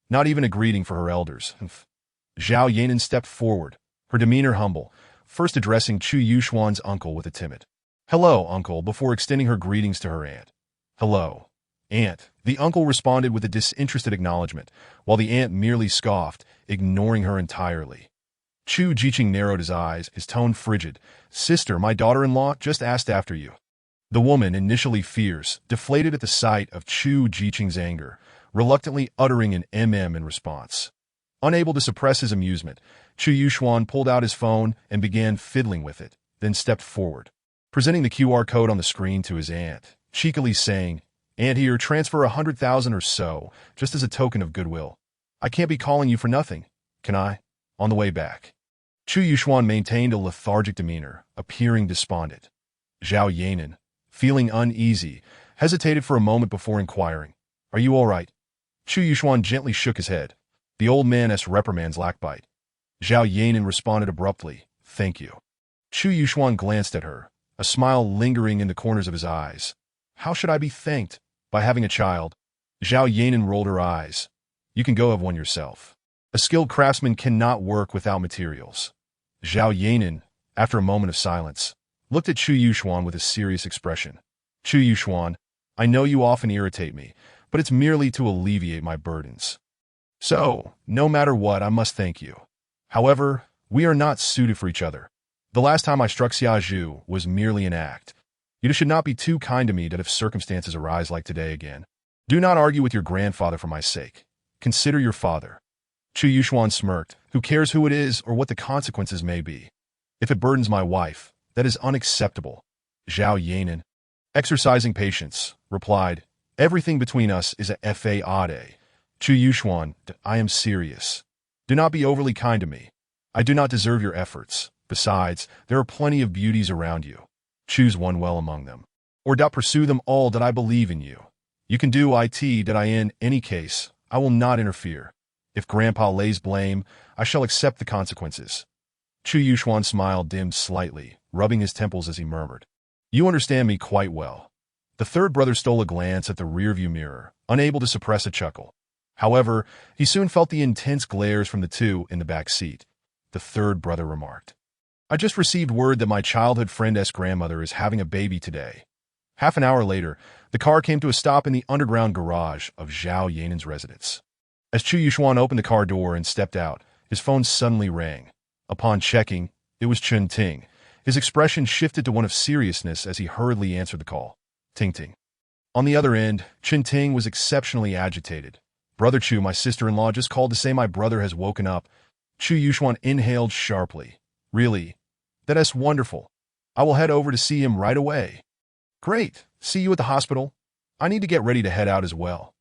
Not even a greeting for her elders." Zhao Yanan stepped forward, her demeanor humble, first addressing Chu Yuxuan's uncle with a timid, "Hello, uncle," before extending her greetings to her aunt. "Hello, aunt." The uncle responded with a disinterested acknowledgement, while the aunt merely scoffed, ignoring her entirely. Chu Yuxuan narrowed his eyes, his tone frigid. "Sister, my daughter-in-law just asked after you." The woman, initially fierce, deflated at the sight of Chu Yuxuan's anger, reluctantly uttering an in response. Unable to suppress his amusement, Chu Yuxuan pulled out his phone and began fiddling with it, then stepped forward, presenting the QR code on the screen to his aunt, cheekily saying, "Aunt, here, transfer 100,000 or so, just as a token of goodwill. I can't be calling you for nothing, can I?" On the way back, Chu Yuxuan maintained a lethargic demeanor, appearing despondent. Zhao Yanan, feeling uneasy, hesitated for a moment before inquiring, "Are you all right?" Chu Yuxuan gently shook his head. The old man's reprimands lacked bite. Zhao Yanan responded abruptly, "Thank you." Chu Yuxuan glanced at her, a smile lingering in the corners of his eyes. "How should I be thanked? By having a child?" Zhao Yanan rolled her eyes. "You can go have one yourself. A skilled craftsman cannot work without materials." Zhao Yanan, after a moment of silence, looked at Chu Yuxuan with a serious expression. "Chu Yuxuan, I know you often irritate me, but it's merely to alleviate my burdens. So, no matter what, I must thank you. However, we are not suited for each other. The last time I struck Xia Zhu was merely an act. You should not be too kind to me that if circumstances arise like today again. Do not argue with your grandfather for my sake. Consider your father." Chu Yuxuan smirked. "Who cares who it is or what the consequences may be? If it burdens my wife, that is unacceptable." Zhao Yanan, exercising patience, replied, "Everything between us is a façade. Chu Yuxuan, I am serious. Do not be overly kind to me. I do not deserve your efforts. Besides, there are plenty of beauties around you. Choose one well among them, or pursue them all. That I believe in you. You can do it. That I in any case, I will not interfere. If Grandpa lays blame, I shall accept the consequences." Chu Yuxuan's smile dimmed slightly, rubbing his temples as he murmured, "You understand me quite well." The third brother stole a glance at the rearview mirror, unable to suppress a chuckle. However, he soon felt the intense glares from the two in the back seat. The third brother remarked, "I just received word that my childhood friend's grandmother is having a baby today." Half an hour later, the car came to a stop in the underground garage of Zhao Yanan's residence. As Chu Yuxuan opened the car door and stepped out, his phone suddenly rang. Upon checking, it was Chen Ting. His expression shifted to one of seriousness as he hurriedly answered the call. "Ting Ting." On the other end, Chen Ting was exceptionally agitated. "Brother Chu, my sister-in-law just called to say my brother has woken up." Chu Yuxuan inhaled sharply. "Really? That is wonderful. I will head over to see him right away." "Great. See you at the hospital. I need to get ready to head out as well."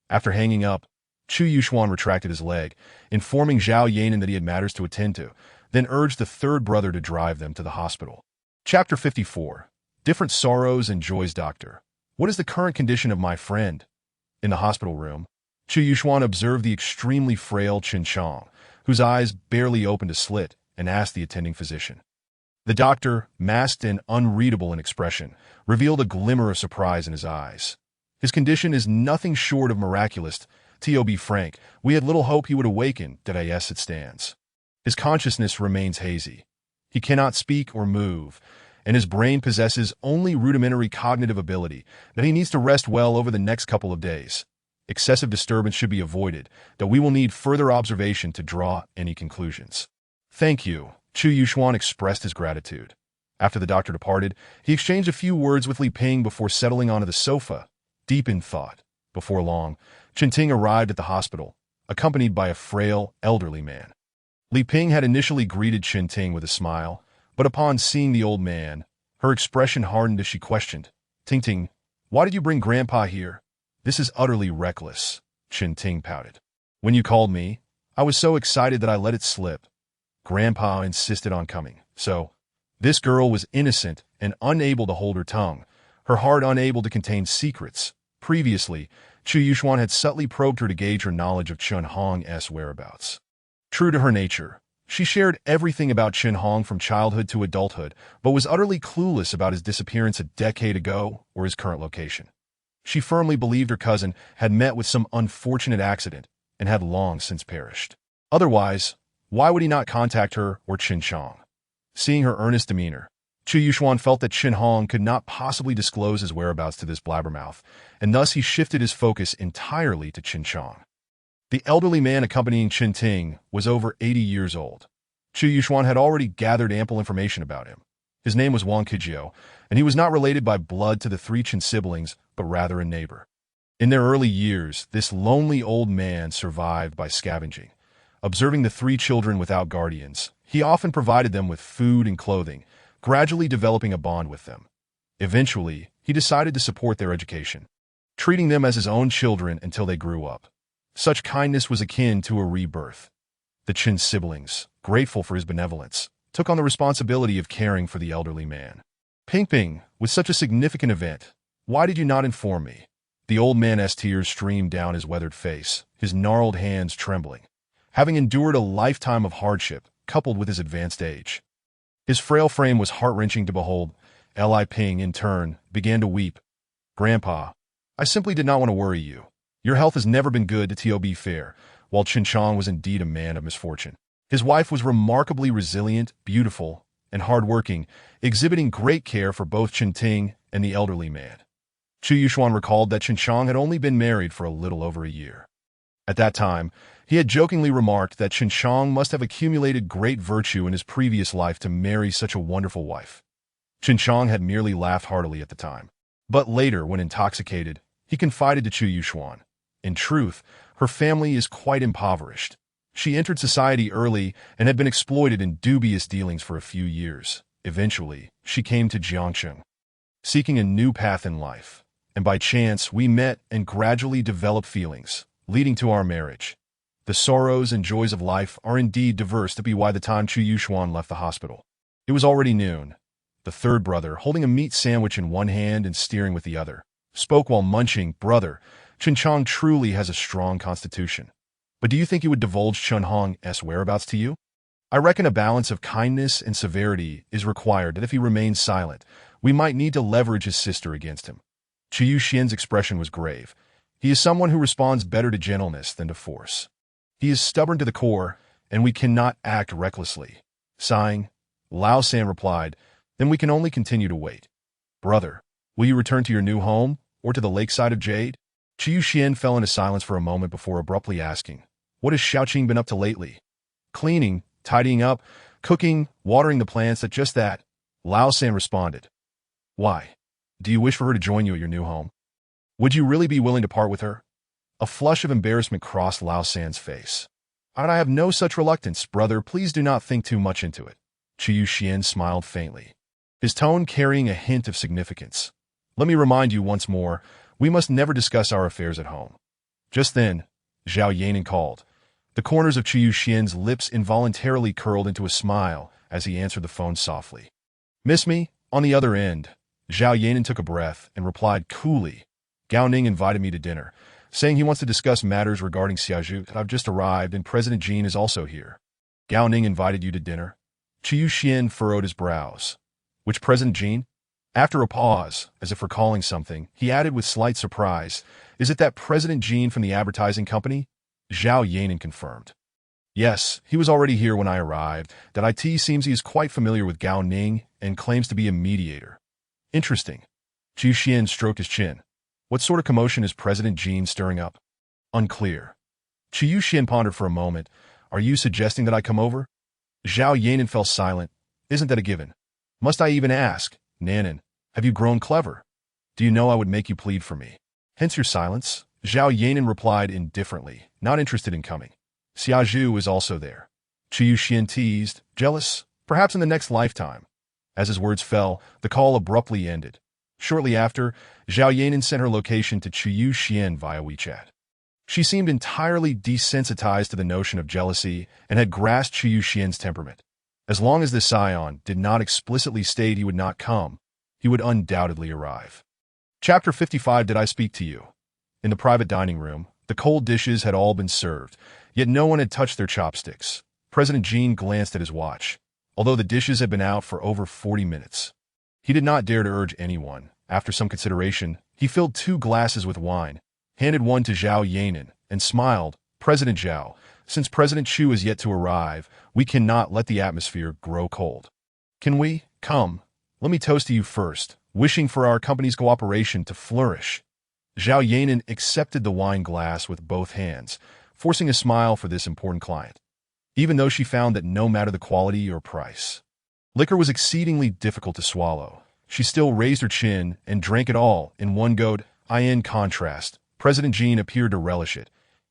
After hanging up, Chu Yuxuan retracted his leg, informing Zhao Yanan that he had matters to attend to, then urged the third brother to drive them to the hospital. Chapter 54. Different Sorrows and Joys. "Doctor, what is the current condition of my friend?" In the hospital room, Chu Yuxuan observed the extremely frail Chen Chong, whose eyes barely opened a slit, and asked the attending physician. The doctor, masked and unreadable in expression, revealed a glimmer of surprise in his eyes. His condition is nothing short of miraculous. To be frank, we had little hope he would awaken, that as it stands. His consciousness remains hazy. He cannot speak or move, and his brain possesses only rudimentary cognitive ability that he needs to rest well over the next couple of days. Excessive disturbance should be avoided, though we will need further observation to draw any conclusions. Thank you. Chu Yuxuan expressed his gratitude. After the doctor departed, he exchanged a few words with Li Ping before settling onto the sofa, deep in thought. Before long, Ting arrived at the hospital, accompanied by a frail, elderly man. Li Ping had initially greeted Ting with a smile, but upon seeing the old man, her expression hardened as she questioned, Ting, why did you bring Grandpa here? This is utterly reckless, Ting pouted. When you called me, I was so excited that I let it slip. Grandpa insisted on coming, so this girl was innocent and unable to hold her tongue, her heart unable to contain secrets. Previously, Chu Yuxuan had subtly probed her to gauge her knowledge of Chen Hong's whereabouts. True to her nature, she shared everything about Chen Hong from childhood to adulthood, but was utterly clueless about his disappearance a decade ago or his current location. She firmly believed her cousin had met with some unfortunate accident and had long since perished. Otherwise, why would he not contact her or Chen Chong? Seeing her earnest demeanor, Chu Yuxuan felt that Chen Hong could not possibly disclose his whereabouts to this blabbermouth, and thus he shifted his focus entirely to Chen Chong. The elderly man accompanying Ting was over 80 years old. Chu Yuxuan had already gathered ample information about him. His name was Wang Kejiao, and he was not related by blood to the three Chen siblings, but rather a neighbor. In their early years, this lonely old man survived by scavenging. Observing the three children without guardians, he often provided them with food and clothing, gradually developing a bond with them. Eventually, he decided to support their education, treating them as his own children until they grew up. Such kindness was akin to a rebirth. The Chen siblings, grateful for his benevolence, took on the responsibility of caring for the elderly man. Ping, with such a significant event, why did you not inform me? The old man's tears streamed down his weathered face, his gnarled hands trembling. Having endured a lifetime of hardship, coupled with his advanced age, his frail frame was heart-wrenching to behold. Li Ping, in turn, began to weep. Grandpa, I simply did not want to worry you. Your health has never been good to be fair, while Chen Chong was indeed a man of misfortune. His wife was remarkably resilient, beautiful, and hard-working, exhibiting great care for both Ting and the elderly man. Chu Yuxuan recalled that Chen Chong had only been married for a little over a year. At that time, he had jokingly remarked that Chen Chong must have accumulated great virtue in his previous life to marry such a wonderful wife. Chen Chong had merely laughed heartily at the time. But later, when intoxicated, he confided to Chu Yuxuan. In truth, her family is quite impoverished. She entered society early and had been exploited in dubious dealings for a few years. Eventually, she came to Jiangcheng, seeking a new path in life. And by chance, we met and gradually developed feelings, leading to our marriage. The sorrows and joys of life are indeed diverse to be by the time Chu Yuxuan left the hospital. It was already noon. The third brother, holding a meat sandwich in one hand and steering with the other, spoke while munching. Brother, Chen Chong truly has a strong constitution. But do you think he would divulge Chen Hong's whereabouts to you? I reckon a balance of kindness and severity is required, that if he remains silent, we might need to leverage his sister against him. Chu Yuxian's expression was grave. He is someone who responds better to gentleness than to force. He is stubborn to the core, and we cannot act recklessly. Sighing, Lao San replied, then we can only continue to wait. Brother, will you return to your new home, or to the lakeside of Jade? Chu Yuxian fell into silence for a moment before abruptly asking, what has Xiaoqing been up to lately? Cleaning, tidying up, cooking, watering the plants. At just that, Lao San responded. Why? Do you wish for her to join you at your new home? Would you really be willing to part with her? A flush of embarrassment crossed Lao San's face. I have no such reluctance, brother. Please do not think too much into it. Chu Yuxian smiled faintly, his tone carrying a hint of significance. Let me remind you once more, we must never discuss our affairs at home. Just then, Zhao Yanan called. The corners of Chu Yuxian's lips involuntarily curled into a smile as he answered the phone softly. Miss me? On the other end, Zhao Yanan took a breath and replied coolly. Gao Ning invited me to dinner, saying he wants to discuss matters regarding Xia Zhu. I've just arrived and President Jean is also here. Gao Ning invited you to dinner? Chu Yuxian furrowed his brows. Which President Jean? After a pause, as if recalling something, he added with slight surprise, "Is it that President Jean from the advertising company?" Zhao Yanan confirmed. "Yes, he was already here when I arrived. That IT seems he is quite familiar with Gao Ning and claims to be a mediator." "Interesting." Chu Yuxuan stroked his chin. "What sort of commotion is President Jean stirring up?" "Unclear." Chu Yuxuan pondered for a moment. "Are you suggesting that I come over?" Zhao Yanan fell silent. "Isn't that a given? Must I even ask? Nanan, have you grown clever? Do you know I would make you plead for me? Hence your silence?" Zhao Yanan replied indifferently, not interested in coming. Xia Zhu was also there. Chu Yuxuan teased, "Jealous? Perhaps in the next lifetime." As his words fell, the call abruptly ended. Shortly after, Zhao Yanan sent her location to Chu Yuxuan via WeChat. She seemed entirely desensitized to the notion of jealousy and had grasped Chu Yuxian's temperament. As long as the scion did not explicitly state he would not come, he would undoubtedly arrive. Chapter 55. Did I speak to you? In the private dining room, the cold dishes had all been served, yet no one had touched their chopsticks. President Jean glanced at his watch, although the dishes had been out for over 40 minutes. He did not dare to urge anyone. After some consideration, he filled 2 glasses with wine, handed one to Zhao Yanan, and smiled. "President Zhao, since President Chu is yet to arrive, we cannot let the atmosphere grow cold. Can we? Come, let me toast to you first, wishing for our company's cooperation to flourish." Zhao Yanan accepted the wine glass with both hands, forcing a smile for this important client, even though she found that no matter the quality or price, liquor was exceedingly difficult to swallow. She still raised her chin and drank it all in one go. In contrast, President Jean appeared to relish it,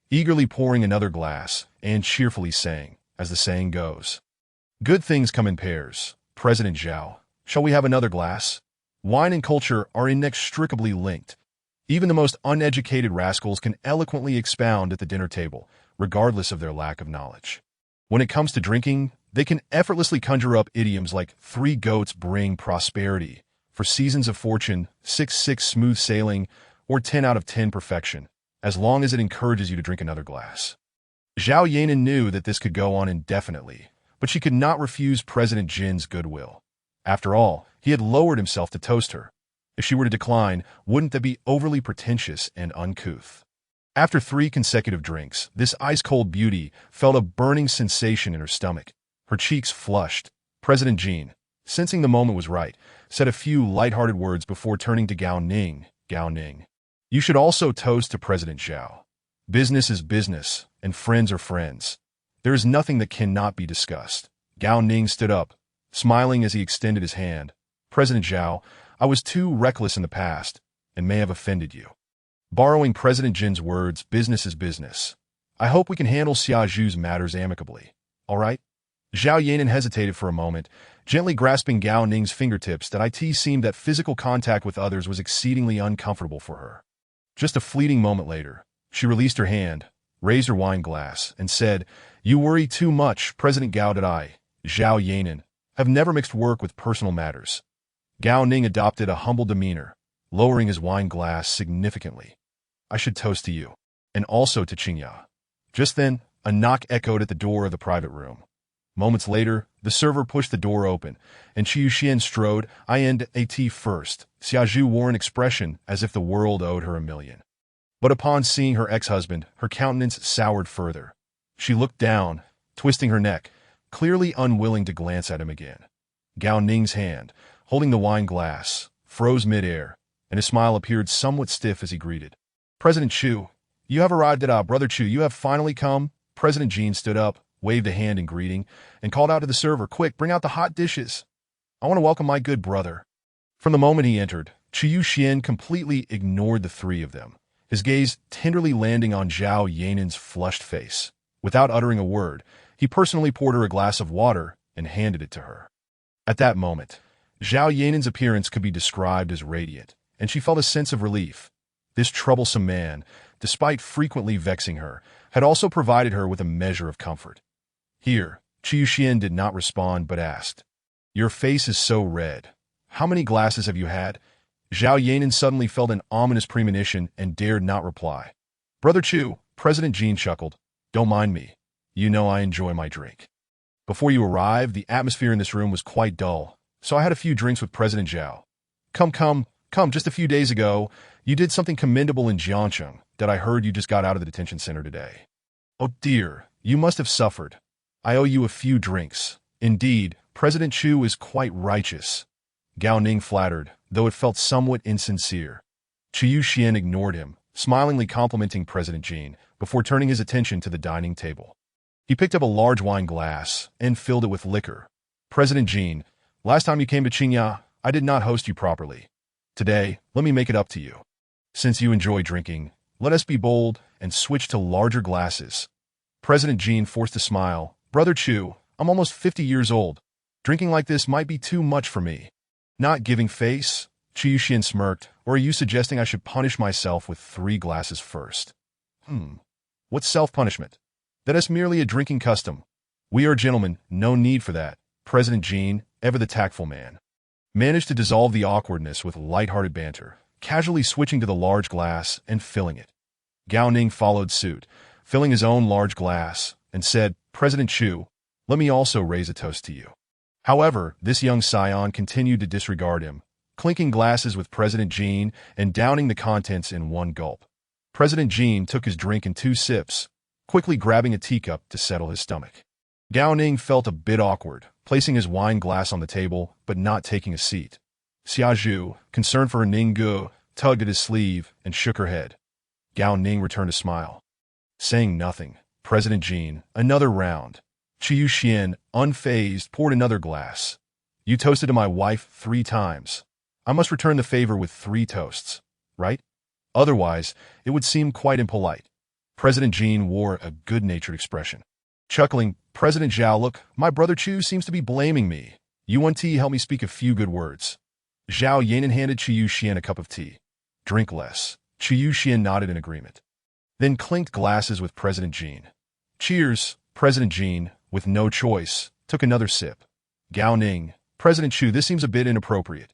eagerly pouring another glass and cheerfully saying, as the saying goes, "Good things come in pairs. President Zhao, shall we have another glass?" Wine and culture are inextricably linked. Even the most uneducated rascals can eloquently expound at the dinner table, regardless of their lack of knowledge. When it comes to drinking, they can effortlessly conjure up idioms like 3 goats bring prosperity, for seasons of fortune, 6 smooth sailing, or 10 out of 10 perfection, as long as it encourages you to drink another glass. Zhao Yanan knew that this could go on indefinitely, but she could not refuse President Jin's goodwill. After all, he had lowered himself to toast her. If she were to decline, wouldn't that be overly pretentious and uncouth? After 3 consecutive drinks, this ice-cold beauty felt a burning sensation in her stomach. Her cheeks flushed. President Jean, sensing the moment was right, said a few light-hearted words before turning to Gao Ning. "Gao Ning, you should also toast to President Zhao. Business is business, and friends are friends. There is nothing that cannot be discussed." Gao Ning stood up, smiling as he extended his hand. "President Zhao, I was too reckless in the past, and may have offended you." Borrowing President Jin's words, "Business is business. I hope we can handle Xia Zhu's matters amicably. All right?" Zhao Yanan hesitated for a moment, gently grasping Gao Ning's fingertips. That it seemed that physical contact with others was exceedingly uncomfortable for her. Just a fleeting moment later, she released her hand, raised her wine glass, and said, "You worry too much, President Gao. Zhao Yanan, have never mixed work with personal matters." Gao Ning adopted a humble demeanor, lowering his wine glass significantly. "I should toast to you, and also to Qingya." Just then, a knock echoed at the door of the private room. Moments later, the server pushed the door open, and Chu Yuxuan strode in first. Xia Zhu wore an expression as if the world owed her a million. But upon seeing her ex-husband, her countenance soured further. She looked down, twisting her neck, clearly unwilling to glance at him again. Gao Ning's hand, holding the wine glass, froze mid-air, and his smile appeared somewhat stiff as he greeted. "President Chu, you have arrived at Brother Chu, you have finally come." President Jean stood up, waved a hand in greeting, and called out to the server, "Quick, bring out the hot dishes. I want to welcome my good brother." From the moment he entered, Chu Yuxuan completely ignored the 3 of them, his gaze tenderly landing on Zhao Yanan's flushed face. Without uttering a word, he personally poured her a glass of water and handed it to her. At that moment, Zhao Yanan's appearance could be described as radiant, and she felt a sense of relief. This troublesome man, despite frequently vexing her, had also provided her with a measure of comfort. Here, Chu Yuxuan did not respond but asked, "Your face is so red. How many glasses have you had?" Zhao Yanan suddenly felt an ominous premonition and dared not reply. "Brother Chu," President Jean chuckled, "don't mind me. You know I enjoy my drink. Before you arrived, the atmosphere in this room was quite dull, so I had a few drinks with President Zhao. Come, just a few days ago, you did something commendable in Jiangcheng that I heard you just got out of the detention center today. Oh dear, you must have suffered. I owe you a few drinks. Indeed, President Chu is quite righteous. Gao Ning flattered, though it felt somewhat insincere. Chu Yuxuan ignored him, smilingly complimenting President Jin, before turning his attention to the dining table. He picked up a large wine glass and filled it with liquor. President Jin, last time you came to Qingya, I did not host you properly. Today, let me make it up to you. Since you enjoy drinking, let us be bold and switch to larger glasses. President Jin forced a smile. Brother Chu, I'm almost 50 years old. Drinking like this might be too much for me. Not giving face? Chu Yuxuan smirked. Or are you suggesting I should punish myself with 3 glasses first? What's self-punishment? That is merely a drinking custom. We are gentlemen, no need for that. President Jin, ever the tactful man, managed to dissolve the awkwardness with light-hearted banter, casually switching to the large glass and filling it. Gao Ning followed suit, filling his own large glass, and said, President Chu, let me also raise a toast to you. However, this young scion continued to disregard him, clinking glasses with President Jin and downing the contents in one gulp. President Jin took his drink in 2 sips, quickly grabbing a teacup to settle his stomach. Gao Ning felt a bit awkward, placing his wine glass on the table but not taking a seat. Xia Zhu, concerned for her Ninggu, tugged at his sleeve and shook her head. Gao Ning returned a smile. Saying nothing, President Jin, another round. Chu Yuxuan, unfazed, poured another glass. You toasted to my wife 3 times. I must return the favor with 3 toasts, right? Otherwise, it would seem quite impolite. President Jin wore a good-natured expression. Chuckling, President Zhao, look, my brother Chu seems to be blaming me. You want tea, help me speak a few good words. Zhao Yanan handed Chu Yuxuan a cup of tea. Drink less. Chu Yuxuan nodded in agreement. Then clinked glasses with President Jin. Cheers, President Jin, with no choice, took another sip. Gao Ning, President Chu, this seems a bit inappropriate.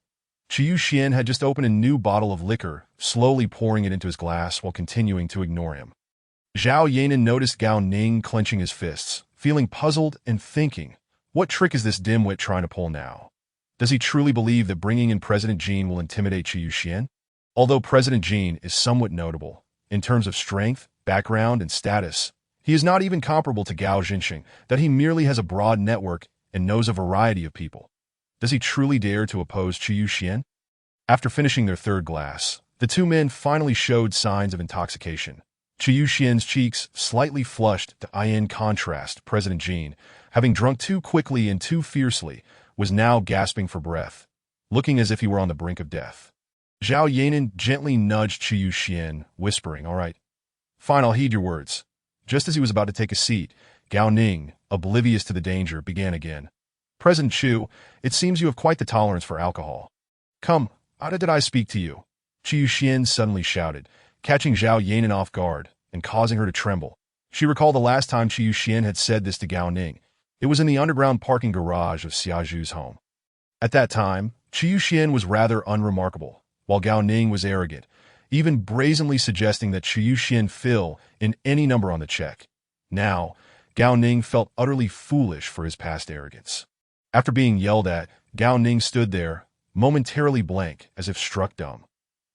Chu Yuxuan had just opened a new bottle of liquor, slowly pouring it into his glass while continuing to ignore him. Zhao Yanan noticed Gao Ning clenching his fists, feeling puzzled and thinking, what trick is this dimwit trying to pull now? Does he truly believe that bringing in President Jin will intimidate Chu Yuxuan? Although President Jin is somewhat notable, in terms of strength, background, and status, he is not even comparable to Gao Jinxing, that he merely has a broad network and knows a variety of people. Does he truly dare to oppose Chu Yuxuan? After finishing their 3rd glass, the 2 men finally showed signs of intoxication. Chu Yuxian's cheeks slightly flushed to in contrast. President Jin, having drunk too quickly and too fiercely, was now gasping for breath, looking as if he were on the brink of death. Zhao Yanan gently nudged Chu Yuxuan, whispering, all right, fine, I'll heed your words. Just as he was about to take a seat, Gao Ning, oblivious to the danger, began again. President Chu, it seems you have quite the tolerance for alcohol. Come, how did I speak to you? Chu Yuxuan suddenly shouted, catching Zhao Yanan off guard and causing her to tremble. She recalled the last time Chu Yuxuan had said this to Gao Ning. It was in the underground parking garage of Xia Zhu's home. At that time, Chu Yuxuan was rather unremarkable, while Gao Ning was arrogant, even brazenly suggesting that Chu Yuxuan fill in any number on the check. Now, Gao Ning felt utterly foolish for his past arrogance. After being yelled at, Gao Ning stood there, momentarily blank, as if struck dumb.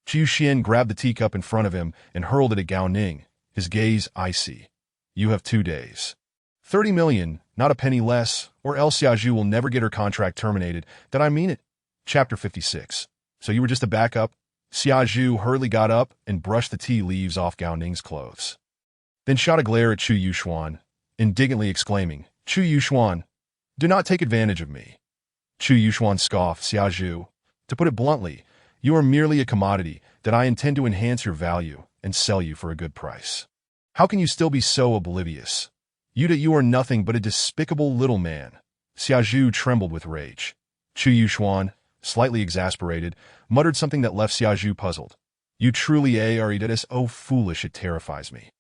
Chu Yuxuan grabbed the teacup in front of him and hurled it at Gao Ning, his gaze icy. You have 2 days. 30 million, not a penny less, or else Xia Zhu will never get her contract terminated. That I mean it. Chapter 56. So you were just a backup? Xia Zhu hurriedly got up and brushed the tea leaves off Gao Ning's clothes. Then shot a glare at Chu Yuxuan, indignantly exclaiming, Chu Yuxuan, do not take advantage of me. Chu Yuxuan scoffed. Xia Zhu, to put it bluntly, you are merely a commodity that I intend to enhance your value and sell you for a good price. How can you still be so oblivious? You are nothing but a despicable little man. Xia Zhu trembled with rage. Chu Yuxuan, slightly exasperated, muttered something that left Xia Zhu puzzled. You truly are so foolish it terrifies me.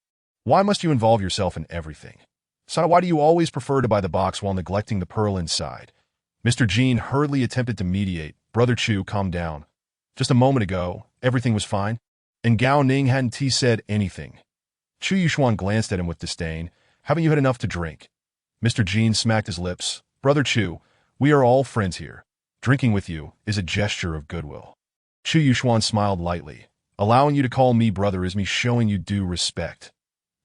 Why must you involve yourself in everything? So why do you always prefer to buy the box while neglecting the pearl inside? Mr. Jin hurriedly attempted to mediate. Brother Chu, calm down. Just a moment ago, everything was fine, and Gao Ning hadn't said anything. Chu Yuxuan glanced at him with disdain. Haven't you had enough to drink? Mr. Jin smacked his lips. Brother Chu, we are all friends here. Drinking with you is a gesture of goodwill. Chu Yuxuan smiled lightly. Allowing you to call me brother is me showing you due respect.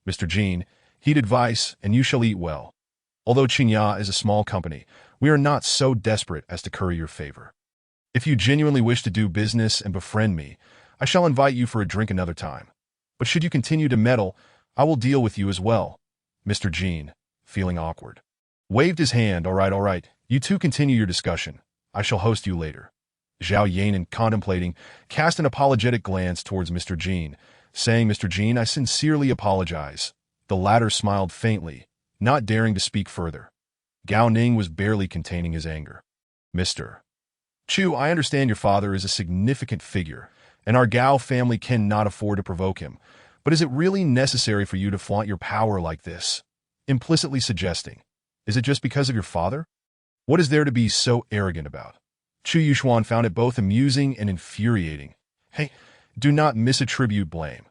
Mr. Jin, heed advice, and you shall eat well. Although Qingya is a small company, we are not so desperate as to curry your favor. If you genuinely wish to do business and befriend me, I shall invite you for a drink another time. But should you continue to meddle, I will deal with you as well. Mr. Jin, feeling awkward, waved his hand. All right, you two continue your discussion. I shall host you later. Zhao Yanan, contemplating, cast an apologetic glance towards Mr. Jin, saying, Mr. Jin, I sincerely apologize. The latter smiled faintly, not daring to speak further. Gao Ning was barely containing his anger. Mr. Chu, I understand your father is a significant figure, and our Gao family cannot afford to provoke him, but is it really necessary for you to flaunt your power like this? Implicitly suggesting, is it just because of your father? What is there to be so arrogant about? Chu Yuxuan found it both amusing and infuriating. Hey, do not misattribute blame.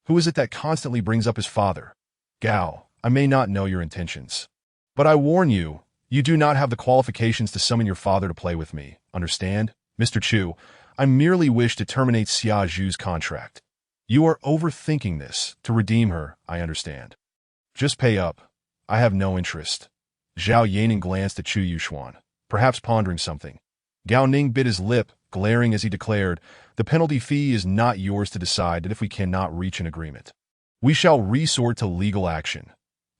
Who is it that constantly brings up his father? Gao, I may not know your intentions, but I warn you, you do not have the qualifications to summon your father to play with me, understand? Mr. Chu, I merely wish to terminate Xia Zhu's contract. You are overthinking this. To redeem her, I understand. Just pay up. I have no interest. Zhao Yanan glanced at Chu Yuxuan, perhaps pondering something. Gao Ning bit his lip, glaring as he declared, the penalty fee is not yours to decide if we cannot reach an agreement. We shall resort to legal action.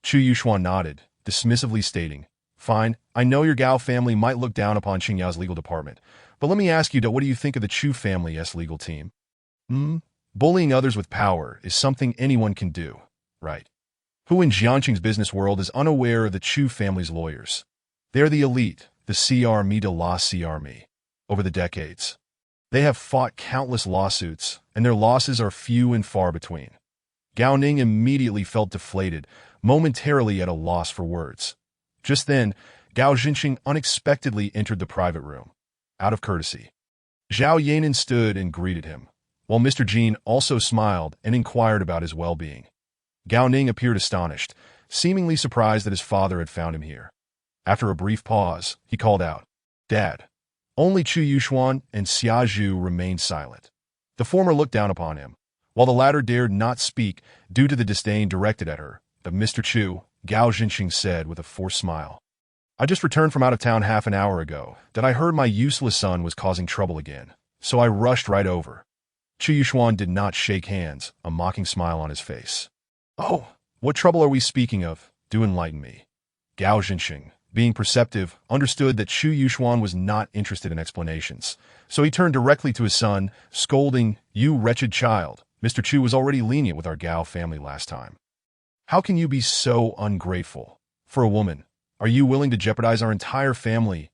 Chu Yuxuan nodded, dismissively stating, fine, I know your Gao family might look down upon Qingya's legal department, but let me ask you, what do you think of the Chu family's legal team? Bullying others with power is something anyone can do, right? Who in Jianqing's business world is unaware of the Chu family's lawyers? They're the elite, the CRME de la CRME. Over the decades, they have fought countless lawsuits, and their losses are few and far between. Gao Ning immediately felt deflated, momentarily at a loss for words. Just then, Gao Zhenxing unexpectedly entered the private room. Out of courtesy, Zhao Yanan stood and greeted him, while Mr. Jin also smiled and inquired about his well-being. Gao Ning appeared astonished, seemingly surprised that his father had found him here. After a brief pause, he called out, Dad. Only Chu Yuxuan and Xia Zhu remained silent. The former looked down upon him, while the latter dared not speak due to the disdain directed at her. But Mr. Chu, Gao Zhenxing said with a forced smile, I just returned from out of town half an hour ago that I heard my useless son was causing trouble again, so I rushed right over. Chu Yuxuan did not shake hands, a mocking smile on his face. Oh, what trouble are we speaking of? Do enlighten me. Gao Zhenxing, being perceptive, understood that Chu Yuxuan was not interested in explanations, so he turned directly to his son, scolding, You wretched child, Mr. Chu was already lenient with our Gao family last time. How can you be so ungrateful? For a woman, are you willing to jeopardize our entire family?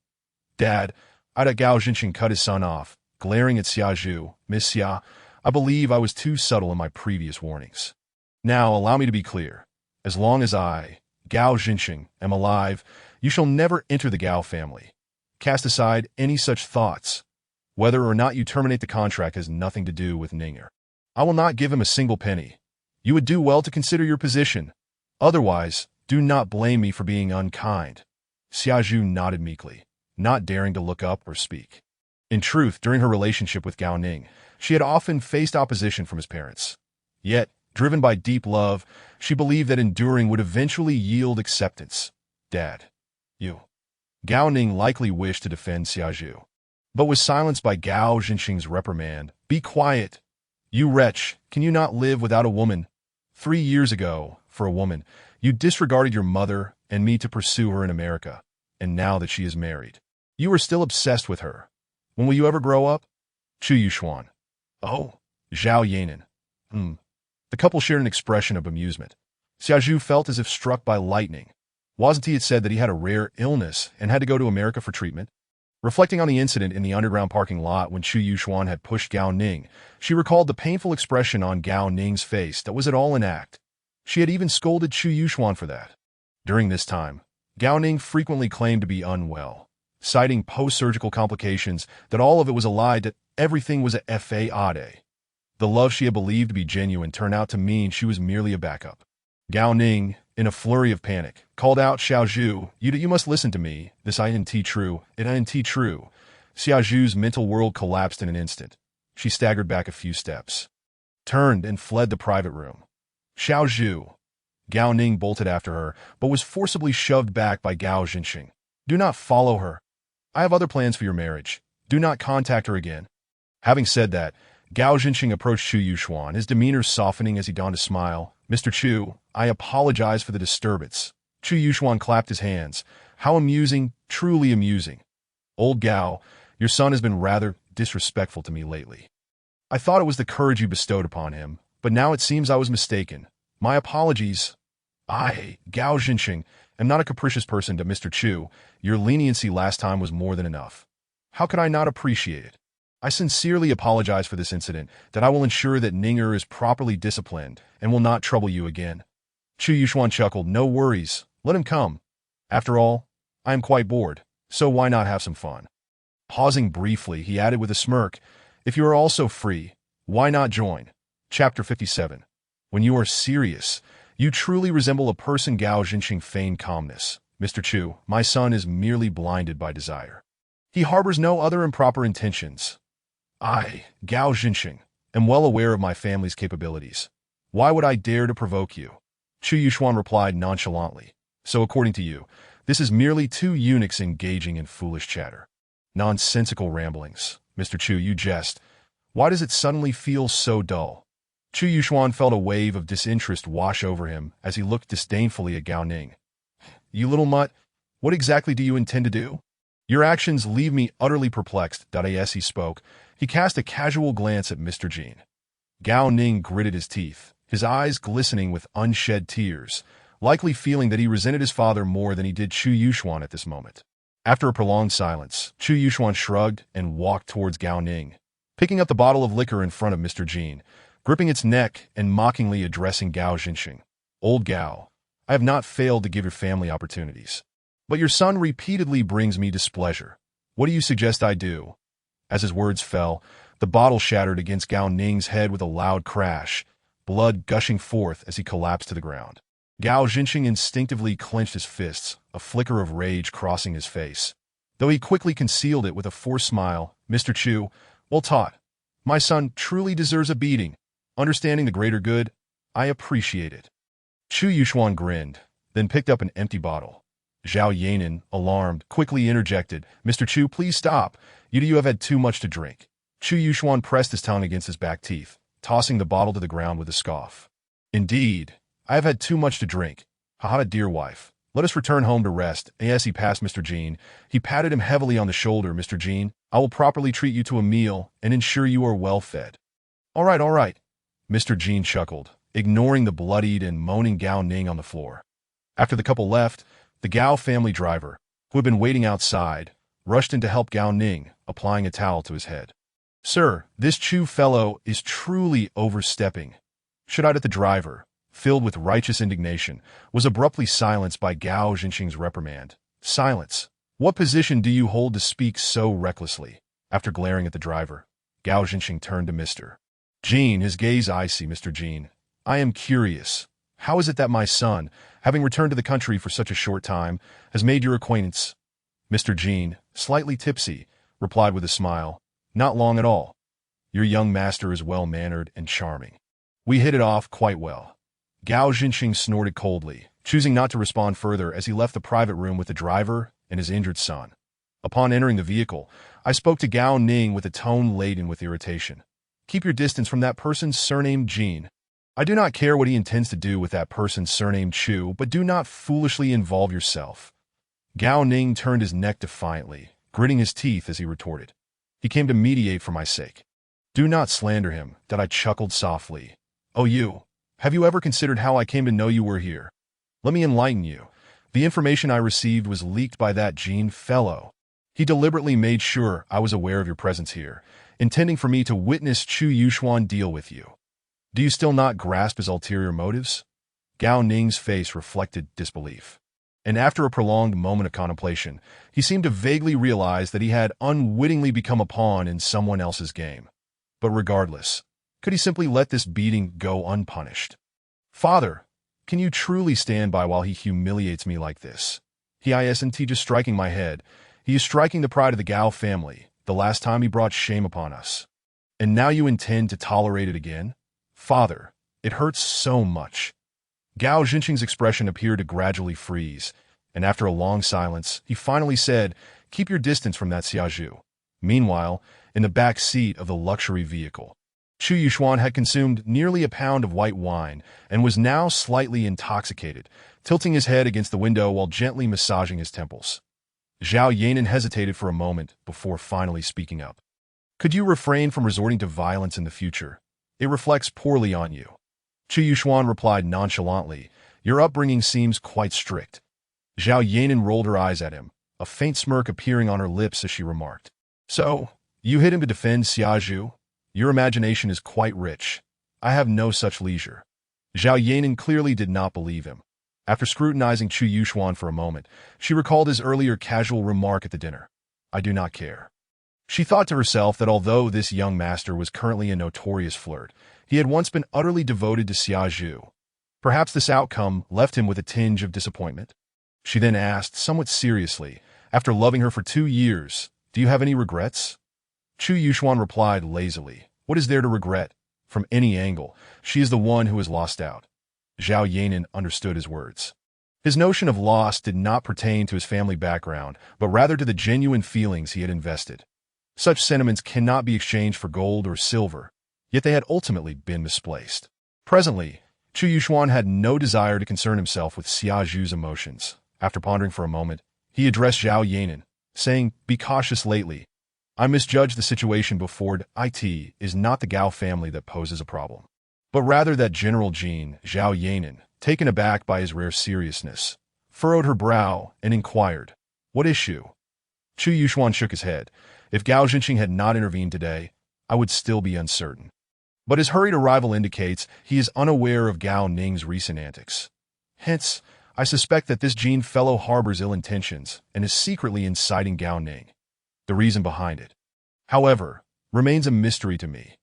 Dad, Gao Zhenxing cut his son off, glaring at Xia Zhu. Miss Xia, I believe I was too subtle in my previous warnings. Now allow me to be clear. As long as I, Gao Zhenxing, am alive, you shall never enter the Gao family. Cast aside any such thoughts. Whether or not you terminate the contract has nothing to do with Ninger. I will not give him a single penny. You would do well to consider your position. Otherwise, do not blame me for being unkind. Xia Zhu nodded meekly, not daring to look up or speak. In truth, during her relationship with Gao Ning, she had often faced opposition from his parents. Yet, driven by deep love, she believed that enduring would eventually yield acceptance. Dad, you. Gao Ning likely wished to defend Xia Zhu, but was silenced by Gao Zhenxing's reprimand. Be quiet. You wretch, can you not live without a woman? 3 years ago, for a woman, you disregarded your mother and me to pursue her in America, and now that she is married, you are still obsessed with her. When will you ever grow up? Chu Yuxuan. Oh, Zhao Yanan. The couple shared an expression of amusement. Xia Zhu felt as if struck by lightning. Wasn't he said that he had a rare illness and had to go to America for treatment? Reflecting on the incident in the underground parking lot when Chu Yuxuan had pushed Gao Ning, she recalled the painful expression on Gao Ning's face that was it all an act. She had even scolded Chu Yuxuan for that. During this time, Gao Ning frequently claimed to be unwell, citing post-surgical complications, that all of it was a lie, that everything was a façade. The love she had believed to be genuine turned out to mean she was merely a backup. Gao Ning, in a flurry of panic, called out, Xia Zhu, you must listen to me. This ain't true. It ain't true. Xia Zhu's mental world collapsed in an instant. She staggered back a few steps, turned and fled the private room. Xia Zhu. Gao Ning bolted after her, but was forcibly shoved back by Gao Jinxing. Do not follow her. I have other plans for your marriage. Do not contact her again. Having said that, Gao Jinxing approached Chu Yuxuan, his demeanor softening as he donned a smile. Mr. Chu, I apologize for the disturbance. Chu Yuxuan clapped his hands. How amusing, truly amusing. Old Gao, your son has been rather disrespectful to me lately. I thought it was the courage you bestowed upon him, but now it seems I was mistaken. My apologies. I, Gao Jinxing, am not a capricious person to Mr. Chu. Your leniency last time was more than enough. How could I not appreciate it? I sincerely apologize for this incident, that I will ensure that Ninger is properly disciplined and will not trouble you again. Chu Yuxuan chuckled. No worries. Let him come. After all, I am quite bored, so why not have some fun? Pausing briefly, he added with a smirk, if you are also free, why not join? Chapter 57. When you are serious, you truly resemble a person. Gao Jinxing feigned calmness. Mr. Chu, my son is merely blinded by desire. He harbors no other improper intentions. I, Gao Jinxing, am well aware of my family's capabilities. Why would I dare to provoke you? Chu Yuxuan replied nonchalantly. So according to you, this is merely two eunuchs engaging in foolish chatter. Nonsensical ramblings. Mr. Chu, you jest. Why does it suddenly feel so dull? Chu Yuxuan felt a wave of disinterest wash over him as he looked disdainfully at Gao Ning. You little mutt, what exactly do you intend to do? Your actions leave me utterly perplexed. As he spoke, he cast a casual glance at Mr. Jean. Gao Ning gritted his teeth, his eyes glistening with unshed tears, likely feeling that he resented his father more than he did Chu Yuxuan at this moment. After a prolonged silence, Chu Yuxuan shrugged and walked towards Gao Ning, picking up the bottle of liquor in front of Mr. Jean, gripping its neck and mockingly addressing Gao Jinxing. Old Gao, I have not failed to give your family opportunities, but your son repeatedly brings me displeasure. What do you suggest I do? As his words fell, the bottle shattered against Gao Ning's head with a loud crash, blood gushing forth as he collapsed to the ground. Gao Jinxing instinctively clenched his fists, a flicker of rage crossing his face, though he quickly concealed it with a forced smile. Mr. Chu, well taught. My son truly deserves a beating. Understanding the greater good, I appreciate it. Chu Yuxuan grinned, then picked up an empty bottle. Zhao Yanan, alarmed, quickly interjected, Mr. Chu, please stop. You have had too much to drink. Chu Yuxuan pressed his tongue against his back teeth, tossing the bottle to the ground with a scoff. Indeed, I have had too much to drink. Haha, dear wife. Let us return home to rest. As he passed Mr. Jean, he patted him heavily on the shoulder. Mr. Jean, I will properly treat you to a meal and ensure you are well fed. All right. Mr. Jean chuckled, ignoring the bloodied and moaning Gao Ning on the floor. After the couple left, the Gao family driver, who had been waiting outside, rushed in to help Gao Ning, applying a towel to his head. Sir, this Chu fellow is truly overstepping. The driver, filled with righteous indignation, was abruptly silenced by Gao Jinxing's reprimand. Silence. What position do you hold to speak so recklessly? After glaring at the driver, Gao Jinxing turned to Mr. Jean, his gaze icy. Mr. Jean, I am curious. How is it that my son, having returned to the country for such a short time, has made your acquaintance? Mr. Jean, slightly tipsy, replied with a smile. Not long at all. Your young master is well-mannered and charming. We hit it off quite well. Gao Jinxing snorted coldly, choosing not to respond further as he left the private room with the driver and his injured son. Upon entering the vehicle, I spoke to Gao Ning with a tone laden with irritation. Keep your distance from that person surnamed Jean. I do not care what he intends to do with that person surnamed Chu, but do not foolishly involve yourself. Gao Ning turned his neck defiantly, gritting his teeth as he retorted. He came to mediate for my sake. Do not slander him. That I chuckled softly. Oh, you. Have you ever considered how I came to know you were here? Let me enlighten you. The information I received was leaked by that Jean fellow. He deliberately made sure I was aware of your presence here, intending for me to witness Chu Yuxuan deal with you. Do you still not grasp his ulterior motives? Gao Ning's face reflected disbelief. And after a prolonged moment of contemplation, he seemed to vaguely realize that he had unwittingly become a pawn in someone else's game. But regardless, could he simply let this beating go unpunished? Father, can you truly stand by while he humiliates me like this? He isn't just striking my head. He is striking the pride of the Gao family, the last time he brought shame upon us. And now you intend to tolerate it again? Father, it hurts so much. Gao Jinqing's expression appeared to gradually freeze, and after a long silence, he finally said, "Keep your distance from that Xia Zhu." Meanwhile, in the back seat of the luxury vehicle, Chu Yuxuan had consumed nearly a pound of white wine and was now slightly intoxicated, tilting his head against the window while gently massaging his temples. Zhao Yanan hesitated for a moment before finally speaking up. "Could you refrain from resorting to violence in the future? It reflects poorly on you." Chu Yuxuan replied nonchalantly, "Your upbringing seems quite strict." Zhao Yanan rolled her eyes at him, a faint smirk appearing on her lips as she remarked, "So, you hid him to defend Xia Zhu? Your imagination is quite rich. I have no such leisure." Zhao Yanan clearly did not believe him. After scrutinizing Chu Yuxuan for a moment, she recalled his earlier casual remark at the dinner, "I do not care." She thought to herself that although this young master was currently a notorious flirt, he had once been utterly devoted to Xia Zhu. Perhaps this outcome left him with a tinge of disappointment. She then asked, somewhat seriously, "After loving her for 2 years, do you have any regrets?" Chu Yuxuan replied lazily, "What is there to regret? From any angle, she is the one who has lost out." Zhao Yanan understood his words. His notion of loss did not pertain to his family background, but rather to the genuine feelings he had invested. Such sentiments cannot be exchanged for gold or silver, yet they had ultimately been misplaced. Presently, Chu Yuxuan had no desire to concern himself with Xia Zhu's emotions. After pondering for a moment, he addressed Zhao Yanan, saying, "Be cautious lately. I misjudged the situation before. It is not the Gao family that poses a problem, but rather that General Jean." Zhao Yanan, taken aback by his rare seriousness, furrowed her brow and inquired, "What issue?" Chu Yuxuan shook his head. "If Gao Jinqing had not intervened today, I would still be uncertain. But his hurried arrival indicates he is unaware of Gao Ning's recent antics. Hence, I suspect that this Jean fellow harbors ill intentions and is secretly inciting Gao Ning. The reason behind it, however, remains a mystery to me.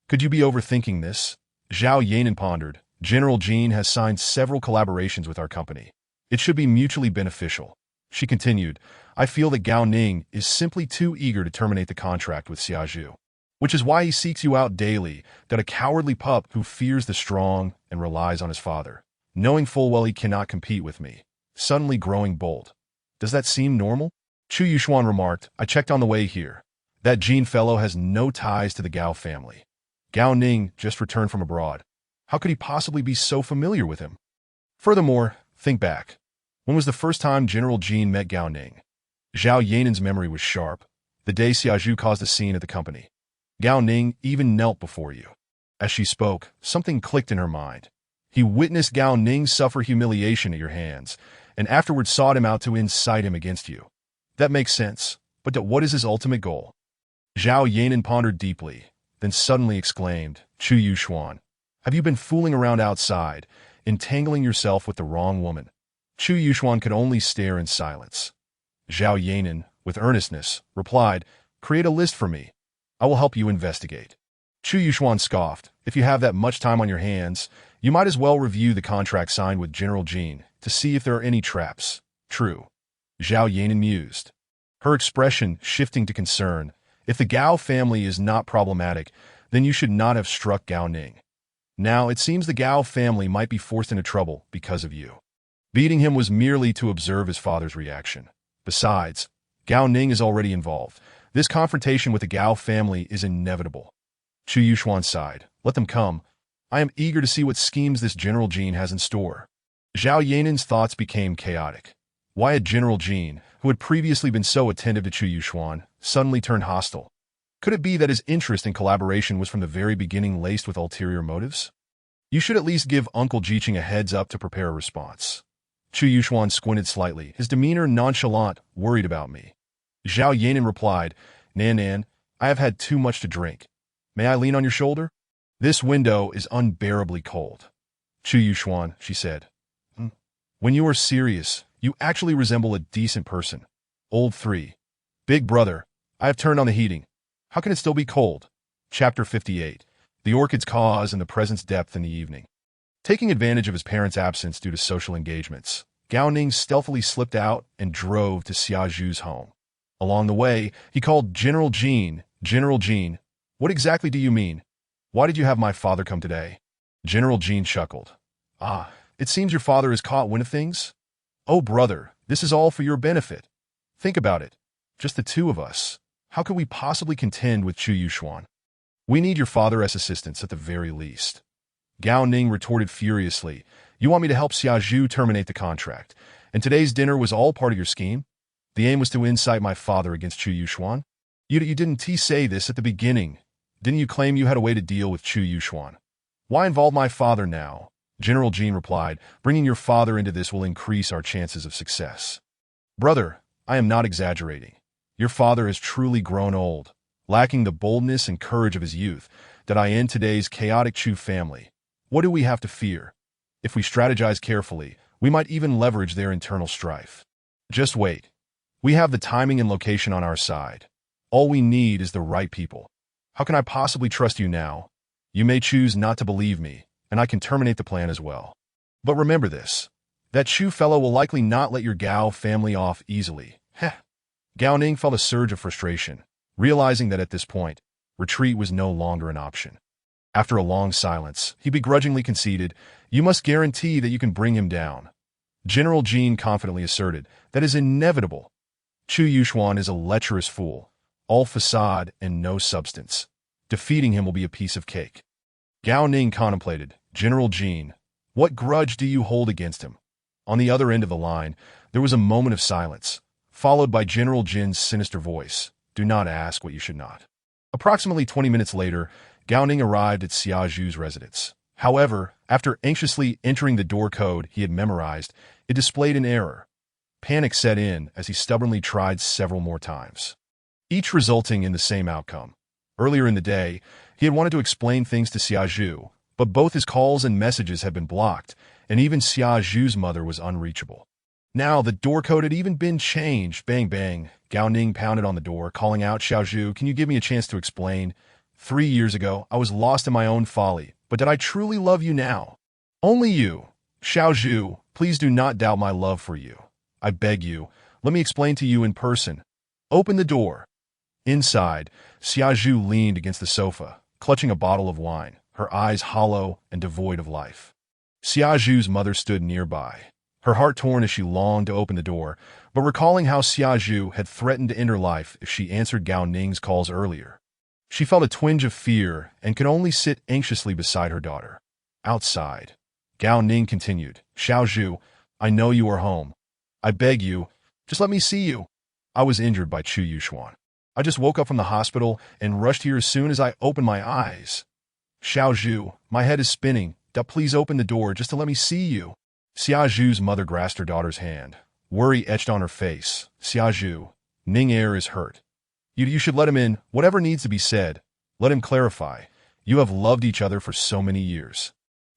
Could you be overthinking this?" Zhao Yanan pondered. "General Jean has signed several collaborations with our company. It should be mutually beneficial." She continued, "I feel that Gao Ning is simply too eager to terminate the contract with Xia Zhu, which is why he seeks you out daily, that a cowardly pup who fears the strong and relies on his father, knowing full well he cannot compete with me, suddenly growing bold. Does that seem normal?" Chu Yuxuan remarked, "I checked on the way here. That Jean fellow has no ties to the Gao family. Gao Ning just returned from abroad. How could he possibly be so familiar with him? Furthermore, think back. When was the first time General Jean met Gao Ning?" Zhao Yanan's memory was sharp. "The day Xia Zhu caused a scene at the company. Gao Ning even knelt before you." As she spoke, something clicked in her mind. "He witnessed Gao Ning suffer humiliation at your hands, and afterwards sought him out to incite him against you. That makes sense, but what is his ultimate goal?" Zhao Yanan pondered deeply, then suddenly exclaimed, "Chu Yuxuan, have you been fooling around outside, entangling yourself with the wrong woman?" Chu Yuxuan could only stare in silence. Zhao Yanan, with earnestness, replied, "Create a list for me. I will help you investigate." Chu Yuxuan scoffed, "If you have that much time on your hands, you might as well review the contract signed with General Jean to see if there are any traps." "True." Zhao Yanan mused, her expression shifting to concern. "If the Gao family is not problematic, then you should not have struck Gao Ning. Now, it seems the Gao family might be forced into trouble because of you. Beating him was merely to observe his father's reaction. Besides, Gao Ning is already involved. This confrontation with the Gao family is inevitable." Chu Yuxuan sighed. "Let them come. I am eager to see what schemes this General Jean has in store." Zhao Yanan's thoughts became chaotic. Why had General Jean, who had previously been so attentive to Chu Yuxuan, suddenly turned hostile? Could it be that his interest in collaboration was from the very beginning laced with ulterior motives? "You should at least give Uncle Jiqing a heads up to prepare a response." Chu Yuxuan squinted slightly, his demeanor nonchalant, "Worried about me." Zhao Yanan replied, Nan, I have had too much to drink. May I lean on your shoulder? This window is unbearably cold." "Chu Yuxuan," she said, "when you are serious, you actually resemble a decent person." Old 3. "Big brother, I have turned on the heating. How can it still be cold?" Chapter 58. The Orchid's Cause and the Present's Depth in the Evening. Taking advantage of his parents' absence due to social engagements, Gao Ning stealthily slipped out and drove to Xia Zhu's home. Along the way, he called General Jean, "General Jean, What exactly do you mean? Why did you have my father come today? General Jean chuckled. Ah, it seems your father has caught wind of things? Oh, brother, this is all for your benefit. Think about it. Just the two of us. How could we possibly contend with Chu Yuxuan? We need your father as assistance at the very least. Gao Ning retorted furiously. You want me to help Xia Zhu terminate the contract, and today's dinner was all part of your scheme? The aim was to incite my father against Chu Yuxuan? You didn't say this at the beginning. Didn't you claim you had a way to deal with Chu Yuxuan? Why involve my father now? General Jean replied, bringing your father into this will increase our chances of success. Brother, I am not exaggerating. Your father has truly grown old, lacking the boldness and courage of his youth that I in today's chaotic Chu family. What do we have to fear? If we strategize carefully, we might even leverage their internal strife. Just wait. We have the timing and location on our side. All we need is the right people. How can I possibly trust you now? You may choose not to believe me, and I can terminate the plan as well. But remember this. That Chu fellow will likely not let your Gao family off easily. Heh. Gao Ning felt a surge of frustration, realizing that at this point, retreat was no longer an option. After a long silence, he begrudgingly conceded, You must guarantee that you can bring him down. General Jean confidently asserted, That is inevitable. Chu Yuxuan is a lecherous fool, all façade and no substance. Defeating him will be a piece of cake. Gao Ning contemplated, General Jean, what grudge do you hold against him? On the other end of the line, there was a moment of silence, followed by General Jin's sinister voice, Do not ask what you should not. Approximately 20 minutes later, Gao Ning arrived at Xia Zhu's residence. However, after anxiously entering the door code he had memorized, it displayed an error. Panic set in as he stubbornly tried several more times, each resulting in the same outcome. Earlier in the day, he had wanted to explain things to Xia Zhu, but both his calls and messages had been blocked, and even Xia Zhu's mother was unreachable. Now, the door code had even been changed. Bang, bang. Gao Ning pounded on the door, calling out, Xia Zhu, can you give me a chance to explain? 3 years ago, I was lost in my own folly, but did I truly love you now? Only you. Xia Zhu, please do not doubt my love for you. I beg you, let me explain to you in person. Open the door. Inside, Xia Zhu leaned against the sofa, clutching a bottle of wine, her eyes hollow and devoid of life. Xia Zhu's mother stood nearby, her heart torn as she longed to open the door, but recalling how Xia Zhu had threatened to end her life if she answered Gao Ning's calls earlier. She felt a twinge of fear and could only sit anxiously beside her daughter. Outside, Gao Ning continued, Xia Zhu, I know you are home. I beg you, just let me see you. I was injured by Chu Yuxuan. I just woke up from the hospital and rushed here as soon as I opened my eyes. Xia Zhu, my head is spinning. Please open the door just to let me see you. Xia Zhu's mother grasped her daughter's hand. Worry etched on her face. Xia Zhu, Ning Er is hurt. You should let him in. Whatever needs to be said, let him clarify. You have loved each other for so many years,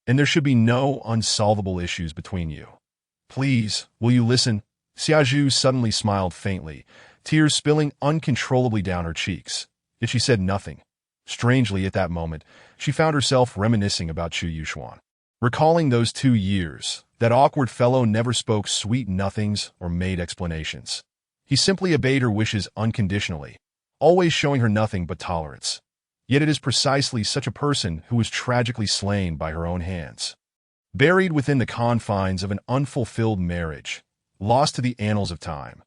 and there should be no unsolvable issues between you. Please, will you listen? Xia Zhu suddenly smiled faintly, tears spilling uncontrollably down her cheeks. Yet she said nothing. Strangely, at that moment, she found herself reminiscing about Chu Yuxuan. Recalling those 2 years, that awkward fellow never spoke sweet nothings or made explanations. He simply obeyed her wishes unconditionally, always showing her nothing but tolerance. Yet it is precisely such a person who was tragically slain by her own hands. Buried within the confines of an unfulfilled marriage, lost to the annals of time.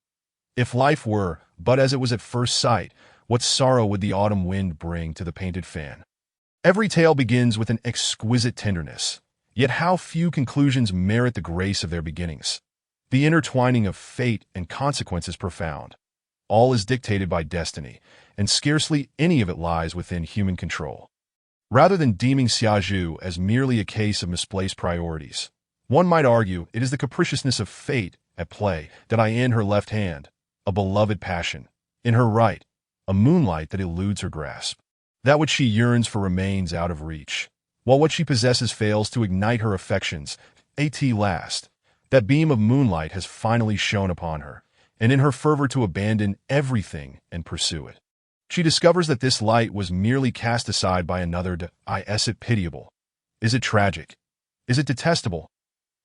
If life were but as it was at first sight, what sorrow would the autumn wind bring to the painted fan? Every tale begins with an exquisite tenderness, yet how few conclusions merit the grace of their beginnings. The intertwining of fate and consequence is profound. All is dictated by destiny, and scarcely any of it lies within human control. Rather than deeming Xia Zhu as merely a case of misplaced priorities, one might argue it is the capriciousness of fate at play that in her left hand, a beloved passion, in her right, a moonlight that eludes her grasp. That which she yearns for remains out of reach, while what she possesses fails to ignite her affections. At last, that beam of moonlight has finally shone upon her, and in her fervor to abandon everything and pursue it, she discovers that this light was merely cast aside by another. Is it pitiable? Is it tragic? Is it detestable?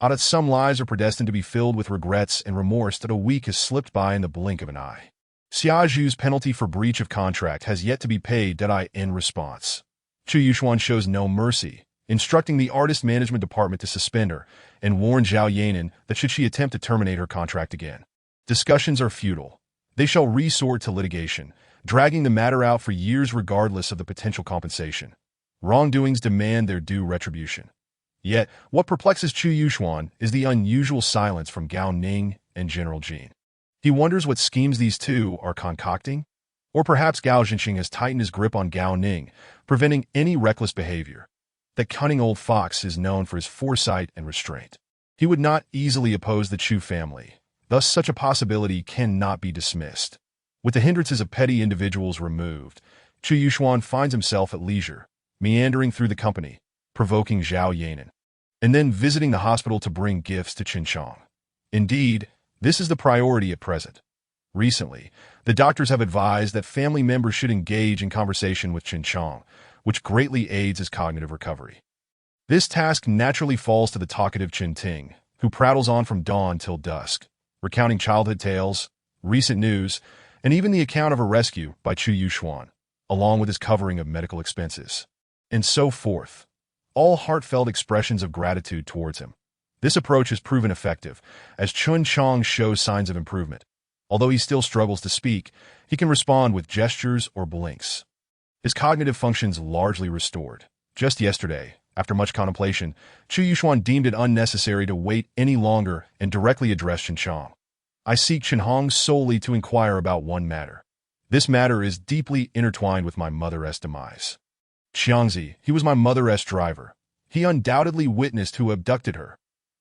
That some lives are predestined to be filled with regrets and remorse that a week has slipped by in the blink of an eye. Xia Zhu's penalty for breach of contract has yet to be paid. In response, Chu Yuxuan shows no mercy, instructing the artist management department to suspend her and warn Zhao Yanan that should she attempt to terminate her contract again, discussions are futile. They shall resort to litigation, dragging the matter out for years regardless of the potential compensation. Wrongdoings demand their due retribution. Yet, what perplexes Chu Yuxuan is the unusual silence from Gao Ning and General Jin. He wonders what schemes these two are concocting. Or perhaps Gao Zhenxing has tightened his grip on Gao Ning, preventing any reckless behavior. That cunning old fox is known for his foresight and restraint. He would not easily oppose the Chu family, thus such a possibility cannot be dismissed. With the hindrances of petty individuals removed, Chu Yuxuan finds himself at leisure, meandering through the company, provoking Zhao Yanan, and then visiting the hospital to bring gifts to Qinchang. Indeed, this is the priority at present. Recently, the doctors have advised that family members should engage in conversation with Qinchang, which greatly aids his cognitive recovery. This task naturally falls to the talkative Ting, who prattles on from dawn till dusk, recounting childhood tales, recent news, and even the account of a rescue by Chu Yuxuan, along with his covering of medical expenses, and so forth, all heartfelt expressions of gratitude towards him. This approach has proven effective, as Qinchang shows signs of improvement. Although he still struggles to speak, he can respond with gestures or blinks. His cognitive functions largely restored. Just yesterday, after much contemplation, Chu Yuxuan deemed it unnecessary to wait any longer and directly addressed Qinchang. I seek Qinchang solely to inquire about one matter. This matter is deeply intertwined with my mother's demise. Xiangzi, he was my mother's driver. He undoubtedly witnessed who abducted her.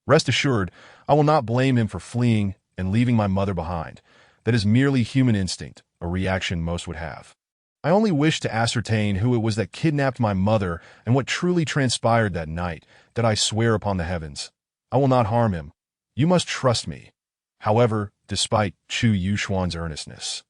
Rest assured, I will not blame him for fleeing and leaving my mother behind. That is merely human instinct, a reaction most would have. I only wish to ascertain who it was that kidnapped my mother and what truly transpired that night, that I swear upon the heavens. I will not harm him. You must trust me. However, despite Chu Yuxuan's earnestness,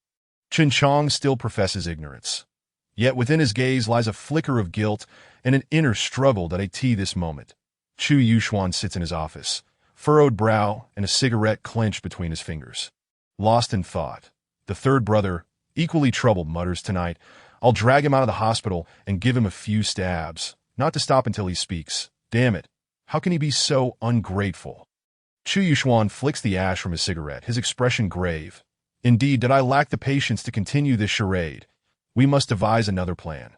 Qinchang still professes ignorance. Yet within his gaze lies a flicker of guilt and an inner struggle that I see this moment. Chu Yuxuan sits in his office, furrowed brow and a cigarette clenched between his fingers. Lost in thought, the third brother, equally troubled, mutters, "Tonight, I'll drag him out of the hospital and give him a few stabs, not to stop until he speaks. Damn it, how can he be so ungrateful?" Chu Yuxuan flicks the ash from his cigarette, his expression grave. Indeed, did I lack the patience to continue this charade? We must devise another plan.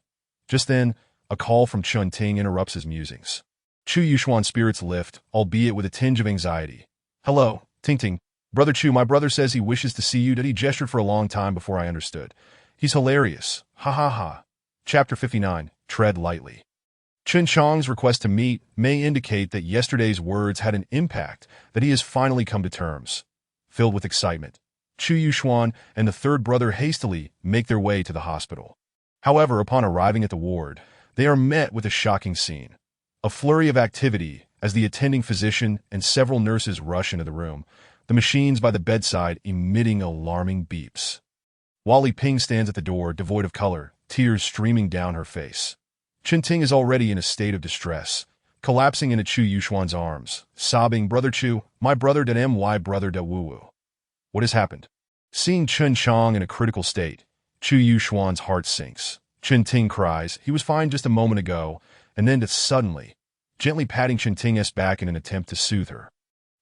Just then, a call from Ting interrupts his musings. Chu Yuxuan's spirits lift, albeit with a tinge of anxiety. "Hello, Ting. Brother Chu, my brother says he wishes to see you." That he gestured for a long time before I understood. He's hilarious. Ha ha ha. Chapter 59. Tread lightly. Qinchang's request to meet may indicate that yesterday's words had an impact, that he has finally come to terms. Filled with excitement, Chu Yuxuan and the third brother hastily make their way to the hospital. However, upon arriving at the ward, they are met with a shocking scene. A flurry of activity as the attending physician and several nurses rush into the room, the machines by the bedside emitting alarming beeps. While Li Ping stands at the door, devoid of color, tears streaming down her face. Ting is already in a state of distress, collapsing into Chu Yuxuan's arms, sobbing, "Brother Chu, my brother da my brother da woo." What has happened? Seeing Qinchang in a critical state, Chu Yuxuan's heart sinks. Ting cries, "He was fine just a moment ago," and then suddenly, gently patting Ting's back in an attempt to soothe her.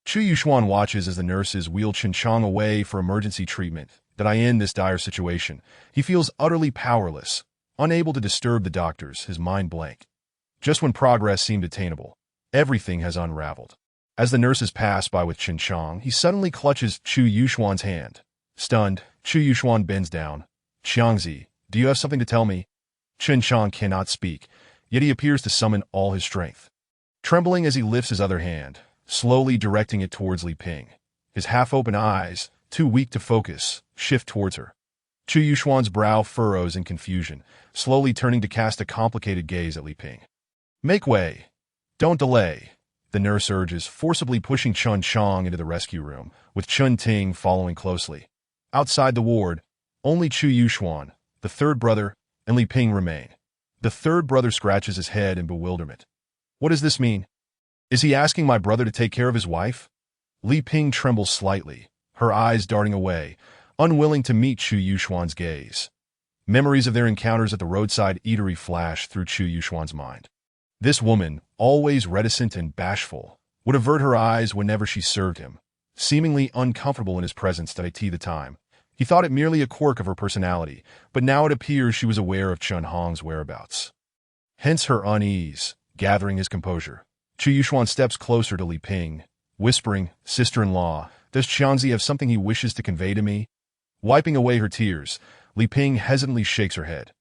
Chu Yuxuan watches as the nurses wheel Qinchang away for emergency treatment. That in this dire situation, he feels utterly powerless, unable to disturb the doctors, his mind blank. Just when progress seemed attainable, everything has unraveled. As the nurses pass by with Qinchang, he suddenly clutches Chu Yuxuan's hand. Stunned, Chu Yuxuan bends down. "Xiangzi, do you have something to tell me?" Qinchang cannot speak, yet he appears to summon all his strength. Trembling as he lifts his other hand, slowly directing it towards Li Ping, his half-open eyes, too weak to focus, shift towards her. Chu Yuxuan's brow furrows in confusion, slowly turning to cast a complicated gaze at Li Ping. "Make way. Don't delay," the nurse urges, forcibly pushing Qinchang into the rescue room, with Ting following closely. Outside the ward, only Chu Yuxuan, the third brother, and Li Ping remain. The third brother scratches his head in bewilderment. What does this mean? Is he asking my brother to take care of his wife? Li Ping trembles slightly, her eyes darting away, unwilling to meet Chu Yuxuan's gaze. Memories of their encounters at the roadside eatery flashed through Chu Yuxuan's mind. This woman, always reticent and bashful, would avert her eyes whenever she served him, seemingly uncomfortable in his presence to the time. He thought it merely a quirk of her personality, but now it appears she was aware of Chen Hong's whereabouts. Hence her unease. Gathering his composure, Chu Yuxuan steps closer to Li Ping, whispering, "Sister-in-law, does Qianzi have something he wishes to convey to me?" Wiping away her tears, Li Ping hesitantly shakes her head.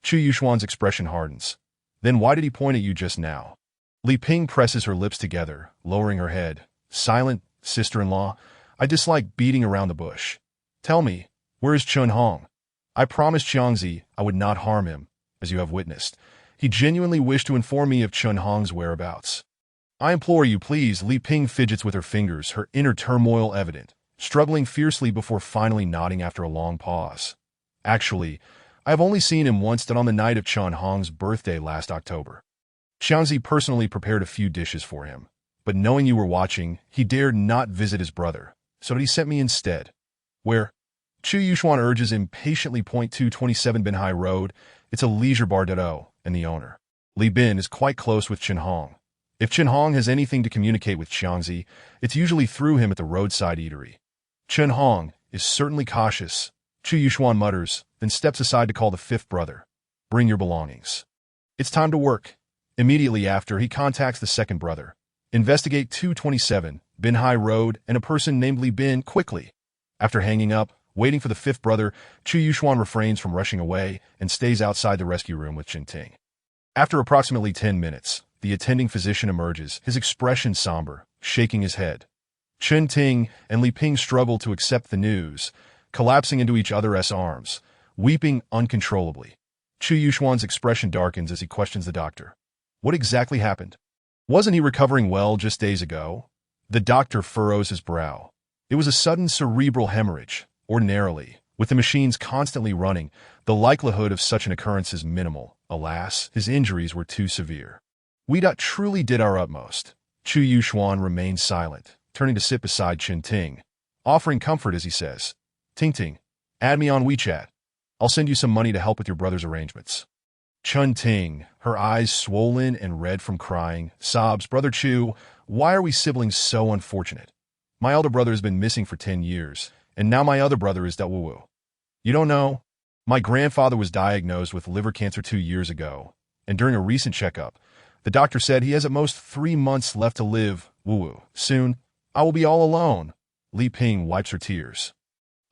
Chu Yuxuan's expression hardens. "Then why did he point at you just now?" Li Ping presses her lips together, lowering her head. "Silent, sister-in-law. I dislike beating around the bush. Tell me, where is Chen Hong? I promised Qianzi I would not harm him, as you have witnessed. He genuinely wished to inform me of Chen Hong's whereabouts. I implore you, please." Li Ping fidgets with her fingers, her inner turmoil evident, struggling fiercely before finally nodding after a long pause. "Actually, I have only seen him once, that on the night of Chen Hong's birthday last October. Qianzi personally prepared a few dishes for him, but knowing you were watching, he dared not visit his brother, so that he sent me instead." "Where?" Chu Yuxuan urges impatiently. 227 Binhai Road. It's a leisure bar Dado, and the owner, Li Bin, is quite close with Chen Hong. If Chen Hong has anything to communicate with Qianzi, it's usually through him at the roadside eatery. Chen Hong is certainly cautious, Chu Yuxuan mutters, then steps aside to call the fifth brother. "Bring your belongings. It's time to work." Immediately after, he contacts the second brother. "Investigate 227 Binhai Road and a person named Li Bin quickly." After hanging up, waiting for the fifth brother, Chu Yuxuan refrains from rushing away and stays outside the rescue room with Chen Ting. After approximately 10 minutes, the attending physician emerges, his expression somber, shaking his head. Chen Ting and Li Ping struggle to accept the news, collapsing into each other's arms, weeping uncontrollably. Chu Yuxuan's expression darkens as he questions the doctor. What exactly happened? Wasn't he recovering well just days ago? The doctor furrows his brow. It was a sudden cerebral hemorrhage. Ordinarily, with the machines constantly running, the likelihood of such an occurrence is minimal. Alas, his injuries were too severe. We truly did our utmost. Chu Yuxuan remained silent, turning to sit beside Chen Ting, offering comfort as he says, "Ting Ting, add me on WeChat. I'll send you some money to help with your brother's arrangements." Chen Ting, her eyes swollen and red from crying, sobs, "Brother Chu, why are we siblings so unfortunate? My elder brother has been missing for 10 years, and now my other brother is Wu. You don't know? My grandfather was diagnosed with liver cancer 2 years ago, and during a recent checkup, the doctor said he has at most 3 months left to live. Wu. Soon, I will be all alone." Li Ping wipes her tears,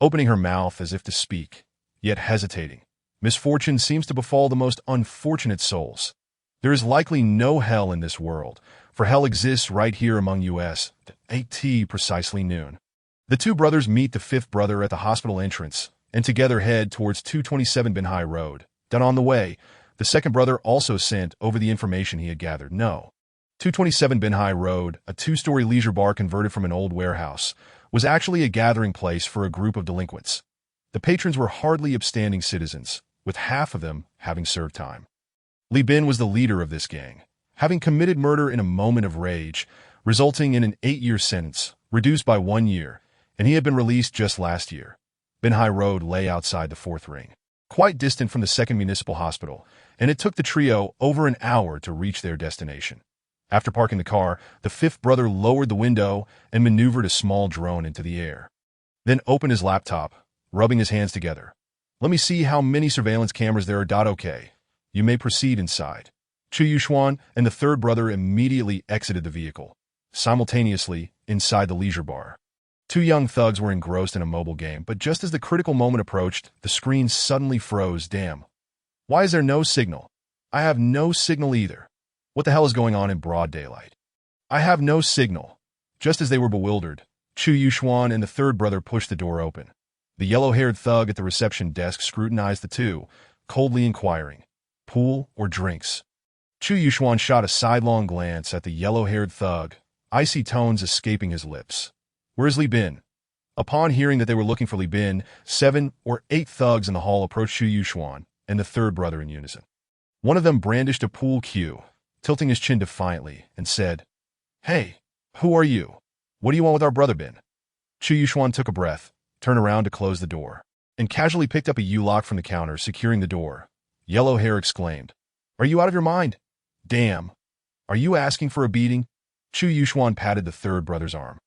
opening her mouth as if to speak, yet hesitating. Misfortune seems to befall the most unfortunate souls. There is likely no hell in this world, for hell exists right here among us. 8 precisely noon. The two brothers meet the fifth brother at the hospital entrance, and together head towards 227 Binhai Road. Then on the way, the second brother also sent over the information he had gathered. 227 Binhai Road, a 2-story leisure bar converted from an old warehouse, was actually a gathering place for a group of delinquents. The patrons were hardly upstanding citizens, with half of them having served time. Li Bin was the leader of this gang, having committed murder in a moment of rage, resulting in an 8-year sentence, reduced by 1 year, and he had been released just last year. Binhai Road lay outside the 4th ring, quite distant from the 2nd Municipal Hospital, and it took the trio over an hour to reach their destination. After parking the car, the fifth brother lowered the window and maneuvered a small drone into the air. Then opened his laptop, rubbing his hands together. "Let me see how many surveillance cameras there are. Okay. You may proceed inside." Chu Yuxuan and the third brother immediately exited the vehicle. Simultaneously, inside the leisure bar, 2 young thugs were engrossed in a mobile game, but just as the critical moment approached, the screen suddenly froze. "Damn. Why is there no signal? I have no signal either. What the hell is going on in broad daylight? I have no signal." Just as they were bewildered, Chu Yuxuan and the third brother pushed the door open. The yellow-haired thug at the reception desk scrutinized the two, coldly inquiring, "Pool or drinks?" Chu Yuxuan shot a sidelong glance at the yellow-haired thug, icy tones escaping his lips. "Where's Li Bin?" Upon hearing that they were looking for Li Bin, 7 or 8 thugs in the hall approached Chu Yuxuan and the third brother in unison. One of them brandished a pool cue, tilting his chin defiantly, and said, "Hey, who are you? What do you want with our brother Bin?" Chu Yuxuan took a breath, turned around to close the door, and casually picked up a U-lock from the counter, securing the door. Yellow Hair exclaimed, "Are you out of your mind? Damn. Are you asking for a beating?" Chu Yuxuan patted the third brother's arm,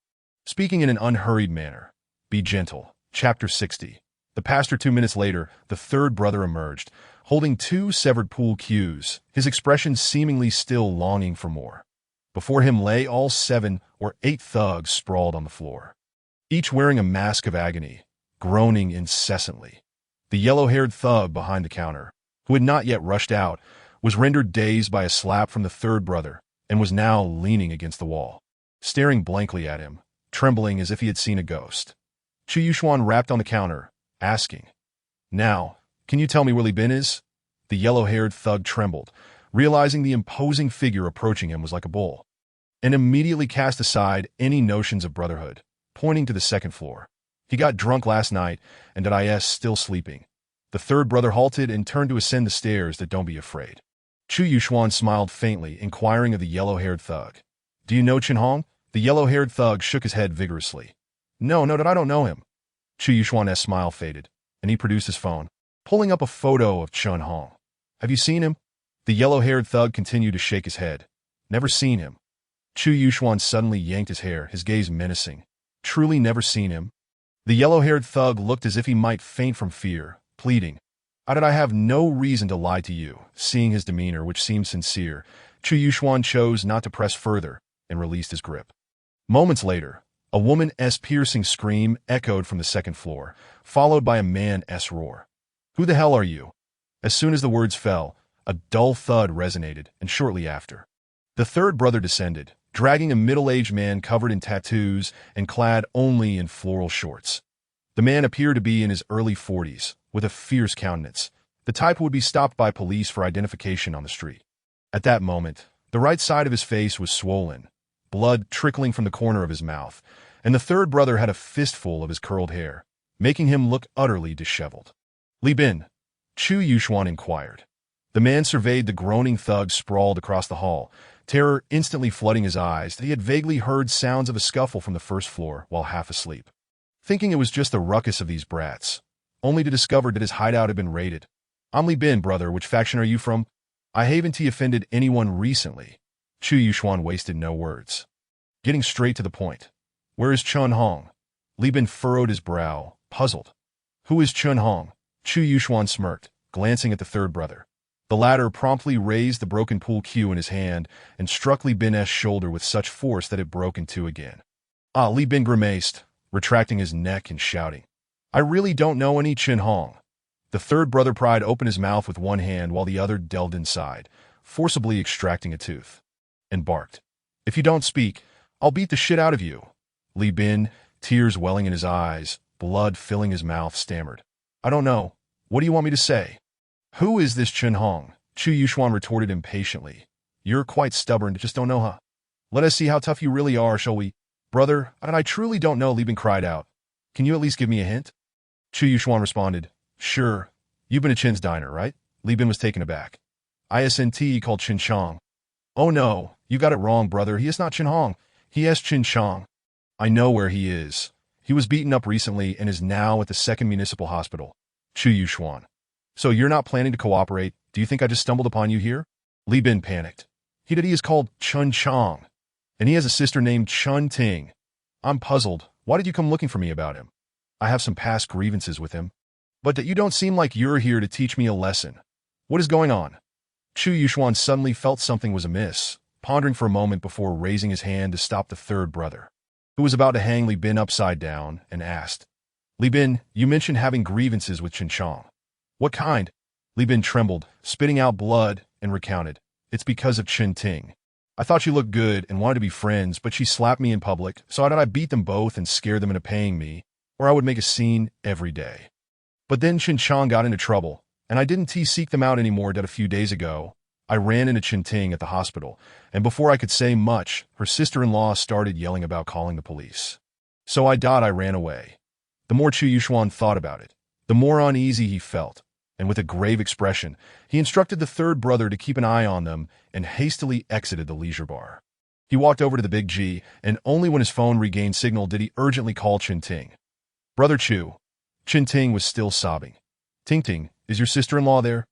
speaking in an unhurried manner. "Be gentle." Chapter 60. The pastor 2 minutes later, the third brother emerged, holding 2 severed pool cues, his expression seemingly still longing for more. Before him lay all 7 or 8 thugs sprawled on the floor, each wearing a mask of agony, groaning incessantly. The yellow-haired thug behind the counter, who had not yet rushed out, was rendered dazed by a slap from the third brother and was now leaning against the wall, staring blankly at him, trembling as if he had seen a ghost. Chu Yuxuan rapped on the counter, asking, "Now, can you tell me where Li Bin is?" The yellow-haired thug trembled, realizing the imposing figure approaching him was like a bull, and immediately cast aside any notions of brotherhood, pointing to the second floor. "He got drunk last night and is still sleeping." The third brother halted and turned to ascend the stairs. "Don't be afraid." Chu Yuxuan smiled faintly, inquiring of the yellow-haired thug, "Do you know Chen Hong?" The yellow-haired thug shook his head vigorously. No, I don't know him." Chu Yuxuan's smile faded, and he produced his phone, pulling up a photo of Chen Hong. "Have you seen him?" The yellow-haired thug continued to shake his head. "Never seen him." Chu Yuxuan suddenly yanked his hair, his gaze menacing. "Truly never seen him?" The yellow-haired thug looked as if he might faint from fear, pleading, I have no reason to lie to you." Seeing his demeanor, which seemed sincere, Chu Yuxuan chose not to press further and released his grip. Moments later, a woman's piercing scream echoed from the second floor, followed by a man's roar. "Who the hell are you?" As soon as the words fell, a dull thud resonated, and shortly after, the third brother descended, dragging a middle-aged man covered in tattoos and clad only in floral shorts. The man appeared to be in his early 40s, with a fierce countenance, the type who would be stopped by police for identification on the street. At that moment, the right side of his face was swollen, blood trickling from the corner of his mouth, and the third brother had a fistful of his curled hair, making him look utterly disheveled. "Li Bin?" Chu Yuxuan inquired. The man surveyed the groaning thug sprawled across the hall, terror instantly flooding his eyes. He had vaguely heard sounds of a scuffle from the first floor while half asleep, thinking it was just the ruckus of these brats, only to discover that his hideout had been raided. "I'm Li Bin, brother. Which faction are you from?" "I haven't offended anyone recently." Chu Yuxuan wasted no words, getting straight to the point. "Where is Chen Hong?" Li Bin furrowed his brow, puzzled. "Who is Chen Hong?" Chu Yuxuan smirked, glancing at the third brother. The latter promptly raised the broken pool cue in his hand and struck Li Bin's shoulder with such force that it broke in two again. Li Bin grimaced, retracting his neck and shouting, "I really don't know any Chen Hong." The third brother pried open his mouth with one hand while the other delved inside, forcibly extracting a tooth, and barked, "If you don't speak, I'll beat the shit out of you." Li Bin, tears welling in his eyes, blood filling his mouth, stammered, "I don't know. What do you want me to say?" "Who is this Chen Hong?" Chu Yuxuan retorted impatiently. "You're quite stubborn, just don't know, huh? Let us see how tough you really are, shall we?" "Brother, I truly don't know," Li Bin cried out. "Can you at least give me a hint?" Chu Yuxuan responded, "Sure. You've been to Chen's diner, right?" Li Bin was taken aback. "Isn't called Chen Chong." "Oh no, you got it wrong, brother. He is not Chen Hong. He is Chen Chong." "I know where he is. He was beaten up recently and is now at the 2nd Municipal Hospital." Chu Yuxuan. "So you're not planning to cooperate? Do you think I just stumbled upon you here?" Li Bin panicked. He is called Chen Chong, and he has a sister named Chun Ting. I'm puzzled. Why did you come looking for me about him? I have some past grievances with him. But that you don't seem like you're here to teach me a lesson. What is going on?" Chu Yuxuan suddenly felt something was amiss, pondering for a moment before raising his hand to stop the third brother, who was about to hang Li Bin upside down, and asked, "Li Bin, you mentioned having grievances with Chen Chong. What kind?" Li Bin trembled, spitting out blood, and recounted, "It's because of Chen Ting. I thought you looked good and wanted to be friends, but she slapped me in public, so I thought I'd beat them both and scare them into paying me, or I would make a scene every day. But then Chen Chong got into trouble, and I didn't seek them out anymore. That a few days ago, I ran into Chen Ting at the hospital, and before I could say much, her sister-in-law started yelling about calling the police. So I ran away." The more Chu Yuxuan thought about it, the more uneasy he felt, and with a grave expression, he instructed the third brother to keep an eye on them and hastily exited the leisure bar. He walked over to the Big G, and only when his phone regained signal did he urgently call Chen Ting. Brother Chu. Chen Ting was still sobbing. Ting Ting, is your sister-in-law there?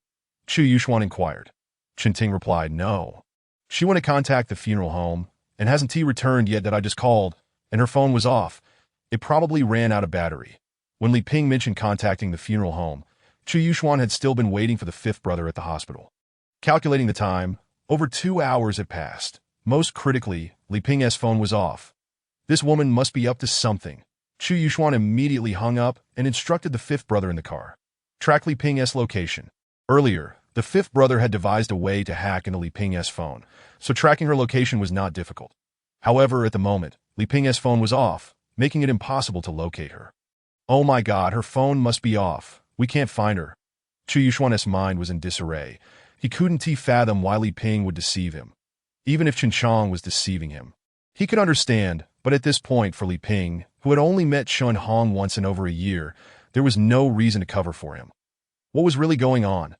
Chu Yuxuan inquired. Chen Ting replied, no. She went to contact the funeral home, and hasn't returned yet that I just called, and her phone was off. It probably ran out of battery. When Li Ping mentioned contacting the funeral home, Chu Yuxuan had still been waiting for the fifth brother at the hospital. Calculating the time, over 2 hours had passed. Most critically, Li Ping's phone was off. This woman must be up to something. Chu Yuxuan immediately hung up and instructed the fifth brother in the car. Track Li Ping's location. Earlier, the fifth brother had devised a way to hack into Li Ping's phone, so tracking her location was not difficult. However, at the moment, Li Ping's phone was off, making it impossible to locate her. Oh my god, her phone must be off. We can't find her. Chu Yuxuan's mind was in disarray. He couldn't fathom why Li Ping would deceive him. Even if Chen Chong was deceiving him, he could understand, but at this point for Li Ping, who had only met Shun Hong once in over a year, there was no reason to cover for him. What was really going on?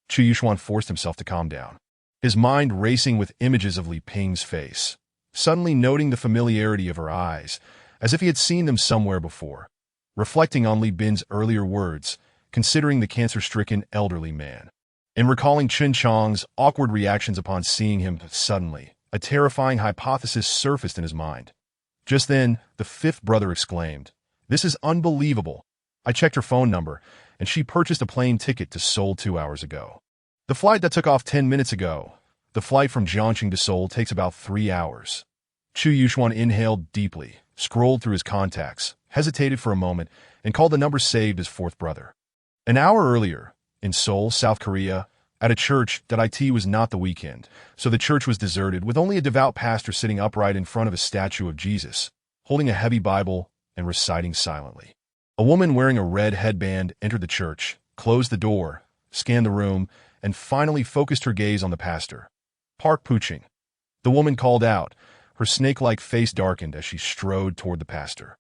Chu Yuxuan forced himself to calm down, his mind racing with images of Li Ping's face, suddenly noting the familiarity of her eyes, as if he had seen them somewhere before. Reflecting on Li Bin's earlier words, considering the cancer-stricken elderly man, and recalling Chen Chong's awkward reactions upon seeing him suddenly, a terrifying hypothesis surfaced in his mind. Just then, the fifth brother exclaimed, "This is unbelievable. I checked her phone number, and she purchased a plane ticket to Seoul 2 hours ago. The flight that took off 10 minutes ago. The flight from Zhongqing to Seoul takes about 3 hours." Chu Yuxuan inhaled deeply, scrolled through his contacts, hesitated for a moment, and called the number saved as fourth brother. An hour earlier, in Seoul, South Korea, at a church that it was not the weekend, so the church was deserted with only a devout pastor sitting upright in front of a statue of Jesus, holding a heavy Bible and reciting silently. A woman wearing a red headband entered the church, closed the door, scanned the room, and finally focused her gaze on the pastor. "Park Puching." The woman called out, her snake-like face darkened as she strode toward the pastor.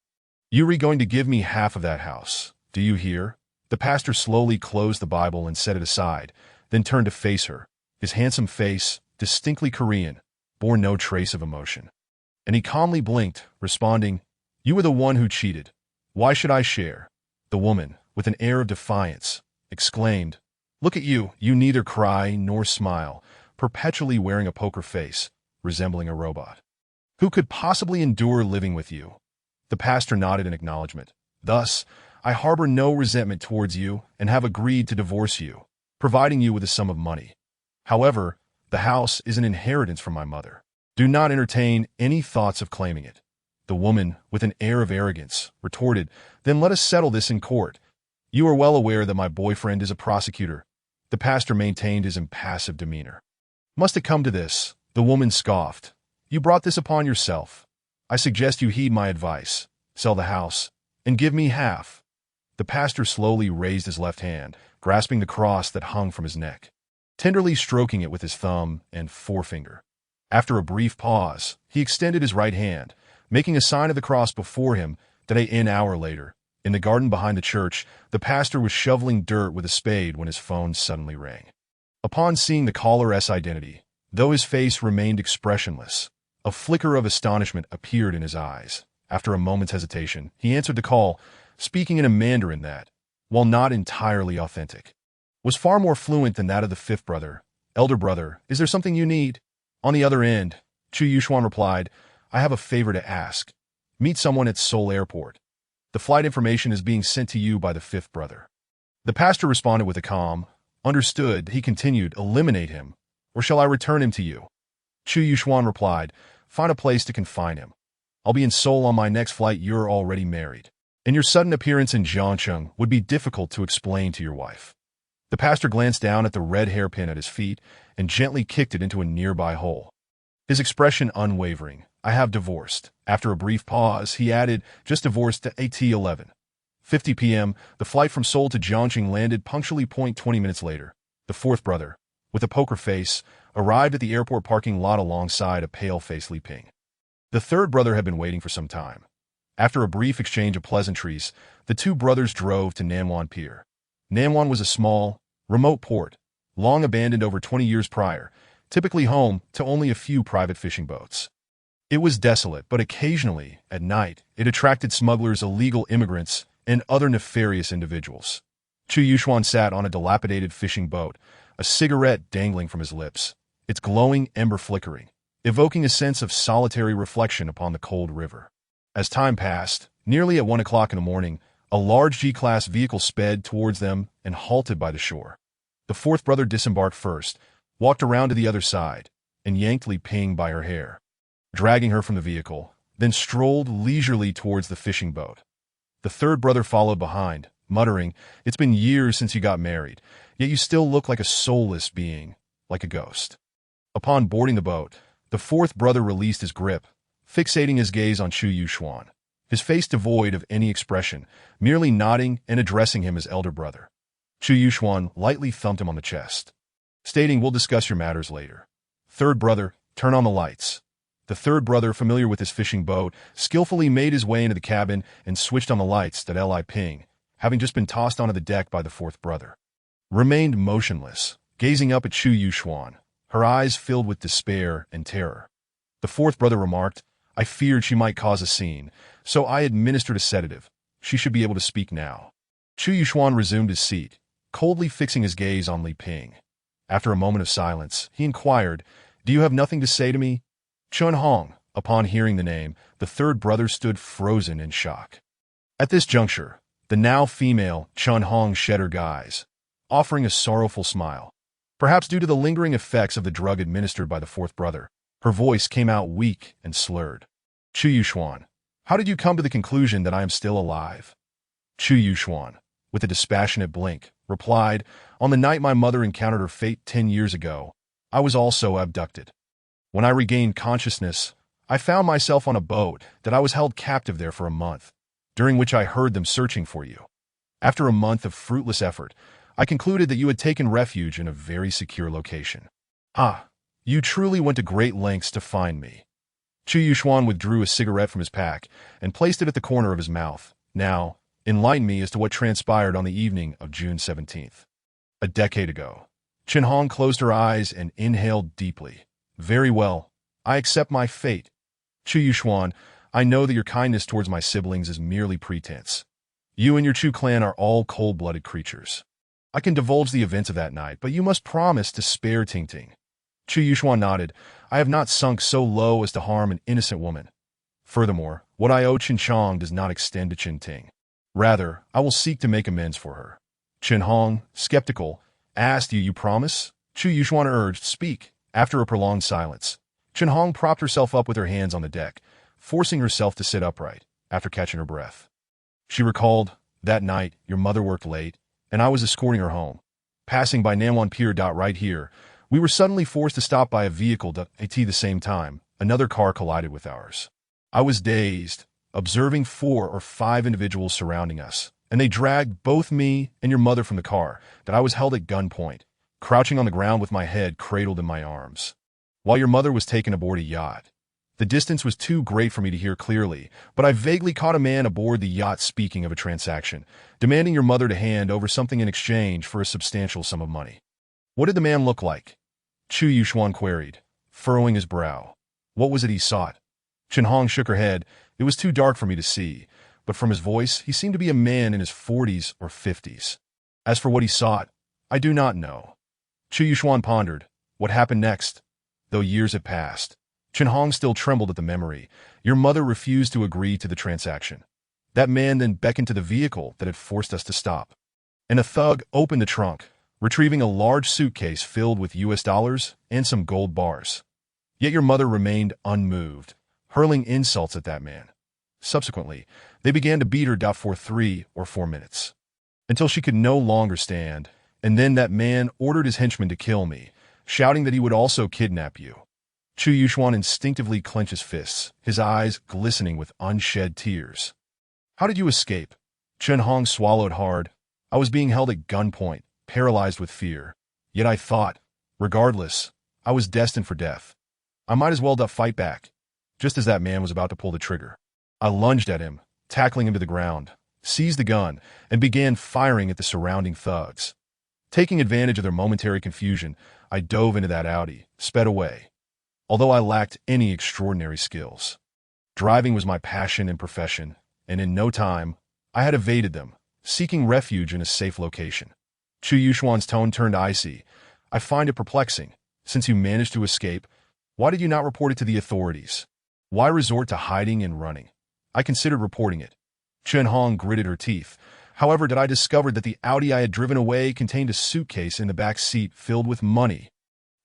"You're going to give me half of that house. Do you hear?" The pastor slowly closed the Bible and set it aside, then turned to face her. His handsome face, distinctly Korean, bore no trace of emotion. And he calmly blinked, responding, "You were the one who cheated. Why should I share?" The woman, with an air of defiance, exclaimed, "Look at you, you neither cry nor smile, perpetually wearing a poker face, resembling a robot. Who could possibly endure living with you?" The pastor nodded in acknowledgement. "Thus, I harbor no resentment towards you and have agreed to divorce you, providing you with a sum of money. However, the house is an inheritance from my mother. Do not entertain any thoughts of claiming it." The woman, with an air of arrogance, retorted, "Then let us settle this in court. You are well aware that my boyfriend is a prosecutor." The pastor maintained his impassive demeanor. "Must it come to this?" The woman scoffed. "You brought this upon yourself. I suggest you heed my advice. Sell the house, and give me half." The pastor slowly raised his left hand, grasping the cross that hung from his neck, tenderly stroking it with his thumb and forefinger. After a brief pause, he extended his right hand, making a sign of the cross before him. An hour later, in the garden behind the church, the pastor was shoveling dirt with a spade when his phone suddenly rang. Upon seeing the caller's identity, though his face remained expressionless, a flicker of astonishment appeared in his eyes. After a moment's hesitation, he answered the call, speaking in a Mandarin that, while not entirely authentic, was far more fluent than that of the fifth brother. "Elder brother, is there something you need?" On the other end, Chu Yuxuan replied, "I have a favor to ask. Meet someone at Seoul Airport. The flight information is being sent to you by the fifth brother." The pastor responded with a calm, "Understood." He continued, "Eliminate him, or shall I return him to you?" Chu Yuxuan replied, "Find a place to confine him. I'll be in Seoul on my next flight. You're already married, and your sudden appearance in Zhongqing would be difficult to explain to your wife." The pastor glanced down at the red hairpin at his feet and gently kicked it into a nearby hole, his expression unwavering. "I have divorced." After a brief pause, he added, "Just divorced at 11:50 p.m. The flight from Seoul to Zhongqing landed punctually 20 minutes later. The fourth brother, with a poker face, arrived at the airport parking lot alongside a pale-faced Li Ping. The third brother had been waiting for some time. After a brief exchange of pleasantries, the two brothers drove to Nanwan Pier. Nanwan was a small, remote port, long abandoned over 20 years prior, typically home to only a few private fishing boats. It was desolate, but occasionally, at night, it attracted smugglers, illegal immigrants, and other nefarious individuals. Chu Yuxuan sat on a dilapidated fishing boat, a cigarette dangling from his lips, its glowing ember flickering, evoking a sense of solitary reflection upon the cold river. As time passed, nearly at 1 o'clock in the morning, a large G-class vehicle sped towards them and halted by the shore. The fourth brother disembarked first, walked around to the other side, and yanked Li Ping by her hair, dragging her from the vehicle, then strolled leisurely towards the fishing boat. The third brother followed behind, muttering, "It's been years since you got married, yet you still look like a soulless being, like a ghost." Upon boarding the boat, the fourth brother released his grip, fixating his gaze on Chu Yuxuan, his face devoid of any expression, merely nodding and addressing him as elder brother. Chu Yuxuan lightly thumped him on the chest, stating, "We'll discuss your matters later. Third brother, turn on the lights." The third brother, familiar with his fishing boat, skillfully made his way into the cabin and switched on the lights that Li Ping, having just been tossed onto the deck by the fourth brother, remained motionless, gazing up at Chu Yuxuan, her eyes filled with despair and terror. The fourth brother remarked, "I feared she might cause a scene, so I administered a sedative. She should be able to speak now." Chu Yuxuan resumed his seat, coldly fixing his gaze on Li Ping. After a moment of silence, he inquired, "Do you have nothing to say to me?" Chun Hong. Upon hearing the name, the third brother stood frozen in shock. At this juncture, the now female Chun Hong shed her guise, offering a sorrowful smile. Perhaps due to the lingering effects of the drug administered by the fourth brother, her voice came out weak and slurred. "Chu Yuxuan, how did you come to the conclusion that I am still alive?" Chu Yuxuan, with a dispassionate blink, replied, "On the night my mother encountered her fate 10 years ago, I was also abducted. When I regained consciousness, I found myself on a boat that I was held captive there for a month, during which I heard them searching for you. After a month of fruitless effort, I concluded that you had taken refuge in a very secure location. Ah, you truly went to great lengths to find me." Chu Yuxuan withdrew a cigarette from his pack and placed it at the corner of his mouth. "Now, enlighten me as to what transpired on the evening of June 17th. A decade ago." Chen Hong closed her eyes and inhaled deeply. "Very well. I accept my fate. Chu Yuxuan, I know that your kindness towards my siblings is merely pretense. You and your Chu clan are all cold-blooded creatures. I can divulge the events of that night, but you must promise to spare Ting Ting." Chu Yuxuan nodded. "I have not sunk so low as to harm an innocent woman. Furthermore, what I owe Chen Chong does not extend to Chen Ting. Rather, I will seek to make amends for her." Chen Hong, skeptical, asked, "You promise?" Chu Yuxuan urged, "Speak." After a prolonged silence, Chen Hong propped herself up with her hands on the deck, forcing herself to sit upright, after catching her breath. She recalled, "That night, your mother worked late, and I was escorting her home. Passing by Nanwan Pier. Right here, we were suddenly forced to stop by a vehicle at the same time. Another car collided with ours. I was dazed, observing 4 or 5 individuals surrounding us, and they dragged both me and your mother from the car, that I was held at gunpoint, crouching on the ground with my head cradled in my arms, while your mother was taken aboard a yacht. The distance was too great for me to hear clearly, but I vaguely caught a man aboard the yacht speaking of a transaction, demanding your mother to hand over something in exchange for a substantial sum of money." "What did the man look like?" Chu Yuxuan queried, furrowing his brow. "What was it he sought?" Chen Hong shook her head. "It was too dark for me to see, but from his voice, he seemed to be a man in his 40s or 50s. As for what he sought, I do not know." Chu Yuxuan pondered. What happened next? Though years had passed, Chen Hong still trembled at the memory. Your mother refused to agree to the transaction. That man then beckoned to the vehicle that had forced us to stop, and a thug opened the trunk, retrieving a large suitcase filled with US dollars and some gold bars. Yet your mother remained unmoved, hurling insults at that man. Subsequently, they began to beat her for 3 or 4 minutes, until she could no longer stand, and then that man ordered his henchmen to kill me, shouting that he would also kidnap you." Chu Yuxuan instinctively clenched his fists, his eyes glistening with unshed tears. "How did you escape?" Chen Hong swallowed hard. "I was being held at gunpoint, paralyzed with fear. Yet I thought, regardless, I was destined for death. I might as well fight back. Just as that man was about to pull the trigger, I lunged at him, tackling him to the ground, seized the gun, and began firing at the surrounding thugs. Taking advantage of their momentary confusion, I dove into that Audi, sped away. Although I lacked any extraordinary skills, driving was my passion and profession, and in no time, I had evaded them, seeking refuge in a safe location. Chu Yuxuan's tone turned icy. I find it perplexing. Since you managed to escape, why did you not report it to the authorities? Why resort to hiding and running? I considered reporting it. Chen Hong gritted her teeth. However, I discovered that the Audi I had driven away contained a suitcase in the back seat filled with money.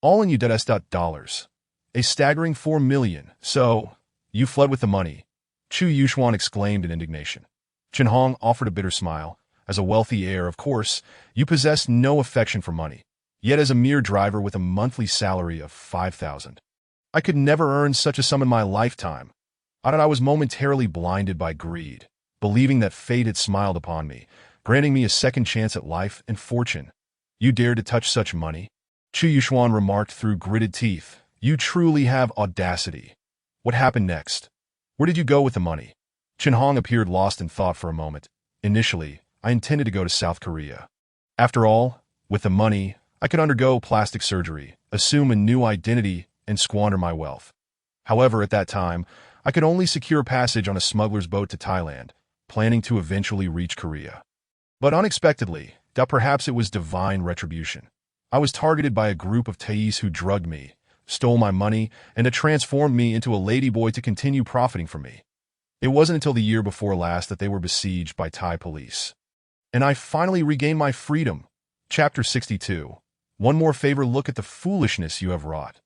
All in $. A staggering 4 million. So, you fled with the money. Chu Yuxuan exclaimed in indignation. Chen Hong offered a bitter smile. As a wealthy heir, of course, you possess no affection for money. Yet as a mere driver with a monthly salary of 5,000. I could never earn such a sum in my lifetime. I was momentarily blinded by greed, believing that fate had smiled upon me, granting me a second chance at life and fortune. You dared to touch such money? Chu Yuxuan remarked through gritted teeth. You truly have audacity. What happened next? Where did you go with the money? Chen Hong appeared lost in thought for a moment. Initially, I intended to go to South Korea. After all, with the money, I could undergo plastic surgery, assume a new identity, and squander my wealth. However, at that time, I could only secure passage on a smuggler's boat to Thailand, planning to eventually reach Korea. But unexpectedly, perhaps it was divine retribution. I was targeted by a group of Thais who drugged me, stole my money, and transformed me into a ladyboy to continue profiting from me. It wasn't until the year before last that they were besieged by Thai police. And I finally regained my freedom. Chapter 62. One more favor, look at the foolishness you have wrought.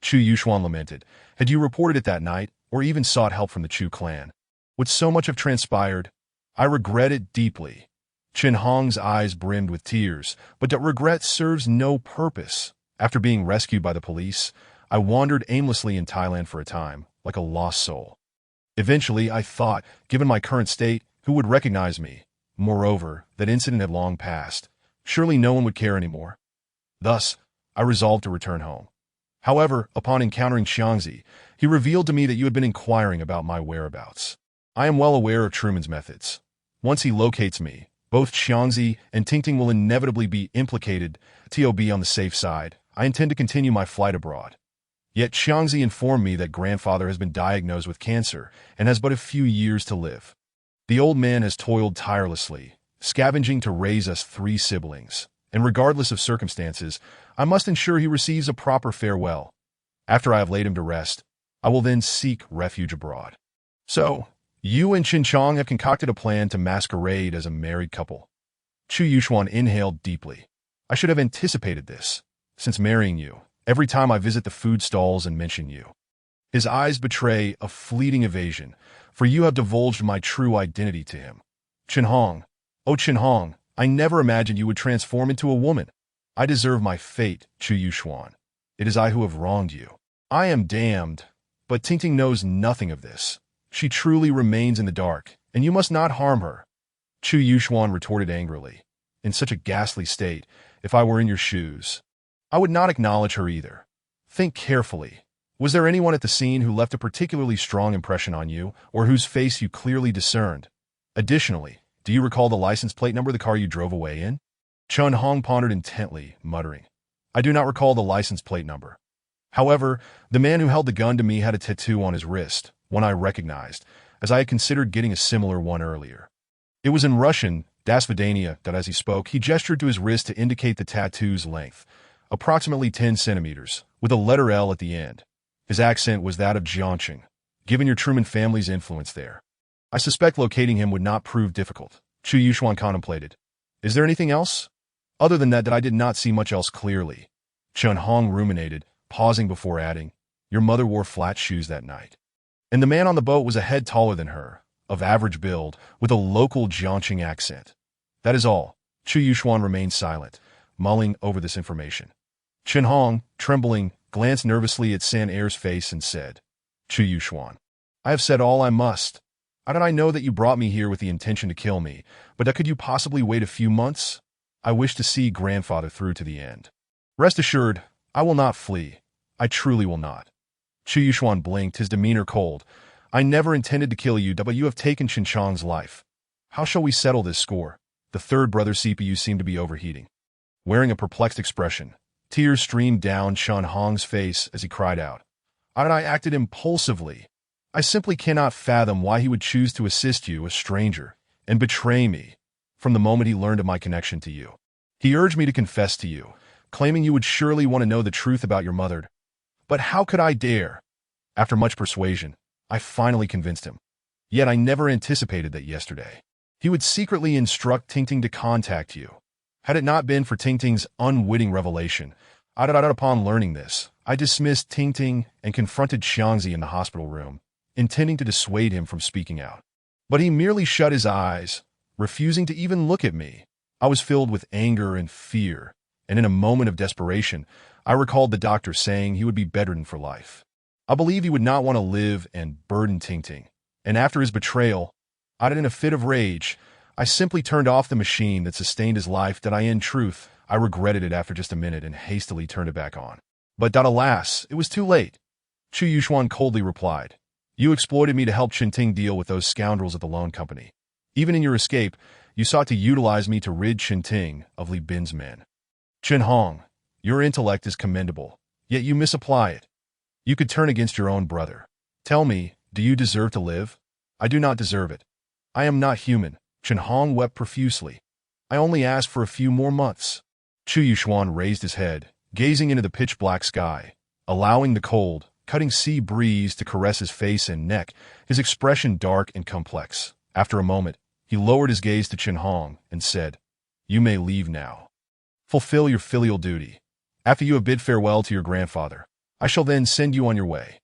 Chu Yuxuan lamented. Had you reported it that night, or even sought help from the Chu clan, would so much have transpired? I regret it deeply. Chen Hong's eyes brimmed with tears, but that regret serves no purpose. After being rescued by the police, I wandered aimlessly in Thailand for a time, like a lost soul. Eventually, I thought, given my current state, who would recognize me? Moreover, that incident had long passed. Surely no one would care anymore. Thus, I resolved to return home. However, upon encountering Xiangzi, he revealed to me that you had been inquiring about my whereabouts. I am well aware of Truman's methods. Once he locates me, both Xiangzi and Tingting will inevitably be implicated. To be on the safe side, I intend to continue my flight abroad. Yet Xiangzi informed me that grandfather has been diagnosed with cancer and has but a few years to live. The old man has toiled tirelessly, scavenging to raise us 3 siblings, and regardless of circumstances, I must ensure he receives a proper farewell. After I have laid him to rest, I will then seek refuge abroad. So, you and Qin Chong have concocted a plan to masquerade as a married couple. Chu Yuxuan inhaled deeply. I should have anticipated this. Since marrying you, every time I visit the food stalls and mention you. His eyes betray a fleeting evasion, for you have divulged my true identity to him. Chen Hong, oh Chen Hong, I never imagined you would transform into a woman. I deserve my fate, Chu Yuxuan. It is I who have wronged you. I am damned, but Tingting knows nothing of this. She truly remains in the dark, and you must not harm her. Chu Yuxuan retorted angrily. In such a ghastly state, if I were in your shoes, I would not acknowledge her either. Think carefully. Was there anyone at the scene who left a particularly strong impression on you, or whose face you clearly discerned? Additionally, do you recall the license plate number of the car you drove away in? Chen Hong pondered intently, muttering. I do not recall the license plate number. However, the man who held the gun to me had a tattoo on his wrist, one I recognized, as I had considered getting a similar one earlier. It was in Russian, Das Vidania, that as he spoke, he gestured to his wrist to indicate the tattoo's length, approximately 10 centimeters, with a letter L at the end. His accent was that of Jiangqing, given your Truman family's influence there. I suspect locating him would not prove difficult. Chu Yuxuan contemplated. Is there anything else? Other than that I did not see much else clearly. Chen Hong ruminated, pausing before adding, your mother wore flat shoes that night. And the man on the boat was a head taller than her, of average build, with a local Jiangqing accent. That is all. Chu Yuxuan remained silent, mulling over this information. Chen Hong, trembling, glanced nervously at San Er's face and said, Chu Yuxuan, I have said all I must. I know that you brought me here with the intention to kill me, but could you possibly wait a few months? I wish to see grandfather through to the end. Rest assured, I will not flee. I truly will not. Chu Yuxuan blinked, his demeanor cold. I never intended to kill you, but you have taken Qin Chong's life. How shall we settle this score? The third brother's CPU seemed to be overheating. Wearing a perplexed expression, tears streamed down Chen Hong's face as he cried out. I acted impulsively. I simply cannot fathom why he would choose to assist you, a stranger, and betray me from the moment he learned of my connection to you. He urged me to confess to you, claiming you would surely want to know the truth about your mother. But how could I dare? After much persuasion, I finally convinced him. Yet I never anticipated that yesterday he would secretly instruct Tingting to contact you. Had it not been for Tingting's unwitting revelation, upon learning this, I dismissed Tingting and confronted Xiangzi in the hospital room, intending to dissuade him from speaking out. But he merely shut his eyes, refusing to even look at me. I was filled with anger and fear, and in a moment of desperation, I recalled the doctor saying he would be bedridden for life. I believed he would not want to live and burden Tingting, and after his betrayal, in a fit of rage, I simply turned off the machine that sustained his life. In truth, I regretted it after just a minute and hastily turned it back on. But alas, it was too late. Chu Yuxuan coldly replied, "You exploited me to help Qinting deal with those scoundrels at the loan company. Even in your escape, you sought to utilize me to rid Qinting of Li Bin's men. Qinhong, your intellect is commendable, yet you misapply it. You could turn against your own brother. Tell me, do you deserve to live? I do not deserve it. I am not human." Qinhong wept profusely. "I only asked for a few more months." Chu Yuxuan raised his head, gazing into the pitch-black sky, allowing the cold, cutting sea breeze to caress his face and neck, his expression dark and complex. After a moment, he lowered his gaze to Qinhong and said, "You may leave now. Fulfill your filial duty. After you have bid farewell to your grandfather, I shall then send you on your way."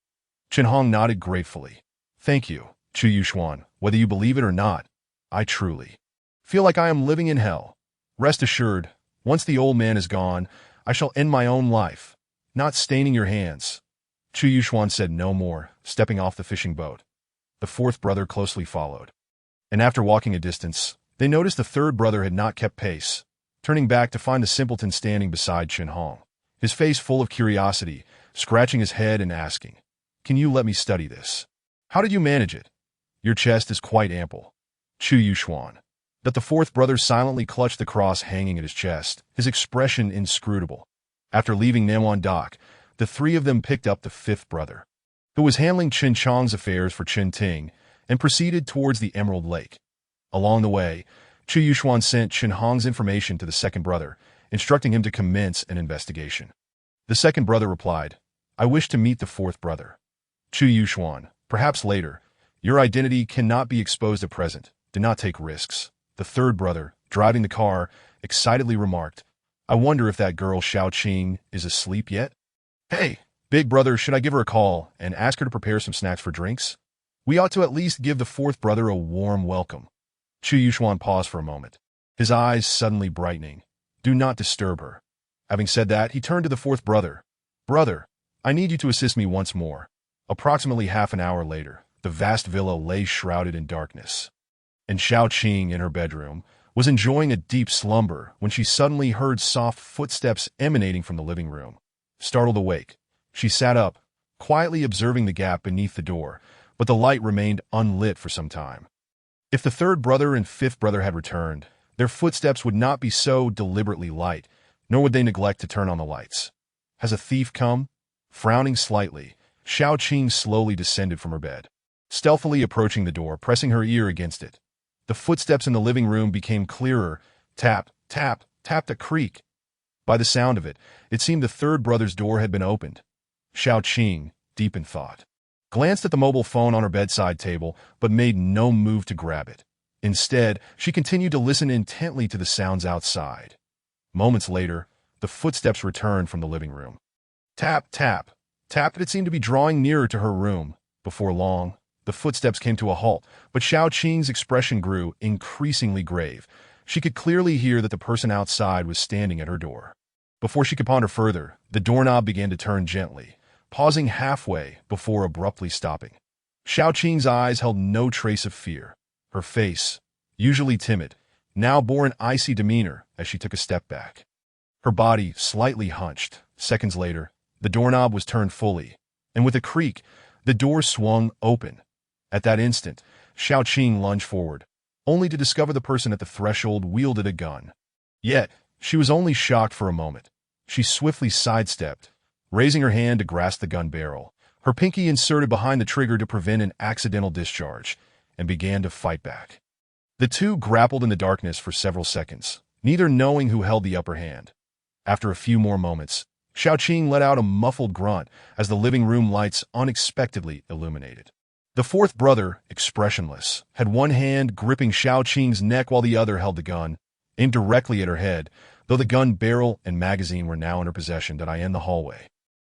Qinhong nodded gratefully. "Thank you, Chu Yuxuan. Whether you believe it or not, I truly feel like I am living in hell. Rest assured, once the old man is gone, I shall end my own life, not staining your hands." Chu Yuxuan said no more, stepping off the fishing boat. The fourth brother closely followed. And after walking a distance, they noticed the third brother had not kept pace, turning back to find the simpleton standing beside Qinhong, his face full of curiosity, scratching his head and asking, "Can you let me study this? How did you manage it? Your chest is quite ample." Chu Yuxuan. That the fourth brother silently clutched the cross hanging at his chest, his expression inscrutable. After leaving Namwan Dock, the three of them picked up the fifth brother, who was handling Qin Chang's affairs for Qinting, and proceeded towards the Emerald Lake. Along the way, Chu Yuxuan sent Qinhong's information to the second brother, instructing him to commence an investigation. The second brother replied, "I wish to meet the fourth brother." Chu Yuxuan, "Perhaps later. Your identity cannot be exposed at present. Do not take risks." The third brother, driving the car, excitedly remarked, "I wonder if that girl Xiaoqing is asleep yet? Hey, big brother, should I give her a call and ask her to prepare some snacks for drinks? We ought to at least give the fourth brother a warm welcome." Chu Yuxuan paused for a moment, his eyes suddenly brightening. "Do not disturb her." Having said that, he turned to the fourth brother. "Brother, I need you to assist me once more." Approximately half an hour later, the vast villa lay shrouded in darkness, and Xiaoqing, in her bedroom, was enjoying a deep slumber when she suddenly heard soft footsteps emanating from the living room. Startled awake, she sat up, quietly observing the gap beneath the door, but the light remained unlit for some time. If the third brother and fifth brother had returned, their footsteps would not be so deliberately light, nor would they neglect to turn on the lights. Has a thief come? Frowning slightly, Xiaoqing slowly descended from her bed, stealthily approaching the door, pressing her ear against it. The footsteps in the living room became clearer. Tap, tap, tap, a creak. By the sound of it, it seemed the third brother's door had been opened. Xiaoqing, deep in thought, glanced at the mobile phone on her bedside table, but made no move to grab it. Instead, she continued to listen intently to the sounds outside. Moments later, the footsteps returned from the living room. Tap, tap, tap. It seemed to be drawing nearer to her room. Before long, the footsteps came to a halt, but Xiaoqing's expression grew increasingly grave. She could clearly hear that the person outside was standing at her door. Before she could ponder further, the doorknob began to turn gently, pausing halfway before abruptly stopping. Xiaoqing's eyes held no trace of fear. Her face, usually timid, now bore an icy demeanor as she took a step back. Her body slightly hunched. Seconds later, the doorknob was turned fully, and with a creak, the door swung open. At that instant, Xiaoqing lunged forward, only to discover the person at the threshold wielded a gun. Yet, she was only shocked for a moment. She swiftly sidestepped, raising her hand to grasp the gun barrel, her pinky inserted behind the trigger to prevent an accidental discharge, and began to fight back. The two grappled in the darkness for several seconds, neither knowing who held the upper hand. After a few more moments, Xiaoqing let out a muffled grunt as the living room lights unexpectedly illuminated. The fourth brother, expressionless, had one hand gripping Xiaoqing's neck while the other held the gun, aimed directly at her head, though the gun barrel and magazine were now in her possession. Did I end the hallway?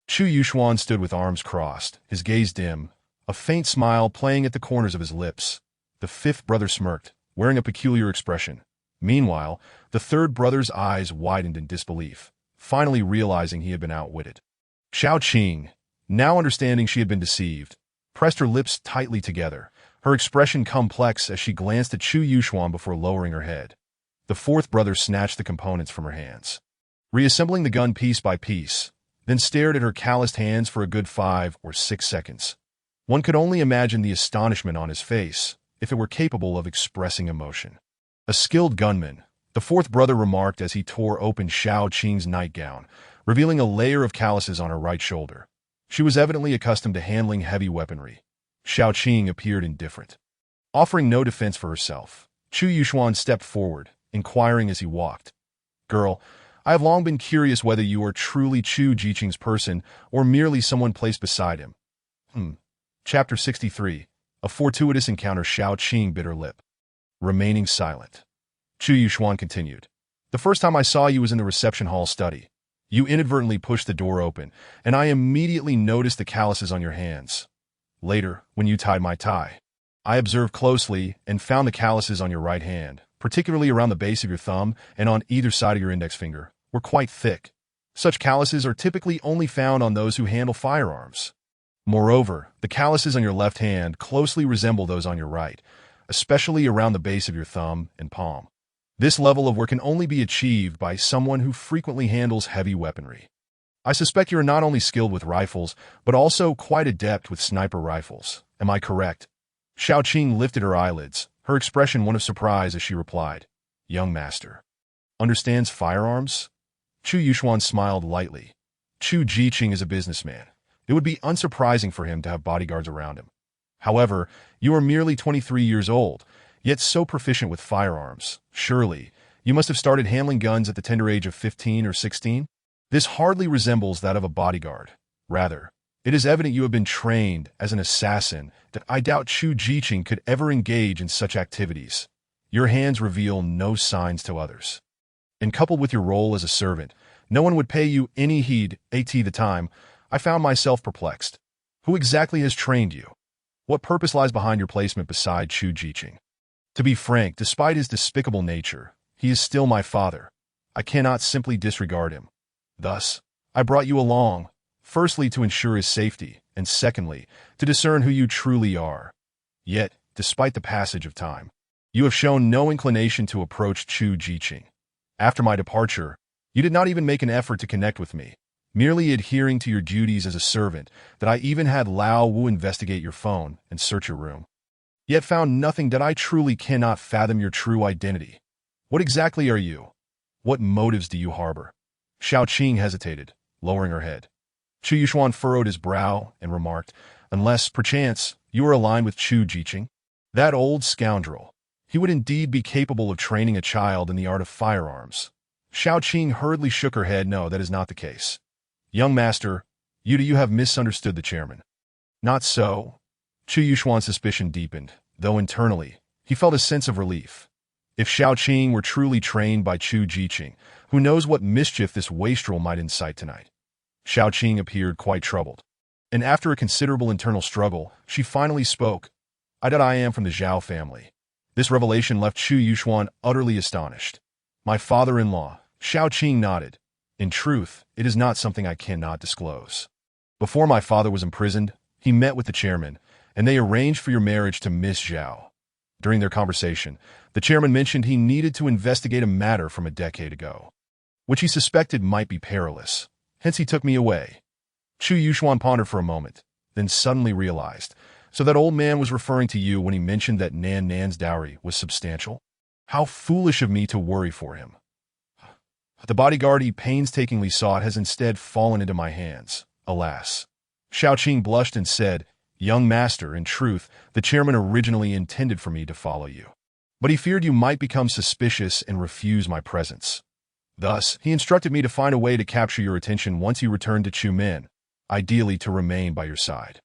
Chu Yuxuan stood with arms crossed, his gaze dim, a faint smile playing at the corners of his lips. The fifth brother smirked, wearing a peculiar expression. Meanwhile, the third brother's eyes widened in disbelief, finally realizing he had been outwitted. Xiaoqing, now understanding she had been deceived, pressed her lips tightly together, her expression complex as she glanced at Chu Yuxuan before lowering her head. The fourth brother snatched the components from her hands, reassembling the gun piece by piece, then stared at her calloused hands for a good 5 or 6 seconds. One could only imagine the astonishment on his face, if it were capable of expressing emotion. A skilled gunman, the fourth brother remarked as he tore open Xiaoqing's nightgown, revealing a layer of calluses on her right shoulder. She was evidently accustomed to handling heavy weaponry. Xiaoqing appeared indifferent. Offering no defense for herself, Chu Yuxuan stepped forward, inquiring as he walked. "Girl, I have long been curious whether you are truly Chu Jiqing's person or merely someone placed beside him." Chapter 63. A fortuitous encounter. Xiaoqing bit her lip, remaining silent. Chu Yuxuan continued. "The first time I saw you was in the reception hall study. You inadvertently pushed the door open, and I immediately noticed the calluses on your hands. Later, when you tied my tie, I observed closely and found the calluses on your right hand, particularly around the base of your thumb and on either side of your index finger, were quite thick. Such calluses are typically only found on those who handle firearms. Moreover, the calluses on your left hand closely resemble those on your right, especially around the base of your thumb and palm. This level of work can only be achieved by someone who frequently handles heavy weaponry. I suspect you are not only skilled with rifles, but also quite adept with sniper rifles. Am I correct?" Xiaoqing lifted her eyelids, her expression one of surprise as she replied, "Young master understands firearms?" Chu Yuxuan smiled lightly. Chu Jiqing is a businessman. It would be unsurprising for him to have bodyguards around him. However, you are merely 23 years old, yet so proficient with firearms. Surely, you must have started handling guns at the tender age of 15 or 16? This hardly resembles that of a bodyguard. Rather, it is evident you have been trained as an assassin. That I doubt Chu Jiqing could ever engage in such activities. Your hands reveal no signs to others. And coupled with your role as a servant, no one would pay you any heed. At the time, I found myself perplexed. Who exactly has trained you? What purpose lies behind your placement beside Chu Jiqing? To be frank, despite his despicable nature, he is still my father. I cannot simply disregard him. Thus, I brought you along, firstly to ensure his safety, and secondly, to discern who you truly are. Yet, despite the passage of time, you have shown no inclination to approach Chu Jiqing. After my departure, you did not even make an effort to connect with me, merely adhering to your duties as a servant. That I even had Lao Wu investigate your phone and search your room, yet found nothing. That I truly cannot fathom your true identity. What exactly are you? What motives do you harbor?" Xiaoqing hesitated, lowering her head. Chu Yuxuan furrowed his brow and remarked, "Unless, perchance, you are aligned with Chu Jiqing? That old scoundrel. He would indeed be capable of training a child in the art of firearms." Xiaoqing hurriedly shook her head. "No, that is not the case. Young master, you have misunderstood the chairman." "Not so." Chu Yuxuan's suspicion deepened, though internally, he felt a sense of relief. If Xiaoqing were truly trained by Chu Jiqing, who knows what mischief this wastrel might incite tonight? Xiaoqing appeared quite troubled, and after a considerable internal struggle, she finally spoke. I am from the Zhao family." This revelation left Chu Yuxuan utterly astonished. "My father-in-law." Xiaoqing nodded. "In truth, it is not something I cannot disclose. Before my father was imprisoned, he met with the chairman, and they arranged for your marriage to Miss Zhao. During their conversation, the chairman mentioned he needed to investigate a matter from a decade ago, which he suspected might be perilous. Hence he took me away." Chu Yuxuan pondered for a moment, then suddenly realized. "So that old man was referring to you when he mentioned that Nan's dowry was substantial? How foolish of me to worry for him. The bodyguard he painstakingly sought has instead fallen into my hands. Alas." Xiaoqing blushed and said, "Young master, in truth, the chairman originally intended for me to follow you. but he feared you might become suspicious and refuse my presence. Thus, he instructed me to find a way to capture your attention once you returned to Chu Min, ideally to remain by your side.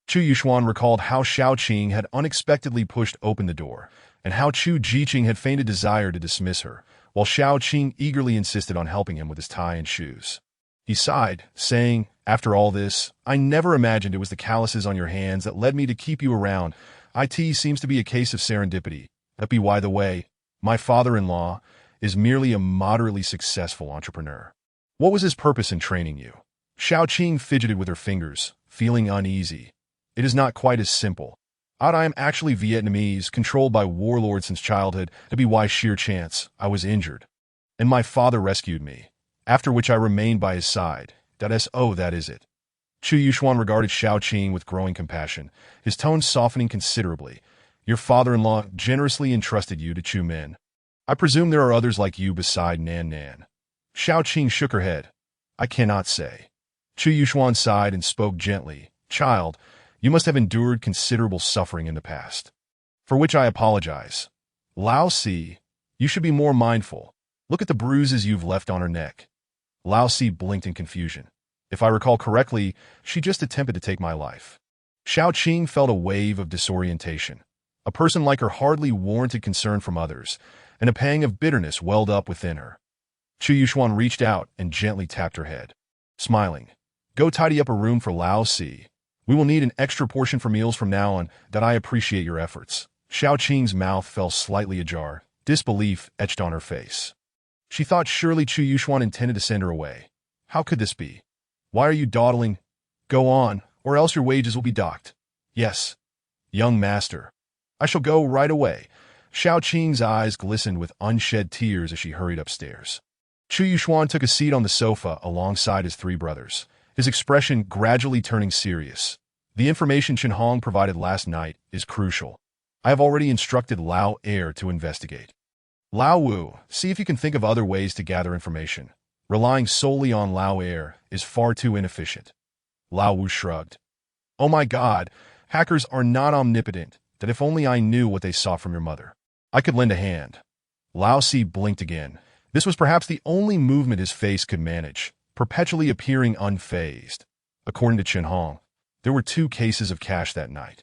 Chu Yuxuan recalled how Xiao Qing had unexpectedly pushed open the door, and how Chu Jiqing had feigned a desire to dismiss her, while Xiao Qing eagerly insisted on helping him with his tie and shoes. He sighed, saying, "After all this, I never imagined it was the calluses on your hands that led me to keep you around. It seems to be a case of serendipity. But by the way, my father-in-law is merely a moderately successful entrepreneur. What was his purpose in training you?" Xiao Qing fidgeted with her fingers, feeling uneasy. "It is not quite as simple. I am actually Vietnamese, controlled by warlords since childhood. By sheer chance, I was injured, and my father rescued me, after which I remained by his side. That is it." Chu Yuxuan regarded Xiao Qing with growing compassion, his tone softening considerably. "Your father-in-law generously entrusted you to Chu Min. I presume there are others like you beside Nan Nan." Xiao Qing shook her head. "I cannot say." Chu Yuxuan sighed and spoke gently. "Child, you must have endured considerable suffering in the past, for which I apologize. Lao Si, you should be more mindful. Look at the bruises you've left on her neck." Lao Si blinked in confusion. "If I recall correctly, she just attempted to take my life." Xiao Qing felt a wave of disorientation. A person like her hardly warranted concern from others, and a pang of bitterness welled up within her. Chu Yuxuan reached out and gently tapped her head. Smiling, "Go tidy up a room for Lao Si. We will need an extra portion for meals from now on. I appreciate your efforts." Xiao Qing's mouth fell slightly ajar, disbelief etched on her face. She thought surely Chu Yuxuan intended to send her away. How could this be? "Why are you dawdling? Go on, or else your wages will be docked." "Yes, young master. I shall go right away." Xiao Qing's eyes glistened with unshed tears as she hurried upstairs. Chu Yuxuan took a seat on the sofa alongside his three brothers, his expression gradually turning serious. "The information Chen Hong provided last night is crucial. I have already instructed Lao Er to investigate. Lao Wu, see if you can think of other ways to gather information. Relying solely on Lao Er is far too inefficient." Lao Wu shrugged. "Oh my God, hackers are not omnipotent. That if only I knew what they saw from your mother, I could lend a hand." Lao Si blinked again. This was perhaps the only movement his face could manage, perpetually appearing unfazed. According to Chen Hong, there were 2 cases of cash that night,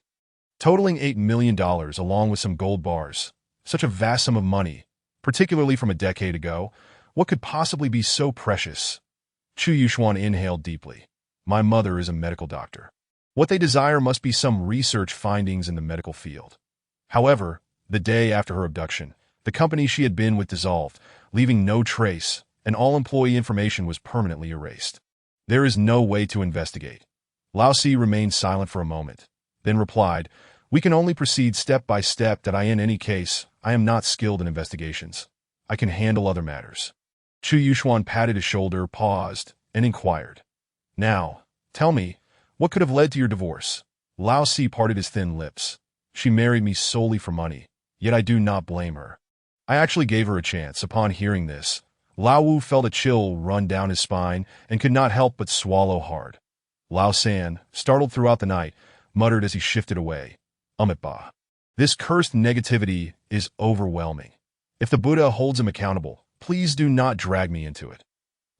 totaling $8 million along with some gold bars. Such a vast sum of money, particularly from a decade ago. What could possibly be so precious? Chu Yuxuan inhaled deeply. "My mother is a medical doctor. What they desire must be some research findings in the medical field." However, the day after her abduction, the company she had been with dissolved, leaving no trace, and all employee information was permanently erased. "There is no way to investigate." Lao Si remained silent for a moment, then replied, "We can only proceed step by step. In any case, I am not skilled in investigations. I can handle other matters." Chu Yuxuan patted his shoulder, paused, and inquired, "Now, tell me, what could have led to your divorce?" Lao Si parted his thin lips. "She married me solely for money, yet I do not blame her. I actually gave her a chance." Upon hearing this, Lao Wu felt a chill run down his spine and could not help but swallow hard. Lao San, startled throughout the night, muttered as he shifted away, "Ba. This cursed negativity is overwhelming. If the Buddha holds him accountable, please do not drag me into it."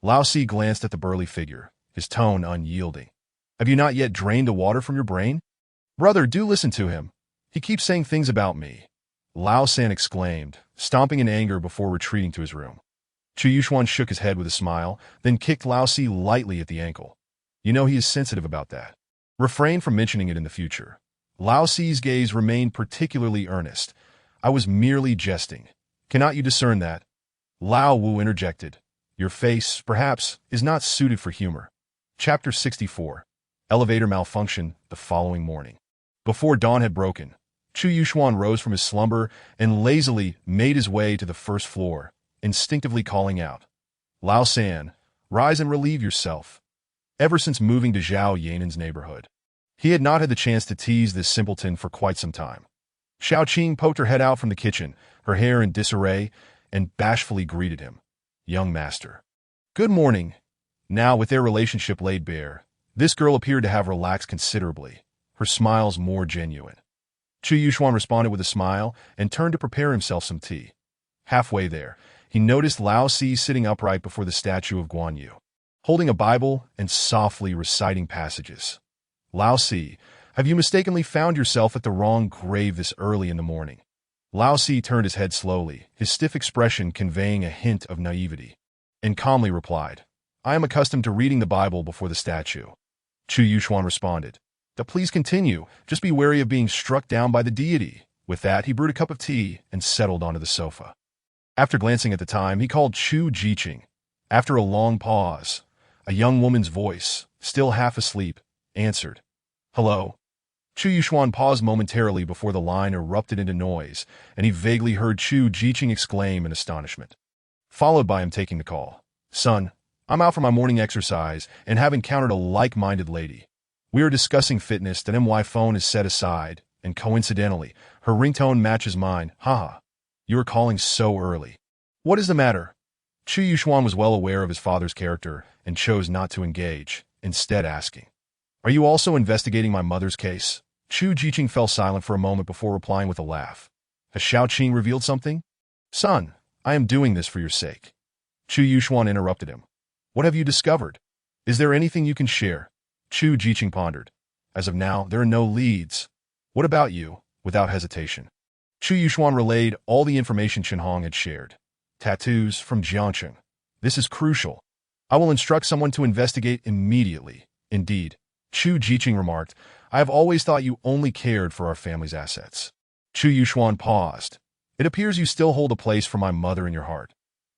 Lao Si glanced at the burly figure, his tone unyielding. "Have you not yet drained the water from your brain? Brother, do listen to him. He keeps saying things about me." Lao San exclaimed, stomping in anger before retreating to his room. Chu Yuxuan shook his head with a smile, then kicked Lao Si lightly at the ankle. "You know he is sensitive about that. Refrain from mentioning it in the future." Lao Si's gaze remained particularly earnest. "I was merely jesting. Cannot you discern that?" Lao Wu interjected, "Your face, perhaps, is not suited for humor." Chapter 64. Elevator malfunction the following morning. Before dawn had broken, Chu Yuxuan rose from his slumber and lazily made his way to the first floor, instinctively calling out, "Lao San, rise and relieve yourself." Ever since moving to Zhao Yanan's neighborhood, he had not had the chance to tease this simpleton for quite some time. Xiao Qing poked her head out from the kitchen, her hair in disarray, and bashfully greeted him. "Young master." "Good morning." Now, with their relationship laid bare, this girl appeared to have relaxed considerably, her smiles more genuine. Chu Yuxuan responded with a smile and turned to prepare himself some tea. Halfway there, he noticed Lao Si sitting upright before the statue of Guan Yu, holding a Bible and softly reciting passages. Lao Si, have you mistakenly found yourself at the wrong grave this early in the morning? Lao Si turned his head slowly, his stiff expression conveying a hint of naivety, and calmly replied, I am accustomed to reading the Bible before the statue. Chu Yuxuan responded, Please continue, just be wary of being struck down by the deity. With that, he brewed a cup of tea and settled onto the sofa. After glancing at the time, he called Chu Jiqing. After a long pause, a young woman's voice, still half asleep, answered, Hello. Chu Yuxuan paused momentarily before the line erupted into noise, and he vaguely heard Chu Jiqing exclaim in astonishment, followed by him taking the call. Son, I'm out for my morning exercise and have encountered a like-minded lady. We are discussing fitness that my phone is set aside, and coincidentally, her ringtone matches mine. Haha. You are calling so early. What is the matter? Chu Yuxuan was well aware of his father's character and chose not to engage, instead asking, Are you also investigating my mother's case? Chu Jiqing fell silent for a moment before replying with a laugh. Has Shaoqing revealed something? Son, I am doing this for your sake. Chu Yuxuan interrupted him. What have you discovered? Is there anything you can share? Chu Jiqing pondered. As of now, there are no leads. What about you? Without hesitation, Chu Yuxuan relayed all the information Chen Hong had shared. Tattoos from Jiangcheng. This is crucial. I will instruct someone to investigate immediately. Indeed, Chu Jiqing remarked, I have always thought you only cared for our family's assets. Chu Yuxuan paused. It appears you still hold a place for my mother in your heart.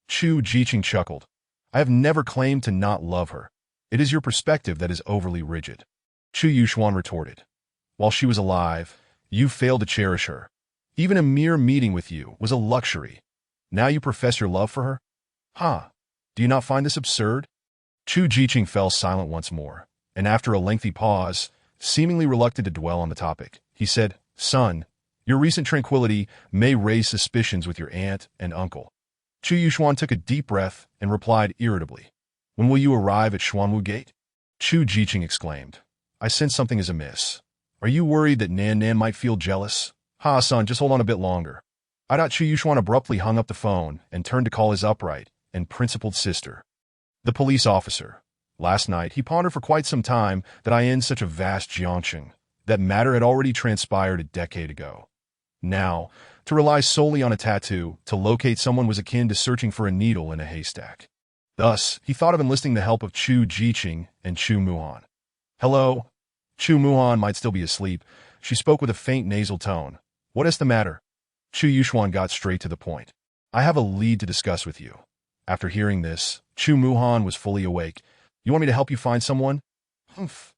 Chu Jiqing chuckled. I have never claimed to not love her. It is your perspective that is overly rigid. Chu Yuxuan retorted. While she was alive, you failed to cherish her. Even a mere meeting with you was a luxury. Now you profess your love for her? Do you not find this absurd? Chu Jiqing fell silent once more, and after a lengthy pause, seemingly reluctant to dwell on the topic, he said, Son, your recent tranquility may raise suspicions with your aunt and uncle. Chu Yuxuan took a deep breath and replied irritably, When will you arrive at Xuanwu Gate? Chu Jiqing exclaimed, I sense something is amiss. Are you worried that Nan might feel jealous? Son, just hold on a bit longer. Chu Yuxuan abruptly hung up the phone and turned to call his upright and principled sister, the police officer. Last night, he pondered for quite some time that I in such a vast Jiangcheng, that matter had already transpired a decade ago. Now, to rely solely on a tattoo to locate someone was akin to searching for a needle in a haystack. Thus, he thought of enlisting the help of Chu Jiqing and Chu Muhan. Hello? Chu Muhan might still be asleep. She spoke with a faint nasal tone. What is the matter? Chu Yuxuan got straight to the point. I have a lead to discuss with you. After hearing this, Chu Muhan was fully awake. You want me to help you find someone? Humph.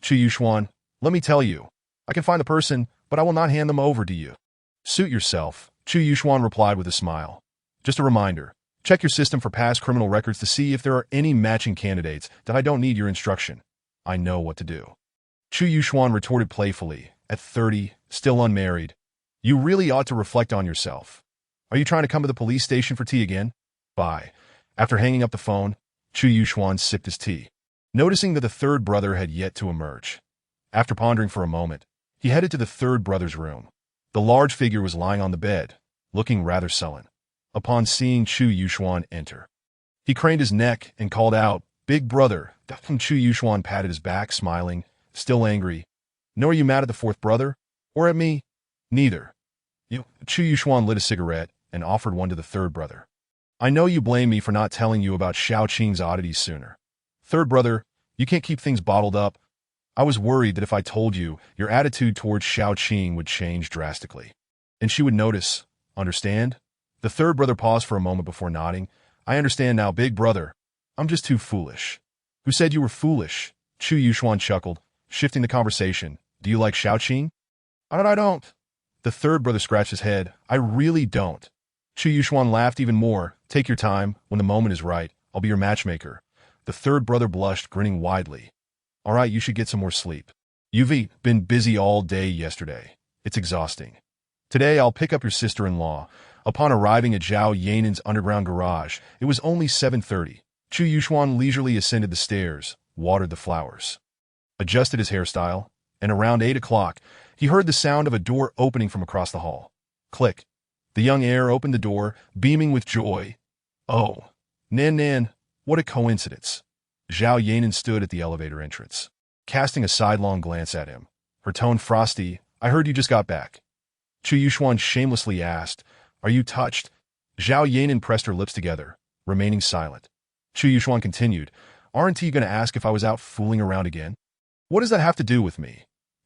Chu Yuxuan, let me tell you. I can find the person, but I will not hand them over to you. Suit yourself, Chu Yuxuan replied with a smile. Just a reminder, check your system for past criminal records to see if there are any matching candidates that I don't need your instruction. I know what to do. Chu Yuxuan retorted playfully, at 30, still unmarried. You really ought to reflect on yourself. Are you trying to come to the police station for tea again? Bye. After hanging up the phone, Chu Yuxuan sipped his tea, noticing that the third brother had yet to emerge. After pondering for a moment, he headed to the third brother's room. The large figure was lying on the bed, looking rather sullen. Upon seeing Chu Yuxuan enter, he craned his neck and called out, Big brother. Chu Yuxuan patted his back, smiling, still angry. No, are you mad at the fourth brother? Or at me? Neither. Chu Yuxuan lit a cigarette and offered one to the third brother. I know you blame me for not telling you about Shaoqing's oddities sooner. Third brother, you can't keep things bottled up. I was worried that if I told you, your attitude towards Shaoqing would change drastically, and she would notice. Understand? The third brother paused for a moment before nodding. I understand now, big brother. I'm just too foolish. Who said you were foolish? Chu Yuxuan chuckled, shifting the conversation. Do you like Shaoqing? I don't. The third brother scratched his head. I really don't. Chu Yuxuan laughed even more. Take your time. When the moment is right, I'll be your matchmaker. The third brother blushed, grinning widely. All right, you should get some more sleep. You've been busy all day yesterday. It's exhausting. Today, I'll pick up your sister-in-law. Upon arriving at Zhao Yanan's underground garage, it was only 7:30. Chu Yuxuan leisurely ascended the stairs, watered the flowers, adjusted his hairstyle, and around 8 o'clock, he heard the sound of a door opening from across the hall. Click. The young heir opened the door, beaming with joy. Oh, Nan, what a coincidence. Zhao Yanan stood at the elevator entrance, casting a sidelong glance at him. Her tone frosty. I heard you just got back. Chu Yuxuan shamelessly asked, Are you touched? Zhao Yanan pressed her lips together, remaining silent. Chu Yuxuan continued, Aren't you going to ask if I was out fooling around again? What does that have to do with me?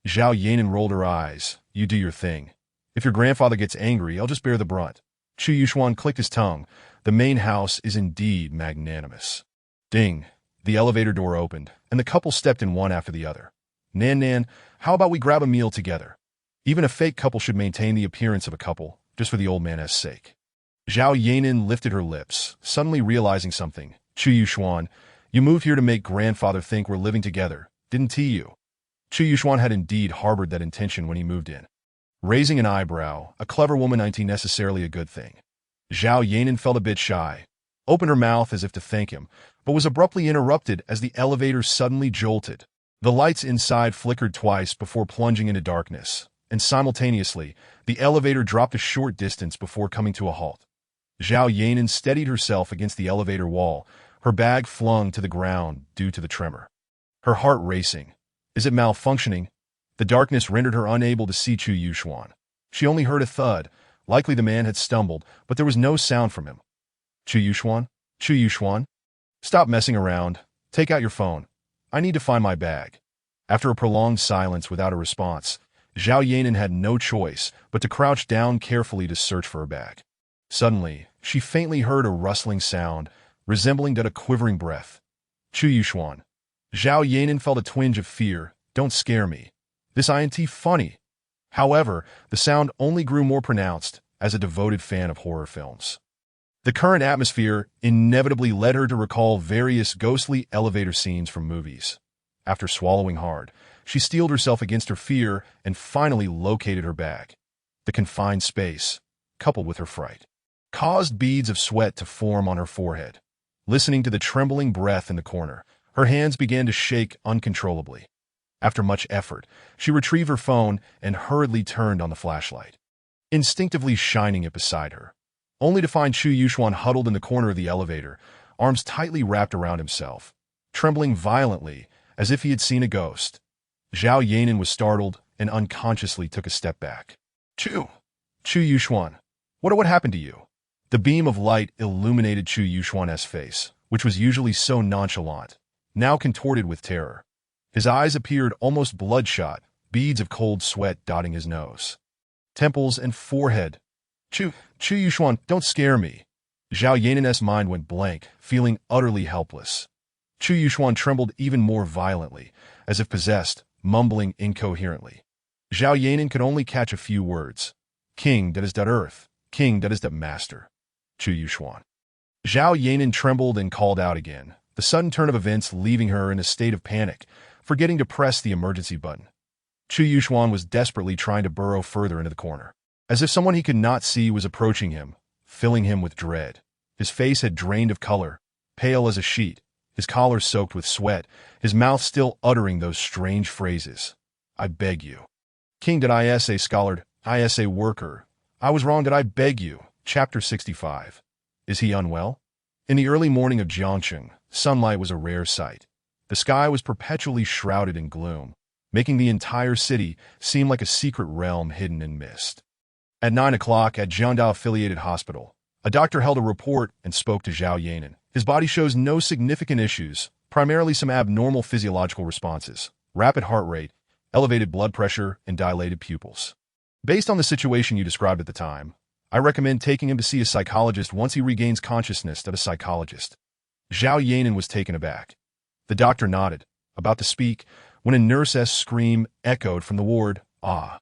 Zhao Yanan rolled her eyes. You do your thing. If your grandfather gets angry, I'll just bear the brunt. Chu Yuxuan clicked his tongue. The main house is indeed magnanimous. Ding. The elevator door opened, and the couple stepped in one after the other. Nan, how about we grab a meal together? Even a fake couple should maintain the appearance of a couple, just for the old man's sake. Zhao Yanan lifted her lips, suddenly realizing something. Chu Yuxuan, you moved here to make grandfather think we're living together, didn't you? Chu Yuxuan had indeed harbored that intention when he moved in. Raising an eyebrow, a clever woman ain't necessarily a good thing. Zhao Yanan felt a bit shy, opened her mouth as if to thank him, but was abruptly interrupted as the elevator suddenly jolted. The lights inside flickered twice before plunging into darkness, and simultaneously, the elevator dropped a short distance before coming to a halt. Zhao Yanan steadied herself against the elevator wall, her bag flung to the ground due to the tremor. Her heart racing. Is it malfunctioning? The darkness rendered her unable to see Chu Yuxuan. She only heard a thud. Likely the man had stumbled, but there was no sound from him. Chu Yuxuan? Chu Yuxuan? Stop messing around. Take out your phone. I need to find my bag. After a prolonged silence without a response, Zhao Yanan had no choice but to crouch down carefully to search for her bag. Suddenly, she faintly heard a rustling sound, resembling that a quivering breath. Chu Yuxuan. Zhao Yanan felt a twinge of fear. Don't scare me. This ain't funny. However, the sound only grew more pronounced as a devoted fan of horror films. The current atmosphere inevitably led her to recall various ghostly elevator scenes from movies. After swallowing hard, she steeled herself against her fear and finally located her bag. The confined space, coupled with her fright, caused beads of sweat to form on her forehead. Listening to the trembling breath in the corner, her hands began to shake uncontrollably. After much effort, she retrieved her phone and hurriedly turned on the flashlight, instinctively shining it beside her, only to find Chu Yuxuan huddled in the corner of the elevator, arms tightly wrapped around himself, trembling violently as if he had seen a ghost. Zhao Yanan was startled and unconsciously took a step back. Chu Yuxuan, what happened to you? The beam of light illuminated Chu Yuxuan's face, which was usually so nonchalant, now contorted with terror. His eyes appeared almost bloodshot, beads of cold sweat dotting his nose, temples, and forehead. Chu Yuxuan, don't scare me. Zhao Yanan's mind went blank, feeling utterly helpless. Chu Yuxuan trembled even more violently, as if possessed, mumbling incoherently. Zhao Yanan could only catch a few words. King, that is that earth. King, that is that master. Chu Yuxuan. Zhao Yanan trembled and called out again, the sudden turn of events leaving her in a state of panic, forgetting to press the emergency button. Chu Yuxuan was desperately trying to burrow further into the corner, as if someone he could not see was approaching him, filling him with dread. His face had drained of color, pale as a sheet, his collar soaked with sweat, his mouth still uttering those strange phrases. I beg you. King, did I say scholared, I say worker. I was wrong, did I beg you. Chapter 65. Is he unwell? In the early morning of Jiangcheng, sunlight was a rare sight. The sky was perpetually shrouded in gloom, making the entire city seem like a secret realm hidden in mist. At 9 o'clock at Jiangdao-affiliated hospital, a doctor held a report and spoke to Zhao Yanan. His body shows no significant issues, primarily some abnormal physiological responses, rapid heart rate, elevated blood pressure, and dilated pupils. Based on the situation you described at the time, I recommend taking him to see a psychologist once he regains consciousness. Of a psychologist. Zhao Yanan was taken aback. The doctor nodded, about to speak, when a nurse's scream echoed from the ward. Ah!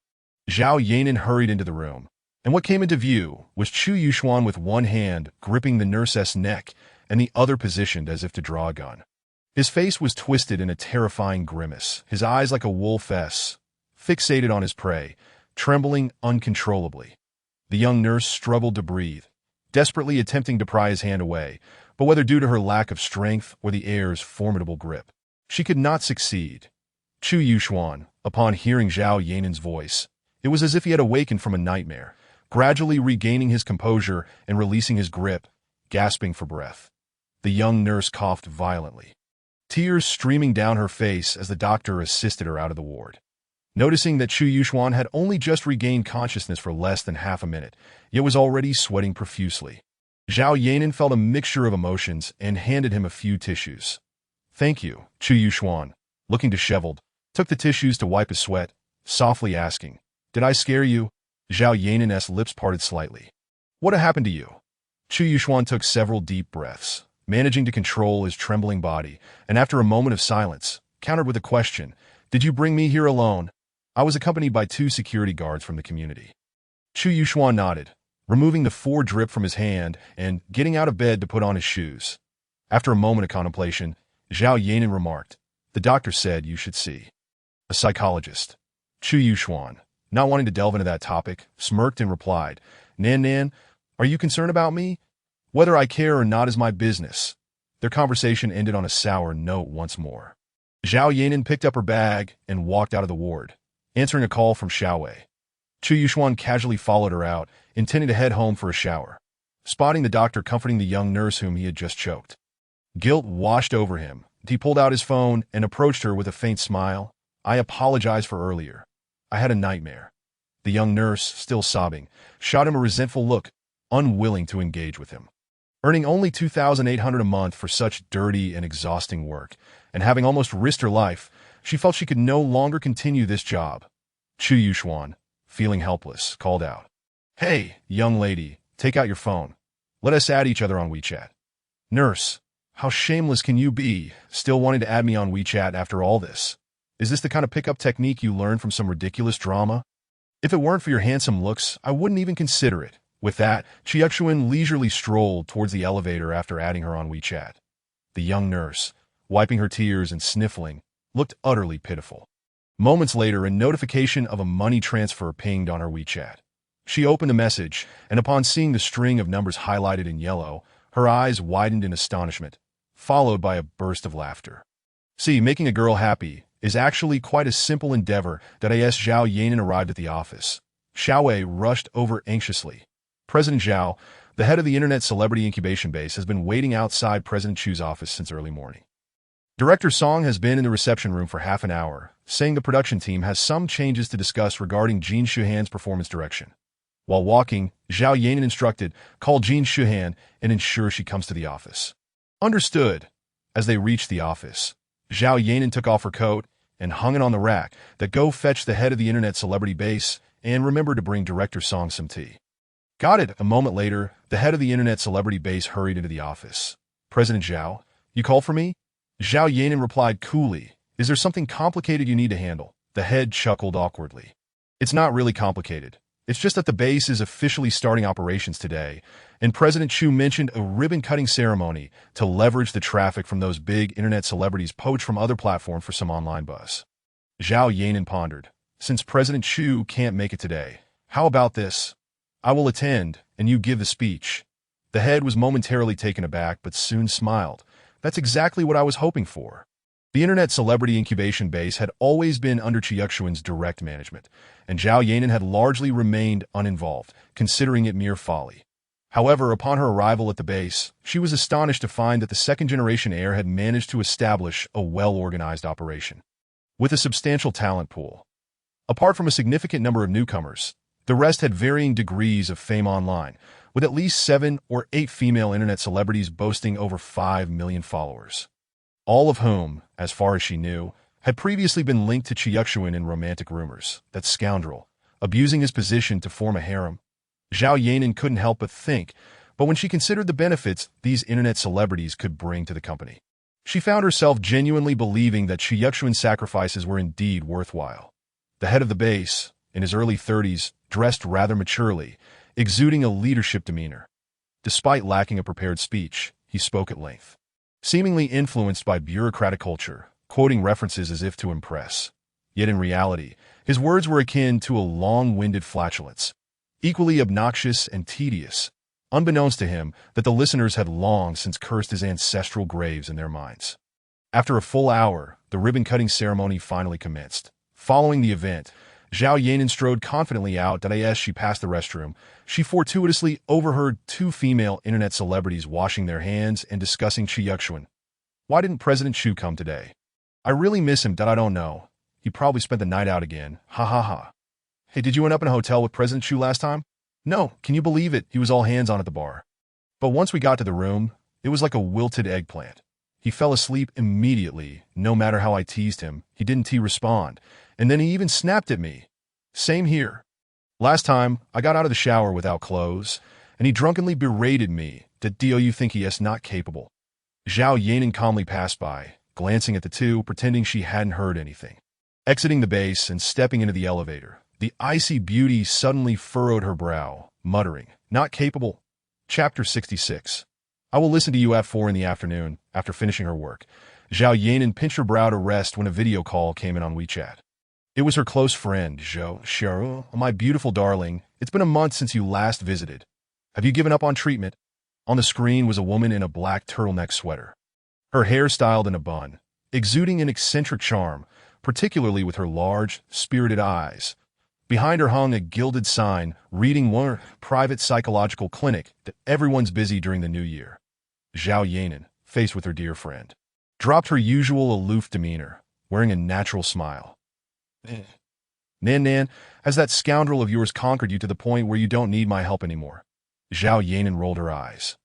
Zhao Yanan hurried into the room, and what came into view was Chu Yuxuan with one hand gripping the nurse's neck and the other positioned as if to draw a gun. His face was twisted in a terrifying grimace, his eyes like a wolf's, fixated on his prey, trembling uncontrollably. The young nurse struggled to breathe, desperately attempting to pry his hand away, but whether due to her lack of strength or the heir's formidable grip, she could not succeed. Chu Yuxuan, Upon hearing Zhao Yanan's voice, it was as if he had awakened from a nightmare, gradually regaining his composure and releasing his grip, gasping for breath. The young nurse coughed violently, tears streaming down her face as the doctor assisted her out of the ward. Noticing that Chu Yuxuan had only just regained consciousness for less than half a minute, yet was already sweating profusely, Zhao Yanan felt a mixture of emotions and handed him a few tissues. "Thank you," Chu Yuxuan, looking disheveled, took the tissues to wipe his sweat, softly asking, "Did I scare you?" Zhao Yanan's lips parted slightly. "What happened to you?" Chu Yuxuan took several deep breaths, managing to control his trembling body, and after a moment of silence, countered with a question, "Did you bring me here alone?" "I was accompanied by 2 security guards from the community." Chu Yuxuan nodded, removing the 4 drip from his hand and getting out of bed to put on his shoes. After a moment of contemplation, Zhao Yanan remarked, "The doctor said you should see a psychologist." Chu Yuxuan, not wanting to delve into that topic, smirked and replied, Nan, are you concerned about me? Whether I care or not is my business." Their conversation ended on a sour note once more. Zhao Yanan picked up her bag and walked out of the ward, answering a call from Xiaowei. Chu Yuxuan casually followed her out, intending to head home for a shower, spotting the doctor comforting the young nurse whom he had just choked. Guilt washed over him. He pulled out his phone and approached her with a faint smile. "I apologize for earlier. I had a nightmare." The young nurse, still sobbing, shot him a resentful look, unwilling to engage with him. Earning only 2,800 a month for such dirty and exhausting work, and having almost risked her life, she felt she could no longer continue this job. Chu Yuxuan, feeling helpless, called out, "Hey, young lady, take out your phone. Let us add each other on WeChat." "Nurse, how shameless can you be, still wanting to add me on WeChat after all this? Is this the kind of pickup technique you learned from some ridiculous drama? If it weren't for your handsome looks, I wouldn't even consider it." With that, Chu Yuxuan leisurely strolled towards the elevator after adding her on WeChat. The young nurse, wiping her tears and sniffling, looked utterly pitiful. Moments later, a notification of a money transfer pinged on her WeChat. She opened the message, and upon seeing the string of numbers highlighted in yellow, her eyes widened in astonishment, followed by a burst of laughter. See, making a girl happy is actually quite a simple endeavor that as Zhao Yanan arrived at the office. Xiaowei rushed over anxiously. President Zhao, the head of the Internet Celebrity Incubation Base, has been waiting outside President Chu's office since early morning. Director Song has been in the reception room for half an hour, saying the production team has some changes to discuss regarding Jin Shuhan's performance direction. While walking, Zhao Yanan instructed, "Call Jin Shuhan and ensure she comes to the office." "Understood." As they reached the office, Zhao Yanan took off her coat and hung it on the rack. That "Go fetch the head of the Internet Celebrity Base and remember to bring Director Song some tea." "Got it." A moment later, the head of the Internet Celebrity Base hurried into the office. "President Zhao, you called for me?" Zhao Yanan replied coolly, "Is there something complicated you need to handle?" The head chuckled awkwardly. "It's not really complicated. It's just that the base is officially starting operations today, and President Chu mentioned a ribbon-cutting ceremony to leverage the traffic from those big internet celebrities poached from other platforms for some online buzz." Zhao Yanan pondered. "Since President Chu can't make it today, how about this? I will attend, and you give the speech." The head was momentarily taken aback, but soon smiled. "That's exactly what I was hoping for." The Internet Celebrity Incubation Base had always been under Chu Yuxuan's direct management, and Zhao Yanan had largely remained uninvolved, considering it mere folly. However, upon her arrival at the base, she was astonished to find that the second-generation heir had managed to establish a well-organized operation, with a substantial talent pool. Apart from a significant number of newcomers, the rest had varying degrees of fame online, with at least 7 or 8 female internet celebrities boasting over 5 million followers. All of whom, as far as she knew, had previously been linked to Chu Yuxuan in romantic rumors. That scoundrel, abusing his position to form a harem. Zhao Yanan couldn't help but think, but when she considered the benefits these internet celebrities could bring to the company, she found herself genuinely believing that Chu Yuxuan's sacrifices were indeed worthwhile. The head of the base, in his early 30s, dressed rather maturely, exuding a leadership demeanor. Despite lacking a prepared speech, he spoke at length, seemingly influenced by bureaucratic culture, quoting references as if to impress. Yet in reality, his words were akin to a long-winded flatulence, equally obnoxious and tedious, unbeknownst to him that the listeners had long since cursed his ancestral graves in their minds. After a full hour, the ribbon-cutting ceremony finally commenced, Following the event, Zhao Yanan strode confidently out. As she passed the restroom, she fortuitously overheard two female internet celebrities washing their hands and discussing Chu Yuxuan. Why didn't President Chu come today? I really miss him. I don't know. He probably spent the night out again. Ha ha ha. Hey, did you end up in a hotel with President Chu last time? No, can you believe it? He was all hands on at the bar. But once we got to the room, it was like a wilted eggplant. He fell asleep immediately. No matter how I teased him, he didn't respond. And then he even snapped at me. Same here. Last time, I got out of the shower without clothes, and he drunkenly berated me. Do you think he is not capable? Zhao Yanan calmly passed by, glancing at the two, pretending she hadn't heard anything. Exiting the base and stepping into the elevator, the icy beauty suddenly furrowed her brow, muttering, "Not capable." Chapter 66. I will listen to you at 4 in the afternoon, after finishing her work. Zhao Yanan pinched her brow to rest when a video call came in on WeChat. It was her close friend, Zhao Yanan. My beautiful darling, it's been a month since you last visited. Have you given up on treatment? On the screen was a woman in a black turtleneck sweater. Her hair styled in a bun, exuding an eccentric charm, particularly with her large, spirited eyes. Behind her hung a gilded sign reading one private psychological clinic that everyone's busy during the new year. Zhao Yanan, faced with her dear friend, dropped her usual aloof demeanor, wearing a natural smile. Nan, has that scoundrel of yours conquered you to the point where you don't need my help anymore? Zhao Yanan rolled her eyes.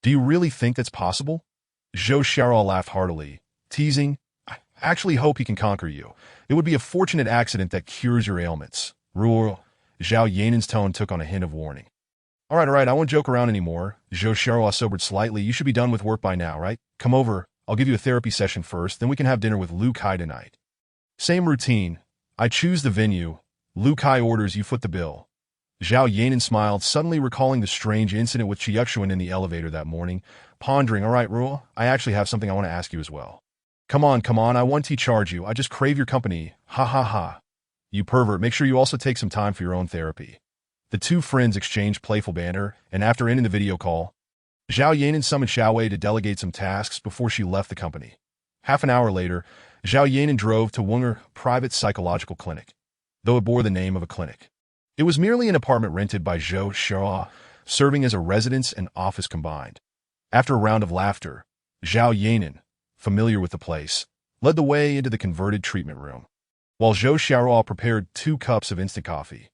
Do you really think that's possible? Zhou Xiaorao laughed heartily, teasing, I actually hope he can conquer you. It would be a fortunate accident that cures your ailments. Rural. Zhao Yanan's tone took on a hint of warning. All right, I won't joke around anymore. Zhou Xiaorao sobered slightly. You should be done with work by now, right? Come over. I'll give you a therapy session first, then we can have dinner with Lu Kai tonight. Same routine. I choose the venue. Lu Kai orders, you foot the bill. Zhao Yanan smiled, suddenly recalling the strange incident with Chu Yuxuan in the elevator that morning, pondering, all right, Rural, I actually have something I want to ask you as well. Come on, I won't charge you. I just crave your company. Ha ha ha. You pervert, make sure you also take some time for your own therapy. The two friends exchanged playful banter, and after ending the video call, Zhao Yanan summoned Xiaowei to delegate some tasks before she left the company. Half an hour later, Zhao Yanan drove to Wunger private psychological clinic, though it bore the name of a clinic. It was merely an apartment rented by Zhou Xiaorao, serving as a residence and office combined. After a round of laughter, Zhao Yanan, familiar with the place, led the way into the converted treatment room, while Zhou Xiaorao prepared 2 cups of instant coffee.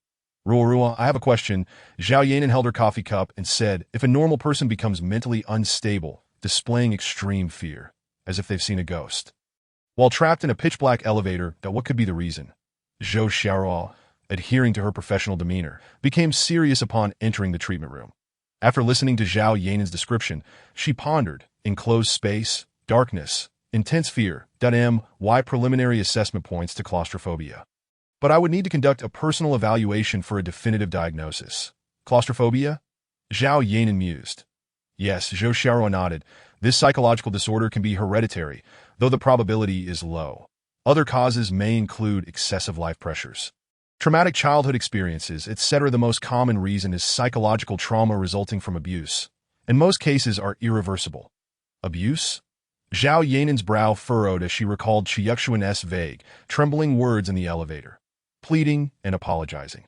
Ruo, I have a question. Zhao Yanan held her coffee cup and said, if a normal person becomes mentally unstable, displaying extreme fear, as if they've seen a ghost, while trapped in a pitch-black elevator, what could be the reason? Zhou Xiaorao, adhering to her professional demeanor, became serious upon entering the treatment room. After listening to Zhao Yanan's description, she pondered, enclosed space, darkness, intense fear, why preliminary assessment points to claustrophobia. But I would need to conduct a personal evaluation for a definitive diagnosis. Claustrophobia? Zhao Yanan mused. Yes, Zhou Xiaorao nodded. This psychological disorder can be hereditary, though the probability is low. Other causes may include excessive life pressures, traumatic childhood experiences, etc. The most common reason is psychological trauma resulting from abuse, and most cases are irreversible. Abuse? Zhao Yanan's brow furrowed as she recalled Chu Yuxuan's vague, trembling words in the elevator, pleading and apologizing.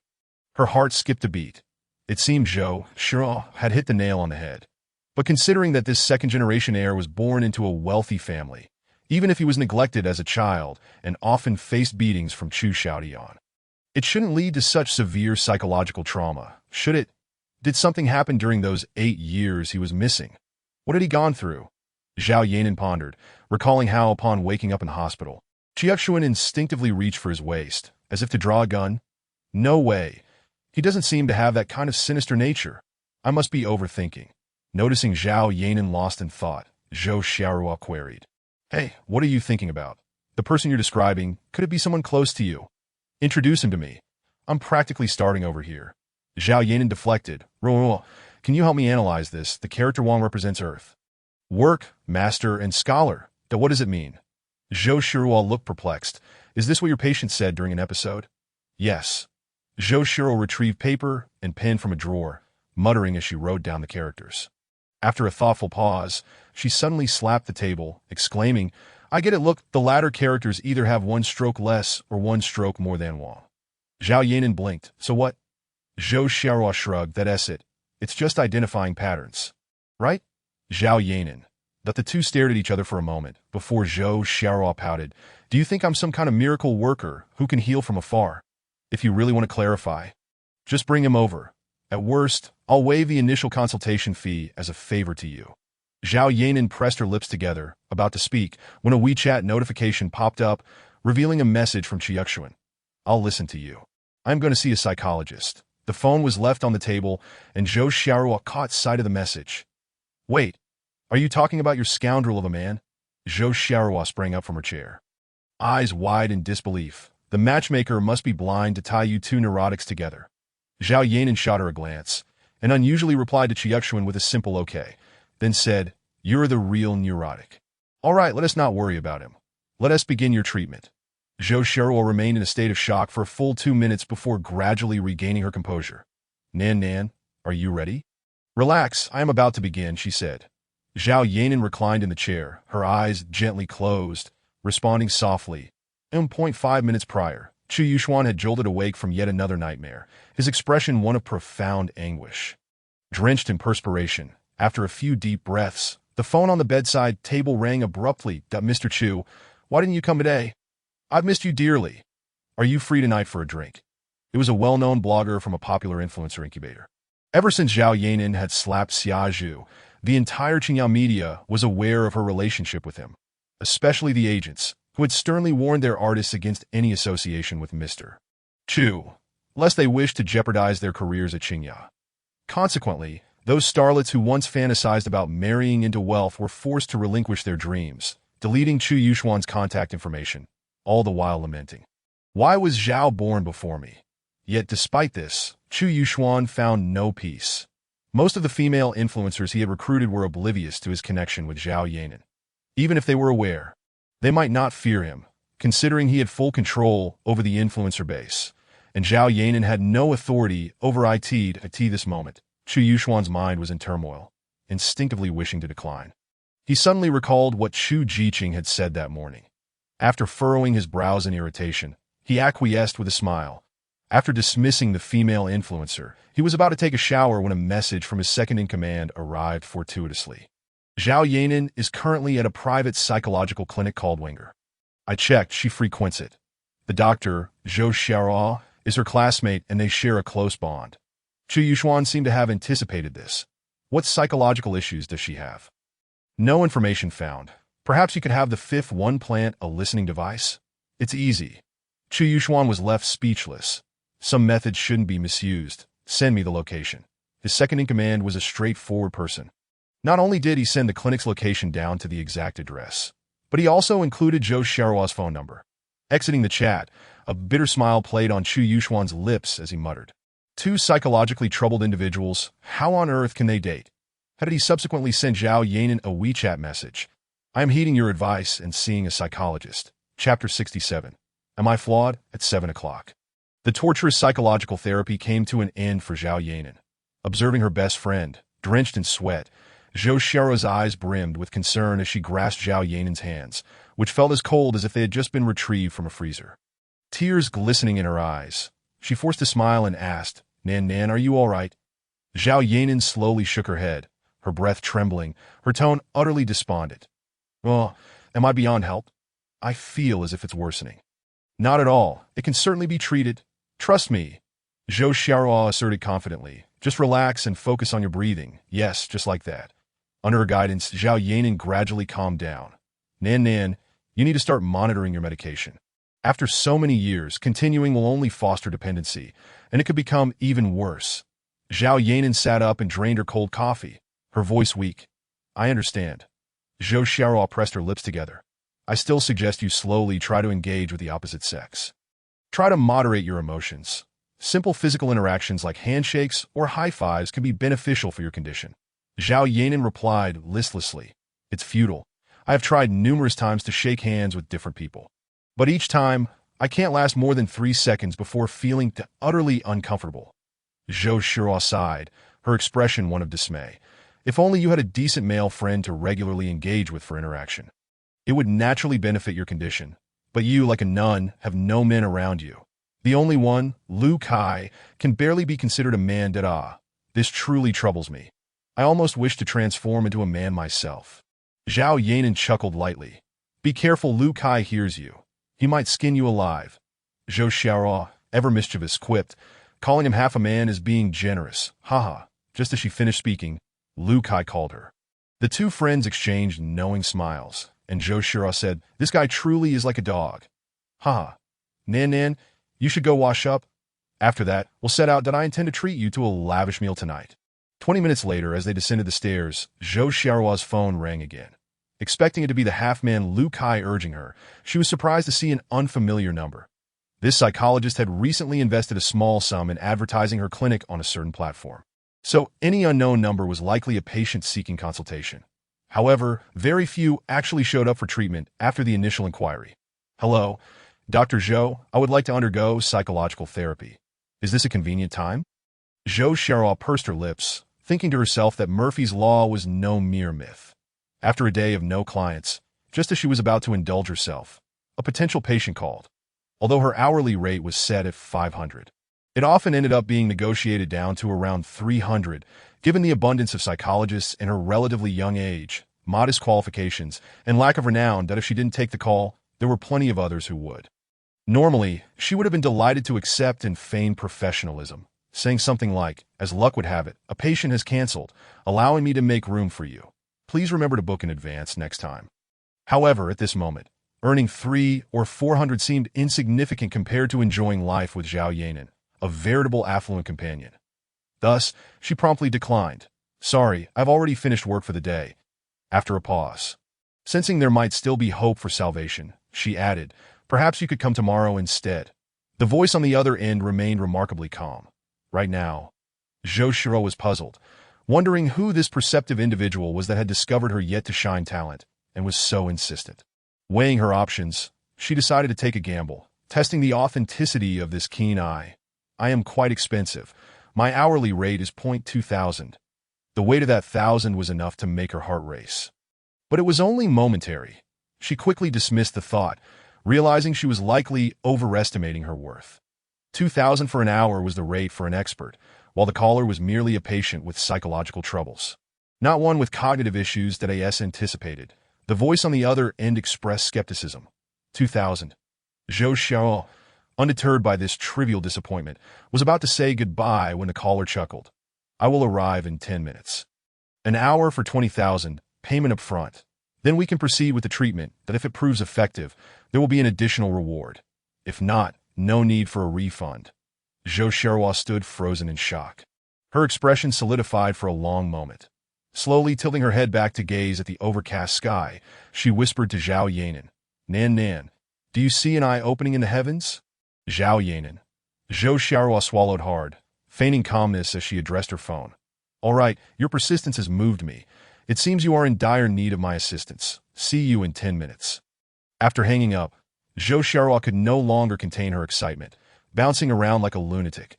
Her heart skipped a beat. It seemed Zhou Xiaorao had hit the nail on the head. But considering that this second-generation heir was born into a wealthy family, even if he was neglected as a child and often faced beatings from Chu Xiaodian, it shouldn't lead to such severe psychological trauma, should it? Did something happen during those 8 years he was missing? What had he gone through? Zhao Yanan pondered, recalling how upon waking up in the hospital, Chu Yuxuan instinctively reached for his waist, as if to draw a gun. No way. He doesn't seem to have that kind of sinister nature. I must be overthinking. Noticing Zhao Yanan lost in thought, Zhou Xiaorao queried. Hey, what are you thinking about? The person you're describing, could it be someone close to you? Introduce him to me. I'm practically starting over here. Zhao Yanan deflected. Ruo, can you help me analyze this? The character Wang represents Earth. Work, master, and scholar. What does it mean? Zhou Xiaorao looked perplexed. Is this what your patient said during an episode? Yes. Zhou Xiaorao retrieved paper and pen from a drawer, muttering as she wrote down the characters. After a thoughtful pause, she suddenly slapped the table, exclaiming, I get it. Look, the latter characters either have one stroke less or one stroke more than Wang. Zhao Yanan blinked. So what? Zhou Xiaohua shrugged. That's it. It's just identifying patterns. Right? Zhao Yanan. The two stared at each other for a moment, before Zhou Xiaohua pouted. Do you think I'm some kind of miracle worker who can heal from afar? If you really want to clarify, just bring him over. At worst, I'll waive the initial consultation fee as a favor to you. Zhao Yanan pressed her lips together, about to speak, when a WeChat notification popped up, revealing a message from Chu Yuxuan. I'll listen to you. I'm going to see a psychologist. The phone was left on the table, and Zhou Xiaohua caught sight of the message. Wait, are you talking about your scoundrel of a man? Zhou Xiaohua sprang up from her chair. Eyes wide in disbelief. The matchmaker must be blind to tie you two neurotics together. Zhao Yanan shot her a glance, and unusually replied to Chu Yuxuan with a simple okay, then said, You're the real neurotic. All right, let us not worry about him. Let us begin your treatment. Zhou Xiaohua remained in a state of shock for a full 2 minutes before gradually regaining her composure. Nan, are you ready? Relax, I am about to begin, she said. Zhao Yanan reclined in the chair, her eyes gently closed, responding softly. 5 minutes prior, Chu Yuxuan had jolted awake from yet another nightmare, his expression one of profound anguish. Drenched in perspiration, after a few deep breaths, the phone on the bedside table rang abruptly. Mr. Chu, why didn't you come today? I've missed you dearly. Are you free tonight for a drink? It was a well-known blogger from a popular influencer incubator. Ever since Zhao Yanan had slapped Xia Zhu, the entire Qingyao media was aware of her relationship with him, especially the agents, who had sternly warned their artists against any association with Mr. Chu, lest they wished to jeopardize their careers at Qingyao. Consequently, those starlets who once fantasized about marrying into wealth were forced to relinquish their dreams, deleting Chu Yuxuan's contact information, all the while lamenting, Why was Zhao born before me? Yet despite this, Chu Yuxuan found no peace. Most of the female influencers he had recruited were oblivious to his connection with Zhao Yanan. Even if they were aware, they might not fear him, considering he had full control over the influencer base, and Zhao Yanan had no authority over it at this moment. Chu Yuxuan's mind was in turmoil, instinctively wishing to decline. He suddenly recalled what Chu Jiqing had said that morning. After furrowing his brows in irritation, he acquiesced with a smile. After dismissing the female influencer, he was about to take a shower when a message from his second-in-command arrived fortuitously. Zhao Yanan is currently at a private psychological clinic called Winger. I checked, she frequents it. The doctor, Zhou Xiaohua, is her classmate and they share a close bond. Chu Yuxuan seemed to have anticipated this. What psychological issues does she have? No information found. Perhaps you could have the fifth one plant a listening device? It's easy. Chu Yuxuan was left speechless. Some methods shouldn't be misused. Send me the location. His second-in-command was a straightforward person. Not only did he send the clinic's location down to the exact address, but he also included Zhou Xiaohua's phone number. Exiting the chat, a bitter smile played on Chu Yuxuan's lips as he muttered. Two psychologically troubled individuals, how on earth can they date? How did he subsequently send Zhao Yanan a WeChat message? I am heeding your advice and seeing a psychologist. Chapter 67. Am I flawed? At 7 o'clock. The torturous psychological therapy came to an end for Zhao Yanan. Observing her best friend, drenched in sweat, Zhou Xiaohua's eyes brimmed with concern as she grasped Zhao Yanan's hands, which felt as cold as if they had just been retrieved from a freezer. Tears glistening in her eyes, she forced a smile and asked, Nan, are you all right? Zhao Yanan slowly shook her head, her breath trembling, her tone utterly despondent. Oh, am I beyond help? I feel as if it's worsening. Not at all. It can certainly be treated. Trust me, Zhou Xiaohua asserted confidently. Just relax and focus on your breathing. Yes, just like that. Under her guidance, Zhao Yanan gradually calmed down. Nan, you need to start monitoring your medication. After so many years, continuing will only foster dependency, and it could become even worse. Zhao Yanan sat up and drained her cold coffee, her voice weak. I understand. Zhou Xiaohua pressed her lips together. I still suggest you slowly try to engage with the opposite sex. Try to moderate your emotions. Simple physical interactions like handshakes or high-fives can be beneficial for your condition. Zhao Yanan replied listlessly. It's futile. I have tried numerous times to shake hands with different people. But each time, I can't last more than 3 seconds before feeling utterly uncomfortable. Zhou Xiaohua sighed, her expression one of dismay. If only you had a decent male friend to regularly engage with for interaction. It would naturally benefit your condition. But you, like a nun, have no men around you. The only one, Lu Kai, can barely be considered a man da. This truly troubles me. I almost wish to transform into a man myself. Zhao Yanan chuckled lightly. Be careful, Lu Kai hears you. He might skin you alive. Zhou Xiaoruo, ever mischievous, quipped, calling him half a man as being generous. Haha. Just as she finished speaking, Lu Kai called her. The two friends exchanged knowing smiles, and Zhou Xiaoruo said, this guy truly is like a dog. Haha. Nan, you should go wash up. After that, we'll set out that I intend to treat you to a lavish meal tonight. 20 minutes later, as they descended the stairs, Zhou Xiaoruo's phone rang again. Expecting it to be the half-man Lu Kai urging her, she was surprised to see an unfamiliar number. This psychologist had recently invested a small sum in advertising her clinic on a certain platform. So any unknown number was likely a patient seeking consultation. However, very few actually showed up for treatment after the initial inquiry. Hello, Dr. Zhou, I would like to undergo psychological therapy. Is this a convenient time? Zhou Xiaoruo pursed her lips, thinking to herself that Murphy's Law was no mere myth. After a day of no clients, just as she was about to indulge herself, a potential patient called. Although her hourly rate was set at 500. It often ended up being negotiated down to around 300, given the abundance of psychologists and her relatively young age, modest qualifications, and lack of renown that if she didn't take the call, there were plenty of others who would. Normally, she would have been delighted to accept and feign professionalism, saying something like, as luck would have it, a patient has canceled, allowing me to make room for you. Please remember to book in advance next time. However, at this moment, earning 300 or 400 seemed insignificant compared to enjoying life with Zhao Yanan, a veritable affluent companion. Thus, she promptly declined. Sorry, I've already finished work for the day. After a pause, sensing there might still be hope for salvation, she added, perhaps you could come tomorrow instead. The voice on the other end remained remarkably calm. Right now, Zhou Xiaoruo was puzzled, wondering who this perceptive individual was that had discovered her yet-to-shine talent and was so insistent. Weighing her options, she decided to take a gamble, testing the authenticity of this keen eye. I am quite expensive. My hourly rate is 2,000. The weight of that 1,000 was enough to make her heart race. But it was only momentary. She quickly dismissed the thought, realizing she was likely overestimating her worth. 2,000 for an hour was the rate for an expert, while the caller was merely a patient with psychological troubles. Not one with cognitive issues that AS anticipated. The voice on the other end expressed skepticism. 2,000. Zhou Xiaoruo, undeterred by this trivial disappointment, was about to say goodbye when the caller chuckled. I will arrive in 10 minutes. An hour for 20,000, payment up front. Then we can proceed with the treatment that if it proves effective, there will be an additional reward. If not, no need for a refund. Zhou Xiaoruo stood frozen in shock. Her expression solidified for a long moment. Slowly tilting her head back to gaze at the overcast sky, she whispered to Zhao Yanan, Nan, do you see an eye opening in the heavens? Zhao Yanan. Zhou Xiaoruo swallowed hard, feigning calmness as she addressed her phone. All right, your persistence has moved me. It seems you are in dire need of my assistance. See you in 10 minutes. After hanging up, Zhou Xiaoruo could no longer contain her excitement, bouncing around like a lunatic.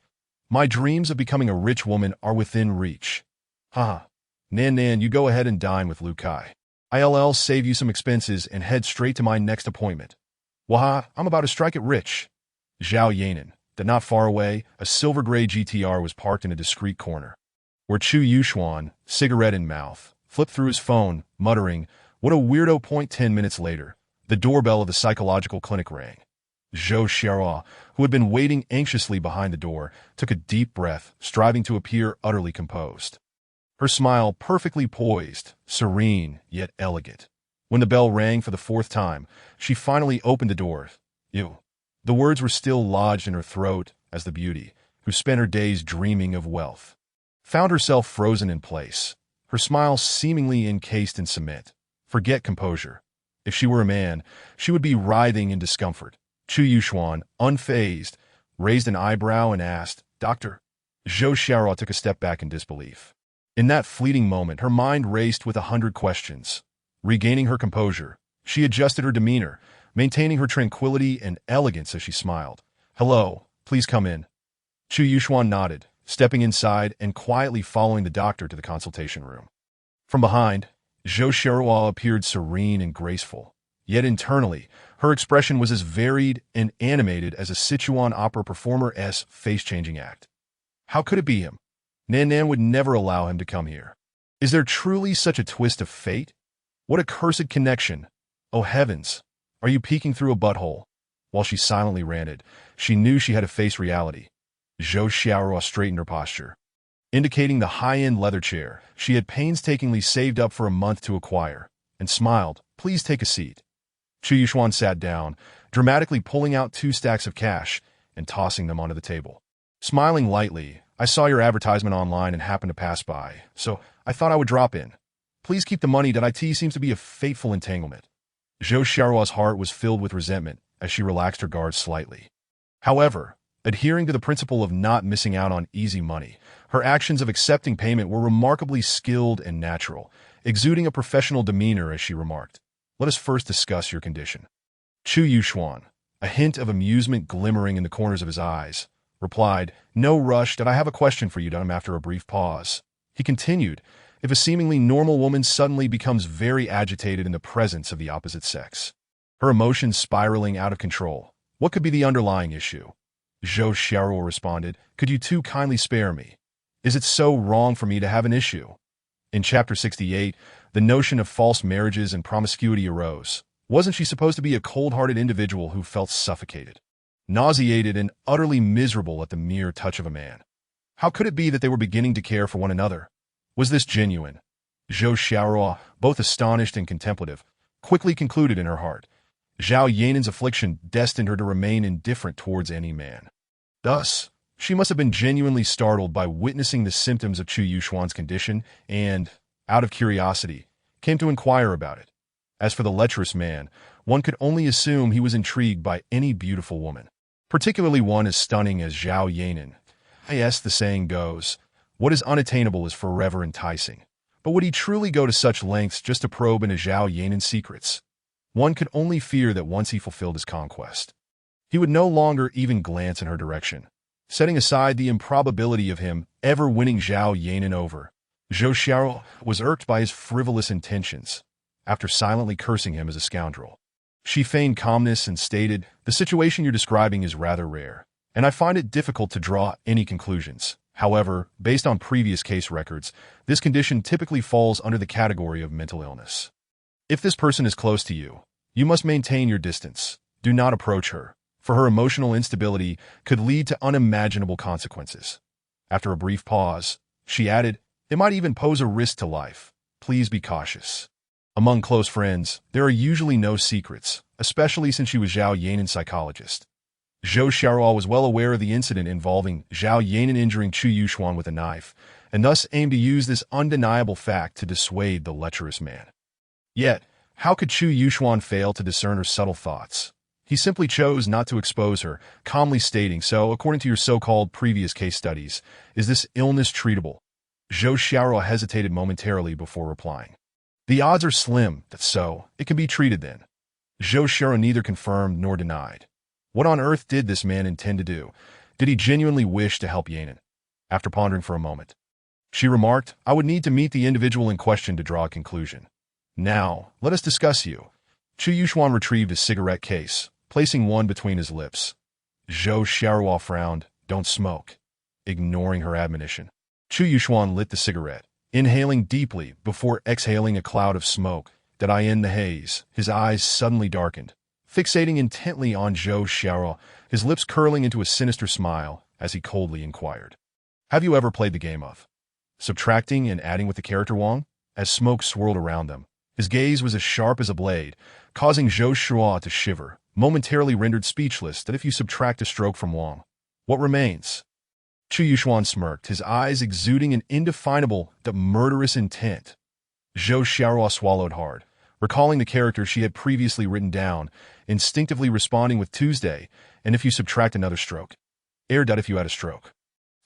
My dreams of becoming a rich woman are within reach. Haha. Nan, you go ahead and dine with Lu Kai. I'll save you some expenses and head straight to my next appointment. Waha, I'm about to strike it rich. Zhao Yanan, that not far away, a silver-gray GTR was parked in a discreet corner, where Chu Yuxuan, cigarette in mouth, flipped through his phone, muttering, what a weirdo. 10 minutes later, the doorbell of the psychological clinic rang. Zhou Xiaoruo, who had been waiting anxiously behind the door, took a deep breath, striving to appear utterly composed. Her smile perfectly poised, serene, yet elegant. When the bell rang for the 4th time, she finally opened the door. Ew. The words were still lodged in her throat as the beauty, who spent her days dreaming of wealth, found herself frozen in place, her smile seemingly encased in cement. Forget composure. If she were a man, she would be writhing in discomfort. Chu Yuxuan, unfazed, raised an eyebrow and asked, Doctor? Zhou Xiaoruo took a step back in disbelief. In that fleeting moment, her mind raced with 100 questions. Regaining her composure, she adjusted her demeanor, maintaining her tranquility and elegance as she smiled. Hello, please come in. Chu Yuxuan nodded, stepping inside and quietly following the doctor to the consultation room. From behind, Zhou Xiaoruo appeared serene and graceful. Yet internally, her expression was as varied and animated as a Sichuan opera performer's face-changing act. How could it be him? Nan would never allow him to come here. Is there truly such a twist of fate? What a cursed connection! Oh heavens! Are you peeking through a butthole? While she silently ranted, she knew she had to face reality. Zhou Xiaorua straightened her posture, indicating the high-end leather chair she had painstakingly saved up for a month to acquire, and smiled. Please take a seat. Chu Yuxuan sat down, dramatically pulling out 2 stacks of cash and tossing them onto the table. Smiling lightly, I saw your advertisement online and happened to pass by, so I thought I would drop in. Please keep the money. It seems to be a fateful entanglement. Zhou Xiaorua's heart was filled with resentment as she relaxed her guard slightly. However, adhering to the principle of not missing out on easy money, her actions of accepting payment were remarkably skilled and natural, exuding a professional demeanor as she remarked, "Let us first discuss your condition." Chu Yuxuan, a hint of amusement glimmering in the corners of his eyes, replied, "No rush. I have a question for you, after a brief pause." He continued, "If a seemingly normal woman suddenly becomes very agitated in the presence of the opposite sex, her emotions spiraling out of control, what could be the underlying issue?" Zhou Xiaorua responded, "Could you two kindly spare me? Is it so wrong for me to have an issue?" In Chapter 68, the notion of false marriages and promiscuity arose. Wasn't she supposed to be a cold-hearted individual who felt suffocated, nauseated, and utterly miserable at the mere touch of a man? How could it be that they were beginning to care for one another? Was this genuine? Zhou Xiaorua, both astonished and contemplative, quickly concluded in her heart. Zhao Yanan's affliction destined her to remain indifferent towards any man. Thus, she must have been genuinely startled by witnessing the symptoms of Chu Yuxuan's condition and, out of curiosity, came to inquire about it. As for the lecherous man, one could only assume he was intrigued by any beautiful woman, particularly one as stunning as Zhao Yanan. Yes, the saying goes, what is unattainable is forever enticing. But would he truly go to such lengths just to probe into Zhao Yanan's secrets? One could only fear that once he fulfilled his conquest, he would no longer even glance in her direction. Setting aside the improbability of him ever winning Zhao Yanan over, Zhou Xiaorua was irked by his frivolous intentions. After silently cursing him as a scoundrel, she feigned calmness and stated, "The situation you're describing is rather rare, and I find it difficult to draw any conclusions. However, based on previous case records, this condition typically falls under the category of mental illness. If this person is close to you, you must maintain your distance. Do not approach her, for her emotional instability could lead to unimaginable consequences." After a brief pause, she added, "It might even pose a risk to life. Please be cautious." Among close friends, there are usually no secrets, especially since she was Zhao Yanan's psychologist. Zhou Xiaorua was well aware of the incident involving Zhao Yanan injuring Chu Yuxuan with a knife, and thus aimed to use this undeniable fact to dissuade the lecherous man. Yet, how could Chu Yuxuan fail to discern her subtle thoughts? He simply chose not to expose her, calmly stating, "So, according to your so-called previous case studies, is this illness treatable?" Zhou Xiaorua hesitated momentarily before replying. "The odds are slim that so, it can be treated then." Zhou Xiaorua neither confirmed nor denied. What on earth did this man intend to do? Did he genuinely wish to help Yanan? After pondering for a moment, she remarked, "I would need to meet the individual in question to draw a conclusion. Now, let us discuss you." Chu Yuxuan retrieved his cigarette case, placing one between his lips. Zhou Xiaorua frowned, "Don't smoke," ignoring her admonition. Chu Yuxuan lit the cigarette, inhaling deeply before exhaling a cloud of smoke that in the haze. His eyes suddenly darkened, fixating intently on Zhou Xiaorua, his lips curling into a sinister smile as he coldly inquired, "Have you ever played the game of subtracting and adding with the character Wang?" As smoke swirled around them, his gaze was as sharp as a blade, causing Zhou Xiaorua to shiver, momentarily rendered speechless. That if you subtract a stroke from Wang, what remains? Chu Yuxuan smirked, his eyes exuding an indefinable, murderous intent. Zhou Xiaorua swallowed hard, recalling the character she had previously written down, instinctively responding with Tuesday, "And if you subtract another stroke?" If you had a stroke.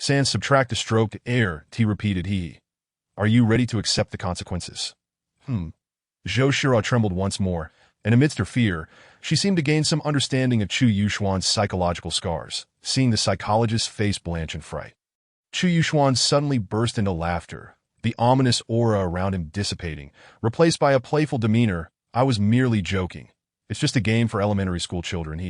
"Sans subtract a stroke to air," T repeated he. "Are you ready to accept the consequences?" Zhou Xiaorua trembled once more, and amidst her fear, she seemed to gain some understanding of Chu Yuxuan's psychological scars, seeing the psychologist's face blanch in fright. Chu Yuxuan suddenly burst into laughter, the ominous aura around him dissipating, replaced by a playful demeanor. "I was merely joking. It's just a game for elementary school children.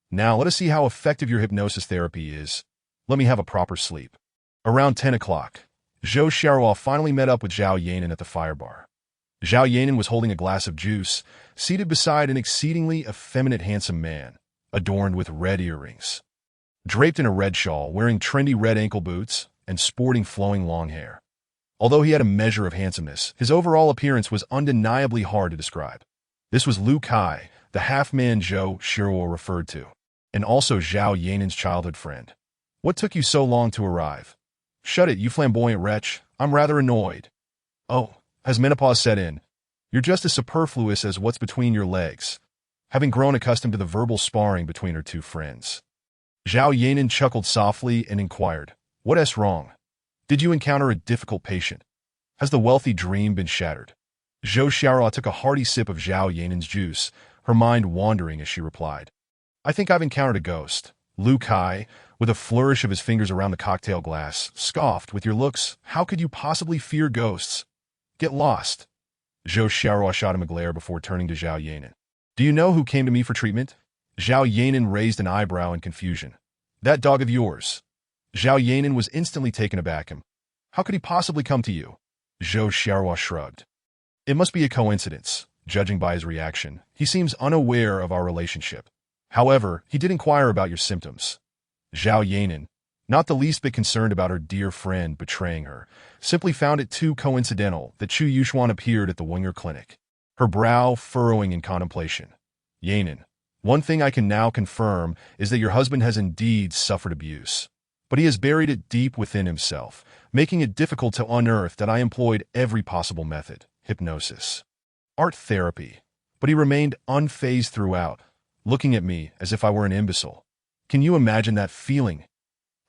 Now let us see how effective your hypnosis therapy is. Let me have a proper sleep. Around 10 o'clock, Zhou Xiaohua finally met up with Zhao Yanan at the fire bar. Zhao Yanan was holding a glass of juice, seated beside an exceedingly effeminate handsome man, adorned with red earrings. Draped in a red shawl, wearing trendy red ankle boots, and sporting flowing long hair. Although he had a measure of handsomeness, his overall appearance was undeniably hard to describe. This was Lu Kai, the half-man Zhou Xiaohua referred to, and also Zhao Yanan's childhood friend. What took you so long to arrive? Shut it, you flamboyant wretch. I'm rather annoyed. Oh, has menopause set in? You're just as superfluous as what's between your legs. Having grown accustomed to the verbal sparring between her two friends. Zhao Yanan chuckled softly and inquired, "What's wrong? Did you encounter a difficult patient? Has the wealthy dream been shattered?" Zhou Xiaohua took a hearty sip of Zhao Yanan's juice, her mind wandering as she replied, "I think I've encountered a ghost." Lu Kai, with a flourish of his fingers around the cocktail glass, scoffed, "With your looks, how could you possibly fear ghosts? Get lost." Zhou Xiaohua shot him a glare before turning to Zhao Yanan. "Do you know who came to me for treatment?" Zhao Yanan raised an eyebrow in confusion. "That dog of yours." Zhao Yanan was instantly taken aback. "How could he possibly come to you?" Zhou Xiaohua shrugged. "It must be a coincidence, judging by his reaction. He seems unaware of our relationship. However, he did inquire about your symptoms." Zhao Yanan, not the least bit concerned about her dear friend betraying her, simply found it too coincidental that Chu Yuxuan appeared at the Winger clinic, her brow furrowing in contemplation. "Yanan, one thing I can now confirm is that your husband has indeed suffered abuse. But he has buried it deep within himself, making it difficult to unearth that I employed every possible method, hypnosis, art therapy. But he remained unfazed throughout, looking at me as if I were an imbecile. Can you imagine that feeling?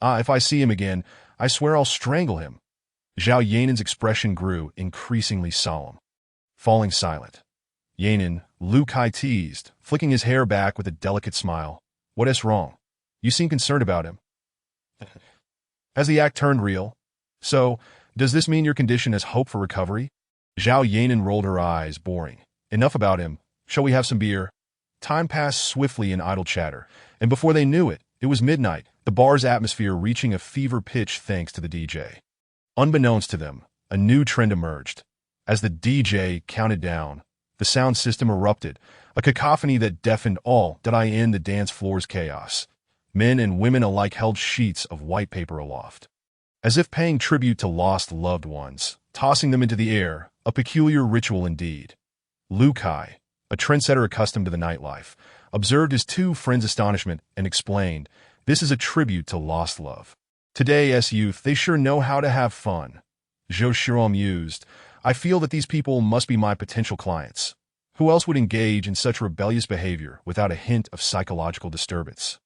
If I see him again, I swear I'll strangle him." Zhao Yanan's expression grew increasingly solemn. Falling silent. "Yanan," Lu Kai teased, flicking his hair back with a delicate smile. "What's wrong? You seem concerned about him." Has the act turned real? So, does this mean your condition has hope for recovery? Zhao Yanan rolled her eyes, boring. "Enough about him. Shall we have some beer?" Time passed swiftly in idle chatter, and before they knew it, it was midnight, the bar's atmosphere reaching a fever pitch thanks to the DJ. Unbeknownst to them, a new trend emerged. As the DJ counted down, the sound system erupted, a cacophony that deafened all in the dance floor's chaos. Men and women alike held sheets of white paper aloft, as if paying tribute to lost loved ones, tossing them into the air, a peculiar ritual indeed. Lu Kai, a trendsetter accustomed to the nightlife, observed his two friends' astonishment and explained, "This is a tribute to lost love. Today's youth, they sure know how to have fun." Zhou Xiaohua mused, "I feel that these people must be my potential clients. Who else would engage in such rebellious behavior without a hint of psychological disturbance?"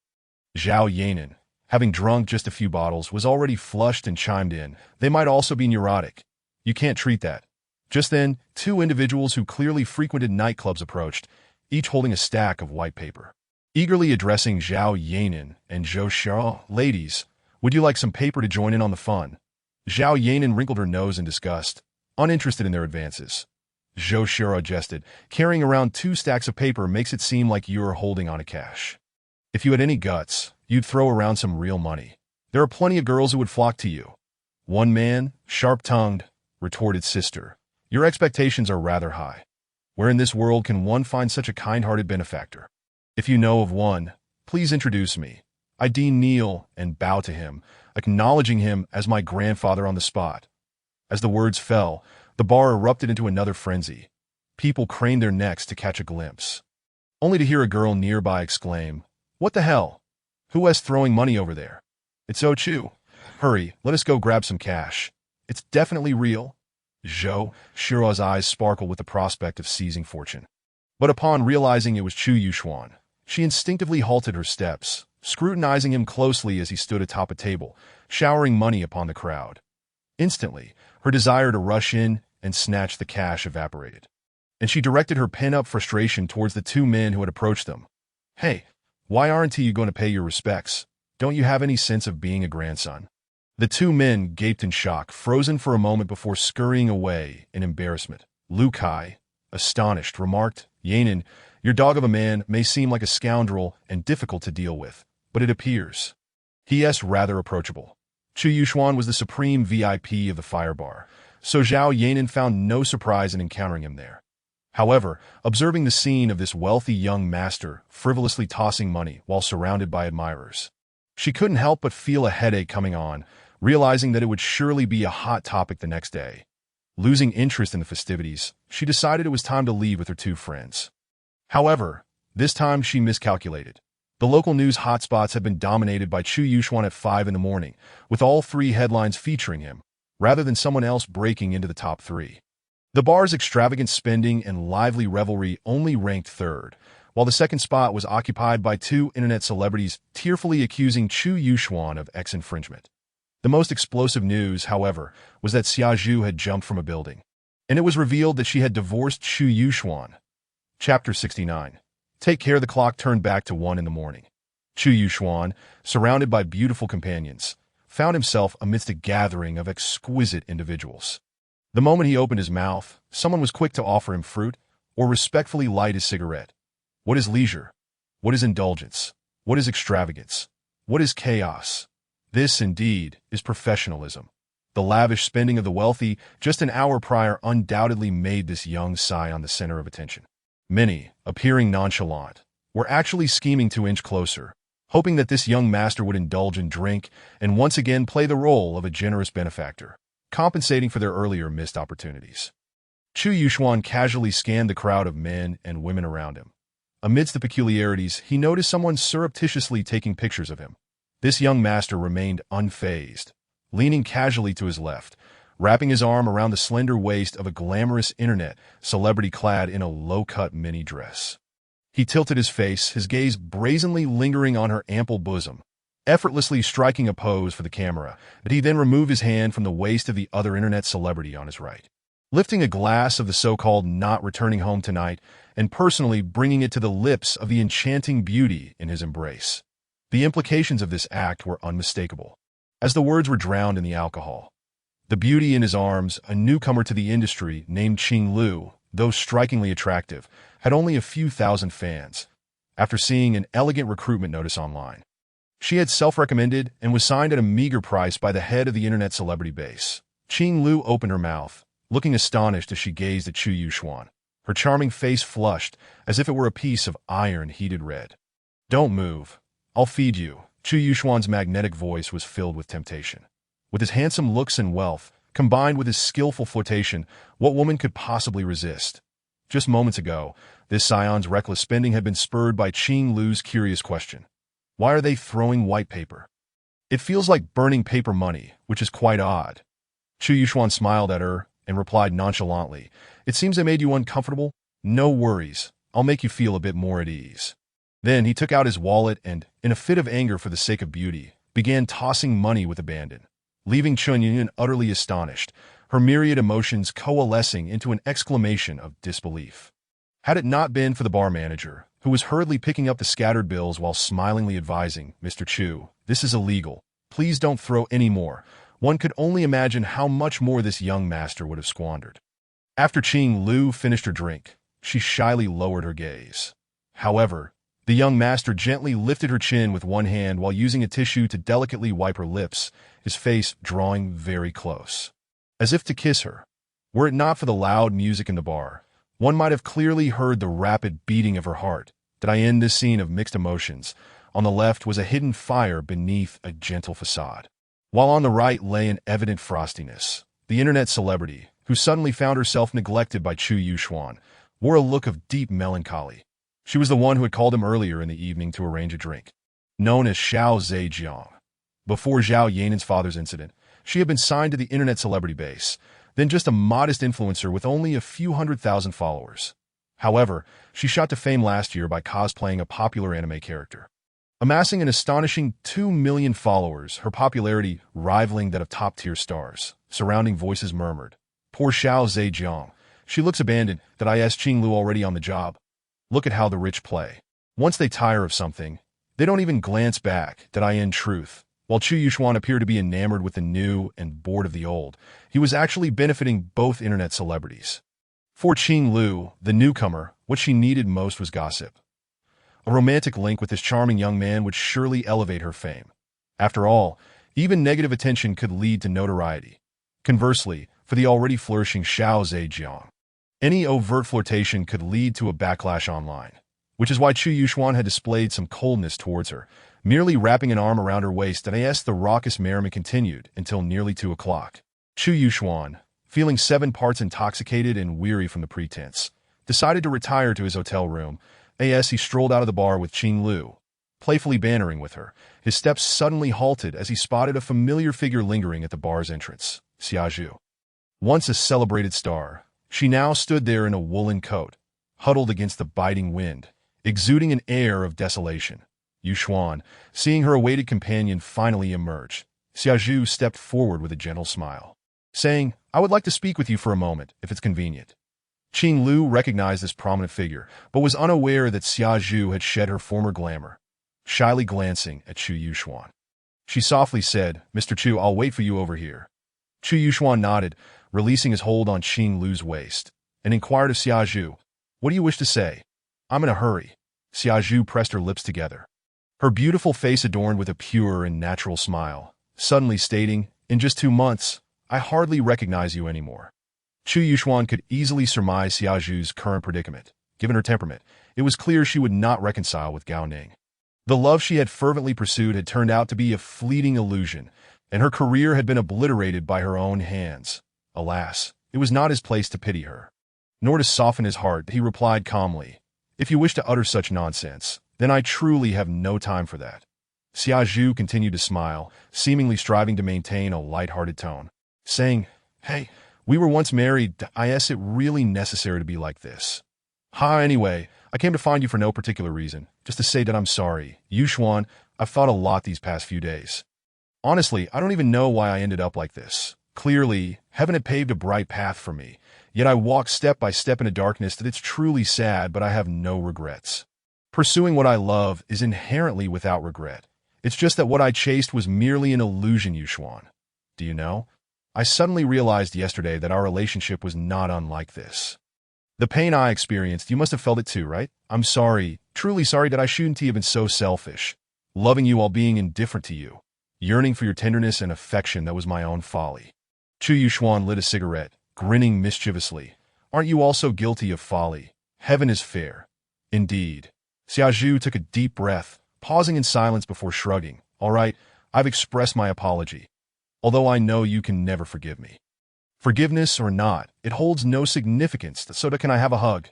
Zhao Yanan, having drunk just a few bottles, was already flushed and chimed in, "They might also be neurotic. You can't treat that." Just then, two individuals who clearly frequented nightclubs approached, each holding a stack of white paper. Eagerly addressing Zhao Yanan and Zhou Xiaohua, "Ladies, would you like some paper to join in on the fun?" Zhao Yanan wrinkled her nose in disgust, uninterested in their advances. Zhou Xiaohua jested, "Carrying around 2 stacks of paper makes it seem like you're holding on to cash. If you had any guts, you'd throw around some real money. There are plenty of girls who would flock to you." "One man, sharp-tongued," retorted Sister, "your expectations are rather high. Where in this world can one find such a kind-hearted benefactor? If you know of one, please introduce me." I kneel and bow to him, acknowledging him as my grandfather on the spot. As the words fell, the bar erupted into another frenzy. People craned their necks to catch a glimpse, only to hear a girl nearby exclaim, "What the hell? Who is throwing money over there?" "It's Chu. Hurry, let us go grab some cash. It's definitely real." Zhou Xiaohua's eyes sparkled with the prospect of seizing fortune. But upon realizing it was Chu Yuxuan, she instinctively halted her steps, scrutinizing him closely as he stood atop a table, showering money upon the crowd. Instantly, her desire to rush in and snatch the cash evaporated, and she directed her pent-up frustration towards the two men who had approached them. "Hey, why aren't you going to pay your respects? Don't you have any sense of being a grandson?" The two men gaped in shock, frozen for a moment before scurrying away in embarrassment. Lu Kai, astonished, remarked, "Yanan, Your dog of a man may seem like a scoundrel and difficult to deal with, but it appears he's rather approachable. Chu Yuxuan was the supreme VIP of the fire bar, so Zhao Yanan found no surprise in encountering him there. However, observing the scene of this wealthy young master frivolously tossing money while surrounded by admirers, she couldn't help but feel a headache coming on, realizing that it would surely be a hot topic the next day. Losing interest in the festivities, she decided it was time to leave with her two friends. However, this time she miscalculated. The local news hotspots had been dominated by Chu Yuxuan at 5 in the morning, with all 3 headlines featuring him, rather than someone else breaking into the top 3. The bar's extravagant spending and lively revelry only ranked 3rd, while the 2nd spot was occupied by 2 internet celebrities tearfully accusing Chu Yuxuan of infringement. The most explosive news, however, was that Xia Zhu had jumped from a building, and it was revealed that she had divorced Chu Yuxuan. Chapter 69. Take care. The clock turned back to 1 in the morning. Chu Yuxuan, surrounded by beautiful companions, found himself amidst a gathering of exquisite individuals. The moment he opened his mouth, someone was quick to offer him fruit or respectfully light his cigarette. What is leisure? What is indulgence? What is extravagance? What is chaos? This, indeed, is professionalism. The lavish spending of the wealthy just an hour prior undoubtedly made this young scion the center of attention. Many, appearing nonchalant, were actually scheming to inch closer, hoping that this young master would indulge in drink and once again play the role of a generous benefactor, compensating for their earlier missed opportunities. Chu Yuxuan casually scanned the crowd of men and women around him. Amidst the peculiarities, he noticed someone surreptitiously taking pictures of him. This young master remained unfazed, leaning casually to his left, wrapping his arm around the slender waist of a glamorous internet celebrity clad in a low-cut mini dress. He tilted his face, his gaze brazenly lingering on her ample bosom, effortlessly striking a pose for the camera, but he then removed his hand from the waist of the other internet celebrity on his right, lifting a glass of the so-called not returning home tonight and personally bringing it to the lips of the enchanting beauty in his embrace. The implications of this act were unmistakable, as the words were drowned in the alcohol. The beauty in his arms, a newcomer to the industry named Qing Lu, though strikingly attractive, had only a few thousand fans, after seeing an elegant recruitment notice online. She had self-recommended and was signed at a meager price by the head of the internet celebrity base. Qing Lu opened her mouth, looking astonished as she gazed at Chu Yuxuan. Her charming face flushed, as if it were a piece of iron heated red. "Don't move. I'll feed you." Chu Yuxuan's magnetic voice was filled with temptation. With his handsome looks and wealth, combined with his skillful flirtation, what woman could possibly resist? Just moments ago, this scion's reckless spending had been spurred by Qing Lu's curious question. Why are they throwing white paper? It feels like burning paper money, which is quite odd. Chu Yuxuan smiled at her and replied nonchalantly, "It seems I made you uncomfortable? No worries. I'll make you feel a bit more at ease." Then he took out his wallet and, in a fit of anger for the sake of beauty, began tossing money with abandon, leaving Chu Yuxuan utterly astonished, her myriad emotions coalescing into an exclamation of disbelief. Had it not been for the bar manager, who was hurriedly picking up the scattered bills while smilingly advising, "Mr. Chu, this is illegal. Please don't throw any more," one could only imagine how much more this young master would have squandered. After Qing Lu finished her drink, she shyly lowered her gaze. However, the young master gently lifted her chin with one hand while using a tissue to delicately wipe her lips, his face drawing very close, as if to kiss her. Were it not for the loud music in the bar, one might have clearly heard the rapid beating of her heart. Did I end this scene of mixed emotions? On the left was a hidden fire beneath a gentle façade, while on the right lay an evident frostiness. The internet celebrity, who suddenly found herself neglected by Chu Yuxuan, wore a look of deep melancholy. She was the one who had called him earlier in the evening to arrange a drink. Known as Xiao Zhu. Before Zhao Yanan's father's incident, she had been signed to the internet celebrity base, then just a modest influencer with only a few 100,000 followers. However, she shot to fame last year by cosplaying a popular anime character. Amassing an astonishing 2 million followers, her popularity rivaling that of top-tier stars. Surrounding voices murmured, "Poor Xiao Zhu. She looks abandoned. That is Qing Lu already on the job. Look at how the rich play. Once they tire of something, they don't even glance back." In truth, while Chu Yuxuan appeared to be enamored with the new and bored of the old, he was actually benefiting both internet celebrities. For Qing Lu, the newcomer, what she needed most was gossip. A romantic link with this charming young man would surely elevate her fame. After all, even negative attention could lead to notoriety. Conversely, for the already flourishing Xiao Zhejiang, any overt flirtation could lead to a backlash online, which is why Chu Yuxuan had displayed some coldness towards her, merely wrapping an arm around her waist, and as the raucous merriment continued until nearly 2 o'clock. Chu Yuxuan, feeling 7 parts intoxicated and weary from the pretense, decided to retire to his hotel room. As he strolled out of the bar with Qing Lu, playfully bantering with her, his steps suddenly halted as he spotted a familiar figure lingering at the bar's entrance, Xia Zhu. Once a celebrated star, she now stood there in a woolen coat, huddled against the biting wind, exuding an air of desolation. Yuxuan, seeing her awaited companion finally emerge, Xia Zhu stepped forward with a gentle smile, saying, "I would like to speak with you for a moment, if it's convenient." Qing Lu recognized this prominent figure, but was unaware that Xia Zhu had shed her former glamour. Shyly glancing at Chu Yuxuan, she softly said, "Mr. Chu, I'll wait for you over here." Chu Yuxuan nodded, releasing his hold on Qing Lu's waist, and inquired of Xia Zhu, "What do you wish to say?" "I'm in a hurry." Xia Zhu pressed her lips together, her beautiful face adorned with a pure and natural smile, suddenly stating, "In just 2 months, I hardly recognize you anymore." Chu Yuxuan could easily surmise Xia Zhu's current predicament. Given her temperament, it was clear she would not reconcile with Gao Ning. The love she had fervently pursued had turned out to be a fleeting illusion, and her career had been obliterated by her own hands. Alas, it was not his place to pity her, nor to soften his heart. He replied calmly, "If you wish to utter such nonsense, then I truly have no time for that." Xia Zhu continued to smile, seemingly striving to maintain a light-hearted tone, saying, "Hey, we were once married. Is it really necessary to be like this?" Anyway, I came to find you for no particular reason, just to say that I'm sorry. Yuxuan, I've thought a lot these past few days. Honestly, I don't even know why I ended up like this. Clearly, heaven had paved a bright path for me, yet I walk step by step in a darkness that it's truly sad, but I have no regrets. Pursuing what I love is inherently without regret. It's just that what I chased was merely an illusion, Yuxuan. Do you know? I suddenly realized yesterday that our relationship was not unlike this. The pain I experienced, you must have felt it too, right? I'm sorry, truly sorry that I shouldn't have been so selfish. Loving you while being indifferent to you. Yearning for your tenderness and affection, that was my own folly. Chu Yuxuan lit a cigarette, grinning mischievously. Aren't you also guilty of folly? Heaven is fair. Indeed. Xia Zhu took a deep breath, pausing in silence before shrugging. All right, I've expressed my apology. Although I know you can never forgive me. Forgiveness or not, it holds no significance, so can I have a hug?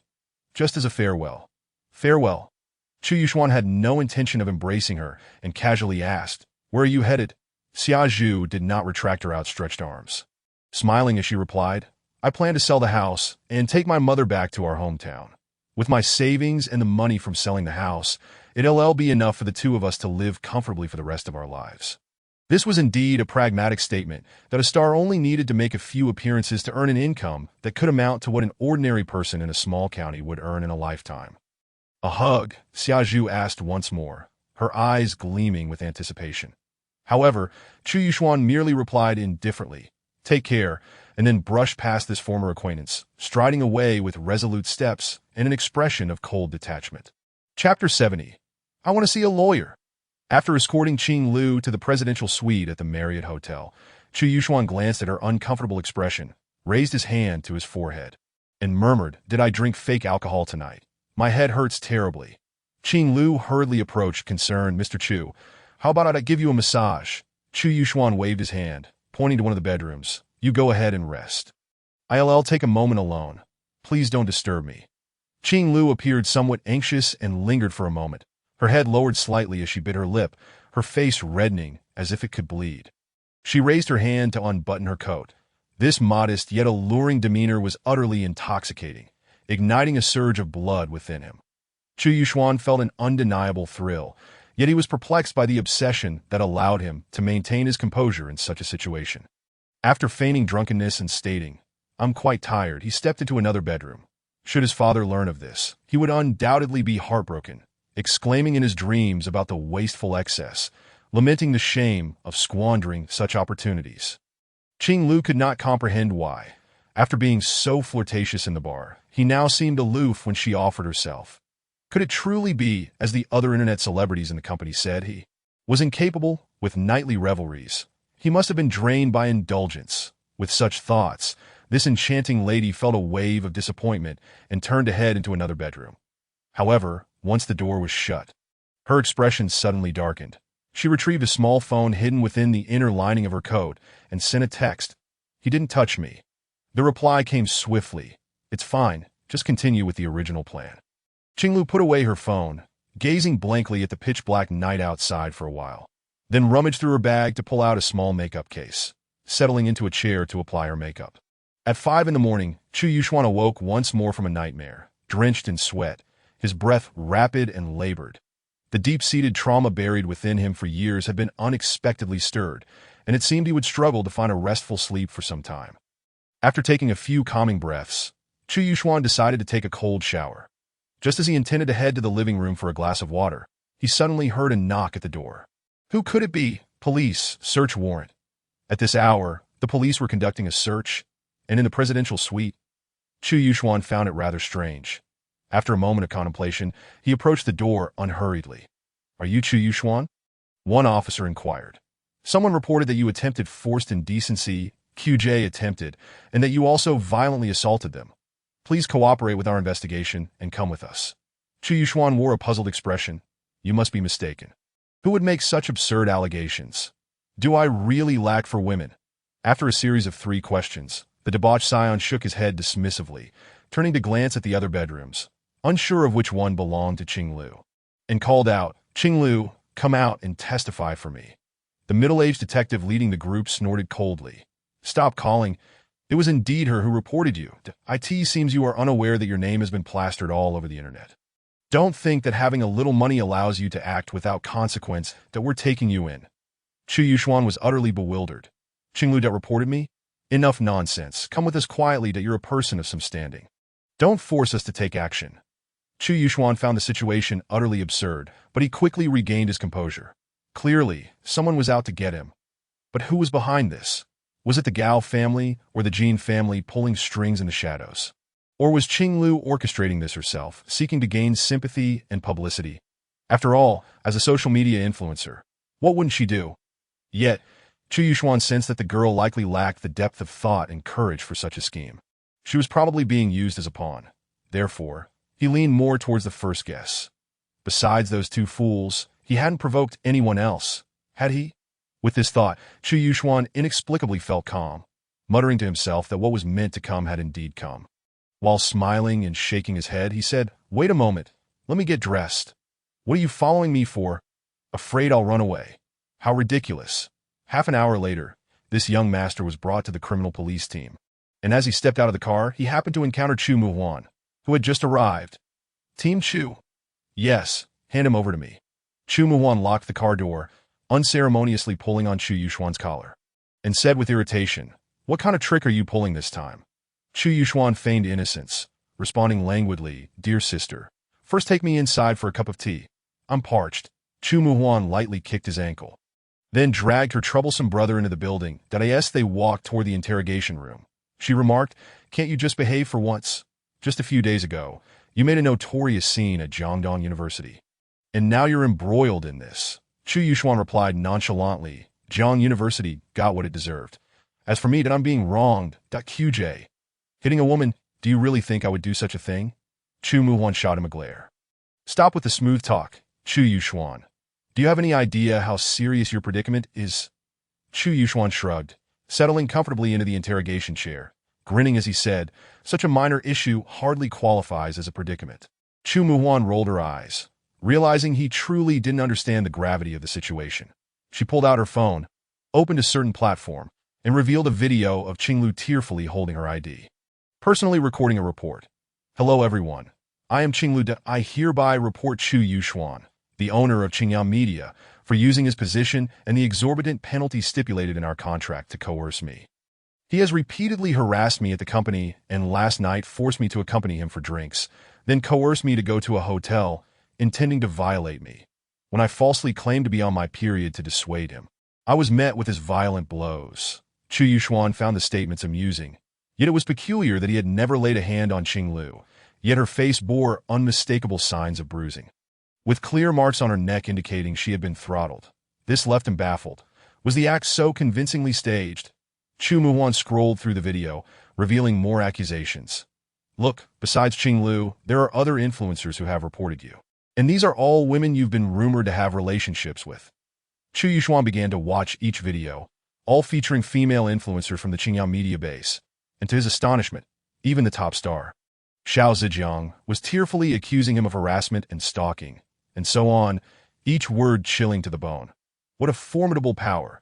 Just as a farewell. Farewell. Chu Yuxuan had no intention of embracing her and casually asked, "Where are you headed?" Xia Zhu did not retract her outstretched arms. Smiling as she replied, "I plan to sell the house and take my mother back to our hometown. With my savings and the money from selling the house, it'll be enough for the 2 of us to live comfortably for the rest of our lives." This was indeed a pragmatic statement that a star only needed to make a few appearances to earn an income that could amount to what an ordinary person in a small county would earn in a lifetime. "A hug?" Xia Zhu asked once more, her eyes gleaming with anticipation. However, Chu Yuxuan merely replied indifferently, "Take care," and then brushed past this former acquaintance, striding away with resolute steps and an expression of cold detachment. Chapter 70. I want to see a lawyer. After escorting Qing Lu to the presidential suite at the Marriott Hotel, Chu Yuxuan glanced at her uncomfortable expression, raised his hand to his forehead, and murmured, "Did I drink fake alcohol tonight? My head hurts terribly." Qing Lu hurriedly approached, concerned. "Mr. Chu, how about I give you a massage?" Chu Yuxuan waved his hand, pointing to one of the bedrooms. "You go ahead and rest. I'll take a moment alone. Please don't disturb me." Qing Lu appeared somewhat anxious and lingered for a moment, her head lowered slightly as she bit her lip, her face reddening as if it could bleed. She raised her hand to unbutton her coat. This modest yet alluring demeanor was utterly intoxicating, igniting a surge of blood within him. Chu Yuxuan felt an undeniable thrill, yet he was perplexed by the obsession that allowed him to maintain his composure in such a situation. After feigning drunkenness and stating, "I'm quite tired," he stepped into another bedroom. Should his father learn of this, he would undoubtedly be heartbroken, exclaiming in his dreams about the wasteful excess, lamenting the shame of squandering such opportunities. Qing Lu could not comprehend why, After being so flirtatious in the bar, he now seemed aloof when she offered herself. Could it truly be, as the other internet celebrities in the company said, he was incapable with nightly revelries? He must have been drained by indulgence. With such thoughts, this enchanting lady felt a wave of disappointment and turned to head into another bedroom. However, once the door was shut, her expression suddenly darkened. She retrieved a small phone hidden within the inner lining of her coat and sent a text. "He didn't touch me." The reply came swiftly. "It's fine, just continue with the original plan." Qinglu put away her phone, gazing blankly at the pitch-black night outside for a while, then rummaged through her bag to pull out a small makeup case, settling into a chair to apply her makeup. At 5 in the morning, Chu Yuxuan awoke once more from a nightmare, drenched in sweat, his breath rapid and labored. The deep-seated trauma buried within him for years had been unexpectedly stirred, and it seemed he would struggle to find a restful sleep for some time. After taking a few calming breaths, Chu Yuxuan decided to take a cold shower. Just as he intended to head to the living room for a glass of water, he suddenly heard a knock at the door. Who could it be? Police, search warrant. At this hour, the police were conducting a search, and in the presidential suite. Chu Yuxuan found it rather strange. After a moment of contemplation, he approached the door unhurriedly. "Are you Chu Yuxuan?" One officer inquired. "Someone reported that you attempted forced indecency, QJ attempted, and that you also violently assaulted them. Please cooperate with our investigation and come with us." Chu Yuxuan wore a puzzled expression. "You must be mistaken. Who would make such absurd allegations? Do I really lack for women?" After a series of 3 questions, the debauched scion shook his head dismissively, turning to glance at the other bedrooms, unsure of which one belonged to Qinglu, and called out, "Qinglu, come out and testify for me." The middle-aged detective leading the group snorted coldly. "Stop calling. It was indeed her who reported you. It seems you are unaware that your name has been plastered all over the internet. Don't think that having a little money allows you to act without consequence, that we're taking you in." Chu Yuxuan was utterly bewildered. "Qinglu reported me? Enough nonsense. Come with us quietly that you're a person of some standing. Don't force us to take action." Chu Yuxuan found the situation utterly absurd, but he quickly regained his composure. Clearly, someone was out to get him. But who was behind this? Was it the Gao family or the Jin family pulling strings in the shadows? Or was Qinglu orchestrating this herself, seeking to gain sympathy and publicity? After all, as a social media influencer, what wouldn't she do? Yet, Chu Yuxuan sensed that the girl likely lacked the depth of thought and courage for such a scheme. She was probably being used as a pawn. Therefore, he leaned more towards the first guess. Besides those 2 fools, he hadn't provoked anyone else, had he? With this thought, Chu Yuxuan inexplicably felt calm, muttering to himself that what was meant to come had indeed come. While smiling and shaking his head, he said, "Wait a moment. Let me get dressed." "What are you following me for?" "Afraid I'll run away." How ridiculous. Half an hour later, this young master was brought to the criminal police team, and as he stepped out of the car, he happened to encounter Chu Yuxuan, who had just arrived. "Team Chu?" "Yes, hand him over to me." Chu Yuxuan locked the car door, unceremoniously pulling on Chu Yuxuan's collar, and said with irritation, "What kind of trick are you pulling this time?" Chu Yuxuan feigned innocence, responding languidly, "Dear sister, first take me inside for a cup of tea. I'm parched." Chu Yuxuan lightly kicked his ankle, then dragged her troublesome brother into the building. As they walked toward the interrogation room, she remarked, "Can't you just behave for once? Just a few days ago, you made a notorious scene at Jiangdong University, and now you're embroiled in this." Chu Yuxuan replied nonchalantly, "Jiang University got what it deserved. As for me, that I'm being wronged, QJ. Hitting a woman, do you really think I would do such a thing?" Chu Yuxuan shot him a glare. "Stop with the smooth talk, Chu Yuxuan. Do you have any idea how serious your predicament is?" Chu Yuxuan shrugged, settling comfortably into the interrogation chair, grinning as he said, "Such a minor issue hardly qualifies as a predicament." Chu Yuxuan rolled her eyes, realizing he truly didn't understand the gravity of the situation. She pulled out her phone, opened a certain platform, and revealed a video of Qinglu tearfully holding her ID. Personally recording a report. "Hello everyone. I am Qinglu. I hereby report Chu Yuxuan, the owner of Qingyang Media, for using his position and the exorbitant penalty stipulated in our contract to coerce me. He has repeatedly harassed me at the company and last night forced me to accompany him for drinks, then coerced me to go to a hotel, intending to violate me. When I falsely claimed to be on my period to dissuade him, I was met with his violent blows." Chu Yuxuan found the statements amusing, Yet it was peculiar that he had never laid a hand on Qinglu, yet her face bore unmistakable signs of bruising, with clear marks on her neck indicating she had been throttled. This left him baffled. Was the act so convincingly staged? Chu Muhuan scrolled through the video, revealing more accusations. Look, besides Qinglu, there are other influencers who have reported you. And these are all women you've been rumored to have relationships with. Chu Yuxuan began to watch each video, all featuring female influencers from the Qingyao media base. And to his astonishment, even the top star, Xiao Zhejiang, was tearfully accusing him of harassment and stalking, and so on, each word chilling to the bone. What a formidable power.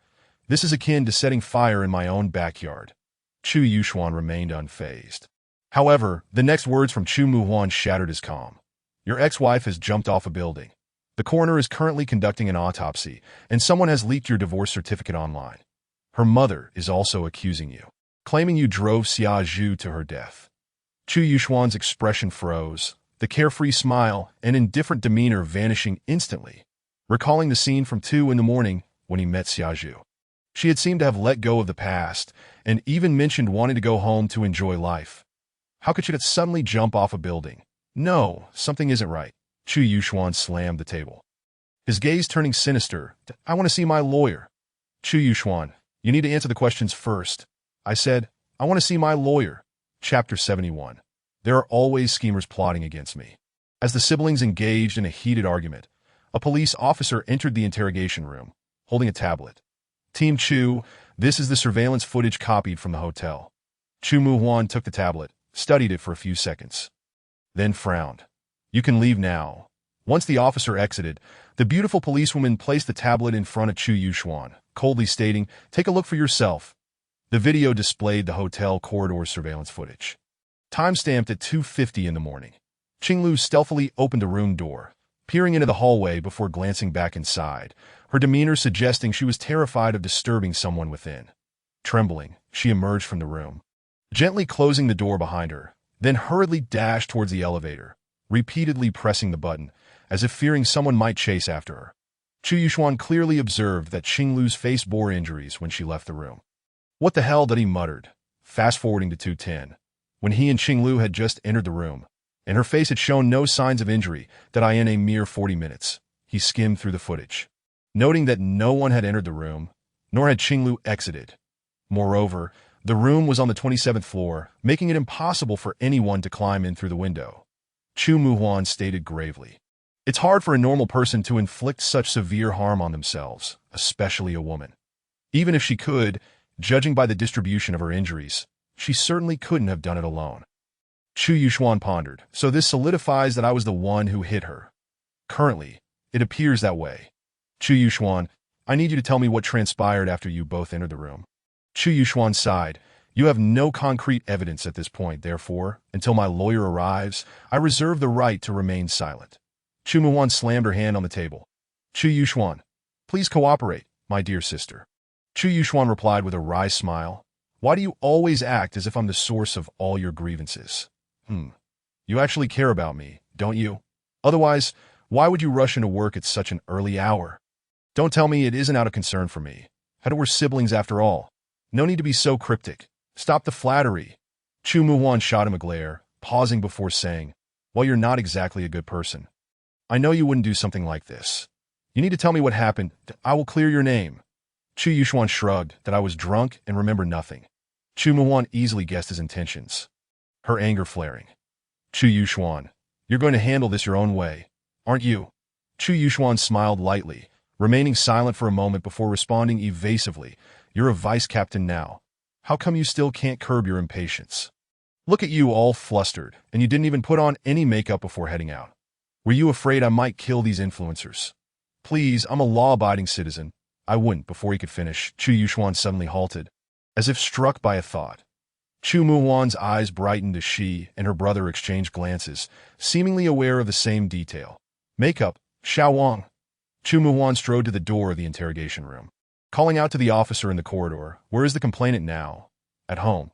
This is akin to setting fire in my own backyard. Chu Yuxuan remained unfazed. However, the next words from Chu Muhuan shattered his calm. Your ex-wife has jumped off a building. The coroner is currently conducting an autopsy, and someone has leaked your divorce certificate online. Her mother is also accusing you, claiming you drove Xia Zhu to her death. Chu Yuxuan's expression froze, the carefree smile and indifferent demeanor vanishing instantly, recalling the scene from 2 in the morning when he met Xia Zhu. She had seemed to have let go of the past, and even mentioned wanting to go home to enjoy life. How could she suddenly jump off a building? No, something isn't right. Chu Yuxuan slammed the table, his gaze turning sinister. I want to see my lawyer. Chu Yuxuan, you need to answer the questions first. I said, I want to see my lawyer. Chapter 71. There are always schemers plotting against me. As the siblings engaged in a heated argument, a police officer entered the interrogation room, holding a tablet. Team Chu, this is the surveillance footage copied from the hotel. Chu Muhuan took the tablet, studied it for a few seconds, then frowned. You can leave now. Once the officer exited, the beautiful policewoman placed the tablet in front of Chu Yuxuan, coldly stating, take a look for yourself. The video displayed the hotel corridor surveillance footage, time-stamped at 2:50 in the morning. Qinglu stealthily opened the room door, peering into the hallway before glancing back inside, her demeanor suggesting she was terrified of disturbing someone within. Trembling, she emerged from the room, gently closing the door behind her, then hurriedly dashed towards the elevator, repeatedly pressing the button, as if fearing someone might chase after her. Chu Yuxuan clearly observed that Qinglu's face bore injuries when she left the room. What the hell, that he muttered, fast-forwarding to 2:10, when he and Qinglu had just entered the room, and her face had shown no signs of injury that in a mere 40 minutes. He skimmed through the footage, noting that no one had entered the room, nor had Qinglu exited. Moreover, the room was on the 27th floor, making it impossible for anyone to climb in through the window. Chu Muhuan stated gravely, it's hard for a normal person to inflict such severe harm on themselves, especially a woman. Even if she could, judging by the distribution of her injuries, she certainly couldn't have done it alone. Chu Yuxuan pondered, so this solidifies that I was the one who hit her. Currently, it appears that way. Chu Yuxuan, I need you to tell me what transpired after you both entered the room. Chu Yuxuan sighed. You have no concrete evidence at this point, therefore, until my lawyer arrives, I reserve the right to remain silent. Chu Muhuan slammed her hand on the table. Chu Yuxuan, please cooperate, my dear sister. Chu Yuxuan replied with a wry smile. Why do you always act as if I'm the source of all your grievances? You actually care about me, don't you? Otherwise, why would you rush into work at such an early hour? Don't tell me it isn't out of concern for me. How we're siblings after all. No need to be so cryptic. Stop the flattery. Chu Muhuan shot him a glare, pausing before saying, well, you're not exactly a good person. I know you wouldn't do something like this. You need to tell me what happened. I will clear your name. Chu Yuxuan shrugged that I was drunk and remember nothing. Chu Muhuan easily guessed his intentions, her anger flaring. Chu Yuxuan, you're going to handle this your own way, aren't you? Chu Yuxuan smiled lightly, remaining silent for a moment before responding evasively. You're a vice captain now. How come you still can't curb your impatience? Look at you all flustered, and you didn't even put on any makeup before heading out. Were you afraid I might kill these influencers? Please, I'm a law-abiding citizen. I wouldn't. Before he could finish, Chu Yuxuan suddenly halted, as if struck by a thought. Chu Muhuan's eyes brightened as she and her brother exchanged glances, seemingly aware of the same detail. Makeup, Xiao Wang. Chu Muhuan strode to the door of the interrogation room, calling out to the officer in the corridor, where is the complainant now? At home.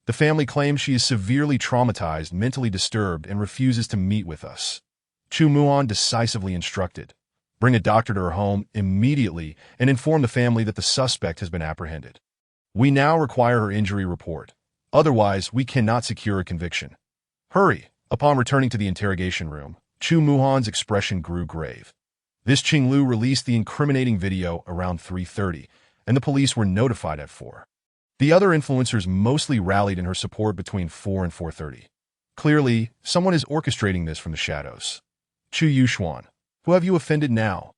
The family claims she is severely traumatized, mentally disturbed, and refuses to meet with us. Chu Muhuan decisively instructed, bring a doctor to her home immediately and inform the family that the suspect has been apprehended. We now require her injury report. Otherwise, we cannot secure a conviction. Hurry! Upon returning to the interrogation room, Chu Muhan's expression grew grave. This Qinglu released the incriminating video around 3:30, and the police were notified at 4. The other influencers mostly rallied in her support between 4 and 4:30. Clearly, someone is orchestrating this from the shadows. Chu Yuxuan, who have you offended now?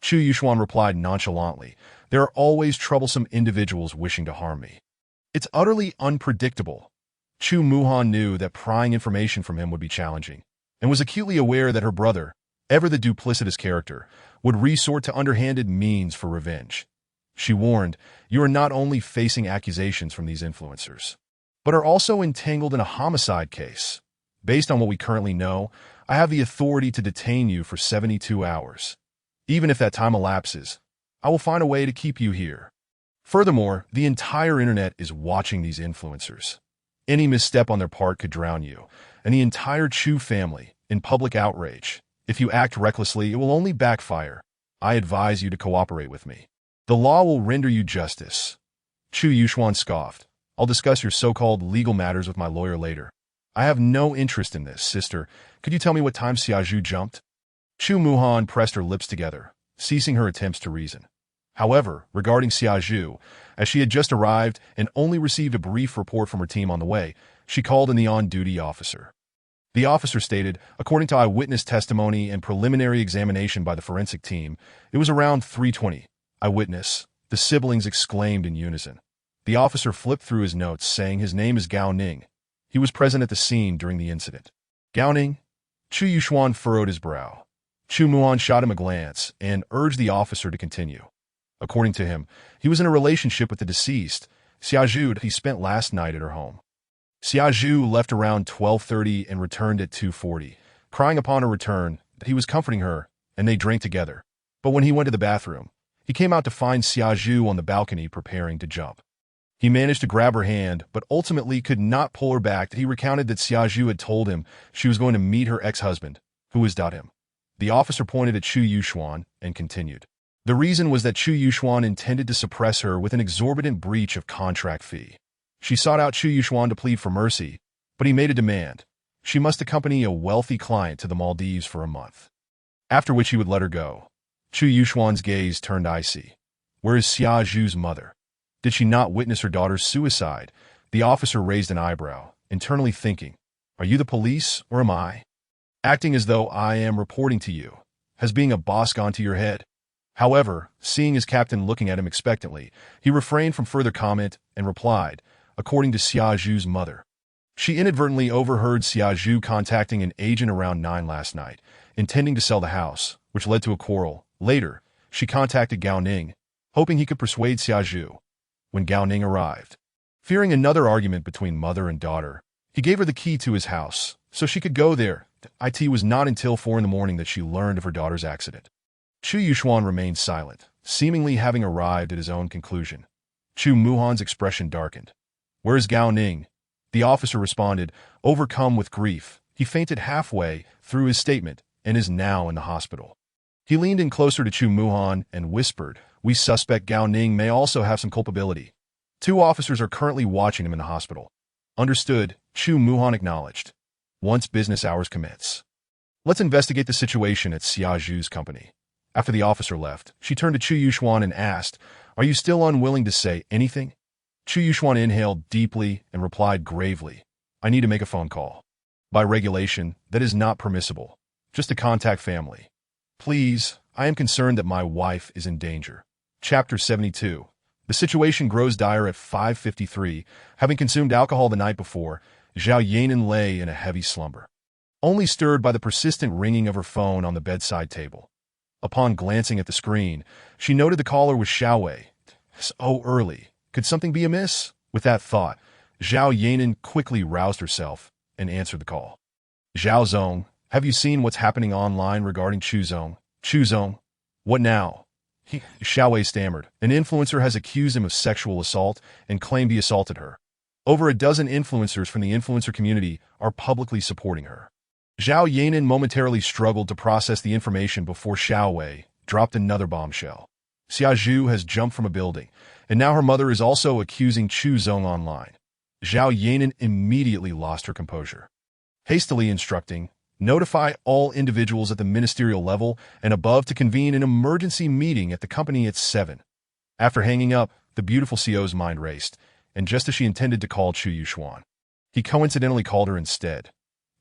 Chu Yuxuan replied nonchalantly, there are always troublesome individuals wishing to harm me. It's utterly unpredictable. Chu Muhan knew that prying information from him would be challenging, and was acutely aware that her brother, ever the duplicitous character, would resort to underhanded means for revenge. She warned, you are not only facing accusations from these influencers, but are also entangled in a homicide case. Based on what we currently know, I have the authority to detain you for 72 hours. Even if that time elapses, I will find a way to keep you here. Furthermore, the entire internet is watching these influencers. Any misstep on their part could drown you, and the entire Chu family, in public outrage. If you act recklessly, it will only backfire. I advise you to cooperate with me. The law will render you justice. Chu Yuxuan scoffed. I'll discuss your so-called legal matters with my lawyer later. I have no interest in this, sister. Could you tell me what time Xia Zhu jumped? Chu Muhan pressed her lips together, ceasing her attempts to reason. However, regarding Xia Zhu, as she had just arrived and only received a brief report from her team on the way, she called in the on-duty officer. The officer stated, according to eyewitness testimony and preliminary examination by the forensic team, it was around 3:20. Eyewitness, the siblings exclaimed in unison. The officer flipped through his notes, saying his name is Gao Ning. He was present at the scene during the incident. Gao Ning? Chu Yuxuan furrowed his brow. Chu Muhan shot him a glance and urged the officer to continue. According to him, he was in a relationship with the deceased, Xia Zhu, that he spent last night at her home. Xia Zhu left around 12:30 and returned at 2:40, crying upon her return that he was comforting her, and they drank together. But when he went to the bathroom, he came out to find Xia Zhu on the balcony preparing to jump. He managed to grab her hand, but ultimately could not pull her back. He recounted that Xia Zhu had told him she was going to meet her ex-husband, who was him. The officer pointed at Chu Yuxuan and continued. The reason was that Chu Yuxuan intended to suppress her with an exorbitant breach of contract fee. She sought out Chu Yuxuan to plead for mercy, but he made a demand. She must accompany a wealthy client to the Maldives for a month, after which he would let her go. Chu Yuxuan's gaze turned icy. Where is Xia Zhu's mother? Did she not witness her daughter's suicide? The officer raised an eyebrow, internally thinking, are you the police or am I? Acting as though I am reporting to you. Has being a boss gone to your head? However, seeing his captain looking at him expectantly, he refrained from further comment and replied, according to Xia Zhu's mother. She inadvertently overheard Xia Zhu contacting an agent around 9 last night, intending to sell the house, which led to a quarrel. Later, she contacted Gao Ning, hoping he could persuade Xia Zhu. When Gao Ning arrived, fearing another argument between mother and daughter, he gave her the key to his house, so she could go there. It was not until 4 in the morning that she learned of her daughter's accident. Chu Yuxuan remained silent, seemingly having arrived at his own conclusion. Chu Muhan's expression darkened. Where is Gao Ning? The officer responded, overcome with grief. He fainted halfway through his statement and is now in the hospital. He leaned in closer to Chu Muhan and whispered, we suspect Gao Ning may also have some culpability. 2 officers are currently watching him in the hospital. Understood, Chu Muhan acknowledged. Once business hours commence, let's investigate the situation at Xia Zhu's company. After the officer left, she turned to Chu Yuxuan and asked, are you still unwilling to say anything? Chu Yuxuan inhaled deeply and replied gravely, I need to make a phone call. By regulation, that is not permissible. Just to contact family. Please, I am concerned that my wife is in danger. Chapter 72. The situation grows dire at 5:53. Having consumed alcohol the night before, Zhao Yanan lay in a heavy slumber, only stirred by the persistent ringing of her phone on the bedside table. Upon glancing at the screen, she noted the caller was Xiao Wei. So early. Could something be amiss? With that thought, Zhao Yanan quickly roused herself and answered the call. Zhao Zong, have you seen what's happening online regarding Chu Zong? Chu Zong? What now? Xiao Wei stammered. An influencer has accused him of sexual assault and claimed he assaulted her. Over a dozen influencers from the influencer community are publicly supporting her. Zhao Yanan momentarily struggled to process the information before Xiao Wei dropped another bombshell. Xia Zhu has jumped from a building, and now her mother is also accusing Chu Zong online. Zhao Yanan immediately lost her composure. Hastily instructing, notify all individuals at the ministerial level and above to convene an emergency meeting at the company at 7. After hanging up, the beautiful CEO's mind raced, and just as she intended to call Chu Yuxuan, he coincidentally called her instead.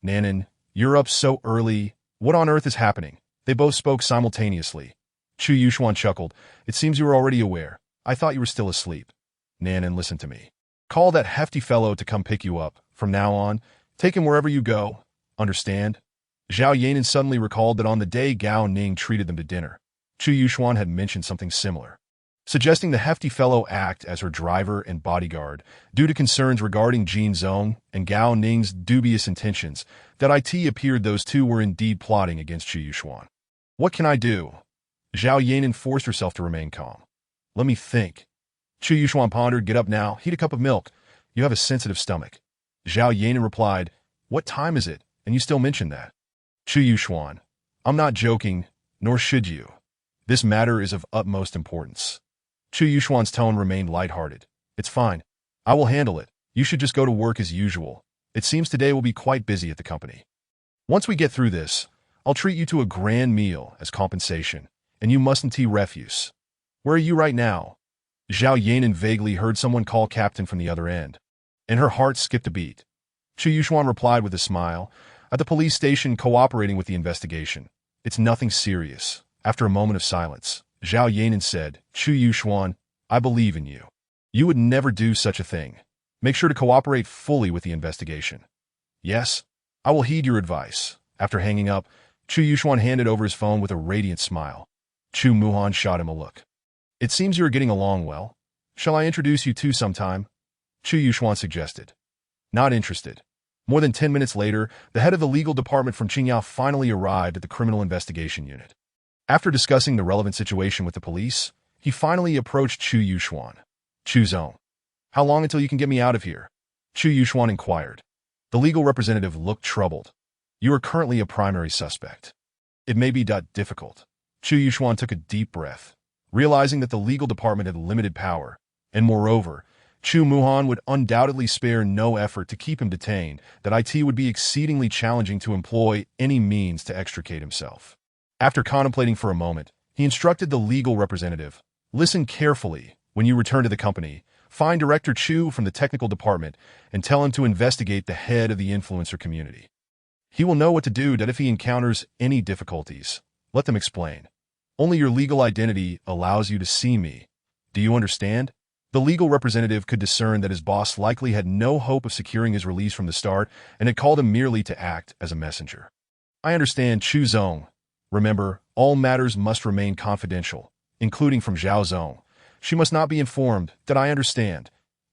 Nanan, you're up so early. What on earth is happening? They both spoke simultaneously. Chu Yuxuan chuckled. It seems you were already aware. I thought you were still asleep. Nanan, listen to me. Call that hefty fellow to come pick you up. From now on, take him wherever you go. Understand? Zhao Yanan suddenly recalled that on the day Gao Ning treated them to dinner, Chu Yuxuan had mentioned something similar, suggesting the hefty fellow act as her driver and bodyguard due to concerns regarding Jin Zong and Gao Ning's dubious intentions. That it appeared those two were indeed plotting against Chu Yuxuan. What can I do? Zhao Yanan forced herself to remain calm. Let me think. Chu Yuxuan pondered. Get up now. Heat a cup of milk. You have a sensitive stomach. Zhao Yanan replied, what time is it? And you still mention that. Chu Yuxuan, I'm not joking, nor should you. This matter is of utmost importance. Chu Yuxuan's tone remained lighthearted. It's fine. I will handle it. You should just go to work as usual. It seems today will be quite busy at the company. Once we get through this, I'll treat you to a grand meal as compensation, and you mustn't eat refuse. Where are you right now? Zhao Yanan vaguely heard someone call Captain from the other end, and her heart skipped a beat. Chu Yuxuan replied with a smile, at the police station cooperating with the investigation. It's nothing serious. After a moment of silence, Zhao Yanan said, Chu Yuxuan, I believe in you. You would never do such a thing. Make sure to cooperate fully with the investigation. Yes, I will heed your advice. After hanging up, Chu Yuxuan handed over his phone with a radiant smile. Chu Muhan shot him a look. It seems you are getting along well. Shall I introduce you two sometime? Chu Yuxuan suggested. Not interested. More than 10 minutes later, the head of the legal department from Qingyao finally arrived at the criminal investigation unit. After discussing the relevant situation with the police, he finally approached Chu Yuxuan. Chu Zong, how long until you can get me out of here? Chu Yuxuan inquired. The legal representative looked troubled. You are currently a primary suspect. It may be difficult. Chu Yuxuan took a deep breath, realizing that the legal department had limited power, and moreover, Chu Muhan would undoubtedly spare no effort to keep him detained, that it would be exceedingly challenging to employ any means to extricate himself. After contemplating for a moment, he instructed the legal representative, listen carefully. When you return to the company, find Director Chu from the technical department and tell him to investigate the head of the influencer community. He will know what to do if he encounters any difficulties. Let them explain. Only your legal identity allows you to see me. Do you understand? The legal representative could discern that his boss likely had no hope of securing his release from the start and had called him merely to act as a messenger. I understand, Chu Zong. Remember, all matters must remain confidential, including from Zhao Zong. She must not be informed. That I understand.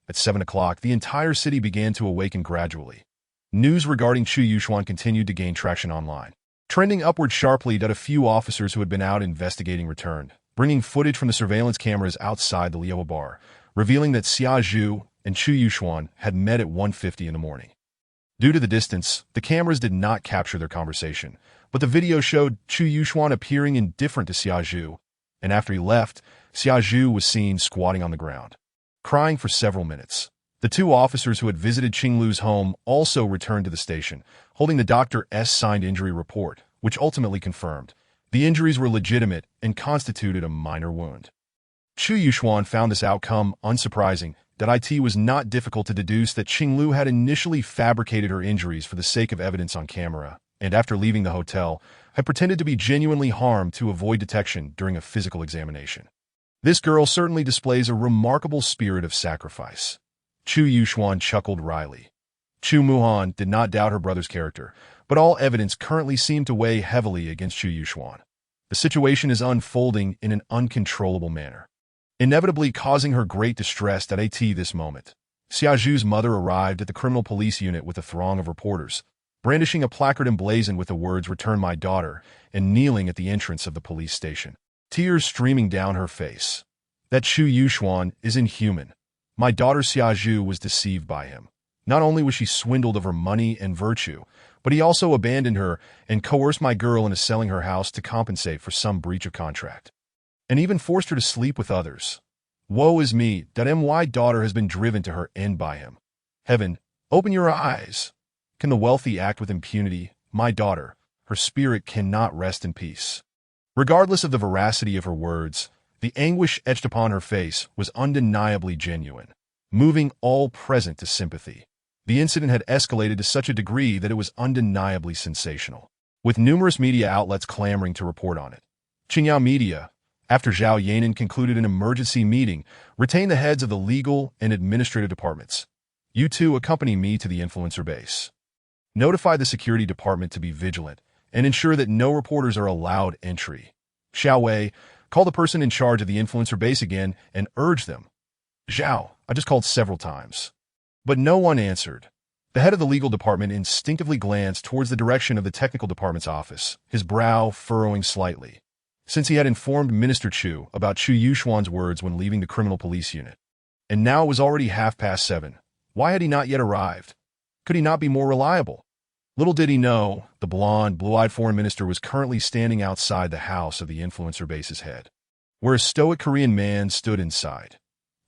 At 7 o'clock, the entire city began to awaken gradually. News regarding Chu Yuxuan continued to gain traction online, trending upward sharply. That a few officers who had been out investigating returned, bringing footage from the surveillance cameras outside the Liao bar, revealing that Xia Zhu and Chu Yuxuan had met at 1:50 in the morning. Due to the distance, the cameras did not capture their conversation, but the video showed Chu Yuxuan appearing indifferent to Xia Zhu, and after he left, Xia Zhu was seen squatting on the ground, crying for several minutes. The two officers who had visited Qinglu's home also returned to the station, holding the Dr. S signed injury report, which ultimately confirmed the injuries were legitimate and constituted a minor wound. Chu Yuxuan found this outcome unsurprising. That it was not difficult to deduce that Qinglu had initially fabricated her injuries for the sake of evidence on camera, and after leaving the hotel, had pretended to be genuinely harmed to avoid detection during a physical examination. This girl certainly displays a remarkable spirit of sacrifice. Chu Yuxuan chuckled wryly. Chu Muhan did not doubt her brother's character, but all evidence currently seemed to weigh heavily against Chu Yuxuan. The situation is unfolding in an uncontrollable manner, inevitably causing her great distress at this moment. Xia Zhu's mother arrived at the criminal police unit with a throng of reporters, brandishing a placard emblazoned with the words, "Return my daughter," and kneeling at the entrance of the police station, tears streaming down her face. That Chu Yuxuan is inhuman. My daughter Xia Zhu was deceived by him. Not only was she swindled of her money and virtue, but he also abandoned her and coerced my girl into selling her house to compensate for some breach of contract, and even forced her to sleep with others. Woe is me, that my daughter has been driven to her end by him. Heaven, open your eyes. Can the wealthy act with impunity? My daughter, her spirit cannot rest in peace. Regardless of the veracity of her words, the anguish etched upon her face was undeniably genuine, moving all present to sympathy. The incident had escalated to such a degree that it was undeniably sensational, with numerous media outlets clamoring to report on it. Qingyao Media, after Zhao Yanan concluded an emergency meeting, retained the heads of the legal and administrative departments. You two accompany me to the influencer base. Notify the security department to be vigilant and ensure that no reporters are allowed entry. Xiao Wei, call the person in charge of the influencer base again and urge them. Zhao, I just called several times. But no one answered. The head of the legal department instinctively glanced towards the direction of the technical department's office, his brow furrowing slightly, since he had informed Minister Chu about Chu Yuxuan's words when leaving the criminal police unit. And now it was already 7:30. Why had he not yet arrived? Could he not be more reliable? Little did he know, the blonde, blue-eyed foreign minister was currently standing outside the house of the influencer base's head, where a stoic Korean man stood inside.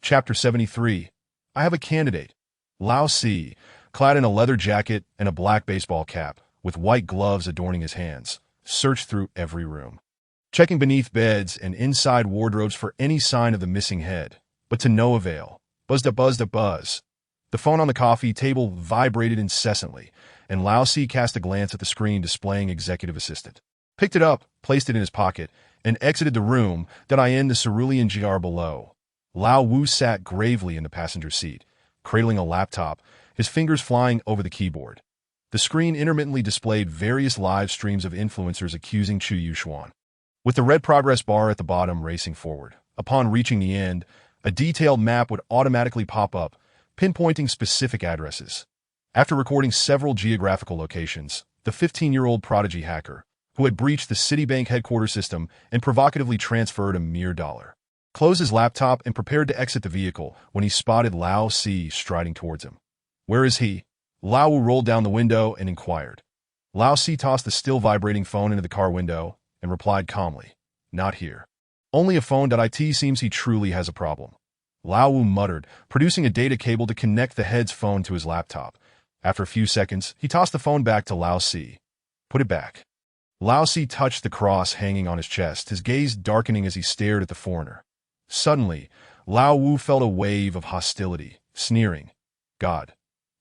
Chapter 73. I have a candidate. Lao Si, clad in a leather jacket and a black baseball cap, with white gloves adorning his hands, searched through every room, checking beneath beds and inside wardrobes for any sign of the missing head, but to no avail. Buzz. The phone on the coffee table vibrated incessantly, and Lao Si cast a glance at the screen displaying executive assistant, picked it up, placed it in his pocket, and exited the room, in the cerulean GR below. Lao Wu sat gravely in the passenger seat, cradling a laptop, his fingers flying over the keyboard. The screen intermittently displayed various live streams of influencers accusing Chu Yuxuan, with the red progress bar at the bottom racing forward. Upon reaching the end, a detailed map would automatically pop up, pinpointing specific addresses. After recording several geographical locations, the 15-year-old prodigy hacker, who had breached the Citibank headquarters system and provocatively transferred a mere $1, closed his laptop and prepared to exit the vehicle when he spotted Lao Si striding towards him. Where is he? Lao Wu rolled down the window and inquired. Lao Si tossed the still vibrating phone into the car window and replied calmly, Not here. Only a phone.it seems he truly has a problem. Lao Wu muttered, producing a data cable to connect the head's phone to his laptop. After a few seconds, he tossed the phone back to Lao Si. Put it back. Lao Si touched the cross hanging on his chest, his gaze darkening as he stared at the foreigner. Suddenly, Lao Wu felt a wave of hostility, sneering. God,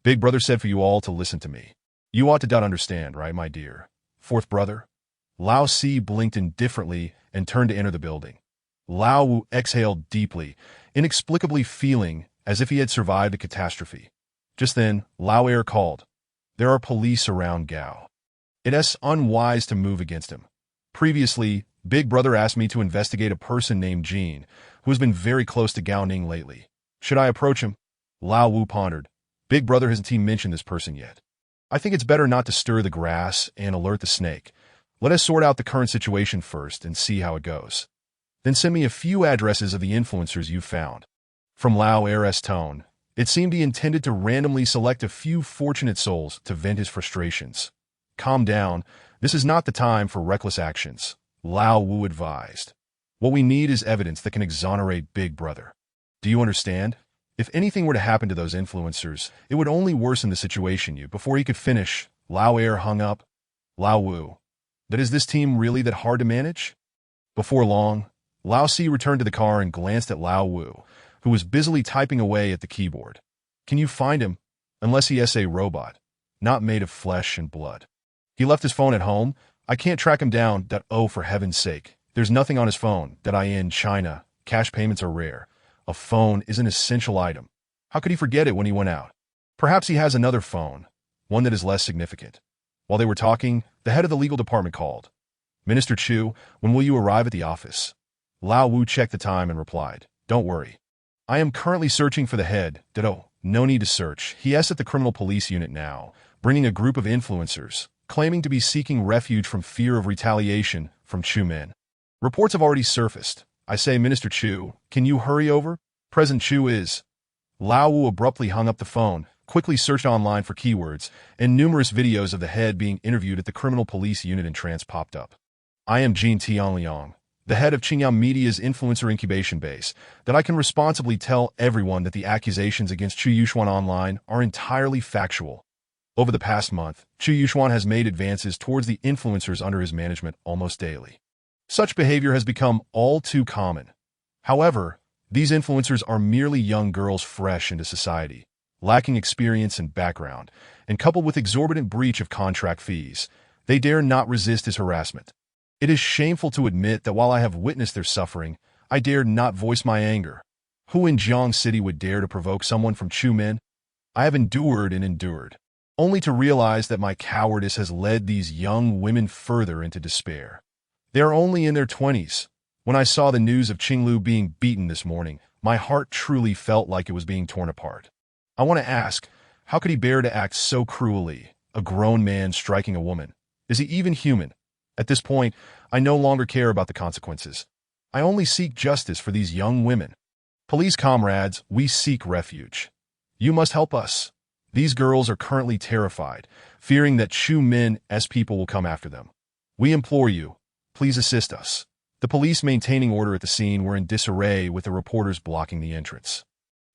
Big Brother said for you all to listen to me. You ought to understand, right, my dear? Fourth brother? Lao Si blinked indifferently and turned to enter the building. Lao Wu exhaled deeply, inexplicably feeling as if he had survived a catastrophe. Just then, Lao Air called. There are police around Gao. It's unwise to move against him. Previously, Big Brother asked me to investigate a person named Jean, who has been very close to Gao Ning lately. Should I approach him? Lao Wu pondered. Big Brother hasn't even mentioned this person yet. I think it's better not to stir the grass and alert the snake. Let us sort out the current situation first and see how it goes. Then send me a few addresses of the influencers you've found. From Lao Air's tone, it seemed he intended to randomly select a few fortunate souls to vent his frustrations. Calm down. This is not the time for reckless actions, Lao Wu advised. What we need is evidence that can exonerate Big Brother. Do you understand? If anything were to happen to those influencers, it would only worsen the situation. Before he could finish, Lao Air hung up. Lao Wu. That is this team really that hard to manage? Before long, Lao Si returned to the car and glanced at Lao Wu, who was busily typing away at the keyboard. Can you find him? Unless he is a robot, not made of flesh and blood. He left his phone at home. I can't track him down. Oh, for heaven's sake. There's nothing on his phone. In China, cash payments are rare. A phone is an essential item. How could he forget it when he went out? Perhaps he has another phone, one that is less significant. While they were talking, the head of the legal department called. Minister Chu, when will you arrive at the office? Lao Wu checked the time and replied, Don't worry. I am currently searching for the head. No need to search. He is at the criminal police unit now, bringing a group of influencers, claiming to be seeking refuge from fear of retaliation from Chu men. Reports have already surfaced. I say, Minister Chu, can you hurry over? President Chu is. Lao Wu abruptly hung up the phone, quickly searched online for keywords, and numerous videos of the head being interviewed at the criminal police unit in trance popped up. I am Jean Tianliang, the head of Qingyao Media's influencer incubation base, that I can responsibly tell everyone that the accusations against Chu Yuxuan online are entirely factual. Over the past month, Chu Yuxuan has made advances towards the influencers under his management almost daily. Such behavior has become all too common. However, these influencers are merely young girls fresh into society, lacking experience and background, and coupled with exorbitant breach of contract fees, they dare not resist his harassment. It is shameful to admit that while I have witnessed their suffering, I dare not voice my anger. Who in Jiang City would dare to provoke someone from Chumen? I have endured and endured, only to realize that my cowardice has led these young women further into despair. They are only in their 20s. When I saw the news of Qinglu being beaten this morning, my heart truly felt like it was being torn apart. I want to ask, how could he bear to act so cruelly? A grown man striking a woman. Is he even human? At this point, I no longer care about the consequences. I only seek justice for these young women. Police comrades, we seek refuge. You must help us. These girls are currently terrified, fearing that Chu Min's people will come after them. We implore you, please assist us. The police maintaining order at the scene were in disarray with the reporters blocking the entrance.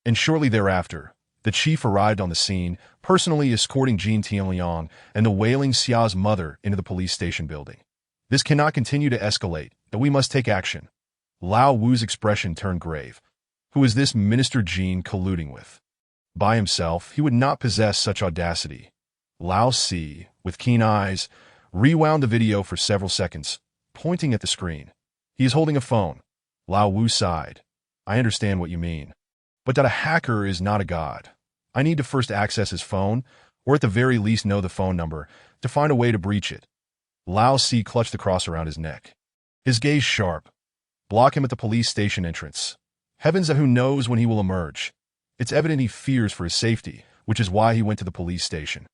And shortly thereafter, the chief arrived on the scene, personally escorting Jean Tianliang and the wailing Xia's mother into the police station building. This cannot continue to escalate, that we must take action. Lao Wu's expression turned grave. Who is this Minister Jean colluding with? By himself, he would not possess such audacity. Lao Si, with keen eyes, rewound the video for several seconds, pointing at the screen. He is holding a phone. Lao Wu sighed. I understand what you mean. But that a hacker is not a god. I need to first access his phone, or at the very least know the phone number, to find a way to breach it. Lao Si clutched the cross around his neck. His gaze sharp. Block him at the police station entrance. Heavens, who knows when he will emerge. It's evident he fears for his safety, which is why he went to the police station.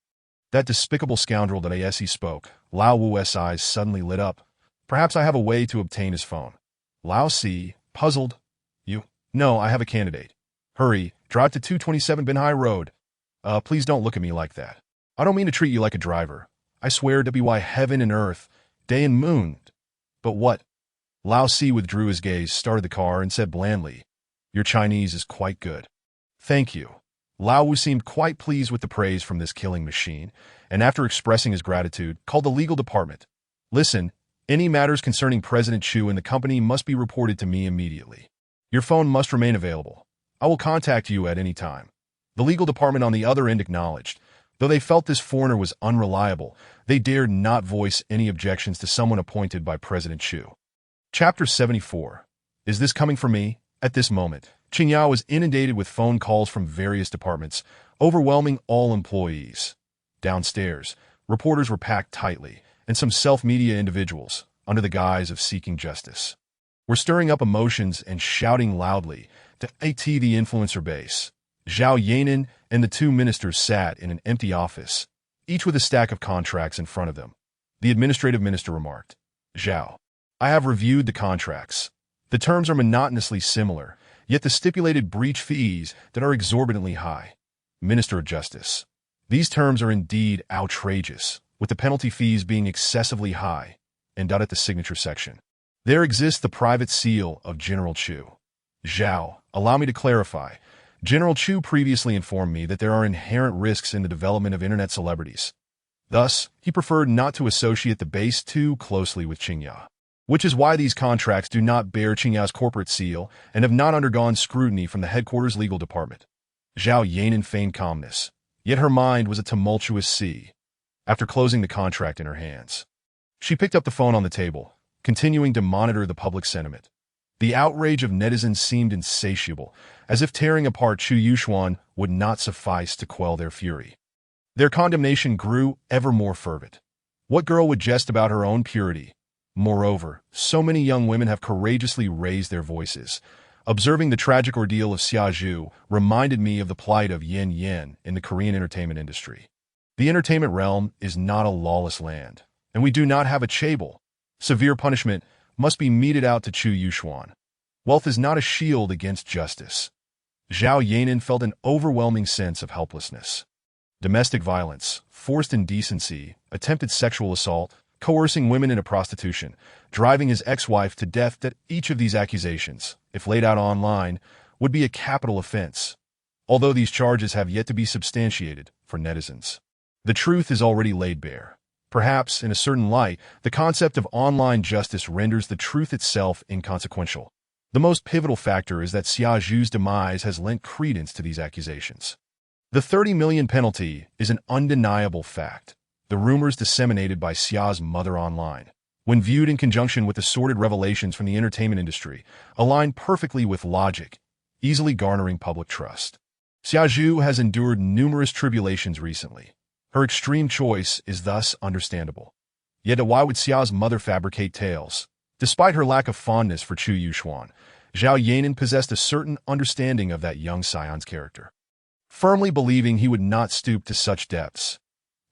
That despicable scoundrel that ASE spoke. Lao Wu's eyes suddenly lit up. Perhaps I have a way to obtain his phone. Lao Si, puzzled. You? No, I have a candidate. Hurry, drive to 227 Binhai Road. Please don't look at me like that. I don't mean to treat you like a driver. I swear to be why heaven and earth, day and moon. But what? Lao Si withdrew his gaze, started the car, and said blandly, Your Chinese is quite good. Thank you. Lao Wu seemed quite pleased with the praise from this killing machine, and after expressing his gratitude, called the legal department. Listen, any matters concerning President Chu and the company must be reported to me immediately. Your phone must remain available. I will contact you at any time. The legal department on the other end acknowledged. Though they felt this foreigner was unreliable, they dared not voice any objections to someone appointed by President Chu. Chapter 74. Is this coming from me? At this moment, Qingyao was inundated with phone calls from various departments, overwhelming all employees. Downstairs, reporters were packed tightly, and some self-media individuals, under the guise of seeking justice, were stirring up emotions and shouting loudly to AT the influencer base. Zhao Yanan and the two ministers sat in an empty office, each with a stack of contracts in front of them. The administrative minister remarked, Zhao, I have reviewed the contracts. The terms are monotonously similar, yet the stipulated breach fees that are exorbitantly high. Minister of Justice, these terms are indeed outrageous, with the penalty fees being excessively high, and at the signature section. There exists the private seal of General Chu. Zhao, allow me to clarify. General Chu previously informed me that there are inherent risks in the development of internet celebrities. Thus, he preferred not to associate the base too closely with Qingyao, which is why these contracts do not bear Qingyao's corporate seal and have not undergone scrutiny from the headquarters legal department. Zhao Yanan feigned calmness, yet her mind was a tumultuous sea. After closing the contract in her hands, she picked up the phone on the table, continuing to monitor the public sentiment. The outrage of netizens seemed insatiable, as if tearing apart Chu Yuxuan would not suffice to quell their fury. Their condemnation grew ever more fervent. What girl would jest about her own purity? Moreover, so many young women have courageously raised their voices. Observing the tragic ordeal of Xia Zhu reminded me of the plight of Yin Yin in the Korean entertainment industry. The entertainment realm is not a lawless land, and we do not have a chaebol. Severe punishment must be meted out to Chu Yuxuan. Wealth is not a shield against justice. Zhao Yanan felt an overwhelming sense of helplessness. Domestic violence, forced indecency, attempted sexual assault, coercing women into prostitution, driving his ex-wife to death. That each of these accusations, if laid out online, would be a capital offense, although these charges have yet to be substantiated for netizens. The truth is already laid bare. Perhaps, in a certain light, the concept of online justice renders the truth itself inconsequential. The most pivotal factor is that Xia Zhu's demise has lent credence to these accusations. The 30 million penalty is an undeniable fact. The rumors disseminated by Xia's mother online, when viewed in conjunction with the sordid revelations from the entertainment industry, align perfectly with logic, easily garnering public trust. Xia Zhu has endured numerous tribulations recently. Her extreme choice is thus understandable. Yet why would Xia's mother fabricate tales? Despite her lack of fondness for Chu Yuxuan, Zhao Yanan possessed a certain understanding of that young scion's character, firmly believing he would not stoop to such depths.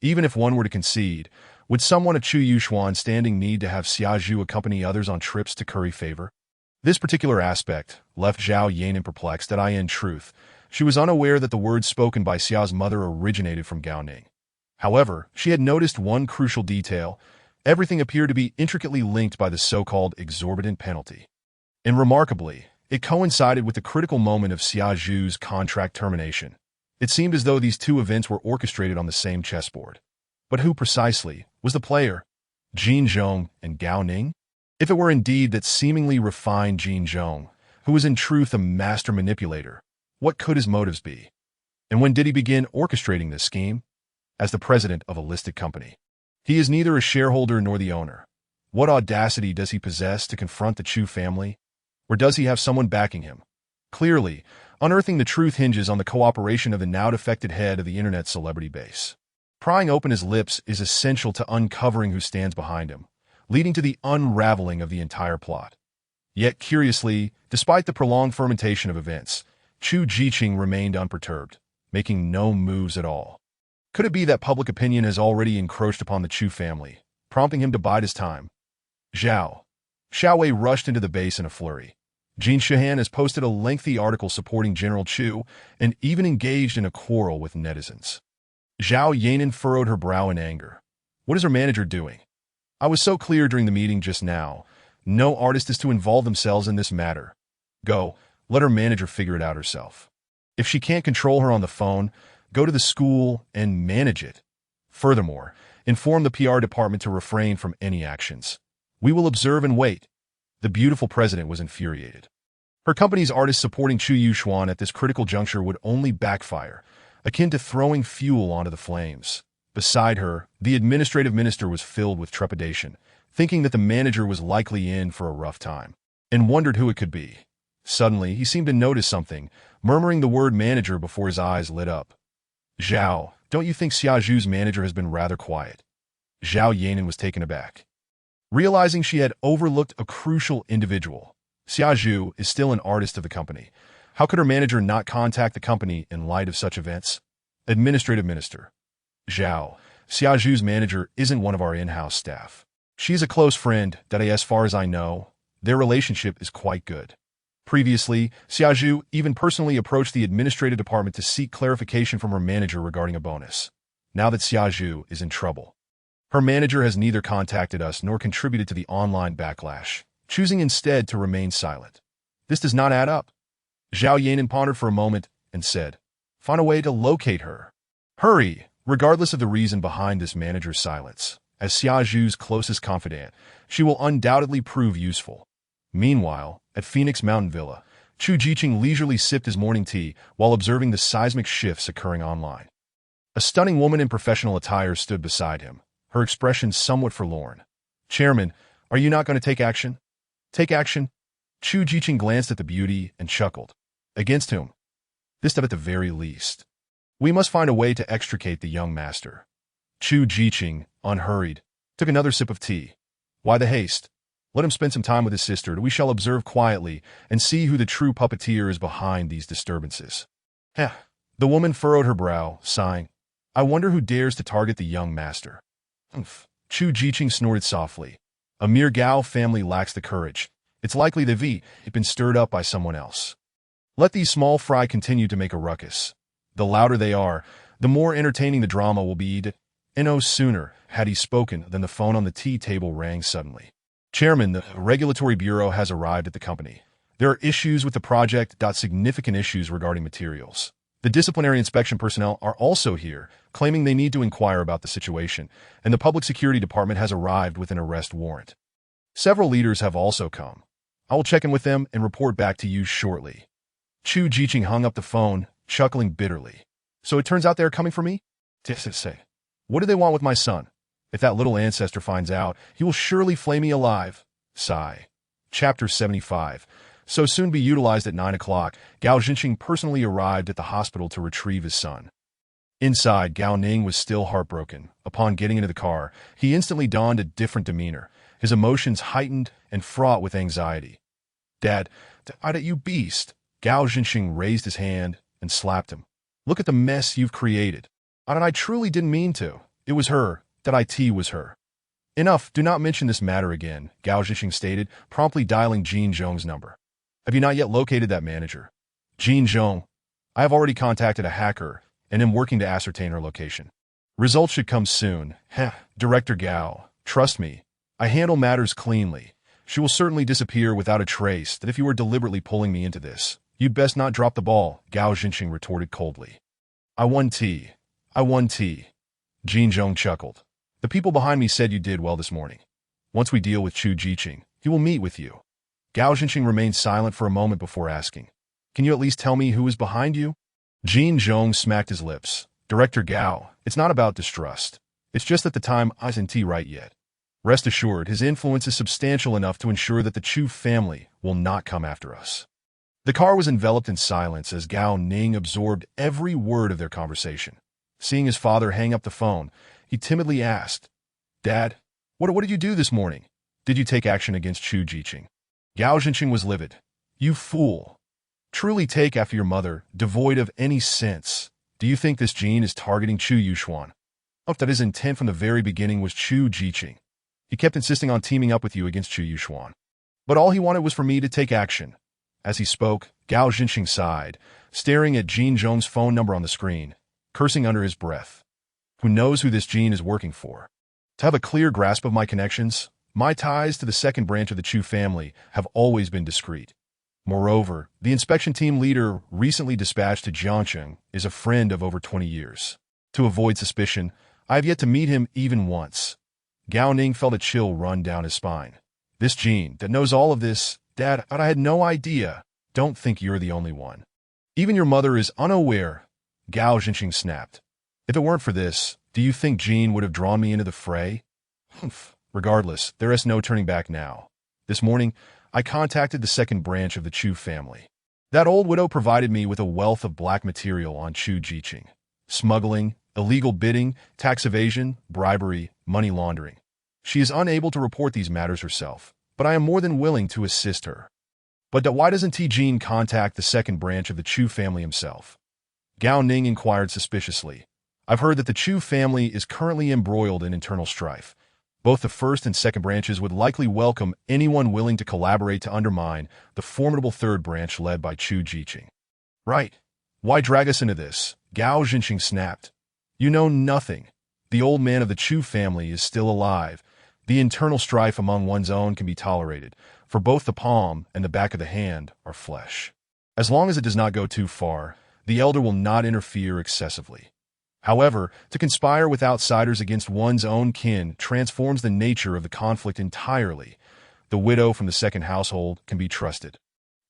Even if one were to concede, would someone of Chu Yuxuan's standing need to have Xia Zhu accompany others on trips to curry favor? This particular aspect left Zhao Yanan perplexed. In truth, she was unaware that the words spoken by Xia's mother originated from Gao Ning. However, she had noticed one crucial detail. Everything appeared to be intricately linked by the so-called exorbitant penalty. And remarkably, it coincided with the critical moment of Xia Zhu's contract termination. It seemed as though these two events were orchestrated on the same chessboard. But who precisely was the player? Jin Zhong and Gao Ning? If it were indeed that seemingly refined Jin Zhong, who was in truth a master manipulator, what could his motives be? And when did he begin orchestrating this scheme? As the president of a listed company. He is neither a shareholder nor the owner. What audacity does he possess to confront the Chu family? Or does he have someone backing him? Clearly, unearthing the truth hinges on the cooperation of the now-defected head of the internet celebrity base. Prying open his lips is essential to uncovering who stands behind him, leading to the unraveling of the entire plot. Yet, curiously, despite the prolonged fermentation of events, Chu Yuxuan remained unperturbed, making no moves at all. Could it be that public opinion has already encroached upon the Chu family, prompting him to bide his time? Xiao Wei rushed into the base in a flurry. Jin Shahan has posted a lengthy article supporting General Chu and even engaged in a quarrel with netizens. Zhao Yanan furrowed her brow in anger. What is her manager doing? I was so clear during the meeting just now. No artist is to involve themselves in this matter. Go, let her manager figure it out herself. If she can't control her on the phone, go to the school and manage it. Furthermore, inform the PR department to refrain from any actions. We will observe and wait. The beautiful president was infuriated. Her company's artists supporting Chu Yuxuan at this critical juncture would only backfire, akin to throwing fuel onto the flames. Beside her, the administrative minister was filled with trepidation, thinking that the manager was likely in for a rough time, and wondered who it could be. Suddenly, he seemed to notice something, murmuring the word manager before his eyes lit up. Zhao, don't you think Xia Zhu's manager has been rather quiet? Zhao Yanan was taken aback. Realizing she had overlooked a crucial individual, Xia Zhu is still an artist of the company. How could her manager not contact the company in light of such events? Administrative Minister. Xia Zhu's manager isn't one of our in-house staff. She's a close friend that, as far as I know, their relationship is quite good. Previously, Xia Zhu even personally approached the administrative department to seek clarification from her manager regarding a bonus. Now that Xia Zhu is in trouble, her manager has neither contacted us nor contributed to the online backlash, choosing instead to remain silent. This does not add up. Zhao Yanan pondered for a moment and said, "Find a way to locate her. Hurry!" Regardless of the reason behind this manager's silence, as Xia Zhu's closest confidant, she will undoubtedly prove useful. Meanwhile, at Phoenix Mountain Villa, Chu Yuxuan leisurely sipped his morning tea while observing the seismic shifts occurring online. A stunning woman in professional attire stood beside him, her expression somewhat forlorn. "Chairman, are you not going to take action?" "Take action?" Chu Yuxuan glanced at the beauty and chuckled. "Against whom?" "This step at the very least. We must find a way to extricate the young master." Chu Yuxuan, unhurried, took another sip of tea. "Why the haste? Let him spend some time with his sister, and we shall observe quietly and see who the true puppeteer is behind these disturbances." Heh. The woman furrowed her brow, sighing. "I wonder who dares to target the young master." Humph. Chu Yuxuan snorted softly. "A mere Gao family lacks the courage. It's likely they've been stirred up by someone else. Let these small fry continue to make a ruckus. The louder they are, the more entertaining the drama will be. And no sooner had he spoken than the phone on the tea table rang suddenly. Chairman, the Regulatory Bureau has arrived at the company. There are issues with the project. Significant issues regarding materials. The disciplinary inspection personnel are also here, claiming they need to inquire about the situation, and the Public Security Department has arrived with an arrest warrant. Several leaders have also come. I will check in with them and report back to you shortly. Chu Yuxuan hung up the phone, chuckling bitterly. So it turns out they're coming for me? Say, what do they want with my son? If that little ancestor finds out, he will surely flay me alive. Sigh. Chapter 75. So soon be utilized at 9 o'clock, Gao Ning personally arrived at the hospital to retrieve his son. Inside, Gao Ning was still heartbroken. Upon getting into the car, he instantly donned a different demeanor, his emotions heightened and fraught with anxiety. Dad, you beast! Gao Ning raised his hand and slapped him. Look at the mess you've created. I truly didn't mean to. It was her. It was her. Enough, do not mention this matter again, Gao Ning stated, promptly dialing Jin Zhong's number. Have you not yet located that manager? Jin Zhong. I have already contacted a hacker and am working to ascertain her location. Results should come soon. Director Gao, trust me. I handle matters cleanly. She will certainly disappear without a trace. That if you were deliberately pulling me into this, you'd best not drop the ball, Gao Ning retorted coldly. I won tea. Jin Zhong chuckled. The people behind me said you did well this morning. Once we deal with Chu Yuxuan, he will meet with you. Gao Ning remained silent for a moment before asking, can you at least tell me who is behind you? Jin Zhong smacked his lips. Director Gao, it's not about distrust. It's just that the time isn't right yet. Rest assured, his influence is substantial enough to ensure that the Chu family will not come after us. The car was enveloped in silence as Gao Ning absorbed every word of their conversation. Seeing his father hang up the phone, he timidly asked, Dad, what did you do this morning? Did you take action against Chu Yuxuan? Gao Ning was livid. You fool. Truly take after your mother, devoid of any sense. Do you think this gene is targeting Chu Yuxuan? That his intent from the very beginning was Chu Yuxuan. He kept insisting on teaming up with you against Chu Yuxuan. But all he wanted was for me to take action. As he spoke, Gao Ning sighed, staring at Jin Zhong's phone number on the screen, cursing under his breath. Who knows who this gene is working for? To have a clear grasp of my connections, my ties to the second branch of the Chu family have always been discreet. Moreover, the inspection team leader recently dispatched to Jiangcheng is a friend of over 20 years. To avoid suspicion, I have yet to meet him even once. Gao Ning felt a chill run down his spine. This gene that knows all of this, Dad, I had no idea. Don't think you're the only one. Even your mother is unaware, Gao Ning snapped. If it weren't for this, do you think Jean would have drawn me into the fray? Humph. Regardless, there is no turning back now. This morning, I contacted the second branch of the Chu family. That old widow provided me with a wealth of black material on Chu Yuxuan. Smuggling, illegal bidding, tax evasion, bribery, money laundering. She is unable to report these matters herself, but I am more than willing to assist her. But why doesn't Jean contact the second branch of the Chu family himself? Gao Ning inquired suspiciously. I've heard that the Chu family is currently embroiled in internal strife. Both the first and second branches would likely welcome anyone willing to collaborate to undermine the formidable third branch led by Chu Yuxuan. Right. Why drag us into this? Gao Ning snapped. You know nothing. The old man of the Chu family is still alive. The internal strife among one's own can be tolerated, for both the palm and the back of the hand are flesh. As long as it does not go too far, the elder will not interfere excessively. However, to conspire with outsiders against one's own kin transforms the nature of the conflict entirely. The widow from the second household can be trusted.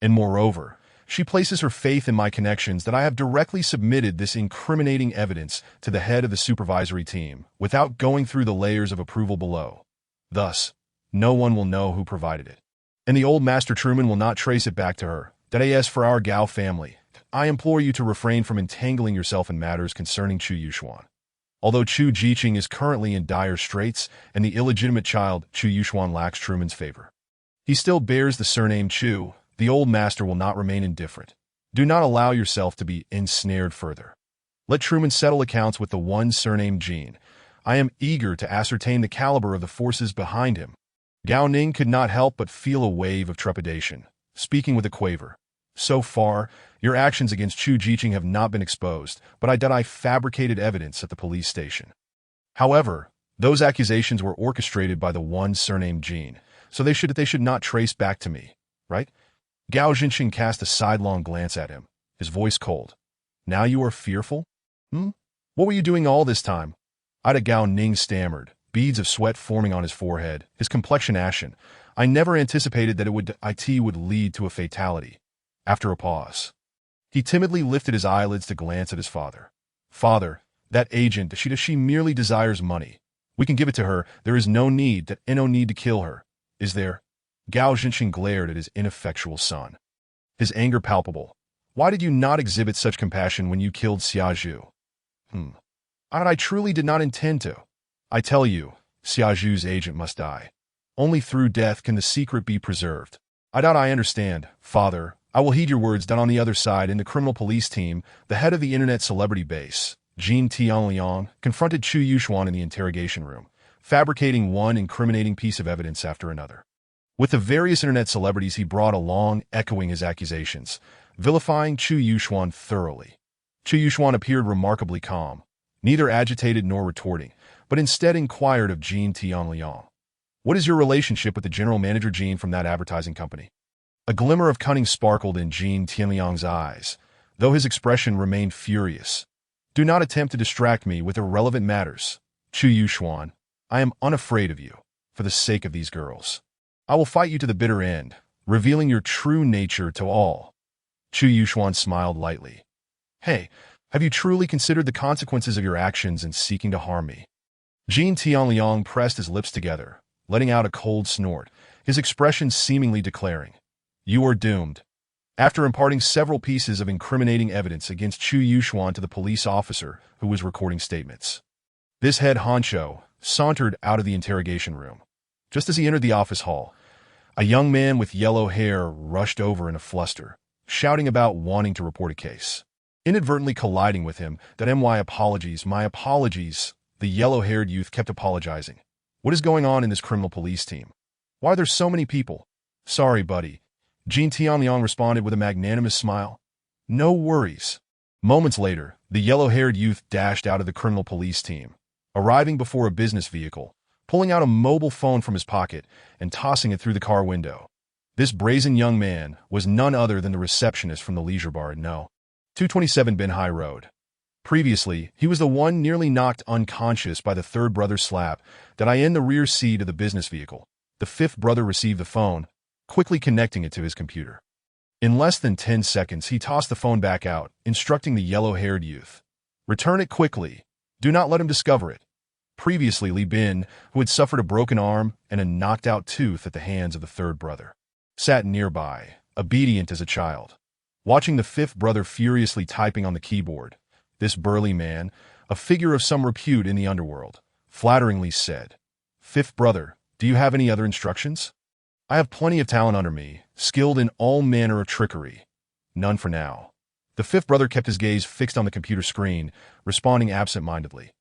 And moreover, she places her faith in my connections that I have directly submitted this incriminating evidence to the head of the supervisory team without going through the layers of approval below. Thus, no one will know who provided it. And the old Master Truman will not trace it back to her. That is for our Gao family. I implore you to refrain from entangling yourself in matters concerning Chu Yuxuan. Although Chu Yuxuan is currently in dire straits and the illegitimate child Chu Yuxuan lacks Truman's favor, he still bears the surname Chu. The old master will not remain indifferent. Do not allow yourself to be ensnared further. Let Truman settle accounts with the one surnamed Jean. I am eager to ascertain the caliber of the forces behind him. Gao Ning could not help but feel a wave of trepidation, speaking with a quaver. So far, your actions against Chu Yuxuan have not been exposed, but I fabricated evidence at the police station. However, Those accusations were orchestrated by the one surnamed Jean, so they should not trace back to me, right? Gao Ning cast a sidelong glance at him, his voice cold. Now you are fearful? What were you doing all this time? Gao Ning stammered, beads of sweat forming on his forehead, his complexion ashen. I never anticipated that it would lead to a fatality. After a pause, he timidly lifted his eyelids to glance at his father. Father, that agent, she merely desires money. We can give it to her. There is no need to kill her. Is there? Gao Ning glared at his ineffectual son, his anger palpable. Why did you not exhibit such compassion when you killed Xia Zhu? I truly did not intend to. I tell you, Xia Zhu's agent must die. Only through death can the secret be preserved. I understand, Father. I will heed your words. On the other side, in the criminal police team, the head of the internet celebrity base, Jin Tianliang, confronted Chu Yuxuan in the interrogation room, fabricating one incriminating piece of evidence after another. With the various internet celebrities he brought along echoing his accusations, vilifying Chu Yuxuan thoroughly. Chu Yuxuan appeared remarkably calm, neither agitated nor retorting, but instead inquired of Jin Tianliang. What is your relationship with the general manager Jin from that advertising company? A glimmer of cunning sparkled in Jin Tianliang's eyes, though his expression remained furious. Do not attempt to distract me with irrelevant matters. Chu Yuxuan, I am unafraid of you, for the sake of these girls. I will fight you to the bitter end, revealing your true nature to all. Chu Yuxuan smiled lightly. Hey, have you truly considered the consequences of your actions in seeking to harm me? Jin Tianliang pressed his lips together, letting out a cold snort, his expression seemingly declaring, You are doomed. After imparting several pieces of incriminating evidence against Chu Yuxuan to the police officer who was recording statements, this head honcho sauntered out of the interrogation room. Just as he entered the office hall, a young man with yellow hair rushed over in a fluster, shouting about wanting to report a case. Inadvertently colliding with him, my apologies, the yellow-haired youth kept apologizing. What is going on in this criminal police team? Why are there so many people? Sorry, buddy. Jin Tianliang responded with a magnanimous smile. No worries. Moments later, the yellow-haired youth dashed out of the criminal police team, arriving before a business vehicle, pulling out a mobile phone from his pocket and tossing it through the car window. This brazen young man was none other than the receptionist from the leisure bar at No. 227 Bin Hai Road. Previously, he was the one nearly knocked unconscious by the third brother's slap in the rear seat of the business vehicle. The fifth brother received the phone, quickly connecting it to his computer. In less than 10 seconds, he tossed the phone back out, instructing the yellow-haired youth. Return it quickly. Do not let him discover it. Previously, Li Bin, who had suffered a broken arm and a knocked-out tooth at the hands of the third brother, sat nearby, obedient as a child. Watching the fifth brother furiously typing on the keyboard, this burly man, a figure of some repute in the underworld, flatteringly said, Fifth brother, do you have any other instructions? I have plenty of talent under me, skilled in all manner of trickery. None for now. The fifth brother kept his gaze fixed on the computer screen, responding absent-mindedly.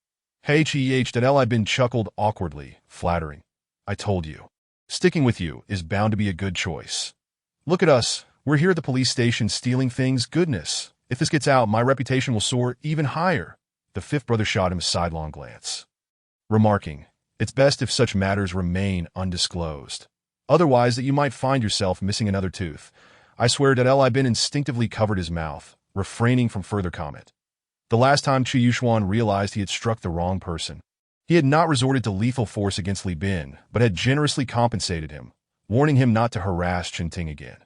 Li Bin chuckled awkwardly, flattering. I told you. Sticking with you is bound to be a good choice. Look at us. We're here at the police station stealing things. Goodness. If this gets out, my reputation will soar even higher. The fifth brother shot him a sidelong glance, remarking, It's best if such matters remain undisclosed. Otherwise, that you might find yourself missing another tooth. I swear that Li Bin instinctively covered his mouth, refraining from further comment. The last time Chu Yuxuan realized he had struck the wrong person, he had not resorted to lethal force against Li Bin, but had generously compensated him, warning him not to harass Chinting again.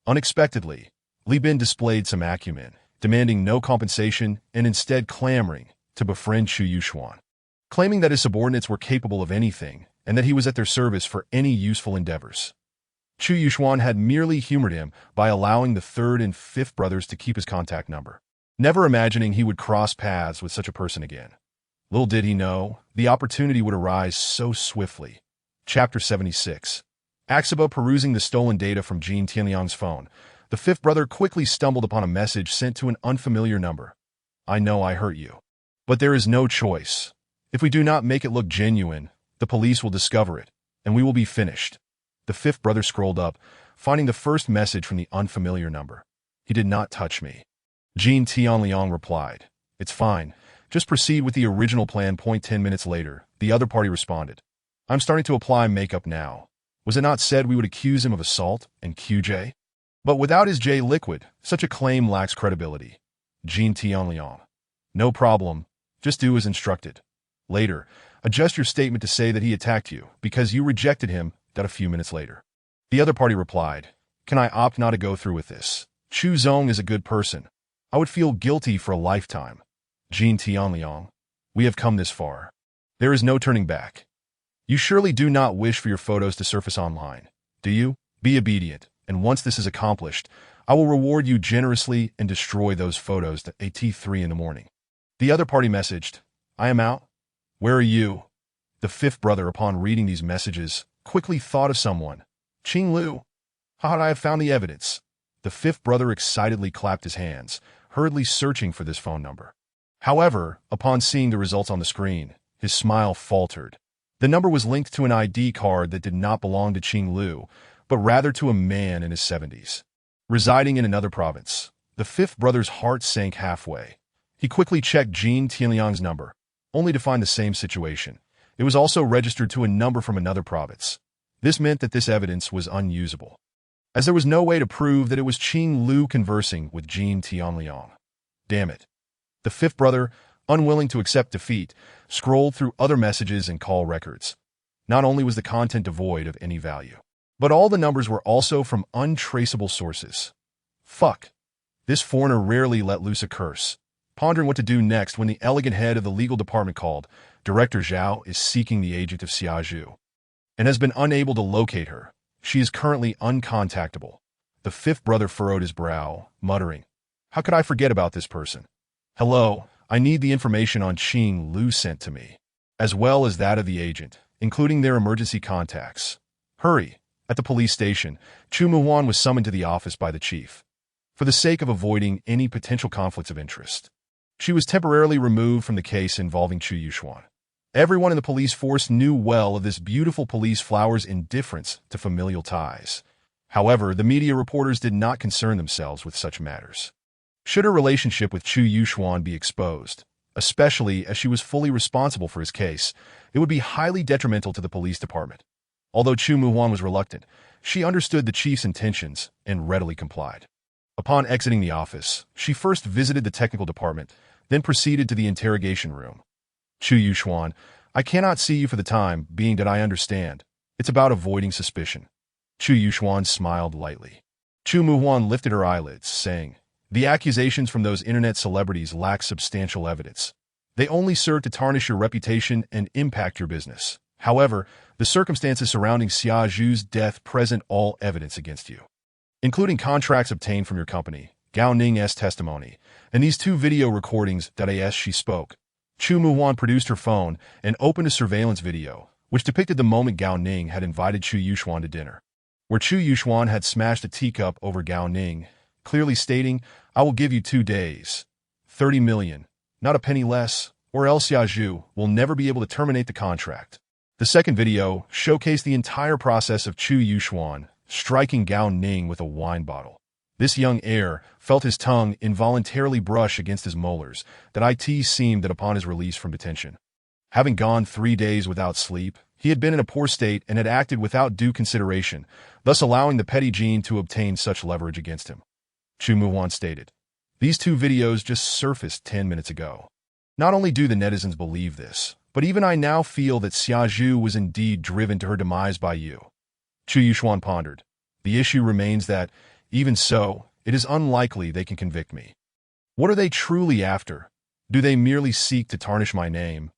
Unexpectedly, Li Bin displayed some acumen, demanding no compensation and instead clamoring to befriend Chu Yuxuan, claiming that his subordinates were capable of anything and that he was at their service for any useful endeavors. Chu Yuxuan had merely humored him by allowing the third and fifth brothers to keep his contact number, never imagining he would cross paths with such a person again. Little did he know, the opportunity would arise so swiftly. Chapter 76. Axaba perusing the stolen data from Jin Tianliang's phone, the fifth brother quickly stumbled upon a message sent to an unfamiliar number. I know I hurt you, but there is no choice. If we do not make it look genuine, the police will discover it, and we will be finished. The fifth brother scrolled up, finding the first message from the unfamiliar number. He did not touch me. Jin Tianliang replied, It's fine. Just proceed with the original plan. 10 minutes later, the other party responded. I'm starting to apply makeup now. Was it not said we would accuse him of assault and QJ? But without his J liquid, such a claim lacks credibility. Jean Tianliang. No problem. Just do as instructed. Later, adjust your statement to say that he attacked you because you rejected him. A few minutes later, the other party replied, can I opt not to go through with this? Chu Zong is a good person. I would feel guilty for a lifetime. Jean Tianliang. We have come this far. There is no turning back. You surely do not wish for your photos to surface online, do you? Be obedient, and once this is accomplished, I will reward you generously and destroy those photos at 3 in the morning. The other party messaged, I am out. Where are you? The fifth brother, upon reading these messages, quickly thought of someone. Qing Lu. I have found the evidence. The fifth brother excitedly clapped his hands, hurriedly searching for this phone number. However, upon seeing the results on the screen, his smile faltered. The number was linked to an ID card that did not belong to Qing Lu, but rather to a man in his 70s. Residing in another province, the fifth brother's heart sank halfway. He quickly checked Jean Tianliang's number, only to find the same situation. It was also registered to a number from another province. This meant that this evidence was unusable, as there was no way to prove that it was Qing Lu conversing with Jean Tianliang. Damn it. The fifth brother, unwilling to accept defeat, scrolled through other messages and call records. Not only was the content devoid of any value, but all the numbers were also from untraceable sources. Fuck. This foreigner rarely let loose a curse. Pondering what to do next when the elegant head of the legal department called, Director Zhao is seeking the agent of Xia Zhu and has been unable to locate her. She is currently uncontactable. The fifth brother furrowed his brow, muttering, how could I forget about this person? Hello, I need the information on Qing Lu sent to me, as well as that of the agent, including their emergency contacts. Hurry. At the police station, Chu Yuxuan was summoned to the office by the chief, for the sake of avoiding any potential conflicts of interest. She was temporarily removed from the case involving Chu Yuxuan. Everyone in the police force knew well of this beautiful police flower's indifference to familial ties. However, the media reporters did not concern themselves with such matters. Should her relationship with Chu Yuxuan be exposed, especially as she was fully responsible for his case, it would be highly detrimental to the police department. Although Chu Yuxuan was reluctant, she understood the chief's intentions and readily complied. Upon exiting the office, she first visited the technical department, then proceeded to the interrogation room. Chu Yuxuan, I cannot see you for the time, being that I understand. It's about avoiding suspicion. Chu Yuxuan smiled lightly. Chu Yuxuan lifted her eyelids, saying, the accusations from those internet celebrities lack substantial evidence. They only serve to tarnish your reputation and impact your business. However, the circumstances surrounding Xia Zhu's death present all evidence against you, including contracts obtained from your company, Gao Ning's testimony, and these 2 video recordings that as she spoke. Chu Yuxuan produced her phone and opened a surveillance video, which depicted the moment Gao Ning had invited Chu Yuxuan to dinner, where Chu Yuxuan had smashed a teacup over Gao Ning, clearly stating, I will give you 2 days, 30 million, not a penny less, or else Xia Zhu will never be able to terminate the contract. The second video showcased the entire process of Chu Yuxuan striking Gao Ning with a wine bottle. This young heir felt his tongue involuntarily brush against his molars. That it seemed that upon his release from detention, having gone 3 days without sleep, he had been in a poor state and had acted without due consideration, thus allowing the petty Jean to obtain such leverage against him. Chu Yuxuan stated, these 2 videos just surfaced 10 minutes ago. Not only do the netizens believe this, but even I now feel that Xia Zhu was indeed driven to her demise by you. Chu Yuxuan pondered. The issue remains that, even so, it is unlikely they can convict me. What are they truly after? Do they merely seek to tarnish my name?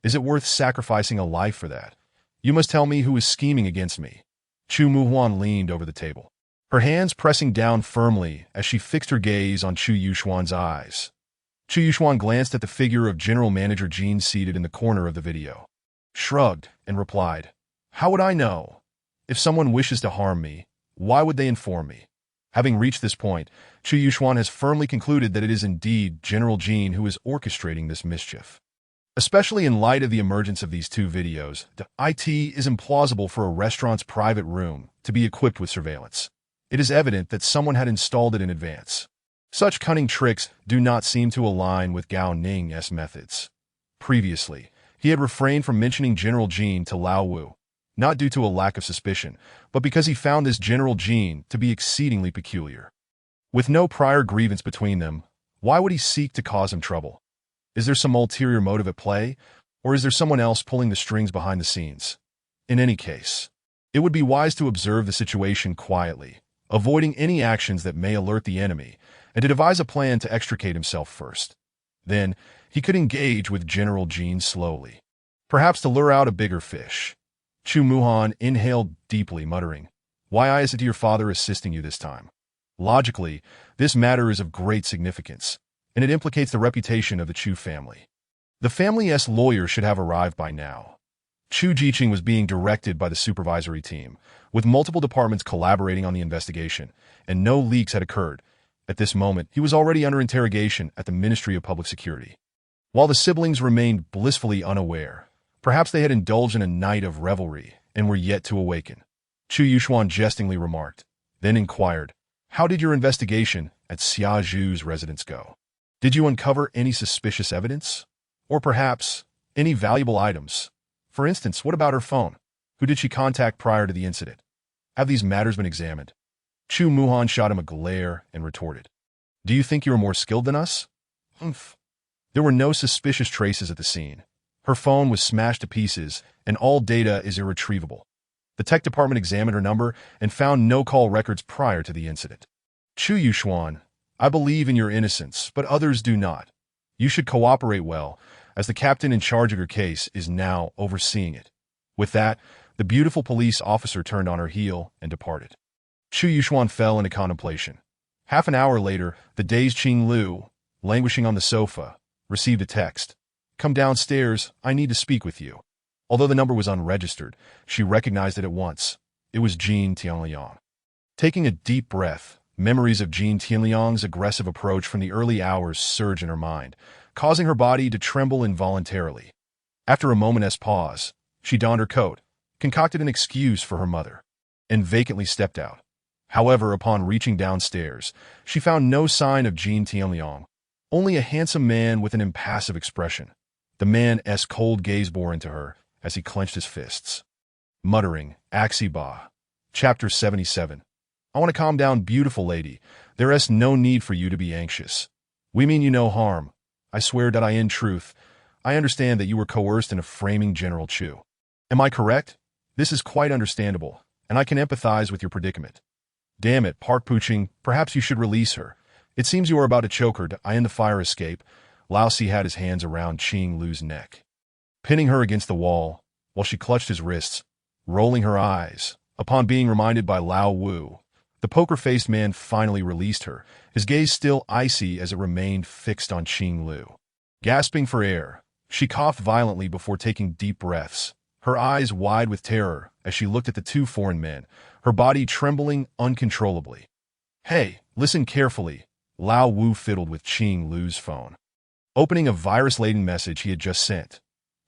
Is it worth sacrificing a life for that? You must tell me who is scheming against me. Chu Yuxuan leaned over the table, her hands pressing down firmly as she fixed her gaze on Chu Yuxuan's eyes. Chu Yuxuan glanced at the figure of General Manager Jean seated in the corner of the video, shrugged, and replied, how would I know? If someone wishes to harm me, why would they inform me? Having reached this point, Chu Yuxuan has firmly concluded that it is indeed General Jean who is orchestrating this mischief. Especially in light of the emergence of these 2 videos, it is implausible for a restaurant's private room to be equipped with surveillance. It is evident that someone had installed it in advance. Such cunning tricks do not seem to align with Gao Ning's methods. Previously, he had refrained from mentioning General Jin to Lao Wu, not due to a lack of suspicion, but because he found this General Jin to be exceedingly peculiar. With no prior grievance between them, why would he seek to cause him trouble? Is there some ulterior motive at play, or is there someone else pulling the strings behind the scenes? In any case, it would be wise to observe the situation quietly, avoiding any actions that may alert the enemy, and to devise a plan to extricate himself first. Then, he could engage with General Jin slowly, perhaps to lure out a bigger fish. Chu Yuxuan inhaled deeply, muttering, "Why is it your father assisting you this time?" Logically, this matter is of great significance, and it implicates the reputation of the Chu family. The family's lawyer should have arrived by now. Chu Yuxuan was being directed by the supervisory team, with multiple departments collaborating on the investigation, and no leaks had occurred. At this moment, he was already under interrogation at the Ministry of Public Security. While the siblings remained blissfully unaware, perhaps they had indulged in a night of revelry and were yet to awaken. Chu Yuxuan jestingly remarked, then inquired, "How did your investigation at Xia Zhu's residence go? Did you uncover any suspicious evidence? Or perhaps, any valuable items? For instance, what about her phone? Who did she contact prior to the incident? Have these matters been examined?" Chu Yuxuan shot him a glare and retorted, "Do you think you are more skilled than us?" "Humph." There were no suspicious traces at the scene. Her phone was smashed to pieces, and all data is irretrievable. The tech department examined her number and found no call records prior to the incident. Chu Yuxuan, I believe in your innocence, but others do not. You should cooperate well, as the captain in charge of your case is now overseeing it. With that, the beautiful police officer turned on her heel and departed. Chu Yuxuan fell into contemplation. Half an hour later, the dazed Qing Lu, languishing on the sofa, received a text. "Come downstairs, I need to speak with you." Although the number was unregistered, she recognized it at once. It was Jin Tianliang. Taking a deep breath, memories of Jin Tianliang's aggressive approach from the early hours surged in her mind, causing her body to tremble involuntarily. After a moment's pause, she donned her coat, concocted an excuse for her mother, and vacantly stepped out. However, upon reaching downstairs, she found no sign of Jin Tianliang, only a handsome man with an impassive expression. The man's cold gaze bore into her as he clenched his fists. Muttering, "Axiba." Chapter 77. "I want to calm down, beautiful lady. There is no need for you to be anxious. We mean you no harm. I swear that in truth, I understand that you were coerced into framing General Chu. Am I correct? This is quite understandable, and I can empathize with your predicament. Damn it, Park Puching, perhaps you should release her. It seems you are about to choke her in the fire escape." Lao Si had his hands around Qing Lu's neck, pinning her against the wall, while she clutched his wrists, rolling her eyes. Upon being reminded by Lao Wu, the poker-faced man finally released her, his gaze still icy as it remained fixed on Qing Lu. Gasping for air, she coughed violently before taking deep breaths, her eyes wide with terror as she looked at the two foreign men, her body trembling uncontrollably. "Hey, listen carefully," Lao Wu fiddled with Qing Lu's phone, opening a virus-laden message he had just sent.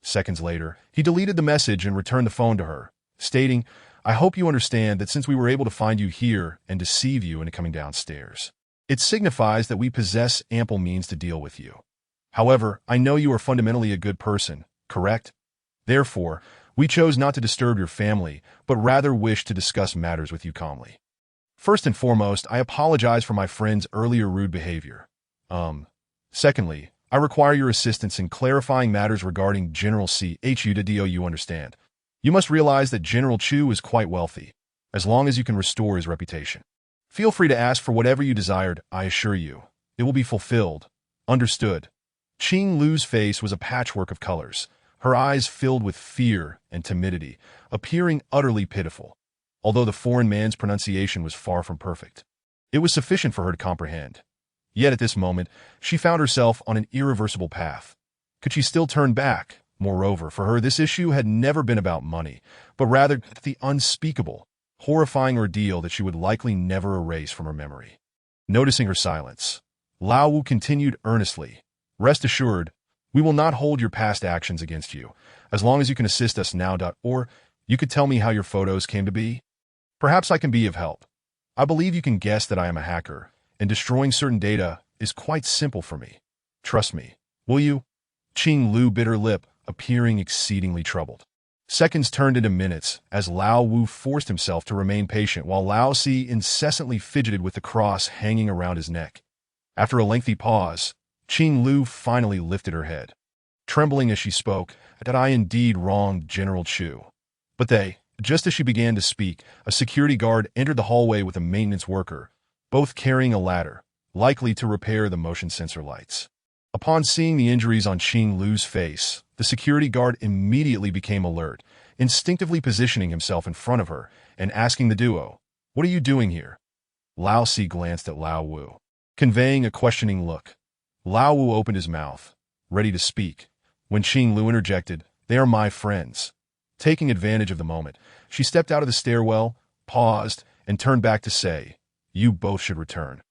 Seconds later, he deleted the message and returned the phone to her, stating, "I hope you understand that since we were able to find you here and deceive you into coming downstairs, it signifies that we possess ample means to deal with you. However, I know you are fundamentally a good person, correct? Therefore, we chose not to disturb your family, but rather wish to discuss matters with you calmly. First and foremost, I apologize for my friend's earlier rude behavior. Secondly, I require your assistance in clarifying matters regarding General Chu to do you understand. You must realize that General Chu is quite wealthy, as long as you can restore his reputation. Feel free to ask for whatever you desired, I assure you. It will be fulfilled. Understood." Qing Lu's face was a patchwork of colors, her eyes filled with fear and timidity, appearing utterly pitiful. Although the foreign man's pronunciation was far from perfect, it was sufficient for her to comprehend. Yet at this moment, she found herself on an irreversible path. Could she still turn back? Moreover, for her, this issue had never been about money, but rather the unspeakable, horrifying ordeal that she would likely never erase from her memory. Noticing her silence, Lao Wu continued earnestly, "Rest assured, we will not hold your past actions against you, as long as you can assist us now. Or you could tell me how your photos came to be? Perhaps I can be of help. I believe you can guess that I am a hacker, and destroying certain data is quite simple for me. Trust me. Will you? Qing Lu bit her lip, appearing exceedingly troubled. Seconds turned into minutes as Lao Wu forced himself to remain patient while Lao Si incessantly fidgeted with the cross hanging around his neck. After a lengthy pause, Qing Lu finally lifted her head. Trembling as she spoke, "That I indeed wronged General Chu." But just as she began to speak, a security guard entered the hallway with a maintenance worker, both carrying a ladder, likely to repair the motion sensor lights. Upon seeing the injuries on Qing Lu's face, the security guard immediately became alert, instinctively positioning himself in front of her and asking the duo, "What are you doing here?" Lao Si glanced at Lao Wu, conveying a questioning look. Lao Wu opened his mouth, ready to speak, when Qing Lu interjected, "They are my friends." Taking advantage of the moment, she stepped out of the stairwell, paused, and turned back to say, "You both should return.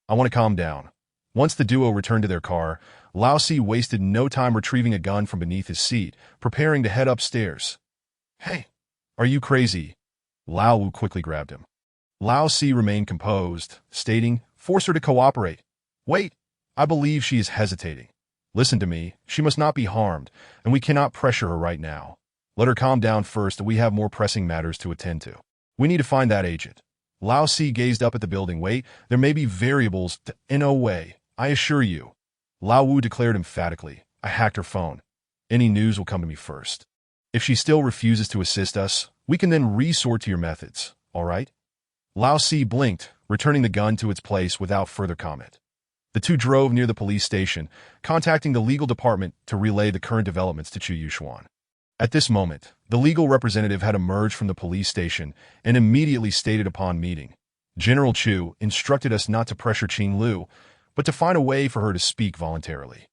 I want to calm down." Once the duo returned to their car, Lao Si wasted no time retrieving a gun from beneath his seat, preparing to head upstairs. "Hey, are you crazy?" Lao Wu quickly grabbed him. Lao Si remained composed, stating, "Force her to cooperate." "Wait, I believe she is hesitating. Listen to me, she must not be harmed, and we cannot pressure her right now. Let her calm down first, we have more pressing matters to attend to. We need to find that agent." Lao Si gazed up at the building. "Wait, there may be variables in no way, I assure you." Lao Wu declared emphatically, "I hacked her phone. Any news will come to me first. If she still refuses to assist us, we can then resort to your methods, all right?" Lao Si blinked, returning the gun to its place without further comment. The two drove near the police station, contacting the legal department to relay the current developments to Chu Yuxuan. At this moment, the legal representative had emerged from the police station and immediately stated upon meeting, "General Chu instructed us not to pressure Qing Lu, but to find a way for her to speak voluntarily."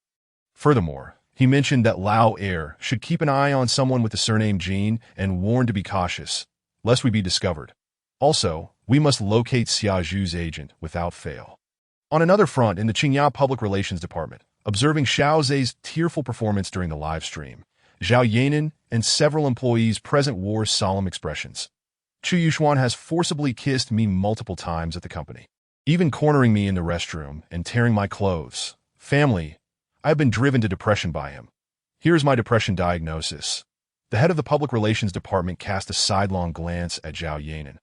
Furthermore, he mentioned that Lao Air should keep an eye on someone with the surname Jin and warned to be cautious, lest we be discovered. Also, we must locate Xia Zhu's agent without fail. On another front, in the Qingya Public Relations Department, observing Xiao Zhe's tearful performance during the live stream, Zhao Yanan and several employees present wore solemn expressions. "Chu Yuxuan has forcibly kissed me multiple times at the company, even cornering me in the restroom and tearing my clothes. Family, I have been driven to depression by him. Here is my depression diagnosis." The head of the Public Relations Department cast a sidelong glance at Zhao Yanan,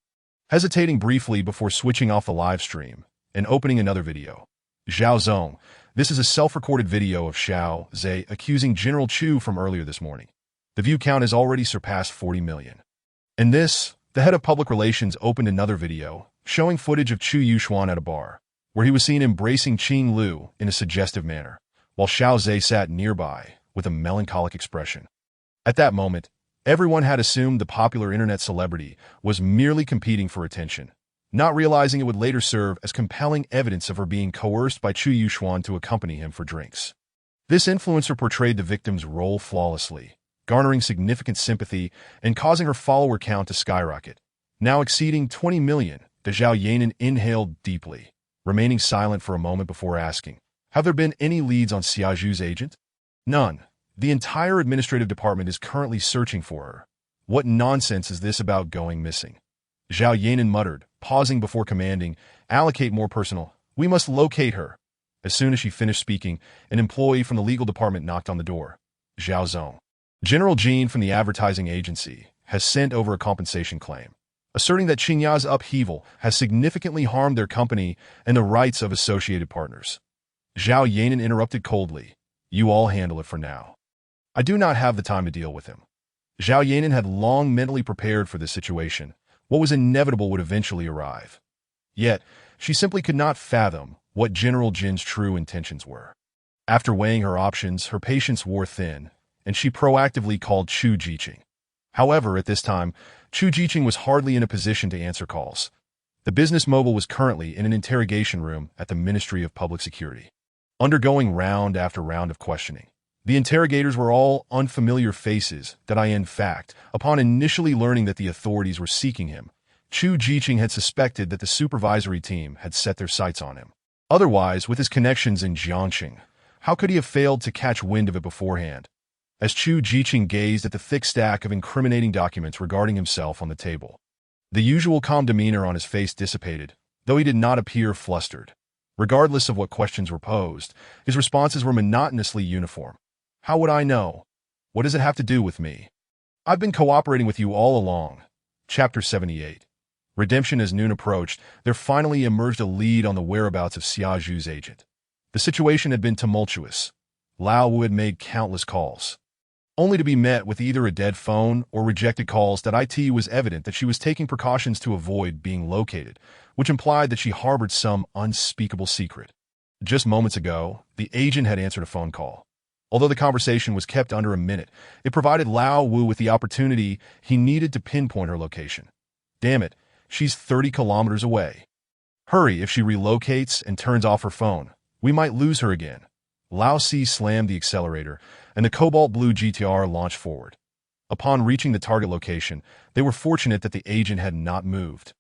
hesitating briefly before switching off the live stream and opening another video. "Zhao Zong, this is a self-recorded video of Xiao Zhe accusing General Chu from earlier this morning. The view count has already surpassed 40 million. And this, the head of public relations opened another video, showing footage of Chu Yuxuan at a bar, where he was seen embracing Qing Lu in a suggestive manner, while Xiao Zhe sat nearby with a melancholic expression. At that moment, everyone had assumed the popular internet celebrity was merely competing for attention, not realizing it would later serve as compelling evidence of her being coerced by Chu Yuxuan to accompany him for drinks. This influencer portrayed the victim's role flawlessly, garnering significant sympathy and causing her follower count to skyrocket, now exceeding 20 million. The Zhao Yanan inhaled deeply, remaining silent for a moment before asking, "Have there been any leads on Xia Zhu's agent?" "None. The entire administrative department is currently searching for her. What nonsense is this about going missing?" Zhao Yanan muttered, pausing before commanding, "Allocate more personnel. We must locate her." As soon as she finished speaking, an employee from the legal department knocked on the door. "Zhao Zong. General Jin from the advertising agency has sent over a compensation claim, asserting that Qingya's upheaval has significantly harmed their company and the rights of associated partners." Zhao Yanan interrupted coldly, "You all handle it for now. I do not have the time to deal with him." Zhao Yanan had long mentally prepared for this situation. What was inevitable would eventually arrive. Yet, she simply could not fathom what General Jin's true intentions were. After weighing her options, her patience wore thin, and she proactively called Chu Jiqing. However, at this time, Chu Jiqing was hardly in a position to answer calls. The business mogul was currently in an interrogation room at the Ministry of Public Security, undergoing round after round of questioning. The interrogators were all unfamiliar faces that in fact, upon initially learning that the authorities were seeking him, Chu Jiqing had suspected that the supervisory team had set their sights on him. Otherwise, with his connections in Jiangxing, how could he have failed to catch wind of it beforehand? As Chu Jiqing gazed at the thick stack of incriminating documents regarding himself on the table, the usual calm demeanor on his face dissipated, though he did not appear flustered. Regardless of what questions were posed, his responses were monotonously uniform. How would I know? What does it have to do with me? I've been cooperating with you all along. Chapter 78. Redemption. As noon approached, there finally emerged a lead on the whereabouts of Xia Zhu's agent. The situation had been tumultuous. Lao Wu had made countless calls, only to be met with either a dead phone or rejected calls. That it was evident that she was taking precautions to avoid being located, which implied that she harbored some unspeakable secret. Just moments ago, the agent had answered a phone call. Although the conversation was kept under a minute, it provided Lao Wu with the opportunity he needed to pinpoint her location. Damn it, she's 30 kilometers away. Hurry, if she relocates and turns off her phone, we might lose her again. Lao Si slammed the accelerator, and the cobalt blue GTR launched forward. Upon reaching the target location, they were fortunate that the agent had not moved.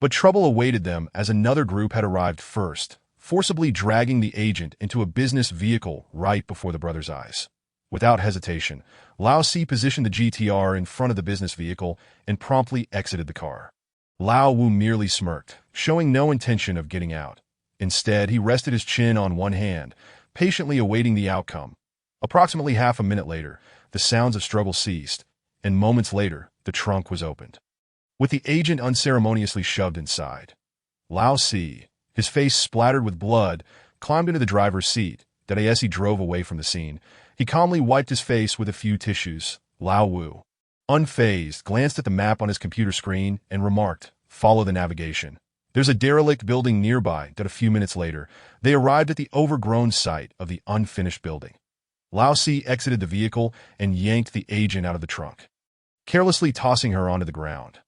But trouble awaited them as another group had arrived first, forcibly dragging the agent into a business vehicle right before the brothers' eyes. Without hesitation, Lao Si positioned the GTR in front of the business vehicle and promptly exited the car. Lao Wu merely smirked, showing no intention of getting out. Instead, he rested his chin on one hand, patiently awaiting the outcome. Approximately half a minute later, the sounds of struggle ceased, and moments later, the trunk was opened, with the agent unceremoniously shoved inside. Lao Si, his face splattered with blood, climbed into the driver's seat. That as he drove away from the scene, he calmly wiped his face with a few tissues. Lao Wu, unfazed, glanced at the map on his computer screen and remarked, "Follow the navigation. There's a derelict building nearby." That a few minutes later, they arrived at the overgrown site of the unfinished building. Lao Si exited the vehicle and yanked the agent out of the trunk, carelessly tossing her onto the ground.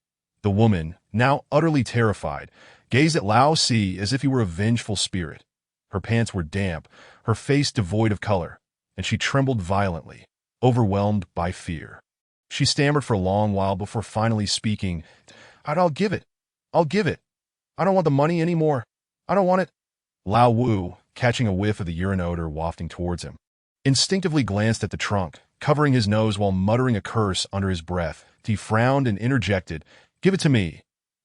The woman, now utterly terrified, gazed at Lao Si as if he were a vengeful spirit. Her pants were damp, her face devoid of color, and she trembled violently, overwhelmed by fear. She stammered for a long while before finally speaking. I'll give it. I'll give it. I don't want the money anymore. I don't want it." Lao Wu, catching a whiff of the urine odor wafting towards him, instinctively glanced at the trunk, covering his nose while muttering a curse under his breath. He frowned and interjected, "Give it to me."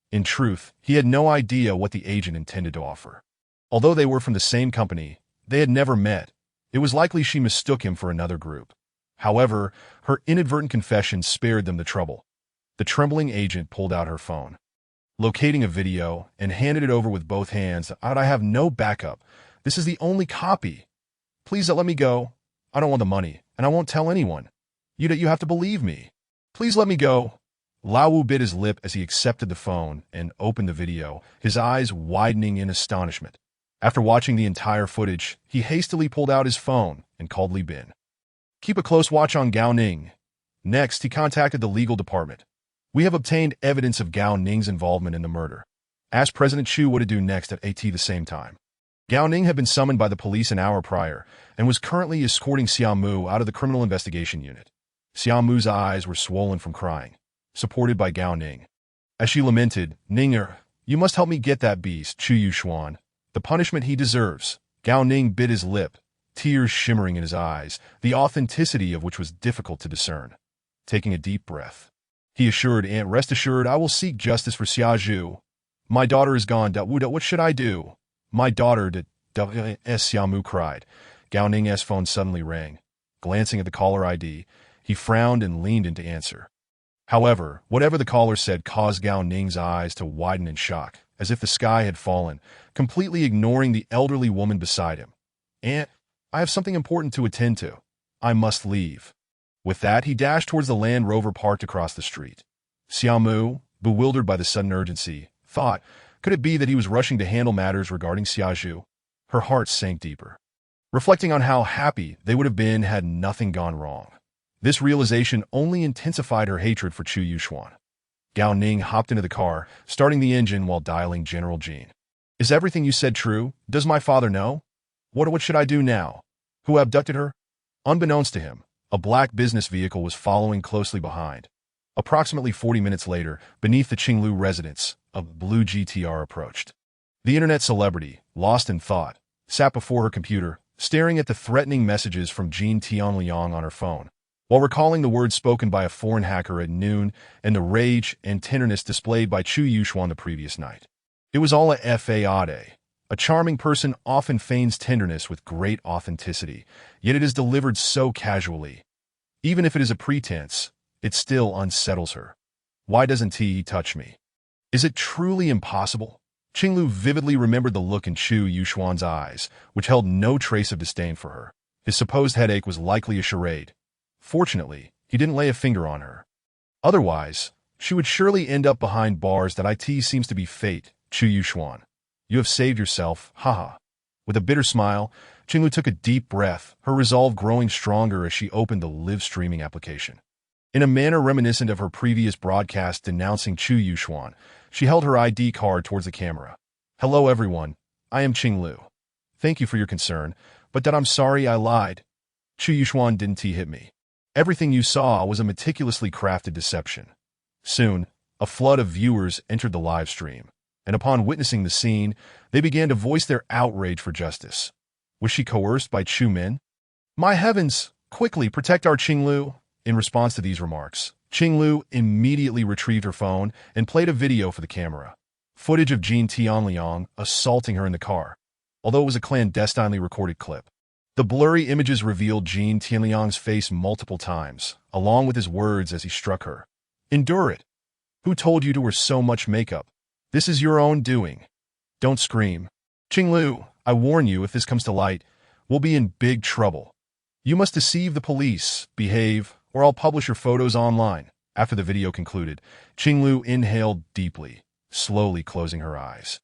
In truth, he had no idea what the agent intended to offer. Although they were from the same company, they had never met. It was likely she mistook him for another group. However, her inadvertent confession spared them the trouble. The trembling agent pulled out her phone, locating a video, and handed it over with both hands. "I have no backup. This is the only copy. Please let me go. I don't want the money, and I won't tell anyone. You have to believe me. Please let me go." Lao Wu bit his lip as he accepted the phone and opened the video, his eyes widening in astonishment. After watching the entire footage, he hastily pulled out his phone and called Li Bin. "Keep a close watch on Gao Ning." Next, he contacted the legal department. "We have obtained evidence of Gao Ning's involvement in the murder." Asked President Chu what to do next at the same time. Gao Ning had been summoned by the police an hour prior and was currently escorting Xia Mu out of the criminal investigation unit. Xia Mu's eyes were swollen from crying, supported by Gao Ning. As she lamented, "Ninger, you must help me get that beast, Chu Yuxuan. The punishment he deserves." Gao Ning bit his lip, tears shimmering in his eyes, the authenticity of which was difficult to discern. Taking a deep breath, he assured Aunt, "Rest assured, I will seek justice for Xia Zhu. My daughter is gone. What should I do? My daughter did." Xia Mu cried. Gao Ning's phone suddenly rang. Glancing at the caller ID, he frowned and leaned in to answer. However, whatever the caller said caused Gao Ning's eyes to widen in shock, as if the sky had fallen, completely ignoring the elderly woman beside him. "Aunt, I have something important to attend to. I must leave." With that, he dashed towards the Land Rover parked across the street. Xia Mu, bewildered by the sudden urgency, thought, could it be that he was rushing to handle matters regarding Xia Zhu? Her heart sank deeper, reflecting on how happy they would have been had nothing gone wrong. This realization only intensified her hatred for Chu Yuxuan. Gao Ning hopped into the car, starting the engine while dialing General Jean. "Is everything you said true? Does my father know? What should I do now? Who abducted her?" Unbeknownst to him, a black business vehicle was following closely behind. Approximately 40 minutes later, beneath the Qinglu residence, a blue GTR approached. The internet celebrity, lost in thought, sat before her computer, staring at the threatening messages from Jean Tianliang on her phone, while recalling the words spoken by a foreign hacker at noon and the rage and tenderness displayed by Chu Yuxuan the previous night. It was all a façade. A charming person often feigns tenderness with great authenticity, yet it is delivered so casually. Even if it is a pretense, it still unsettles her. Why doesn't he touch me? Is it truly impossible? Qinglu vividly remembered the look in Chu Yuxuan's eyes, which held no trace of disdain for her. His supposed headache was likely a charade. Fortunately, he didn't lay a finger on her. Otherwise, she would surely end up behind bars. That it seems to be fate. Chu Yuxuan, you have saved yourself, haha. With a bitter smile, Qinglu took a deep breath, her resolve growing stronger as she opened the live streaming application. In a manner reminiscent of her previous broadcast denouncing Chu Yuxuan, she held her ID card towards the camera. Hello everyone, I am Qinglu. Thank you for your concern, but that I'm sorry I lied. Chu Yuxuan didn't hit me. Everything you saw was a meticulously crafted deception. Soon, a flood of viewers entered the live stream, and upon witnessing the scene, they began to voice their outrage for justice. Was she coerced by Chu men? My heavens, quickly protect our Qinglu. In response to these remarks, Qinglu immediately retrieved her phone and played a video for the camera. Footage of Jin Tianliang assaulting her in the car, although it was a clandestinely recorded clip. The blurry images revealed Jin Tianliang's face multiple times, along with his words as he struck her. Endure it. Who told you to wear so much makeup? This is your own doing. Don't scream. Qinglu, I warn you, if this comes to light, we'll be in big trouble. You must deceive the police, behave, or I'll publish your photos online. After the video concluded, Qinglu inhaled deeply, slowly closing her eyes.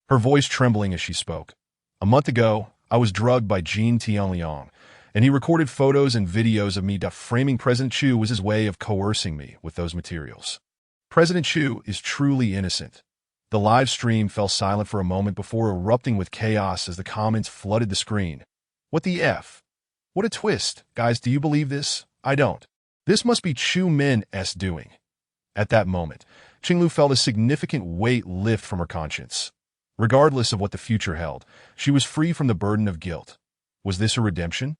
Her voice trembling as she spoke. A month ago, I was drugged by Jin Tianliang, and he recorded photos and videos of me. Framing President Chu was his way of coercing me with those materials. President Chu is truly innocent. The live stream fell silent for a moment before erupting with chaos as the comments flooded the screen. What the F? What a twist. Guys, do you believe this? I don't. This must be Chu men's doing. At that moment, Qinglu felt a significant weight lift from her conscience. Regardless of what the future held, she was free from the burden of guilt. Was this her redemption?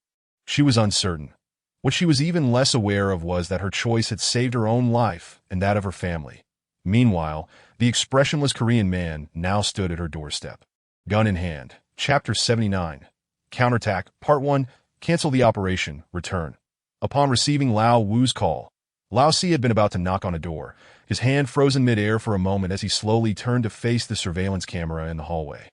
She was uncertain. What she was even less aware of was that her choice had saved her own life and that of her family. Meanwhile, the expressionless Korean man now stood at her doorstep. Gun in hand. Chapter 79. Counterattack. Part 1. Cancel the operation. Return. Upon receiving Lao Wu's call, Lao Si had been about to knock on a door, his hand frozen mid-air for a moment as he slowly turned to face the surveillance camera in the hallway.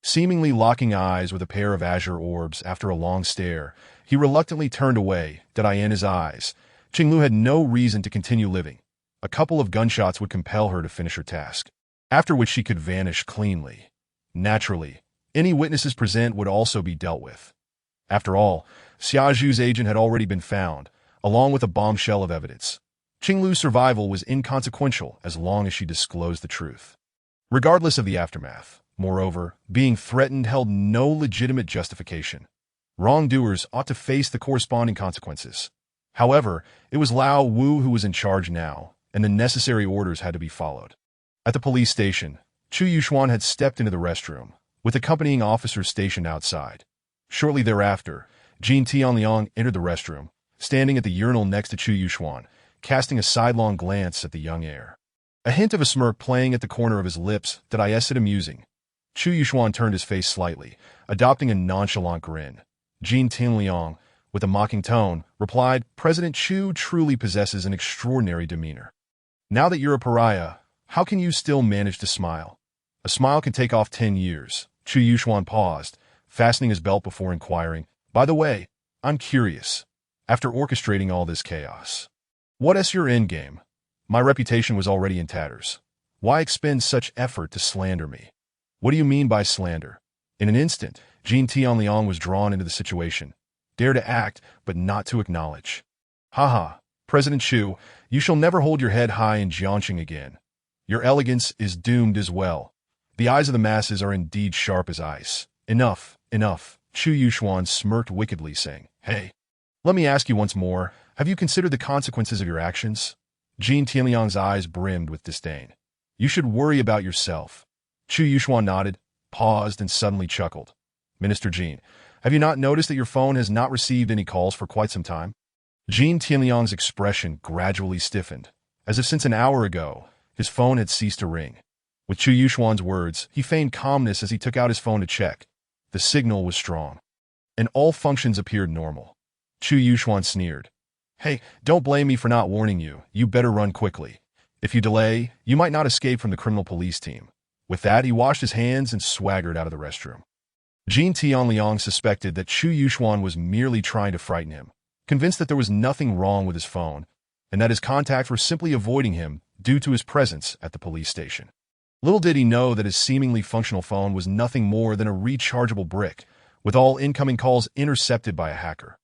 Seemingly locking eyes with a pair of azure orbs after a long stare, he reluctantly turned away, dead-eye in his eyes. Qinglu had no reason to continue living. A couple of gunshots would compel her to finish her task, after which she could vanish cleanly. Naturally, any witnesses present would also be dealt with. After all, Xia Zhu's agent had already been found, along with a bombshell of evidence. Qinglu's survival was inconsequential as long as she disclosed the truth. Regardless of the aftermath, moreover, being threatened held no legitimate justification. Wrongdoers ought to face the corresponding consequences. However, it was Lao Wu who was in charge now, and the necessary orders had to be followed. At the police station, Chu Yuxuan had stepped into the restroom, with accompanying officers stationed outside. Shortly thereafter, Jin Tianliang entered the restroom, standing at the urinal next to Chu Yuxuan, casting a sidelong glance at the young heir. A hint of a smirk playing at the corner of his lips that I guessed it amusing. Chu Yuxuan turned his face slightly, adopting a nonchalant grin. Jin Tianliang, with a mocking tone, replied, President Chu truly possesses an extraordinary demeanor. Now that you're a pariah, how can you still manage to smile? A smile can take off 10 years. Chu Yuxuan paused, fastening his belt before inquiring, By the way, I'm curious. After orchestrating all this chaos, what's your endgame? My reputation was already in tatters. Why expend such effort to slander me? What do you mean by slander? In an instant, Jin Tianliang was drawn into the situation. Dare to act, but not to acknowledge. Haha, President Chu, you shall never hold your head high in Jiangxing again. Your elegance is doomed as well. The eyes of the masses are indeed sharp as ice. Enough, enough. Chu Yuxuan smirked wickedly, saying, Hey, let me ask you once more, have you considered the consequences of your actions? Jin Tianliang's eyes brimmed with disdain. You should worry about yourself. Chu Yuxuan nodded, paused, and suddenly chuckled. Minister Jin, have you not noticed that your phone has not received any calls for quite some time? Jin Tianliang's expression gradually stiffened, as if since an hour ago, his phone had ceased to ring. With Chu Yuxuan's words, he feigned calmness as he took out his phone to check. The signal was strong, and all functions appeared normal. Chu Yuxuan sneered. Hey, don't blame me for not warning you. You better run quickly. If you delay, you might not escape from the criminal police team. With that, he washed his hands and swaggered out of the restroom. Jin Tianliang suspected that Chu Yuxuan was merely trying to frighten him, convinced that there was nothing wrong with his phone, and that his contacts were simply avoiding him due to his presence at the police station. Little did he know that his seemingly functional phone was nothing more than a rechargeable brick, with all incoming calls intercepted by a hacker.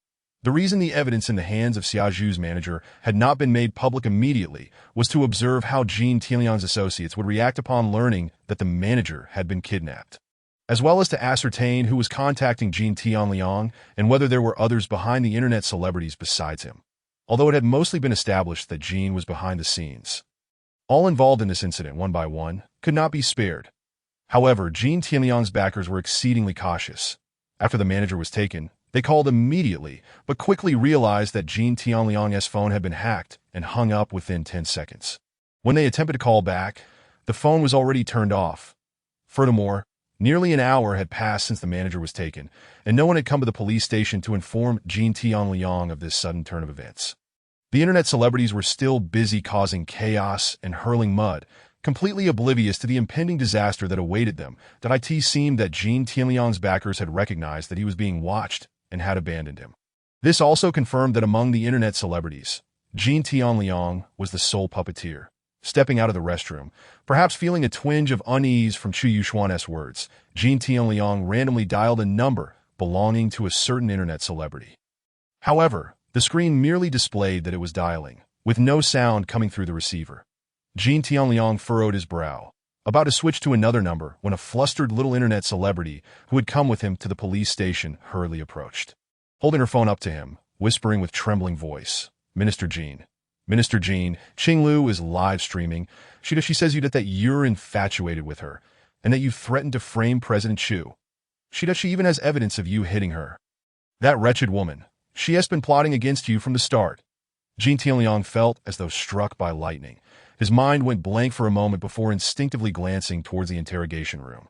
The reason the evidence in the hands of Xia Zhu's manager had not been made public immediately was to observe how Jin Tianliang's associates would react upon learning that the manager had been kidnapped, as well as to ascertain who was contacting Jin Tianliang and whether there were others behind the internet celebrities besides him, although it had mostly been established that Jin was behind the scenes. All involved in this incident, one by one, could not be spared. However, Jin Tianliang's backers were exceedingly cautious. After the manager was taken, they called immediately, but quickly realized that Jin Tianliang's phone had been hacked and hung up within 10 seconds. When they attempted to call back, the phone was already turned off. Furthermore, nearly an hour had passed since the manager was taken, and no one had come to the police station to inform Jin Tianliang of this sudden turn of events. The internet celebrities were still busy causing chaos and hurling mud, completely oblivious to the impending disaster that awaited them. It seemed that Jin Tianliang's backers had recognized that he was being watched and had abandoned him. This also confirmed that among the internet celebrities, Jin Tianliang was the sole puppeteer. Stepping out of the restroom, perhaps feeling a twinge of unease from Chu Yuxuan's words, Jin Tianliang randomly dialed a number belonging to a certain internet celebrity. However, the screen merely displayed that it was dialing, with no sound coming through the receiver. Jin Tianliang furrowed his brow, about to switch to another number when a flustered little internet celebrity who had come with him to the police station hurriedly approached, holding her phone up to him, whispering with trembling voice, Minister Jin, Qing Lu is live streaming. She says that you're infatuated with her, and that you threatened to frame President Chu. She even has evidence of you hitting her. That wretched woman, she has been plotting against you from the start. Jin Tianliang felt as though struck by lightning. His mind went blank for a moment before instinctively glancing towards the interrogation room.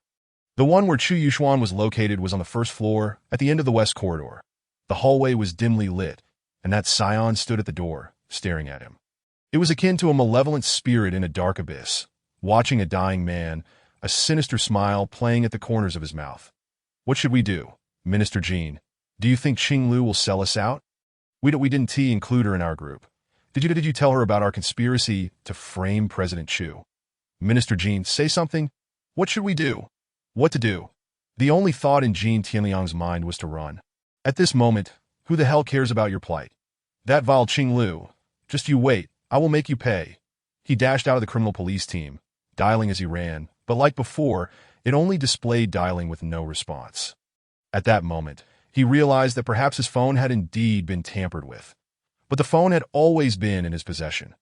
The one where Chu Yuxuan was located was on the first floor, at the end of the west corridor. The hallway was dimly lit, and that scion stood at the door, staring at him. It was akin to a malevolent spirit in a dark abyss, watching a dying man, a sinister smile playing at the corners of his mouth. What should we do, Minister Jin? Do you think Qing Lu will sell us out? We didn't include her in our group. Did you tell her about our conspiracy to frame President Chu? Minister Jin, say something. What should we do? What to do? The only thought in Jin Tianliang's mind was to run. At this moment, who the hell cares about your plight? That vile Qing Lu. Just you wait, I will make you pay. He dashed out of the criminal police team, dialing as he ran, but like before, it only displayed dialing with no response. At that moment, he realized that perhaps his phone had indeed been tampered with. But the phone had always been in his possession.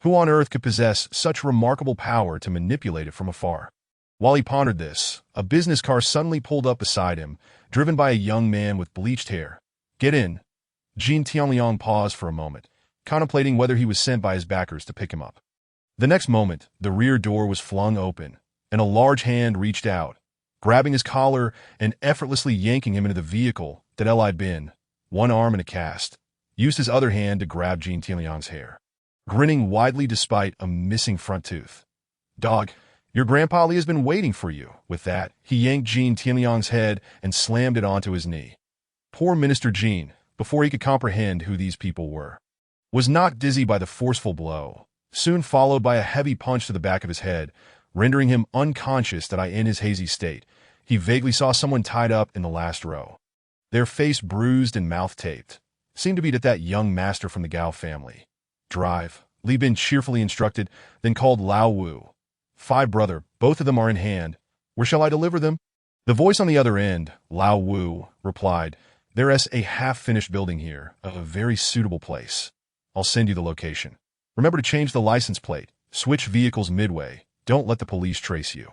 Who on earth could possess such remarkable power to manipulate it from afar? While he pondered this, a business car suddenly pulled up beside him, driven by a young man with bleached hair. Get in. Jin Tianliang paused for a moment, contemplating whether he was sent by his backers to pick him up. The next moment, the rear door was flung open, and a large hand reached out, grabbing his collar and effortlessly yanking him into the vehicle that I'd been, one arm in a cast, used his other hand to grab Jin Tianliang's hair, grinning widely despite a missing front tooth. Dog, your grandpa Li has been waiting for you. With that, he yanked Jin Tianliang's head and slammed it onto his knee. Poor Minister Jin, before he could comprehend who these people were, was knocked dizzy by the forceful blow, soon followed by a heavy punch to the back of his head, rendering him unconscious. In his hazy state, he vaguely saw someone tied up in the last row, their face bruised and mouth taped. Seemed to be that young master from the Gao family. Drive, Li Bin cheerfully instructed, then called Lao Wu. 5 brother, both of them are in hand. Where shall I deliver them? The voice on the other end, Lao Wu, replied, There's a half-finished building here, a very suitable place. I'll send you the location. Remember to change the license plate, switch vehicles midway, don't let the police trace you.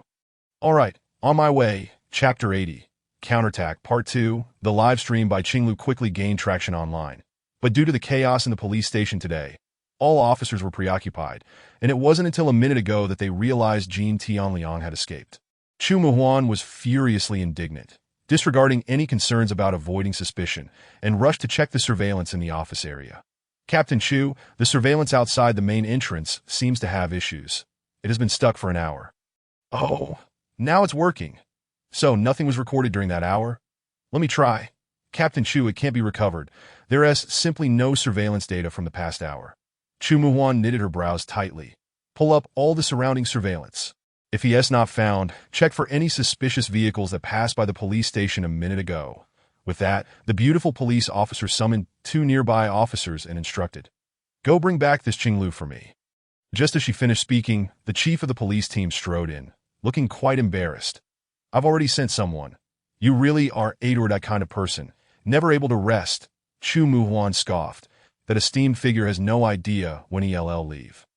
All right, on my way. Chapter 80. Counterattack Part 2. The live stream by Qing Lu quickly gained traction online. But due to the chaos in the police station today, All officers were preoccupied, and it wasn't until a minute ago that they realized Jin Tianliang had escaped. Chu Muhuan was furiously indignant, disregarding any concerns about avoiding suspicion, and rushed to check the surveillance in the office area. Captain Chu, the surveillance outside the main entrance seems to have issues. It has been stuck for an hour. Oh, now it's working. So nothing was recorded during that hour? Let me try. Captain Chu, it can't be recovered. There is simply no surveillance data from the past hour. Chu Muhuan knitted her brows tightly. Pull up all the surrounding surveillance. If he has not found, check for any suspicious vehicles that passed by the police station a minute ago. With that, the beautiful police officer summoned 2 nearby officers and instructed, "Go bring back this Qinglu for me." Just as she finished speaking, the chief of the police team strode in, looking quite embarrassed. "I've already sent someone. You really are that kind of person, never able to rest." Chu Muhuan scoffed. That esteemed figure has no idea when he'll leave.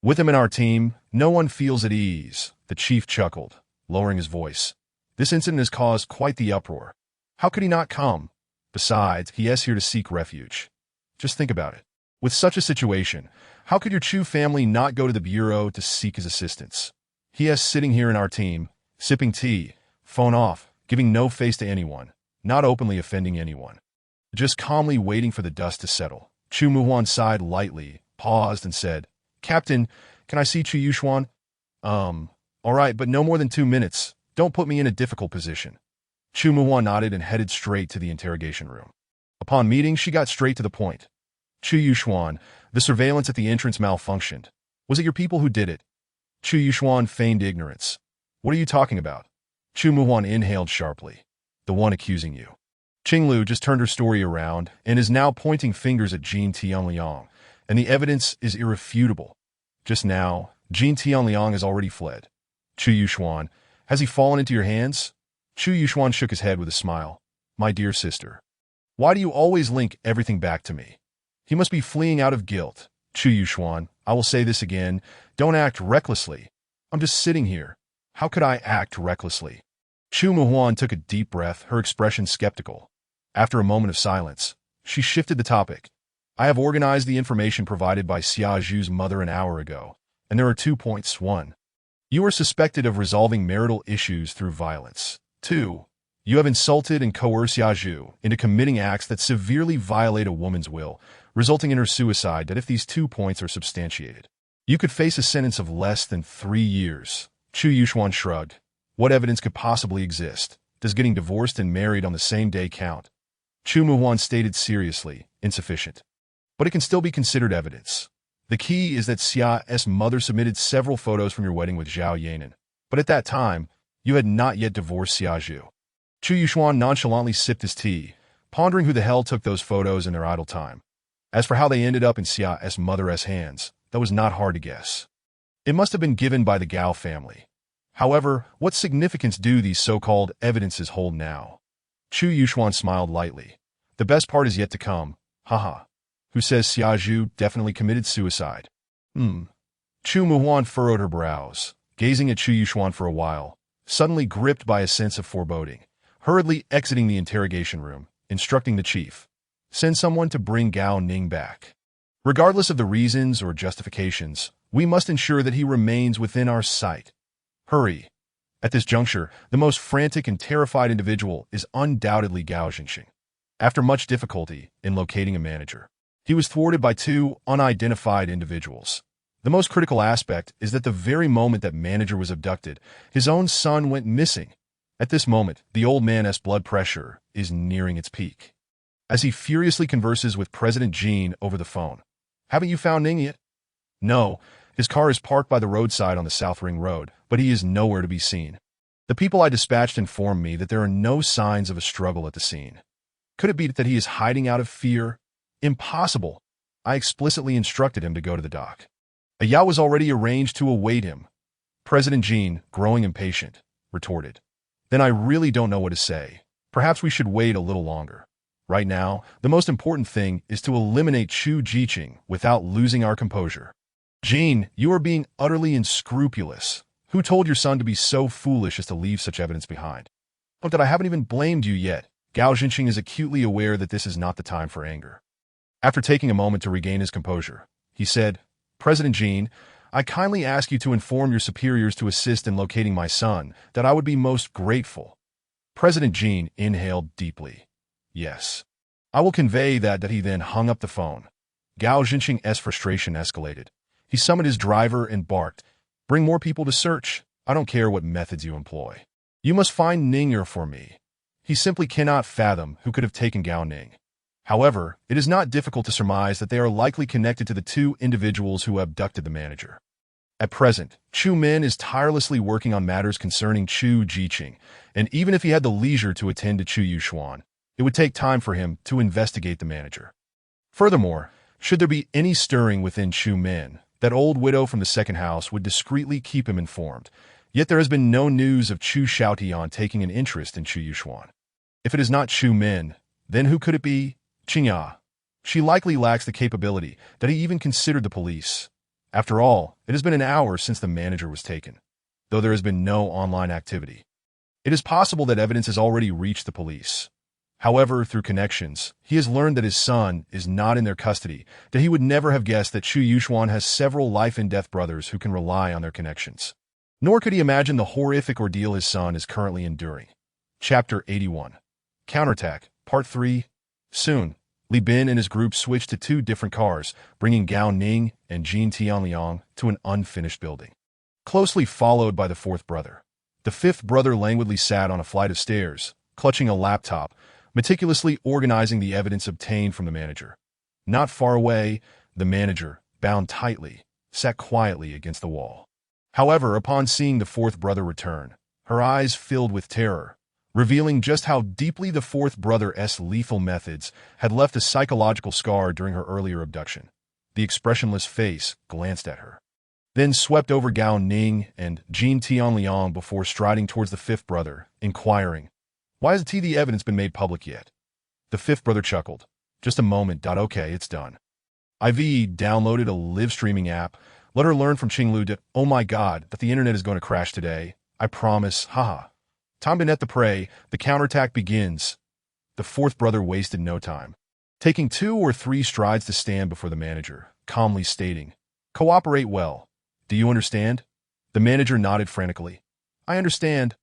"With him in our team, no one feels at ease," the chief chuckled, lowering his voice. "This incident has caused quite the uproar. How could he not come? Besides, he is here to seek refuge. Just think about it. With such a situation, how could your Chu family not go to the bureau to seek his assistance? He is sitting here in our team, sipping tea, phone off, giving no face to anyone, not openly offending anyone. Just calmly waiting for the dust to settle." Chu Muhuan sighed lightly, paused, and said, "Captain, can I see Chu Yuxuan?" All right, but no more than 2 minutes. Don't put me in a difficult position." Chu Muhuan nodded and headed straight to the interrogation room. Upon meeting, she got straight to the point. "Chu Yuxuan, the surveillance at the entrance malfunctioned. Was it your people who did it?" Chu Yuxuan feigned ignorance. "What are you talking about?" Chu Muhuan inhaled sharply. "The one accusing you." Qinglu just turned her story around and is now pointing fingers at Jin Tianliang, and the evidence is irrefutable. Just now, Jin Tianliang has already fled. Chu Yuxuan, has he fallen into your hands? Chu Yuxuan shook his head with a smile. "My dear sister, why do you always link everything back to me? He must be fleeing out of guilt." Chu Yuxuan, I will say this again, don't act recklessly. I'm just sitting here. How could I act recklessly? Chu Muhuan took a deep breath, her expression skeptical. After a moment of silence, she shifted the topic. "I have organized the information provided by Xia Zhu's mother an hour ago, and there are 2 points. 1. You are suspected of resolving marital issues through violence. 2. You have insulted and coerced Xia Zhu into committing acts that severely violate a woman's will, resulting in her suicide. That if these 2 points are substantiated, you could face a sentence of less than 3 years. Chu Yuxuan shrugged. "What evidence could possibly exist? Does getting divorced and married on the same day count?" Chu Muhuan stated seriously, "Insufficient. But it can still be considered evidence. The key is that Xia's mother submitted several photos from your wedding with Zhao Yanan, but at that time, you had not yet divorced Xia Zhu." Chu Yuxuan nonchalantly sipped his tea, pondering who the hell took those photos in their idle time. As for how they ended up in Xia's mother's hands, that was not hard to guess. It must have been given by the Gao family. However, what significance do these so-called evidences hold now? Chu Yuxuan smiled lightly. "The best part is yet to come. Haha. Who says Xia Zhu definitely committed suicide?" Chu Muhuan furrowed her brows, gazing at Chu Yuxuan for a while, suddenly gripped by a sense of foreboding, hurriedly exiting the interrogation room, instructing the chief, "Send someone to bring Gao Ning back. Regardless of the reasons or justifications, we must ensure that he remains within our sight. Hurry." At this juncture, the most frantic and terrified individual is undoubtedly Gao Xingxing. After much difficulty in locating a manager, he was thwarted by 2 unidentified individuals. The most critical aspect is that the very moment that manager was abducted, his own son went missing. At this moment, the old man's blood pressure is nearing its peak. As he furiously converses with President Jin over the phone, "Haven't you found Ning yet?" "No. His car is parked by the roadside on the South Ring Road, but he is nowhere to be seen. The people I dispatched informed me that there are no signs of a struggle at the scene. Could it be that he is hiding out of fear? Impossible. I explicitly instructed him to go to the dock. A yacht was already arranged to await him." President Jin, growing impatient, retorted, "Then I really don't know what to say. Perhaps we should wait a little longer. Right now, the most important thing is to eliminate Chu Jiqing without losing our composure." "Jin, you are being utterly unscrupulous. Who told your son to be so foolish as to leave such evidence behind?" "But that I haven't even blamed you yet." Gao Xingxing is acutely aware that this is not the time for anger. After taking a moment to regain his composure, He said, "President Jean, I kindly ask you to inform your superiors to assist in locating my son, that I would be most grateful." President Jean inhaled deeply. "Yes. I will convey that he then hung up the phone. Gao Xinqing's frustration escalated. He summoned his driver and barked, "Bring more people to search. I don't care what methods you employ. You must find Ninger for me." He simply cannot fathom who could have taken Gao Ning. However, it is not difficult to surmise that they are likely connected to the two individuals who abducted the manager. At present, Chu Min is tirelessly working on matters concerning Chu Yuxuan, and even if he had the leisure to attend to Chu Yuxuan, it would take time for him to investigate the manager. Furthermore, should there be any stirring within Chu Min, that old widow from the second house would discreetly keep him informed. Yet there has been no news of Chu Xiaotian taking an interest in Chu Yuxuan. If it is not Chu Min, then who could it be? Qingya. She likely lacks the capability that he even considered the police. After all, it has been an hour since the manager was taken, though there has been no online activity. It is possible that evidence has already reached the police. However, through connections, he has learned that his son is not in their custody, that he would never have guessed that Chu Yuxuan has several life-and-death brothers who can rely on their connections. Nor could he imagine the horrific ordeal his son is currently enduring. Chapter 81. Counterattack, Part 3. Soon, Li Bin and his group switched to two different cars, bringing Gao Ning and Jin Tianliang to an unfinished building. Closely followed by the fourth brother. The fifth brother languidly sat on a flight of stairs, clutching a laptop, meticulously organizing the evidence obtained from the manager. Not far away, the manager, bound tightly, sat quietly against the wall. However, upon seeing the fourth brother return, her eyes filled with terror, revealing just how deeply the fourth brother's lethal methods had left a psychological scar during her earlier abduction. The expressionless face glanced at her, then swept over Gao Ning and Jin Tianliang before striding towards the fifth brother, inquiring, "Why hasn't the evidence been made public yet?" The fifth brother chuckled. "Just a moment. Okay, it's done. I've downloaded a live streaming app. Let her learn from Qinglu that, oh my god, that the internet is going to crash today. I promise, haha. Time to net the prey. The counterattack begins." The fourth brother wasted no time, taking 2 or 3 strides to stand before the manager, calmly stating, "Cooperate well. Do you understand?" The manager nodded frantically. I understand.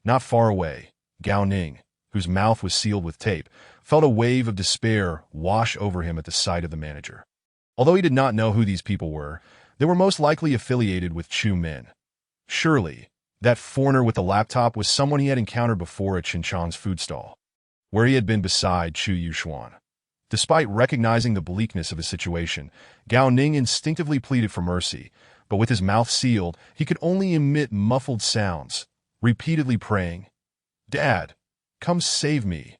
Not far away, Gao Ning, whose mouth was sealed with tape, felt a wave of despair wash over him at the sight of the manager. Although he did not know who these people were, they were most likely affiliated with Chu Min. Surely, that foreigner with the laptop was someone he had encountered before at Xinchang's food stall, where he had been beside Chu Yuxuan. Despite recognizing the bleakness of his situation, Gao Ning instinctively pleaded for mercy, but with his mouth sealed, he could only emit muffled sounds, repeatedly praying, "Dad, come save me."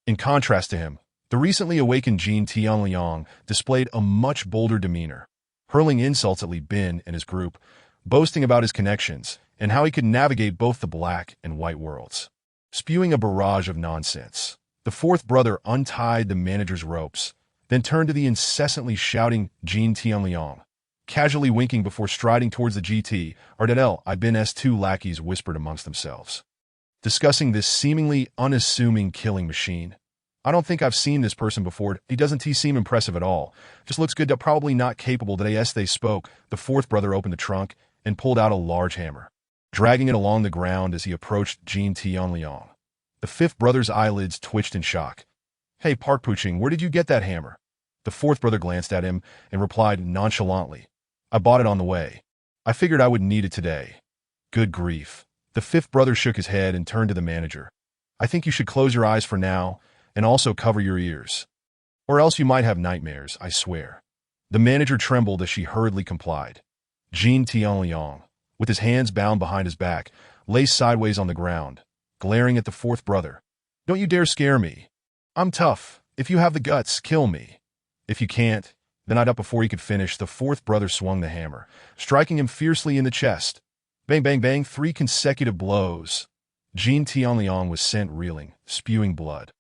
In contrast to him, the recently awakened Jin Tianliang displayed a much bolder demeanor, hurling insults at Li Bin and his group, boasting about his connections and how he could navigate both the black and white worlds. Spewing a barrage of nonsense, the fourth brother untied the manager's ropes, then turned to the incessantly shouting Jin Tianliang, casually winking before striding towards the GT, Ardadel Ibin's 2 lackeys whispered amongst themselves, discussing this seemingly unassuming killing machine. "I don't think I've seen this person before. He doesn't seem impressive at all. Just looks good, but probably not capable that they spoke." The fourth brother opened the trunk and pulled out a large hammer, dragging it along the ground as he approached Jin Tianliang. The fifth brother's eyelids twitched in shock. "Hey, Park Puching, where did you get that hammer?" The fourth brother glanced at him and replied nonchalantly, "I bought it on the way. I figured I would need it today." Good grief. The fifth brother shook his head and turned to the manager. "I think you should close your eyes for now, and also cover your ears. Or else you might have nightmares, I swear." The manager trembled as she hurriedly complied. Jin Tianliang, with his hands bound behind his back, lay sideways on the ground, glaring at the fourth brother. "Don't you dare scare me. I'm tough. If you have the guts, kill me. If you can't, then I'd up." Before he could finish, the fourth brother swung the hammer, striking him fiercely in the chest. Bang, bang, bang, 3 consecutive blows. Jin Tianliang was sent reeling, spewing blood,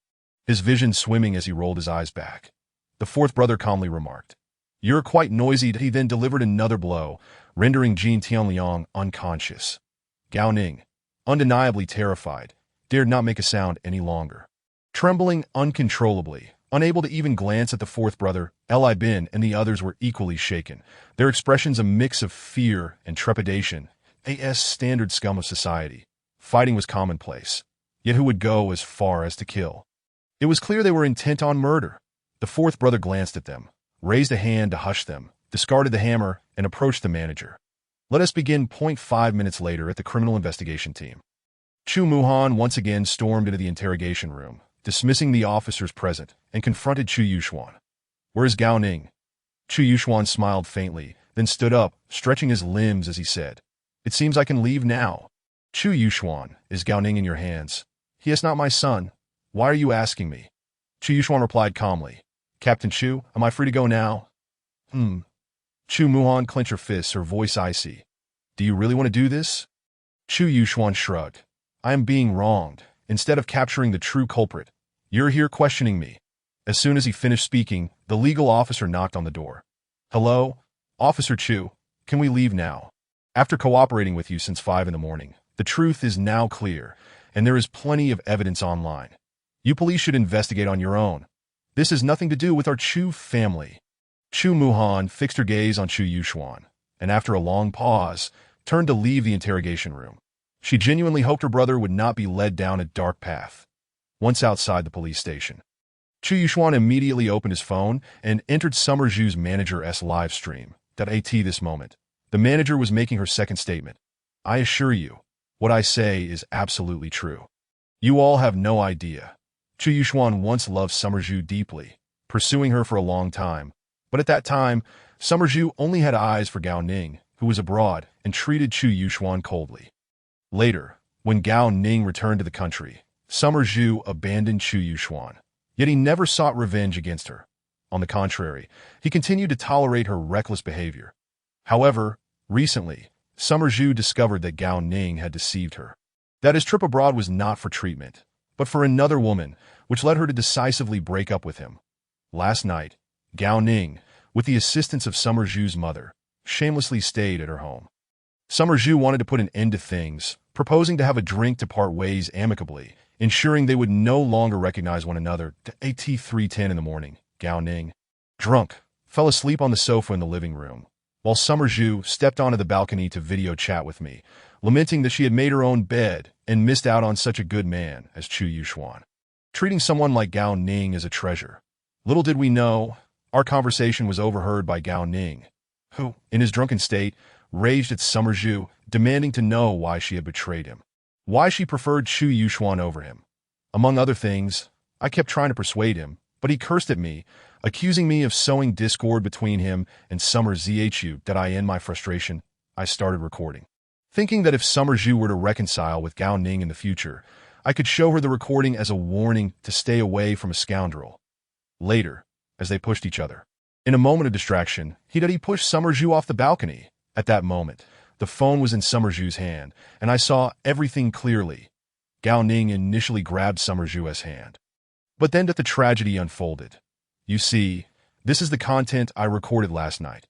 his vision swimming as he rolled his eyes back. The fourth brother calmly remarked, "You're quite noisy." He then delivered another blow, rendering Jin Tianliang unconscious. Gao Ning, undeniably terrified, dared not make a sound any longer. Trembling uncontrollably, Unable to even glance at the fourth brother, Li Bin and the others were equally shaken, their expressions a mix of fear and trepidation. As standard scum of society, fighting was commonplace, yet who would go as far as to kill? It was clear they were intent on murder. The fourth brother glanced at them, raised a hand to hush them, discarded the hammer, and approached the manager. Let us begin. 5 minutes later at the criminal investigation team. Chu Muhan once again stormed into the interrogation room, dismissing the officers present, and confronted Chu Yuxuan. "Where is Gao Ning?" Chu Yuxuan smiled faintly, then stood up, stretching his limbs as he said, "It seems I can leave now." "Chu Yuxuan, is Gao Ning in your hands?" "He is not my son. Why are you asking me?" Chu Yuxuan replied calmly, "Captain Chu, am I free to go now?" Chu Muhan clenched her fists, her voice icy. "Do you really want to do this?" Chu Yuxuan shrugged. "I am being wronged. Instead of capturing the true culprit, you're here questioning me." As soon as he finished speaking, the legal officer knocked on the door. "Hello? Officer Chu, can we leave now? After cooperating with you since 5 in the morning, the truth is now clear, and there is plenty of evidence online. You police should investigate on your own. This has nothing to do with our Chu family." Chu Muhan fixed her gaze on Chu Yuxuan, and after a long pause, turned to leave the interrogation room. She genuinely hoped her brother would not be led down a dark path. Once outside the police station, Chu Yuxuan immediately opened his phone and entered Summer Zhu's manager's live stream. At this moment, the manager was making her second statement. "I assure you, what I say is absolutely true. You all have no idea. Chu Yuxuan once loved Summer Zhu deeply, pursuing her for a long time. But at that time, Summer Zhu only had eyes for Gao Ning, who was abroad, and treated Chu Yuxuan coldly. Later, when Gao Ning returned to the country, Summer Zhu abandoned Chu Yuxuan. Yet he never sought revenge against her. On the contrary, he continued to tolerate her reckless behavior. However, recently, Summer Zhu discovered that Gao Ning had deceived her. That his trip abroad was not for treatment, but for another woman, which led her to decisively break up with him. Last night, Gao Ning, with the assistance of Summer Zhu's mother, shamelessly stayed at her home. Summer Zhu wanted to put an end to things, proposing to have a drink to part ways amicably, ensuring they would no longer recognize one another. At 3:10 in the morning, Gao Ning, drunk, fell asleep on the sofa in the living room, while Summer Zhu stepped onto the balcony to video chat with me, lamenting that she had made her own bed and missed out on such a good man as Chu Yuxuan. Treating someone like Gao Ning as a treasure. Little did we know, our conversation was overheard by Gao Ning, who, in his drunken state, raged at Summer Zhu, demanding to know why she had betrayed him, why she preferred Chu Yuxuan over him. Among other things, I kept trying to persuade him, but he cursed at me, accusing me of sowing discord between him and Summer Zhu. In my frustration, I started recording, thinking that if Summer Zhu were to reconcile with Gao Ning in the future, I could show her the recording as a warning to stay away from a scoundrel. Later, as they pushed each other, in a moment of distraction, he pushed Summer Zhu off the balcony. At that moment, the phone was in Summer Zhu's hand, and I saw everything clearly. Gao Ning initially grabbed Summer Zhu's hand. But then the tragedy unfolded. You see, this is the content I recorded last night.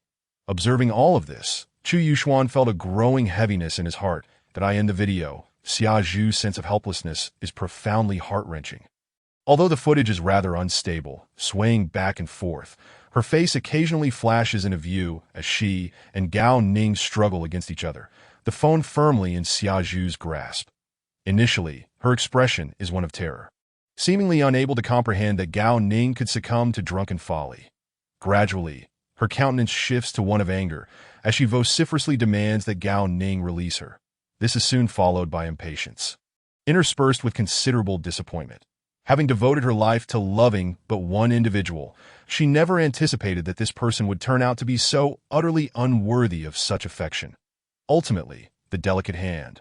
Observing all of this, Chu Yuxuan felt a growing heaviness in his heart. In the video, Xia Zhu's sense of helplessness is profoundly heart-wrenching. Although the footage is rather unstable, swaying back and forth, her face occasionally flashes into view as she and Gao Ning struggle against each other, the phone firmly in Xia Zhu's grasp. Initially, her expression is one of terror, seemingly unable to comprehend that Gao Ning could succumb to drunken folly. Gradually, her countenance shifts to one of anger as she vociferously demands that Gao Ning release her. This is soon followed by impatience, interspersed with considerable disappointment. Having devoted her life to loving but one individual, she never anticipated that this person would turn out to be so utterly unworthy of such affection. Ultimately, the delicate hand,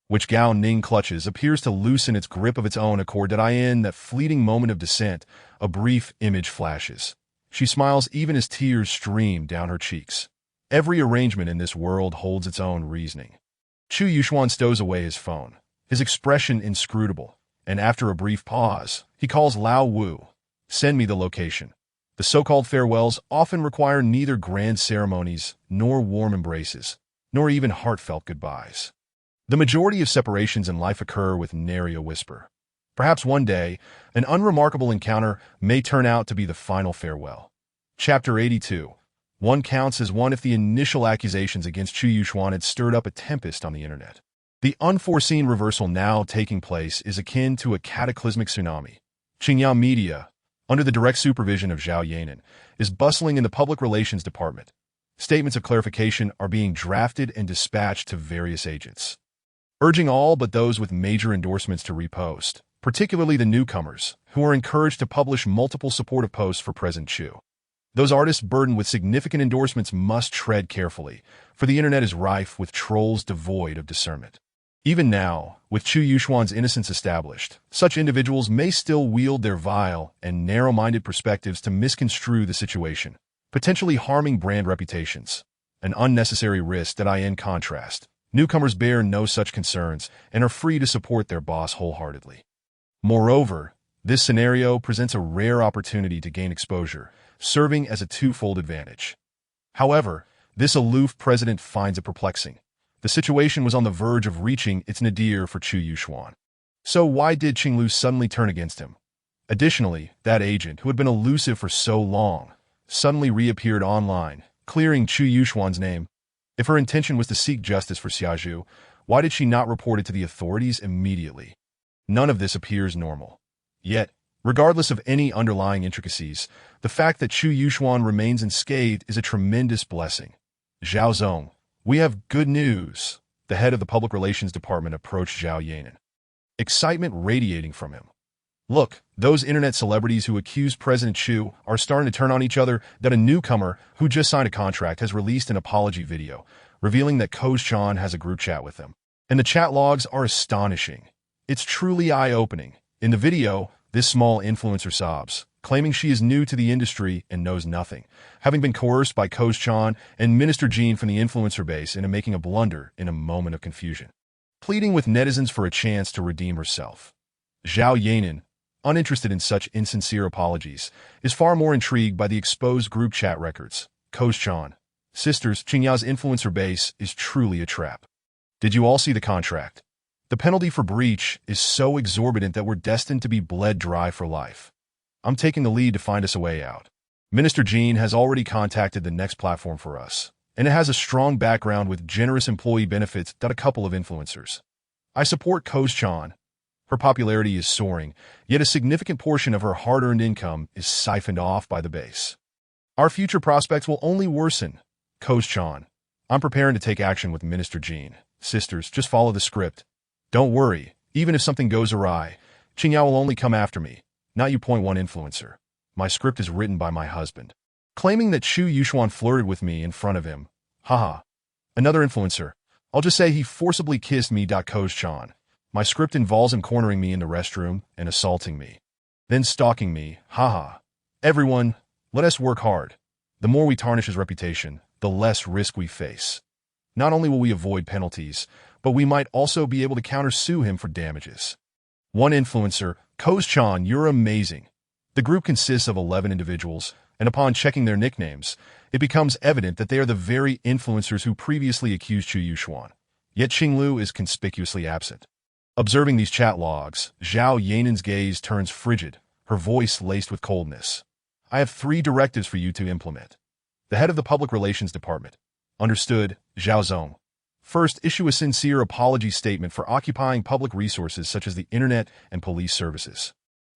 which Gao Ning clutches, appears to loosen its grip of its own accord. In that fleeting moment of dissent, a brief image flashes. She smiles even as tears stream down her cheeks. Every arrangement in this world holds its own reasoning. Chu Yuxuan stows away his phone, his expression inscrutable, and after a brief pause, he calls Lao Wu. "Send me the location." The so-called farewells often require neither grand ceremonies, nor warm embraces, nor even heartfelt goodbyes. The majority of separations in life occur with nary a whisper. Perhaps one day, an unremarkable encounter may turn out to be the final farewell. Chapter 82. One counts as one if the initial accusations against Chu Yuxuan had stirred up a tempest on the internet. The unforeseen reversal now taking place is akin to a cataclysmic tsunami. Qingyao Media, under the direct supervision of Zhao Yanan, is bustling in the public relations department. Statements of clarification are being drafted and dispatched to various agents, urging all but those with major endorsements to repost, particularly the newcomers, who are encouraged to publish multiple supportive posts for President Chu. Those artists burdened with significant endorsements must tread carefully, for the internet is rife with trolls devoid of discernment. Even now, with Chu Yuxuan's innocence established, such individuals may still wield their vile and narrow-minded perspectives to misconstrue the situation, potentially harming brand reputations. An unnecessary risk that, in contrast, newcomers bear no such concerns and are free to support their boss wholeheartedly. Moreover, this scenario presents a rare opportunity to gain exposure, serving as a twofold advantage. However, this aloof president finds it perplexing. The situation was on the verge of reaching its nadir for Chu Yuxuan. So why did Qinglu suddenly turn against him? Additionally, that agent, who had been elusive for so long, suddenly reappeared online, clearing Chu Yuxuan's name. If her intention was to seek justice for Xia Zhu, why did she not report it to the authorities immediately? None of this appears normal. Yet, regardless of any underlying intricacies, the fact that Chu Yuxuan remains unscathed is a tremendous blessing. Zhao Zong, we have good news. The head of the public relations department approached Zhao Yanan, excitement radiating from him. Look, those internet celebrities who accuse President Chu are starting to turn on each other. That a newcomer who just signed a contract has released an apology video, revealing that Confronting has a group chat with them. And the chat logs are astonishing. It's truly eye-opening. In the video, this small influencer sobs, claiming she is new to the industry and knows nothing, having been coerced by Confronting and Minister Jean from the influencer base into making a blunder in a moment of confusion, pleading with netizens for a chance to redeem herself. Zhao Yanan, uninterested in such insincere apologies, is far more intrigued by the exposed group chat records. Confronting, sisters, Qingyao's influencer base is truly a trap. Did you all see the contract? The penalty for breach is so exorbitant that we're destined to be bled dry for life. I'm taking the lead to find us a way out. Minister Jean has already contacted the next platform for us, and it has a strong background with generous employee benefits. A couple of influencers. I support Confronting. Her popularity is soaring, yet a significant portion of her hard-earned income is siphoned off by the base. Our future prospects will only worsen. Confronting, I'm preparing to take action with Minister Jean. Sisters, just follow the script. Don't worry, even if something goes awry, Qingyao will only come after me, not you. One influencer. My script is written by my husband, claiming that Chu Yuxuan flirted with me in front of him. Haha. Another influencer. I'll just say he forcibly kissed me. Confronting. My script involves him cornering me in the restroom and assaulting me, then stalking me. Haha. Everyone, let us work hard. The more we tarnish his reputation, the less risk we face. Not only will we avoid penalties, but we might also be able to countersue him for damages. One influencer, Confronting, you're amazing. The group consists of 11 individuals, and upon checking their nicknames, it becomes evident that they are the very influencers who previously accused Chu Yuxuan. Yet Qinglu is conspicuously absent. Observing these chat logs, Zhao Yanan's gaze turns frigid, her voice laced with coldness. I have 3 directives for you to implement. The head of the public relations department. Understood, Zhao Zong. First, issue a sincere apology statement for occupying public resources such as the internet and police services.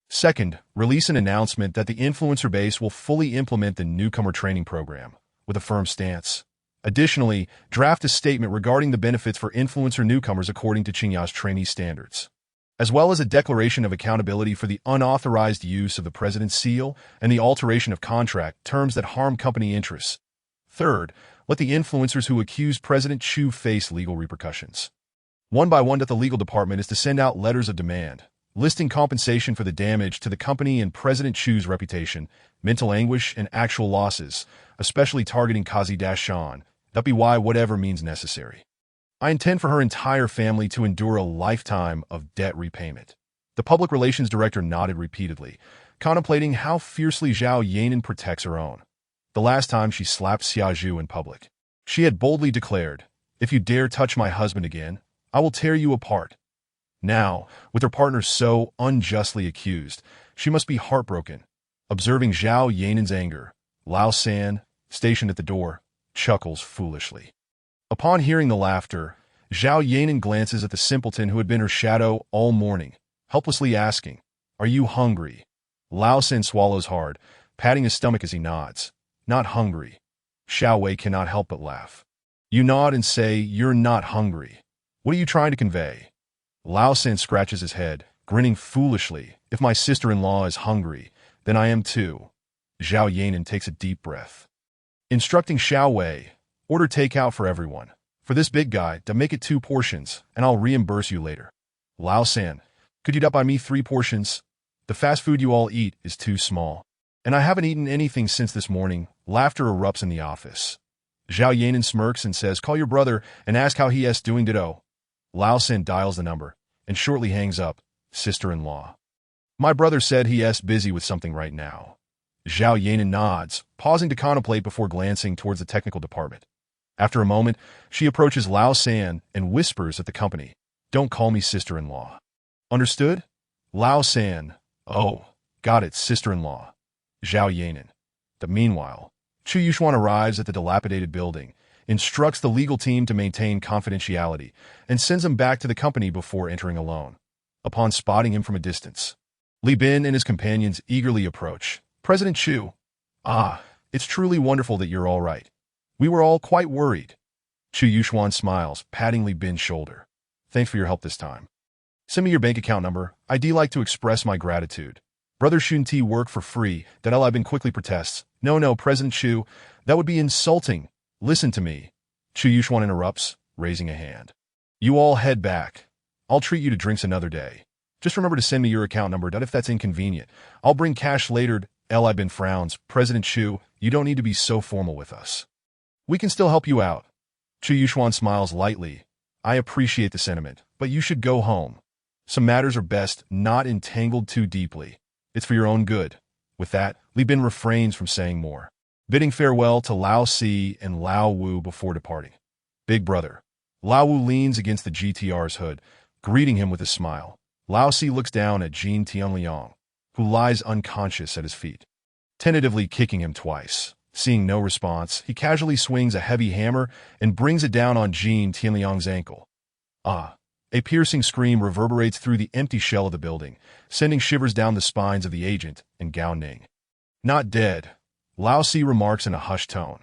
Second, release an announcement that the influencer base will fully implement the newcomer training program, with a firm stance. Additionally, draft a statement regarding the benefits for influencer newcomers according to Qingyao's trainee standards, as well as a declaration of accountability for the unauthorized use of the president's seal and the alteration of contract terms that harm company interests. Third, let the influencers who accuse President Chu face legal repercussions. One by one, the legal department is to send out letters of demand, listing compensation for the damage to the company and President Chu's reputation, mental anguish, and actual losses, especially targeting Kazi-Shan, WY whatever means necessary. I intend for her entire family to endure a lifetime of debt repayment. The public relations director nodded repeatedly, contemplating how fiercely Zhao Yanan protects her own. The last time she slapped Xia Zhu in public, she had boldly declared, "If you dare touch my husband again, I will tear you apart." Now, with her partner so unjustly accused, she must be heartbroken. Observing Zhao Yanan's anger, Lao San, stationed at the door, chuckles foolishly. Upon hearing the laughter, Zhao Yanan glances at the simpleton who had been her shadow all morning, helplessly asking, "Are you hungry?" Lao San swallows hard, patting his stomach as he nods. "Not hungry." Xiao Wei cannot help but laugh. You nod and say, "You're not hungry." What are you trying to convey? Lao San scratches his head, grinning foolishly. "If my sister-in-law is hungry, then I am too." Zhao Yanan takes a deep breath. Instructing Xiao Wei, "Order takeout for everyone. For this big guy, to make it 2 portions, and I'll reimburse you later." Lao San, "Could you buy me 3 portions? The fast food you all eat is too small. And I haven't eaten anything since this morning." Laughter erupts in the office. Zhao Yanan smirks and says, "Call your brother and ask how he is doing ditto." Lao San dials the number, and shortly hangs up. Sister-in-law. "My brother said he is busy with something right now." Zhao Yanan nods, pausing to contemplate before glancing towards the technical department. After a moment, she approaches Lao San and whispers at the company, "Don't call me sister-in-law." "Understood?" Lao San, "Oh, got it, sister-in-law." Zhao Yanan. Meanwhile, Chu Yuxuan arrives at the dilapidated building, instructs the legal team to maintain confidentiality, and sends him back to the company before entering alone. Upon spotting him from a distance, Li Bin and his companions eagerly approach. "President Chu." "Ah, it's truly wonderful that you're all right. We were all quite worried." Chu Yuxuan smiles, patting Li Bin's shoulder. "Thanks for your help this time. Send me your bank account number. I'd like to express my gratitude." Brother Shunti work for free, that Li Bin quickly protests. No, President Chu, that would be insulting. Listen to me." Chu Yuxuan interrupts, raising a hand. "You all head back. I'll treat you to drinks another day. Just remember to send me your account number, if that's inconvenient. I'll bring cash later." Li Bin frowns. "President Chu, you don't need to be so formal with us. We can still help you out." Chu Yuxuan smiles lightly. "I appreciate the sentiment, but you should go home. Some matters are best not entangled too deeply. It's for your own good." With that, Li Bin refrains from saying more, bidding farewell to Lao Si and Lao Wu before departing. "Big brother." Lao Wu leans against the GTR's hood, greeting him with a smile. Lao Si looks down at Jin Tianliang, who lies unconscious at his feet, tentatively kicking him twice. Seeing no response, he casually swings a heavy hammer and brings it down on Jin Tianliang's ankle. "Ah!" A piercing scream reverberates through the empty shell of the building, sending shivers down the spines of the agent and Gao Ning. "Not dead," Lao Si remarks in a hushed tone.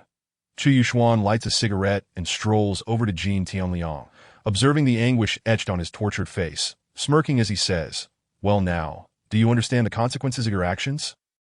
Chu Yuxuan lights a cigarette and strolls over to Jin Tianliang, observing the anguish etched on his tortured face, smirking as he says, "Well now, do you understand the consequences of your actions?"